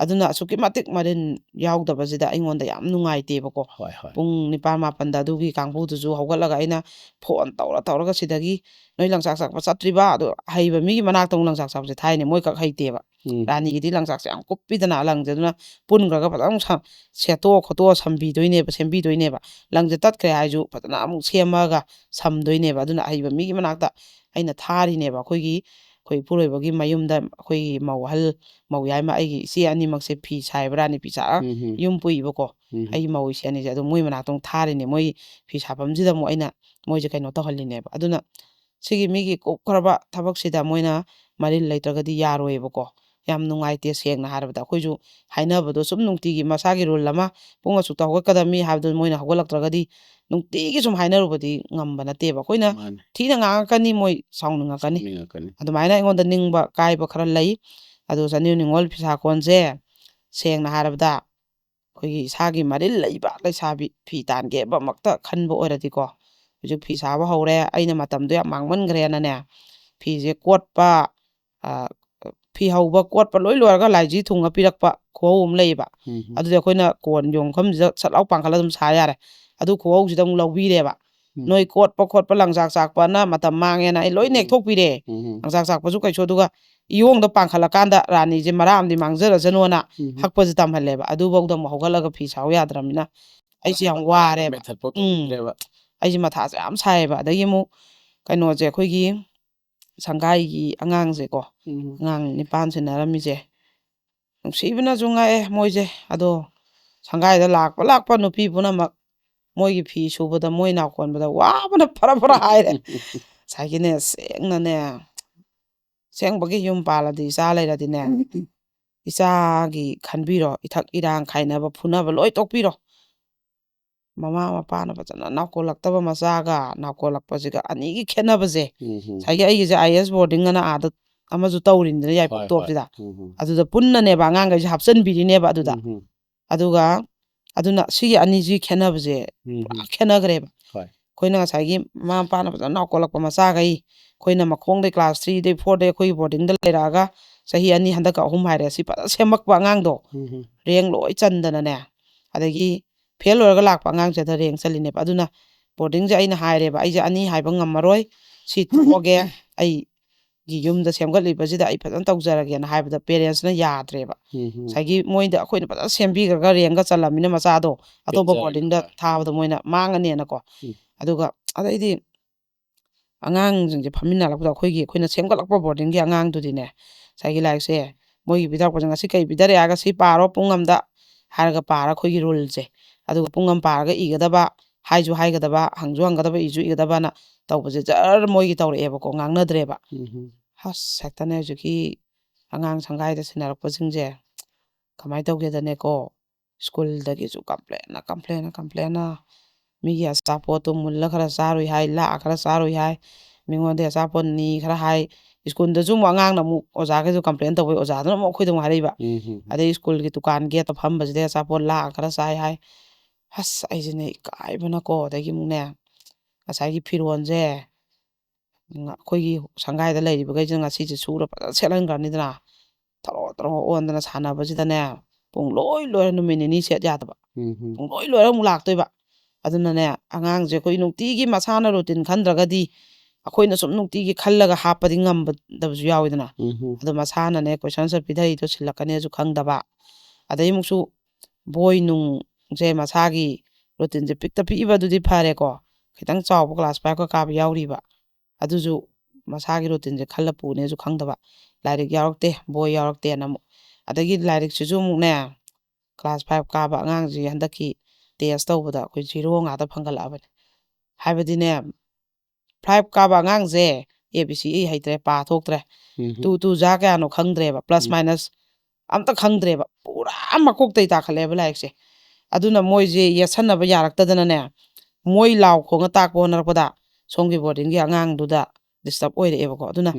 ꯑꯗꯨꯅ ꯑꯁꯨꯛꯀꯤ ꯃꯇꯤꯛ ꯃꯔꯤꯟ ꯌꯥꯎꯗꯕꯁꯤꯗ ꯑꯩꯉꯣꯟꯗ ꯌꯥꯝ ꯅꯨꯡꯉꯥꯏꯇꯦꯕꯀꯣ ꯍꯣꯏ ꯍꯣꯏ ꯄꯨꯡ 9, 10ꯗ ꯑꯗꯨꯒꯤ ꯀꯥꯡꯕꯨꯗꯨꯁꯨ ꯍꯧꯒꯠꯂꯒ ꯑꯩꯅ ꯐꯣꯟ ꯇꯧꯔꯒ ꯁꯤꯗꯒꯤ ꯅꯣꯏ ꯂꯪꯆꯥꯛ ꯆꯥꯛꯄ ꯆꯠꯇ꯭ꯔꯤꯕ ꯑꯗꯣ ꯍꯩꯕ ꯃꯤꯒꯤ ꯃꯅꯥꯛꯇ ꯑꯃꯨꯛ ꯂꯪꯆꯥꯛ ꯆꯥꯛꯄꯁꯦ ꯊꯥꯏꯅꯦ ꯃꯣꯏ ꯈꯛ ꯍꯩꯇꯦꯕ ꯔꯥꯅꯤꯒꯤꯗꯤ ꯂꯪꯆꯥꯛꯁꯦ ꯌꯥꯝ ꯀꯨꯞꯄꯤꯗꯅ ꯂꯪꯁꯦ ꯑꯗꯨꯅ ꯄꯨꯟꯈ꯭ꯔꯒ ꯐꯖꯅ ꯁꯦꯠꯇꯣꯛꯑ ꯈꯣꯠꯇꯣꯛꯑ ꯁꯦꯝꯕꯤꯗꯣꯏꯅꯦꯕ ꯂꯪꯁꯦ ꯇꯠꯈ꯭ꯔꯦ ꯍꯥꯏꯁꯨ ꯐꯖꯅ ꯑꯃꯨꯛ ꯁꯦꯝꯃꯒ ꯁꯝꯗꯣꯏꯅꯦꯕ ꯑꯗꯨꯅ ꯑꯍꯩꯕ ꯃꯤꯒꯤ ꯃꯅꯥꯛꯇ ꯑꯩꯅ ꯊꯥꯔꯤꯅꯦꯕ ꯑꯩꯈꯣꯏ ꯏꯄꯨꯔꯣꯏꯕꯒꯤ ꯃꯌꯨꯝꯗ ꯑꯩꯈꯣꯏꯒꯤ ꯃꯧ ꯌꯥꯏꯃ ꯑꯩꯒꯤ ꯏꯆꯦ ꯑꯅꯤꯃꯛꯁꯦ ꯐꯤ ꯁꯥꯏꯕ ꯔꯥꯅꯤ ꯐꯤ ꯁꯥꯔ ꯌꯨꯝ ꯄꯨꯏꯕꯀꯣ ꯑꯩꯒꯤ ꯃꯧ ꯏꯆꯦ ꯑꯅꯤꯁꯦ ꯑꯗꯨ ꯃꯣꯏ ꯃꯅꯥꯛꯇ ꯑꯃꯨꯛ ꯊꯥꯔꯤꯅꯦ ꯃꯣꯏ ꯐꯤ ꯁꯥꯐꯝꯁꯤꯗ ꯑꯃꯨꯛ ꯑꯩꯅ ꯃꯣꯏꯁꯦ ꯀꯩꯅꯣ ꯇꯧꯍꯜꯂꯤꯅꯦꯕ ꯑꯗꯨꯅ ꯁꯤꯒꯤ ꯃꯤꯒꯤ ꯀꯨꯞꯈ꯭ꯔꯕ ꯊꯕꯛꯁꯤꯗ ꯃꯣꯏꯅ ꯃꯔꯤꯜ ꯂꯩꯇ꯭ꯔꯒꯗꯤ ꯌꯥꯔꯣꯏꯕꯀꯣ ꯌꯥꯝ ꯅꯨꯡꯉꯥꯏꯇꯦ ꯁꯦꯡꯅ ꯍꯥꯏꯔꯕꯗ ꯑꯩꯈꯣꯏꯁꯨ ꯍꯥꯏꯅꯕꯗꯣ ꯁꯨꯝ ꯅꯨꯡꯇꯤꯒꯤ ꯃꯁꯥꯒꯤ ꯔꯨꯜ ꯑꯃ ꯄꯨꯡ ꯑꯁꯨꯛꯇ ꯍꯧꯒꯠꯀꯗꯕꯅꯤ ꯍꯥꯏꯕꯗꯨ ꯃꯣꯏꯅ ꯍꯧꯒꯠꯂꯛꯇ꯭ꯔꯒꯗꯤ ꯅꯨꯡꯇꯤꯒꯤ ꯁꯨꯝ ꯍꯥꯏꯅꯔꯨꯕꯗꯤ ꯉꯝꯕ ꯅꯠꯇꯦꯕ ꯑꯩꯈꯣꯏꯅ ꯃꯥꯅꯦ ꯊꯤꯅ ꯉꯥꯡꯉꯛꯀꯅꯤ ꯃꯣꯏ ꯁꯥꯎꯅꯤꯡꯉꯛꯀꯅꯤ ꯁꯥꯎꯅꯤꯡꯉꯛꯀꯅꯤ ꯑꯗꯨꯃꯥꯏꯅ ꯑꯩꯉꯣꯟꯗ ꯅꯤꯡꯕ ꯀꯥꯏꯕ ꯈꯔ ꯂꯩ ꯑꯗꯣ ꯆꯅꯨ ꯅꯤꯉꯣꯜ ꯐꯤꯁꯥꯀꯣꯟꯁꯦ ꯁꯦꯡꯅ ꯍꯥꯏꯔꯕꯗ ꯑꯩꯈꯣꯏꯒꯤ ꯏꯁꯥꯒꯤ ꯃꯔꯤꯜ ꯂꯩꯕ ꯂꯩꯁꯥꯕꯤ ꯐꯤ ꯇꯥꯟꯒꯦꯕꯃꯛꯇ ꯈꯟꯕ ꯑꯣꯏꯔꯗꯤꯀꯣ ꯍꯧꯖꯤꯛ ꯐꯤ ꯁꯥꯕ ꯍꯧꯔꯦ ꯑꯩꯅ ꯃꯇꯝꯗꯣ ꯌꯥꯝ ꯃꯥꯡꯃꯟꯈ꯭ꯔꯦꯅꯅꯦ ꯐꯤꯁꯦ ꯀꯣꯠꯄ ꯐꯤ ꯍꯧꯕ ꯀꯣꯠꯄ ꯂꯣꯏ ꯂꯣꯏꯔꯒ ꯂꯥꯏꯖꯤ ꯊꯨꯡꯉ ꯄꯤꯔꯛꯄ ꯈꯨꯍꯧ ꯑꯃ ꯂꯩꯌꯦꯕ ꯑꯗꯨꯗꯤ ꯑꯩꯈꯣꯏꯅ ꯀꯣꯟ ꯌꯣꯟꯐꯝꯁꯤꯗ ꯁꯠ ꯂꯥꯎ ꯄꯥꯡꯈꯠꯂ ꯑꯗꯨꯝ ꯁꯥ ꯌꯥꯔꯦ ꯑꯗꯨ ꯈꯨꯍꯧꯁꯤꯗ ꯑꯃꯨꯛ ꯂꯧꯕꯤꯔꯦꯕ ꯅꯣꯏ ꯀꯣꯠꯄ ꯂꯪꯆꯥꯛ ꯆꯥꯛꯄꯅ ꯃꯇꯝ ꯃꯥꯡꯉꯦꯅ ꯑꯩ ꯂꯣꯏ ꯅꯦꯛꯊꯣꯛꯄꯤꯔꯦ ꯂꯪꯆꯥꯛ ꯆꯥꯛꯄꯁꯨ ꯀꯩꯁꯨ ꯑꯗꯨꯒ ꯏꯌꯣꯡꯗ ꯄꯥꯡꯈꯠꯂꯀꯥꯟꯗ ꯔꯥꯅꯤꯁꯦ ꯃꯔꯥꯛ ꯑꯃꯗꯤ ꯃꯥꯡꯖꯔꯁꯅꯣꯅ ꯍꯛꯄꯁꯦ ꯇꯝꯍꯜꯂꯦꯕ ꯑꯗꯨꯐꯥꯎꯗ ꯑꯃꯨꯛ ꯍꯧꯒꯠꯂꯒ ꯐꯤ ꯁꯥꯎ ꯌꯥꯗ꯭ꯔꯕꯅꯤꯅ ꯑꯩꯁꯦ ꯌꯥꯝ ꯋꯥꯔꯦꯕ ꯑꯩꯁꯦ ꯃꯊꯥꯁꯦ ꯌꯥꯝ ꯁꯥꯏꯌꯦꯕ ꯑꯗꯒꯤ ꯑꯃꯨꯛ ꯀꯩꯅꯣꯁꯦ ꯑꯩꯈꯣꯏꯒꯤ ꯁꯪꯒꯥꯏꯒꯤ ꯑꯉꯥꯡꯁꯦꯀꯣ ꯑꯉꯥꯡ 9 ꯁꯦꯟꯅꯔꯝꯃꯤꯁꯦ ꯅꯨꯡꯁꯤꯕꯅꯁꯨ ꯉꯛꯑꯦ ꯃꯣꯏꯁꯦ ꯑꯗꯣ ꯁꯪꯒꯥꯏꯗ ꯂꯥꯛꯄ ꯅꯨꯄꯤ ꯄꯨꯝꯅꯃꯛ ꯃꯣꯏꯒꯤ ꯐꯤ ꯁꯨꯕꯗ ꯃꯣꯏ ꯅꯥꯀꯣꯟꯕꯗ ꯋꯥꯕꯅ ꯐꯔ ꯍꯥꯏꯔꯦ ꯉꯁꯥꯏꯒꯤꯅꯦ ꯁꯦꯡꯅꯅꯦ ꯁꯦꯡꯕꯒꯤ ꯌꯨꯝ ꯄꯥꯜꯂꯗꯤ ꯏꯆꯥ ꯂꯩꯔꯗꯤꯅꯦ ꯏꯆꯥꯒꯤ ꯈꯟꯕꯤꯔꯣ ꯏꯊꯛ ꯏꯔꯥꯡ ꯈꯥꯏꯅꯕ ꯐꯨꯅꯕ ꯂꯣꯏ ꯇꯣꯛꯄꯤꯔꯣ ꯃꯃꯥ ꯃꯄꯥꯅ ꯐꯖꯅ ꯅꯥꯀꯣꯜꯂꯛꯇꯕ ꯃꯆꯥꯒ ꯅꯥꯀꯣꯜꯂꯛꯄꯁꯤꯒ ꯑꯅꯤꯒꯤ ꯈꯦꯠꯅꯕꯁꯦ ꯉꯁꯥꯏꯒꯤ ꯑꯩꯒꯤꯁꯦ IS ꯕꯣꯔꯗꯤꯡ ꯑꯅ ꯑꯥꯗ ꯑꯃꯁꯨ ꯇꯧꯔꯤꯅꯤꯗꯅ ꯌꯥꯏꯄꯣꯛ ꯇꯣꯞꯁꯤꯗ ꯑꯗꯨꯗ ꯄꯨꯟꯅꯅꯦꯕ ꯑꯉꯥꯡꯈꯩꯁꯦ ꯍꯥꯞꯆꯤꯟꯕꯤꯔꯤꯅꯦꯕ ꯑꯗꯨꯗ ꯑꯗꯨꯒ ꯑꯗꯨꯅ ꯁꯤꯒꯤ ꯑꯅꯤꯁꯤ ꯈꯦꯠꯅꯕꯁꯦ ꯄꯨꯔꯥ ꯈꯦꯠꯅꯈ꯭ꯔꯦꯕ ꯑꯩꯈꯣꯏꯅ ꯉꯁꯥꯏꯒꯤ ꯃꯃꯥ ꯃꯄꯥꯅ ꯐꯖꯅ ꯅꯥꯀꯣꯜꯂꯛꯄ ꯃꯆꯥꯈꯩ ꯑꯩꯈꯣꯏꯅ ꯃꯈꯣꯡꯗꯩ ꯀ꯭ꯂꯥꯁ 3ꯗꯩ 4ꯗꯩ ꯑꯩꯈꯣꯏꯒꯤ ꯕꯣꯔꯗꯤꯡꯗ ꯂꯩꯔꯛꯑꯒ ꯆꯍꯤ 2 ꯍꯟꯗꯛꯀ 3 ꯍꯥꯏꯔꯦ ꯁꯤ ꯐꯖꯅ ꯁꯦꯝꯃꯛꯄ ꯑꯉꯥꯡꯗꯣ ꯔꯦꯡ ꯂꯣꯏ ꯆꯟꯗꯅꯅꯦ ꯑꯗꯒꯤ ꯐꯦꯜ ꯑꯣꯏꯔꯒ ꯂꯥꯛꯄ ꯑꯉꯥꯡꯁꯤꯗ ꯔꯦꯡ ꯆꯜꯂꯤꯅꯦꯕ ꯑꯗꯨꯅ ꯕꯣꯔꯗꯤꯡꯁꯦ ꯑꯩꯅ ꯍꯥꯏꯔꯦꯕ ꯑꯩꯁꯦ 2 ꯍꯥꯏꯕ ꯉꯝꯃꯔꯣই ꯁꯤ ꯇꯣꯛꯑꯒꯦ ꯑꯩꯒꯤ ꯌꯨꯝꯗ ꯁꯦꯝꯒꯠꯂꯤꯕꯁꯤꯗ ꯑꯩ ꯐꯖꯅ ꯇꯧꯖꯔꯒꯦꯅ ꯍꯥꯏꯕꯗ ꯄꯦꯔꯦꯟꯁꯅ ꯌꯥꯗ꯭ꯔꯦꯕ ꯉꯁꯥꯏꯒꯤ ꯃꯣꯏꯗ ꯑꯩꯈꯣꯏꯅ ꯐꯖꯅ ꯁꯦꯝꯕꯤꯈ꯭ꯔꯒ ꯔꯦꯡꯒ ꯆꯜꯂꯝꯃꯤꯅ ꯃꯆꯥꯗꯣ ꯑꯇꯣꯞꯄ ꯕꯣꯔꯗꯤꯡꯗ ꯊꯥꯕꯗꯣ ꯃꯣꯏꯅ ꯃꯥꯡꯉꯅꯦꯅꯀꯣ ꯑꯗꯨꯒ ꯑꯗꯩꯗꯤ ꯑꯉꯥꯡꯁꯤꯡꯁꯦ ꯐꯝꯃꯤꯟꯅꯔꯛꯄꯗ ꯑꯩꯈꯣꯏꯅ ꯁꯦꯝꯒꯠꯂꯛꯄ ꯕꯣꯔꯗꯤꯡꯒꯤ ꯑꯉꯥꯡꯗꯨꯗꯤꯅꯦ ꯉꯁꯥꯏꯒꯤ ꯂꯥꯏꯔꯤꯛꯁꯦ ꯃꯣꯏꯒꯤ ꯄꯤꯊꯔꯛꯄꯁꯦ ꯉꯁꯤ ꯀꯩ ꯄꯤꯊꯔꯛꯑꯦ ꯍꯥꯏꯔꯒ ꯁꯤ ꯄꯥꯔꯣ ꯄꯨꯡ ꯑꯃꯗ ꯍꯥꯏꯔꯒ ꯄꯥꯔ ꯑꯩꯈꯣꯏꯒꯤ ꯔꯨꯜꯁꯦ ꯑꯗꯨꯒ ꯄꯨꯡ ꯑꯃ ꯄꯥꯔꯒ ꯏꯒꯗꯕ ꯍꯥꯏꯁꯨ ꯍꯥꯏꯒꯗꯕ ꯍꯪꯁꯨ ꯍꯪꯒꯗꯕ ꯏꯁꯨ ꯏꯒꯗꯕꯅ ꯇꯧꯕꯁꯦ ꯖꯔ ꯃꯣꯏꯒꯤ ꯇꯧꯔꯛꯑꯦꯕꯀꯣ ꯉꯥꯡꯅꯗ꯭ꯔꯦꯕ ꯑꯁ ꯍꯦꯛꯇꯅꯦ ꯍꯧꯖꯤꯛꯀꯤ ꯑꯉꯥꯡ ꯁꯪꯒꯥꯏꯗ ꯁꯤꯟꯅꯔꯛꯄꯁꯤꯡꯁꯦ ꯀꯃꯥꯏꯅ ꯇꯧꯒꯦꯗꯅꯦꯀꯣ ꯁ꯭ꯀꯨꯜꯗꯒꯤꯁꯨ ꯀꯝꯄ꯭ꯂꯦꯟꯅ ꯃꯤꯒꯤ ꯑꯆꯥꯄꯣꯠꯇꯣ ꯃꯨꯜꯂ ꯈꯔ ꯆꯥꯔꯨꯏ ꯍꯥꯏ ꯂꯥꯛꯑ ꯈꯔ ꯆꯥꯔꯨꯏ ꯍꯥꯏ ꯃꯤꯉꯣꯟꯗ ꯑꯆꯥꯄꯣꯠ ꯅꯤ ꯈꯔ ꯍꯥꯏ ꯁ꯭ꯀꯨꯜꯗꯁꯨ ꯑꯃꯨꯛ ꯑꯉꯥꯡꯅ ꯑꯃꯨꯛ ꯑꯣꯖꯥꯈꯩꯁꯨ ꯀꯝꯄ꯭ꯂꯦꯟ ꯇꯧꯕꯩ ꯑꯣꯖꯥꯗꯨꯅ ꯑꯃꯨꯛ ꯑꯩꯈꯣꯏꯗ ꯑꯃꯨꯛ ꯍꯥꯏꯔꯛꯏꯕ ꯑꯗꯩ ꯁ꯭ꯀꯨꯜꯒꯤ ꯗꯨꯀꯥꯟ ꯒꯦꯠꯇ ꯐꯝꯕꯁꯤꯗꯩ ꯑꯆꯥꯄꯣꯠ ꯂꯥꯛꯑ ꯈꯔ ꯆꯥꯏ ꯍꯥꯏ ꯑꯁ ꯑꯩꯁꯤꯅꯦ ꯏꯀꯥꯏꯕꯅꯀꯣ ꯑꯗꯒꯤ ꯑꯃꯨꯛꯅꯦ ꯉꯁꯥꯏꯒꯤ ꯐꯤꯔꯣꯜꯁꯦ ꯑꯩꯈꯣꯏꯒꯤ ꯁꯪꯒꯥꯏꯗ ꯂꯩꯔꯤꯕꯈꯩꯁꯤꯅ ꯉꯁꯤꯁꯦ ꯁꯨꯔ ꯐꯖꯅ ꯁꯦꯠꯍꯟꯈ꯭ꯔꯅꯤꯗꯅ ꯊꯔꯣ ꯑꯣꯟꯗꯅ ꯁꯥꯟꯅꯕꯁꯤꯗꯅꯦ ꯄꯨꯡ ꯂꯣꯏꯔ ꯅꯨꯃꯤꯠ 2 ꯁꯦꯠ ꯌꯥꯗꯕ ꯄꯨꯡ ꯂꯣꯏꯔ ꯑꯃꯨꯛ ꯂꯥꯛꯇꯣꯏꯕ ꯑꯗꯨꯅꯅꯦ ꯑꯉꯥꯡꯁꯦ ꯑꯩꯈꯣই ꯅꯨꯡꯇꯤꯒꯤ ꯃꯁꯥꯅ ꯔꯨꯇꯤꯟ ꯈꯟꯗ꯭ꯔꯒꯗꯤ ꯑꯩꯈꯣꯏꯅ ꯁꯨꯝ ꯅꯨꯡꯇꯤꯒꯤ ꯈꯜꯂꯒ ꯍꯥꯞꯄꯗꯤ ꯉꯝꯗꯕꯁꯨ ꯌꯥꯎꯋꯤꯗꯅ ꯑꯗꯣ ꯃꯁꯥꯅꯅꯦ ꯀꯣꯏꯁꯟ ꯑꯟꯁꯔ ꯄꯤꯊꯔꯤꯗꯣ ꯁꯤꯜꯂꯛꯀꯅꯦꯁꯨ ꯈꯪꯗꯕ ꯑꯗꯩ ꯑꯃꯨꯛꯁꯨ ꯕꯣꯏ ꯅꯨꯡꯁꯦ ꯃꯁꯥꯒꯤ ꯔꯨꯇꯤꯟꯁꯦ ꯄꯤꯛꯇ ꯄꯤꯛꯏꯕꯗꯨꯗꯤ ꯐꯔꯦꯀꯣ ꯈꯤꯇꯪ ꯆꯥꯎꯕ ꯀ꯭ꯂꯥꯁ 5ꯀ ꯀꯥꯕ ꯌꯥꯎꯔꯤꯕ ꯑꯗꯨꯁꯨ ꯃꯁꯥꯒꯤ ꯔꯨꯇꯤꯟꯁꯦ ꯈꯜꯂ ꯄꯨꯅꯦꯁꯨ ꯈꯪꯗꯕ ꯂꯥꯏꯔꯤꯛ ꯌꯥꯎꯔꯛꯇꯦ ꯕꯣꯏ ꯌꯥꯎꯔꯛꯇꯦꯅ ꯑꯃꯨꯛ ꯑꯗꯒꯤ ꯂꯥꯏꯔꯤꯛꯁꯤꯁꯨ ꯑꯃꯨꯛꯅꯦ ꯀ꯭ꯂꯥꯁ 5 ꯀꯥꯕ ꯑꯉꯥꯡꯁꯤ ꯍꯟꯗꯛꯀꯤ ꯇꯦꯁ ꯇꯧꯕꯗ ꯑꯩꯈꯣꯏ 0 ꯉꯥꯛꯇ ꯐꯪꯒꯠꯂꯛꯑꯕꯅꯤ ꯍꯥꯏꯕꯗꯤꯅꯦ 5 ꯀꯥꯕ ꯑꯉꯥꯡꯁꯦ ABCD ꯍꯩꯇ꯭ꯔꯦ ꯄꯥꯊꯣꯛꯇ꯭ꯔꯦ 2 ꯖꯥ ꯀꯌꯥꯅꯣ ꯈꯪꯗ꯭ꯔꯦꯕ ꯄ꯭ꯂꯁ ꯃꯥꯏꯅꯁ ꯑꯝꯇ ꯈꯪꯗ꯭ꯔꯦꯕ ꯄꯨꯔꯥ ꯃꯀꯣꯛꯇꯩ ꯇꯥꯈꯠꯂꯦꯕ ꯂꯥꯏꯔꯤꯛꯁꯦ ꯑꯗꯨꯅ ꯃꯣꯏꯁꯦ ꯌꯦꯠꯁꯟꯅꯕ ꯌꯥꯔꯛꯇꯗꯅꯅꯦ ꯃꯣꯏ ꯂꯥꯎ ꯈꯣꯡꯉ ꯇꯥꯛꯄ ꯍꯣꯠꯅꯔꯛꯄꯗ ꯁꯣꯝꯒꯤ ꯕꯣꯔꯗꯤꯡꯒꯤ ꯑꯉꯥꯡꯗꯨꯗ ꯗꯤꯁꯇꯔꯕ ꯑꯣꯏꯔꯛꯑꯦꯕꯀꯣ ꯑꯗꯨꯅ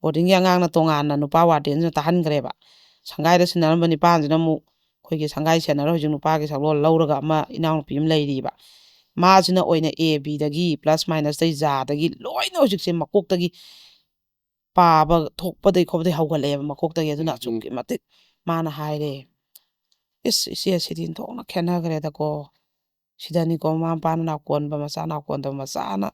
ꯕꯣꯔꯗꯤꯡꯒꯤ ꯑꯉꯥꯡꯅ ꯇꯣꯉꯥꯟꯅ ꯅꯨꯄꯥ ꯋꯥꯔꯗꯦꯟꯁꯤꯅ ꯇꯥꯍꯟꯈ꯭ꯔꯦꯕ ꯁꯪꯒꯥꯏꯗ ꯁꯤꯟꯅꯔꯝꯕ ꯅꯤꯄꯥꯟꯁꯤꯅ ꯑꯃꯨꯛ ꯑꯩꯈꯣꯏꯒꯤ ꯁꯪꯒꯥꯏ ꯁꯦꯟꯅꯔ ꯍꯧꯖꯤꯛ ꯅꯨꯄꯥꯒꯤ ꯁꯛꯂꯣꯟ ꯂꯧꯔꯒ ꯑꯃ ꯏꯅꯥꯎꯅꯨꯄꯤ ꯑꯃ ꯂꯩꯔꯤꯕ ꯃꯥꯁꯤꯅ ꯑꯣꯏꯅ ABꯗꯒꯤ ꯄ꯭ꯂꯁ ꯃꯥꯏꯅꯁꯇꯩ ꯖꯥꯗꯒꯤ ꯂꯣꯏꯅ ꯍꯧꯖꯤꯛꯁꯦ ꯃꯀꯣꯛꯇꯒꯤ ꯄꯥꯕ ꯊꯣꯛꯄꯗꯩ ꯈꯣꯠꯄꯗꯩ ꯍꯧꯒꯠꯂꯛꯑꯦꯕ ꯃꯀꯣꯛꯇꯒꯤ ꯑꯗꯨꯅ ꯑꯁꯨꯛꯀꯤ ꯃꯇꯤꯛ ꯃꯥꯅ ꯍꯥꯏꯔꯦ ꯏꯆꯦ ꯁꯤꯗꯤ ꯊꯣꯛꯅ ꯈꯦꯠꯅꯈ꯭ꯔꯦꯗꯀꯣ ꯁꯤꯗꯅꯤꯀꯣ ꯃꯃꯥ ꯃꯄꯥꯅ ꯅꯥꯎꯀꯣꯟꯕ ꯃꯆꯥ ꯅꯥꯎꯀꯣꯟꯗꯕ ꯃꯆꯥꯅ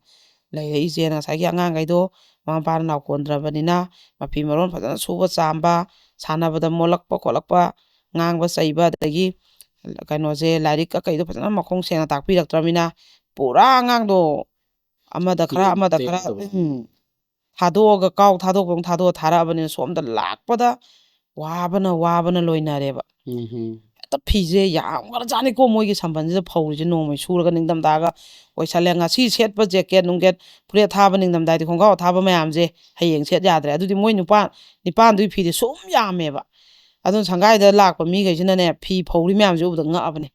ꯂꯩꯔꯛꯏꯁꯦꯅ ꯉꯁꯥꯏꯒꯤ ꯑꯉꯥꯡꯈꯩꯗꯣ ꯃꯃꯥ ꯃꯄꯥꯅ ꯅꯥꯎꯀꯣꯟꯗ꯭ꯔꯕꯅꯤꯅ ꯃꯐꯤ ꯃꯔꯣꯟ ꯐꯖꯅ ꯁꯨꯕ ꯆꯥꯝꯕ ꯁꯥꯟꯅꯕꯗ ꯃꯣꯠꯂꯛꯄ ꯈꯣꯠꯂꯛꯄ ꯉꯥꯡꯕ ꯆꯩꯕ ꯑꯗꯒꯤ ꯀꯩꯅꯣꯁꯦ ꯂꯥꯏꯔꯤꯛꯀ ꯀꯩꯗꯣ ꯐꯖꯅ ꯃꯈꯣꯡ ꯁꯦꯡꯅ ꯇꯥꯛꯄꯤꯔꯛꯇ꯭ꯔꯕꯅꯤ나 ꯄꯨꯔꯥ ꯑꯉꯥꯡꯗꯣ ꯑꯃꯗ ꯈꯔ ꯊꯥꯗꯣꯛꯑꯒ ꯊꯥꯗꯣꯛꯄ ꯊꯥꯗꯣꯛꯑ ꯊꯥꯔꯛꯑꯕꯅꯤꯅ ꯁꯣꯝꯗ ꯂꯥꯛꯄꯗ ꯋꯥꯕꯅ ꯂꯣꯏꯅꯔꯦꯕ ꯍꯦꯛꯇ ꯐꯤꯁꯦ ꯌꯥꯝꯈ꯭ꯔꯖꯥꯠꯅꯤꯀꯣ ꯃꯣꯏꯒꯤ ꯁꯝꯕꯟꯁꯤꯗ ꯐꯧꯔꯤꯁꯦ ꯅꯣꯡꯃꯩ ꯁꯨꯔꯒ ꯅꯤꯡꯊꯝꯊꯥꯒ ꯑꯣꯏꯁꯜꯂꯦ ꯉꯁꯤ ꯁꯦꯠꯄ ꯖꯦꯀꯦꯠ ꯅꯨꯡꯀꯦꯠ ꯐꯨꯔꯤꯠ ꯑꯊꯥꯕ ꯅꯤꯡꯊꯝꯊꯥꯗꯤ ꯈꯣꯡꯒ꯭ꯔꯥꯎ ꯑꯊꯥꯕ ꯃꯌꯥꯝꯁꯦ ꯍꯌꯦꯡ ꯁꯦꯠ ꯌꯥꯗ꯭ꯔꯦ ꯑꯗꯨꯗꯤ ꯃꯣꯏ ꯅꯤꯄꯥꯟꯗꯨꯒꯤ ꯐꯤꯗꯤ ꯁꯨꯝ ꯌꯥꯝꯃꯦꯕ ꯑꯗꯨꯅ ꯁꯪꯒꯥꯏꯗ ꯂꯥꯛꯄ ꯃꯤꯈꯩꯁꯤꯅꯅꯦ ꯐꯤ ꯐꯧꯔꯤ ꯃꯌꯥꯝꯁꯦ ꯎꯕꯗ ꯉꯛꯑꯕꯅꯦ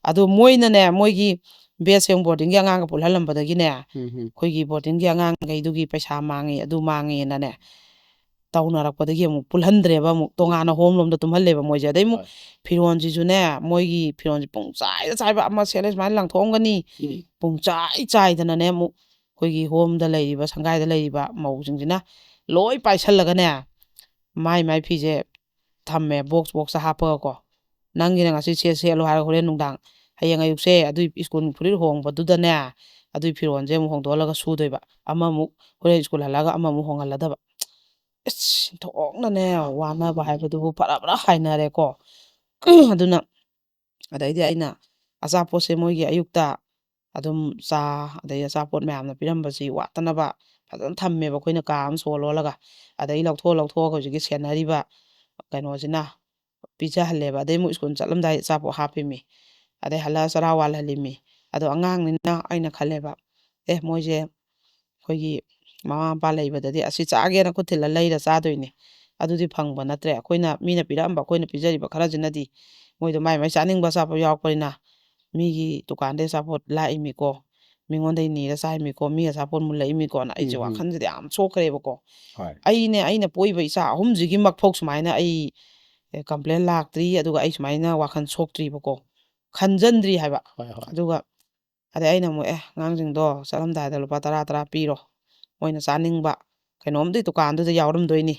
ꯑꯗꯣ ꯃꯣꯏꯅꯅꯦ ꯃꯣꯏꯒꯤ ꯕꯦꯁ ꯕꯣꯔꯗꯤꯡꯒꯤ ꯑꯉꯥꯡꯒ ꯄꯨꯜꯍꯜꯂꯝꯕꯗꯒꯤꯅꯦ ꯑꯩꯈꯣꯏꯒꯤ ꯕꯣꯔꯗꯤꯡꯒꯤ ꯑꯉꯥꯡꯈꯩꯗꯨꯒꯤ ꯄꯩꯁꯥ ꯃꯥꯡꯉꯦ ꯑꯗꯨ ꯃꯥꯡꯉꯦꯅꯅꯦ ꯇꯧꯅꯔꯛꯄꯗꯒꯤ ꯑꯃꯨꯛ ꯄꯨꯜꯍꯟꯗ꯭ꯔꯦꯕ ꯑꯃꯨꯛ ꯇꯣꯉꯥꯟꯅ ꯍꯣꯝ ꯂꯣꯝꯗ ꯇꯨꯝꯍꯜꯂꯦꯕ ꯃꯣꯏꯁꯦ ꯑꯗꯩ ꯑꯃꯨꯛ ꯐꯤꯔꯣꯟꯁꯤꯁꯨꯅꯦ ꯃꯣꯏꯒꯤ ꯐꯤꯔꯣꯟꯁꯦ ꯄꯨꯡ ꯆꯥꯏꯕ ꯑꯃ ꯁꯦꯠꯂꯦ ꯁꯨꯃꯥꯏꯅ ꯂꯪꯊꯣꯛꯑꯝꯒꯅꯤ ꯄꯨꯡ ꯆꯥꯏꯗꯅꯅꯦ ꯑꯃꯨꯛ ꯑꯩꯈꯣꯏꯒꯤ ꯍꯣꯝꯗ ꯂꯩꯔꯤꯕ ꯁꯪꯒꯥꯏꯗ ꯂꯩꯔꯤꯕ ꯃꯧꯁꯤꯡꯁꯤꯅ ꯂꯣꯏ ꯄꯥꯏꯁꯜꯂꯒꯅꯦ ꯃꯥꯏ ꯐꯤꯁꯦ ꯊꯝꯃꯦ ꯕꯣꯛꯁꯇ ꯍꯥꯞꯄꯒꯀꯣ ꯅꯪꯒꯤꯅ ꯉꯁꯤ ꯁꯦꯠꯂꯣ ꯍꯥꯏꯔꯒ ꯍꯣꯔꯦꯟ ꯅꯨꯡꯗꯥꯡ ꯍꯌꯦꯡ ꯑꯌꯨꯛꯁꯦ ꯑꯗꯨꯏ ꯁ꯭ꯀꯨꯜ ꯐꯨꯔꯤꯠ ꯍꯣꯡꯕꯗꯨꯗꯅꯦ ꯑꯗꯨꯏ ꯐꯤꯔꯣꯟꯁꯦ ꯑꯃꯨꯛ ꯍꯣꯡꯗꯣꯛꯍꯜꯂꯒ ꯁꯨꯗꯣꯏꯕ ꯑꯃꯃꯨꯛ ꯍꯣꯔꯦꯟ ꯁ꯭ꯀꯨꯜ ꯍꯜꯂꯒ ꯑꯃꯃꯨꯛ ꯍꯣꯡꯍꯜꯂꯗꯕ ꯊꯣꯛꯅꯅꯦ ꯋꯥꯅꯕ ꯍꯥꯏꯕꯗꯨꯕꯨ ꯐꯔꯕ꯭ꯔꯥ ꯍꯥꯏꯅꯔꯦꯀꯣ ꯑꯗꯨꯅ ꯑꯗꯩꯗꯤ ꯑꯩꯅ ꯑꯆꯥꯄꯣꯠꯁꯦ ꯃꯣꯏꯒꯤ ꯑꯌꯨꯛꯇ ꯑꯗꯨꯝ ꯆꯥ ꯑꯗꯩ ꯑꯆꯥꯄꯣꯠ ꯃꯌꯥꯝꯅ ꯄꯤꯔꯝꯕꯁꯤ ꯋꯥꯠꯇꯅꯕ ꯐꯖꯅ ꯊꯝꯃꯦꯕ ꯑꯩꯈꯣꯏꯅ ꯀꯥ ꯑꯃ ꯁꯣ ꯂꯣꯜꯂꯒ ꯑꯗꯩ ꯂꯧꯊꯣꯛꯑꯒ ꯍꯧꯖꯤꯛꯀꯤ ꯁꯦꯟꯅꯔꯤꯕ ꯀꯩꯅꯣꯁꯤꯅ ꯄꯤꯖꯍꯜꯂꯦꯕ ꯑꯗꯩ ꯑꯃꯨꯛ ꯁ꯭ꯀꯨꯜ ꯆꯠꯂꯝꯗꯥꯏ ꯑꯆꯥꯄꯣꯠ ꯍꯥꯞꯄꯤꯃꯤ ꯑꯗꯩ ꯍꯜꯂꯛꯑ ꯆꯔꯥ ꯋꯥꯜꯍꯜꯂꯤꯃꯤ ꯑꯗꯣ ꯑꯉꯥꯡꯅꯤꯅ ꯑꯩꯅ ꯈꯜꯂꯦꯕ ꯃꯣꯏꯁꯦ ꯑꯩꯈꯣꯏꯒꯤ ꯃꯃꯥ ꯃꯄꯥ ꯂꯩꯕꯗꯗꯤ ꯑꯁꯤ ꯆꯥꯒꯦꯅ ꯈꯨꯠ ꯊꯤꯜꯂ ꯂꯩꯔ ꯆꯥꯗꯣꯏꯅꯦ ꯑꯗꯨꯗꯤ ꯐꯪꯕ ꯅꯠꯇ꯭ꯔꯦ ꯑꯩꯈꯣꯏꯅ ꯃꯤꯅ ꯄꯤꯔꯛꯑꯝꯕ ꯑꯩꯈꯣꯏꯅ ꯄꯤꯖꯔꯤꯕ ꯈꯔꯁꯤꯅꯗꯤ ꯃꯣꯏꯗꯣ ꯃꯥꯏ ꯃꯥꯏ ꯆꯥꯅꯤꯡꯕ ꯑꯆꯥꯄꯣꯠ ꯌꯥꯎꯔꯛꯄꯅꯤꯅ ꯃꯤꯒꯤ ꯗꯨꯀꯥꯟꯗꯩ ꯑꯆꯥꯄꯣꯠ ꯂꯥꯛꯏꯃꯤꯀꯣ ꯃꯤꯉꯣꯟꯗꯩ ꯅꯤꯔ ꯆꯥꯏꯃꯤꯀꯣ ꯃꯤ ꯑꯆꯥꯄꯣꯠ ꯃꯨꯜꯂꯛꯏꯃꯤꯀꯣꯅ ꯑꯩꯁꯦ ꯋꯥꯈꯜꯁꯤꯗ ꯌꯥꯝ ꯁꯣꯛꯈ꯭ꯔꯦꯕꯀꯣ ꯍꯣꯏ ꯑꯩꯅ ꯄꯣꯛꯏꯕ ꯏꯆꯥ ꯑꯍꯨꯝꯁꯤꯒꯤ ꯃꯛꯐꯧ ꯁꯨꯃꯥꯏꯅ ꯑꯩ ꯀꯝꯄ꯭ꯂꯦꯟ ꯂꯥꯛꯇ꯭ꯔꯤ ꯑꯗꯨꯒ ꯑꯩ ꯁꯨꯃꯥꯏꯅ ꯋꯥꯈꯜ ꯁꯣꯛꯇ꯭ꯔꯤꯕꯀꯣ ꯈꯟꯖꯟꯗ꯭ꯔꯤ ꯍꯥꯏꯕ ꯍꯣꯏ ꯍꯣꯏ ꯑꯗꯨꯒ ꯑꯗꯩ ꯑꯩꯅ ꯑꯃꯨꯛ ꯑꯉꯥꯡꯁꯤꯡꯗꯣ ꯆꯠꯂꯝꯗꯥꯏꯗ ꯂꯨꯄꯥ 10 ꯄꯤꯔꯣ ꯃꯣꯏꯅ ꯆꯥꯅꯤꯡꯕ ꯀꯩꯅꯣꯝꯗꯤ ꯗꯨꯀꯥꯟꯗꯨꯗ ꯌꯥꯎꯔꯝꯗꯣꯏꯅꯤ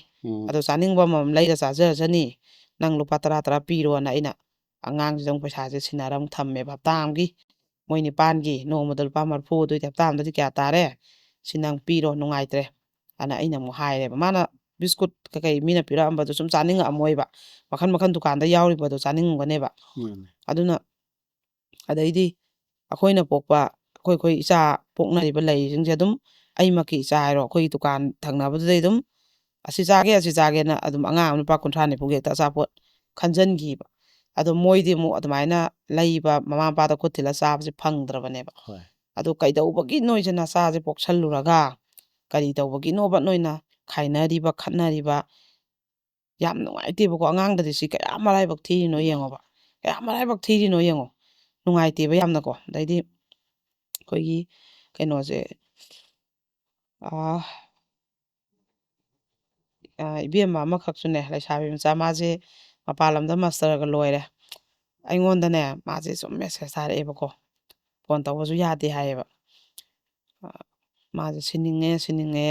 ꯑꯗꯣ ꯆꯥꯅꯤꯡꯕ ꯑꯃꯃꯝ ꯂꯩꯔ ꯆꯥꯖꯔꯁꯅꯤ ꯅꯪ ꯂꯨꯄꯥ 10 ꯄꯤꯔꯣꯅ ꯑꯩꯅ ꯑꯉꯥꯡꯁꯤꯗ ꯑꯃꯨꯛ ꯄꯩꯁꯥꯁꯦ ꯁꯤꯟꯅꯔ ꯑꯃꯨꯛ ꯊꯝꯃꯦꯕ ꯍꯞꯇꯥ ꯑꯃꯒꯤ ꯃꯣꯏ 9ꯒꯤ ꯅꯣꯡꯃꯗ ꯂꯨꯄꯥ 40 ꯑꯗꯨꯏꯗꯤ ꯍꯞꯇꯥ ꯑꯃꯗꯗꯤ ꯀꯌꯥ ꯇꯥꯔꯦ ꯁꯤ ꯅꯪ ꯄꯤꯔꯣ ꯅꯨꯡꯉꯥꯏꯇ꯭ꯔꯦ ꯑꯅ ꯑꯩꯅ ꯑꯃꯨꯛ ꯍꯥꯏꯔꯦꯕ ꯃꯥꯅ ꯕꯤꯁꯀꯨꯠ ꯀꯩꯀꯩ ꯃꯤꯅ ꯄꯤꯔꯛꯑꯝꯕꯗꯣ ꯁꯨꯝ ꯆꯥꯅꯤꯡꯉꯛꯑꯝꯃꯣꯏꯕ ꯃꯈꯟ ꯃꯈꯟ ꯗꯨꯀꯥꯟꯗ ꯌꯥꯎꯔꯤꯕꯗꯣ ꯆꯥꯅꯤꯡꯉꯝꯒꯅꯦꯕ ꯑꯗꯨꯅ ꯑꯗꯩꯗꯤ ꯑꯩꯈꯣꯏꯅ ꯄꯣꯛꯄ ꯑꯩꯈꯣꯏ ꯏꯆꯥ ꯄꯣꯛꯅꯔꯤꯕ ꯂꯩꯔꯤꯁꯤꯡꯁꯦ ꯑꯗꯨꯝ ꯑꯩꯃꯛꯀꯤ ꯏꯆꯥ ꯍꯥꯏꯔꯣ ꯑꯩꯈꯣꯏꯒꯤ ꯗꯨꯀꯥꯟ ꯊꯪꯅꯕꯗꯨꯗꯩ ꯑꯗꯨꯝ ꯑꯁꯤ ꯆꯥꯒꯦꯅ ꯑꯗꯨꯝ ꯑꯉꯥꯡ ꯑꯃ ꯂꯨꯄꯥ 30 ꯅꯤꯐꯨꯒꯤ ꯍꯦꯛꯇ ꯑꯆꯥꯄꯣꯠ ꯈꯟꯖꯟꯈꯤꯕ ꯑꯗꯣ ꯃꯣꯏꯗꯤ ꯑꯃꯨꯛ ꯑꯗꯨꯃꯥꯏꯅ ꯂꯩꯕ ꯃꯃꯥ ꯃꯄꯥꯗ ꯈꯨꯠ ꯊꯤꯜꯂ ꯆꯥꯕꯁꯦ ꯐꯪꯗ꯭ꯔꯕꯅꯦꯕ ꯍꯣꯏ ꯑꯗꯣ ꯀꯩꯗꯧꯕꯒꯤ ꯅꯣꯏꯁꯦ ꯅꯆꯥꯁꯦ ꯄꯣꯛꯁꯜꯂꯨꯔꯒ ꯀꯔꯤ ꯇꯧꯕꯒꯤꯅꯣꯕ ꯅꯣꯏꯅ ꯈꯥꯏꯅꯔꯤꯕ ꯈꯠꯅꯔꯤꯕ ꯌꯥꯝ ꯅꯨꯡꯉꯥꯏꯇꯦꯕꯀோ ꯑꯉꯥꯡꯗꯗꯤ ꯁꯤ ꯀꯌꯥꯝ ꯃꯔꯥꯏꯕꯛ ꯊꯤꯔꯤꯅꯣ ꯌꯦꯡꯉꯣꯕ ꯀꯌꯥꯝ ꯃꯔꯥꯏꯕꯛ ꯊꯤꯔꯤꯅꯣ ꯌꯦꯡꯉꯣ ꯅꯨꯡꯉꯥꯏꯇꯦꯕ ꯌꯥꯝꯅꯀꯣ ꯑꯗꯩꯗꯤ ꯑꯩꯈꯣꯏꯒꯤ ꯀꯩꯅꯣꯁꯦ ꯏꯕꯦꯝꯃ ꯑꯃꯈꯛꯁꯨꯅꯦ ꯂꯩꯁꯥꯕꯤ ꯃꯆꯥ ꯃꯥꯁꯦ ꯃꯄꯥꯟ ꯂꯝꯗ ꯃꯥꯁꯇꯔꯒ ꯂꯣꯏꯔꯦ ꯑꯩꯉꯣꯟꯗꯅꯦ ꯃꯥꯁꯦ ꯁꯨꯝ ꯃꯦꯁꯦꯖ ꯊꯥꯔꯛꯑꯦꯕꯀꯣ ꯐꯣꯟ ꯇꯧꯕꯁꯨ ꯌꯥꯗꯦ ꯍꯥꯏꯌꯦꯕ ꯃꯥꯁꯦ ꯁꯤꯟꯅꯤꯡꯉꯦ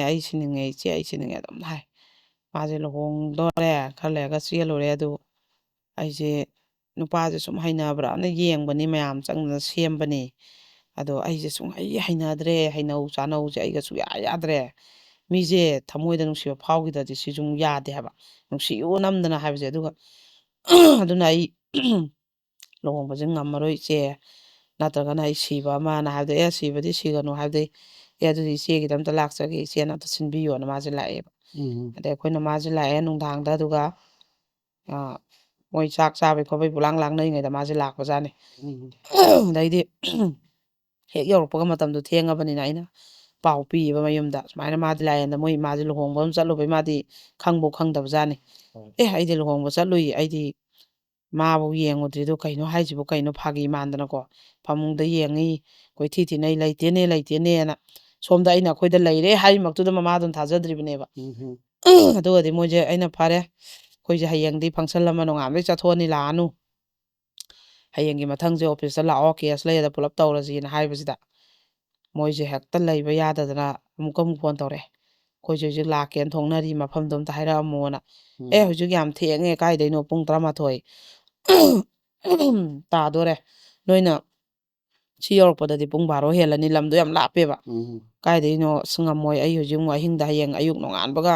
ꯑꯩ ꯁꯤꯟꯅꯤꯡꯉꯦ ꯏꯆꯦ ꯑꯩ ꯁꯤꯟꯅꯤꯡꯉꯦ ꯑꯗꯨꯝ ꯍꯥꯏ ꯃꯥꯁꯦ ꯂꯨꯍꯣꯡꯗꯣꯔꯦ ꯈꯔ ꯂꯩꯔꯒ ꯆꯦꯜꯂꯨꯔꯦ ꯑꯗꯨ ꯑꯩꯁꯦ ꯅꯨꯄꯥꯁꯦ ꯁꯨꯝ ꯍꯩꯅꯕ꯭ꯔꯥꯅ ꯌꯦꯡꯕꯅꯤ ꯃꯌꯥꯝ ꯆꯪꯗꯅ ꯁꯦꯝꯕꯅꯤ ꯑꯗꯣ ꯑꯩꯁꯦ ꯁꯨꯡꯍꯩ ꯍꯩꯅꯗ꯭ꯔꯦ ꯍꯩꯅꯧ ꯆꯥꯅꯧꯁꯦ ꯑꯩꯒ ꯁꯨꯡꯌꯥ ꯌꯥꯗ꯭ꯔꯦ ꯃꯤꯁꯦ ꯊꯃꯣꯏꯗ ꯅꯨꯡꯁꯤꯕ ꯐꯥꯎꯈꯤꯗ꯭ꯔꯗꯤ ꯁꯤꯁꯨ ꯌꯥꯗꯦ ꯍꯥꯏꯕ ꯅꯨꯡꯁꯤꯌꯨ ꯅꯝꯗꯅ ꯍꯥꯏꯕꯁꯦ ꯑꯗꯨꯒ ꯑꯗꯨꯅ ꯑꯩ ꯂꯨꯍꯣꯡꯕꯁꯦ ꯉꯝꯃꯔꯣꯏ ꯏꯆꯦ ꯅꯠꯇ꯭ꯔꯒꯅ ꯑꯩ ꯁꯤꯕ ꯑꯃꯅ ꯍꯥꯏꯕꯗꯤ ꯁꯤꯕꯗꯤ ꯁꯤꯒꯅꯨ ꯍꯥꯏꯕꯗꯤ ꯑꯗꯨꯗꯤ ꯏꯆꯦꯒꯤꯗ ꯑꯝꯇ ꯂꯥꯛꯆꯒꯦ ꯏꯆꯦꯅ ꯑꯝꯇ ꯁꯤꯟꯕꯤꯌꯣꯅ ꯃꯥꯁꯦ ꯂꯥꯛꯑꯦꯕ ꯑꯗꯩ ꯑꯩꯈꯣꯏꯅ ꯃꯥꯁꯦ ꯂꯥꯛꯑꯦ ꯅꯨꯡꯗꯥꯡꯗ ꯑꯗꯨꯒ ꯃꯣꯏ ꯆꯥꯛ ꯆꯥꯕꯩ ꯈꯣꯠꯄꯩ ꯂꯥꯡꯅꯔꯤꯉꯩꯗ ꯃꯥꯁꯦ ꯂꯥꯛꯄꯖꯥꯠꯅꯤ ꯑꯗꯩꯗꯤ ꯍꯦꯛꯌꯧꯔꯛꯄꯒ ꯃꯇꯝꯗꯣ ꯊꯦꯡꯉꯕꯅꯤꯅ ꯑꯩꯅ ꯄꯥꯎ ꯄꯤꯌꯦꯕ ꯃꯌꯨꯝꯗ ꯁꯨꯃꯥꯏꯅ ꯃꯥꯗꯤ ꯂꯥꯛꯑꯦꯅ ꯃꯣꯏ ꯃꯥꯁꯦ ꯂꯨꯍꯣꯡꯕ ꯑꯃ ꯆꯠꯂꯨꯕꯩ ꯃꯥꯗꯤ ꯈꯪꯗꯕꯖꯥꯠꯅꯤ ꯑꯩꯗꯤ ꯂꯨꯍꯣꯡꯕ ꯆꯠꯂꯨꯏ ꯑꯩꯗꯤ ꯃꯥꯕꯨ ꯌꯦꯡꯉꯨꯗ꯭ꯔꯤꯗꯣ ꯀꯩꯅꯣ ꯍꯥꯏꯁꯤꯕꯨ ꯀꯩꯅꯣ ꯐꯥꯒꯤ ꯃꯥꯟꯗꯅꯀꯣ ꯐꯃꯨꯡꯗ ꯌꯦꯡꯉꯤ ꯀꯣꯏꯊꯤ ꯊꯤꯅꯩ ꯂꯩꯇꯦꯅꯦꯅ ꯁꯣꯝꯗ ꯑꯩꯅ ꯑꯩꯈꯣꯏꯗ ꯂꯩꯔꯦ ꯍꯥꯏꯔꯤꯃꯛꯇꯨꯗ ꯃꯃꯥꯗꯨꯅ ꯊꯥꯖꯗ꯭ꯔꯤꯕꯅꯦꯕ ꯑꯗꯨꯒꯗꯤ ꯃꯣꯏꯁꯦ ꯑꯩꯅ ꯐꯔꯦ ꯑꯩꯈꯣꯏꯁꯦ ꯍꯌꯦꯡꯗꯤ ꯐꯪꯁꯟ ꯑꯃ ꯅꯣꯡꯉꯥꯟꯕꯩ ꯆꯠꯊꯣꯛꯑꯅꯤ ꯂꯥꯛꯑꯅꯨ ꯍꯌꯦꯡꯒꯤ ꯃꯊꯪꯁꯦ ꯑꯣꯐꯤꯁꯇ ꯂꯥꯛꯑꯣ ꯀꯦꯁ ꯂꯩꯔꯒ ꯄꯨꯂꯞ ꯇꯧꯔꯁꯤꯅ ꯍꯥꯏꯕꯁꯤꯗ ꯃꯣꯏꯁꯦ ꯍꯦꯛꯇ ꯂꯩꯕ ꯌꯥꯗꯗꯅ ꯑꯃꯨꯛ ꯐꯣꯟ ꯇꯧꯔꯛꯑꯦ ꯑꯩꯈꯣꯏꯁꯦ ꯍꯧꯖꯤꯛ ꯂꯥꯛꯀꯦꯅ ꯊꯣꯛꯅꯔꯤ ꯃꯐꯝꯗꯣ ꯑꯝꯇ ꯍꯥꯏꯔꯛꯑꯝꯃꯣꯅ ꯍꯧꯖꯤꯛ ꯌꯥꯝ ꯊꯦꯡꯉꯦ ꯀꯥꯏꯗꯩꯅꯣ ꯄꯨꯡ 11 ꯇꯥꯗꯣꯔꯦ ꯅꯣꯏꯅ ꯁꯤ ꯌꯧꯔꯛꯄꯗꯗꯤ ꯄꯨꯡ 12 ꯍꯦꯜꯂꯅꯤ ꯂꯝꯗꯣ ꯌꯥꯝ ꯂꯥꯞꯄꯦꯕ ꯀꯥꯏꯗꯩꯅꯣ ꯉꯝꯃꯣꯏ ꯑꯩ ꯍꯧꯖꯤꯛ ꯑꯃꯨꯛ ꯑꯍꯤꯡꯗ ꯍꯌꯦꯡ ꯑꯌꯨꯛ ꯅꯣꯡꯉꯥꯟꯕꯒ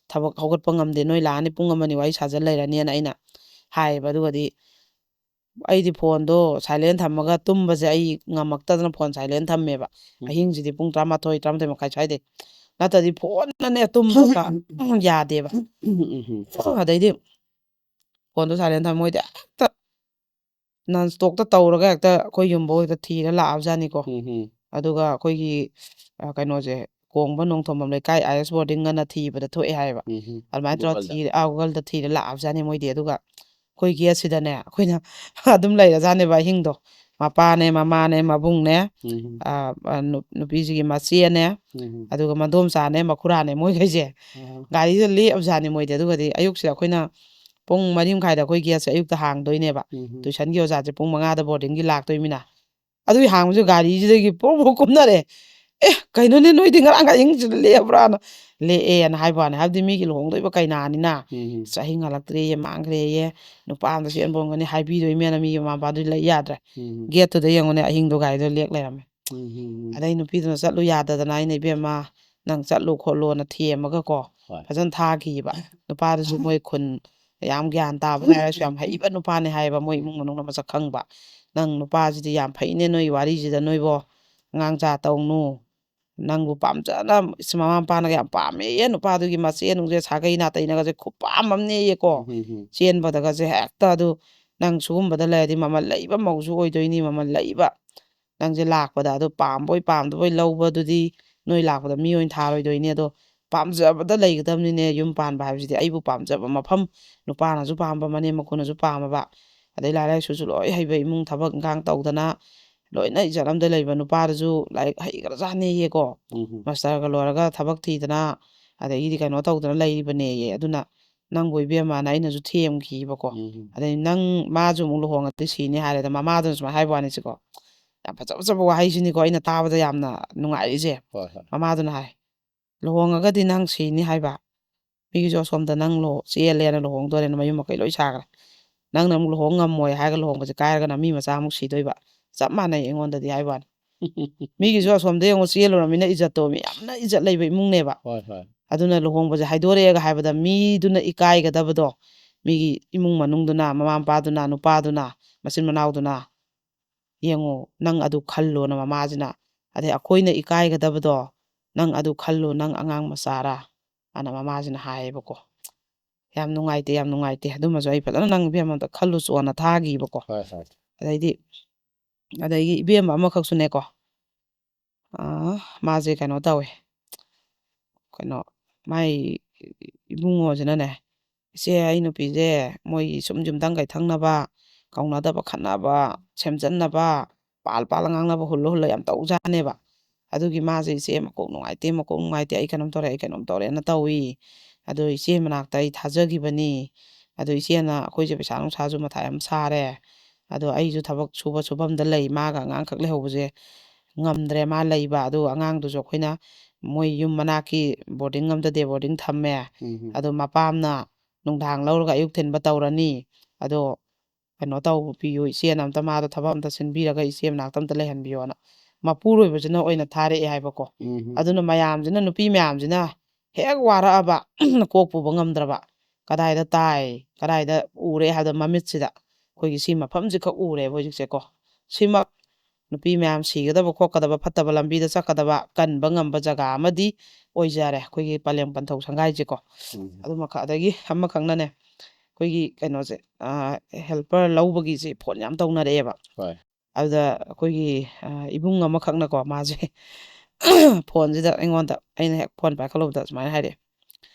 ꯊꯕꯛ ꯍꯧꯒꯠꯄ ꯉꯝꯗꯦ ꯅꯣꯏ ꯂꯥꯛꯑꯅꯤ ꯄꯨꯡ ꯑꯃꯅꯤ ꯋꯥꯔꯤ ꯁꯥꯖꯜ ꯂꯩꯔꯅꯤꯅ ꯑꯩꯅ ꯍꯥꯏꯌꯦꯕ ꯑꯗꯨꯒꯗꯤ ꯑꯩꯗꯤ ꯐꯣꯟꯗꯣ ꯁꯥꯏꯂꯦꯟ ꯊꯝꯃꯒ ꯇꯨꯝꯕꯁꯦ ꯑꯩ ꯉꯝꯃꯛꯇꯗꯅ ꯐꯣꯟ ꯁꯥꯏꯂꯦꯟ ꯊꯝꯃꯦꯕ ꯑꯍꯤꯡꯁꯤꯗꯤ ꯄꯨꯡ 11 ꯃꯈꯥꯏ ꯁ꯭ꯋꯥꯏꯗꯩ ꯅꯠꯇ꯭ꯔꯗꯤ ꯐꯣꯟꯅꯅꯦ ꯇꯨꯝꯕ ꯌꯥꯗꯦꯕ ꯑꯗꯩꯗꯤ ꯐꯣꯟꯗꯣ ꯁꯥꯏꯂꯦꯟ ꯊꯝꯃ ꯃꯣꯏꯗꯤ ꯍꯦꯛꯇ ꯅꯟ ꯁ꯭ꯇꯣꯞꯇ ꯇꯧꯔꯒ ꯍꯦꯛꯇ ꯑꯩꯈꯣꯏ ꯌꯨꯝꯐꯥꯎ ꯍꯦꯛꯇ ꯊꯤꯔ ꯂꯥꯛꯑꯕꯖꯥꯠꯅꯤꯀꯣ ꯑꯗꯨꯒ ꯑꯩꯈꯣꯏꯒꯤ ꯀꯩꯅꯣꯁꯦ ꯀꯣꯡꯕ ꯅꯣꯡꯊꯣꯝꯕꯝ ꯂꯩꯀꯥꯏ ꯑꯥꯏ ꯑꯦꯁ ꯕꯣꯔꯗꯤꯡ ꯑꯅ ꯊꯤꯕꯗ ꯊꯣꯛꯑꯦ ꯍꯥꯏꯌꯦꯕ ꯑꯗꯨꯃꯥꯏꯅ ꯇꯧꯔ ꯒꯨꯒꯜꯗ ꯊꯤꯔ ꯂꯥꯛꯑꯕꯖꯥꯠꯅꯤ ꯃꯣꯏꯗꯤ ꯑꯗꯨꯒ ꯑꯩꯈꯣꯏ ꯒꯦꯠꯁꯤꯗꯅꯦ ꯑꯩꯈꯣꯏꯅ ꯑꯗꯨꯝ ꯂꯩꯔꯖꯥꯠꯅꯦꯕ ꯑꯍꯤꯡꯗꯣ ꯃꯄꯥꯅꯦ ꯃꯃꯥꯅꯦ ꯃꯕꯨꯡꯅꯦ ꯅꯨꯄꯤꯁꯤꯒꯤ ꯃꯆꯦꯅꯦ ꯑꯗꯨꯒ ꯃꯗꯣꯝꯆꯥꯅꯦ ꯃꯈꯨꯔꯥꯅꯦ ꯃꯣꯏꯈꯩꯁꯦ ꯒꯥꯔꯤꯗ ꯂꯦꯞꯑꯕꯖꯥꯠꯅꯤ ꯃꯣꯏꯗꯤ ꯑꯗꯨꯒꯗꯤ ꯑꯌꯨꯛꯁꯤꯗ ꯑꯩꯈꯣꯏꯅ ꯄꯨꯡ 4:30ꯗ ꯑꯩꯈꯣꯏ ꯒꯦꯠꯁꯦ ꯑꯌꯨꯛꯇ ꯍꯥꯡꯗꯣꯏꯅꯦꯕ ꯇꯨꯏꯁꯟꯒꯤ ꯑꯣꯖꯥꯁꯦ ꯄꯨꯡ 5ꯗ ꯕꯣꯔꯗꯤꯡꯒꯤ ꯂꯥꯛꯇꯣꯏꯃꯤꯅ ꯑꯗꯨꯒꯤ ꯍꯥꯡꯕꯁꯨ ꯒꯥꯔꯤꯁꯤꯗꯒꯤ ꯄꯨꯔꯣꯛ ꯀꯨꯝꯅꯔꯦ ꯀꯩꯅꯣꯅꯦ ꯅꯣꯏꯗꯤ ꯉꯔꯥꯡ ꯑꯍꯤꯡꯁꯤꯗ ꯂꯦꯛꯑꯕ꯭ꯔꯥꯅ ꯂꯦꯛꯑꯦꯅ ꯍꯥꯏꯕ ꯋꯥꯅꯤ ꯍꯥꯏꯕꯗꯤ ꯃꯤꯒꯤ ꯂꯨꯍꯣꯡꯗꯣꯏꯕ ꯀꯩꯅꯥꯅꯤꯅ ꯑꯍꯤꯡ ꯍꯜꯂꯛꯇ꯭ꯔꯦꯌꯦ ꯃꯥꯡꯈ꯭ꯔꯦꯌꯦ ꯅꯨꯄꯥ ꯑꯃꯗ ꯆꯦꯟꯕꯣꯝꯒꯅꯤ ꯍꯥꯏꯕꯤꯗꯣꯏꯃꯦꯅ ꯃꯤꯒꯤ ꯃꯃꯥ ꯃꯄꯥꯗꯨꯗꯤ ꯂꯩ ꯌꯥꯗ꯭ꯔꯦ ꯒꯦꯠꯇꯨꯗ ꯌꯦꯡꯉꯨꯅꯦ ꯑꯍꯤꯡꯗꯣ ꯒꯥꯔꯤꯗꯣ ꯂꯦꯛ ꯂꯩꯔꯝꯃꯦ ꯑꯗꯩ ꯅꯨꯄꯤꯗꯨꯅ ꯆꯠꯂꯨ ꯌꯥꯗꯗꯅ ꯑꯩꯅ ꯏꯕꯦꯝꯃ ꯅꯪ ꯆꯠꯂꯨ ꯈꯣꯠꯂꯨꯅ ꯊꯦꯝꯃꯒꯀꯣ ꯐꯖꯅ ꯊꯥꯈꯤꯕ ꯅꯨꯄꯥꯗꯨꯁꯨ ꯃꯣꯏ ꯈꯨꯟ ꯌꯥꯝ ꯒ꯭ꯌꯥꯟ ꯇꯥꯕ ꯍꯥꯏꯔꯁꯨ ꯌꯥꯝ ꯍꯩꯕ ꯅꯨꯄꯥꯅꯦ ꯍꯥꯏꯌꯦꯕ ꯃꯣꯏ ꯏꯃꯨꯡ ꯃꯅꯨꯡꯅ ꯃꯁꯛ ꯈꯪꯕ ꯅꯪ ꯅꯨꯄꯥꯁꯤꯗꯤ ꯌꯥꯝ ꯐꯩꯅꯦ ꯅꯣꯏ ꯋꯥꯔꯤꯁꯤꯗ ꯅꯣꯏꯕꯣ ꯑꯉꯥꯡ ꯆꯥ ꯇꯧꯅꯨ ꯅꯪꯕꯨ ꯄꯥꯝꯖꯅ ꯃꯃꯥ ꯃꯄꯥꯅꯒ ꯌꯥꯝ ꯄꯥꯝꯃꯦ ꯅꯨꯄꯥꯗꯨꯒꯤ ꯃꯆꯦ ꯅꯨꯡꯁꯦ ꯁꯥꯒꯩ ꯅꯥꯇꯩꯅꯒꯁꯦ ꯈꯨꯄꯥꯝ ꯑꯃꯅꯦꯌꯦꯀꯣ ꯆꯦꯟꯕꯗꯒꯁꯦ ꯍꯦꯛꯇ ꯑꯗꯨ ꯅꯪ ꯁꯤꯒꯨꯝꯕꯗ ꯂꯩꯔꯗꯤ ꯃꯃꯜ ꯂꯩꯕ ꯃꯧꯁꯨ ꯑꯣꯏꯗꯣꯏꯅꯤ ꯃꯃꯜ ꯂꯩꯕ ꯅꯪꯁꯦ ꯂꯥꯛꯄꯗ ꯑꯗꯣ ꯄꯥꯝꯕꯣꯏ ꯄꯥꯝꯗꯕꯣꯏ ꯂꯧꯕꯗꯨꯗꯤ ꯅꯣꯏ ꯂꯥꯛꯄꯗ ꯃꯤ ꯑꯣꯏꯅ ꯊꯥꯔꯣꯏꯗꯣꯏꯅꯤ ꯑꯗꯣ ꯄꯥꯝꯖꯕꯗ ꯂꯩꯒꯗꯕꯅꯤꯅꯦ ꯌꯨꯝ ꯄꯥꯟꯕ ꯍꯥꯏꯕꯁꯤꯗꯤ ꯑꯩꯕꯨ ꯄꯥꯝꯖꯕ ꯃꯐꯝ ꯅꯨꯄꯥꯅꯁꯨ ꯄꯥꯝꯕ ꯃꯅꯦꯝ ꯃꯀꯨꯅꯁꯨ ꯄꯥꯝꯃꯕ ꯑꯗꯩ ꯂꯥꯏꯔꯤꯛ ꯂꯥꯏꯁꯨꯁꯨ ꯂꯣꯏ ꯍꯩꯕ ꯏꯃꯨꯡ ꯊꯕꯛ ꯏꯪꯈꯥꯡ ꯇꯧꯗꯅ ꯂꯣꯏꯅ ꯏꯖꯠ ꯑꯝꯗ ꯂꯩꯕ ꯅꯨꯄꯥꯗꯨꯁꯨ ꯂꯥꯏꯔꯤꯛ ꯍꯩꯈ꯭ꯔꯖꯥꯠꯅꯦꯌꯦꯀꯣ ꯃꯥꯁꯇꯔꯒ ꯂꯣꯏꯔꯒ ꯊꯕꯛ ꯊꯤꯗꯅ ꯑꯗꯒꯤꯗꯤ ꯀꯩꯅꯣ ꯇꯧꯗꯅ ꯂꯩꯔꯤꯕꯅꯦꯌꯦ ꯑꯗꯨꯅ ꯅꯪꯕꯨ ꯏꯕꯦꯝꯃꯅ ꯑꯩꯅꯁꯨ ꯊꯦꯝꯈꯤꯕꯀꯣ ꯑꯗꯩ ꯅꯪ ꯃꯥꯁꯨ ꯑꯃꯨꯛ ꯂꯨꯍꯣꯡꯉꯗꯤ ꯁꯤꯅꯤ ꯍꯥꯏꯔꯦꯗ ꯃꯃꯥꯗꯨꯅ ꯁꯨꯃꯥꯏꯅ ꯍꯥꯏꯕ ꯋꯥꯅꯤꯁꯤꯀꯣ ꯌꯥꯝ ꯐꯖ ꯐꯖꯕ ꯋꯥꯍꯩꯁꯤꯅꯤꯀꯣ ꯑꯩꯅ ꯇꯥꯕꯗ ꯌꯥꯝꯅ ꯅꯨꯡꯉꯥꯏꯔꯤꯁꯦ ꯃꯃꯥꯗꯨꯅ ꯍꯥꯏ ꯂꯨꯍꯣꯡꯉꯒꯗꯤ ꯅꯪ ꯁꯤꯅꯤ ꯍꯥꯏꯕ ꯃꯤꯒꯤꯁꯨ ꯑꯁꯣꯝꯗ ꯅꯪ ꯆꯦꯜꯂꯦꯅ ꯂꯨꯍꯣꯡꯗꯣꯔꯦꯅ ꯃꯌꯨꯝ ꯃꯀꯩ ꯂꯣꯏ ꯁꯥꯈ꯭ꯔꯦ ꯅꯪꯅ ꯑꯃꯨꯛ ꯂꯨꯍꯣꯡ ꯉꯝꯃꯣꯏ ꯍꯥꯏꯔꯒ ꯂꯨꯍꯣꯡꯕꯁꯦ ꯀꯥꯏꯔꯒꯅ ꯃꯤ ꯃꯆꯥ ꯑꯃꯨꯛ ꯁꯤꯗꯣꯏꯕ ꯆꯞ ꯃꯥꯟꯅꯩ ꯑꯩꯉꯣꯟꯗꯗꯤ ꯍꯥꯏꯕ ꯋꯥꯅꯤ ꯃꯤꯒꯤꯁꯨ ꯑꯁꯣꯝꯗ ꯌꯦꯡꯉꯣ ꯆꯦꯜꯂꯨꯔꯃꯤꯅ ꯏꯖꯠꯇꯣ ꯌꯥꯝꯅ ꯏꯖꯠ ꯂꯩꯕ ꯏꯃꯨꯡꯅꯦꯕ ꯑꯗꯨꯅ ꯂꯨꯍꯣꯡꯕꯁꯦ ꯍꯥꯏꯗꯣꯔꯛꯑꯦꯒ ꯍꯥꯏꯕꯗ ꯃꯤꯗꯨꯅ ꯏꯀꯥꯏꯒꯗꯕꯗꯣ ꯃꯤꯒꯤ ꯏꯃꯨꯡ ꯃꯅꯨꯡꯗꯨꯅ ꯃꯃꯥ ꯃꯄꯥꯗꯨꯅ ꯅꯨꯄꯥꯗꯨꯅ ꯃꯆꯤꯟ ꯃꯅꯥꯎꯗꯨꯅ ꯌꯦꯡꯉꯣ ꯅꯪ ꯑꯗꯨ ꯈꯜꯂꯣꯅ ꯃꯃꯥꯁꯤꯅ ꯑꯗꯩ ꯑꯩꯈꯣꯏꯅ ꯏꯀꯥꯏꯒꯗꯕꯗꯣ ꯅꯪ ꯑꯗꯨ ꯈꯜꯂꯨ ꯅꯪ ꯑꯉꯥꯡ ꯃꯆꯥꯔꯥ ꯑꯅ ꯃꯃꯥꯁꯤꯅ ꯍꯥꯏꯌꯦꯕꯀꯣ ꯌꯥꯝ ꯅꯨꯡꯉꯥꯏꯇꯦ ꯌꯥꯝ ꯅꯨꯡꯉꯥꯏꯇꯦ ꯑꯗꯨꯃꯁꯨ ꯑꯩ ꯐꯖꯅ ꯅꯪ ꯏꯕꯦꯝꯃ ꯑꯝꯇ ꯈꯜꯂꯨꯆꯣꯅ ꯊꯥꯈꯤꯕꯀꯣ ꯑꯗꯩꯗꯤ ꯑꯗꯒꯤ ꯏꯕꯦꯝꯃ ꯑꯃꯈꯛꯁꯨꯅꯦꯀꯣ ꯃꯥꯁꯦ ꯀꯩꯅꯣ ꯇꯧꯋꯦ ꯀꯩꯅꯣ ꯃꯥꯏ ꯏꯕꯨꯡꯉꯣꯁꯤꯅꯅꯦ ꯏꯆꯦ ꯑꯩ ꯅꯨꯄꯤꯁꯦ ꯃꯣꯏꯒꯤ ꯁꯨꯝ ꯌꯨꯝꯊꯪ ꯀꯩꯊꯪꯅꯕ ꯀꯧꯅꯗꯕ ꯈꯠꯅꯕ ꯁꯦꯝꯖꯤꯟꯅꯕ ꯄꯥꯜ ꯉꯥꯡꯅꯕ ꯍꯨꯜꯂ ꯍꯨꯜꯂ ꯌꯥꯝ ꯇꯧꯖꯥꯅꯦꯕ ꯑꯗꯨꯒꯤ ꯃꯥꯁꯦ ꯏꯆꯦ ꯃꯀꯣꯛ ꯅꯨꯡꯉꯥꯏꯇꯦ ꯑꯩ ꯀꯩꯅꯣꯝ ꯇꯧꯔꯦ ꯇꯧꯔꯦꯅ ꯇꯧꯏ ꯑꯗꯣ ꯏꯆꯦ ꯃꯅꯥꯛꯇ ꯑꯩ ꯊꯥꯖꯈꯤꯕꯅꯤ ꯑꯗꯣ ꯏꯆꯦꯅ ꯑꯩꯈꯣꯏꯁꯦ ꯄꯩꯁꯥ ꯅꯨꯡꯁꯥꯁꯨ ꯃꯊꯥ ꯌꯥꯝ ꯁꯥꯔꯦ ꯑꯗꯣ ꯑꯩꯁꯨ ꯊꯕꯛ ꯁꯨꯕ ꯁꯨꯐꯝꯗ ꯂꯩ ꯃꯥꯒ ꯑꯉꯥꯡꯈꯛ ꯂꯩꯍꯧꯕꯁꯦ ꯉꯝꯗ꯭ꯔꯦ ꯃꯥ ꯂꯩꯕ ꯑꯗꯨ ꯑꯉꯥꯡꯗꯨꯁꯨ ꯑꯩꯈꯣꯏꯅ ꯃꯣꯏ ꯌꯨꯝ ꯃꯅꯥꯛꯀꯤ ꯕꯣꯔꯗꯤꯡ ꯑꯝꯗ ꯗꯦ ꯕꯣꯔꯗꯤꯡ ꯊꯝꯃꯦ ꯑꯗꯣ ꯃꯄꯥꯝꯅ ꯅꯨꯡꯗꯥꯡ ꯂꯧꯔꯒ ꯑꯌꯨꯛ ꯊꯤꯟꯕ ꯇꯧꯔꯅꯤ ꯑꯗꯣ ꯀꯩꯅꯣ ꯇꯧꯕꯤꯌꯨ ꯏꯆꯦꯅ ꯑꯝꯇ ꯃꯥꯗꯣ ꯊꯕꯛ ꯑꯝꯇ ꯁꯤꯟꯕꯤꯔꯒ ꯏꯆꯦ ꯃꯅꯥꯛꯇ ꯑꯝꯇ ꯂꯩꯍꯟꯕꯤꯌꯣꯅ ꯃꯄꯨꯔꯣꯏꯕꯁꯤꯅ ꯑꯣꯏꯅ ꯊꯥꯔꯛꯑꯦ ꯍꯥꯏꯕꯀꯣ ꯑꯗꯨꯅ ꯃꯌꯥꯝꯁꯤꯅ ꯅꯨꯄꯤ ꯃꯌꯥꯝꯁꯤꯅ ꯍꯦꯛ ꯋꯥꯔꯛꯑꯕ ꯀꯣꯛ ꯄꯨꯕ ꯉꯝꯗ꯭ꯔꯕ ꯀꯗꯥꯏꯗ ꯇꯥꯏ ꯀꯗꯥꯏꯗ ꯎꯔꯦ ꯍꯥꯏꯕ ꯃꯃꯤꯠꯁꯤꯗ ꯑꯩꯈꯣꯏꯒꯤ ꯁꯤ ꯃꯐꯝꯁꯤ ꯈꯛ ꯎꯔꯦꯕ ꯍꯧꯖꯤꯛꯁꯦꯀꯣ ꯁꯤꯃꯛ ꯅꯨꯄꯤ ꯃꯌꯥꯝ ꯁꯤꯒꯗꯕ ꯈꯣꯠꯀꯗꯕ ꯐꯠꯇꯕ ꯂꯝꯕꯤꯗ ꯆꯠꯀꯗꯕ ꯀꯟꯕ ꯉꯝꯕ ꯖꯒꯥ ꯑꯃꯗꯤ ꯑꯣꯏꯖꯔꯦ ꯑꯩꯈꯣꯏꯒꯤ ꯄꯂꯦꯝ ꯄꯟꯊꯧ ꯁꯪꯒꯥꯏꯁꯦꯀꯣ ꯑꯗꯨꯃꯛ ꯑꯗꯒꯤ ꯑꯃꯈꯛꯅꯅꯦ ꯑꯩꯈꯣꯏꯒꯤ ꯀꯩꯅꯣꯁꯦ ꯍꯦꯜꯄꯔ ꯂꯧꯕꯒꯤꯁꯦ ꯐꯣꯟ ꯌꯥꯝ ꯇꯧꯅꯔꯛꯑꯦꯕ ꯑꯗꯨꯗ ꯑꯩꯈꯣꯏꯒꯤ ꯏꯕꯨꯡ ꯑꯃꯈꯛꯅꯀꯣ ꯃꯥꯁꯦ ꯐꯣꯟꯁꯤꯗ ꯑꯩꯉꯣꯟꯗ ꯑꯩꯅ ꯍꯦꯛ ꯐꯣꯟ ꯄꯥꯏꯈꯠꯂꯨꯕꯗ ꯁꯨꯃꯥꯏꯅ ꯍꯥꯏꯔꯛꯑꯦ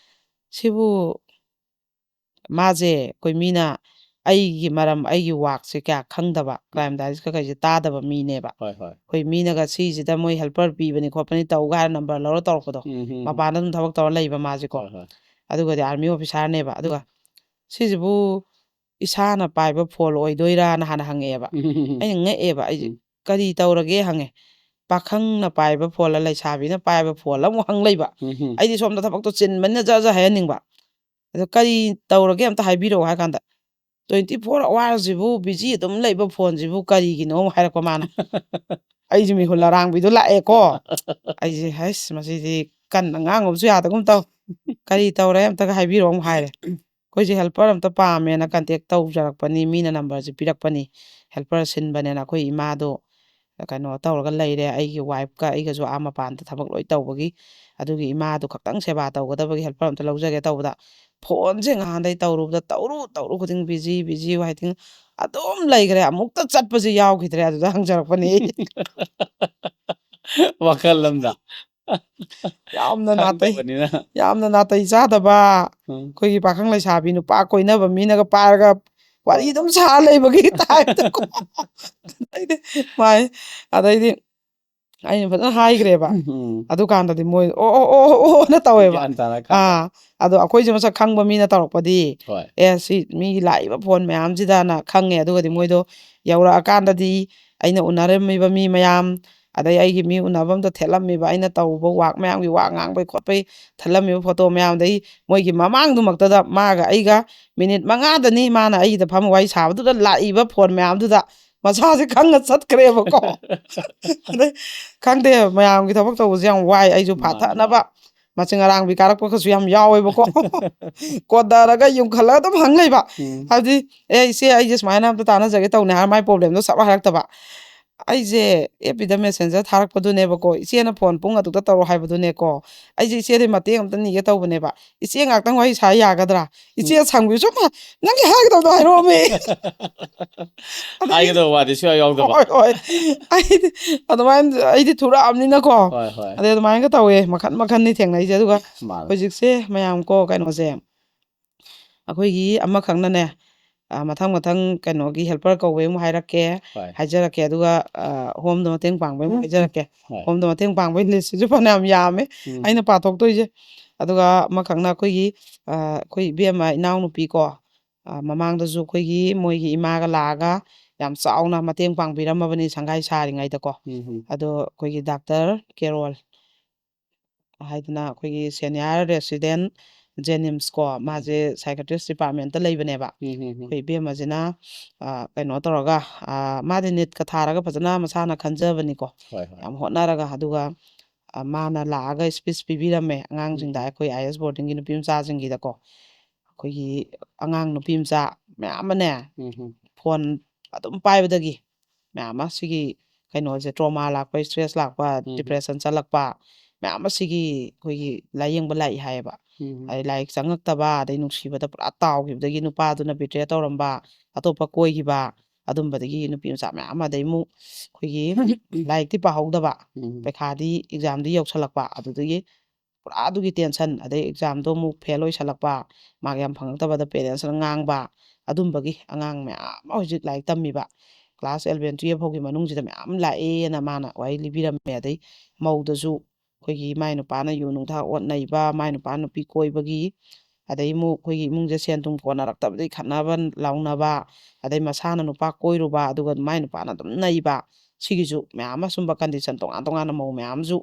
ꯁꯤꯕꯨ ꯃꯥꯁꯦ ꯑꯩꯈꯣꯏ ꯃꯤꯅ ꯑꯩꯒꯤ ꯃꯔꯝ ꯑꯩꯒꯤ ꯋꯥꯛꯁꯦ ꯀꯌꯥ ꯈꯪꯗꯕ ꯀ꯭ꯔꯥꯏꯝ ꯗꯥꯏꯔꯤꯁ ꯀꯩꯁꯦ ꯇꯥꯗꯕ ꯃꯤꯅꯦꯕ ꯑꯩꯈꯣꯏ ꯃꯤꯅꯒ ꯁꯤꯁꯤꯗ ꯃꯣꯏ ꯍꯦꯜꯄꯔ ꯄꯤꯕꯅꯤ ꯈꯣꯠꯄꯅꯤ ꯇꯧꯒ ꯍꯥꯏꯔ ꯅꯝꯕꯔ ꯂꯧꯔ ꯇꯧꯔꯛꯄꯗꯣ ꯃꯄꯥꯟꯗ ꯑꯗꯨꯝ ꯊꯕꯛ ꯇꯧꯔ ꯂꯩꯕ ꯃꯥꯁꯦꯀꯣ ꯑꯗꯨꯒꯗꯤ ꯑꯥꯔꯃꯤ ꯑꯣꯐꯤꯁꯥꯔꯅꯦꯕ ꯑꯗꯨꯒ ꯁꯤꯁꯤꯕꯨ ꯏꯁꯥꯅ ꯄꯥꯏꯕ ꯐꯣꯟ ꯑꯣꯏꯗꯣꯏꯔꯥꯅ ꯍꯥꯟꯅ ꯍꯪꯉꯛꯑꯦꯕ ꯑꯩꯅ ꯉꯛꯑꯦꯕ ꯑꯩꯁꯦ ꯀꯔꯤ ꯇꯧꯔꯒꯦ ꯍꯪꯉꯦ ꯄꯥꯈꯪꯅ ꯄꯥꯏꯕ ꯐꯣꯟꯂ ꯂꯩꯁꯥꯕꯤꯅ ꯄꯥꯏꯕ ꯐꯣꯟꯂ ꯑꯃꯨꯛ ꯍꯪ ꯂꯩꯕ ꯑꯩꯗꯤ ꯁꯣꯝꯗ ꯊꯕꯛꯇꯣ ꯆꯤꯟꯕꯅꯤꯅ ꯖꯔ ꯍꯥꯏꯍꯟꯅꯤꯡꯕ ꯑꯗꯣ ꯀꯔꯤ ꯇꯧꯔꯒꯦ ꯑꯝꯇ ꯍꯥꯏꯕꯤꯔꯛꯑꯣ ꯍꯥꯏ ꯀꯥꯟꯗ 24 ꯑꯋꯥꯔꯁꯤꯕꯨ ꯕꯤꯖꯤ ꯑꯗꯨꯝ ꯂꯩꯕ ꯐꯣꯟꯁꯤꯕꯨ ꯀꯔꯤꯒꯤꯅꯣ ꯍꯥꯏꯔꯛꯄ ꯃꯥꯅ ꯑꯩꯁꯨ ꯃꯤꯍꯨꯜ ꯑꯔꯥꯡꯕꯤꯗꯣ ꯂꯥꯛꯑꯦꯀꯣ ꯑꯩꯁꯦ ꯍꯩꯁ ꯃꯁꯤꯗꯤ ꯀꯟꯅ ꯉꯥꯡꯉꯨꯕꯁꯨ ꯌꯥꯗꯒꯨꯝ ꯇꯧ ꯀꯔꯤ ꯇꯧꯔꯦ ꯑꯝꯇꯒ ꯍꯥꯏꯕꯤꯔꯛꯑꯣ ꯑꯃꯨꯛ ꯍꯥꯏꯔꯦ ꯑꯩꯈꯣꯏꯁꯦ ꯍꯦꯜꯄꯔ ꯑꯝꯇ ꯄꯥꯝꯃꯦꯅ ꯀꯟꯇꯦꯛ ꯇꯧꯖꯔꯛꯄꯅꯤ ꯃꯤꯅ ꯅꯝꯕꯔꯁꯦ ꯄꯤꯔꯛꯄꯅꯤ ꯍꯦꯜꯄꯔ ꯁꯤꯟꯕꯅꯦꯅ ꯑꯩꯈꯣꯏ ꯏꯃꯥꯗꯣ ꯀꯩꯅꯣ ꯇꯧꯔꯒ ꯂꯩꯔꯦ ꯑꯩꯒꯤ ꯋꯥꯏꯐꯀ ꯑꯩꯒꯁꯨ ꯃꯄꯥꯟꯗ ꯊꯕꯛ ꯂꯣꯏ ꯇꯧꯕꯒꯤ ꯑꯗꯨꯒꯤ ꯏꯃꯥꯗꯣ ꯈꯛꯇꯪ ꯁꯦꯕꯥ ꯇꯧꯒꯗꯕꯒꯤ ꯍꯦꯜꯄꯔ ꯑꯝꯇ ꯂꯧꯖꯒꯦ ꯇꯧꯕꯗ ꯐꯣꯟꯁꯦ ꯅꯍꯥꯟꯗꯩ ꯇꯧꯔꯨꯕꯗ ꯇꯧꯔꯨ ꯈꯨꯗꯤꯡ ꯕꯤꯖꯤ ꯋꯥꯏꯇꯤꯡ ꯑꯗꯨꯝ ꯂꯩꯈ꯭ꯔꯦ ꯑꯃꯨꯛꯇ ꯆꯠꯄꯁꯦ ꯌꯥꯎꯈꯤꯗ꯭ꯔꯦ ꯑꯗꯨꯗ ꯍꯪꯖꯔꯛꯄꯅꯤ ꯋꯥꯈꯜ ꯑꯃꯗ ꯌꯥꯝꯅ ꯅꯥꯇꯩ ꯈꯪꯗꯕꯅꯤꯅ ꯌꯥꯝꯅ ꯅꯥꯇꯩ ꯆꯥꯗꯕ ꯑꯩꯈꯣꯏꯒꯤ ꯄꯥꯈꯪ ꯂꯩꯁꯥꯕꯤ ꯅꯨꯄꯥ ꯀꯣꯏꯅꯕ ꯃꯤꯅꯒ ꯄꯥꯏꯔꯒ ꯋꯥꯔꯤ ꯑꯗꯨꯝ ꯁꯥ ꯂꯩꯕꯒꯤ ꯇꯥꯏꯞꯇꯀꯣ ꯑꯗꯩꯗꯤ ꯑꯩꯅ ꯐꯖꯅ ꯍꯥꯏꯈ꯭ꯔꯦꯕ ꯑꯗꯨꯀꯥꯟꯗꯗꯤ ꯃꯣꯏ ꯑꯣꯅ ꯇꯧꯋꯦꯕ ꯒ꯭ꯌꯥꯟ ꯇꯥꯔꯛ ꯑꯗꯣ ꯑꯩꯈꯣꯏꯁꯦ ꯃꯁꯛ ꯈꯪꯕ ꯃꯤꯅ ꯇꯧꯔꯛꯄꯗꯤ ꯁꯤ ꯃꯤꯒꯤ ꯂꯥꯛꯏꯕ ꯐꯣꯟ ꯃꯌꯥꯝꯁꯤꯗꯅ ꯈꯪꯉꯦ ꯑꯗꯨꯒꯗꯤ ꯃꯣꯏꯗꯣ ꯌꯧꯔꯛꯑꯀꯥꯟꯗꯗꯤ ꯑꯩꯅ ꯎꯅꯔꯝꯃꯤꯕ ꯃꯤ ꯃꯌꯥꯝ ꯑꯗꯩ ꯑꯩꯒꯤ ꯃꯤ ꯎꯅꯕꯝꯗ ꯊꯦꯠꯂꯝꯃꯤꯕ ꯑꯩꯅ ꯇꯧꯕ ꯋꯥꯛ ꯃꯌꯥꯝꯒꯤ ꯋꯥ ꯉꯥꯡꯕꯩ ꯈꯣꯠꯄꯩ ꯊꯦꯠꯂꯝꯃꯤꯕ ꯐꯣꯇꯣ ꯃꯌꯥꯝꯗꯒꯤ ꯃꯣꯏꯒꯤ ꯃꯃꯥꯡꯗꯨꯃꯛꯇꯗ ꯃꯥꯒ ꯑꯩꯒ ꯃꯤꯅꯤꯠ 5ꯗꯅꯤ ꯃꯥꯅ ꯑꯩꯒꯤꯗ ꯐꯝꯃ ꯋꯥꯔꯤ ꯁꯥꯕꯗꯨꯗ ꯂꯥꯛꯏꯕ ꯐꯣꯟ ꯃꯌꯥꯝꯗꯨꯗ ꯃꯁꯥꯁꯦ ꯈꯪꯉ ꯆꯠꯈ꯭ꯔꯦꯕꯀꯣ ꯑꯗꯩ ꯈꯪꯗꯦ ꯃꯌꯥꯝꯒꯤ ꯊꯕꯛ ꯇꯧꯕꯁꯦ ꯌꯥꯝ ꯋꯥꯏ ꯑꯩꯁꯨ ꯐꯥꯊꯅꯕ ꯃꯆꯤꯟ ꯑꯔꯥꯡꯕꯤ ꯀꯥꯔꯛꯄꯒꯁꯨ ꯌꯥꯝ ꯌꯥꯎꯋꯦꯕꯀꯣ ꯀꯣꯟꯊꯔꯒ ꯌꯨꯝꯈꯠꯂꯒ ꯑꯗꯨꯝ ꯍꯪ ꯂꯩꯕ ꯍꯥꯏꯕꯗꯤ ꯏꯆꯦ ꯑꯩꯁꯦ ꯁꯨꯃꯥꯏꯅ ꯑꯝꯇ ꯇꯥꯟꯅꯖꯒꯦ ꯇꯧꯅꯤ ꯍꯥꯏꯔ ꯃꯥꯏ ꯄ꯭ꯔꯣꯕ꯭ꯂꯦꯝꯗꯣ ꯁꯞ ꯍꯥꯏꯔꯛꯇꯕ ꯑꯩꯁꯦ ꯑꯦꯐ.ꯕꯤꯗ ꯃꯦꯁꯦꯟꯖꯔ ꯊꯥꯔꯛꯄꯗꯨꯅꯦꯕꯀꯣ ꯏꯆꯦꯅ ꯐꯣꯟ ꯄꯨꯡ ꯑꯗꯨꯛꯇ ꯇꯧꯔꯣ ꯍꯥꯏꯕꯗꯨꯅꯦꯀꯣ ꯑꯩꯁꯦ ꯏꯆꯦꯗꯩ ꯃꯇꯦꯡ ꯑꯝꯇ ꯅꯤꯒꯦ ꯇꯧꯕꯅꯦꯕ ꯏꯆꯦ ꯉꯥꯛꯇꯪ ꯋꯥꯔꯤ ꯁꯥ ꯌꯥꯒꯗ꯭ꯔꯥ ꯏꯆꯦ ꯁꯪꯕꯤꯌꯨ ꯁꯨꯝ ꯅꯪꯒꯤ ꯍꯥꯏꯒꯗꯧꯗꯣ ꯍꯥꯏꯔꯛꯑꯣꯃꯤ ꯑꯗꯩ ꯍꯥꯏꯒꯗꯕ ꯋꯥꯗꯤ ꯁꯨꯡꯌꯥꯎ ꯌꯥꯎꯗꯕ ꯍꯣꯏ ꯍꯣꯏ ꯑꯩꯗꯤ ꯑꯗꯨꯃꯥꯏꯅ ꯑꯩꯗꯤ ꯊꯨꯔꯛꯑꯕꯅꯤꯅꯀꯣ ꯍꯣꯏ ꯍꯣꯏ ꯑꯗꯩ ꯑꯗꯨꯃꯥꯏꯅꯒ ꯇꯧꯋꯦ ꯃꯈꯟ ꯃꯈꯟꯅꯤ ꯊꯦꯡꯅꯩꯁꯦ ꯑꯗꯨꯒ ꯃꯥꯅꯦ ꯍꯧꯖꯤꯛꯁꯦ ꯃꯌꯥꯝ ꯀꯣ ꯀꯩꯅꯣꯁꯦ ꯑꯩꯈꯣꯏꯒꯤ ꯑꯃꯈꯛꯅꯅꯦ ꯃꯊꯪ ꯃꯊꯪ ꯀꯩꯅꯣꯒꯤ ꯍꯦꯜꯄꯔ ꯀꯧꯕꯩ ꯑꯃꯨꯛ ꯍꯥꯏꯔꯛꯀꯦ ꯍꯣꯏ ꯍꯥꯏꯖꯔꯛꯀꯦ ꯑꯗꯨꯒ ꯍꯣꯝꯗ ꯃꯇꯦꯡ ꯄꯥꯡꯕꯩ ꯑꯃꯨꯛ ꯍꯥꯏꯖꯔꯛꯀꯦ ꯍꯣꯏ ꯍꯣꯝꯗ ꯃꯇꯦꯡ ꯄꯥꯡꯕꯩ ꯂꯤꯁꯁꯤꯁꯨ ꯐꯅꯌꯥꯝ ꯌꯥꯝꯃꯦ ꯑꯩꯅ ꯄꯥꯊꯣꯛꯇꯣꯏꯁꯦ ꯑꯗꯨꯒ ꯑꯃꯈꯛꯅ ꯑꯩꯈꯣꯏꯒꯤ ꯑꯩꯈꯣꯏ ꯏꯕꯦꯝꯃ ꯏꯅꯥꯎꯅꯨꯄꯤ ꯀꯣ ꯃꯃꯥꯡꯗꯁꯨ ꯑꯩꯈꯣꯏꯒꯤ ꯃꯣꯏꯒꯤ ꯏꯃꯥꯒ ꯂꯥꯛꯑꯒ ꯌꯥꯝ ꯆꯥꯎꯅ ꯃꯇꯦꯡ ꯄꯥꯡꯕꯤꯔꯝꯃꯕꯅꯤ ꯁꯪꯒꯥꯏ ꯁꯥꯔꯤꯉꯩꯗꯀꯣ ꯑꯗꯣ ꯑꯩꯈꯣꯏꯒꯤ ꯗꯥꯛꯇꯔ ꯀꯦꯔꯣꯜ ꯍꯥꯏꯗꯅ ꯑꯩꯈꯣꯏꯒꯤ ꯁꯦꯅꯤꯌꯔ ꯔꯦꯁꯤꯗꯦꯟ ꯖꯦꯅꯤꯝꯁ ꯀꯣ ꯃꯥꯁꯦ ꯁꯥꯏꯀ꯭ꯔꯤꯁ ꯗꯤꯄꯥꯔꯠꯃꯦꯟꯇ ꯂꯩꯕꯅꯦꯕ ꯑꯩꯈꯣꯏ ꯏꯕꯦꯝꯃꯁꯤꯅ ꯀꯩꯅꯣ ꯇꯧꯔꯒ ꯃꯥꯗꯤ ꯅꯤꯠꯀ ꯊꯥꯔꯒ ꯐꯖꯅ ꯃꯁꯥꯅ ꯈꯟꯖꯕꯅꯤꯀꯣ ꯍꯣꯏ ꯍꯣꯏ ꯌꯥꯝ ꯍꯣꯠꯅꯔꯒ ꯑꯗꯨꯒ ꯃꯥꯅ ꯂꯥꯛꯑꯒ ꯁ꯭ꯄꯤꯆ ꯄꯤꯕꯤꯔꯝꯃꯦ ꯑꯉꯥꯡꯁꯤꯡꯗ ꯑꯩꯈꯣꯏ ꯑꯥꯏ ꯑꯦꯁ ꯕꯣꯔꯗꯤꯡꯒꯤ ꯅꯨꯄꯤ ꯃꯆꯥꯁꯤꯡꯒꯤꯗꯀꯣ ꯑꯩꯈꯣꯏꯒꯤ ꯑꯉꯥꯡ ꯅꯨꯄꯤ ꯃꯆꯥ ꯃꯌꯥꯝ ꯑꯃꯅꯦ ꯐꯣꯟ ꯑꯗꯨꯝ ꯄꯥꯏꯕꯗꯒꯤ ꯃꯌꯥꯝ ꯑꯃ ꯁꯤꯒꯤ ꯀꯩꯅꯣꯁꯦ ꯇ꯭ꯔꯣꯃꯥ ꯂꯥꯛꯄ ꯏꯁꯇ꯭ꯔꯦꯁ ꯂꯥꯛꯄ ꯗꯤꯄ꯭ꯔꯦꯁꯟ ꯆꯠꯂꯛꯄ ꯃꯌꯥꯝ ꯑꯃ ꯁꯤꯒꯤ ꯑꯩꯈꯣꯏꯒꯤ ꯂꯥꯏꯌꯦꯡꯕ ꯂꯥꯛꯏ ꯍꯥꯏꯌꯦꯕ ꯑꯗꯩ ꯂꯥꯏꯔꯤꯛ ꯆꯪꯉꯛꯇꯕ ꯑꯗꯩ ꯅꯨꯡꯁꯤꯕꯗ ꯄꯨꯔꯥ ꯇꯥꯎꯈꯤꯕꯗꯒꯤ ꯅꯨꯄꯥꯗꯨꯅ ꯕꯤꯇ꯭ꯔꯦ ꯇꯧꯔꯝꯕ ꯑꯇꯣꯞꯄ ꯀꯣꯏꯈꯤꯕ ꯑꯗꯨꯝꯕꯗꯒꯤ ꯅꯨꯄꯤ ꯃꯆꯥ ꯃꯌꯥꯝ ꯑꯃ ꯑꯗꯩ ꯑꯃꯨꯛ ꯑꯩꯈꯣꯏꯒꯤ ꯂꯥꯏꯔꯤꯛꯇꯤ ꯄꯥꯍꯧꯗꯕ ꯄꯩꯈꯥꯗꯤ ꯑꯦꯛꯖꯥꯝꯗꯤ ꯌꯧꯁꯜꯂꯛꯄ ꯑꯗꯨꯗꯒꯤ ꯄꯨꯔꯥ ꯑꯗꯨꯒꯤ ꯇꯦꯟꯁꯟ ꯑꯗꯩ ꯑꯦꯛꯖꯥꯝꯗꯣ ꯑꯃꯨꯛ ꯐꯦꯜ ꯑꯣꯏꯁꯜꯂꯛꯄ ꯃꯥꯔꯛ ꯌꯥꯝ ꯐꯪꯉꯛꯇꯕꯗ ꯄꯦꯔꯦꯟꯁꯅ ꯉꯥꯡꯕ ꯑꯗꯨꯝꯕꯒꯤ ꯑꯉꯥꯡ ꯃꯌꯥꯝ ꯑꯃ ꯍꯧꯖꯤꯛ ꯂꯥꯏꯔꯤꯛ ꯇꯝꯃꯤꯕ ꯀ꯭ꯂꯥꯁ 11 12 ꯐꯥꯎꯒꯤ ꯃꯅꯨꯡꯁꯤꯗ ꯃꯌꯥꯝ ꯂꯥꯛꯑꯦꯅ ꯃꯥꯅ ꯋꯥꯔꯤ ꯂꯤꯕꯤꯔꯝꯃꯦ ꯑꯗꯩ ꯃꯧꯗꯁꯨ ꯑꯩꯈꯣꯏꯒꯤ ꯃꯥꯏ ꯅꯨꯄꯥꯅ ꯌꯨ ꯅꯨꯡꯊꯥꯛ ꯑꯣꯠꯅꯩꯕ ꯃꯥꯏ ꯅꯨꯄꯥ ꯅꯨꯄꯤ ꯀꯣꯏꯕꯒꯤ ꯑꯗꯩ ꯑꯃꯨꯛ ꯑꯩꯈꯣꯏꯒꯤ ꯏꯃꯨꯡꯁꯦ ꯁꯦꯟ ꯊꯨꯝ ꯀꯣꯟꯅꯔꯛꯇꯕꯗꯒꯤ ꯈꯠꯅꯕ ꯂꯥꯎꯅꯕ ꯑꯗꯩ ꯃꯁꯥꯅ ꯅꯨꯄꯥ ꯀꯣꯏꯔꯨꯕ ꯑꯗꯨꯒ ꯃꯥꯏ ꯅꯨꯄꯥꯅ ꯑꯗꯨꯝ ꯅꯩꯕ ꯁꯤꯒꯤꯁꯨ ꯃꯌꯥꯝ ꯑꯃ ꯁꯨꯝꯕ ꯀꯟꯗꯤꯁꯟ ꯇꯣꯉꯥꯟ ꯇꯣꯉꯥꯟꯕ ꯃꯧ ꯃꯌꯥꯝ ꯑꯃꯁꯨ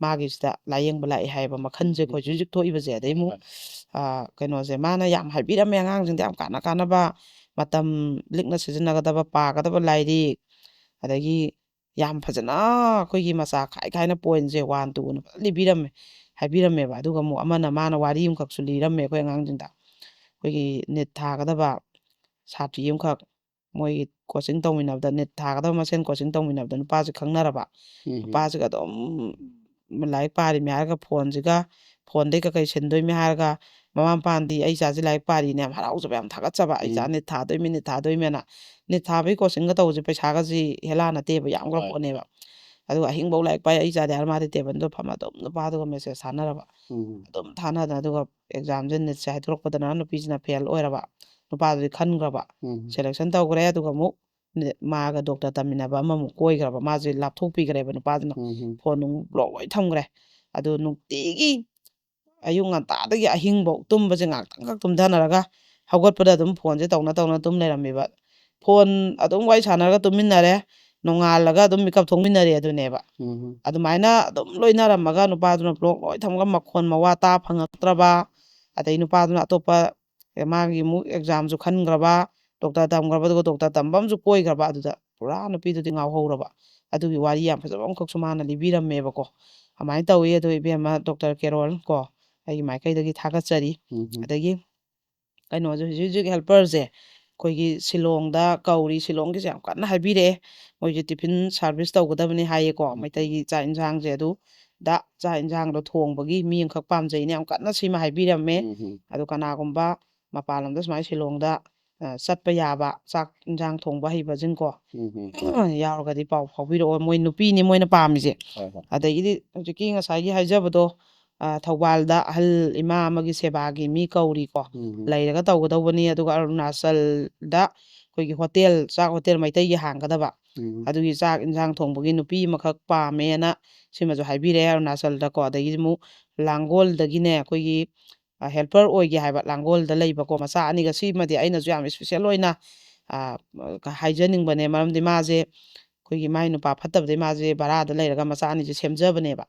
ꯃꯥꯒꯤꯁꯤꯗ ꯂꯥꯏꯌꯦꯡꯕ ꯂꯥꯛꯑꯦ ꯍꯥꯏꯌꯦꯕ ꯃꯈꯟꯁꯦ ꯑꯩꯈꯣꯏ ꯍꯧꯖꯤꯛ ꯍꯧꯖꯤꯛ ꯊꯣꯛꯏꯕꯁꯦ ꯑꯗꯩ ꯑꯃꯨꯛ ꯀꯩꯅꯣꯁꯦ ꯃꯥꯅ ꯌꯥꯝ ꯍꯥꯏꯕꯤꯔꯝꯃꯦ ꯑꯉꯥꯡꯁꯤꯡꯗ ꯌꯥꯝ ꯀꯥꯟꯅ ꯀꯥꯟꯅꯕ ꯃꯇꯝ ꯂꯤꯛꯅ ꯁꯤꯖꯤꯟꯅꯒꯗꯕ ꯄꯥꯒꯗꯕ ꯂꯥꯏꯔꯤꯛ ꯑꯗꯒꯤ ꯌꯥꯝ ꯐꯖꯅ ꯑꯩꯈꯣꯏꯒꯤ ꯃꯆꯥ ꯈꯥꯏ ꯈꯥꯏꯅ ꯄꯣꯏꯟꯁꯦ 1 2ꯅ ꯐꯖꯅ ꯂꯤꯕꯤꯔꯝꯃꯦ ꯍꯥꯏꯕꯤꯔꯝꯃꯦꯕ ꯑꯗꯨꯒ ꯑꯃꯨꯛ ꯑꯃꯅ ꯃꯥꯅ ꯋꯥꯔꯤ ꯑꯃꯈꯛꯁꯨ ꯂꯤꯔꯝꯃꯦ ꯑꯩꯈꯣꯏ ꯑꯉꯥꯡꯁꯤꯡꯗ ꯑꯩꯈꯣꯏꯒꯤ ꯅꯤꯠ ꯊꯥꯒꯗꯕ ꯁꯥꯇ꯭ꯔꯤ ꯑꯃꯈꯛ ꯃꯣꯏꯒꯤ ꯀꯣꯆꯤꯡ ꯇꯧꯃꯤꯟꯅꯕꯗ ꯅꯤꯠ ꯊꯥꯒꯗꯕ ꯃꯁꯦꯟ ꯀꯣꯆꯤꯡ ꯇꯧꯃꯤꯟꯅꯕꯗ ꯅꯨꯄꯥꯁꯦ ꯈꯪꯅꯔꯕ ꯅꯨꯄꯥꯁꯤꯒ ꯑꯗꯨꯝ ꯂꯥꯏꯔꯤꯛ ꯄꯥꯔꯤꯃꯦ ꯍꯥꯏꯔꯒ ꯐꯣꯟꯁꯤꯒ ꯐꯣꯟꯗꯩ ꯀꯩꯀꯩ ꯁꯤꯟꯗꯣꯏꯃꯦ ꯍꯥꯏꯔꯒ ꯃꯃꯥ ꯃꯄꯥꯅꯗꯤ ꯑꯩ ꯏꯆꯥꯁꯦ ꯂꯥꯏꯔꯤꯛ ꯄꯥꯔꯤꯅꯦ ꯌꯥꯝ ꯍꯔꯥꯎꯖꯕ ꯌꯥꯝ ꯊꯥꯒꯠꯆꯕ ꯑꯩ ꯏꯆꯥ ꯅꯤꯠ ꯊꯥꯗꯣꯏꯃꯤ ꯅꯤꯠ ꯊꯥꯗꯣꯏꯃꯦꯅ ꯅꯤꯠ ꯊꯥꯕꯒꯤ ꯀꯣꯆꯤꯡꯒ ꯇꯧꯕꯁꯦ ꯄꯩꯁꯥꯒꯁꯤ ꯍꯦꯂꯥ ꯅꯠꯇꯦꯕ ꯌꯥꯝꯈ꯭ꯔ ꯄꯣꯠꯅꯦꯕ ꯑꯗꯨꯒ ꯑꯍꯤꯡꯐꯧ ꯂꯥꯏꯔꯤꯛ ꯄꯥꯏ ꯑꯩ ꯏꯆꯥꯗꯤ ꯍꯥꯏꯔ ꯃꯥꯗꯤ ꯇꯦꯕꯜꯗꯣ ꯐꯝꯃ ꯑꯗꯨꯝ ꯅꯨꯄꯥꯗꯨꯒ ꯃꯦꯁꯦꯖ ꯊꯥꯅꯔꯕ ꯑꯗꯨꯝ ꯊꯥꯅꯗꯅ ꯑꯗꯨꯒ ꯑꯦꯛꯖꯥꯝꯁꯦ ꯅꯤꯠꯁꯦ ꯍꯥꯏꯗꯣꯔꯛꯄꯗꯅ ꯅꯨꯄꯤꯁꯤꯅ ꯐꯦꯜ ꯑꯣꯏꯔꯕ ꯅꯨꯄꯥꯗꯨꯗꯤ ꯈꯟꯈ꯭ꯔꯕ ꯁꯦꯂꯦꯛꯁꯟ ꯇꯧꯈ꯭ꯔꯦ ꯑꯗꯨꯒ ꯑꯃꯨꯛ ꯃꯥꯒ ꯗꯣꯛꯇꯔ ꯇꯝꯃꯤꯟꯅꯕ ꯑꯃꯃꯨꯛ ꯀꯣꯏꯈ꯭ꯔꯕ ꯃꯥꯁꯦ ꯂꯥꯞꯊꯣꯛꯄꯤꯈ꯭ꯔꯦꯕ ꯅꯨꯄꯥꯗꯨꯅ ꯐꯣꯟ ꯅꯨꯡ ꯕ꯭ꯂꯣꯛ ꯂꯣꯏ ꯊꯝꯈ꯭ꯔꯦ ꯑꯗꯨ ꯅꯨꯡꯇꯤꯒꯤ ꯑꯌꯨꯛ ꯉꯟꯇꯥꯗꯒꯤ ꯑꯍꯤꯡꯐꯧ ꯇꯨꯝꯕꯁꯦ ꯉꯥꯛꯇꯪꯈꯛ ꯇꯨꯝꯊꯅꯔꯒ ꯍꯧꯒꯠꯄꯗ ꯑꯗꯨꯝ ꯐꯣꯟꯁꯦ ꯇꯧꯅ ꯇꯧꯅ ꯇꯨꯝ ꯂꯩꯔꯝꯃꯦꯕ ꯐꯣꯟ ꯑꯗꯨꯝ ꯋꯥꯔꯤ ꯁꯥꯟꯅꯔꯒ ꯇꯨꯝꯃꯤꯟꯅꯔꯦ ꯅꯣꯡꯉꯥꯜꯂꯒ ꯑꯗꯨꯝ ꯃꯤꯀꯞ ꯊꯣꯛꯃꯤꯟꯅꯔꯦ ꯑꯗꯨꯅꯦꯕ ꯑꯗꯨꯃꯥꯏꯅ ꯑꯗꯨꯝ ꯂꯣꯏꯅꯔꯝꯃꯒ ꯅꯨꯄꯥꯗꯨꯅ ꯕ꯭ꯂꯣꯛ ꯂꯣꯏ ꯊꯝꯃꯒ ꯃꯈꯣꯟ ꯃꯋꯥ ꯇꯥ ꯐꯪꯉꯛꯇ꯭ꯔꯕ ꯑꯗꯩ ꯅꯨꯄꯥꯗꯨꯅ ꯑꯇꯣꯞꯄ ꯃꯥꯒꯤ ꯑꯃꯨꯛ ꯑꯦꯛꯖꯥꯝꯁꯨ ꯈꯟꯈ꯭ꯔꯕ ꯗꯣꯛꯇꯔ ꯇꯝꯈ꯭ꯔꯕ ꯑꯗꯨꯒ ꯗꯣꯛꯇꯔ ꯇꯝꯕ ꯑꯃꯁꯨ ꯀꯣꯏꯈ꯭ꯔꯕ ꯑꯗꯨꯗ ꯄꯨꯔꯥ ꯅꯨꯄꯤꯗꯨꯗꯤ ꯉꯥꯎꯍꯧꯔꯕ ꯑꯗꯨꯒꯤ ꯋꯥꯔꯤ ꯌꯥꯝ ꯐꯖꯕ ꯑꯃꯈꯛꯁꯨ ꯃꯥꯅ ꯂꯤꯕꯤꯔꯝꯃꯦꯕꯀꯣ ꯑꯗꯨꯃꯥꯏꯅ ꯇꯧꯋꯤ ꯑꯗꯨ ꯏꯕꯦꯝꯃ ꯗꯣꯛꯇꯔ ꯀꯦꯔꯣꯜ ꯀꯣ ꯑꯩꯒꯤ ꯃꯥꯏꯀꯩꯗꯒꯤ ꯊꯥꯒꯠꯆꯔꯤ ꯑꯗꯒꯤ ꯀꯩꯅꯣꯁꯦ ꯍꯧꯖꯤꯛ ꯍꯧꯖꯤꯛ ꯍꯦꯜꯄꯔꯁꯦ ꯑꯩꯈꯣꯏꯒꯤ ꯁꯤꯂꯣꯡꯗ ꯀꯧꯔꯤ ꯁꯤꯂꯣꯡꯒꯤꯁꯦ ꯌꯥꯝ ꯀꯟꯅ ꯍꯥꯏꯕꯤꯔꯛꯑꯦ ꯃꯣꯏꯁꯦ ꯇꯤꯐꯤꯟ ꯁꯥꯔꯚꯤꯁ ꯇꯧꯒꯗꯕꯅꯤ ꯍꯥꯏꯌꯦꯀꯣ ꯃꯩꯇꯩꯒꯤ ꯆꯥꯛ ꯌꯦꯟꯁꯥꯡꯁꯦ ꯑꯗꯨꯗ ꯆꯥꯛ ꯌꯦꯟꯁꯥꯡꯗꯣ ꯊꯣꯡꯕꯒꯤ ꯃꯤ ꯑꯃꯈꯛ ꯄꯥꯝꯖꯩꯅ ꯌꯥꯝ ꯀꯟꯅ ꯁꯤꯃ ꯍꯥꯏꯕꯤꯔꯝꯃꯦ ꯑꯗꯨ ꯀꯅꯥꯒꯨꯝꯕ ꯃꯄꯥꯟ ꯂꯝꯗ ꯁꯨꯃꯥꯏꯅ ꯁꯤꯂꯣꯡꯗ ꯆꯠꯄ ꯌꯥꯕ ꯆꯥꯛ ꯌꯦꯟꯁꯥꯡ ꯊꯣꯡꯕ ꯍꯩꯕꯁꯤꯡꯀꯣ ꯌꯥꯎꯔꯒꯗꯤ ꯄꯥꯎ ꯐꯥꯎꯕꯤꯔꯛꯑꯣ ꯃꯣꯏ ꯅꯨꯄꯤꯅꯤ ꯃꯣꯏꯅ ꯄꯥꯝꯃꯤꯁꯦ ꯑꯗꯒꯤꯗꯤ ꯍꯧꯖꯤꯛꯀꯤ ꯉꯁꯥꯏꯒꯤ ꯍꯥꯏꯖꯕꯗꯣ ꯊꯧꯕꯥꯜꯗ ꯑꯍꯜ ꯏꯃꯥ ꯑꯃꯒꯤ ꯁꯦꯕꯥꯒꯤ ꯃꯤ ꯀꯧꯔꯤꯀꯣ ꯂꯩꯔꯒ ꯇꯧꯒꯗꯧꯕꯅꯤ ꯑꯗꯨꯒ ꯑꯔꯨꯅꯥꯆꯜꯗ ꯑꯩꯈꯣꯏꯒꯤ ꯍꯣꯇꯦꯜ ꯆꯥꯛ ꯍꯣꯇꯦꯜ ꯃꯩꯇꯩꯒꯤ ꯍꯥꯡꯒꯗꯕ ꯑꯗꯨꯒꯤ ꯆꯥꯛ ꯏꯟꯁꯥꯡ ꯊꯣꯡꯕꯒꯤ ꯅꯨꯄꯤ ꯑꯃꯈꯛ ꯄꯥꯝꯃꯦꯅ ꯁꯤꯃꯁꯨ ꯍꯥꯏꯕꯤꯔꯛꯑꯦ ꯑꯔꯨꯅꯥꯆꯜꯗꯀꯣ ꯑꯗꯒꯤꯗꯤ ꯑꯃꯨꯛ ꯂꯥꯡꯒꯣꯜꯗꯒꯤꯅꯦ ꯑꯩꯈꯣꯏꯒꯤ ꯍꯦꯜꯄꯔ ꯑꯣꯏꯒꯦ ꯍꯥꯏꯕ ꯂꯥꯡꯒꯣꯜꯗ ꯂꯩꯕꯀꯣ ꯃꯆꯥ ꯑꯅꯤꯒ ꯁꯤꯃꯗꯤ ꯑꯩꯅꯁꯨ ꯌꯥꯝ ꯏꯁꯄꯤꯁꯦꯜ ꯑꯣꯏꯅ ꯍꯥꯏꯖꯅꯤꯡꯕꯅꯦ ꯃꯔꯝꯗꯤ ꯃꯥꯁꯦ ꯑꯩꯈꯣꯏꯒꯤ ꯃꯥꯏ ꯅꯨꯄꯥ ꯐꯠꯇꯕꯗꯩ ꯃꯥꯁꯦ ꯚꯔꯥꯗ ꯂꯩꯔꯒ ꯃꯆꯥ ꯑꯅꯤꯁꯦ ꯁꯦꯝꯖꯕꯅꯦꯕ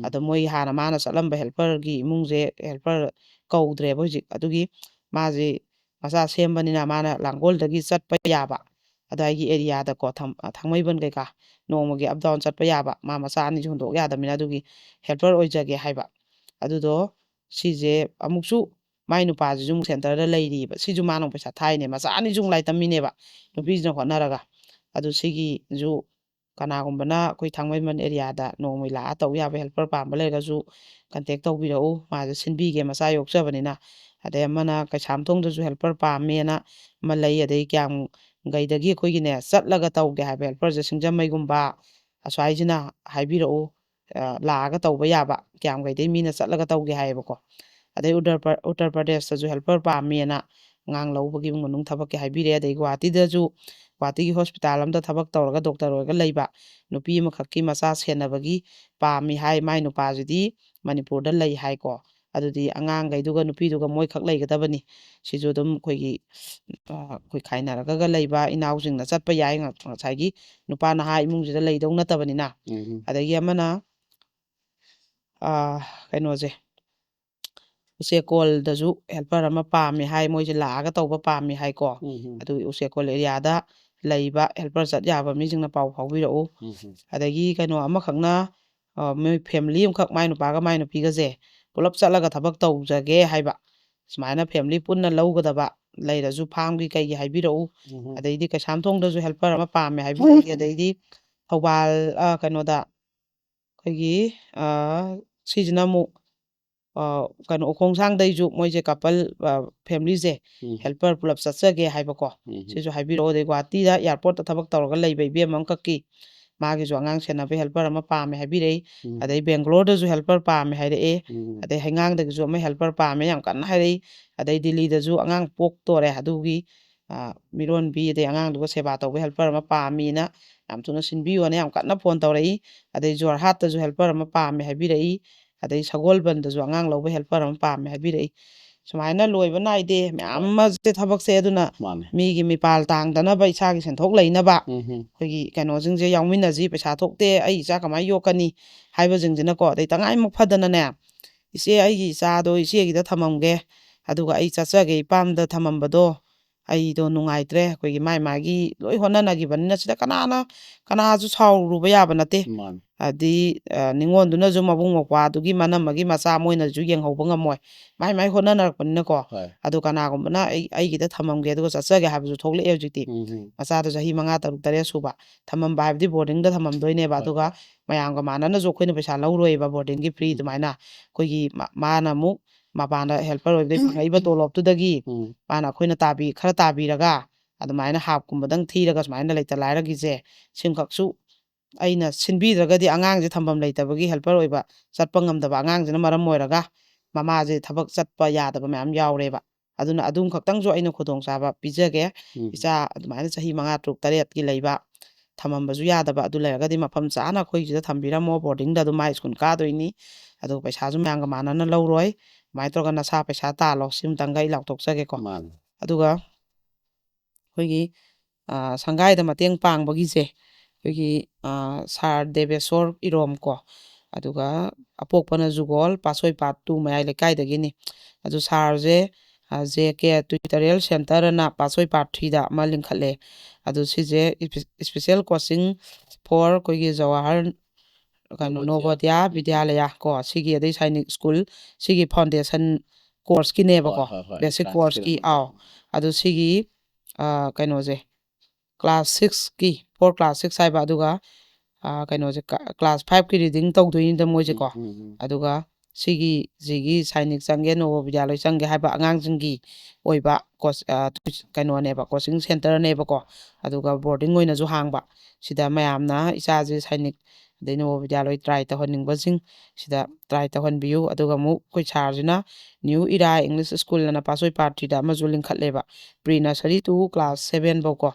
ꯑꯗꯣ ꯃꯣꯏ ꯍꯥꯟꯅ ꯃꯥꯅ ꯆꯠꯂꯝꯕ ꯍꯦꯜꯄꯔꯒꯤ ꯏꯃꯨꯡꯁꯦ ꯍꯦꯜꯄꯔ ꯀꯧꯗ꯭ꯔꯦꯕ ꯍꯧꯖꯤꯛ ꯑꯗꯨꯒꯤ ꯃꯥꯁꯦ ꯃꯆꯥ ꯁꯦꯝꯕꯅꯤꯅ ꯃꯥꯅ ꯂꯥꯡꯒꯣꯜꯗꯒꯤ ꯆꯠꯄ ꯌꯥꯕ ꯑꯗꯥꯏꯒꯤ ꯑꯦꯔꯤꯌꯥꯗꯀꯣ ꯊꯥꯡꯃꯩꯕꯟ ꯀꯩꯀꯥ ꯅꯣꯡꯃꯒꯤ ꯑꯞ ꯗꯥꯎꯟ ꯆꯠꯄ ꯌꯥꯕ ꯃꯥ ꯃꯆꯥ ꯑꯅꯤꯁꯨ ꯍꯨꯟꯗꯣꯛ ꯌꯥꯗꯕꯅꯤꯅ ꯑꯗꯨꯒꯤ ꯍꯦꯜꯄꯔ ꯑꯣꯏꯖꯒꯦ ꯍꯥꯏꯕ ꯑꯗꯨꯗꯣ ꯁꯤꯁꯦ ꯑꯃꯨꯛꯁꯨ ꯃꯥꯏ ꯅꯨꯄꯥꯁꯤꯁꯨ ꯑꯃꯨꯛ ꯁꯦꯟꯇꯔꯗ ꯂꯩꯔꯤꯕ ꯁꯤꯁꯨ ꯃꯥꯅ ꯄꯩꯁꯥ ꯊꯥꯏꯅꯦ ꯃꯆꯥ ꯑꯅꯤꯁꯨ ꯂꯥꯏꯔꯤꯛ ꯇꯝꯃꯤꯅꯦꯕ ꯅꯨꯄꯤꯁꯤꯅ ꯍꯣꯠꯅꯔꯒ ꯑꯗꯨ ꯁꯤꯒꯤꯁꯨ ꯀꯅꯥꯒꯨꯝꯕꯅ ꯑꯩꯈꯣꯏ ꯊꯥꯡꯃꯩꯕꯟ ꯑꯦꯔꯤꯌꯥꯗ ꯅꯣꯡꯃꯩ ꯂꯥꯛꯑ ꯇꯧ ꯌꯥꯕ ꯍꯦꯜꯄꯔ ꯄꯥꯝꯕ ꯂꯩꯔꯒꯁꯨ ꯀꯟꯇꯦꯛ ꯇꯧꯕꯤꯔꯛꯎ ꯃꯥꯁꯦ ꯁꯤꯟꯕꯤꯒꯦ ꯃꯆꯥ ꯌꯣꯛꯆꯕꯅꯤꯅ ꯑꯗꯩ ꯑꯃꯅ ꯀꯩꯁꯥꯝꯊꯣꯡꯗꯁꯨ ꯍꯦꯜꯄꯔ ꯄꯥꯝꯃꯦꯅ ꯑꯃ ꯂꯩ ꯑꯗꯩ ꯀꯌꯥꯝꯒꯩꯗꯒꯤ ꯑꯩꯈꯣꯏꯒꯤꯅꯦ ꯆꯠꯂꯒ ꯇꯧꯒꯦ ꯍꯥꯏꯕ ꯍꯦꯜꯄꯔꯁꯦ ꯁꯤꯡꯖꯃꯩꯒꯨꯝꯕ ꯑꯁ꯭ꯋꯥꯏꯁꯤꯅ ꯍꯥꯏꯕꯤꯔꯛꯎ ꯂꯥꯛꯑꯒ ꯇꯧꯕ ꯌꯥꯕ ꯀꯌꯥꯝꯒꯩꯗꯩ ꯃꯤꯅ ꯆꯠꯂꯒ ꯇꯧꯒꯦ ꯍꯥꯏꯌꯦꯕꯀꯣ ꯑꯗꯩ ꯎꯠꯇꯔ ꯄ꯭ꯔꯗꯦꯁꯇꯁꯨ ꯍꯦꯜꯄꯔ ꯄꯥꯝꯃꯦꯅ ꯑꯉꯥꯡ ꯂꯧꯕꯒꯤ ꯏꯃꯨꯡ ꯃꯅꯨꯡ ꯊꯕꯛꯀꯤ ꯍꯥꯏꯕꯤꯔꯛꯑꯦ ꯑꯗꯩ ꯒꯨꯍꯥꯇꯤꯗꯁꯨ ꯒꯨꯍꯥꯇꯤꯒꯤ ꯍꯣꯁꯄꯤꯇꯥꯜ ꯑꯝꯗ ꯊꯕꯛ ꯇꯧꯔꯒ ꯗꯣꯛꯇꯔ ꯑꯣꯏꯔꯒ ꯂꯩꯕ ꯅꯨꯄꯤ ꯑꯃꯈꯛꯀꯤ ꯃꯆꯥ ꯁꯦꯟꯅꯕꯒꯤ ꯄꯥꯝꯃꯤ ꯍꯥꯏ ꯃꯥꯏ ꯅꯨꯄꯥꯁꯤꯗꯤ ꯃꯅꯤꯄꯨꯔꯗ ꯂꯩ ꯍꯥꯏꯀꯣ ꯑꯗꯨꯗꯤ ꯑꯉꯥꯡꯈꯩꯗꯨꯒ ꯅꯨꯄꯤꯗꯨꯒ ꯃꯣꯏꯈꯛ ꯂꯩꯒꯗꯕꯅꯤ ꯁꯤꯁꯨ ꯑꯗꯨꯝ ꯑꯩꯈꯣꯏ ꯈꯥꯏꯅꯔꯒ ꯂꯩꯕ ꯏꯅꯥꯎꯁꯤꯡꯅ ꯆꯠꯄ ꯌꯥꯏ ꯉꯁꯥꯏꯒꯤ ꯅꯨꯄꯥ ꯅꯍꯥ ꯏꯃꯨꯡꯁꯤꯗ ꯂꯩꯗꯧ ꯅꯠꯇꯕꯅꯤꯅ ꯑꯗꯒꯤ ꯑꯃꯅ ꯀꯩꯅꯣꯁꯦ ꯎꯆꯦꯛꯀꯣꯜꯗꯁꯨ ꯍꯦꯜꯄꯔ ꯑꯃ ꯄꯥꯝꯃꯦ ꯍꯥꯏ ꯃꯣꯏꯁꯦ ꯂꯥꯛꯑꯒ ꯇꯧꯕ ꯄꯥꯝꯃꯤ ꯍꯥꯏꯀꯣ ꯑꯗꯨꯒꯤ ꯎꯆꯦꯛꯀꯣꯜ ꯑꯦꯔꯤꯌꯥꯗ ꯂꯩꯕ ꯍꯦꯜꯄꯔ ꯆꯠ ꯌꯥꯕ ꯃꯤꯁꯤꯡꯅ ꯄꯥꯎ ꯐꯥꯎꯕꯤꯔꯛꯎ ꯑꯗꯒꯤ ꯀꯩꯅꯣ ꯑꯃꯈꯛꯅ ꯃꯣꯏ ꯐꯦꯃꯤꯂꯤ ꯑꯃꯈꯛ ꯃꯥꯏ ꯅꯨꯄꯥꯒ ꯃꯥꯏ ꯅꯨꯄꯤꯒꯁꯦ ꯄꯨꯂꯞ ꯆꯠꯂꯒ ꯊꯕꯛ ꯇꯧꯖꯒꯦ ꯍꯥꯏꯕ ꯁꯨꯃꯥꯏꯅ ꯐꯦꯃꯤꯂꯤ ꯄꯨꯟꯅ ꯂꯧꯒꯗꯕ ꯂꯩꯔꯁꯨ ꯐꯥꯝꯒꯤ ꯀꯩꯒꯤ ꯍꯥꯏꯕꯤꯔꯛꯎ ꯑꯗꯩꯗꯤ ꯀꯩꯁꯥꯝꯊꯣꯡꯗꯁꯨ ꯍꯦꯜꯄꯔ ꯑꯃ ꯄꯥꯝꯃꯦ ꯍꯥꯏꯕꯤꯔꯛꯏ ꯑꯗꯩꯗꯤ ꯊꯧꯕꯥꯜ ꯀꯩꯅꯣꯗ ꯑꯩꯈꯣꯏꯒꯤ ꯁꯤꯁꯤꯅ ꯑꯃꯨꯛ ꯀꯩꯅꯣ ꯎꯈꯣꯡꯁꯥꯡꯗꯩꯁꯨ ꯃꯣꯏꯁꯦ ꯀꯄꯜ ꯐꯦꯃꯤꯂꯤꯁꯦ ꯍꯦꯜꯄꯔ ꯄꯨꯂꯞ ꯆꯠꯆꯒꯦ ꯍꯥꯏꯕꯀꯣ ꯁꯤꯁꯨ ꯍꯥꯏꯕꯤꯔꯛꯑꯣ ꯑꯗꯩ ꯒꯨꯍꯥꯇꯤꯗ ꯑꯦꯌꯥꯔꯄꯣꯔꯠꯇ ꯊꯕꯛ ꯇꯧꯔꯒ ꯂꯩꯕ ꯏꯕꯦꯝ ꯑꯃꯈꯛꯀꯤ ꯃꯥꯒꯤꯁꯨ ꯑꯉꯥꯡ ꯁꯦꯟꯅꯕ ꯍꯦꯜꯄꯔ ꯑꯃ ꯄꯥꯝꯃꯦ ꯍꯥꯏꯕꯤꯔꯛꯏ ꯑꯗꯩ ꯕꯦꯡꯒ꯭ꯂꯣꯔꯗꯁꯨ ꯍꯦꯜꯄꯔ ꯄꯥꯝꯃꯦ ꯍꯥꯏꯔꯛꯑꯦ ꯑꯗꯩ ꯍꯩꯉꯥꯡꯗꯒꯤꯁꯨ ꯑꯃ ꯍꯦꯜꯄꯔ ꯄꯥꯝꯃꯦ ꯌꯥꯝ ꯀꯟꯅ ꯍꯥꯏꯔꯛꯏ ꯑꯗꯩ ꯗꯤꯜꯂꯤꯗꯁꯨ ꯑꯉꯥꯡ ꯄꯣꯛꯇꯣꯔꯦ ꯑꯗꯨꯒꯤ ꯃꯤꯔꯣꯟꯕꯤ ꯑꯗꯩ ꯑꯉꯥꯡꯗꯨꯒ ꯁꯦꯕꯥ ꯇꯧꯕ ꯍꯦꯜꯄꯔ ꯑꯃ ꯄꯥꯝꯃꯤꯅ ꯌꯥꯝ ꯊꯨꯅ ꯁꯤꯟꯕꯤꯌꯣꯅ ꯌꯥꯝ ꯀꯟꯅ ꯐꯣꯟ ꯇꯧꯔꯛꯏ ꯑꯗꯩ ꯖꯣꯔꯍꯥꯠꯇꯁꯨ ꯍꯦꯜꯄꯔ ꯑꯃ ꯄꯥꯝꯃꯦ ꯍꯥꯏꯕꯤꯔꯛꯏ ꯑꯗꯩ ꯁꯒꯣꯜꯕꯟꯗꯁꯨ ꯑꯉꯥꯡ ꯂꯧꯕ ꯍꯦꯜꯄꯔ ꯑꯃ ꯄꯥꯝꯃꯦ ꯍꯥꯏꯕꯤꯔꯛꯏ ꯁꯨꯃꯥꯏꯅ ꯂꯣꯏꯕ ꯅꯥꯏꯗꯦ ꯃꯌꯥꯝ ꯑꯃꯁꯦ ꯊꯕꯛꯁꯦ ꯑꯗꯨꯅ ꯃꯤꯒꯤ ꯃꯤꯄꯥꯜ ꯇꯥꯡꯗꯅꯕ ꯏꯁꯥꯒꯤ ꯁꯦꯟꯊꯣꯛ ꯂꯩꯅꯕ ꯑꯩꯈꯣꯏꯒꯤ ꯀꯩꯅꯣꯁꯤꯡꯁꯦ ꯌꯥꯎꯃꯤꯟꯅꯁꯤ ꯄꯩꯁꯥ ꯊꯣꯛꯇꯦ ꯑꯩ ꯏꯆꯥ ꯀꯃꯥꯏꯅ ꯌꯣꯛꯀꯅꯤ ꯍꯥꯏꯕꯁꯤꯡꯁꯤꯅꯀꯣ ꯑꯗꯩ ꯇꯉꯥꯏꯃꯨꯛ ꯐꯗꯅꯅꯦ ꯏꯆꯦ ꯑꯩꯒꯤ ꯏꯆꯥꯗꯣ ꯏꯆꯦꯒꯤꯗ ꯊꯝꯃꯝꯒꯦ ꯑꯗꯨꯒ ꯑꯩ ꯆꯠꯆꯒꯦ ꯏꯄꯥꯝꯗ ꯊꯝꯃꯝꯕꯗꯣ ꯑꯩꯗꯣ ꯅꯨꯡꯉꯥꯏꯇ꯭ꯔꯦ ꯑꯩꯈꯣꯏꯒꯤ ꯃꯥꯒꯤ ꯂꯣꯏ ꯍꯣꯠꯅꯅꯈꯤꯕꯅꯤꯅ ꯁꯤꯗ ꯀꯅꯥꯁꯨ ꯁꯥꯎꯔꯨꯕ ꯌꯥꯕ ꯅꯠꯇꯦ ꯍꯥꯏꯗꯤ ꯅꯤꯉꯣꯟꯗꯨꯅꯁꯨ ꯃꯕꯨꯡ ꯃꯧꯄ꯭ꯋꯥꯗꯨꯒꯤ ꯃꯅꯝꯃꯒꯤ ꯃꯆꯥ ꯃꯣꯏꯅꯁꯨ ꯌꯦꯡꯍꯧꯕ ꯉꯝꯃꯣꯏ ꯃꯥꯏ ꯍꯣꯠꯅꯅꯔꯛꯄꯅꯤꯅꯀꯣ ꯑꯗꯨ ꯀꯅꯥꯒꯨꯝꯕꯅ ꯑꯩꯒꯤꯗ ꯊꯝꯃꯝꯒꯦ ꯑꯗꯨꯒ ꯆꯠꯆꯒꯦ ꯍꯥꯏꯕꯁꯨ ꯊꯣꯛꯂꯛꯑꯦ ꯍꯧꯖꯤꯛꯇꯤ ꯃꯆꯥꯗꯣ ꯆꯍꯤ 5 6 7 ꯁꯨꯕ ꯊꯝꯃꯝꯕ ꯍꯥꯏꯕꯗꯤ ꯕꯣꯔꯗꯤꯡꯗ ꯊꯝꯃꯝꯗꯣꯏꯅꯦꯕ ꯑꯗꯨꯒ ꯃꯌꯥꯝꯒ ꯃꯥꯟꯅꯅꯁꯨ ꯑꯩꯈꯣꯏꯅ ꯄꯩꯁꯥ ꯂꯧꯔꯣꯏꯕ ꯕꯣꯔꯗꯤꯡꯒꯤ ꯐ꯭ꯔꯤ ꯑꯗꯨꯃꯥꯏꯅ ꯑꯩꯈꯣꯏꯒꯤ ꯃꯥꯅ ꯑꯃꯨꯛ ꯃꯄꯥꯟꯗ ꯍꯦꯜꯄꯔ ꯑꯣꯏꯕꯗꯒꯤ ꯐꯪꯉꯛꯏꯕ ꯇꯣꯂꯣꯞꯇꯨꯗꯒꯤ ꯃꯥꯅ ꯑꯩꯈꯣꯏꯅ ꯈꯔ ꯇꯥꯕꯤꯔꯒ ꯑꯗꯨꯃꯥꯏꯅ ꯍꯥꯞꯀꯨꯝꯕꯗꯪ ꯊꯤꯔꯒ ꯁꯨꯃꯥꯏꯅ ꯂꯩꯇ ꯂꯥꯏꯔꯒꯤꯁꯦ ꯁꯤꯡꯈꯛꯁꯨ ꯑꯩꯅ ꯁꯤꯟꯕꯤꯗ꯭ꯔꯒꯗꯤ ꯑꯉꯥꯡꯁꯦ ꯊꯝꯐꯝ ꯂꯩꯇꯕꯒꯤ ꯍꯦꯜꯄꯔ ꯑꯣꯏꯕ ꯆꯠꯄ ꯉꯝꯗꯕ ꯑꯉꯥꯡꯁꯤꯅ ꯃꯔꯝ ꯑꯣꯏꯔꯒ ꯃꯃꯥꯁꯦ ꯊꯕꯛ ꯆꯠꯄ ꯌꯥꯗꯕ ꯃꯌꯥꯝ ꯌꯥꯎꯔꯦꯕ ꯑꯗꯨꯅ ꯑꯗꯨꯝ ꯈꯛꯇꯪꯁꯨ ꯑꯩꯅ ꯈꯨꯗꯣꯡꯆꯥꯕ ꯄꯤꯖꯒꯦ ꯏꯆꯥ ꯑꯗꯨꯃꯥꯏꯅ ꯆꯍꯤ 5 6 7ꯀꯤ ꯂꯩꯕ ꯊꯝꯃꯝꯕꯁꯨ ꯌꯥꯗꯕ ꯑꯗꯨ ꯂꯩꯔꯒꯗꯤ ꯃꯐꯝ ꯆꯥꯅ ꯑꯩꯈꯣꯏꯒꯤꯁꯤꯗ ꯊꯝꯕꯤꯔꯝꯃꯣ ꯕꯣꯔꯗꯤꯡꯗ ꯑꯗꯨꯝ ꯃꯥ ꯁ꯭ꯀꯨꯜ ꯀꯥꯗꯣꯏꯅꯤ ꯑꯗꯨꯒ ꯄꯩꯁꯥꯁꯨ ꯃꯌꯥꯝꯒ ꯃꯥꯟꯅꯅ ꯂꯧꯔꯣꯏ ꯑꯗꯨꯃꯥꯏꯅ ꯇꯧꯔꯒ ꯅꯁꯥ ꯄꯩꯁꯥ ꯇꯥꯜꯂꯣ ꯁꯤꯃꯇꯪꯒ ꯑꯩ ꯂꯥꯎꯊꯣꯛꯆꯒꯦꯀꯣ ꯑꯗꯨꯒ ꯑꯩꯈꯣꯏꯒꯤ ꯁꯪꯒꯥꯏꯗ ꯃꯇꯦꯡ ꯄꯥꯡꯕꯒꯤꯁꯦ ꯑꯩꯈꯣꯏꯒꯤ ꯁꯥꯔ ꯗꯦꯕꯦꯁꯣꯔ ꯏꯔꯣꯝ ꯀꯣ ꯑꯗꯨꯒ ꯑꯄꯣꯛꯄꯅ ꯖꯨꯒꯣꯜ ꯄꯥꯠꯁꯣꯏ ꯄꯥꯠ 2 ꯃꯌꯥꯏ ꯂꯩꯀꯥꯏꯗꯒꯤꯅꯤ ꯑꯗꯨ ꯁꯥꯔꯁꯦ JK ꯇ꯭ꯌꯨꯇꯣꯔꯤꯌꯦꯜ ꯁꯦꯟꯇꯔꯅ ꯄꯥꯠꯁꯣꯏ ꯄꯥꯠ 3ꯗ ꯑꯃ ꯂꯤꯡꯈꯠꯂꯦ ꯑꯗꯨ ꯁꯤꯁꯦ ꯏꯁꯄꯤꯁꯦꯜ ꯀꯣꯆꯤꯡ ꯐꯣꯔ ꯑꯩꯈꯣꯏꯒꯤ ꯖꯋꯥꯍꯔ ꯀꯩꯅꯣ ꯅꯣꯕꯣꯗꯤꯌꯥ ꯕꯤꯗ꯭ꯌꯥꯂꯌꯥ ꯀꯣ ꯁꯤꯒꯤ ꯑꯗꯩ ꯁꯥꯏꯅꯤꯛ ꯁ꯭ꯀꯨꯜ ꯁꯤꯒꯤ ꯐꯥꯎꯟꯗꯦꯁꯟ ꯀꯣꯔꯁꯀꯤꯅꯦꯕꯀꯣ ꯕꯦꯁꯤꯛ ꯀꯣꯔꯁꯀꯤ ꯑꯗꯨ ꯁꯤꯒꯤ ꯀꯩꯅꯣꯁꯦ ꯀ꯭ꯂꯥꯁ 6ꯀꯤ 4 ꯀ꯭ꯂꯥꯁ 6 ꯍꯥꯏꯕ ꯑꯗꯨꯒ ꯀꯩꯅꯣꯁꯦ ꯀ꯭ꯂꯥꯁ 5ꯀꯤ ꯔꯤꯗꯤꯡ ꯇꯧꯗꯣꯏꯅꯤꯗ ꯃꯣꯏꯁꯦꯀꯣ ꯑꯗꯨꯒ ꯁꯤꯒꯤ ꯁꯥꯏꯅꯤꯛ ꯆꯪꯒꯦ ꯅꯣꯕꯣ ꯕꯤꯗ꯭ꯌꯥꯂꯣꯏ ꯆꯪꯒꯦ ꯍꯥꯏꯕ ꯑꯉꯥꯡꯁꯤꯡꯒꯤ ꯑꯣꯏꯕ ꯀꯩꯅꯣꯅꯦꯕ ꯀꯣꯆꯤꯡ ꯁꯦꯟꯇꯔꯅꯦꯕꯀꯣ ꯑꯗꯨꯒ ꯕꯣꯔꯗꯤꯡ ꯑꯣꯏꯅꯁꯨ ꯍꯥꯡꯕ ꯁꯤꯗ ꯃꯌꯥꯝꯅ ꯏꯆꯥꯁꯦ ꯁꯥꯏꯅꯤꯛ ꯑꯗꯩ ꯅꯣꯕꯣ ꯕꯤꯗ꯭ꯌꯥꯂꯣꯏ ꯇ꯭ꯔꯥꯏ ꯇꯧꯍꯟꯅꯤꯡꯕꯁꯤꯡ ꯁꯤꯗ ꯇ꯭ꯔꯥꯏ ꯇꯧꯍꯟꯕꯤꯌꯨ ꯑꯗꯨꯒ ꯑꯃꯨꯛ ꯑꯩꯈꯣꯏ ꯁꯥꯔꯁꯤꯅ ꯅ꯭ꯌꯨ ꯏꯔꯥ ꯏꯪꯂꯤꯁ ꯁ꯭ꯀꯨꯜ ꯑꯅ ꯄꯥꯠꯁꯣꯏ ꯄꯥꯠ 3ꯗ ꯑꯃꯁꯨ ꯂꯤꯡꯈꯠꯂꯦꯕ ꯄ꯭ꯔꯤ ꯅꯔꯁꯔꯤ ꯇꯨ ꯀ꯭ꯂꯥꯁ 7 ꯐꯥꯎꯀꯣ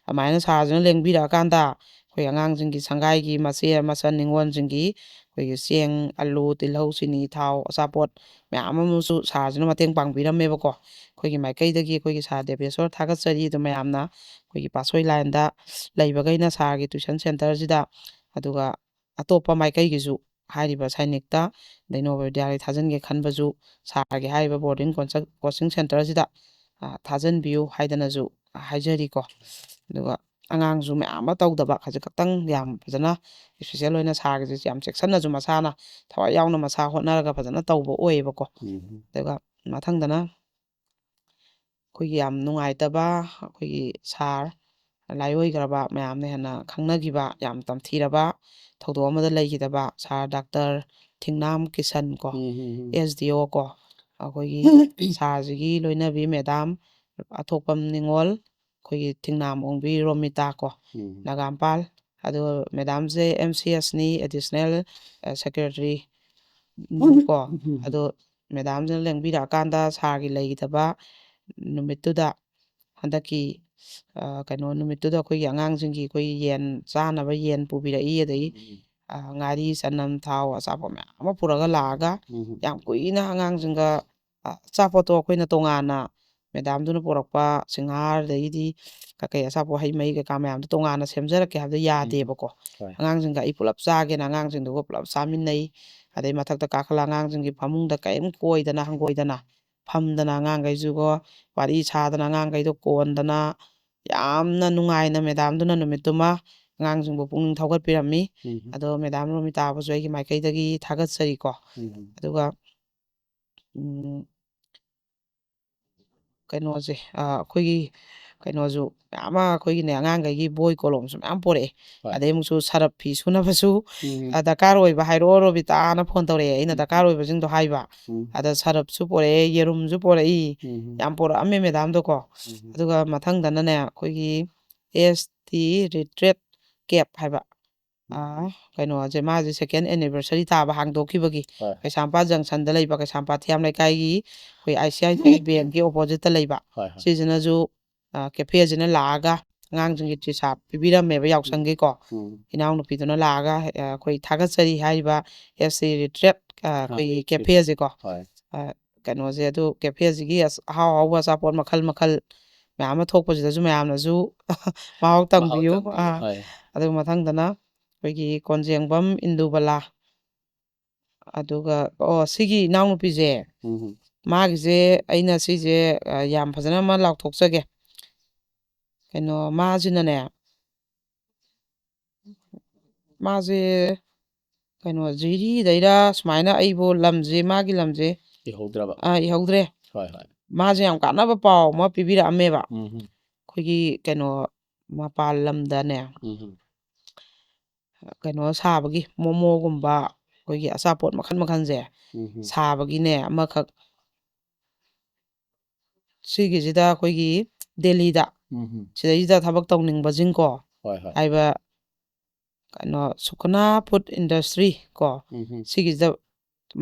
ꯑꯗꯨꯃꯥꯏꯅ ꯁꯥꯔꯁꯤꯅ ꯂꯦꯡꯕꯤꯔꯛꯑꯀꯥꯟꯗ ꯑꯩꯈꯣꯏ ꯑꯉꯥꯡꯁꯤꯡꯒꯤ ꯁꯪꯒꯥꯏꯒꯤ ꯃꯆꯦ ꯃꯆꯟ ꯅꯤꯉꯣꯜꯁꯤꯡꯒꯤ ꯑꯩꯈꯣꯏꯒꯤ ꯆꯦꯡ ꯑꯂꯨ ꯇꯤꯜꯍꯧ ꯆꯤꯅꯤ ꯊꯥꯎ ꯑꯆꯥꯄꯣꯠ ꯃꯌꯥꯝ ꯑꯃꯁꯨ ꯁꯥꯔꯁꯤꯅ ꯃꯇꯦꯡ ꯄꯥꯡꯕꯤꯔꯝꯃꯦꯕꯀꯣ ꯑꯩꯈꯣꯏꯒꯤ ꯃꯥꯏꯀꯩꯗꯒꯤ ꯑꯩꯈꯣꯏꯒꯤ ꯁꯥꯔ ꯗꯦꯕꯦꯁꯣꯔ ꯊꯥꯒꯠꯆꯔꯤ ꯑꯗꯨ ꯃꯌꯥꯝꯅ ꯑꯩꯈꯣꯏꯒꯤ ꯄꯥꯠꯁꯣꯏ ꯂꯥꯏꯟꯗ ꯂꯩꯕꯈꯩꯅ ꯁꯥꯔꯒꯤ ꯇ꯭ꯋꯤꯁꯟ ꯁꯦꯟꯇꯔꯁꯤꯗ ꯑꯗꯨꯒ ꯑꯇꯣꯞꯄ ꯃꯥꯏꯀꯩꯒꯤꯁꯨ ꯍꯥꯏꯔꯤꯕ ꯁꯥꯏꯅꯤꯛꯇ ꯑꯗꯩ ꯅꯣꯕꯣ ꯕꯤꯗ꯭ꯌꯥꯂꯣꯏ ꯊꯥꯖꯤꯟꯒꯦ ꯈꯟꯕꯁꯨ ꯁꯥꯔꯒꯤ ꯍꯥꯏꯔꯤꯕ ꯕꯣꯔꯗꯤꯡ ꯀꯣꯆꯤꯡ ꯁꯦꯟꯇꯔꯁꯤꯗ ꯊꯥꯖꯤꯟꯕꯤꯌꯨ ꯍꯥꯏꯗꯅꯁꯨ ꯍꯥꯏꯖꯔꯤꯀꯣ ꯑꯗꯨꯒ ꯑꯉꯥꯡꯁꯨ ꯃꯌꯥꯝ ꯑꯃ ꯇꯧꯗꯕ ꯈꯖꯤꯛ ꯈꯛꯇꯪ ꯌꯥꯝ ꯐꯖꯅ ꯏꯁꯄꯤꯁꯦꯜ ꯑꯣꯏꯅ ꯁꯥꯔꯒꯤꯁꯦ ꯌꯥꯝ ꯆꯦꯛꯁꯤꯟꯅꯁꯨ ꯃꯁꯥꯅ ꯊꯋꯥꯏ ꯌꯥꯎꯅ ꯃꯁꯥ ꯍꯣꯠꯅꯔꯒ ꯐꯖꯅ ꯇꯧꯕ ꯑꯣꯏꯌꯦꯕꯀꯣ ꯑꯗꯨꯒ ꯃꯊꯪꯗꯅ ꯑꯩꯈꯣꯏꯒꯤ ꯌꯥꯝ ꯅꯨꯡꯉꯥꯏꯇꯕ ꯑꯩꯈꯣꯏꯒꯤ ꯁꯥꯔ ꯂꯥꯏꯑꯣꯏꯈ꯭ꯔꯕ ꯃꯌꯥꯝꯅ ꯍꯦꯟꯅ ꯈꯪꯅꯈꯤꯕ ꯌꯥꯝ ꯇꯝꯊꯤꯔꯕ ꯊꯧꯗꯣꯛ ꯑꯃꯗ ꯂꯩꯈꯤꯗꯕ ꯁꯥꯔ ꯗꯥꯛꯇꯔ ꯊꯤꯡꯅꯥꯝ ꯀꯤꯁꯟ ꯀꯣ SDO ꯀꯣ ꯑꯩꯈꯣꯏꯒꯤ ꯁꯥꯔꯁꯤꯒꯤ ꯂꯣꯏꯅꯕꯤ ꯃꯦꯗꯥꯝ ꯑꯊꯣꯛꯄꯝ ꯅꯤꯉꯣꯜ ꯑꯩꯈꯣꯏꯒꯤ ꯊꯤꯡꯅꯥꯝ ꯑꯣꯡꯕꯤ ꯔꯣꯃꯤꯇꯥ ꯀꯣ ꯅꯒꯥꯝꯄꯥꯜ ꯑꯗꯨꯒ ꯃꯦꯗꯥꯝꯁꯦ MCSꯅꯤ ꯑꯦꯗꯤꯁꯅꯦꯜ ꯁꯦꯀ꯭ꯔꯦꯇꯔꯤ ꯀꯣ ꯑꯗꯣ ꯃꯦꯗꯥꯝꯁꯤꯅ ꯂꯦꯡꯕꯤꯔꯛꯑꯀꯥꯟꯗ ꯁꯥꯔꯒꯤ ꯂꯩꯈꯤꯗꯕ ꯅꯨꯃꯤꯠꯇꯨꯗ ꯍꯟꯗꯛꯀꯤ ꯀꯩꯅꯣ ꯅꯨꯃꯤꯠꯇꯨꯗ ꯑꯩꯈꯣꯏꯒꯤ ꯑꯉꯥꯡꯁꯤꯡꯒꯤ ꯑꯩꯈꯣꯏꯒꯤ ꯌꯦꯟ ꯆꯥꯅꯕ ꯌꯦꯟ ꯄꯨꯕꯤꯔꯛꯏ ꯑꯗꯒꯤ ꯉꯥꯔꯤ ꯆꯅꯝ ꯊꯥꯎ ꯑꯆꯥꯄꯣꯠ ꯃꯌꯥꯝ ꯑꯃ ꯄꯨꯔꯒ ꯂꯥꯛꯑꯒ ꯌꯥꯝ ꯀꯨꯏꯅ ꯑꯉꯥꯡꯁꯤꯡꯒ ꯑꯆꯥꯄꯣꯠꯇꯣ ꯑꯩꯈꯣꯏꯅ ꯇꯣꯉꯥꯟꯅ ꯃꯦꯗꯥꯝꯗꯨꯅ ꯄꯨꯔꯛꯄ ꯁꯤꯡꯍꯥꯔ ꯑꯗꯒꯤꯗꯤ ꯀꯩꯀꯩ ꯑꯆꯥꯄꯣꯠ ꯍꯩ ꯃꯍꯤ ꯀꯩꯀꯥ ꯃꯌꯥꯝꯗꯣ ꯇꯣꯉꯥꯟꯅ ꯁꯦꯝꯖꯔꯛꯀꯦ ꯍꯥꯏꯕꯗꯣ ꯌꯥꯗꯦꯕꯀꯣ ꯑꯉꯥꯡꯁꯤꯡꯒ ꯑꯩ ꯄꯨꯂꯞ ꯆꯥꯒꯦꯅ ꯑꯉꯥꯡꯁꯤꯡꯗꯨꯒ ꯄꯨꯂꯞ ꯆꯥꯃꯤꯟꯅꯩ ꯑꯗꯩ ꯃꯊꯛꯇ ꯀꯥꯈꯠꯂ ꯑꯉꯥꯡꯁꯤꯡꯒꯤ ꯐꯃꯨꯡꯗ ꯀꯔꯤꯝ ꯀꯣꯏꯗꯅ ꯍꯪꯒꯣꯏꯗꯅ ꯐꯝꯗꯅ ꯑꯉꯥꯡꯈꯩꯁꯨꯀꯣ ꯋꯥꯔꯤ ꯁꯥꯗꯅ ꯑꯉꯥꯡꯈꯩꯗꯣ ꯀꯣꯟꯗꯅ ꯌꯥꯝꯅ ꯅꯨꯡꯉꯥꯏꯅ ꯃꯦꯗꯥꯝꯗꯨꯅ ꯅꯨꯃꯤꯠꯇꯨꯃ ꯑꯉꯥꯡꯁꯤꯡꯕꯨ ꯄꯨꯛꯅꯤꯡ ꯊꯧꯒꯠꯄꯤꯔꯝꯃꯤ ꯑꯗꯣ ꯃꯦꯗꯥꯝ ꯔꯣꯃꯤꯇꯥꯕꯨꯁꯨ ꯑꯩꯒꯤ ꯃꯥꯏꯀꯩꯗꯒꯤ ꯊꯥꯒꯠꯆꯔꯤꯀꯣ ꯑꯗꯨꯒ ꯀꯩꯅꯣꯁꯦ ꯑꯩꯈꯣꯏꯒꯤ ꯀꯩꯅꯣꯁꯨ ꯃꯌꯥꯝ ꯑꯃ ꯑꯩꯈꯣꯏꯒꯤꯅꯦ ꯑꯉꯥꯡꯈꯩꯒꯤ ꯕꯣꯏ ꯀꯣꯂꯣꯝꯁꯨ ꯃꯌꯥꯝ ꯄꯣꯔꯛꯑꯦ ꯑꯗꯩ ꯑꯃꯨꯛꯁꯨ ꯁꯔꯞ ꯐꯤ ꯁꯨꯅꯕꯁꯨ ꯗꯔꯀꯥꯔ ꯑꯣꯏꯕ ꯍꯥꯏꯔꯛꯑꯣ ꯔꯣꯕꯤꯇꯥꯅ ꯐꯣꯟ ꯇꯧꯔꯛꯑꯦ ꯑꯩꯅ ꯗꯔꯀꯥꯔ ꯑꯣꯏꯕꯁꯤꯡꯗꯣ ꯍꯥꯏꯕ ꯑꯗ ꯁꯔꯞꯁꯨ ꯄꯣꯔꯛꯑꯦ ꯌꯦꯔꯨꯝꯁꯨ ꯄꯣꯔꯛꯏ ꯌꯥꯝ ꯄꯣꯔꯛꯑꯝꯃꯦ ꯃꯦꯗꯥꯝꯗꯣꯀꯣ ꯑꯗꯨꯒ ꯃꯊꯪꯗꯅꯅꯦ ꯑꯩꯈꯣꯏꯒꯤ ST ꯔꯤꯇ꯭ꯔꯦꯠ ꯀꯦꯞ ꯍꯥꯏꯕ ꯀꯩꯅꯣꯁꯦ ꯃꯥꯁꯦ 2nd anniversary ꯇꯥꯕ ꯍꯥꯡꯗꯣꯛꯈꯤꯕꯒꯤ ꯀꯩꯁꯥꯝꯄꯥꯠ ꯖꯪꯁꯟꯗ ꯂꯩꯕ ꯀꯩꯁꯥꯝꯄꯥꯠ ꯊꯤꯌꯥꯝ ꯂꯩꯀꯥꯏꯒꯤ ꯑꯩꯈꯣꯏ ICICI ꯕꯦꯡꯀꯤ ꯑꯣꯄꯣꯖꯤꯠꯇ ꯂꯩꯕ ꯁꯤꯁꯤꯅꯁꯨ ꯀꯦꯐꯦꯁꯤꯅ ꯂꯥꯛꯑꯒ ꯑꯉꯥꯡꯁꯤꯡꯒꯤ ꯇ꯭ꯔꯤꯁꯥ ꯄꯤꯕꯤꯔꯝꯃꯦꯕ ꯌꯥꯎꯁꯪꯒꯤꯀꯣ ꯏꯅꯥꯎꯅꯨꯄꯤꯗꯨꯅ ꯂꯥꯛꯑꯒ ꯑꯩꯈꯣꯏ ꯊꯥꯒꯠꯆꯔꯤ ꯍꯥꯏꯔꯤꯕ SC ꯔꯤꯇ꯭ꯔꯦꯠ ꯑꯩꯈꯣꯏꯒꯤ ꯀꯦꯐꯦꯁꯦꯀꯣ ꯀꯩꯅꯣꯁꯦ ꯑꯗꯨ ꯀꯦꯐꯦꯁꯤꯒꯤ ꯑꯍꯥꯎ ꯑꯍꯥꯎꯕ ꯑꯆꯥꯄꯣꯠ ꯃꯈꯜ ꯃꯈꯜ ꯃꯌꯥꯝ ꯑꯃ ꯊꯣꯛꯄꯁꯤꯗꯁꯨ ꯃꯌꯥꯝꯅꯁꯨ ꯃꯍꯥꯎ ꯇꯪꯕꯤꯌꯨ ꯑꯗꯨꯒ ꯃꯊꯪꯗꯅ ꯑꯩꯈꯣꯏꯒꯤ ꯀꯣꯟꯖꯦꯡꯕꯝ ꯏꯟꯗꯨꯕꯂꯥ ꯑꯗꯨꯒ ꯁꯤꯒꯤ ꯏꯅꯥꯎꯅꯨꯄꯤꯁꯦ ꯃꯥꯒꯤꯁꯦ ꯑꯩꯅ ꯁꯤꯁꯦ ꯌꯥꯝ ꯐꯖꯅ ꯑꯃ ꯂꯥꯎꯊꯣꯛꯆꯒꯦ ꯀꯩꯅꯣ ꯃꯥꯁꯤꯅꯅꯦ ꯃꯥꯁꯦ ꯀꯩꯅꯣ ꯖꯤꯔꯤꯗꯩꯔ ꯁꯨꯃꯥꯏꯅ ꯑꯩꯕꯨ ꯂꯝꯁꯦ ꯃꯥꯒꯤ ꯂꯝꯁꯦ ꯏꯍꯧꯗ꯭ꯔꯦ ꯃꯥꯁꯦ ꯌꯥꯝ ꯀꯥꯟꯅꯕ ꯄꯥꯎ ꯑꯃ ꯄꯤꯕꯤꯔꯛꯑꯝꯃꯦꯕ ꯑꯩꯈꯣꯏꯒꯤ ꯀꯩꯅꯣ ꯃꯄꯥꯟ ꯂꯝꯗꯅꯦ ꯀꯩꯅꯣ ꯁꯥꯕꯒꯤ ꯃꯣꯃꯣꯒꯨꯝꯕ ꯑꯩꯈꯣꯏꯒꯤ ꯑꯆꯥꯄꯣꯠ ꯃꯈꯜ ꯃꯈꯜꯁꯦ ꯁꯥꯕꯒꯤꯅꯦ ꯑꯃꯈꯛ ꯁꯤꯒꯤꯁꯤꯗ ꯑꯩꯈꯣꯏꯒꯤ ꯗꯦꯜꯂꯤꯗ ꯁꯤꯗꯩꯁꯤꯗ ꯊꯕꯛ ꯇꯧꯅꯤꯡꯕꯁꯤꯡꯀꯣ ꯍꯥꯏꯕ ꯀꯩꯅꯣ ꯁꯨꯈꯅꯥ ꯐꯨꯗ ꯏꯟꯗꯁꯇ꯭ꯔꯤ ꯀꯣ ꯁꯤꯒꯤꯁꯤꯗ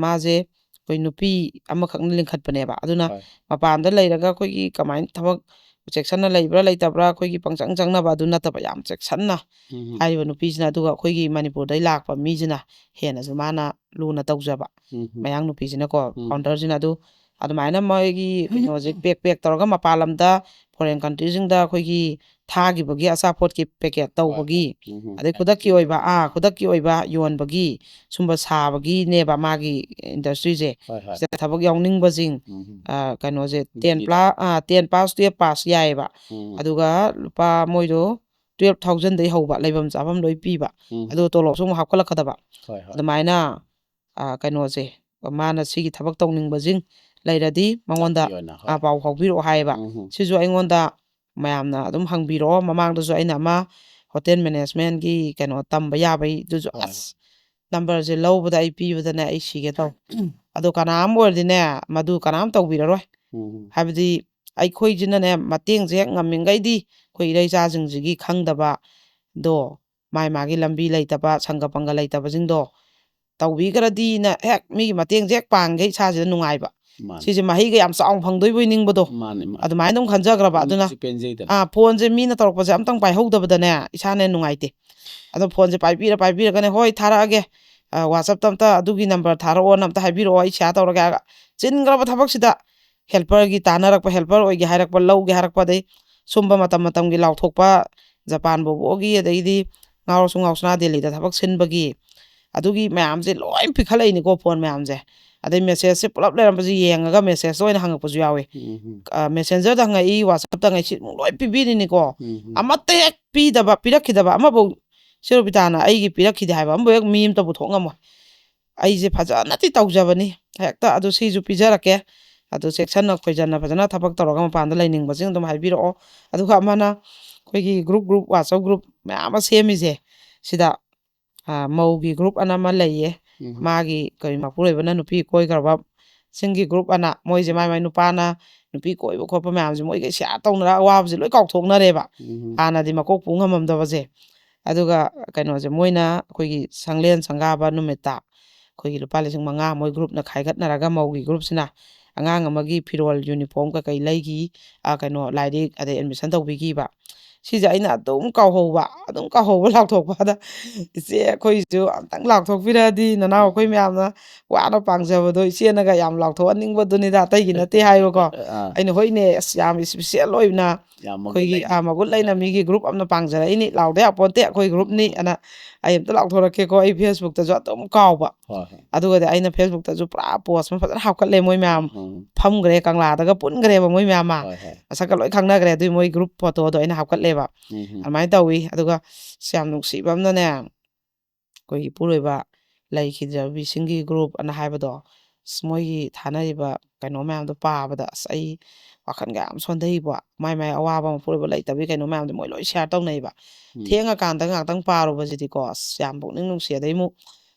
ꯃꯥꯁꯦ ꯑꯩꯈꯣই ꯅꯨꯄꯤ ꯑꯃꯈꯛꯅ ꯂꯤꯡꯈꯠꯄꯅꯦꯕ ꯑꯗꯨꯅ ꯃꯄꯥꯟꯗ ꯂꯩꯔꯒ ꯑꯩꯈꯣꯏꯒꯤ ꯀꯃꯥꯏꯅ ꯊꯕꯛ ꯆꯦꯛꯁꯟꯅ ꯂꯩꯕ꯭ꯔꯥ ꯂꯩꯇꯕ꯭ꯔꯥ ꯑꯩꯈꯣꯏꯒꯤ ꯄꯪꯆꯪ ꯆꯪꯅꯕ ꯑꯗꯨ ꯅꯠꯇꯕ ꯌꯥꯝ ꯆꯦꯛꯁꯟꯅ ꯍꯥꯏꯔꯤꯕ ꯅꯨꯄꯤꯁꯤꯅ ꯑꯗꯨꯒ ꯑꯩꯈꯣꯏꯒꯤ ꯃꯅꯤꯄꯨꯔꯗꯩ ꯂꯥꯛꯄ ꯃꯤꯁꯤꯅ ꯍꯦꯟꯅꯁꯨ ꯃꯥꯅ ꯂꯨꯅ ꯇꯧꯖꯕ ꯃꯌꯥꯡ ꯅꯨꯄꯤꯁꯤꯅꯀꯣ ꯐꯥꯎꯟꯗꯔꯁꯤꯅ ꯑꯗꯨꯃꯥꯏꯅ ꯃꯣꯏꯒꯤ ꯀꯩꯅꯣꯁꯦ ꯄꯦꯛ ꯇꯧꯔꯒ ꯃꯄꯥꯟ ꯂꯝꯗ ꯐꯣꯔꯦꯟ ꯀꯟꯇ꯭ꯔꯤꯁꯤꯡꯗ ꯑꯩꯈꯣꯏꯒꯤ ꯊꯥꯈꯤꯕꯒꯤ ꯑꯆꯥꯄꯣꯠꯀꯤ ꯄꯦꯀꯦꯠ ꯇꯧꯕꯒꯤ ꯑꯗꯩ ꯈꯨꯗꯛꯀꯤ ꯑꯣꯏꯕ ꯌꯣꯟꯕꯒꯤ ꯁꯨꯝꯕ ꯁꯥꯕꯒꯤꯅꯦꯕ ꯃꯥꯒꯤ ꯏꯟꯗꯁꯇ꯭ꯔꯤꯁꯦ ꯁꯤꯗ ꯊꯕꯛ ꯌꯥꯎꯅꯤꯡꯕꯁꯤꯡ ꯀꯩꯅꯣꯁꯦ 10 ꯄꯥꯁ 12 ꯄꯥꯁ ꯌꯥꯏꯑꯕ ꯑꯗꯨꯒ ꯂꯨꯄꯥ ꯃꯣꯏꯗꯣ 12,000ꯗꯩ ꯍꯧꯕ ꯂꯩꯐꯝ ꯆꯥꯐꯝ ꯂꯣꯏ ꯄꯤꯕ ꯑꯗꯨ ꯇꯣꯂꯣꯞꯁꯨ ꯑꯃꯨꯛ ꯍꯥꯞꯀꯠꯂꯛꯀꯗꯕ ꯑꯗꯨꯃꯥꯏꯅ ꯀꯩꯅꯣꯁꯦ ꯃꯥꯅ ꯁꯤꯒꯤ ꯊꯕꯛ ꯇꯧꯅꯤꯡꯕꯁꯤꯡ ꯂꯩꯔꯗꯤ ꯃꯉꯣꯟꯗ ꯄꯥꯎ ꯐꯥꯎꯕꯤꯔꯛꯑꯣ ꯍꯥꯏꯌꯦꯕ ꯁꯤꯁꯨ ꯑꯩꯉꯣꯟꯗ ꯃꯌꯥꯝꯅ ꯑꯗꯨꯝ ꯍꯪꯕꯤꯔꯛꯑꯣ ꯃꯃꯥꯡꯗꯁꯨ ꯑꯩꯅ ꯑꯃ ꯍꯣꯇꯦꯜ ꯃꯦꯅꯦꯖꯃꯦꯟꯒꯤ ꯀꯩꯅꯣ ꯇꯝꯕ ꯌꯥꯕꯩꯗꯨꯁꯨ ꯑꯁ ꯅꯝꯕꯔꯁꯦ ꯂꯧꯕꯗ ꯑꯩ ꯄꯤꯕꯗꯅꯦ ꯑꯩ ꯁꯤꯒꯦ ꯇꯧ ꯑꯗꯣ ꯀꯅꯥꯝ ꯑꯣꯏꯔꯗꯤꯅꯦ ꯃꯗꯨ ꯀꯅꯥꯝ ꯇꯧꯕꯤꯔꯔꯣꯏ ꯍꯥꯏꯕꯗꯤ ꯑꯩꯈꯣꯏꯁꯤꯅꯅꯦ ꯃꯇꯦꯡꯁꯦ ꯍꯦꯛ ꯉꯝꯃꯤꯈꯩꯗꯤ ꯑꯩꯈꯣꯏ ꯏꯔꯩꯆꯥꯁꯤꯡꯁꯤꯒꯤ ꯈꯪꯗꯕꯗꯣ ꯃꯥꯒꯤ ꯂꯝꯕꯤ ꯂꯩꯇꯕ ꯁꯪꯒ ꯄꯪꯒ ꯂꯩꯇꯕꯁꯤꯡꯗꯣ ꯇꯧꯕꯤꯈ꯭ꯔꯗꯤꯅ ꯍꯦꯛ ꯃꯤꯒꯤ ꯃꯇꯦꯡꯁꯦ ꯍꯦꯛ ꯄꯥꯡꯈꯩ ꯏꯁꯥꯁꯤꯗ ꯅꯨꯡꯉꯥꯏꯕ ꯁꯤꯁꯦ ꯃꯍꯩꯒ ꯌꯥꯝ ꯆꯥꯎꯅ ꯐꯪꯗꯣꯏꯕꯣꯏ ꯅꯤꯡꯕꯗꯣ ꯑꯗꯨꯃꯥꯏꯅ ꯑꯗꯨꯝ ꯈꯟꯖꯈ꯭ꯔꯕ ꯑꯗꯨꯅ ꯐꯣꯟꯁꯦ ꯃꯤꯅ ꯇꯧꯔꯛꯄꯁꯦ ꯑꯝꯇꯪ ꯄꯥꯏꯍꯧꯗꯕꯗꯅꯦ ꯏꯁꯥꯅ ꯅꯨꯡꯉꯥꯏꯇꯦ ꯑꯗꯣ ꯐꯣꯟꯁꯦ ꯄꯥꯏꯕꯤꯔꯒꯅꯦ ꯍꯣꯏ ꯊꯥꯔꯛꯑꯒꯦ ꯋꯥꯆꯞꯇ ꯑꯝꯇ ꯑꯗꯨꯒꯤ ꯅꯝꯕꯔ ꯊꯥꯔꯛꯑꯣꯅ ꯑꯝꯇ ꯍꯥꯏꯕꯤꯔꯛꯑꯣ ꯑꯩ ꯁꯤꯌꯥꯔ ꯇꯧꯔꯒꯦ ꯍꯥꯏꯔꯒ ꯆꯤꯟꯈ꯭ꯔꯕ ꯊꯕꯛꯁꯤꯗ ꯍꯦꯜꯄꯔꯒꯤ ꯇꯥꯟꯅꯔꯛꯄ ꯍꯦꯜꯄꯔ ꯑꯣꯏꯒꯦ ꯍꯥꯏꯔꯛꯄ ꯂꯧꯒꯦ ꯍꯥꯏꯔꯛꯄ ꯑꯗꯩ ꯁꯨꯝꯕ ꯃꯇꯝꯒꯤ ꯂꯥꯎꯊꯣꯛꯄ ꯖꯄꯥꯟ ꯕꯣꯕꯣꯒꯤ ꯑꯗꯩꯗꯤ ꯉꯥꯎꯔꯁꯨ ꯉꯥꯎꯁꯅꯥ ꯗꯦꯜꯂꯤꯗ ꯊꯕꯛ ꯁꯤꯟꯕꯒꯤ ꯑꯗꯨꯒꯤ ꯃꯌꯥꯝꯁꯦ ꯂꯣꯏ ꯄꯤꯈꯠꯂꯛꯏꯅꯤꯀꯣ ꯐꯣꯟ ꯃꯌꯥꯝꯁꯦ ꯑꯗꯩ ꯃꯦꯁꯦꯖꯁꯦ ꯄꯨꯂꯞ ꯂꯩꯔꯝꯕꯁꯦ ꯌꯦꯡꯉꯒ ꯃꯦꯁꯦꯖꯇ ꯑꯣꯏꯅ ꯍꯪꯉꯛꯄꯁꯨ ꯌꯥꯎꯋꯤ ꯃꯦꯁꯦꯟꯖꯔꯗ ꯍꯪꯉꯛꯏ ꯋꯥꯆꯞꯇ ꯍꯪꯉꯛꯏ ꯁꯤ ꯂꯣꯏ ꯄꯤꯕꯤꯔꯤꯅꯤꯀꯣ ꯑꯃꯠꯇ ꯍꯦꯛ ꯄꯤꯔꯛꯈꯤꯗꯕ ꯑꯃꯐꯧ ꯁꯤꯔꯨꯕꯤꯇꯥꯅ ꯑꯩꯒꯤ ꯄꯤꯔꯛꯈꯤꯗꯦ ꯍꯥꯏꯕ ꯑꯃꯐꯧ ꯍꯦꯛ ꯃꯤ ꯑꯃꯇ ꯄꯨꯊꯣꯛ ꯉꯝꯃꯣꯏ ꯑꯩꯁꯦ ꯐꯖꯅꯗꯤ ꯇꯧꯖꯕꯅꯤ ꯍꯦꯛꯇ ꯑꯗꯨ ꯁꯤꯁꯨ ꯄꯤꯖꯔꯛꯀꯦ ꯑꯗꯨ ꯆꯦꯛꯁꯟꯅ ꯈꯣꯏꯖꯟꯅ ꯐꯖꯅ ꯊꯕꯛ ꯇꯧꯔꯒ ꯃꯄꯥꯟꯗ ꯂꯩꯅꯤꯡꯕꯁꯤꯡ ꯑꯗꯨꯝ ꯍꯥꯏꯕꯤꯔꯛꯑꯣ ꯑꯗꯨꯒ ꯑꯃꯅ ꯑꯩꯈꯣꯏꯒꯤ ꯒ꯭ꯔꯨꯞ ꯋꯥꯆꯞ ꯒ꯭ꯔꯨꯞ ꯃꯌꯥꯝ ꯑꯃ ꯁꯦꯝꯃꯤꯁꯦ ꯁꯤꯗ ꯃꯧꯒꯤ ꯒ꯭ꯔꯨꯞ ꯑꯅ ꯑꯃ ꯂꯩꯌꯦ ꯃꯥꯒꯤ ꯀꯔꯤ ꯃꯄꯨꯔꯣꯏꯕꯅ ꯅꯨꯄꯤ ꯀꯣꯏꯈ꯭ꯔꯕ ꯁꯤꯡꯒꯤ ꯒ꯭ꯔꯨꯞ ꯑꯅ ꯃꯣꯏꯁꯦ ꯃꯥꯏ ꯅꯨꯄꯥꯅ ꯅꯨꯄꯤ ꯀꯣꯏꯕ ꯈꯣꯠꯄ ꯃꯌꯥꯝꯁꯦ ꯃꯣꯏꯒꯩ ꯁꯤꯌꯥꯔ ꯇꯧꯅꯔꯒ ꯑꯋꯥꯕꯁꯦ ꯂꯣꯏ ꯀꯥꯎꯊꯣꯛꯅꯔꯦꯕ ꯍꯥꯟꯅꯗꯤ ꯃꯀꯣꯛ ꯄꯨ ꯉꯝꯃꯝꯗꯕꯁꯦ ꯑꯗꯨꯒ ꯀꯩꯅꯣꯁꯦ ꯃꯣꯏꯅ ꯑꯩꯈꯣꯏꯒꯤ ꯁꯪꯂꯦꯟ ꯁꯪꯒꯥꯕ ꯅꯨꯃꯤꯠꯇ ꯑꯩꯈꯣꯏꯒꯤ ꯂꯨꯄꯥ 5,000 ꯃꯣꯏ ꯒ꯭ꯔꯨꯞꯅ ꯈꯥꯏꯒꯠꯅꯔꯒ ꯃꯧꯒꯤ ꯒ꯭ꯔꯨꯞꯁꯤꯅ ꯑꯉꯥꯡ ꯑꯃꯒꯤ ꯐꯤꯔꯣꯜ ꯌꯨꯅꯤꯐꯣꯔꯝ ꯀꯩꯀꯩ ꯂꯩꯈꯤ ꯀꯩꯅꯣ ꯂꯥꯏꯔꯤꯛ ꯑꯗꯩ ꯑꯦꯗꯃꯤꯁꯟ ꯇꯧꯕꯤꯈꯤꯕ ꯁꯤꯁꯦ ꯑꯩꯅ ꯑꯗꯨꯝ ꯀꯥꯎꯍꯧꯕ ꯂꯥꯎꯊꯣꯛꯄꯗ ꯏꯆꯦ ꯑꯩꯈꯣꯏꯁꯨ ꯑꯝꯇꯪ ꯂꯥꯎꯊꯣꯛꯄꯤꯔꯛꯑꯗꯤ ꯅꯅꯥꯎ ꯑꯩꯈꯣꯏ ꯃꯌꯥꯝꯅ ꯋꯥꯅ ꯄꯥꯡꯖꯕꯗꯣ ꯏꯆꯦꯅꯒ ꯌꯥꯝ ꯂꯥꯎꯊꯣꯛꯍꯟꯅꯤꯡꯕꯗꯨꯅꯤꯗ ꯑꯇꯩꯒꯤ ꯅꯠꯇꯦ ꯍꯥꯏꯕꯀꯣ ꯑꯩꯅ ꯍꯣꯏꯅꯦ ꯑꯁ ꯌꯥꯝ ꯏꯁꯄꯤꯁꯦꯜ ꯑꯣꯏꯅ ꯑꯩꯈꯣꯏꯒꯤ ꯃꯒꯨꯟ ꯂꯩꯅ ꯃꯤꯒꯤ ꯒ꯭ꯔꯨꯞ ꯑꯃꯅ ꯄꯥꯡꯖꯔꯛꯏꯅꯤ ꯂꯥꯎꯗ ꯌꯥꯄꯣꯟꯇꯦ ꯑꯩꯈꯣꯏ ꯒ꯭ꯔꯨꯞꯅꯤ ꯑꯅ ꯑꯩ ꯑꯝꯇ ꯂꯥꯎꯊꯣꯔꯛꯀꯦꯀꯣ ꯑꯩ ꯐꯦꯁꯕꯨꯛꯇꯁꯨ ꯑꯗꯨꯝ ꯀꯥꯎꯕ ꯑꯗꯨꯒꯗꯤ ꯑꯩꯅ ꯐꯦꯁꯕꯨꯛꯇꯁꯨ ꯄꯨꯔꯥ ꯄꯣꯁ ꯑꯃ ꯐꯖꯅ ꯍꯥꯞꯀꯠꯂꯦ ꯃꯣꯏ ꯃꯌꯥꯝ ꯐꯝꯈ꯭ꯔꯦ ꯀꯪꯂꯥꯗꯒ ꯄꯨꯟꯈ꯭ꯔꯦꯕ ꯃꯣꯏ ꯃꯌꯥꯝ ꯑꯃ ꯃꯁꯛꯀ ꯂꯣꯏ ꯈꯪꯅꯈ꯭ꯔꯦ ꯑꯗꯨꯏ ꯃꯣꯏ ꯒ꯭ꯔꯨꯞ ꯐꯣꯇꯣꯗꯣ ꯑꯩꯅ ꯍꯥꯞꯀꯠꯂꯦꯕ ꯑꯗꯨꯃꯥꯏꯅ ꯇꯧꯋꯤ ꯑꯗꯨꯒ ꯌꯥꯝ ꯅꯨꯡꯁꯤꯕ ꯑꯃꯅꯅꯦ ꯑꯩꯈꯣꯏꯒꯤ ꯏꯄꯨꯔꯣꯏꯕ ꯂꯩꯈꯤꯗ꯭ꯔꯕꯤꯁꯤꯡꯒꯤ ꯒ꯭ꯔꯨꯞ ꯑꯅ ꯍꯥꯏꯕꯗꯣ ꯃꯣꯏꯒꯤ ꯊꯥꯅꯔꯤꯕ ꯀꯩꯅꯣ ꯃꯌꯥꯝꯗꯣ ꯄꯥꯕꯗ ꯑꯁ ꯑꯩ ꯋꯥꯈꯜꯒ ꯌꯥꯝ ꯁꯣꯟꯊꯩꯕ ꯃꯥꯏ ꯑꯋꯥꯕ ꯃꯄꯨꯔꯣꯏꯕ ꯂꯩꯇꯕꯒꯤ ꯀꯩꯅꯣ ꯃꯌꯥꯝꯗꯣ ꯃꯣꯏ ꯂꯣꯏ ꯁꯦꯌꯥꯔ ꯇꯧꯅꯩꯕ ꯊꯦꯡꯉꯀꯥꯟꯗ ꯉꯥꯛꯇꯪ ꯄꯥꯔꯨꯕꯁꯤꯗꯤꯀꯣ ꯑꯁ ꯌꯥꯝ ꯄꯨꯛꯅꯤꯡ ꯅꯨꯡꯁꯤ ꯑꯗꯩ ꯑꯃꯨꯛ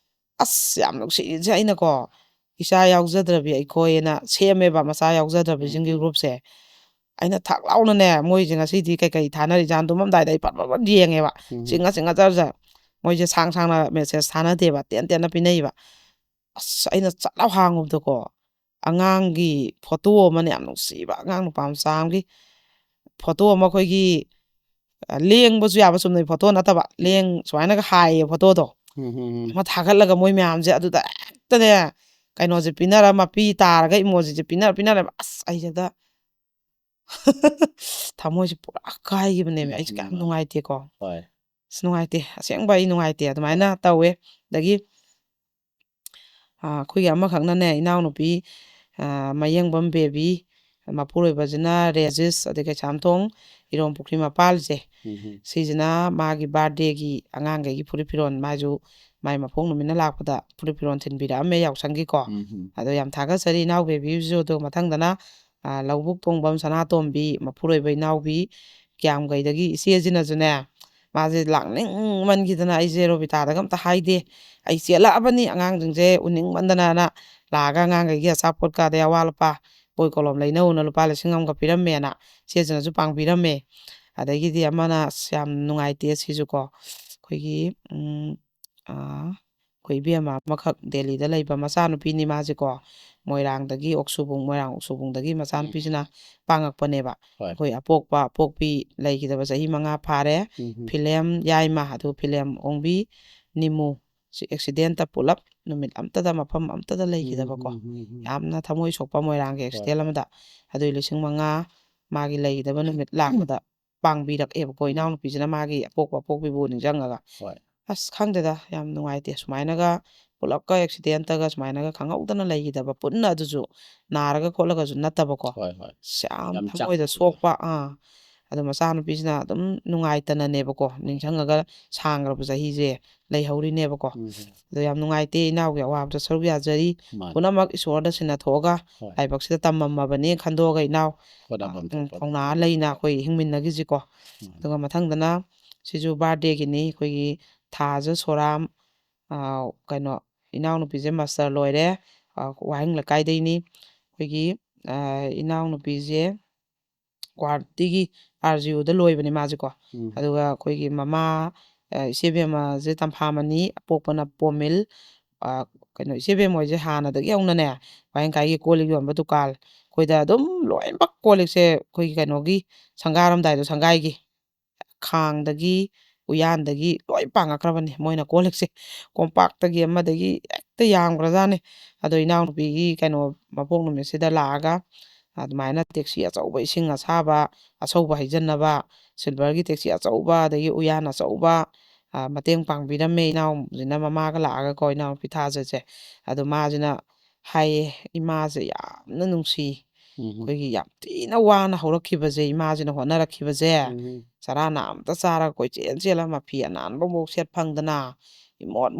ꯑꯁ ꯌꯥꯝ ꯅꯨꯡꯁꯤꯁꯦ ꯑꯩꯅꯀꯣ ꯏꯆꯥ ꯌꯥꯎꯖꯗ꯭ꯔꯕꯤ ꯑꯩꯈꯣꯏꯅ ꯁꯦꯝꯃꯦꯕ ꯃꯆꯥ ꯌꯥꯎꯖꯗ꯭ꯔꯕꯤꯁꯤꯡꯒꯤ ꯒ꯭ꯔꯨꯞꯁꯦ ꯑꯩꯅ ꯊꯥꯛ ꯂꯥꯎꯅꯅꯦ ꯃꯣꯏꯁꯦ ꯉꯁꯤꯗꯤ ꯀꯩꯀꯩ ꯊꯥꯅꯔꯤꯖꯥꯟ ꯇꯨꯝꯃꯝꯗꯥꯏꯗ ꯑꯩ ꯄꯠ ꯌꯦꯡꯉꯦꯕ ꯆꯤꯡꯉ ꯆꯠ ꯃꯣꯏꯁꯦ ꯁꯥꯡꯅ ꯃꯦꯁꯦꯁ ꯊꯥꯅꯗꯦꯕ ꯇꯦꯟꯅ ꯄꯤꯅꯩꯕ ꯑꯁ ꯑꯩꯅ ꯆꯠꯂꯥꯎ ꯍꯥꯡꯉꯨꯕꯗꯀꯣ ꯑꯉꯥꯡꯒꯤ ꯐꯣꯇꯣ ꯑꯃꯅ ꯌꯥꯝ ꯅꯨꯡꯁꯤꯕ ꯑꯉꯥꯡ ꯅꯨꯄꯥ ꯃꯆꯥ ꯑꯃꯒꯤ ꯐꯣꯇꯣ ꯑꯃ ꯑꯩꯈꯣꯏꯒꯤ ꯂꯦꯡꯕꯁꯨ ꯌꯥꯕ ꯆꯨꯝꯅꯩ ꯐꯣꯇꯣ ꯅꯠꯇꯕ ꯁꯨꯃꯥꯏꯅꯒ ꯍꯥꯏꯌꯦ ꯐꯣꯇꯣꯗꯣ ꯑꯃ ꯊꯥꯒꯠꯂꯒ ꯃꯣꯏ ꯃꯌꯥꯝꯁꯦ ꯑꯗꯨꯗ ꯍꯦꯛꯇꯅꯦ ꯀꯩꯅꯣꯁꯦ ꯄꯤꯅꯔ ꯃꯄꯤ ꯇꯥꯔꯒ ꯏꯃꯣꯖꯤꯁꯦ ꯄꯤꯅꯔꯦꯕ ꯑꯁ ꯑꯩꯁꯤꯗ ꯊꯃꯣꯏꯁꯦ ꯄꯨꯔꯥ ꯀꯥꯏꯈꯤꯕꯅꯦꯕ ꯑꯩꯁꯦ ꯀꯌꯥꯝ ꯅꯨꯡꯉꯥꯏꯇꯦꯀꯣ ꯑꯁ ꯅꯨꯡꯉꯥꯏꯇꯦ ꯑꯁꯦꯡꯕ ꯑꯩ ꯅꯨꯡꯉꯥꯏꯇꯦ ꯑꯗꯨꯃꯥꯏꯅ ꯇꯧꯋꯦ ꯑꯗꯒꯤ ꯑꯩꯈꯣꯏꯒꯤ ꯑꯃꯈꯛꯅꯅꯦ ꯏꯅꯥꯎꯅꯨꯄꯤ ꯃꯌꯦꯡꯕꯝ ꯕꯦꯕꯤ ꯃꯄꯨꯔꯣꯏꯕꯁꯤꯅ ꯔꯦꯖꯤꯁ ꯑꯗꯩ ꯀꯩꯁꯥꯝꯊꯣꯡ ꯏꯔꯣꯝꯄꯨꯈ꯭ꯔꯤ ꯃꯄꯥꯜꯁꯦ ꯁꯤꯁꯤꯅ ꯃꯥꯒꯤ ꯕꯥꯔꯗꯦꯒꯤ ꯑꯉꯥꯡꯈꯩꯒꯤ ꯐꯨꯔꯤꯠ ꯐꯤꯔꯣꯜ ꯃꯥꯏꯁꯨ ꯃꯥꯏ ꯃꯄꯣꯛ ꯅꯨꯃꯤꯠꯅ ꯂꯥꯛꯄꯗ ꯐꯨꯔꯤꯠ ꯐꯤꯔꯣꯜ ꯊꯤꯟꯕꯤꯔꯛꯑꯝꯃꯦ ꯌꯥꯎꯁꯪꯒꯤꯀꯣ ꯑꯗꯣ ꯌꯥꯝ ꯊꯥꯒꯠꯆꯔꯤ ꯏꯅꯥꯎ ꯕꯦꯕꯤꯁꯨ ꯑꯗꯨ ꯃꯊꯪꯗꯅ ꯂꯧꯕꯨꯛ ꯇꯣꯡꯕꯝ ꯁꯅꯥꯇꯣꯝꯕꯤ ꯃꯄꯨꯔꯣꯏꯕ ꯏꯅꯥꯎꯕꯤ ꯀ꯭ꯌꯥꯝꯒꯩꯗꯒꯤ ꯏꯆꯦꯁꯤꯅꯁꯨꯅꯦ ꯃꯥꯁꯦ ꯂꯥꯛꯅꯤꯡꯃꯟꯈꯤꯗꯅ ꯑꯩꯁꯦ ꯔꯣꯕꯤꯇꯥꯗꯒ ꯑꯝꯇ ꯍꯥꯏꯗꯦ ꯑꯩ ꯆꯦꯜꯂꯛꯑꯕꯅꯤ ꯑꯉꯥꯡꯁꯤꯡꯁꯦ ꯎꯅꯤꯡꯃꯟꯗꯅ ꯂꯥꯛꯑꯒ ꯑꯉꯥꯡꯈꯩꯒꯤ ꯑꯆꯥꯄꯣꯠꯀꯥꯗ ꯑꯋꯥ ꯂꯨꯄꯥ ꯕꯣꯏ ꯀꯣꯂꯣꯝ ꯂꯩꯅꯧꯅ ꯂꯨꯄꯥ 1,000ꯒ ꯄꯤꯔꯝꯃꯦꯅ ꯏꯆꯦꯁꯤꯅꯁꯨ ꯄꯥꯡꯕꯤꯔꯝꯃꯦ ꯑꯗꯒꯤꯗꯤ ꯑꯃꯅ ꯑꯁ ꯌꯥꯝ ꯅꯨꯡꯉꯥꯏꯇꯦ ꯁꯤꯁꯨꯀꯣ ꯑꯩꯈꯣꯏꯒꯤ ꯑꯩꯈꯣꯏ ꯏꯕꯦꯝꯃ ꯑꯃꯈꯛ ꯗꯦꯜꯂꯤꯗ ꯂꯩꯕ ꯃꯆꯥꯅꯨꯄꯤꯅꯤ ꯃꯥꯁꯦꯀꯣ ꯃꯣꯏꯔꯥꯡ ꯑꯣꯛꯁꯨꯕꯨꯡꯗꯒꯤ ꯃꯆꯥꯅꯨꯄꯤꯁꯤꯅ ꯄꯥꯡꯉꯛꯄꯅꯦꯕ ꯑꯩꯈꯣই ꯑꯄꯣꯛꯄꯤ ꯂꯩꯈꯤꯗꯕ ꯆꯍꯤ 5 ꯐꯥꯔꯦ ꯐꯤꯂꯦꯝ ꯌꯥꯏꯃ ꯑꯗꯨ ꯐꯤꯂꯦꯝ ꯑꯣꯡꯕꯤ ꯅꯤꯃꯨ ꯑꯦꯛꯁꯤꯗꯦꯟꯇ ꯄꯨꯂꯞ ꯅꯨꯃꯤꯠ ꯑꯝꯇꯗ ꯃꯐꯝ ꯑꯝꯇꯗ ꯂꯩꯈꯤꯗꯕꯀꯣ ꯌꯥꯝꯅ ꯊꯃꯣꯏ ꯁꯣꯛꯄ ꯃꯣꯏꯔꯥꯡꯒꯤ ꯑꯦꯛꯁꯤꯗꯦꯟ ꯑꯃꯗ ꯑꯗꯨꯏ 5,000 ꯃꯥꯒꯤ ꯂꯩꯈꯤꯗꯕ ꯅꯨꯃꯤꯠ ꯂꯥꯛꯄꯗ ꯄꯥꯡꯕꯤꯔꯛꯑꯦꯕꯀꯣ ꯏꯅꯥꯎꯅꯨꯄꯤꯁꯤꯅ ꯃꯥꯒꯤ ꯑꯄꯣꯛꯄꯤꯕꯨ ꯅꯤꯡꯁꯤꯡꯉꯒ ꯑꯁ ꯈꯪꯗꯦꯗ ꯌꯥꯝ ꯅꯨꯡꯉꯥꯏꯇꯦ ꯁꯨꯃꯥꯏꯅꯒ ꯄꯨꯂꯞꯀ ꯑꯦꯛꯁꯤꯗꯦꯟꯇꯒ ꯁꯨꯃꯥꯏꯅꯒ ꯈꯪꯍꯧꯗꯅ ꯂꯩꯈꯤꯗꯕ ꯄꯨꯟꯅ ꯑꯗꯨꯁꯨ ꯅꯥꯔꯒ ꯈꯣꯠꯂꯒꯁꯨ ꯅꯠꯇꯕꯀꯣ ꯌꯥꯝ ꯊꯃꯣꯏꯗ ꯁꯣꯛꯄ ꯑꯗꯣ ꯃꯆꯥꯅꯨꯄꯤꯁꯤꯅ ꯑꯗꯨꯝ ꯅꯨꯡꯉꯥꯏꯇꯅꯅꯦꯕꯀꯣ ꯅꯤꯡꯁꯤꯡꯉꯒ ꯁꯥꯡꯈ꯭ꯔꯕ ꯆꯍꯤꯁꯦ ꯂꯩꯍꯧꯔꯤꯅꯦꯕꯀꯣ ꯑꯗꯣ ꯌꯥꯝ ꯅꯨꯡꯉꯥꯏꯇꯦ ꯏꯅꯥꯎꯒꯤ ꯑꯋꯥꯕꯗ ꯁꯔꯨꯛ ꯌꯥꯖꯔꯤ ꯄꯨꯝꯅꯃꯛ ꯏꯁꯣꯔꯗ ꯁꯤꯟꯅꯊꯣꯛꯑꯒ ꯂꯥꯏꯕꯛꯁꯤꯗ ꯇꯝꯃꯝꯃꯕꯅꯦ ꯈꯟꯗꯣꯛꯑꯒ ꯏꯅꯥꯎ ꯊꯧꯅꯥ ꯂꯩꯅ ꯑꯩꯈꯣꯏ ꯍꯤꯡꯃꯤꯟꯅꯈꯤꯁꯤꯀꯣ ꯑꯗꯨꯒ ꯃꯊꯪꯗꯅ ꯁꯤꯁꯨ ꯕꯥꯔꯗꯦꯒꯤꯅꯤ ꯑꯩꯈꯣꯏꯒꯤ ꯊꯥꯖ ꯁꯣꯔꯥꯝ ꯀꯩꯅꯣ ꯏꯅꯥꯎꯅꯨꯄꯤꯁꯦ ꯃꯥꯁꯇꯔ ꯂꯣꯏꯔꯦ ꯋꯥꯍꯦꯡ ꯂꯩꯀꯥꯏꯗꯩꯅꯤ ꯑꯩꯈꯣꯏꯒꯤ ꯏꯅꯥꯎꯅꯨꯄꯤꯁꯦ ꯒꯨꯋꯥꯍꯥꯇꯤꯒꯤ RGUꯗ ꯂꯣꯏꯕꯅꯤ ꯃꯥꯁꯦꯀꯣ ꯑꯗꯨꯒ ꯑꯩꯈꯣꯏꯒꯤ ꯃꯃꯥ ꯏꯆꯦꯕꯦꯝꯃꯁꯦ ꯇꯝꯐꯥꯃꯅꯤ ꯑꯄꯣꯛꯄꯅ ꯄꯣꯃꯤꯜ ꯀꯩꯅꯣ ꯏꯆꯦꯕꯦꯝ ꯍꯣꯏꯁꯦ ꯍꯥꯟꯅꯗꯒꯤ ꯍꯧꯅꯅꯦ ꯋꯥꯍꯦꯡ ꯀꯣꯜꯂꯤꯛ ꯌꯣꯟꯕ ꯗꯨꯀꯥꯟ ꯑꯩꯈꯣꯏꯗ ꯑꯗꯨꯝ ꯂꯣꯏꯅꯃꯛ ꯀꯣꯜꯂꯤꯛꯁꯦ ꯑꯩꯈꯣꯏꯒꯤ ꯀꯩꯅꯣꯒꯤ ꯁꯪꯒꯥꯔꯝꯗꯥꯏꯗꯣ ꯁꯪꯒꯥꯏꯒꯤ ꯈꯥꯡꯗꯒꯤ ꯎꯌꯥꯟꯗꯒꯤ ꯂꯣꯏ ꯄꯥꯡꯉꯛꯈ꯭ꯔꯕꯅꯤ ꯃꯣꯏꯅ ꯀꯣꯜꯂꯤꯛꯁꯦ ꯀꯣꯝꯄꯥꯛꯇꯒꯤ ꯑꯃꯗꯒꯤ ꯍꯦꯛꯇ ꯌꯥꯝꯈ꯭ꯔꯖꯥꯠꯅꯤ ꯑꯗꯣ ꯏꯅꯥꯎꯅꯨꯄꯤꯒꯤ ꯀꯩꯅꯣ ꯃꯄꯣꯛ ꯅꯨꯃꯤꯠꯁꯤꯗ ꯂꯥꯛꯑꯒ ꯑꯗꯨꯃꯥꯏꯅ ꯇꯦꯛꯁꯤ ꯑꯆꯧꯕ ꯏꯁꯤꯡ ꯑꯁꯥꯕ ꯑꯁꯧꯕ ꯍꯩꯖꯤꯟꯅꯕ ꯁꯤꯜꯚꯔꯒꯤ ꯇꯦꯛꯁꯤ ꯑꯆꯧꯕ ꯑꯗꯒꯤ ꯎꯌꯥꯟ ꯑꯆꯧꯕ ꯃꯇꯦꯡ ꯄꯥꯡꯕꯤꯔꯝꯃꯦ ꯏꯅꯥꯎꯁꯤꯅ ꯃꯃꯥꯒ ꯂꯥꯛꯑꯒꯀꯣ ꯏꯅꯥꯎꯅꯨꯄꯤ ꯊꯥꯖꯁꯦ ꯑꯗꯣ ꯃꯥꯁꯤꯅ ꯍꯥꯏꯌꯦ ꯏꯃꯥꯁꯦ ꯌꯥꯝꯅ ꯅꯨꯡꯁꯤ ꯑꯩꯈꯣꯏꯒꯤ ꯌꯥꯝ ꯊꯤꯅ ꯋꯥꯅ ꯍꯧꯔꯛꯈꯤꯕꯁꯦ ꯏꯃꯥꯁꯤꯅ ꯍꯣꯠꯅꯔꯛꯈꯤꯕꯁꯦ ꯆꯔꯥꯅ ꯑꯝꯇ ꯆꯥꯔꯒ ꯀꯣꯏꯆꯦꯜ ꯃꯐꯤ ꯑꯅꯥꯟꯕꯐꯥꯎ ꯁꯦꯠ ꯐꯪꯗꯅ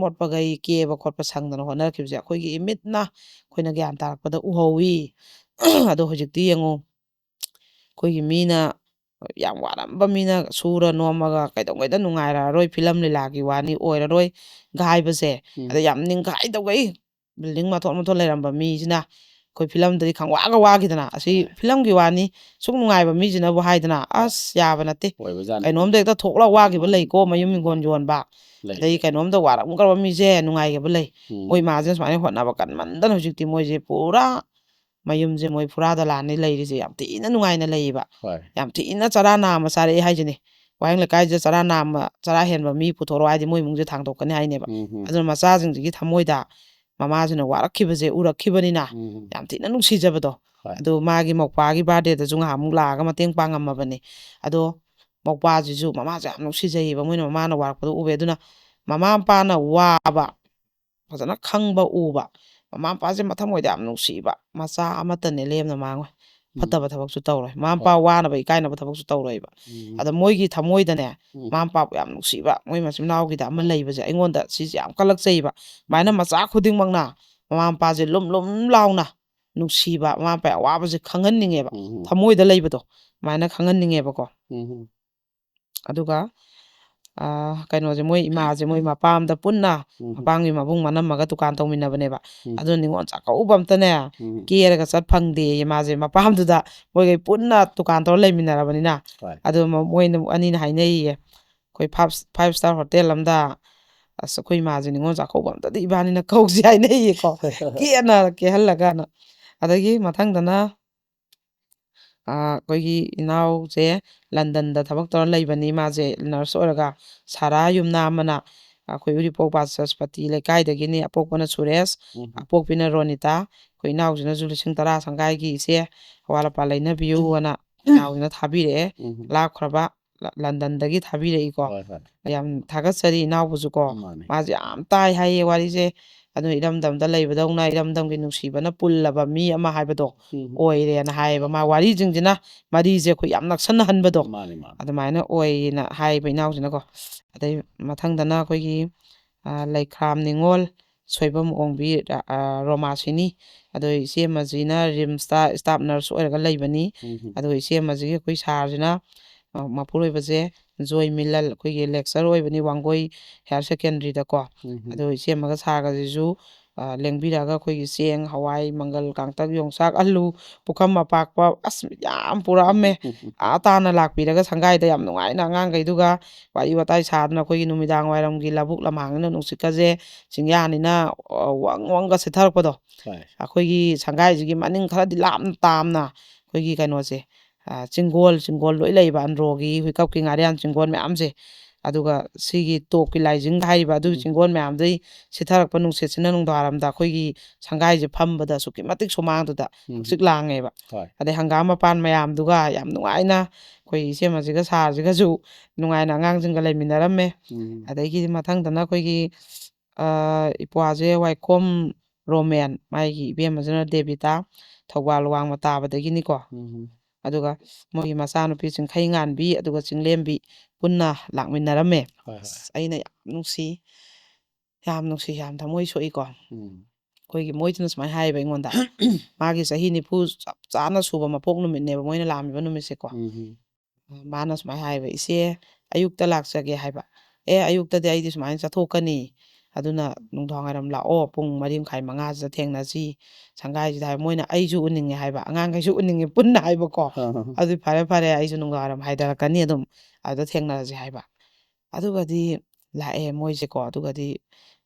ꯃꯣꯠꯄꯈꯩ ꯀꯦꯕ ꯈꯣꯠꯄ ꯁꯪꯗꯅ ꯍꯣꯠꯅꯔꯛꯈꯤꯕꯁꯦ ꯑꯩꯈꯣꯏꯒꯤ ꯏꯃꯤꯠꯅ ꯑꯩꯈꯣꯏꯅ ꯒ꯭ꯌꯥꯟ ꯇꯥꯔꯛꯄꯗ ꯎꯍꯧꯋꯤ ꯑꯗꯣ ꯍꯧꯖꯤꯛꯇꯤ ꯌꯦꯡꯉꯨ ꯑꯩꯈꯣꯏꯒꯤ ꯃꯤꯅ ꯌꯥꯝ ꯋꯥꯔꯝꯕ ꯃꯤꯅ ꯁꯨꯔ ꯅꯣꯝꯃꯒ ꯀꯩꯗꯧꯉꯩꯗ ꯅꯨꯡꯉꯥꯏꯔꯛꯑꯔꯣꯏ ꯐꯤꯂꯝ ꯂꯤꯂꯥꯒꯤ ꯋꯥꯅꯤ ꯑꯣꯏꯔꯔꯣꯏ ꯒꯥꯏꯕꯁꯦ ꯑꯗ ꯌꯥꯝ ꯅꯤꯡꯈꯥꯏꯗꯧꯒꯩ ꯕꯤꯜꯗꯤꯡ ꯃꯊꯣꯟ ꯂꯩꯔꯝꯕ ꯃꯤꯁꯤꯅ ꯑꯩꯈꯣꯏ ꯐꯤꯂꯝꯗꯗꯤ ꯈꯪꯋꯥꯒ ꯋꯥꯈꯤꯗꯅ ꯑꯁꯤ ꯐꯤꯂꯝꯒꯤ ꯋꯥꯅꯤ ꯁꯨꯛ ꯅꯨꯡꯉꯥꯏꯕ ꯃꯤꯁꯤꯅꯕꯨ ꯍꯥꯏꯗꯅ ꯑꯁ ꯌꯥꯕ ꯅꯠꯇꯦ ꯑꯣꯏꯕꯖꯥꯠꯅꯤ ꯀꯩꯅꯣꯝꯗ ꯍꯦꯛꯇ ꯊꯣꯛꯂ ꯋꯥꯈꯤꯕ ꯂꯩꯀꯣ ꯃꯌꯨꯝ ꯍꯤꯡꯒꯣꯜ ꯌꯣꯟꯕ ꯂꯩ ꯑꯗꯩ ꯀꯩꯅꯣꯝꯗ ꯋꯥꯔꯝꯈ꯭ꯔꯕ ꯃꯤꯁꯦ ꯅꯨꯡꯉꯥꯏꯈꯤꯕ ꯂꯩ ꯃꯣꯏ ꯎꯝ ꯃꯥꯁꯦ ꯁꯨꯃꯥꯏꯅ ꯍꯣꯠꯅꯕ ꯀꯟꯃꯟꯗꯅ ꯍꯧꯖꯤꯛꯇꯤ ꯃꯣꯏꯁꯦ ꯄꯨꯔꯥ ꯃꯌꯨꯝꯁꯦ ꯃꯣꯏ ꯐꯨꯔꯥꯗ ꯂꯥꯟꯅꯤ ꯂꯩꯔꯤꯁꯦ ꯌꯥꯝ ꯊꯤꯅ ꯅꯨꯡꯉꯥꯏꯅ ꯂꯩꯌꯦꯕ ꯍꯣꯏ ꯌꯥꯝ ꯊꯤꯅ ꯆꯔꯥ ꯅꯥꯝꯃ ꯆꯥꯔꯛꯑꯦ ꯍꯥꯏꯁꯤꯅꯦ ꯋꯥꯍꯦꯡ ꯂꯩꯀꯥꯏꯁꯤꯗ ꯆꯔꯥ ꯅꯥꯝꯃ ꯆꯔꯥ ꯍꯦꯟꯕ ꯃꯤ ꯄꯨꯊꯣꯔꯛꯑꯣ ꯍꯥꯏꯗꯤ ꯃꯣꯏ ꯏꯃꯨꯡꯁꯦ ꯊꯥꯡꯗꯣꯛꯀꯅꯤ ꯍꯥꯏꯅꯦꯕ ꯑꯗꯨꯅ ꯃꯆꯥꯁꯤꯡꯁꯤꯒꯤ ꯊꯃꯣꯏꯗ ꯃꯃꯥꯁꯤꯅ ꯋꯥꯔꯛꯈꯤꯕꯁꯦ ꯎꯔꯛꯈꯤꯕꯅꯤꯅ ꯌꯥꯝ ꯊꯤꯅ ꯅꯨꯡꯁꯤꯖꯕꯗꯣ ꯍꯣꯏ ꯑꯗꯨ ꯃꯥꯒꯤ ꯃꯧꯄꯥꯒꯤ ꯕꯥꯔꯗꯦꯗꯁꯨ ꯉꯥꯏꯍꯥꯛꯃꯨꯛ ꯂꯥꯛꯑꯒ ꯃꯇꯦꯡ ꯄꯥꯡꯉꯝꯃꯕꯅꯦ ꯑꯗꯣ ꯃꯧꯄꯥꯁꯤꯁꯨ ꯃꯃꯥꯁꯦ ꯌꯥꯝ ꯅꯨꯡꯁꯤꯖꯩꯌꯦꯕ ꯃꯣꯏꯅ ꯃꯃꯥꯅ ꯋꯥꯔꯛꯄꯗꯣ ꯎꯕꯦ ꯑꯗꯨꯅ ꯃꯃꯥ ꯃꯄꯥꯅ ꯋꯥꯕ ꯐꯖꯅ ꯈꯪꯕ ꯎꯕ ꯃꯃꯥ ꯃꯄꯥꯁꯦ ꯃꯊꯃꯣꯏꯗ ꯌꯥꯝ ꯅꯨꯡꯁꯤꯕ ꯃꯆꯥ ꯑꯃꯠꯇꯅꯦ ꯂꯦꯝꯅ ꯃꯥꯡꯉꯣꯏ ꯐꯠꯇꯕ ꯊꯕꯛꯁꯨ ꯇꯧꯔꯣꯏ ꯃꯃꯥ ꯃꯄꯥ ꯋꯥꯅꯕ ꯏꯀꯥꯏꯅꯕ ꯊꯕꯛꯁꯨ ꯇꯧꯔꯣꯏꯕ ꯑꯗ ꯃꯣꯏꯒꯤ ꯊꯃꯣꯏꯗꯅꯦ ꯃꯃꯥ ꯃꯄꯥꯕꯨ ꯌꯥꯝ ꯅꯨꯡꯁꯤꯕ ꯃꯣꯏ ꯃꯆꯤꯟ ꯃꯅꯥꯎꯒꯤꯗ ꯑꯃ ꯂꯩꯕꯁꯦ ꯑꯩꯉꯣꯟꯗ ꯁꯤꯁꯦ ꯌꯥꯝ ꯀꯜꯂꯛꯆꯩꯕ ꯁꯨꯃꯥꯏꯅ ꯃꯆꯥ ꯈꯨꯗꯤꯡꯃꯛꯅ ꯃꯃꯥ ꯃꯄꯥꯁꯦ ꯂꯨꯝ ꯂꯨꯝ ꯂꯥꯎꯅ ꯅꯨꯡꯁꯤꯕ ꯃꯃꯥ ꯃꯄꯥꯒꯤ ꯑꯋꯥꯕꯁꯦ ꯈꯪꯍꯟꯅꯤꯡꯉꯦꯕ ꯊꯃꯣꯏꯗ ꯂꯩꯕꯗꯣ ꯑꯗꯨꯃꯥꯏꯅ ꯈꯪꯍꯟꯅꯤꯡꯉꯦꯕꯀꯣ ꯑꯗꯨꯒ ꯀꯩꯅꯣꯁꯦ ꯃꯣꯏ ꯏꯃꯥꯁꯦ ꯃꯣꯏ ꯃꯄꯥꯝꯗ ꯄꯨꯟꯅ ꯃꯄꯥꯝꯒꯤ ꯃꯕꯨꯡ ꯃꯅꯝꯃꯒ ꯗꯨꯀꯥꯟ ꯇꯧꯃꯤꯟꯅꯕꯅꯦꯕ ꯑꯗꯨ ꯅꯤꯉꯣꯜ ꯆꯥꯛꯀꯧꯕ ꯑꯝꯇꯅꯦ ꯀꯦꯔꯒ ꯆꯠ ꯐꯪꯗꯦꯌꯦ ꯃꯥꯁꯦ ꯃꯄꯥꯝꯗꯨꯗ ꯃꯣꯏꯒꯩ ꯄꯨꯟꯅ ꯗꯨꯀꯥꯟ ꯇꯧꯔ ꯂꯩꯃꯤꯟꯅꯔꯕꯅꯤꯅ ꯑꯗꯨ ꯃꯣꯏꯅ ꯑꯅꯤꯅ ꯍꯥꯏꯅꯩꯌꯦ ꯑꯩꯈꯣꯏ 5 star ꯍꯣꯇꯦꯜ ꯑꯝꯗ ꯑꯁ ꯑꯩꯈꯣꯏ ꯏꯃꯥꯁꯦ ꯅꯤꯉꯣꯜ ꯆꯥꯛꯀꯧꯕ ꯑꯝꯇꯗꯤ ꯏꯕꯥꯅꯤꯅ ꯀꯧꯁꯤ ꯍꯥꯏꯅꯩꯌꯦꯀꯣ ꯀꯦꯅ ꯀꯦꯍꯜꯂꯒꯅ ꯑꯗꯒꯤ ꯃꯊꯪꯗꯅ ꯑꯩꯈꯣꯏꯒꯤ ꯏꯅꯥꯎꯁꯦ ꯂꯟꯗꯟꯗ ꯊꯕꯛ ꯇꯧꯔ ꯂꯩꯕꯅꯤ ꯃꯥꯁꯦ ꯅꯔꯁ ꯑꯣꯏꯔꯒ ꯁꯥꯔꯥ ꯌꯨꯝꯅꯥꯝꯑꯅ ꯑꯩꯈꯣꯏ ꯎꯔꯤꯄꯣꯛ ꯕꯥꯆꯁꯄꯇꯤ ꯂꯩꯀꯥꯏꯗꯒꯤꯅꯤ ꯑꯄꯣꯛꯄꯅ ꯁꯨꯔꯦꯁ ꯑꯄꯣꯛꯄꯤꯅ ꯔꯣꯅꯤꯇꯥ ꯑꯩꯈꯣꯏ ꯏꯅꯥꯎꯁꯤꯅꯁꯨ 10,000 ꯁꯪꯒꯥꯏꯒꯤ ꯏꯆꯦ ꯑꯋꯥꯠ ꯑꯄꯥ ꯂꯩꯅꯕꯤꯌꯨꯑꯅ ꯏꯅꯥꯎꯁꯤꯅ ꯊꯥꯕꯤꯔꯛꯑꯦ ꯂꯥꯞꯈ꯭ꯔꯕ ꯂꯟꯗꯟꯗꯒꯤ ꯊꯥꯕꯤꯔꯛꯏꯀꯣ ꯍꯣꯏ ꯍꯣꯏ ꯌꯥꯝ ꯊꯥꯒꯠꯆꯔꯤ ꯏꯅꯥꯎꯕꯨꯁꯨꯀꯣ ꯃꯥꯅꯦ ꯃꯥꯁꯦ ꯌꯥꯝ ꯇꯥꯏ ꯍꯥꯏꯌꯦ ꯋꯥꯔꯤꯁꯦ ꯑꯗꯨꯅ ꯏꯔꯝꯗꯝꯗ ꯂꯩꯕꯗꯧꯅ ꯏꯔꯝꯗꯝꯒꯤ ꯅꯨꯡꯁꯤꯕꯅ ꯄꯨꯜꯂꯕ ꯃꯤ ꯑꯃ ꯍꯥꯏꯕꯗꯣ ꯑꯣꯏꯔꯦꯅ ꯍꯥꯏꯌꯦꯕ ꯃꯥ ꯋꯥꯔꯤꯁꯤꯡꯁꯤꯅ ꯃꯔꯤꯁꯦ ꯑꯩꯈꯣꯏ ꯌꯥꯝ ꯅꯛꯁꯟꯅꯍꯟꯕꯗꯣ ꯃꯥꯅꯦ ꯃꯥꯅꯦ ꯑꯗꯨꯃꯥꯏꯅ ꯑꯣꯏꯅ ꯍꯥꯏꯌꯦꯕ ꯏꯅꯥꯎꯁꯤꯅꯀꯣ ꯑꯗꯩ ꯃꯊꯪꯗꯅ ꯑꯩꯈꯣꯏꯒꯤ ꯂꯩꯈ꯭ꯔꯥꯝ ꯅꯤꯉꯣꯜ ꯁꯣꯏꯕꯝ ꯑꯣꯡꯕꯤ ꯔꯣꯃꯥꯁꯤꯅꯤ ꯑꯗꯣ ꯏꯆꯦꯃꯁꯤꯅ ꯔꯤꯝꯁꯇ ꯁ꯭ꯇꯥꯐ ꯅꯔꯁ ꯑꯣꯏꯔꯒ ꯂꯩꯕꯅꯤ ꯑꯗꯨꯒ ꯏꯆꯦꯃꯁꯤꯒꯤ ꯑꯩꯈꯣꯏ ꯁꯥꯔꯁꯤꯅ ꯃꯄꯨꯔꯣꯏꯕꯁꯦ ꯖꯣꯏ ꯃꯤꯂꯜ ꯑꯩꯈꯣꯏꯒꯤ ꯂꯦꯛꯆꯔ ꯑꯣꯏꯕꯅꯤ ꯋꯥꯡꯒꯣꯏ ꯍꯥꯌꯔ ꯁꯦꯀꯦꯟꯗꯔꯤꯗꯀꯣ ꯑꯗꯣ ꯏꯆꯦꯃꯒ ꯁꯥꯔꯒꯁꯤꯁꯨ ꯂꯦꯡꯕꯤꯔꯛꯑꯒ ꯑꯩꯈꯣꯏꯒꯤ ꯆꯦꯡ ꯍꯋꯥꯏ ꯃꯪꯒꯜ ꯀꯥꯡꯇꯛ ꯌꯣꯡꯆꯥꯛ ꯑꯂꯨ ꯄꯨꯈꯝ ꯑꯄꯥꯛꯄ ꯑꯁ ꯌꯥꯝ ꯄꯨꯔꯛꯑꯝꯃꯦ ꯇꯥꯅ ꯂꯥꯛꯄꯤꯔꯒ ꯁꯪꯒꯥꯏꯗ ꯌꯥꯝ ꯅꯨꯡꯉꯥꯏꯅ ꯑꯉꯥꯡꯈꯩꯗꯨꯒ ꯋꯥꯔꯤ ꯋꯥꯇꯥꯏ ꯁꯥꯗꯅ ꯑꯩꯈꯣꯏꯒꯤ ꯅꯨꯃꯤꯗꯥꯡ ꯋꯥꯏꯔꯝꯒꯤ ꯂꯧꯕꯨꯛ ꯂꯝꯍꯥꯡꯅꯤꯅ ꯅꯨꯡꯁꯤꯠꯀꯁꯦ ꯆꯤꯡꯌꯥꯅꯤꯅ ꯋꯪ ꯋꯪꯒ ꯁꯤꯠꯊꯔꯛꯄꯗꯣ ꯍꯣꯏ ꯑꯩꯈꯣꯏꯒꯤ ꯁꯪꯒꯥꯏꯁꯤꯒꯤ ꯃꯅꯤꯡ ꯈꯔꯗꯤ ꯂꯥꯞꯅ ꯇꯥꯝꯅ ꯑꯩꯈꯣꯏꯒꯤ ꯀꯩꯅꯣꯁꯦ ꯆꯤꯡꯒꯣꯜ ꯂꯣꯏ ꯂꯩꯕ ꯑꯟꯗ꯭ꯔꯣꯒꯤ ꯍꯨꯏꯀꯞꯀꯤ ꯉꯥꯔꯤꯌꯥꯟ ꯆꯤꯡꯒꯣꯜ ꯃꯌꯥꯝꯁꯦ ꯑꯗꯨꯒ ꯁꯤꯒꯤ ꯇꯣꯞꯀꯤ ꯂꯥꯏꯖꯤꯡ ꯍꯥꯏꯔꯤꯕ ꯑꯗꯨꯒꯤ ꯆꯤꯡꯒꯣꯜ ꯃꯌꯥꯝꯗꯩ ꯁꯤꯊꯔꯛꯄ ꯅꯨꯡꯁꯤꯠꯁꯤꯅ ꯅꯨꯡꯗꯥꯡꯋꯥꯏꯔꯝꯗ ꯑꯩꯈꯣꯏꯒꯤ ꯁꯪꯒꯥꯏꯁꯦ ꯐꯝꯕꯗ ꯑꯁꯨꯛꯀꯤ ꯃꯇꯤꯛ ꯁꯨꯃꯥꯡꯗꯨꯗ ꯍꯛꯆꯤꯛ ꯂꯥꯡꯉꯦꯕ ꯍꯣꯏ ꯑꯗꯩ ꯍꯪꯒꯥꯝ ꯃꯄꯥꯟ ꯃꯌꯥꯝꯗꯨꯒ ꯌꯥꯝ ꯅꯨꯡꯉꯥꯏꯅ ꯑꯩꯈꯣꯏ ꯏꯆꯦꯃꯁꯤꯒ ꯁꯥꯔꯁꯤꯒꯁꯨ ꯅꯨꯡꯉꯥꯏꯅ ꯑꯉꯥꯡꯁꯤꯡꯒ ꯂꯩꯃꯤꯟꯅꯔꯝꯃꯦ ꯑꯗꯒꯤꯗꯤ ꯃꯊꯪꯗꯅ ꯑꯩꯈꯣꯏꯒꯤ ꯏꯄ꯭ꯋꯥꯁꯦ ꯋꯥꯏꯈꯣꯝ ꯔꯣꯃꯦꯟ ꯃꯥꯒꯤ ꯏꯕꯦꯝꯃꯁꯤꯅ ꯗꯦꯕꯤꯇꯥ ꯊꯧꯕꯥꯜ ꯋꯥꯡꯃ ꯇꯥꯕꯗꯒꯤꯅꯤꯀꯣ ꯑꯗꯨꯒ ꯃꯣꯏꯒꯤ ꯃꯆꯥꯅꯨꯄꯤ ꯆꯤꯡꯈꯩ ꯉꯥꯟꯕꯤ ꯑꯗꯨꯒ ꯆꯤꯡꯂꯦꯝꯕꯤ ꯄꯨꯟꯅ ꯂꯥꯛꯃꯤꯟꯅꯔꯝꯃꯦ ꯍꯣꯏ ꯍꯣꯏ ꯑꯩꯅ ꯌꯥꯝ ꯅꯨꯡꯁꯤ ꯌꯥꯝ ꯊꯃꯣꯏ ꯁꯣꯛꯏꯀꯣ ꯑꯩꯈꯣꯏꯒꯤ ꯃꯣꯏꯗꯨꯅ ꯁꯨꯃꯥꯏꯅ ꯍꯥꯏꯌꯦꯕ ꯑꯩꯉꯣꯟꯗ ꯃꯥꯒꯤ ꯆꯍꯤ 90 ꯆꯞ ꯆꯥꯅ ꯁꯨꯕ ꯃꯄꯣꯛ ꯅꯨꯃꯤꯠꯅꯦꯕ ꯃꯣꯏꯅ ꯂꯥꯛꯑꯝꯃꯤꯕ ꯅꯨꯃꯤꯠꯁꯦꯀꯣ ꯃꯥꯅ ꯁꯨꯃꯥꯏꯅ ꯍꯥꯏꯕ ꯏꯆꯦ ꯑꯌꯨꯛꯇ ꯂꯥꯛꯆꯒꯦ ꯍꯥꯏꯕ ꯑꯌꯨꯛꯇꯗꯤ ꯑꯩꯗꯤ ꯁꯨꯃꯥꯏꯅ ꯆꯠꯊꯣꯛꯀꯅꯤ ꯑꯗꯨꯅ ꯅꯨꯡꯗꯥꯡꯋꯥꯏꯔꯝ ꯂꯥꯛꯑꯣ ꯄꯨꯡ 4:30 5:00ꯁꯤꯗ ꯊꯦꯡꯅꯁꯤ ꯁꯪꯒꯥꯏꯁꯤꯗ ꯍꯥꯏꯕ ꯃꯣꯏꯅ ꯑꯩꯁꯨ ꯎꯅꯤꯡꯉꯦ ꯍꯥꯏꯕ ꯑꯉꯥꯡꯈꯩꯁꯨ ꯎꯅꯤꯡꯉꯦ ꯄꯨꯟꯅ ꯍꯥꯏꯕꯀꯣ ꯑꯗꯨ ꯐꯔꯦ ꯑꯩꯁꯨ ꯅꯨꯡꯗꯥꯡꯋꯥꯏꯔꯝ ꯍꯥꯏꯊꯔꯛꯀꯅꯤ ꯑꯗꯨꯝ ꯑꯗꯨꯗ ꯊꯦꯡꯅꯔꯁꯤ ꯍꯥꯏꯕ ꯑꯗꯨꯒꯗꯤ ꯂꯥꯛꯑꯦ ꯃꯣꯏꯁꯦꯀꯣ ꯑꯗꯨꯒꯗꯤ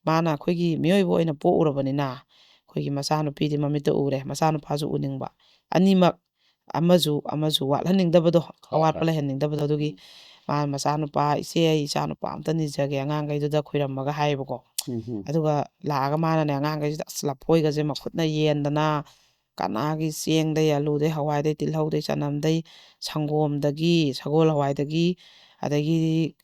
ꯃꯥꯅ ꯑꯩꯈꯣꯏꯒꯤ ꯃꯤꯑꯣꯏꯕ ꯑꯣꯏꯅ ꯄꯣꯛꯎꯔꯕꯅꯤꯅ ꯑꯩꯈꯣꯏꯒꯤ ꯃꯆꯥꯅꯨꯄꯤꯗꯤ ꯃꯃꯤꯠꯇ ꯎꯔꯦ ꯃꯆꯥꯅꯨꯄꯥꯁꯨ ꯎꯅꯤꯡꯕ ꯑꯅꯤꯃꯛ ꯑꯃꯁꯨ ꯋꯥꯠꯍꯟꯅꯤꯡꯗꯕꯗꯣ ꯍꯣꯏ ꯑꯋꯥꯠꯄ ꯍꯣꯏ ꯂꯩꯍꯟꯅꯤꯡꯗꯕꯗꯣ ꯑꯗꯨꯒꯤ ꯃꯥ ꯃꯆꯥꯅꯨꯄꯥ ꯏꯆꯦ ꯑꯩ ꯏꯆꯥꯅꯨꯄꯥ ꯑꯝꯇ ꯅꯤꯖꯒꯦ ꯑꯉꯥꯡꯈꯩꯗꯨꯗ ꯈꯣꯏꯔꯝꯃꯒ ꯍꯥꯏꯌꯦꯕꯀோ ꯑꯗꯨꯒ ꯂꯥꯛꯑꯒ ꯃꯥꯅꯅꯦ ꯑꯉꯥꯡꯈꯩꯁꯤꯗ ꯑꯁ ꯂꯐꯣꯏꯒꯁꯦ ꯃꯈꯨꯠꯅ ꯌꯦꯟꯗꯅ ꯀꯅꯥꯒꯤ ꯆꯦꯡꯗꯩ ꯑꯂꯨꯗꯩ ꯍꯋꯥꯏꯗꯩ ꯇꯤꯜꯍꯧꯗꯩ ꯆꯅꯝꯗꯩ ꯁꯪꯒꯣꯝꯗꯒꯤ ꯁꯒꯣꯜ ꯍꯋꯥꯏꯗꯒꯤ ꯑꯗꯒꯤ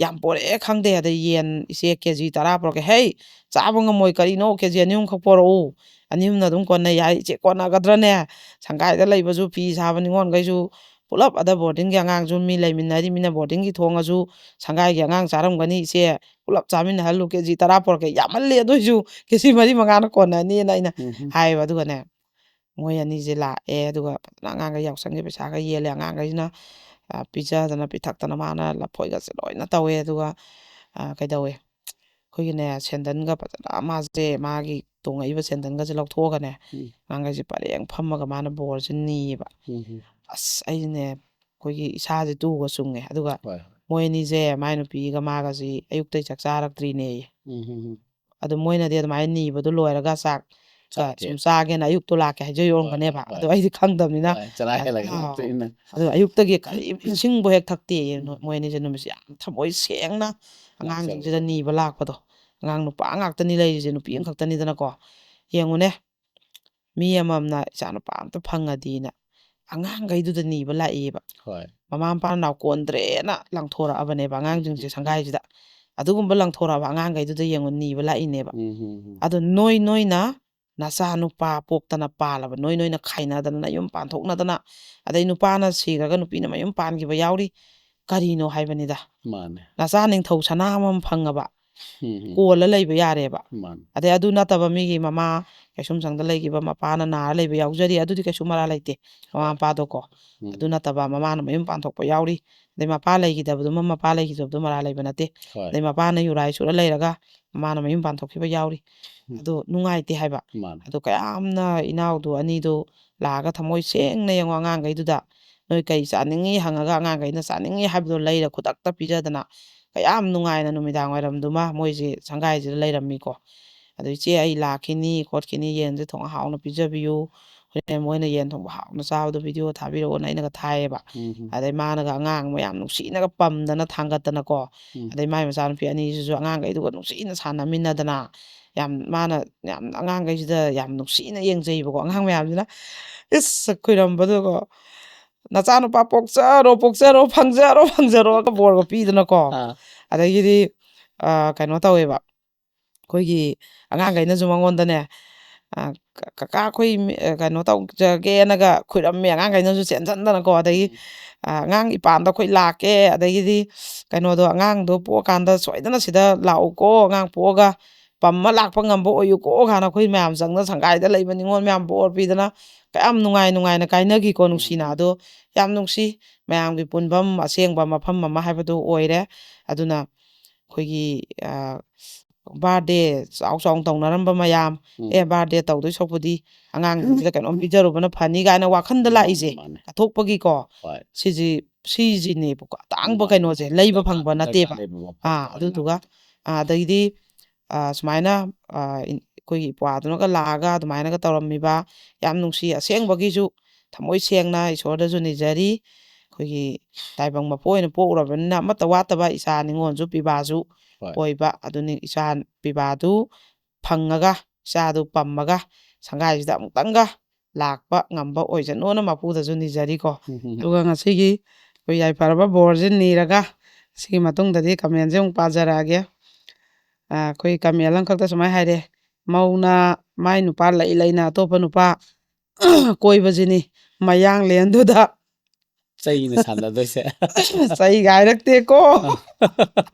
ꯌꯥꯝ ꯄꯣꯔꯛꯑꯦ ꯈꯪꯗꯦ ꯑꯗꯩ ꯌꯦꯟ ꯏꯆꯦ KG 10 ꯄꯣꯔꯛꯀꯦ ꯍꯩ ꯆꯥꯕ ꯉꯝꯃꯣꯏ ꯀꯔꯤꯅꯣ KG 2-3ꯈꯛ ꯄꯣꯔꯛꯎ 2-3ꯅ ꯑꯗꯨꯝ ꯀꯣꯟꯅꯩ ꯌꯥꯏ ꯏꯆꯦ ꯀꯣꯟꯅꯒꯗ꯭ꯔꯅꯦ ꯁꯪꯒꯥꯏꯗ ꯂꯩꯕꯁꯨ ꯐꯤ ꯁꯥꯕ ꯅꯤꯉꯣꯜꯈꯩꯁꯨ ꯄꯨꯂꯞ ꯑꯗ ꯕꯣꯔꯗꯤꯡꯒꯤ ꯑꯉꯥꯡꯁꯨ ꯃꯤ ꯂꯩꯃꯤꯟꯅꯔꯤꯃꯤꯅ ꯕꯣꯔꯗꯤꯡꯒꯤ ꯊꯣꯡꯉꯁꯨ ꯁꯪꯒꯥꯏꯒꯤ ꯑꯉꯥꯡ ꯆꯥꯔꯝꯒꯅꯤ ꯏꯆꯦ ꯄꯨꯂꯞ ꯆꯥꯃꯤꯟꯅꯍꯜꯂꯨ KG 10 ꯄꯣꯔꯛꯀꯦ ꯌꯥꯝꯃꯜꯂꯦ ꯑꯗꯨꯏꯁꯨ KG 4-5ꯅ ꯀꯣꯟꯅꯅꯤꯅ ꯑꯩꯅ ꯍꯥꯏꯌꯦꯕ ꯑꯗꯨꯒꯅꯦ ꯃꯣꯏ ꯑꯅꯤꯁꯦ ꯂꯥꯛꯑꯦ ꯑꯗꯨꯒ ꯐꯖꯅ ꯑꯉꯥꯡꯈꯩ ꯌꯥꯎꯁꯪꯒꯤ ꯄꯩꯁꯥꯒ ꯌꯦꯜꯂꯦ ꯑꯉꯥꯡꯈꯩꯁꯤꯅ ꯄꯤꯖꯗꯅ ꯄꯤꯊꯛꯇꯅ ꯃꯥꯅ ꯂꯐꯣꯏꯒꯁꯦ ꯂꯣꯏꯅ ꯇꯧꯋꯦ ꯑꯗꯨꯒ ꯀꯩꯗꯧꯋꯦ ꯑꯩꯈꯣꯏꯒꯤꯅꯦ ꯁꯦꯟꯗꯟꯒ ꯐꯖꯅ ꯃꯥꯁꯦ ꯃꯥꯒꯤ ꯇꯣꯡꯉꯛꯏꯕ ꯁꯦꯟꯗꯟꯒꯁꯦ ꯂꯧꯊꯣꯛꯑꯒꯅꯦ ꯑꯉꯥꯡꯈꯩꯁꯦ ꯄꯔꯦꯡ ꯐꯝꯃꯒ ꯃꯥꯅ ꯕꯣꯔꯁꯦ ꯅꯤꯌꯦꯕ ꯑꯁ ꯑꯩꯅꯦ ꯑꯩꯈꯣꯏꯒꯤ ꯏꯁꯥꯁꯦ ꯇꯨꯒ ꯆꯨꯡꯉꯦ ꯑꯗꯨꯒ ꯃꯣꯏ ꯑꯅꯤꯁꯦ ꯃꯥꯏ ꯅꯨꯄꯤꯒ ꯃꯥꯒꯁꯤ ꯑꯌꯨꯛꯇꯩ ꯆꯥꯛ ꯆꯥꯔꯛꯇ꯭ꯔꯤꯅꯦꯌꯦ ꯑꯗꯨ ꯃꯣꯏꯅꯗꯤ ꯑꯗꯨꯃꯥꯏꯅ ꯅꯤꯕꯗꯣ ꯂꯣꯏꯔꯒ ꯆꯥꯛ ꯁꯨꯝ ꯆꯥꯒꯦꯅ ꯑꯌꯨꯛꯇꯣ ꯂꯥꯛꯀꯦ ꯍꯥꯏꯖꯔꯝꯒꯅꯦꯕ ꯑꯗꯣ ꯑꯩꯗꯤ ꯈꯪꯗꯕꯅꯤ나 ꯑꯗꯣ ꯑꯌꯨꯛꯇꯒꯤ ꯀꯔꯤꯝ ꯏꯁꯤꯡꯕꯨ ꯍꯦꯛ ꯊꯛꯇꯦ ꯃꯣꯏ ꯑꯅꯤꯁꯦ ꯅꯨꯃꯤꯠꯁꯦ ꯌꯥꯝ ꯊꯃꯣꯏ ꯁꯦꯡꯅ ꯑꯉꯥꯡꯁꯤꯡꯁꯤꯗ ꯅꯤꯕ ꯂꯥꯛꯄꯗꯣ ꯑꯉꯥꯡ ꯅꯨꯄꯥ ꯉꯥꯛꯇꯅꯤ ꯂꯩꯔꯤꯁꯦ ꯅꯨꯄꯤ ꯑꯃꯈꯛꯇꯅꯤꯗꯅꯀꯣ ꯌꯦꯡꯉꯨꯅꯦ ꯃꯤ ꯑꯃꯃꯝꯅ ꯏꯆꯥ ꯅꯨꯄꯥ ꯑꯝꯇ ꯐꯪꯉꯗꯤꯅ ꯑꯉꯥꯡꯈꯩꯗꯨꯗ ꯅꯤꯕ ꯂꯥꯛꯑꯦꯕ ꯃꯃꯥ ꯃꯄꯥꯅ ꯅꯥꯎꯀꯣꯟꯗ꯭ꯔꯦꯅ ꯂꯪꯊꯣꯔꯛꯑꯕꯅꯦꯕ ꯑꯉꯥꯡꯁꯤꯡꯁꯦ ꯁꯪꯒꯥꯏꯁꯤꯗ ꯑꯗꯨꯒꯨꯝꯕ ꯂꯪꯊꯣꯔꯛꯑꯕ ꯑꯉꯥꯡꯈꯩꯗꯨꯗ ꯌꯦꯡꯉꯨ ꯅꯤꯕ ꯂꯥꯛꯏꯅꯦꯕ ꯑꯗꯣ ꯅꯣꯏꯅ ꯅꯆꯥ ꯅꯨꯄꯥ ꯄꯣꯛꯇꯅ ꯄꯥꯜꯂꯕ ꯅꯣꯏꯅ ꯈꯥꯏꯅꯗꯅ ꯅꯌꯨꯝ ꯄꯥꯟꯊꯣꯛꯅꯗꯅ ꯑꯗꯩ ꯅꯨꯄꯥꯅ ꯁꯤꯔꯒ ꯅꯨꯄꯤꯅ ꯃꯌꯨꯝ ꯄꯥꯟꯈꯤꯕ ꯌꯥꯎꯔꯤ ꯀꯔꯤꯅꯣ ꯍꯥꯏꯕꯅꯤꯗ ꯅꯆꯥ ꯅꯤꯡꯊꯧ ꯁꯅꯥ ꯑꯃꯃꯝ ꯐꯪꯉꯕ ꯀꯣꯜꯂ ꯂꯩꯕ ꯌꯥꯔꯦꯕ ꯑꯗꯩ ꯑꯗꯨ ꯅꯠꯇꯕ ꯃꯤꯒꯤ ꯃꯃꯥ ꯀꯩꯁꯨꯝꯁꯪꯗ ꯂꯩꯈꯤꯕ ꯃꯄꯥꯅ ꯅꯥꯔ ꯂꯩꯕ ꯌꯥꯎꯖꯔꯤ ꯑꯗꯨꯗꯤ ꯀꯩꯁꯨ ꯃꯔꯥ ꯂꯩꯇꯦ ꯃꯃꯥ ꯃꯄꯥꯗꯣꯀꯣ ꯑꯗꯨ ꯅꯠꯇꯕ ꯃꯃꯥꯅ ꯃꯌꯨꯝ ꯄꯥꯟꯊꯣꯛꯄ ꯌꯥꯎꯔꯤ ꯑꯗꯩ ꯃꯄꯥ ꯂꯩꯈꯤꯗꯕꯗꯨꯃ ꯃꯄꯥ ꯂꯩꯈꯤꯗꯕꯗꯨ ꯃꯔꯥ ꯂꯩꯕ ꯅꯠꯇꯦ ꯑꯗꯩ ꯃꯄꯥꯅ ꯌꯨꯔꯥꯏ ꯁꯨꯔ ꯂꯩꯔꯒ ꯃꯃꯥꯅ ꯃꯌꯨꯝ ꯄꯥꯟꯊꯣꯛꯈꯤꯕ ꯌꯥꯎꯔꯤ ꯑꯗꯣ ꯅꯨꯡꯉꯥꯏꯇꯦ ꯍꯥꯏꯕ ꯑꯗꯣ ꯀꯌꯥꯝꯅ ꯏꯅꯥꯎꯗꯣ ꯑꯅꯤꯗꯣ ꯂꯥꯛꯑꯒ ꯊꯃꯣꯏ ꯁꯦꯡꯅ ꯌꯦꯡꯉꯣ ꯑꯉꯥꯡꯈꯩꯗꯨꯗ ꯅꯣꯏ ꯀꯩ ꯆꯥꯅꯤꯡꯉꯤ ꯍꯪꯉꯒ ꯑꯉꯥꯡꯈꯩꯅ ꯆꯥꯅꯤꯡꯉꯤ ꯍꯥꯏꯕꯗꯣ ꯂꯩꯔ ꯈꯨꯗꯛꯇ ꯄꯤꯖꯗꯅ ꯀꯌꯥꯝ ꯅꯨꯡꯉꯥꯏꯅ ꯅꯨꯃꯤꯗꯥꯡ ꯋꯥꯏꯔꯝꯗꯨꯃ ꯃꯣꯏꯁꯦ ꯁꯪꯒꯥꯏꯁꯤꯗ ꯂꯩꯔꯝꯃꯤꯀꯣ ꯑꯗꯨ ꯏꯆꯦ ꯑꯩ ꯂꯥꯛꯈꯤꯅꯤ ꯈꯣꯠꯈꯤꯅꯤ ꯌꯦꯟꯁꯦ ꯊꯣꯡ ꯍꯥꯎꯅ ꯄꯤꯖꯕꯤꯌꯨ ꯍꯣꯔꯦꯟ ꯃꯣꯏꯅ ꯌꯦꯟ ꯊꯣꯡꯕ ꯍꯥꯎꯅ ꯆꯥꯕꯗꯣ ꯚꯤꯗꯤꯑꯣ ꯊꯥꯕꯤꯔꯛꯑꯣꯅ ꯑꯩꯅꯒ ꯊꯥꯏꯌꯦꯕ ꯑꯗꯩ ꯃꯥꯅꯒ ꯑꯉꯥꯡ ꯃꯌꯥꯝ ꯅꯨꯡꯁꯤꯅꯒ ꯄꯝꯗꯅ ꯊꯥꯡꯒꯠꯇꯅꯀꯣ ꯑꯗꯩ ꯃꯥꯏ ꯃꯆꯥꯅꯨꯄꯤ ꯑꯅꯤꯁꯤꯁꯨ ꯑꯉꯥꯡꯈꯩꯗꯨꯒ ꯅꯨꯡꯁꯤꯅ ꯁꯥꯟꯅꯃꯤꯟꯅꯗꯅ ꯃꯥꯅ ꯌꯥꯝ ꯑꯉꯥꯡꯈꯩꯁꯤꯗ ꯌꯥꯝ ꯅꯨꯡꯁꯤꯅ ꯌꯦꯡꯖꯩꯕꯀꯣ ꯑꯉꯥꯡ ꯃꯌꯥꯝꯁꯤꯅ ꯏꯁ ꯈꯨꯏꯔꯝꯕꯗꯨꯀꯣ ꯅꯆꯥꯅꯨꯄꯥ ꯄꯣꯛꯆꯔꯣ ꯄꯣꯛꯆꯔꯣ ꯐꯪꯖꯔꯣ ꯐꯪꯖꯔꯣꯒ ꯕꯣꯔꯒ ꯄꯤꯗꯅꯀꯣ ꯑꯗꯒꯤꯗꯤ ꯀꯩꯅꯣ ꯇꯧꯋꯦꯕ ꯑꯩꯈꯣꯏꯒꯤ ꯑꯉꯥꯡꯈꯩꯅꯁꯨ ꯃꯉꯣꯟꯗꯅꯦ ꯀꯀꯥ ꯑꯩꯈꯣꯏ ꯀꯩꯅꯣ ꯇꯧꯖꯒꯦꯅꯒ ꯈꯨꯏꯔꯝꯃꯦ ꯑꯉꯥꯡꯈꯩꯅꯁꯨ ꯆꯦꯟꯁꯤꯟꯗꯅꯀꯣ ꯑꯗꯒꯤ ꯑꯉꯥꯡ ꯏꯄꯥꯟꯗ ꯑꯩꯈꯣꯏ ꯂꯥꯛꯀꯦ ꯑꯗꯒꯤꯗꯤ ꯀꯩꯅꯣꯗꯣ ꯑꯉꯥꯡꯗꯣ ꯄꯣꯛꯑꯀꯥꯟꯗ ꯁꯣꯏꯗꯅ ꯁꯤꯗ ꯂꯥꯛꯎꯀꯣ ꯑꯉꯥꯡ ꯄꯣꯛꯑꯒ ꯄꯝꯃ ꯂꯥꯛꯄ ꯉꯝꯕ ꯑꯣꯏꯌꯨꯀꯣ ꯀꯥꯏꯅ ꯑꯩꯈꯣꯏ ꯃꯌꯥꯝ ꯆꯪꯅ ꯁꯪꯒꯥꯏꯗ ꯂꯩꯕ ꯅꯤꯉꯣꯜ ꯃꯌꯥꯝ ꯕꯣꯔ ꯄꯤꯗꯅ ꯀꯌꯥꯝ ꯅꯨꯡꯉꯥꯏ ꯅꯨꯡꯉꯥꯏꯅ ꯀꯥꯏꯅꯈꯤꯀꯣ ꯅꯨꯡꯁꯤꯅ ꯑꯗꯣ ꯌꯥꯝ ꯅꯨꯡꯁꯤ ꯃꯌꯥꯝꯒꯤ ꯄꯨꯟꯐꯝ ꯑꯁꯦꯡꯕ ꯃꯐꯝ ꯑꯃ ꯍꯥꯏꯕꯗꯨ ꯑꯣꯏꯔꯦ ꯑꯗꯨꯅ ꯑꯩꯈꯣꯏꯒꯤ ꯕꯥꯔꯗꯦ ꯆꯥꯎꯅ ꯇꯧꯅꯔꯝꯕ ꯃꯌꯥꯝ ꯕꯥꯔꯗꯦ ꯇꯧꯗꯣꯏ ꯁꯔꯨꯛꯄꯨꯗꯤ ꯑꯉꯥꯡꯁꯤꯡꯁꯤꯗ ꯀꯩꯅꯣꯝ ꯄꯤꯖꯔꯨꯕꯅ ꯐꯅꯤ ꯀꯥꯏꯅ ꯋꯥꯈꯟꯗ ꯂꯥꯛꯏꯁꯦ ꯀꯠꯊꯣꯛꯄꯒꯤꯀꯣ ꯁꯤꯁꯤꯅꯦꯕꯀꯣ ꯑꯇꯥꯡꯕ ꯀꯩꯅꯣꯁꯦ ꯂꯩꯕ ꯐꯪꯕ ꯅꯠꯇꯦꯕ ꯑꯗꯨꯗꯨꯒ ꯑꯗꯒꯤꯗꯤ ꯁꯨꯃꯥꯏꯅ ꯑꯩꯈꯣꯏꯒꯤ ꯏꯄ꯭ꯋꯥꯗꯨꯅꯒ ꯂꯥꯛꯑꯒ ꯑꯗꯨꯃꯥꯏꯅꯒ ꯇꯧꯔꯝꯃꯤꯕ ꯌꯥꯝ ꯅꯨꯡꯁꯤ ꯑꯁꯦꯡꯕꯒꯤꯁꯨ ꯊꯃꯣꯏ ꯁꯦꯡꯅ ꯏꯁꯣꯔꯗꯁꯨ ꯅꯤꯖꯔꯤ ꯑꯩꯈꯣꯏꯒꯤ ꯇꯥꯏꯕꯪ ꯃꯄꯣ ꯑꯣꯏꯅ ꯄꯣꯛꯎꯔꯕꯅꯤꯅ ꯑꯃꯠꯇ ꯋꯥꯠꯇꯕ ꯏꯆꯥ ꯅꯤꯉꯣꯜꯁꯨ ꯄꯤꯕꯥꯁꯨ ꯑꯣꯏꯕ ꯑꯗꯨꯅꯤ ꯏꯆꯥ ꯄꯤꯕꯥꯗꯨ ꯐꯪꯉꯒ ꯏꯆꯥꯗꯨ ꯄꯝꯃꯒ ꯁꯪꯒꯥꯏꯁꯤꯗ ꯑꯃꯨꯛꯇꯪꯒ ꯂꯥꯛꯄ ꯉꯝꯕ ꯑꯣꯏꯖꯅꯣꯅ ꯃꯄꯨꯗꯁꯨ ꯅꯤꯖꯔꯤꯀꯣ ꯑꯗꯨꯒ ꯉꯁꯤꯒꯤ ꯑꯩꯈꯣꯏ ꯌꯥꯏꯐꯔꯕ ꯕꯣꯔꯁꯦ ꯅꯤꯔꯒ ꯁꯤꯒꯤ ꯃꯇꯨꯡꯗꯗꯤ ꯀꯃꯦꯟꯁꯦ ꯑꯃꯨꯛ ꯄꯥꯖꯔꯛꯑꯒꯦ ꯑꯩꯈꯣꯏ ꯀꯃꯦꯟ ꯑꯃꯈꯛꯇ ꯁꯨꯃꯥꯏꯅ ꯍꯥꯏꯔꯦ ꯃꯧꯅ ꯃꯥꯏ ꯅꯨꯄꯥ ꯂꯩꯅ ꯑꯇꯣꯞꯄ ꯅꯨꯄꯥ ꯀꯣꯏꯕꯁꯤꯅꯤ ꯃꯌꯥꯡꯂꯦꯟꯗꯨꯗ ꯆꯩꯅ ꯁꯥꯟꯅꯗꯣꯏꯁꯦ ꯆꯩꯒ ꯍꯥꯏꯔꯛꯇꯦꯀꯣ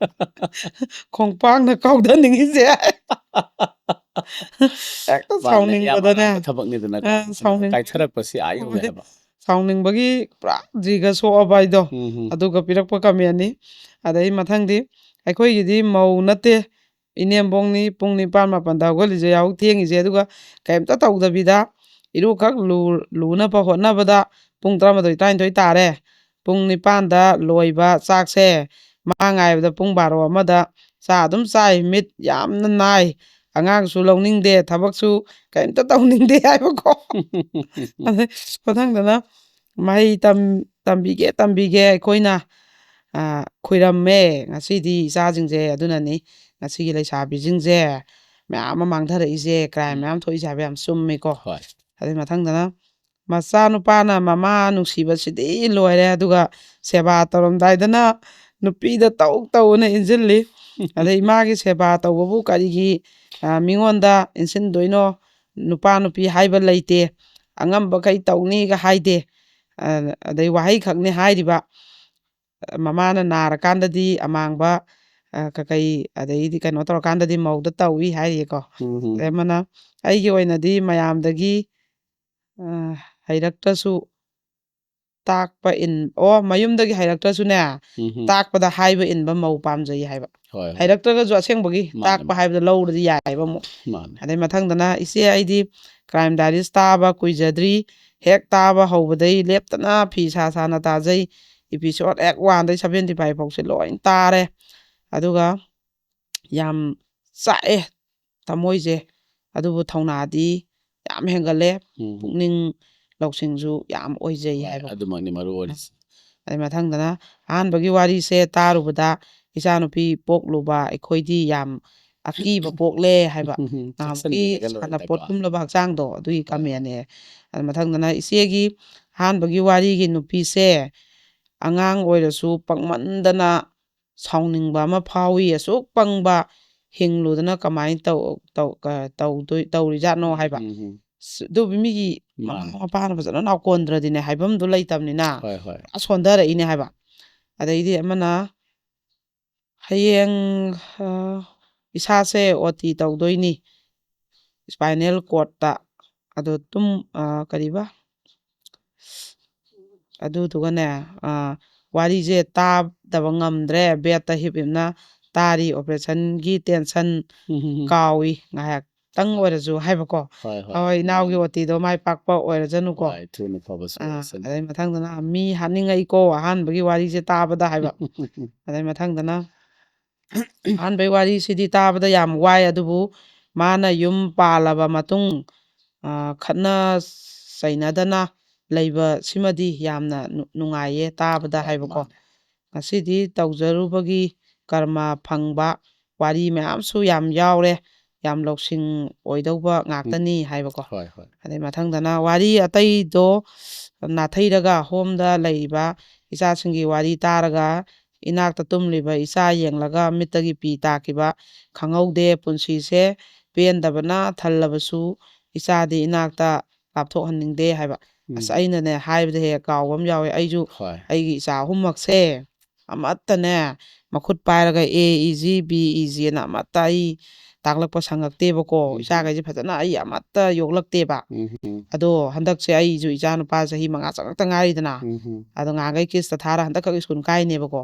ꯈꯣꯡꯄꯥꯛꯅ ꯀꯥꯎꯊꯅꯤꯡꯉꯤꯁꯦ ꯍꯦꯛꯇ ꯌꯥꯝ ꯁꯥꯎꯅꯤꯡꯕꯗꯅꯦ ꯑꯔꯥꯟꯕ ꯊꯕꯛꯅꯤꯗꯅꯀꯣ ꯁꯥꯎꯅꯤꯡ ꯀꯥꯏꯊꯔꯛꯄꯁꯤ ꯌꯧꯋꯦ ꯍꯥꯏꯕ ꯁꯥꯎꯅꯤꯡꯕꯒꯤ ꯄꯨꯔꯥ ꯖꯤꯒ ꯁꯣꯛꯑꯕ ꯑꯩꯗꯣ ꯑꯗꯨꯒ ꯄꯤꯔꯛꯄ ꯀꯃꯦꯟꯅꯤ ꯑꯗꯩ ꯃꯊꯪꯗꯤ ꯑꯩꯈꯣꯏꯒꯤꯗꯤ ꯃꯧ ꯅꯠꯇꯦ ꯏꯅꯦꯝꯕꯣꯡꯅꯤ ꯄꯨꯡ 9-10ꯗ ꯍꯧꯒꯠꯂꯤꯁꯦ ꯌꯥꯍꯧ ꯊꯦꯡꯉꯤꯁꯦ ꯑꯗꯨꯒ ꯀꯩꯝꯇ ꯇꯧꯗꯕꯤꯗ ꯏꯔꯨꯈꯛ ꯂꯨꯅꯕ ꯍꯣꯠꯅꯕꯗ ꯄꯨꯡ 18-19 ꯇꯥꯔꯦ ꯄꯨꯡ 9ꯗ ꯂꯣꯏꯕ ꯆꯥꯛꯁꯦ ꯃꯥ ꯉꯥꯏꯕꯗ ꯄꯨꯡ 12 ꯆꯥ ꯑꯗꯨꯝ ꯆꯥꯏ ꯃꯤꯠ ꯌꯥꯝꯅ ꯅꯥꯏ ꯑꯉꯥꯡꯁꯨ ꯂꯧꯅꯤꯡꯗꯦ ꯊꯕꯛꯁꯨ ꯀꯩꯝꯇ ꯇꯧꯅꯤꯡꯗꯦ ꯍꯥꯏꯕꯀꯣ ꯑꯗꯩ ꯃꯊꯪꯗꯅ ꯃꯍꯩ ꯇꯝꯕꯤꯒꯦ ꯑꯩꯈꯣꯏꯅ ꯈꯨꯏꯔꯝꯃꯦ ꯉꯁꯤꯗꯤ ꯏꯆꯥꯁꯤꯡꯁꯦ ꯑꯗꯨꯅꯅꯤ ꯉꯁꯤꯒꯤ ꯂꯩꯁꯥꯕꯤꯁꯤꯡꯁꯦ ꯃꯌꯥꯝ ꯑꯃ ꯃꯥꯡꯊꯔꯛꯏꯁꯦ ꯀ꯭ꯔꯥꯏꯝ ꯃꯌꯥꯝ ꯊꯣꯛꯏꯁꯦ ꯍꯥꯏꯕ ꯌꯥꯝ ꯆꯨꯝꯃꯤꯀꯣ ꯑꯗꯩ ꯃꯊꯪꯗꯅ ꯃꯆꯥꯅꯨꯄꯥꯅ ꯃꯃꯥ ꯅꯨꯡꯁꯤꯕꯁꯤꯗꯤ ꯂꯣꯏꯔꯦ ꯑꯗꯨꯒ ꯁꯦꯕꯥ ꯇꯧꯔꯝꯗꯥꯏꯗꯅ ꯅꯨꯄꯤꯗ ꯇꯧꯅ ꯏꯟꯁꯤꯜꯂꯤ ꯑꯗꯩ ꯏꯃꯥꯒꯤ ꯁꯦꯕꯥ ꯇꯧꯕꯕꯨ ꯀꯔꯤꯒꯤ ꯃꯤꯉꯣꯟꯗ ꯏꯟꯁꯤꯟꯗꯣꯏꯅꯣ ꯅꯨꯄꯥ ꯅꯨꯄꯤ ꯍꯥꯏꯕ ꯂꯩꯇꯦ ꯑꯉꯝꯕꯈꯩ ꯇꯧꯅꯤꯒ ꯍꯥꯏꯗꯦ ꯑꯗꯩ ꯋꯥꯍꯩ ꯈꯛꯅꯤ ꯍꯥꯏꯔꯤꯕ ꯃꯃꯥꯅ ꯅꯥꯔꯀꯥꯟꯗꯗꯤ ꯑꯃꯥꯡꯕ ꯀꯩ ꯑꯗꯩꯗꯤ ꯀꯩꯅꯣ ꯇꯧꯔꯀꯥꯟꯗꯗꯤ ꯃꯧꯗ ꯇꯧꯏ ꯍꯥꯏꯔꯤꯀꯣ ꯑꯗꯩ ꯑꯃꯅ ꯑꯩꯒꯤ ꯑꯣꯏꯅꯗꯤ ꯃꯌꯥꯝꯗꯒꯤ ꯍꯩꯔꯛꯇ꯭ꯔꯁꯨ ꯇꯥꯛꯄ ꯃꯌꯨꯝꯗꯒꯤ ꯍꯩꯔꯛꯇ꯭ꯔꯁꯨꯅꯦ Mhm. ꯇꯥꯛꯄꯗ ꯍꯥꯏꯕ ꯏꯟꯕ ꯃꯧ ꯄꯥꯝꯖꯩ ꯍꯥꯏꯕ Hoi. ꯍꯩꯔꯛꯇ꯭ꯔꯒꯁꯨ ꯑꯁꯦꯡꯕꯒꯤ ꯃꯥꯅꯦ, ꯇꯥꯛꯄ ꯍꯥꯏꯕꯗ ꯂꯧꯔꯗꯤ ꯌꯥꯏꯕ ꯑꯃꯨꯛ Mane. ꯑꯗꯩ ꯃꯊꯪꯗꯅ ꯏꯆꯦ ꯑꯩꯗꯤ ꯀ꯭ꯔꯥꯏꯝ ꯗꯥꯏꯔꯤꯁ ꯇꯥꯕ ꯀꯨꯏꯖꯗ꯭ꯔꯤ ꯍꯦꯛ ꯇꯥꯕ ꯍꯧꯕꯗꯩ ꯂꯦꯞꯇꯅ ꯐꯤ ꯁꯥꯅ ꯇꯥꯖꯩ episode ꯍꯦꯛ 1ꯗꯩ 75 ꯐꯥꯎꯁꯦ ꯂꯣꯏ ꯇꯥꯔꯦ ꯑꯗꯨꯒ ꯌꯥꯝ ꯆꯥꯛꯑꯦ ꯊꯃꯣꯏꯁꯦ ꯑꯗꯨꯕꯨ ꯊꯧꯅꯥꯗꯤ ꯌꯥꯝ ꯍꯦꯟꯒꯠꯂꯦ Mhm. ꯄꯨꯛꯅꯤꯡ ꯂꯧꯁꯤꯡꯁꯨ ꯌꯥꯝ ꯑꯣꯏꯖꯩ Hoi. ꯍꯥꯏꯕ Adumagni maru oris. ꯑꯗꯩ ꯃꯊꯪꯗꯅ ꯑꯍꯥꯟꯕꯒꯤ ꯋꯥꯔꯤꯁꯦ ꯇꯥꯔꯨꯕꯗ ꯏꯆꯥꯅꯨꯄꯤ ꯄꯣꯛꯂꯨꯕ ꯑꯩꯈꯣꯏꯗꯤ ꯌꯥꯝ ꯑꯀꯤꯕ ꯄꯣꯛꯂꯦ ꯍꯥꯏꯕ ꯅꯍꯥꯟꯃꯨꯛꯀꯤ Cheksanꯕꯤꯔꯒ ꯁꯥꯟꯅꯄꯣꯠ ꯂꯣꯏꯔꯦꯗꯀꯣ. ꯀꯨꯝꯂꯕ ꯍꯛꯆꯥꯡꯗꯣ ꯑꯗꯨꯒꯤ Hoi. ꯀꯃꯦꯟꯅꯦ ꯑꯗꯨ ꯃꯊꯪꯗꯅ ꯏꯆꯦꯒꯤ ꯑꯍꯥꯟꯕꯒꯤ ꯋꯥꯔꯤꯒꯤ ꯅꯨꯄꯤꯁꯦ ꯑꯉꯥꯡ ꯑꯣꯏꯔꯁꯨ ꯄꯪꯃꯟꯗꯅ ꯁꯥꯎꯅꯤꯡꯕ ꯑꯃ ꯐꯥꯎꯏ ꯑꯁꯨꯛ ꯄꯪꯕ ꯍꯤꯡꯂꯨꯗꯅ ꯀꯃꯥꯏꯅ ꯇꯧꯔꯤꯖꯥꯠꯅꯣ ꯍꯥꯏꯕ Mhm. ꯑꯗꯨꯕꯨ ꯃꯤꯒꯤ ꯃꯃꯥ Mane. ꯃꯄꯥꯅ ꯐꯖꯅ ꯅꯥꯎꯀꯣꯟꯗ꯭ꯔꯗꯤꯅꯦ ꯍꯥꯏꯐꯝꯗꯨ ꯂꯩꯇꯕꯅꯤꯅ Hoi hoi. ꯁꯣꯟꯊꯔꯛꯏꯅꯦ ꯍꯥꯏꯕ ꯑꯗꯩꯗꯤ ꯑꯃꯅ ꯍꯌꯦꯡ ꯏꯁꯥꯁꯦ OT ꯇꯧꯗꯣꯏꯅꯤ ꯁ꯭ꯄꯥꯏꯅꯦꯜ ꯀꯣꯔꯠꯇ ꯑꯗꯣ ꯀꯔꯤꯕ ꯑꯗꯨꯗꯨꯒꯅꯦ ꯋꯥꯔꯤꯁꯦ ꯇꯥꯗꯕ ꯉꯝꯗ꯭ꯔꯦ ꯕꯦꯠꯇ ꯍꯤꯞꯅ ꯇꯥꯔꯤ ꯑꯣꯄꯔꯦꯁꯟꯒꯤ ꯇꯦꯟꯁꯟ ꯀꯥꯎꯏ ꯉꯥꯏꯍꯥꯛꯇꯪ ꯑꯣꯏꯔꯁꯨ ꯍꯥꯏꯕꯀꯣ Hoi hoi. ꯍꯣꯏ ꯏꯅꯥꯎꯒꯤ OTꯗꯣ ꯃꯥꯏ ꯄꯥꯛꯄ ꯑꯣꯏꯔꯖꯅꯨꯀꯣ Hoi. Thuna fabas orisani. ꯑꯗꯩ ꯃꯊꯪꯗꯅ ꯃꯤ ꯍꯥꯠꯅꯤꯡꯉꯛꯏꯀꯣ ꯑꯍꯥꯟꯕꯒꯤ ꯋꯥꯔꯤꯁꯦ ꯇꯥꯕꯗ ꯍꯥꯏꯕ ꯑꯗꯩ ꯃꯊꯪꯗꯅ ꯑꯍꯥꯟꯕꯒꯤ ꯋꯥꯔꯤꯁꯤꯗꯤ ꯇꯥꯕꯗ ꯌꯥꯝ ꯋꯥꯏ ꯑꯗꯨꯕꯨ ꯃꯥꯅ ꯌꯨꯝ ꯄꯥꯜꯂꯕ ꯃꯇꯨꯡ ꯈꯠꯅ ꯆꯩꯅꯗꯅ ꯂꯩꯕ ꯁꯤꯃꯗꯤ ꯌꯥꯝꯅ ꯅꯨꯡꯉꯥꯏꯌꯦ ꯇꯥꯕꯗ Hoi. ꯍꯥꯏꯕꯀꯣ Mane. ꯉꯁꯤꯗꯤ ꯇꯧꯖꯔꯨꯕꯒꯤ ꯀꯔꯃ ꯐꯪꯕ ꯋꯥꯔꯤ ꯃꯌꯥꯝꯁꯨ ꯌꯥꯝ ꯌꯥꯎꯔꯦ ꯌꯥꯝ ꯂꯧꯁꯤꯡ ꯑꯣꯏꯗꯧꯕ ꯉꯥꯛꯇꯅꯤ ꯍꯥꯏꯕꯀꯣ Hoi hoi. ꯑꯗꯩ ꯃꯊꯪꯗꯅ ꯋꯥꯔꯤ ꯑꯇꯩꯗꯣ ꯅꯥꯊꯩꯔꯒ ꯍꯣꯝꯗ ꯂꯩꯔꯤꯕ ꯏꯆꯥꯁꯤꯡꯒꯤ ꯋꯥꯔꯤ ꯇꯥꯔꯒ ꯏꯅꯥꯛꯇ ꯇꯨꯝꯂꯤꯕ ꯏꯆꯥ ꯌꯦꯡꯂꯒ ꯃꯤꯠꯇꯒꯤ ꯄꯤ ꯇꯥꯈꯤꯕ ꯈꯪꯍꯧꯗꯦ ꯄꯨꯟꯁꯤꯁꯦ ꯄꯦꯟꯗꯕꯅ ꯊꯜꯂꯕꯁꯨ ꯏꯆꯥꯗꯤ ꯏꯅꯥꯛꯇ ꯂꯥꯞꯊꯣꯛꯍꯟꯅꯤꯡꯗꯦ ꯍꯥꯏꯕ ꯑꯁ ꯑꯩꯅꯅꯦ ꯍꯥꯏꯕꯗ ꯍꯦꯛ ꯀꯥꯎꯕ ꯑꯃ ꯌꯥꯎꯋꯦ ꯑꯩꯁꯨ Hoi. ꯑꯩꯒꯤ ꯏꯆꯥ ꯑꯍꯨꯝꯃꯛꯁꯦ ꯑꯃꯠꯇꯅꯦ ꯃꯈꯨꯠ ꯄꯥꯏꯔꯒ AEG BEG ꯑꯃꯠꯇ ꯑꯩ ꯇꯥꯛꯂꯛꯄ ꯁꯪꯉꯛꯇꯦꯕꯀꯣ ꯏꯆꯥꯈꯩꯁꯦ ꯐꯖꯅ ꯑꯩ ꯑꯃꯠꯇ ꯌꯣꯛꯂꯛꯇꯦꯕ Mhm. ꯑꯗꯣ ꯍꯟꯗꯛꯁꯦ ꯑꯩꯁꯨ ꯏꯆꯥ ꯅꯨꯄꯥ ꯆꯍꯤ 5 ꯆꯪꯉꯛꯇ ꯉꯥꯏꯔꯤꯗꯅ Mhm. ꯑꯗꯣ ꯉꯍꯥꯟꯈꯩ ꯀꯤꯁꯇ ꯊꯥꯔ ꯍꯟꯗꯛꯈꯛ ꯁ꯭ꯀꯨꯜ ꯀꯥꯏꯅꯦꯕꯀோ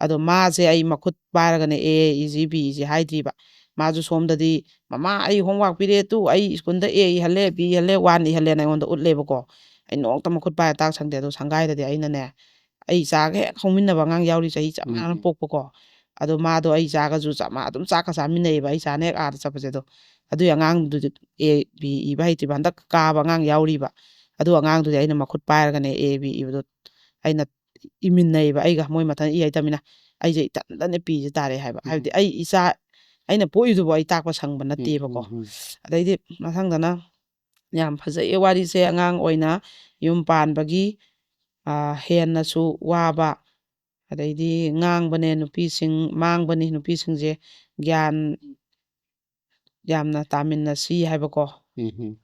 ꯑꯗꯣ ꯃꯥꯁꯦ ꯑꯩ ꯃꯈꯨꯠ ꯄꯥꯏꯔꯒꯅꯦ AEG BEG ꯍꯥꯏꯗ꯭ꯔꯤꯕ ꯃꯥꯁꯨ ꯁꯣꯝꯗꯗꯤ ꯃꯃꯥ ꯑꯩ ꯍꯣꯝꯋꯥꯔꯛ ꯄꯤꯔꯦ ꯑꯩ ꯁ꯭ꯀꯨꯜꯗ A ꯏꯍꯜꯂꯦ B ꯏꯍꯜꯂꯦ 1 ꯏꯍꯜꯂꯦꯅ ꯑꯩꯉꯣꯟꯗ ꯎꯠꯂꯦꯕꯀோ ꯑꯩ ꯅꯣꯡꯇ ꯃꯈꯨꯠ ꯄꯥꯏꯔ ꯇꯥꯛ ꯁꯪꯗꯦ ꯑꯗꯣ ꯁꯪꯒꯥꯏꯗꯗꯤ ꯑꯩꯅꯅꯦ ꯑꯩ ꯏꯆꯥꯒ ꯍꯦꯛ ꯍꯧꯃꯤꯟꯅꯕ ꯑꯉꯥꯡ ꯌꯥꯎꯔꯤ ꯆꯍꯤ ꯆꯞ ꯃꯥꯟꯅꯅ ꯄꯣꯛꯄꯀꯣ ꯑꯗꯣ ꯃꯥꯗꯣ ꯑꯩ ꯏꯆꯥꯒꯁꯨ ꯑꯗꯨꯝ ꯆꯥꯛꯀ ꯆꯥꯃꯤꯟꯅꯩꯑꯕ ꯑꯩ ꯏꯆꯥꯅ ꯍꯦꯛ ꯑꯥꯗ ꯆꯠꯄꯁꯦ ꯑꯗꯣ ꯑꯗꯨꯏ ꯑꯉꯥꯡꯗꯨꯗꯤ A B ꯏꯕ ꯍꯩꯇ꯭ꯔꯤꯕ ꯍꯟꯗꯛ ꯀꯥꯕ ꯑꯉꯥꯡ ꯌꯥꯎꯔꯤꯕ ꯑꯗꯨ ꯑꯉꯥꯡꯗꯨꯗꯤ ꯑꯩꯅ ꯃꯈꯨꯠ ꯄꯥꯏꯔꯒꯅꯦ A B ꯏꯕꯗꯣ ꯑꯩꯅ ꯏꯃꯤꯟꯅꯩꯑꯕ ꯑꯩꯒ ꯃꯣꯏ ꯃꯊꯟ ꯏ ꯍꯩꯇꯃꯤꯅ ꯑꯩꯁꯦ ꯏꯊꯟꯇꯅꯦ ꯄꯤꯁꯦ ꯇꯥꯔꯦ ꯍꯥꯏꯕ ꯍꯥꯏꯕꯗꯤ ꯑꯩ ꯏꯆꯥ ꯑꯩꯅ ꯄꯣꯛꯏꯗꯨꯕꯨ ꯑꯩ ꯇꯥꯛꯄ ꯁꯪꯕ ꯅꯠꯇꯦꯕꯀꯣ ꯑꯗꯩꯗꯤ ꯃꯊꯪꯗꯅ ꯌꯥꯝ ꯐꯖꯩꯌꯦ ꯋꯥꯔꯤꯁꯦ ꯑꯉꯥꯡ ꯑꯣꯏꯅ ꯌꯨꯝ ꯄꯥꯟꯕꯒꯤ ꯍꯦꯟꯅꯁꯨ ꯋꯥꯕ ꯑꯗꯩꯗꯤ ꯃꯥꯡꯕꯅꯤ ꯅꯨꯄꯤꯁꯤꯡꯁꯦ ꯒ꯭ꯌꯥꯟ ꯌꯥꯝꯅ ꯇꯥꯃꯤꯟꯅꯁꯤ ꯍꯥꯏꯕꯀꯣ Mhm.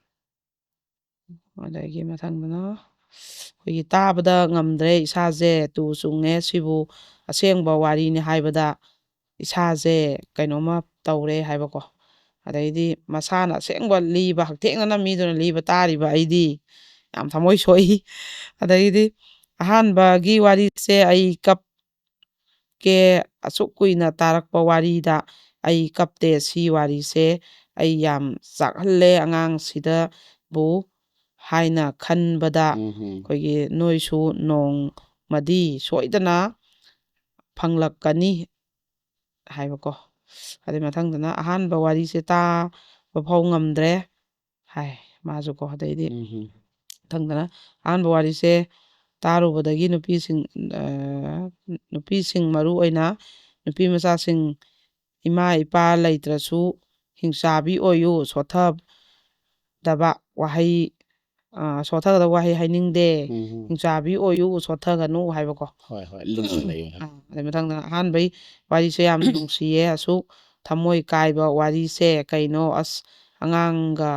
ꯑꯗꯒꯤ ꯃꯊꯪꯗꯅ ꯑꯩꯈꯣꯏꯒꯤ ꯇꯥꯕꯗ ꯉꯝꯗ꯭ꯔꯦ ꯏꯁꯥꯁꯦ ꯇꯨ ꯆꯨꯡꯉꯦ ꯁꯤꯕꯨ ꯑꯁꯦꯡꯕ ꯋꯥꯔꯤꯅꯤ ꯍꯥꯏꯕꯗ ꯏꯁꯥꯁꯦ ꯀꯩꯅꯣꯝꯃ ꯇꯧꯔꯦ ꯍꯥꯏꯕꯀꯣ ꯑꯗꯩꯗꯤ ꯃꯁꯥꯅ ꯑꯁꯦꯡꯕ ꯂꯤꯕ ꯍꯛꯊꯦꯡꯅꯅ ꯃꯤꯗꯨꯅ ꯂꯤꯕ ꯇꯥꯔꯤꯕ ꯑꯩꯗꯤ ꯌꯥꯝ ꯊꯃꯣꯏ ꯁꯣꯛꯏ ꯑꯗꯩꯗꯤ ꯑꯍꯥꯟꯕꯒꯤ ꯋꯥꯔꯤꯁꯦ ꯑꯩ ꯀꯞꯀꯦ ꯑꯁꯨꯛ ꯀꯨꯏꯅ ꯇꯥꯔꯛꯄ ꯋꯥꯔꯤꯗ ꯑꯩ ꯀꯞꯇꯦ ꯁꯤ ꯋꯥꯔꯤꯁꯦ ꯑꯩ ꯌꯥꯝ ꯆꯥꯛꯍꯜꯂꯦ ꯑꯉꯥꯡꯁꯤꯗꯕꯨ ꯍꯥꯏꯅ ꯈꯟꯕꯗ Mhm. ꯑꯩꯈꯣꯏꯒꯤ ꯅꯣꯏꯁꯨ ꯅꯣꯡꯃꯗꯤ ꯁꯣꯏꯗꯅ ꯐꯪꯂꯛꯀꯅꯤ ꯍꯥꯏꯕꯀꯣ ꯑꯗꯩ ꯃꯊꯪꯗꯅ ꯑꯍꯥꯟꯕ ꯋꯥꯔꯤꯁꯦ ꯇꯥꯕ ꯐꯥꯎ ꯉꯝꯗ꯭ꯔꯦ ꯍꯥꯏ ꯃꯥꯁꯨꯀꯣ ꯑꯗꯩꯗꯤ Mhm. ꯃꯊꯪꯗꯅ ꯑꯍꯥꯟꯕ ꯋꯥꯔꯤꯁꯦ ꯇꯥꯔꯨꯕꯗꯒꯤ ꯅꯨꯄꯤꯁꯤꯡ ꯃꯔꯨ ꯑꯣꯏꯅ ꯅꯨꯄꯤ ꯃꯆꯥꯁꯤꯡ ꯏꯃꯥ ꯏꯄꯥ ꯂꯩꯇ꯭ꯔꯁꯨ ꯍꯤꯡꯆꯥꯕꯤ ꯑꯣꯏꯌꯨ ꯁꯣꯊꯒꯗꯕ ꯋꯥꯍꯩ ꯍꯥꯏꯅꯤꯡꯗꯦ Mhm. ꯍꯤꯡꯆꯥꯕꯤ ꯑꯣꯏꯌꯨ ꯁꯣꯊꯒꯅꯨ ꯍꯥꯏꯕꯀꯣ Hoi hoi. Lungna layo. ꯑꯗꯩ ꯃꯊꯪꯗ ꯑꯍꯥꯟꯕꯩ ꯋꯥꯔꯤꯁꯦ ꯌꯥꯝ ꯅꯨꯡꯁꯤꯌꯦ ꯑꯁꯨꯛ ꯊꯃꯣꯏ ꯀꯥꯏꯕ ꯋꯥꯔꯤꯁꯦ ꯀꯩꯅꯣ ꯑꯁ ꯑꯉꯥꯡꯒ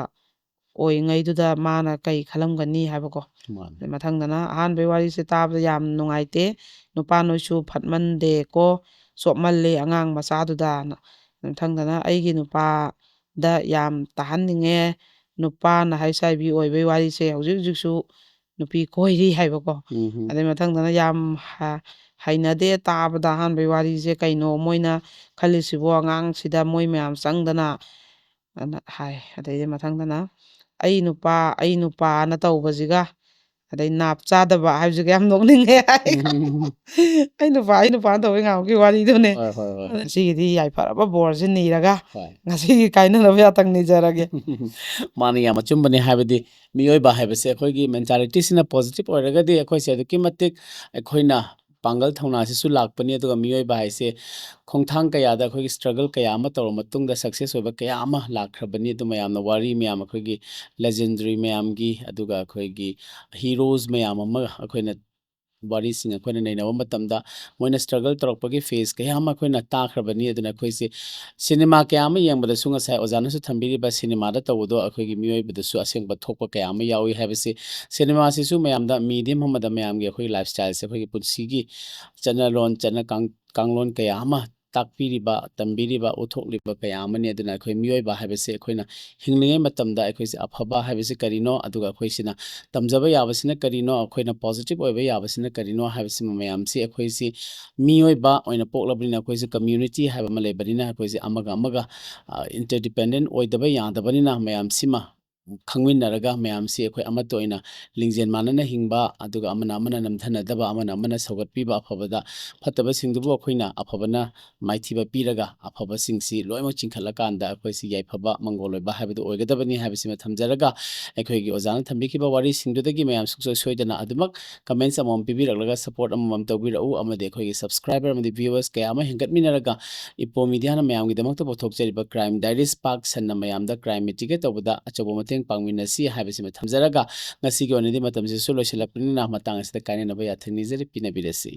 ꯑꯣꯏꯉꯩꯗꯨꯗ ꯃꯥꯅ ꯀꯩ ꯈꯜꯂꯝꯒꯅꯤ ꯍꯥꯏꯕꯀꯣ Mane. ꯑꯗꯩ ꯃꯊꯪꯗꯅ ꯑꯍꯥꯟꯕꯩ ꯋꯥꯔꯤꯁꯦ ꯇꯥꯕꯗ ꯌam ꯅꯨꯡꯉꯥꯏꯇꯦ ꯅꯨꯄꯥ ꯅꯣꯏꯁꯨ ꯐꯠꯃꯟꯗꯦꯀꯣ ꯆꯣꯞꯃꯜꯂꯦ ꯑꯉꯥꯡ ꯃꯆꯥꯗꯨꯗ ꯃꯊꯪꯗꯅ ꯑꯩꯒꯤ ꯅꯨꯄꯥꯗ ꯌꯥꯝ ꯇꯥꯍꯟꯅꯤꯡꯉꯦ ꯅꯨꯄꯥꯅ ꯍꯩꯁꯥꯏꯕꯤ ꯑꯣꯏꯕꯩ ꯋꯥꯔꯤꯁꯦ ꯍꯧꯖꯤꯛ ꯍꯧꯖꯤꯛꯁꯨ ꯅꯨꯄꯤ ꯀꯣꯏꯔꯤ ꯍꯥꯏꯕꯀꯣ ꯑꯗꯩ ꯃꯊꯪꯗꯅ ꯌꯥꯝ ꯍꯩꯅꯗꯦ ꯇꯥꯕꯗ ꯑꯍꯥꯟꯕꯩ ꯋꯥꯔꯤꯁꯦ ꯀꯩꯅꯣ ꯃꯣꯏꯅ ꯈꯜꯂꯤꯁꯤꯕꯨ ꯑꯉꯥꯡꯁꯤꯗ ꯃꯣꯏ ꯃꯌꯥꯝ ꯆꯪꯗꯅ ꯍꯥꯏ ꯑꯗꯩꯗꯤ ꯃꯊꯪꯗꯅ ꯑꯩ ꯅꯨꯄꯥꯅ ꯇꯧꯕꯁꯤꯒ ꯑꯗꯩ ꯅꯥꯞ ꯆꯥꯗꯕ ꯍꯥꯏꯕꯁꯤꯒ ꯌꯥꯝ ꯅꯣꯛꯅꯤꯡꯉꯦ ꯑꯩ ꯅꯨꯄꯥꯅ ꯇꯧꯕꯩ ꯉꯥꯃꯨꯛꯀꯤ ꯋꯥꯔꯤꯗꯨꯅꯦ ꯍꯣꯏ ꯍꯣꯏ ꯍꯣꯏ ꯉꯁꯤꯒꯤꯗꯤ ꯌꯥꯏꯐꯔꯕ ꯕꯣꯔꯁꯤ ꯅꯤꯔꯒ ꯍꯣꯏ ꯉꯁꯤꯒꯤ ꯀꯥꯏꯅꯅꯕ ꯌꯥꯇꯪ ꯅꯤꯖꯔꯒꯦ ꯃꯥꯅ ꯌꯥꯝ ꯑꯆꯨꯝꯕꯅꯤ ꯍꯥꯏꯕꯗꯤ ꯃꯤꯑꯣꯏꯕ ꯍꯥꯏꯕꯁꯦ ꯑꯩꯈꯣꯏꯒꯤ ꯃꯦꯟꯇꯥꯂꯤꯇꯤꯁꯤꯅ ꯄꯣꯖꯤꯇꯤꯚ ꯑꯣꯏꯔꯒꯗꯤ ꯑꯩꯈꯣꯏꯁꯦ ꯑꯗꯨꯛꯀꯤ ꯃꯇꯤꯛ ꯑꯩꯈꯣꯏꯅ ꯄꯥꯡꯒꯜ ꯊꯧꯅꯥꯁꯤꯁꯨ ꯂꯥꯛꯄꯅꯤ ꯑꯗꯨꯒ ꯃꯤꯑꯣꯏꯕ ꯍꯥꯏꯁꯦ ꯈꯣꯡꯊꯥꯡ ꯀꯌꯥꯗ ꯑꯩꯈꯣꯏꯒꯤ ꯁ꯭ꯇ꯭ꯔꯒꯜ ꯀꯌꯥ ꯑꯃ ꯇꯧꯔ ꯃꯇꯨꯡꯗ ꯁꯛꯁꯦꯁ ꯑꯣꯏꯕ ꯀꯌꯥ ꯑꯃ ꯂꯥꯛꯈ꯭ꯔꯕꯅꯤ ꯑꯗꯨ ꯃꯌꯥꯝꯅ ꯋꯥꯔꯤ ꯃꯌꯥꯝ ꯑꯩꯈꯣꯏꯒꯤ ꯂꯦꯖꯦꯟꯗꯔꯤ ꯃꯌꯥꯝꯒꯤ ꯑꯗꯨꯒ ꯑꯩꯈꯣꯏꯒꯤ ꯍꯤꯔꯣꯁ ꯃꯌꯥꯝ ꯑꯃ ꯑꯩꯈꯣꯏꯅ ꯋꯥꯔꯤꯁꯤꯡ ꯑꯩꯈꯣꯏꯅ ꯅꯩꯅꯕ ꯃꯇꯝꯗ ꯃꯣꯏꯅ ꯁ꯭ꯇ꯭ꯔꯒꯜ ꯇꯧꯔꯛꯄꯒꯤ ꯐꯦꯁ ꯀꯌꯥ ꯑꯃ ꯑꯩꯈꯣꯏꯅ ꯇꯥꯈ꯭ꯔꯕꯅꯤ ꯑꯗꯨꯅ ꯑꯩꯈꯣꯏꯁꯦ ꯁꯤꯅꯦꯃꯥ ꯀꯌꯥ ꯑꯃ ꯌꯦꯡꯕꯗꯁꯨ ꯉꯁꯥꯏ ꯑꯣꯖꯥꯅꯁꯨ ꯊꯝꯕꯤꯔꯤꯕ ꯁꯤꯅꯦꯃꯥꯗ ꯇꯧꯕꯗꯣ ꯑꯩꯈꯣꯏꯒꯤ ꯃꯤꯑꯣꯏꯕꯗꯁꯨ ꯑꯁꯦꯡꯕ ꯊꯣꯛꯄ ꯀꯌꯥ ꯑꯃ ꯌꯥꯎꯏ ꯍꯥꯏꯕꯁꯤ ꯁꯤꯅꯦꯃꯥꯁꯤꯁꯨ ꯃꯌꯥꯝꯗ ꯃꯤꯗꯤꯌꯝ ꯑꯃꯗ ꯃꯌꯥꯝꯒꯤ ꯑꯩꯈꯣꯏꯒꯤ ꯂꯥꯏꯐ ꯁ꯭ꯇꯥꯏꯜꯁꯦ ꯑꯩꯈꯣꯏꯒꯤ ꯄꯨꯟꯁꯤꯒꯤ ꯆꯠꯅꯂꯣꯟ ꯀꯥꯡꯂꯣꯟ ꯀꯌꯥ ꯑꯃ ꯇꯥꯛꯄꯤꯔꯤꯕ ꯇꯝꯕꯤꯔꯤꯕ ꯎꯠꯊꯣꯛꯂꯤꯕ ꯀꯌꯥ ꯑꯃꯅꯤ ꯑꯗꯨꯅ ꯑꯩꯈꯣꯏ ꯃꯤꯑꯣꯏꯕ ꯍꯥꯏꯕꯁꯦ ꯑꯩꯈꯣꯏꯅ ꯍꯤꯡꯂꯤꯉꯩ ꯃꯇꯝꯗ ꯑꯩꯈꯣꯏꯁꯦ ꯑꯐꯕ ꯍꯥꯏꯕꯁꯤ ꯀꯔꯤꯅꯣ ꯑꯗꯨꯒ ꯑꯩꯈꯣꯏꯁꯤꯅ ꯇꯝꯖꯕ ꯌꯥꯕꯁꯤꯅ ꯀꯔꯤꯅꯣ ꯑꯩꯈꯣꯏꯅ ꯄꯣꯖꯤꯇꯤꯚ ꯑꯣꯏꯕ ꯌꯥꯕꯁꯤꯅ ꯀꯔꯤꯅꯣ ꯍꯥꯏꯕꯁꯤꯃ ꯃꯌꯥꯝꯁꯤ ꯑꯩꯈꯣꯏꯁꯤ ꯃꯤꯑꯣꯏꯕ ꯑꯣꯏꯅ ꯄꯣꯛꯂꯕꯅꯤꯅ ꯑꯩꯈꯣꯏꯁꯤ ꯀꯝꯃ꯭ꯌꯨꯅꯤꯇꯤ ꯍꯥꯏꯕ ꯑꯃ ꯂꯩꯕꯅꯤꯅ ꯑꯩꯈꯣꯏꯁꯦ ꯑꯃꯒ ꯑꯃꯒ ꯏꯟꯇꯔꯗꯤꯄꯦꯟꯗꯦꯟ ꯑꯣꯏꯗꯕ ꯌꯥꯗꯕꯅꯤꯅ ꯃꯌꯥꯝꯁꯤꯃ ꯈꯪꯃꯤꯟꯅꯔꯒ ꯃꯌꯥꯝꯁꯤ ꯑꯩꯈꯣꯏ ꯑꯃꯠꯇ ꯑꯣꯏꯅ ꯂꯤꯡꯖꯦꯜ ꯃꯥꯟꯅꯅ ꯍꯤꯡꯕ ꯑꯗꯨꯒ ꯑꯃꯅ ꯅꯝꯊꯅꯗꯕ ꯑꯃꯅ ꯁꯧꯒꯠꯄꯤꯕ ꯑꯐꯕꯗ ꯐꯠꯇꯕꯁꯤꯡꯗꯨꯕꯨ ꯑꯩꯈꯣꯏꯅ ꯑꯐꯕꯅ ꯃꯥꯏꯊꯤꯕ ꯄꯤꯔꯒ ꯑꯐꯕꯁꯤꯡꯁꯤ ꯂꯣꯏꯅꯃꯛ ꯆꯤꯡꯈꯠꯂꯀꯥꯟꯗ ꯑꯩꯈꯣꯏꯁꯤ ꯌꯥꯏꯐꯕ ꯃꯪꯒꯣꯜ ꯑꯣꯏꯕ ꯍꯥꯏꯕꯗꯨ ꯑꯣꯏꯒꯗꯕꯅꯤ ꯍꯥꯏꯕꯁꯤꯃ ꯊꯝꯖꯔꯒ ꯑꯩꯈꯣꯏꯒꯤ ꯑꯣꯖꯥꯅ ꯊꯝꯕꯤꯈꯤꯕ ꯋꯥꯔꯤꯁꯤꯡꯗꯨꯗꯒꯤ ꯃꯌꯥꯝ ꯁꯨꯡꯁꯣꯏ ꯁꯣꯏꯗꯅ ꯑꯗꯨꯃꯛ ꯀꯃꯦꯟꯁ ꯑꯃꯃꯝ ꯄꯤꯕꯤꯔꯛꯂꯒ ꯁꯄꯣꯔꯠ ꯑꯃꯃꯝ ꯇꯧꯕꯤꯔꯛꯎ ꯑꯃꯗꯤ ꯑꯩꯈꯣꯏꯒꯤ ꯁꯕꯁꯀ꯭ꯔꯥꯏꯕꯔ ꯑꯃꯗꯤ ꯚ꯭ꯌꯨꯋꯔꯁ ꯀꯌꯥ ꯑꯃ ꯍꯦꯟꯒꯠꯃꯤꯟꯅꯔꯒ ꯏꯄꯣ ꯃꯤꯗꯤꯌꯥꯅ ꯃꯌꯥꯝꯒꯤꯗꯃꯛꯇ ꯄꯨꯊꯣꯛꯆꯔꯤꯕ ꯀ꯭ꯔꯥꯏꯝ ꯗꯥꯏꯔꯤꯁ ꯄꯥꯛ ꯁꯟꯅ ꯃꯌꯥꯝꯗ ꯀ꯭ꯔꯥꯏꯝ ꯃꯤꯇꯤꯒꯦꯠ ꯇꯧꯕꯗ ꯑꯆꯧꯕ ꯃꯇꯦꯡ ꯄꯥꯡꯃꯤꯟꯅꯁꯤ ꯍꯥꯏꯕꯁꯤꯃ ꯊꯝꯖꯔꯒ ꯉꯁꯤꯒꯤ ꯑꯣꯏꯅꯗꯤ ꯃꯇꯝꯁꯤꯁꯨ ꯂꯣꯏꯁꯤꯜꯂꯛꯄꯅꯤꯅ ꯃꯇꯥꯡ ꯑꯁꯤꯗ ꯀꯥꯏꯅꯅꯕ ꯌꯥꯊꯪ ꯅꯤꯖꯔꯤ ꯄꯤꯅꯕꯤꯔꯁꯤ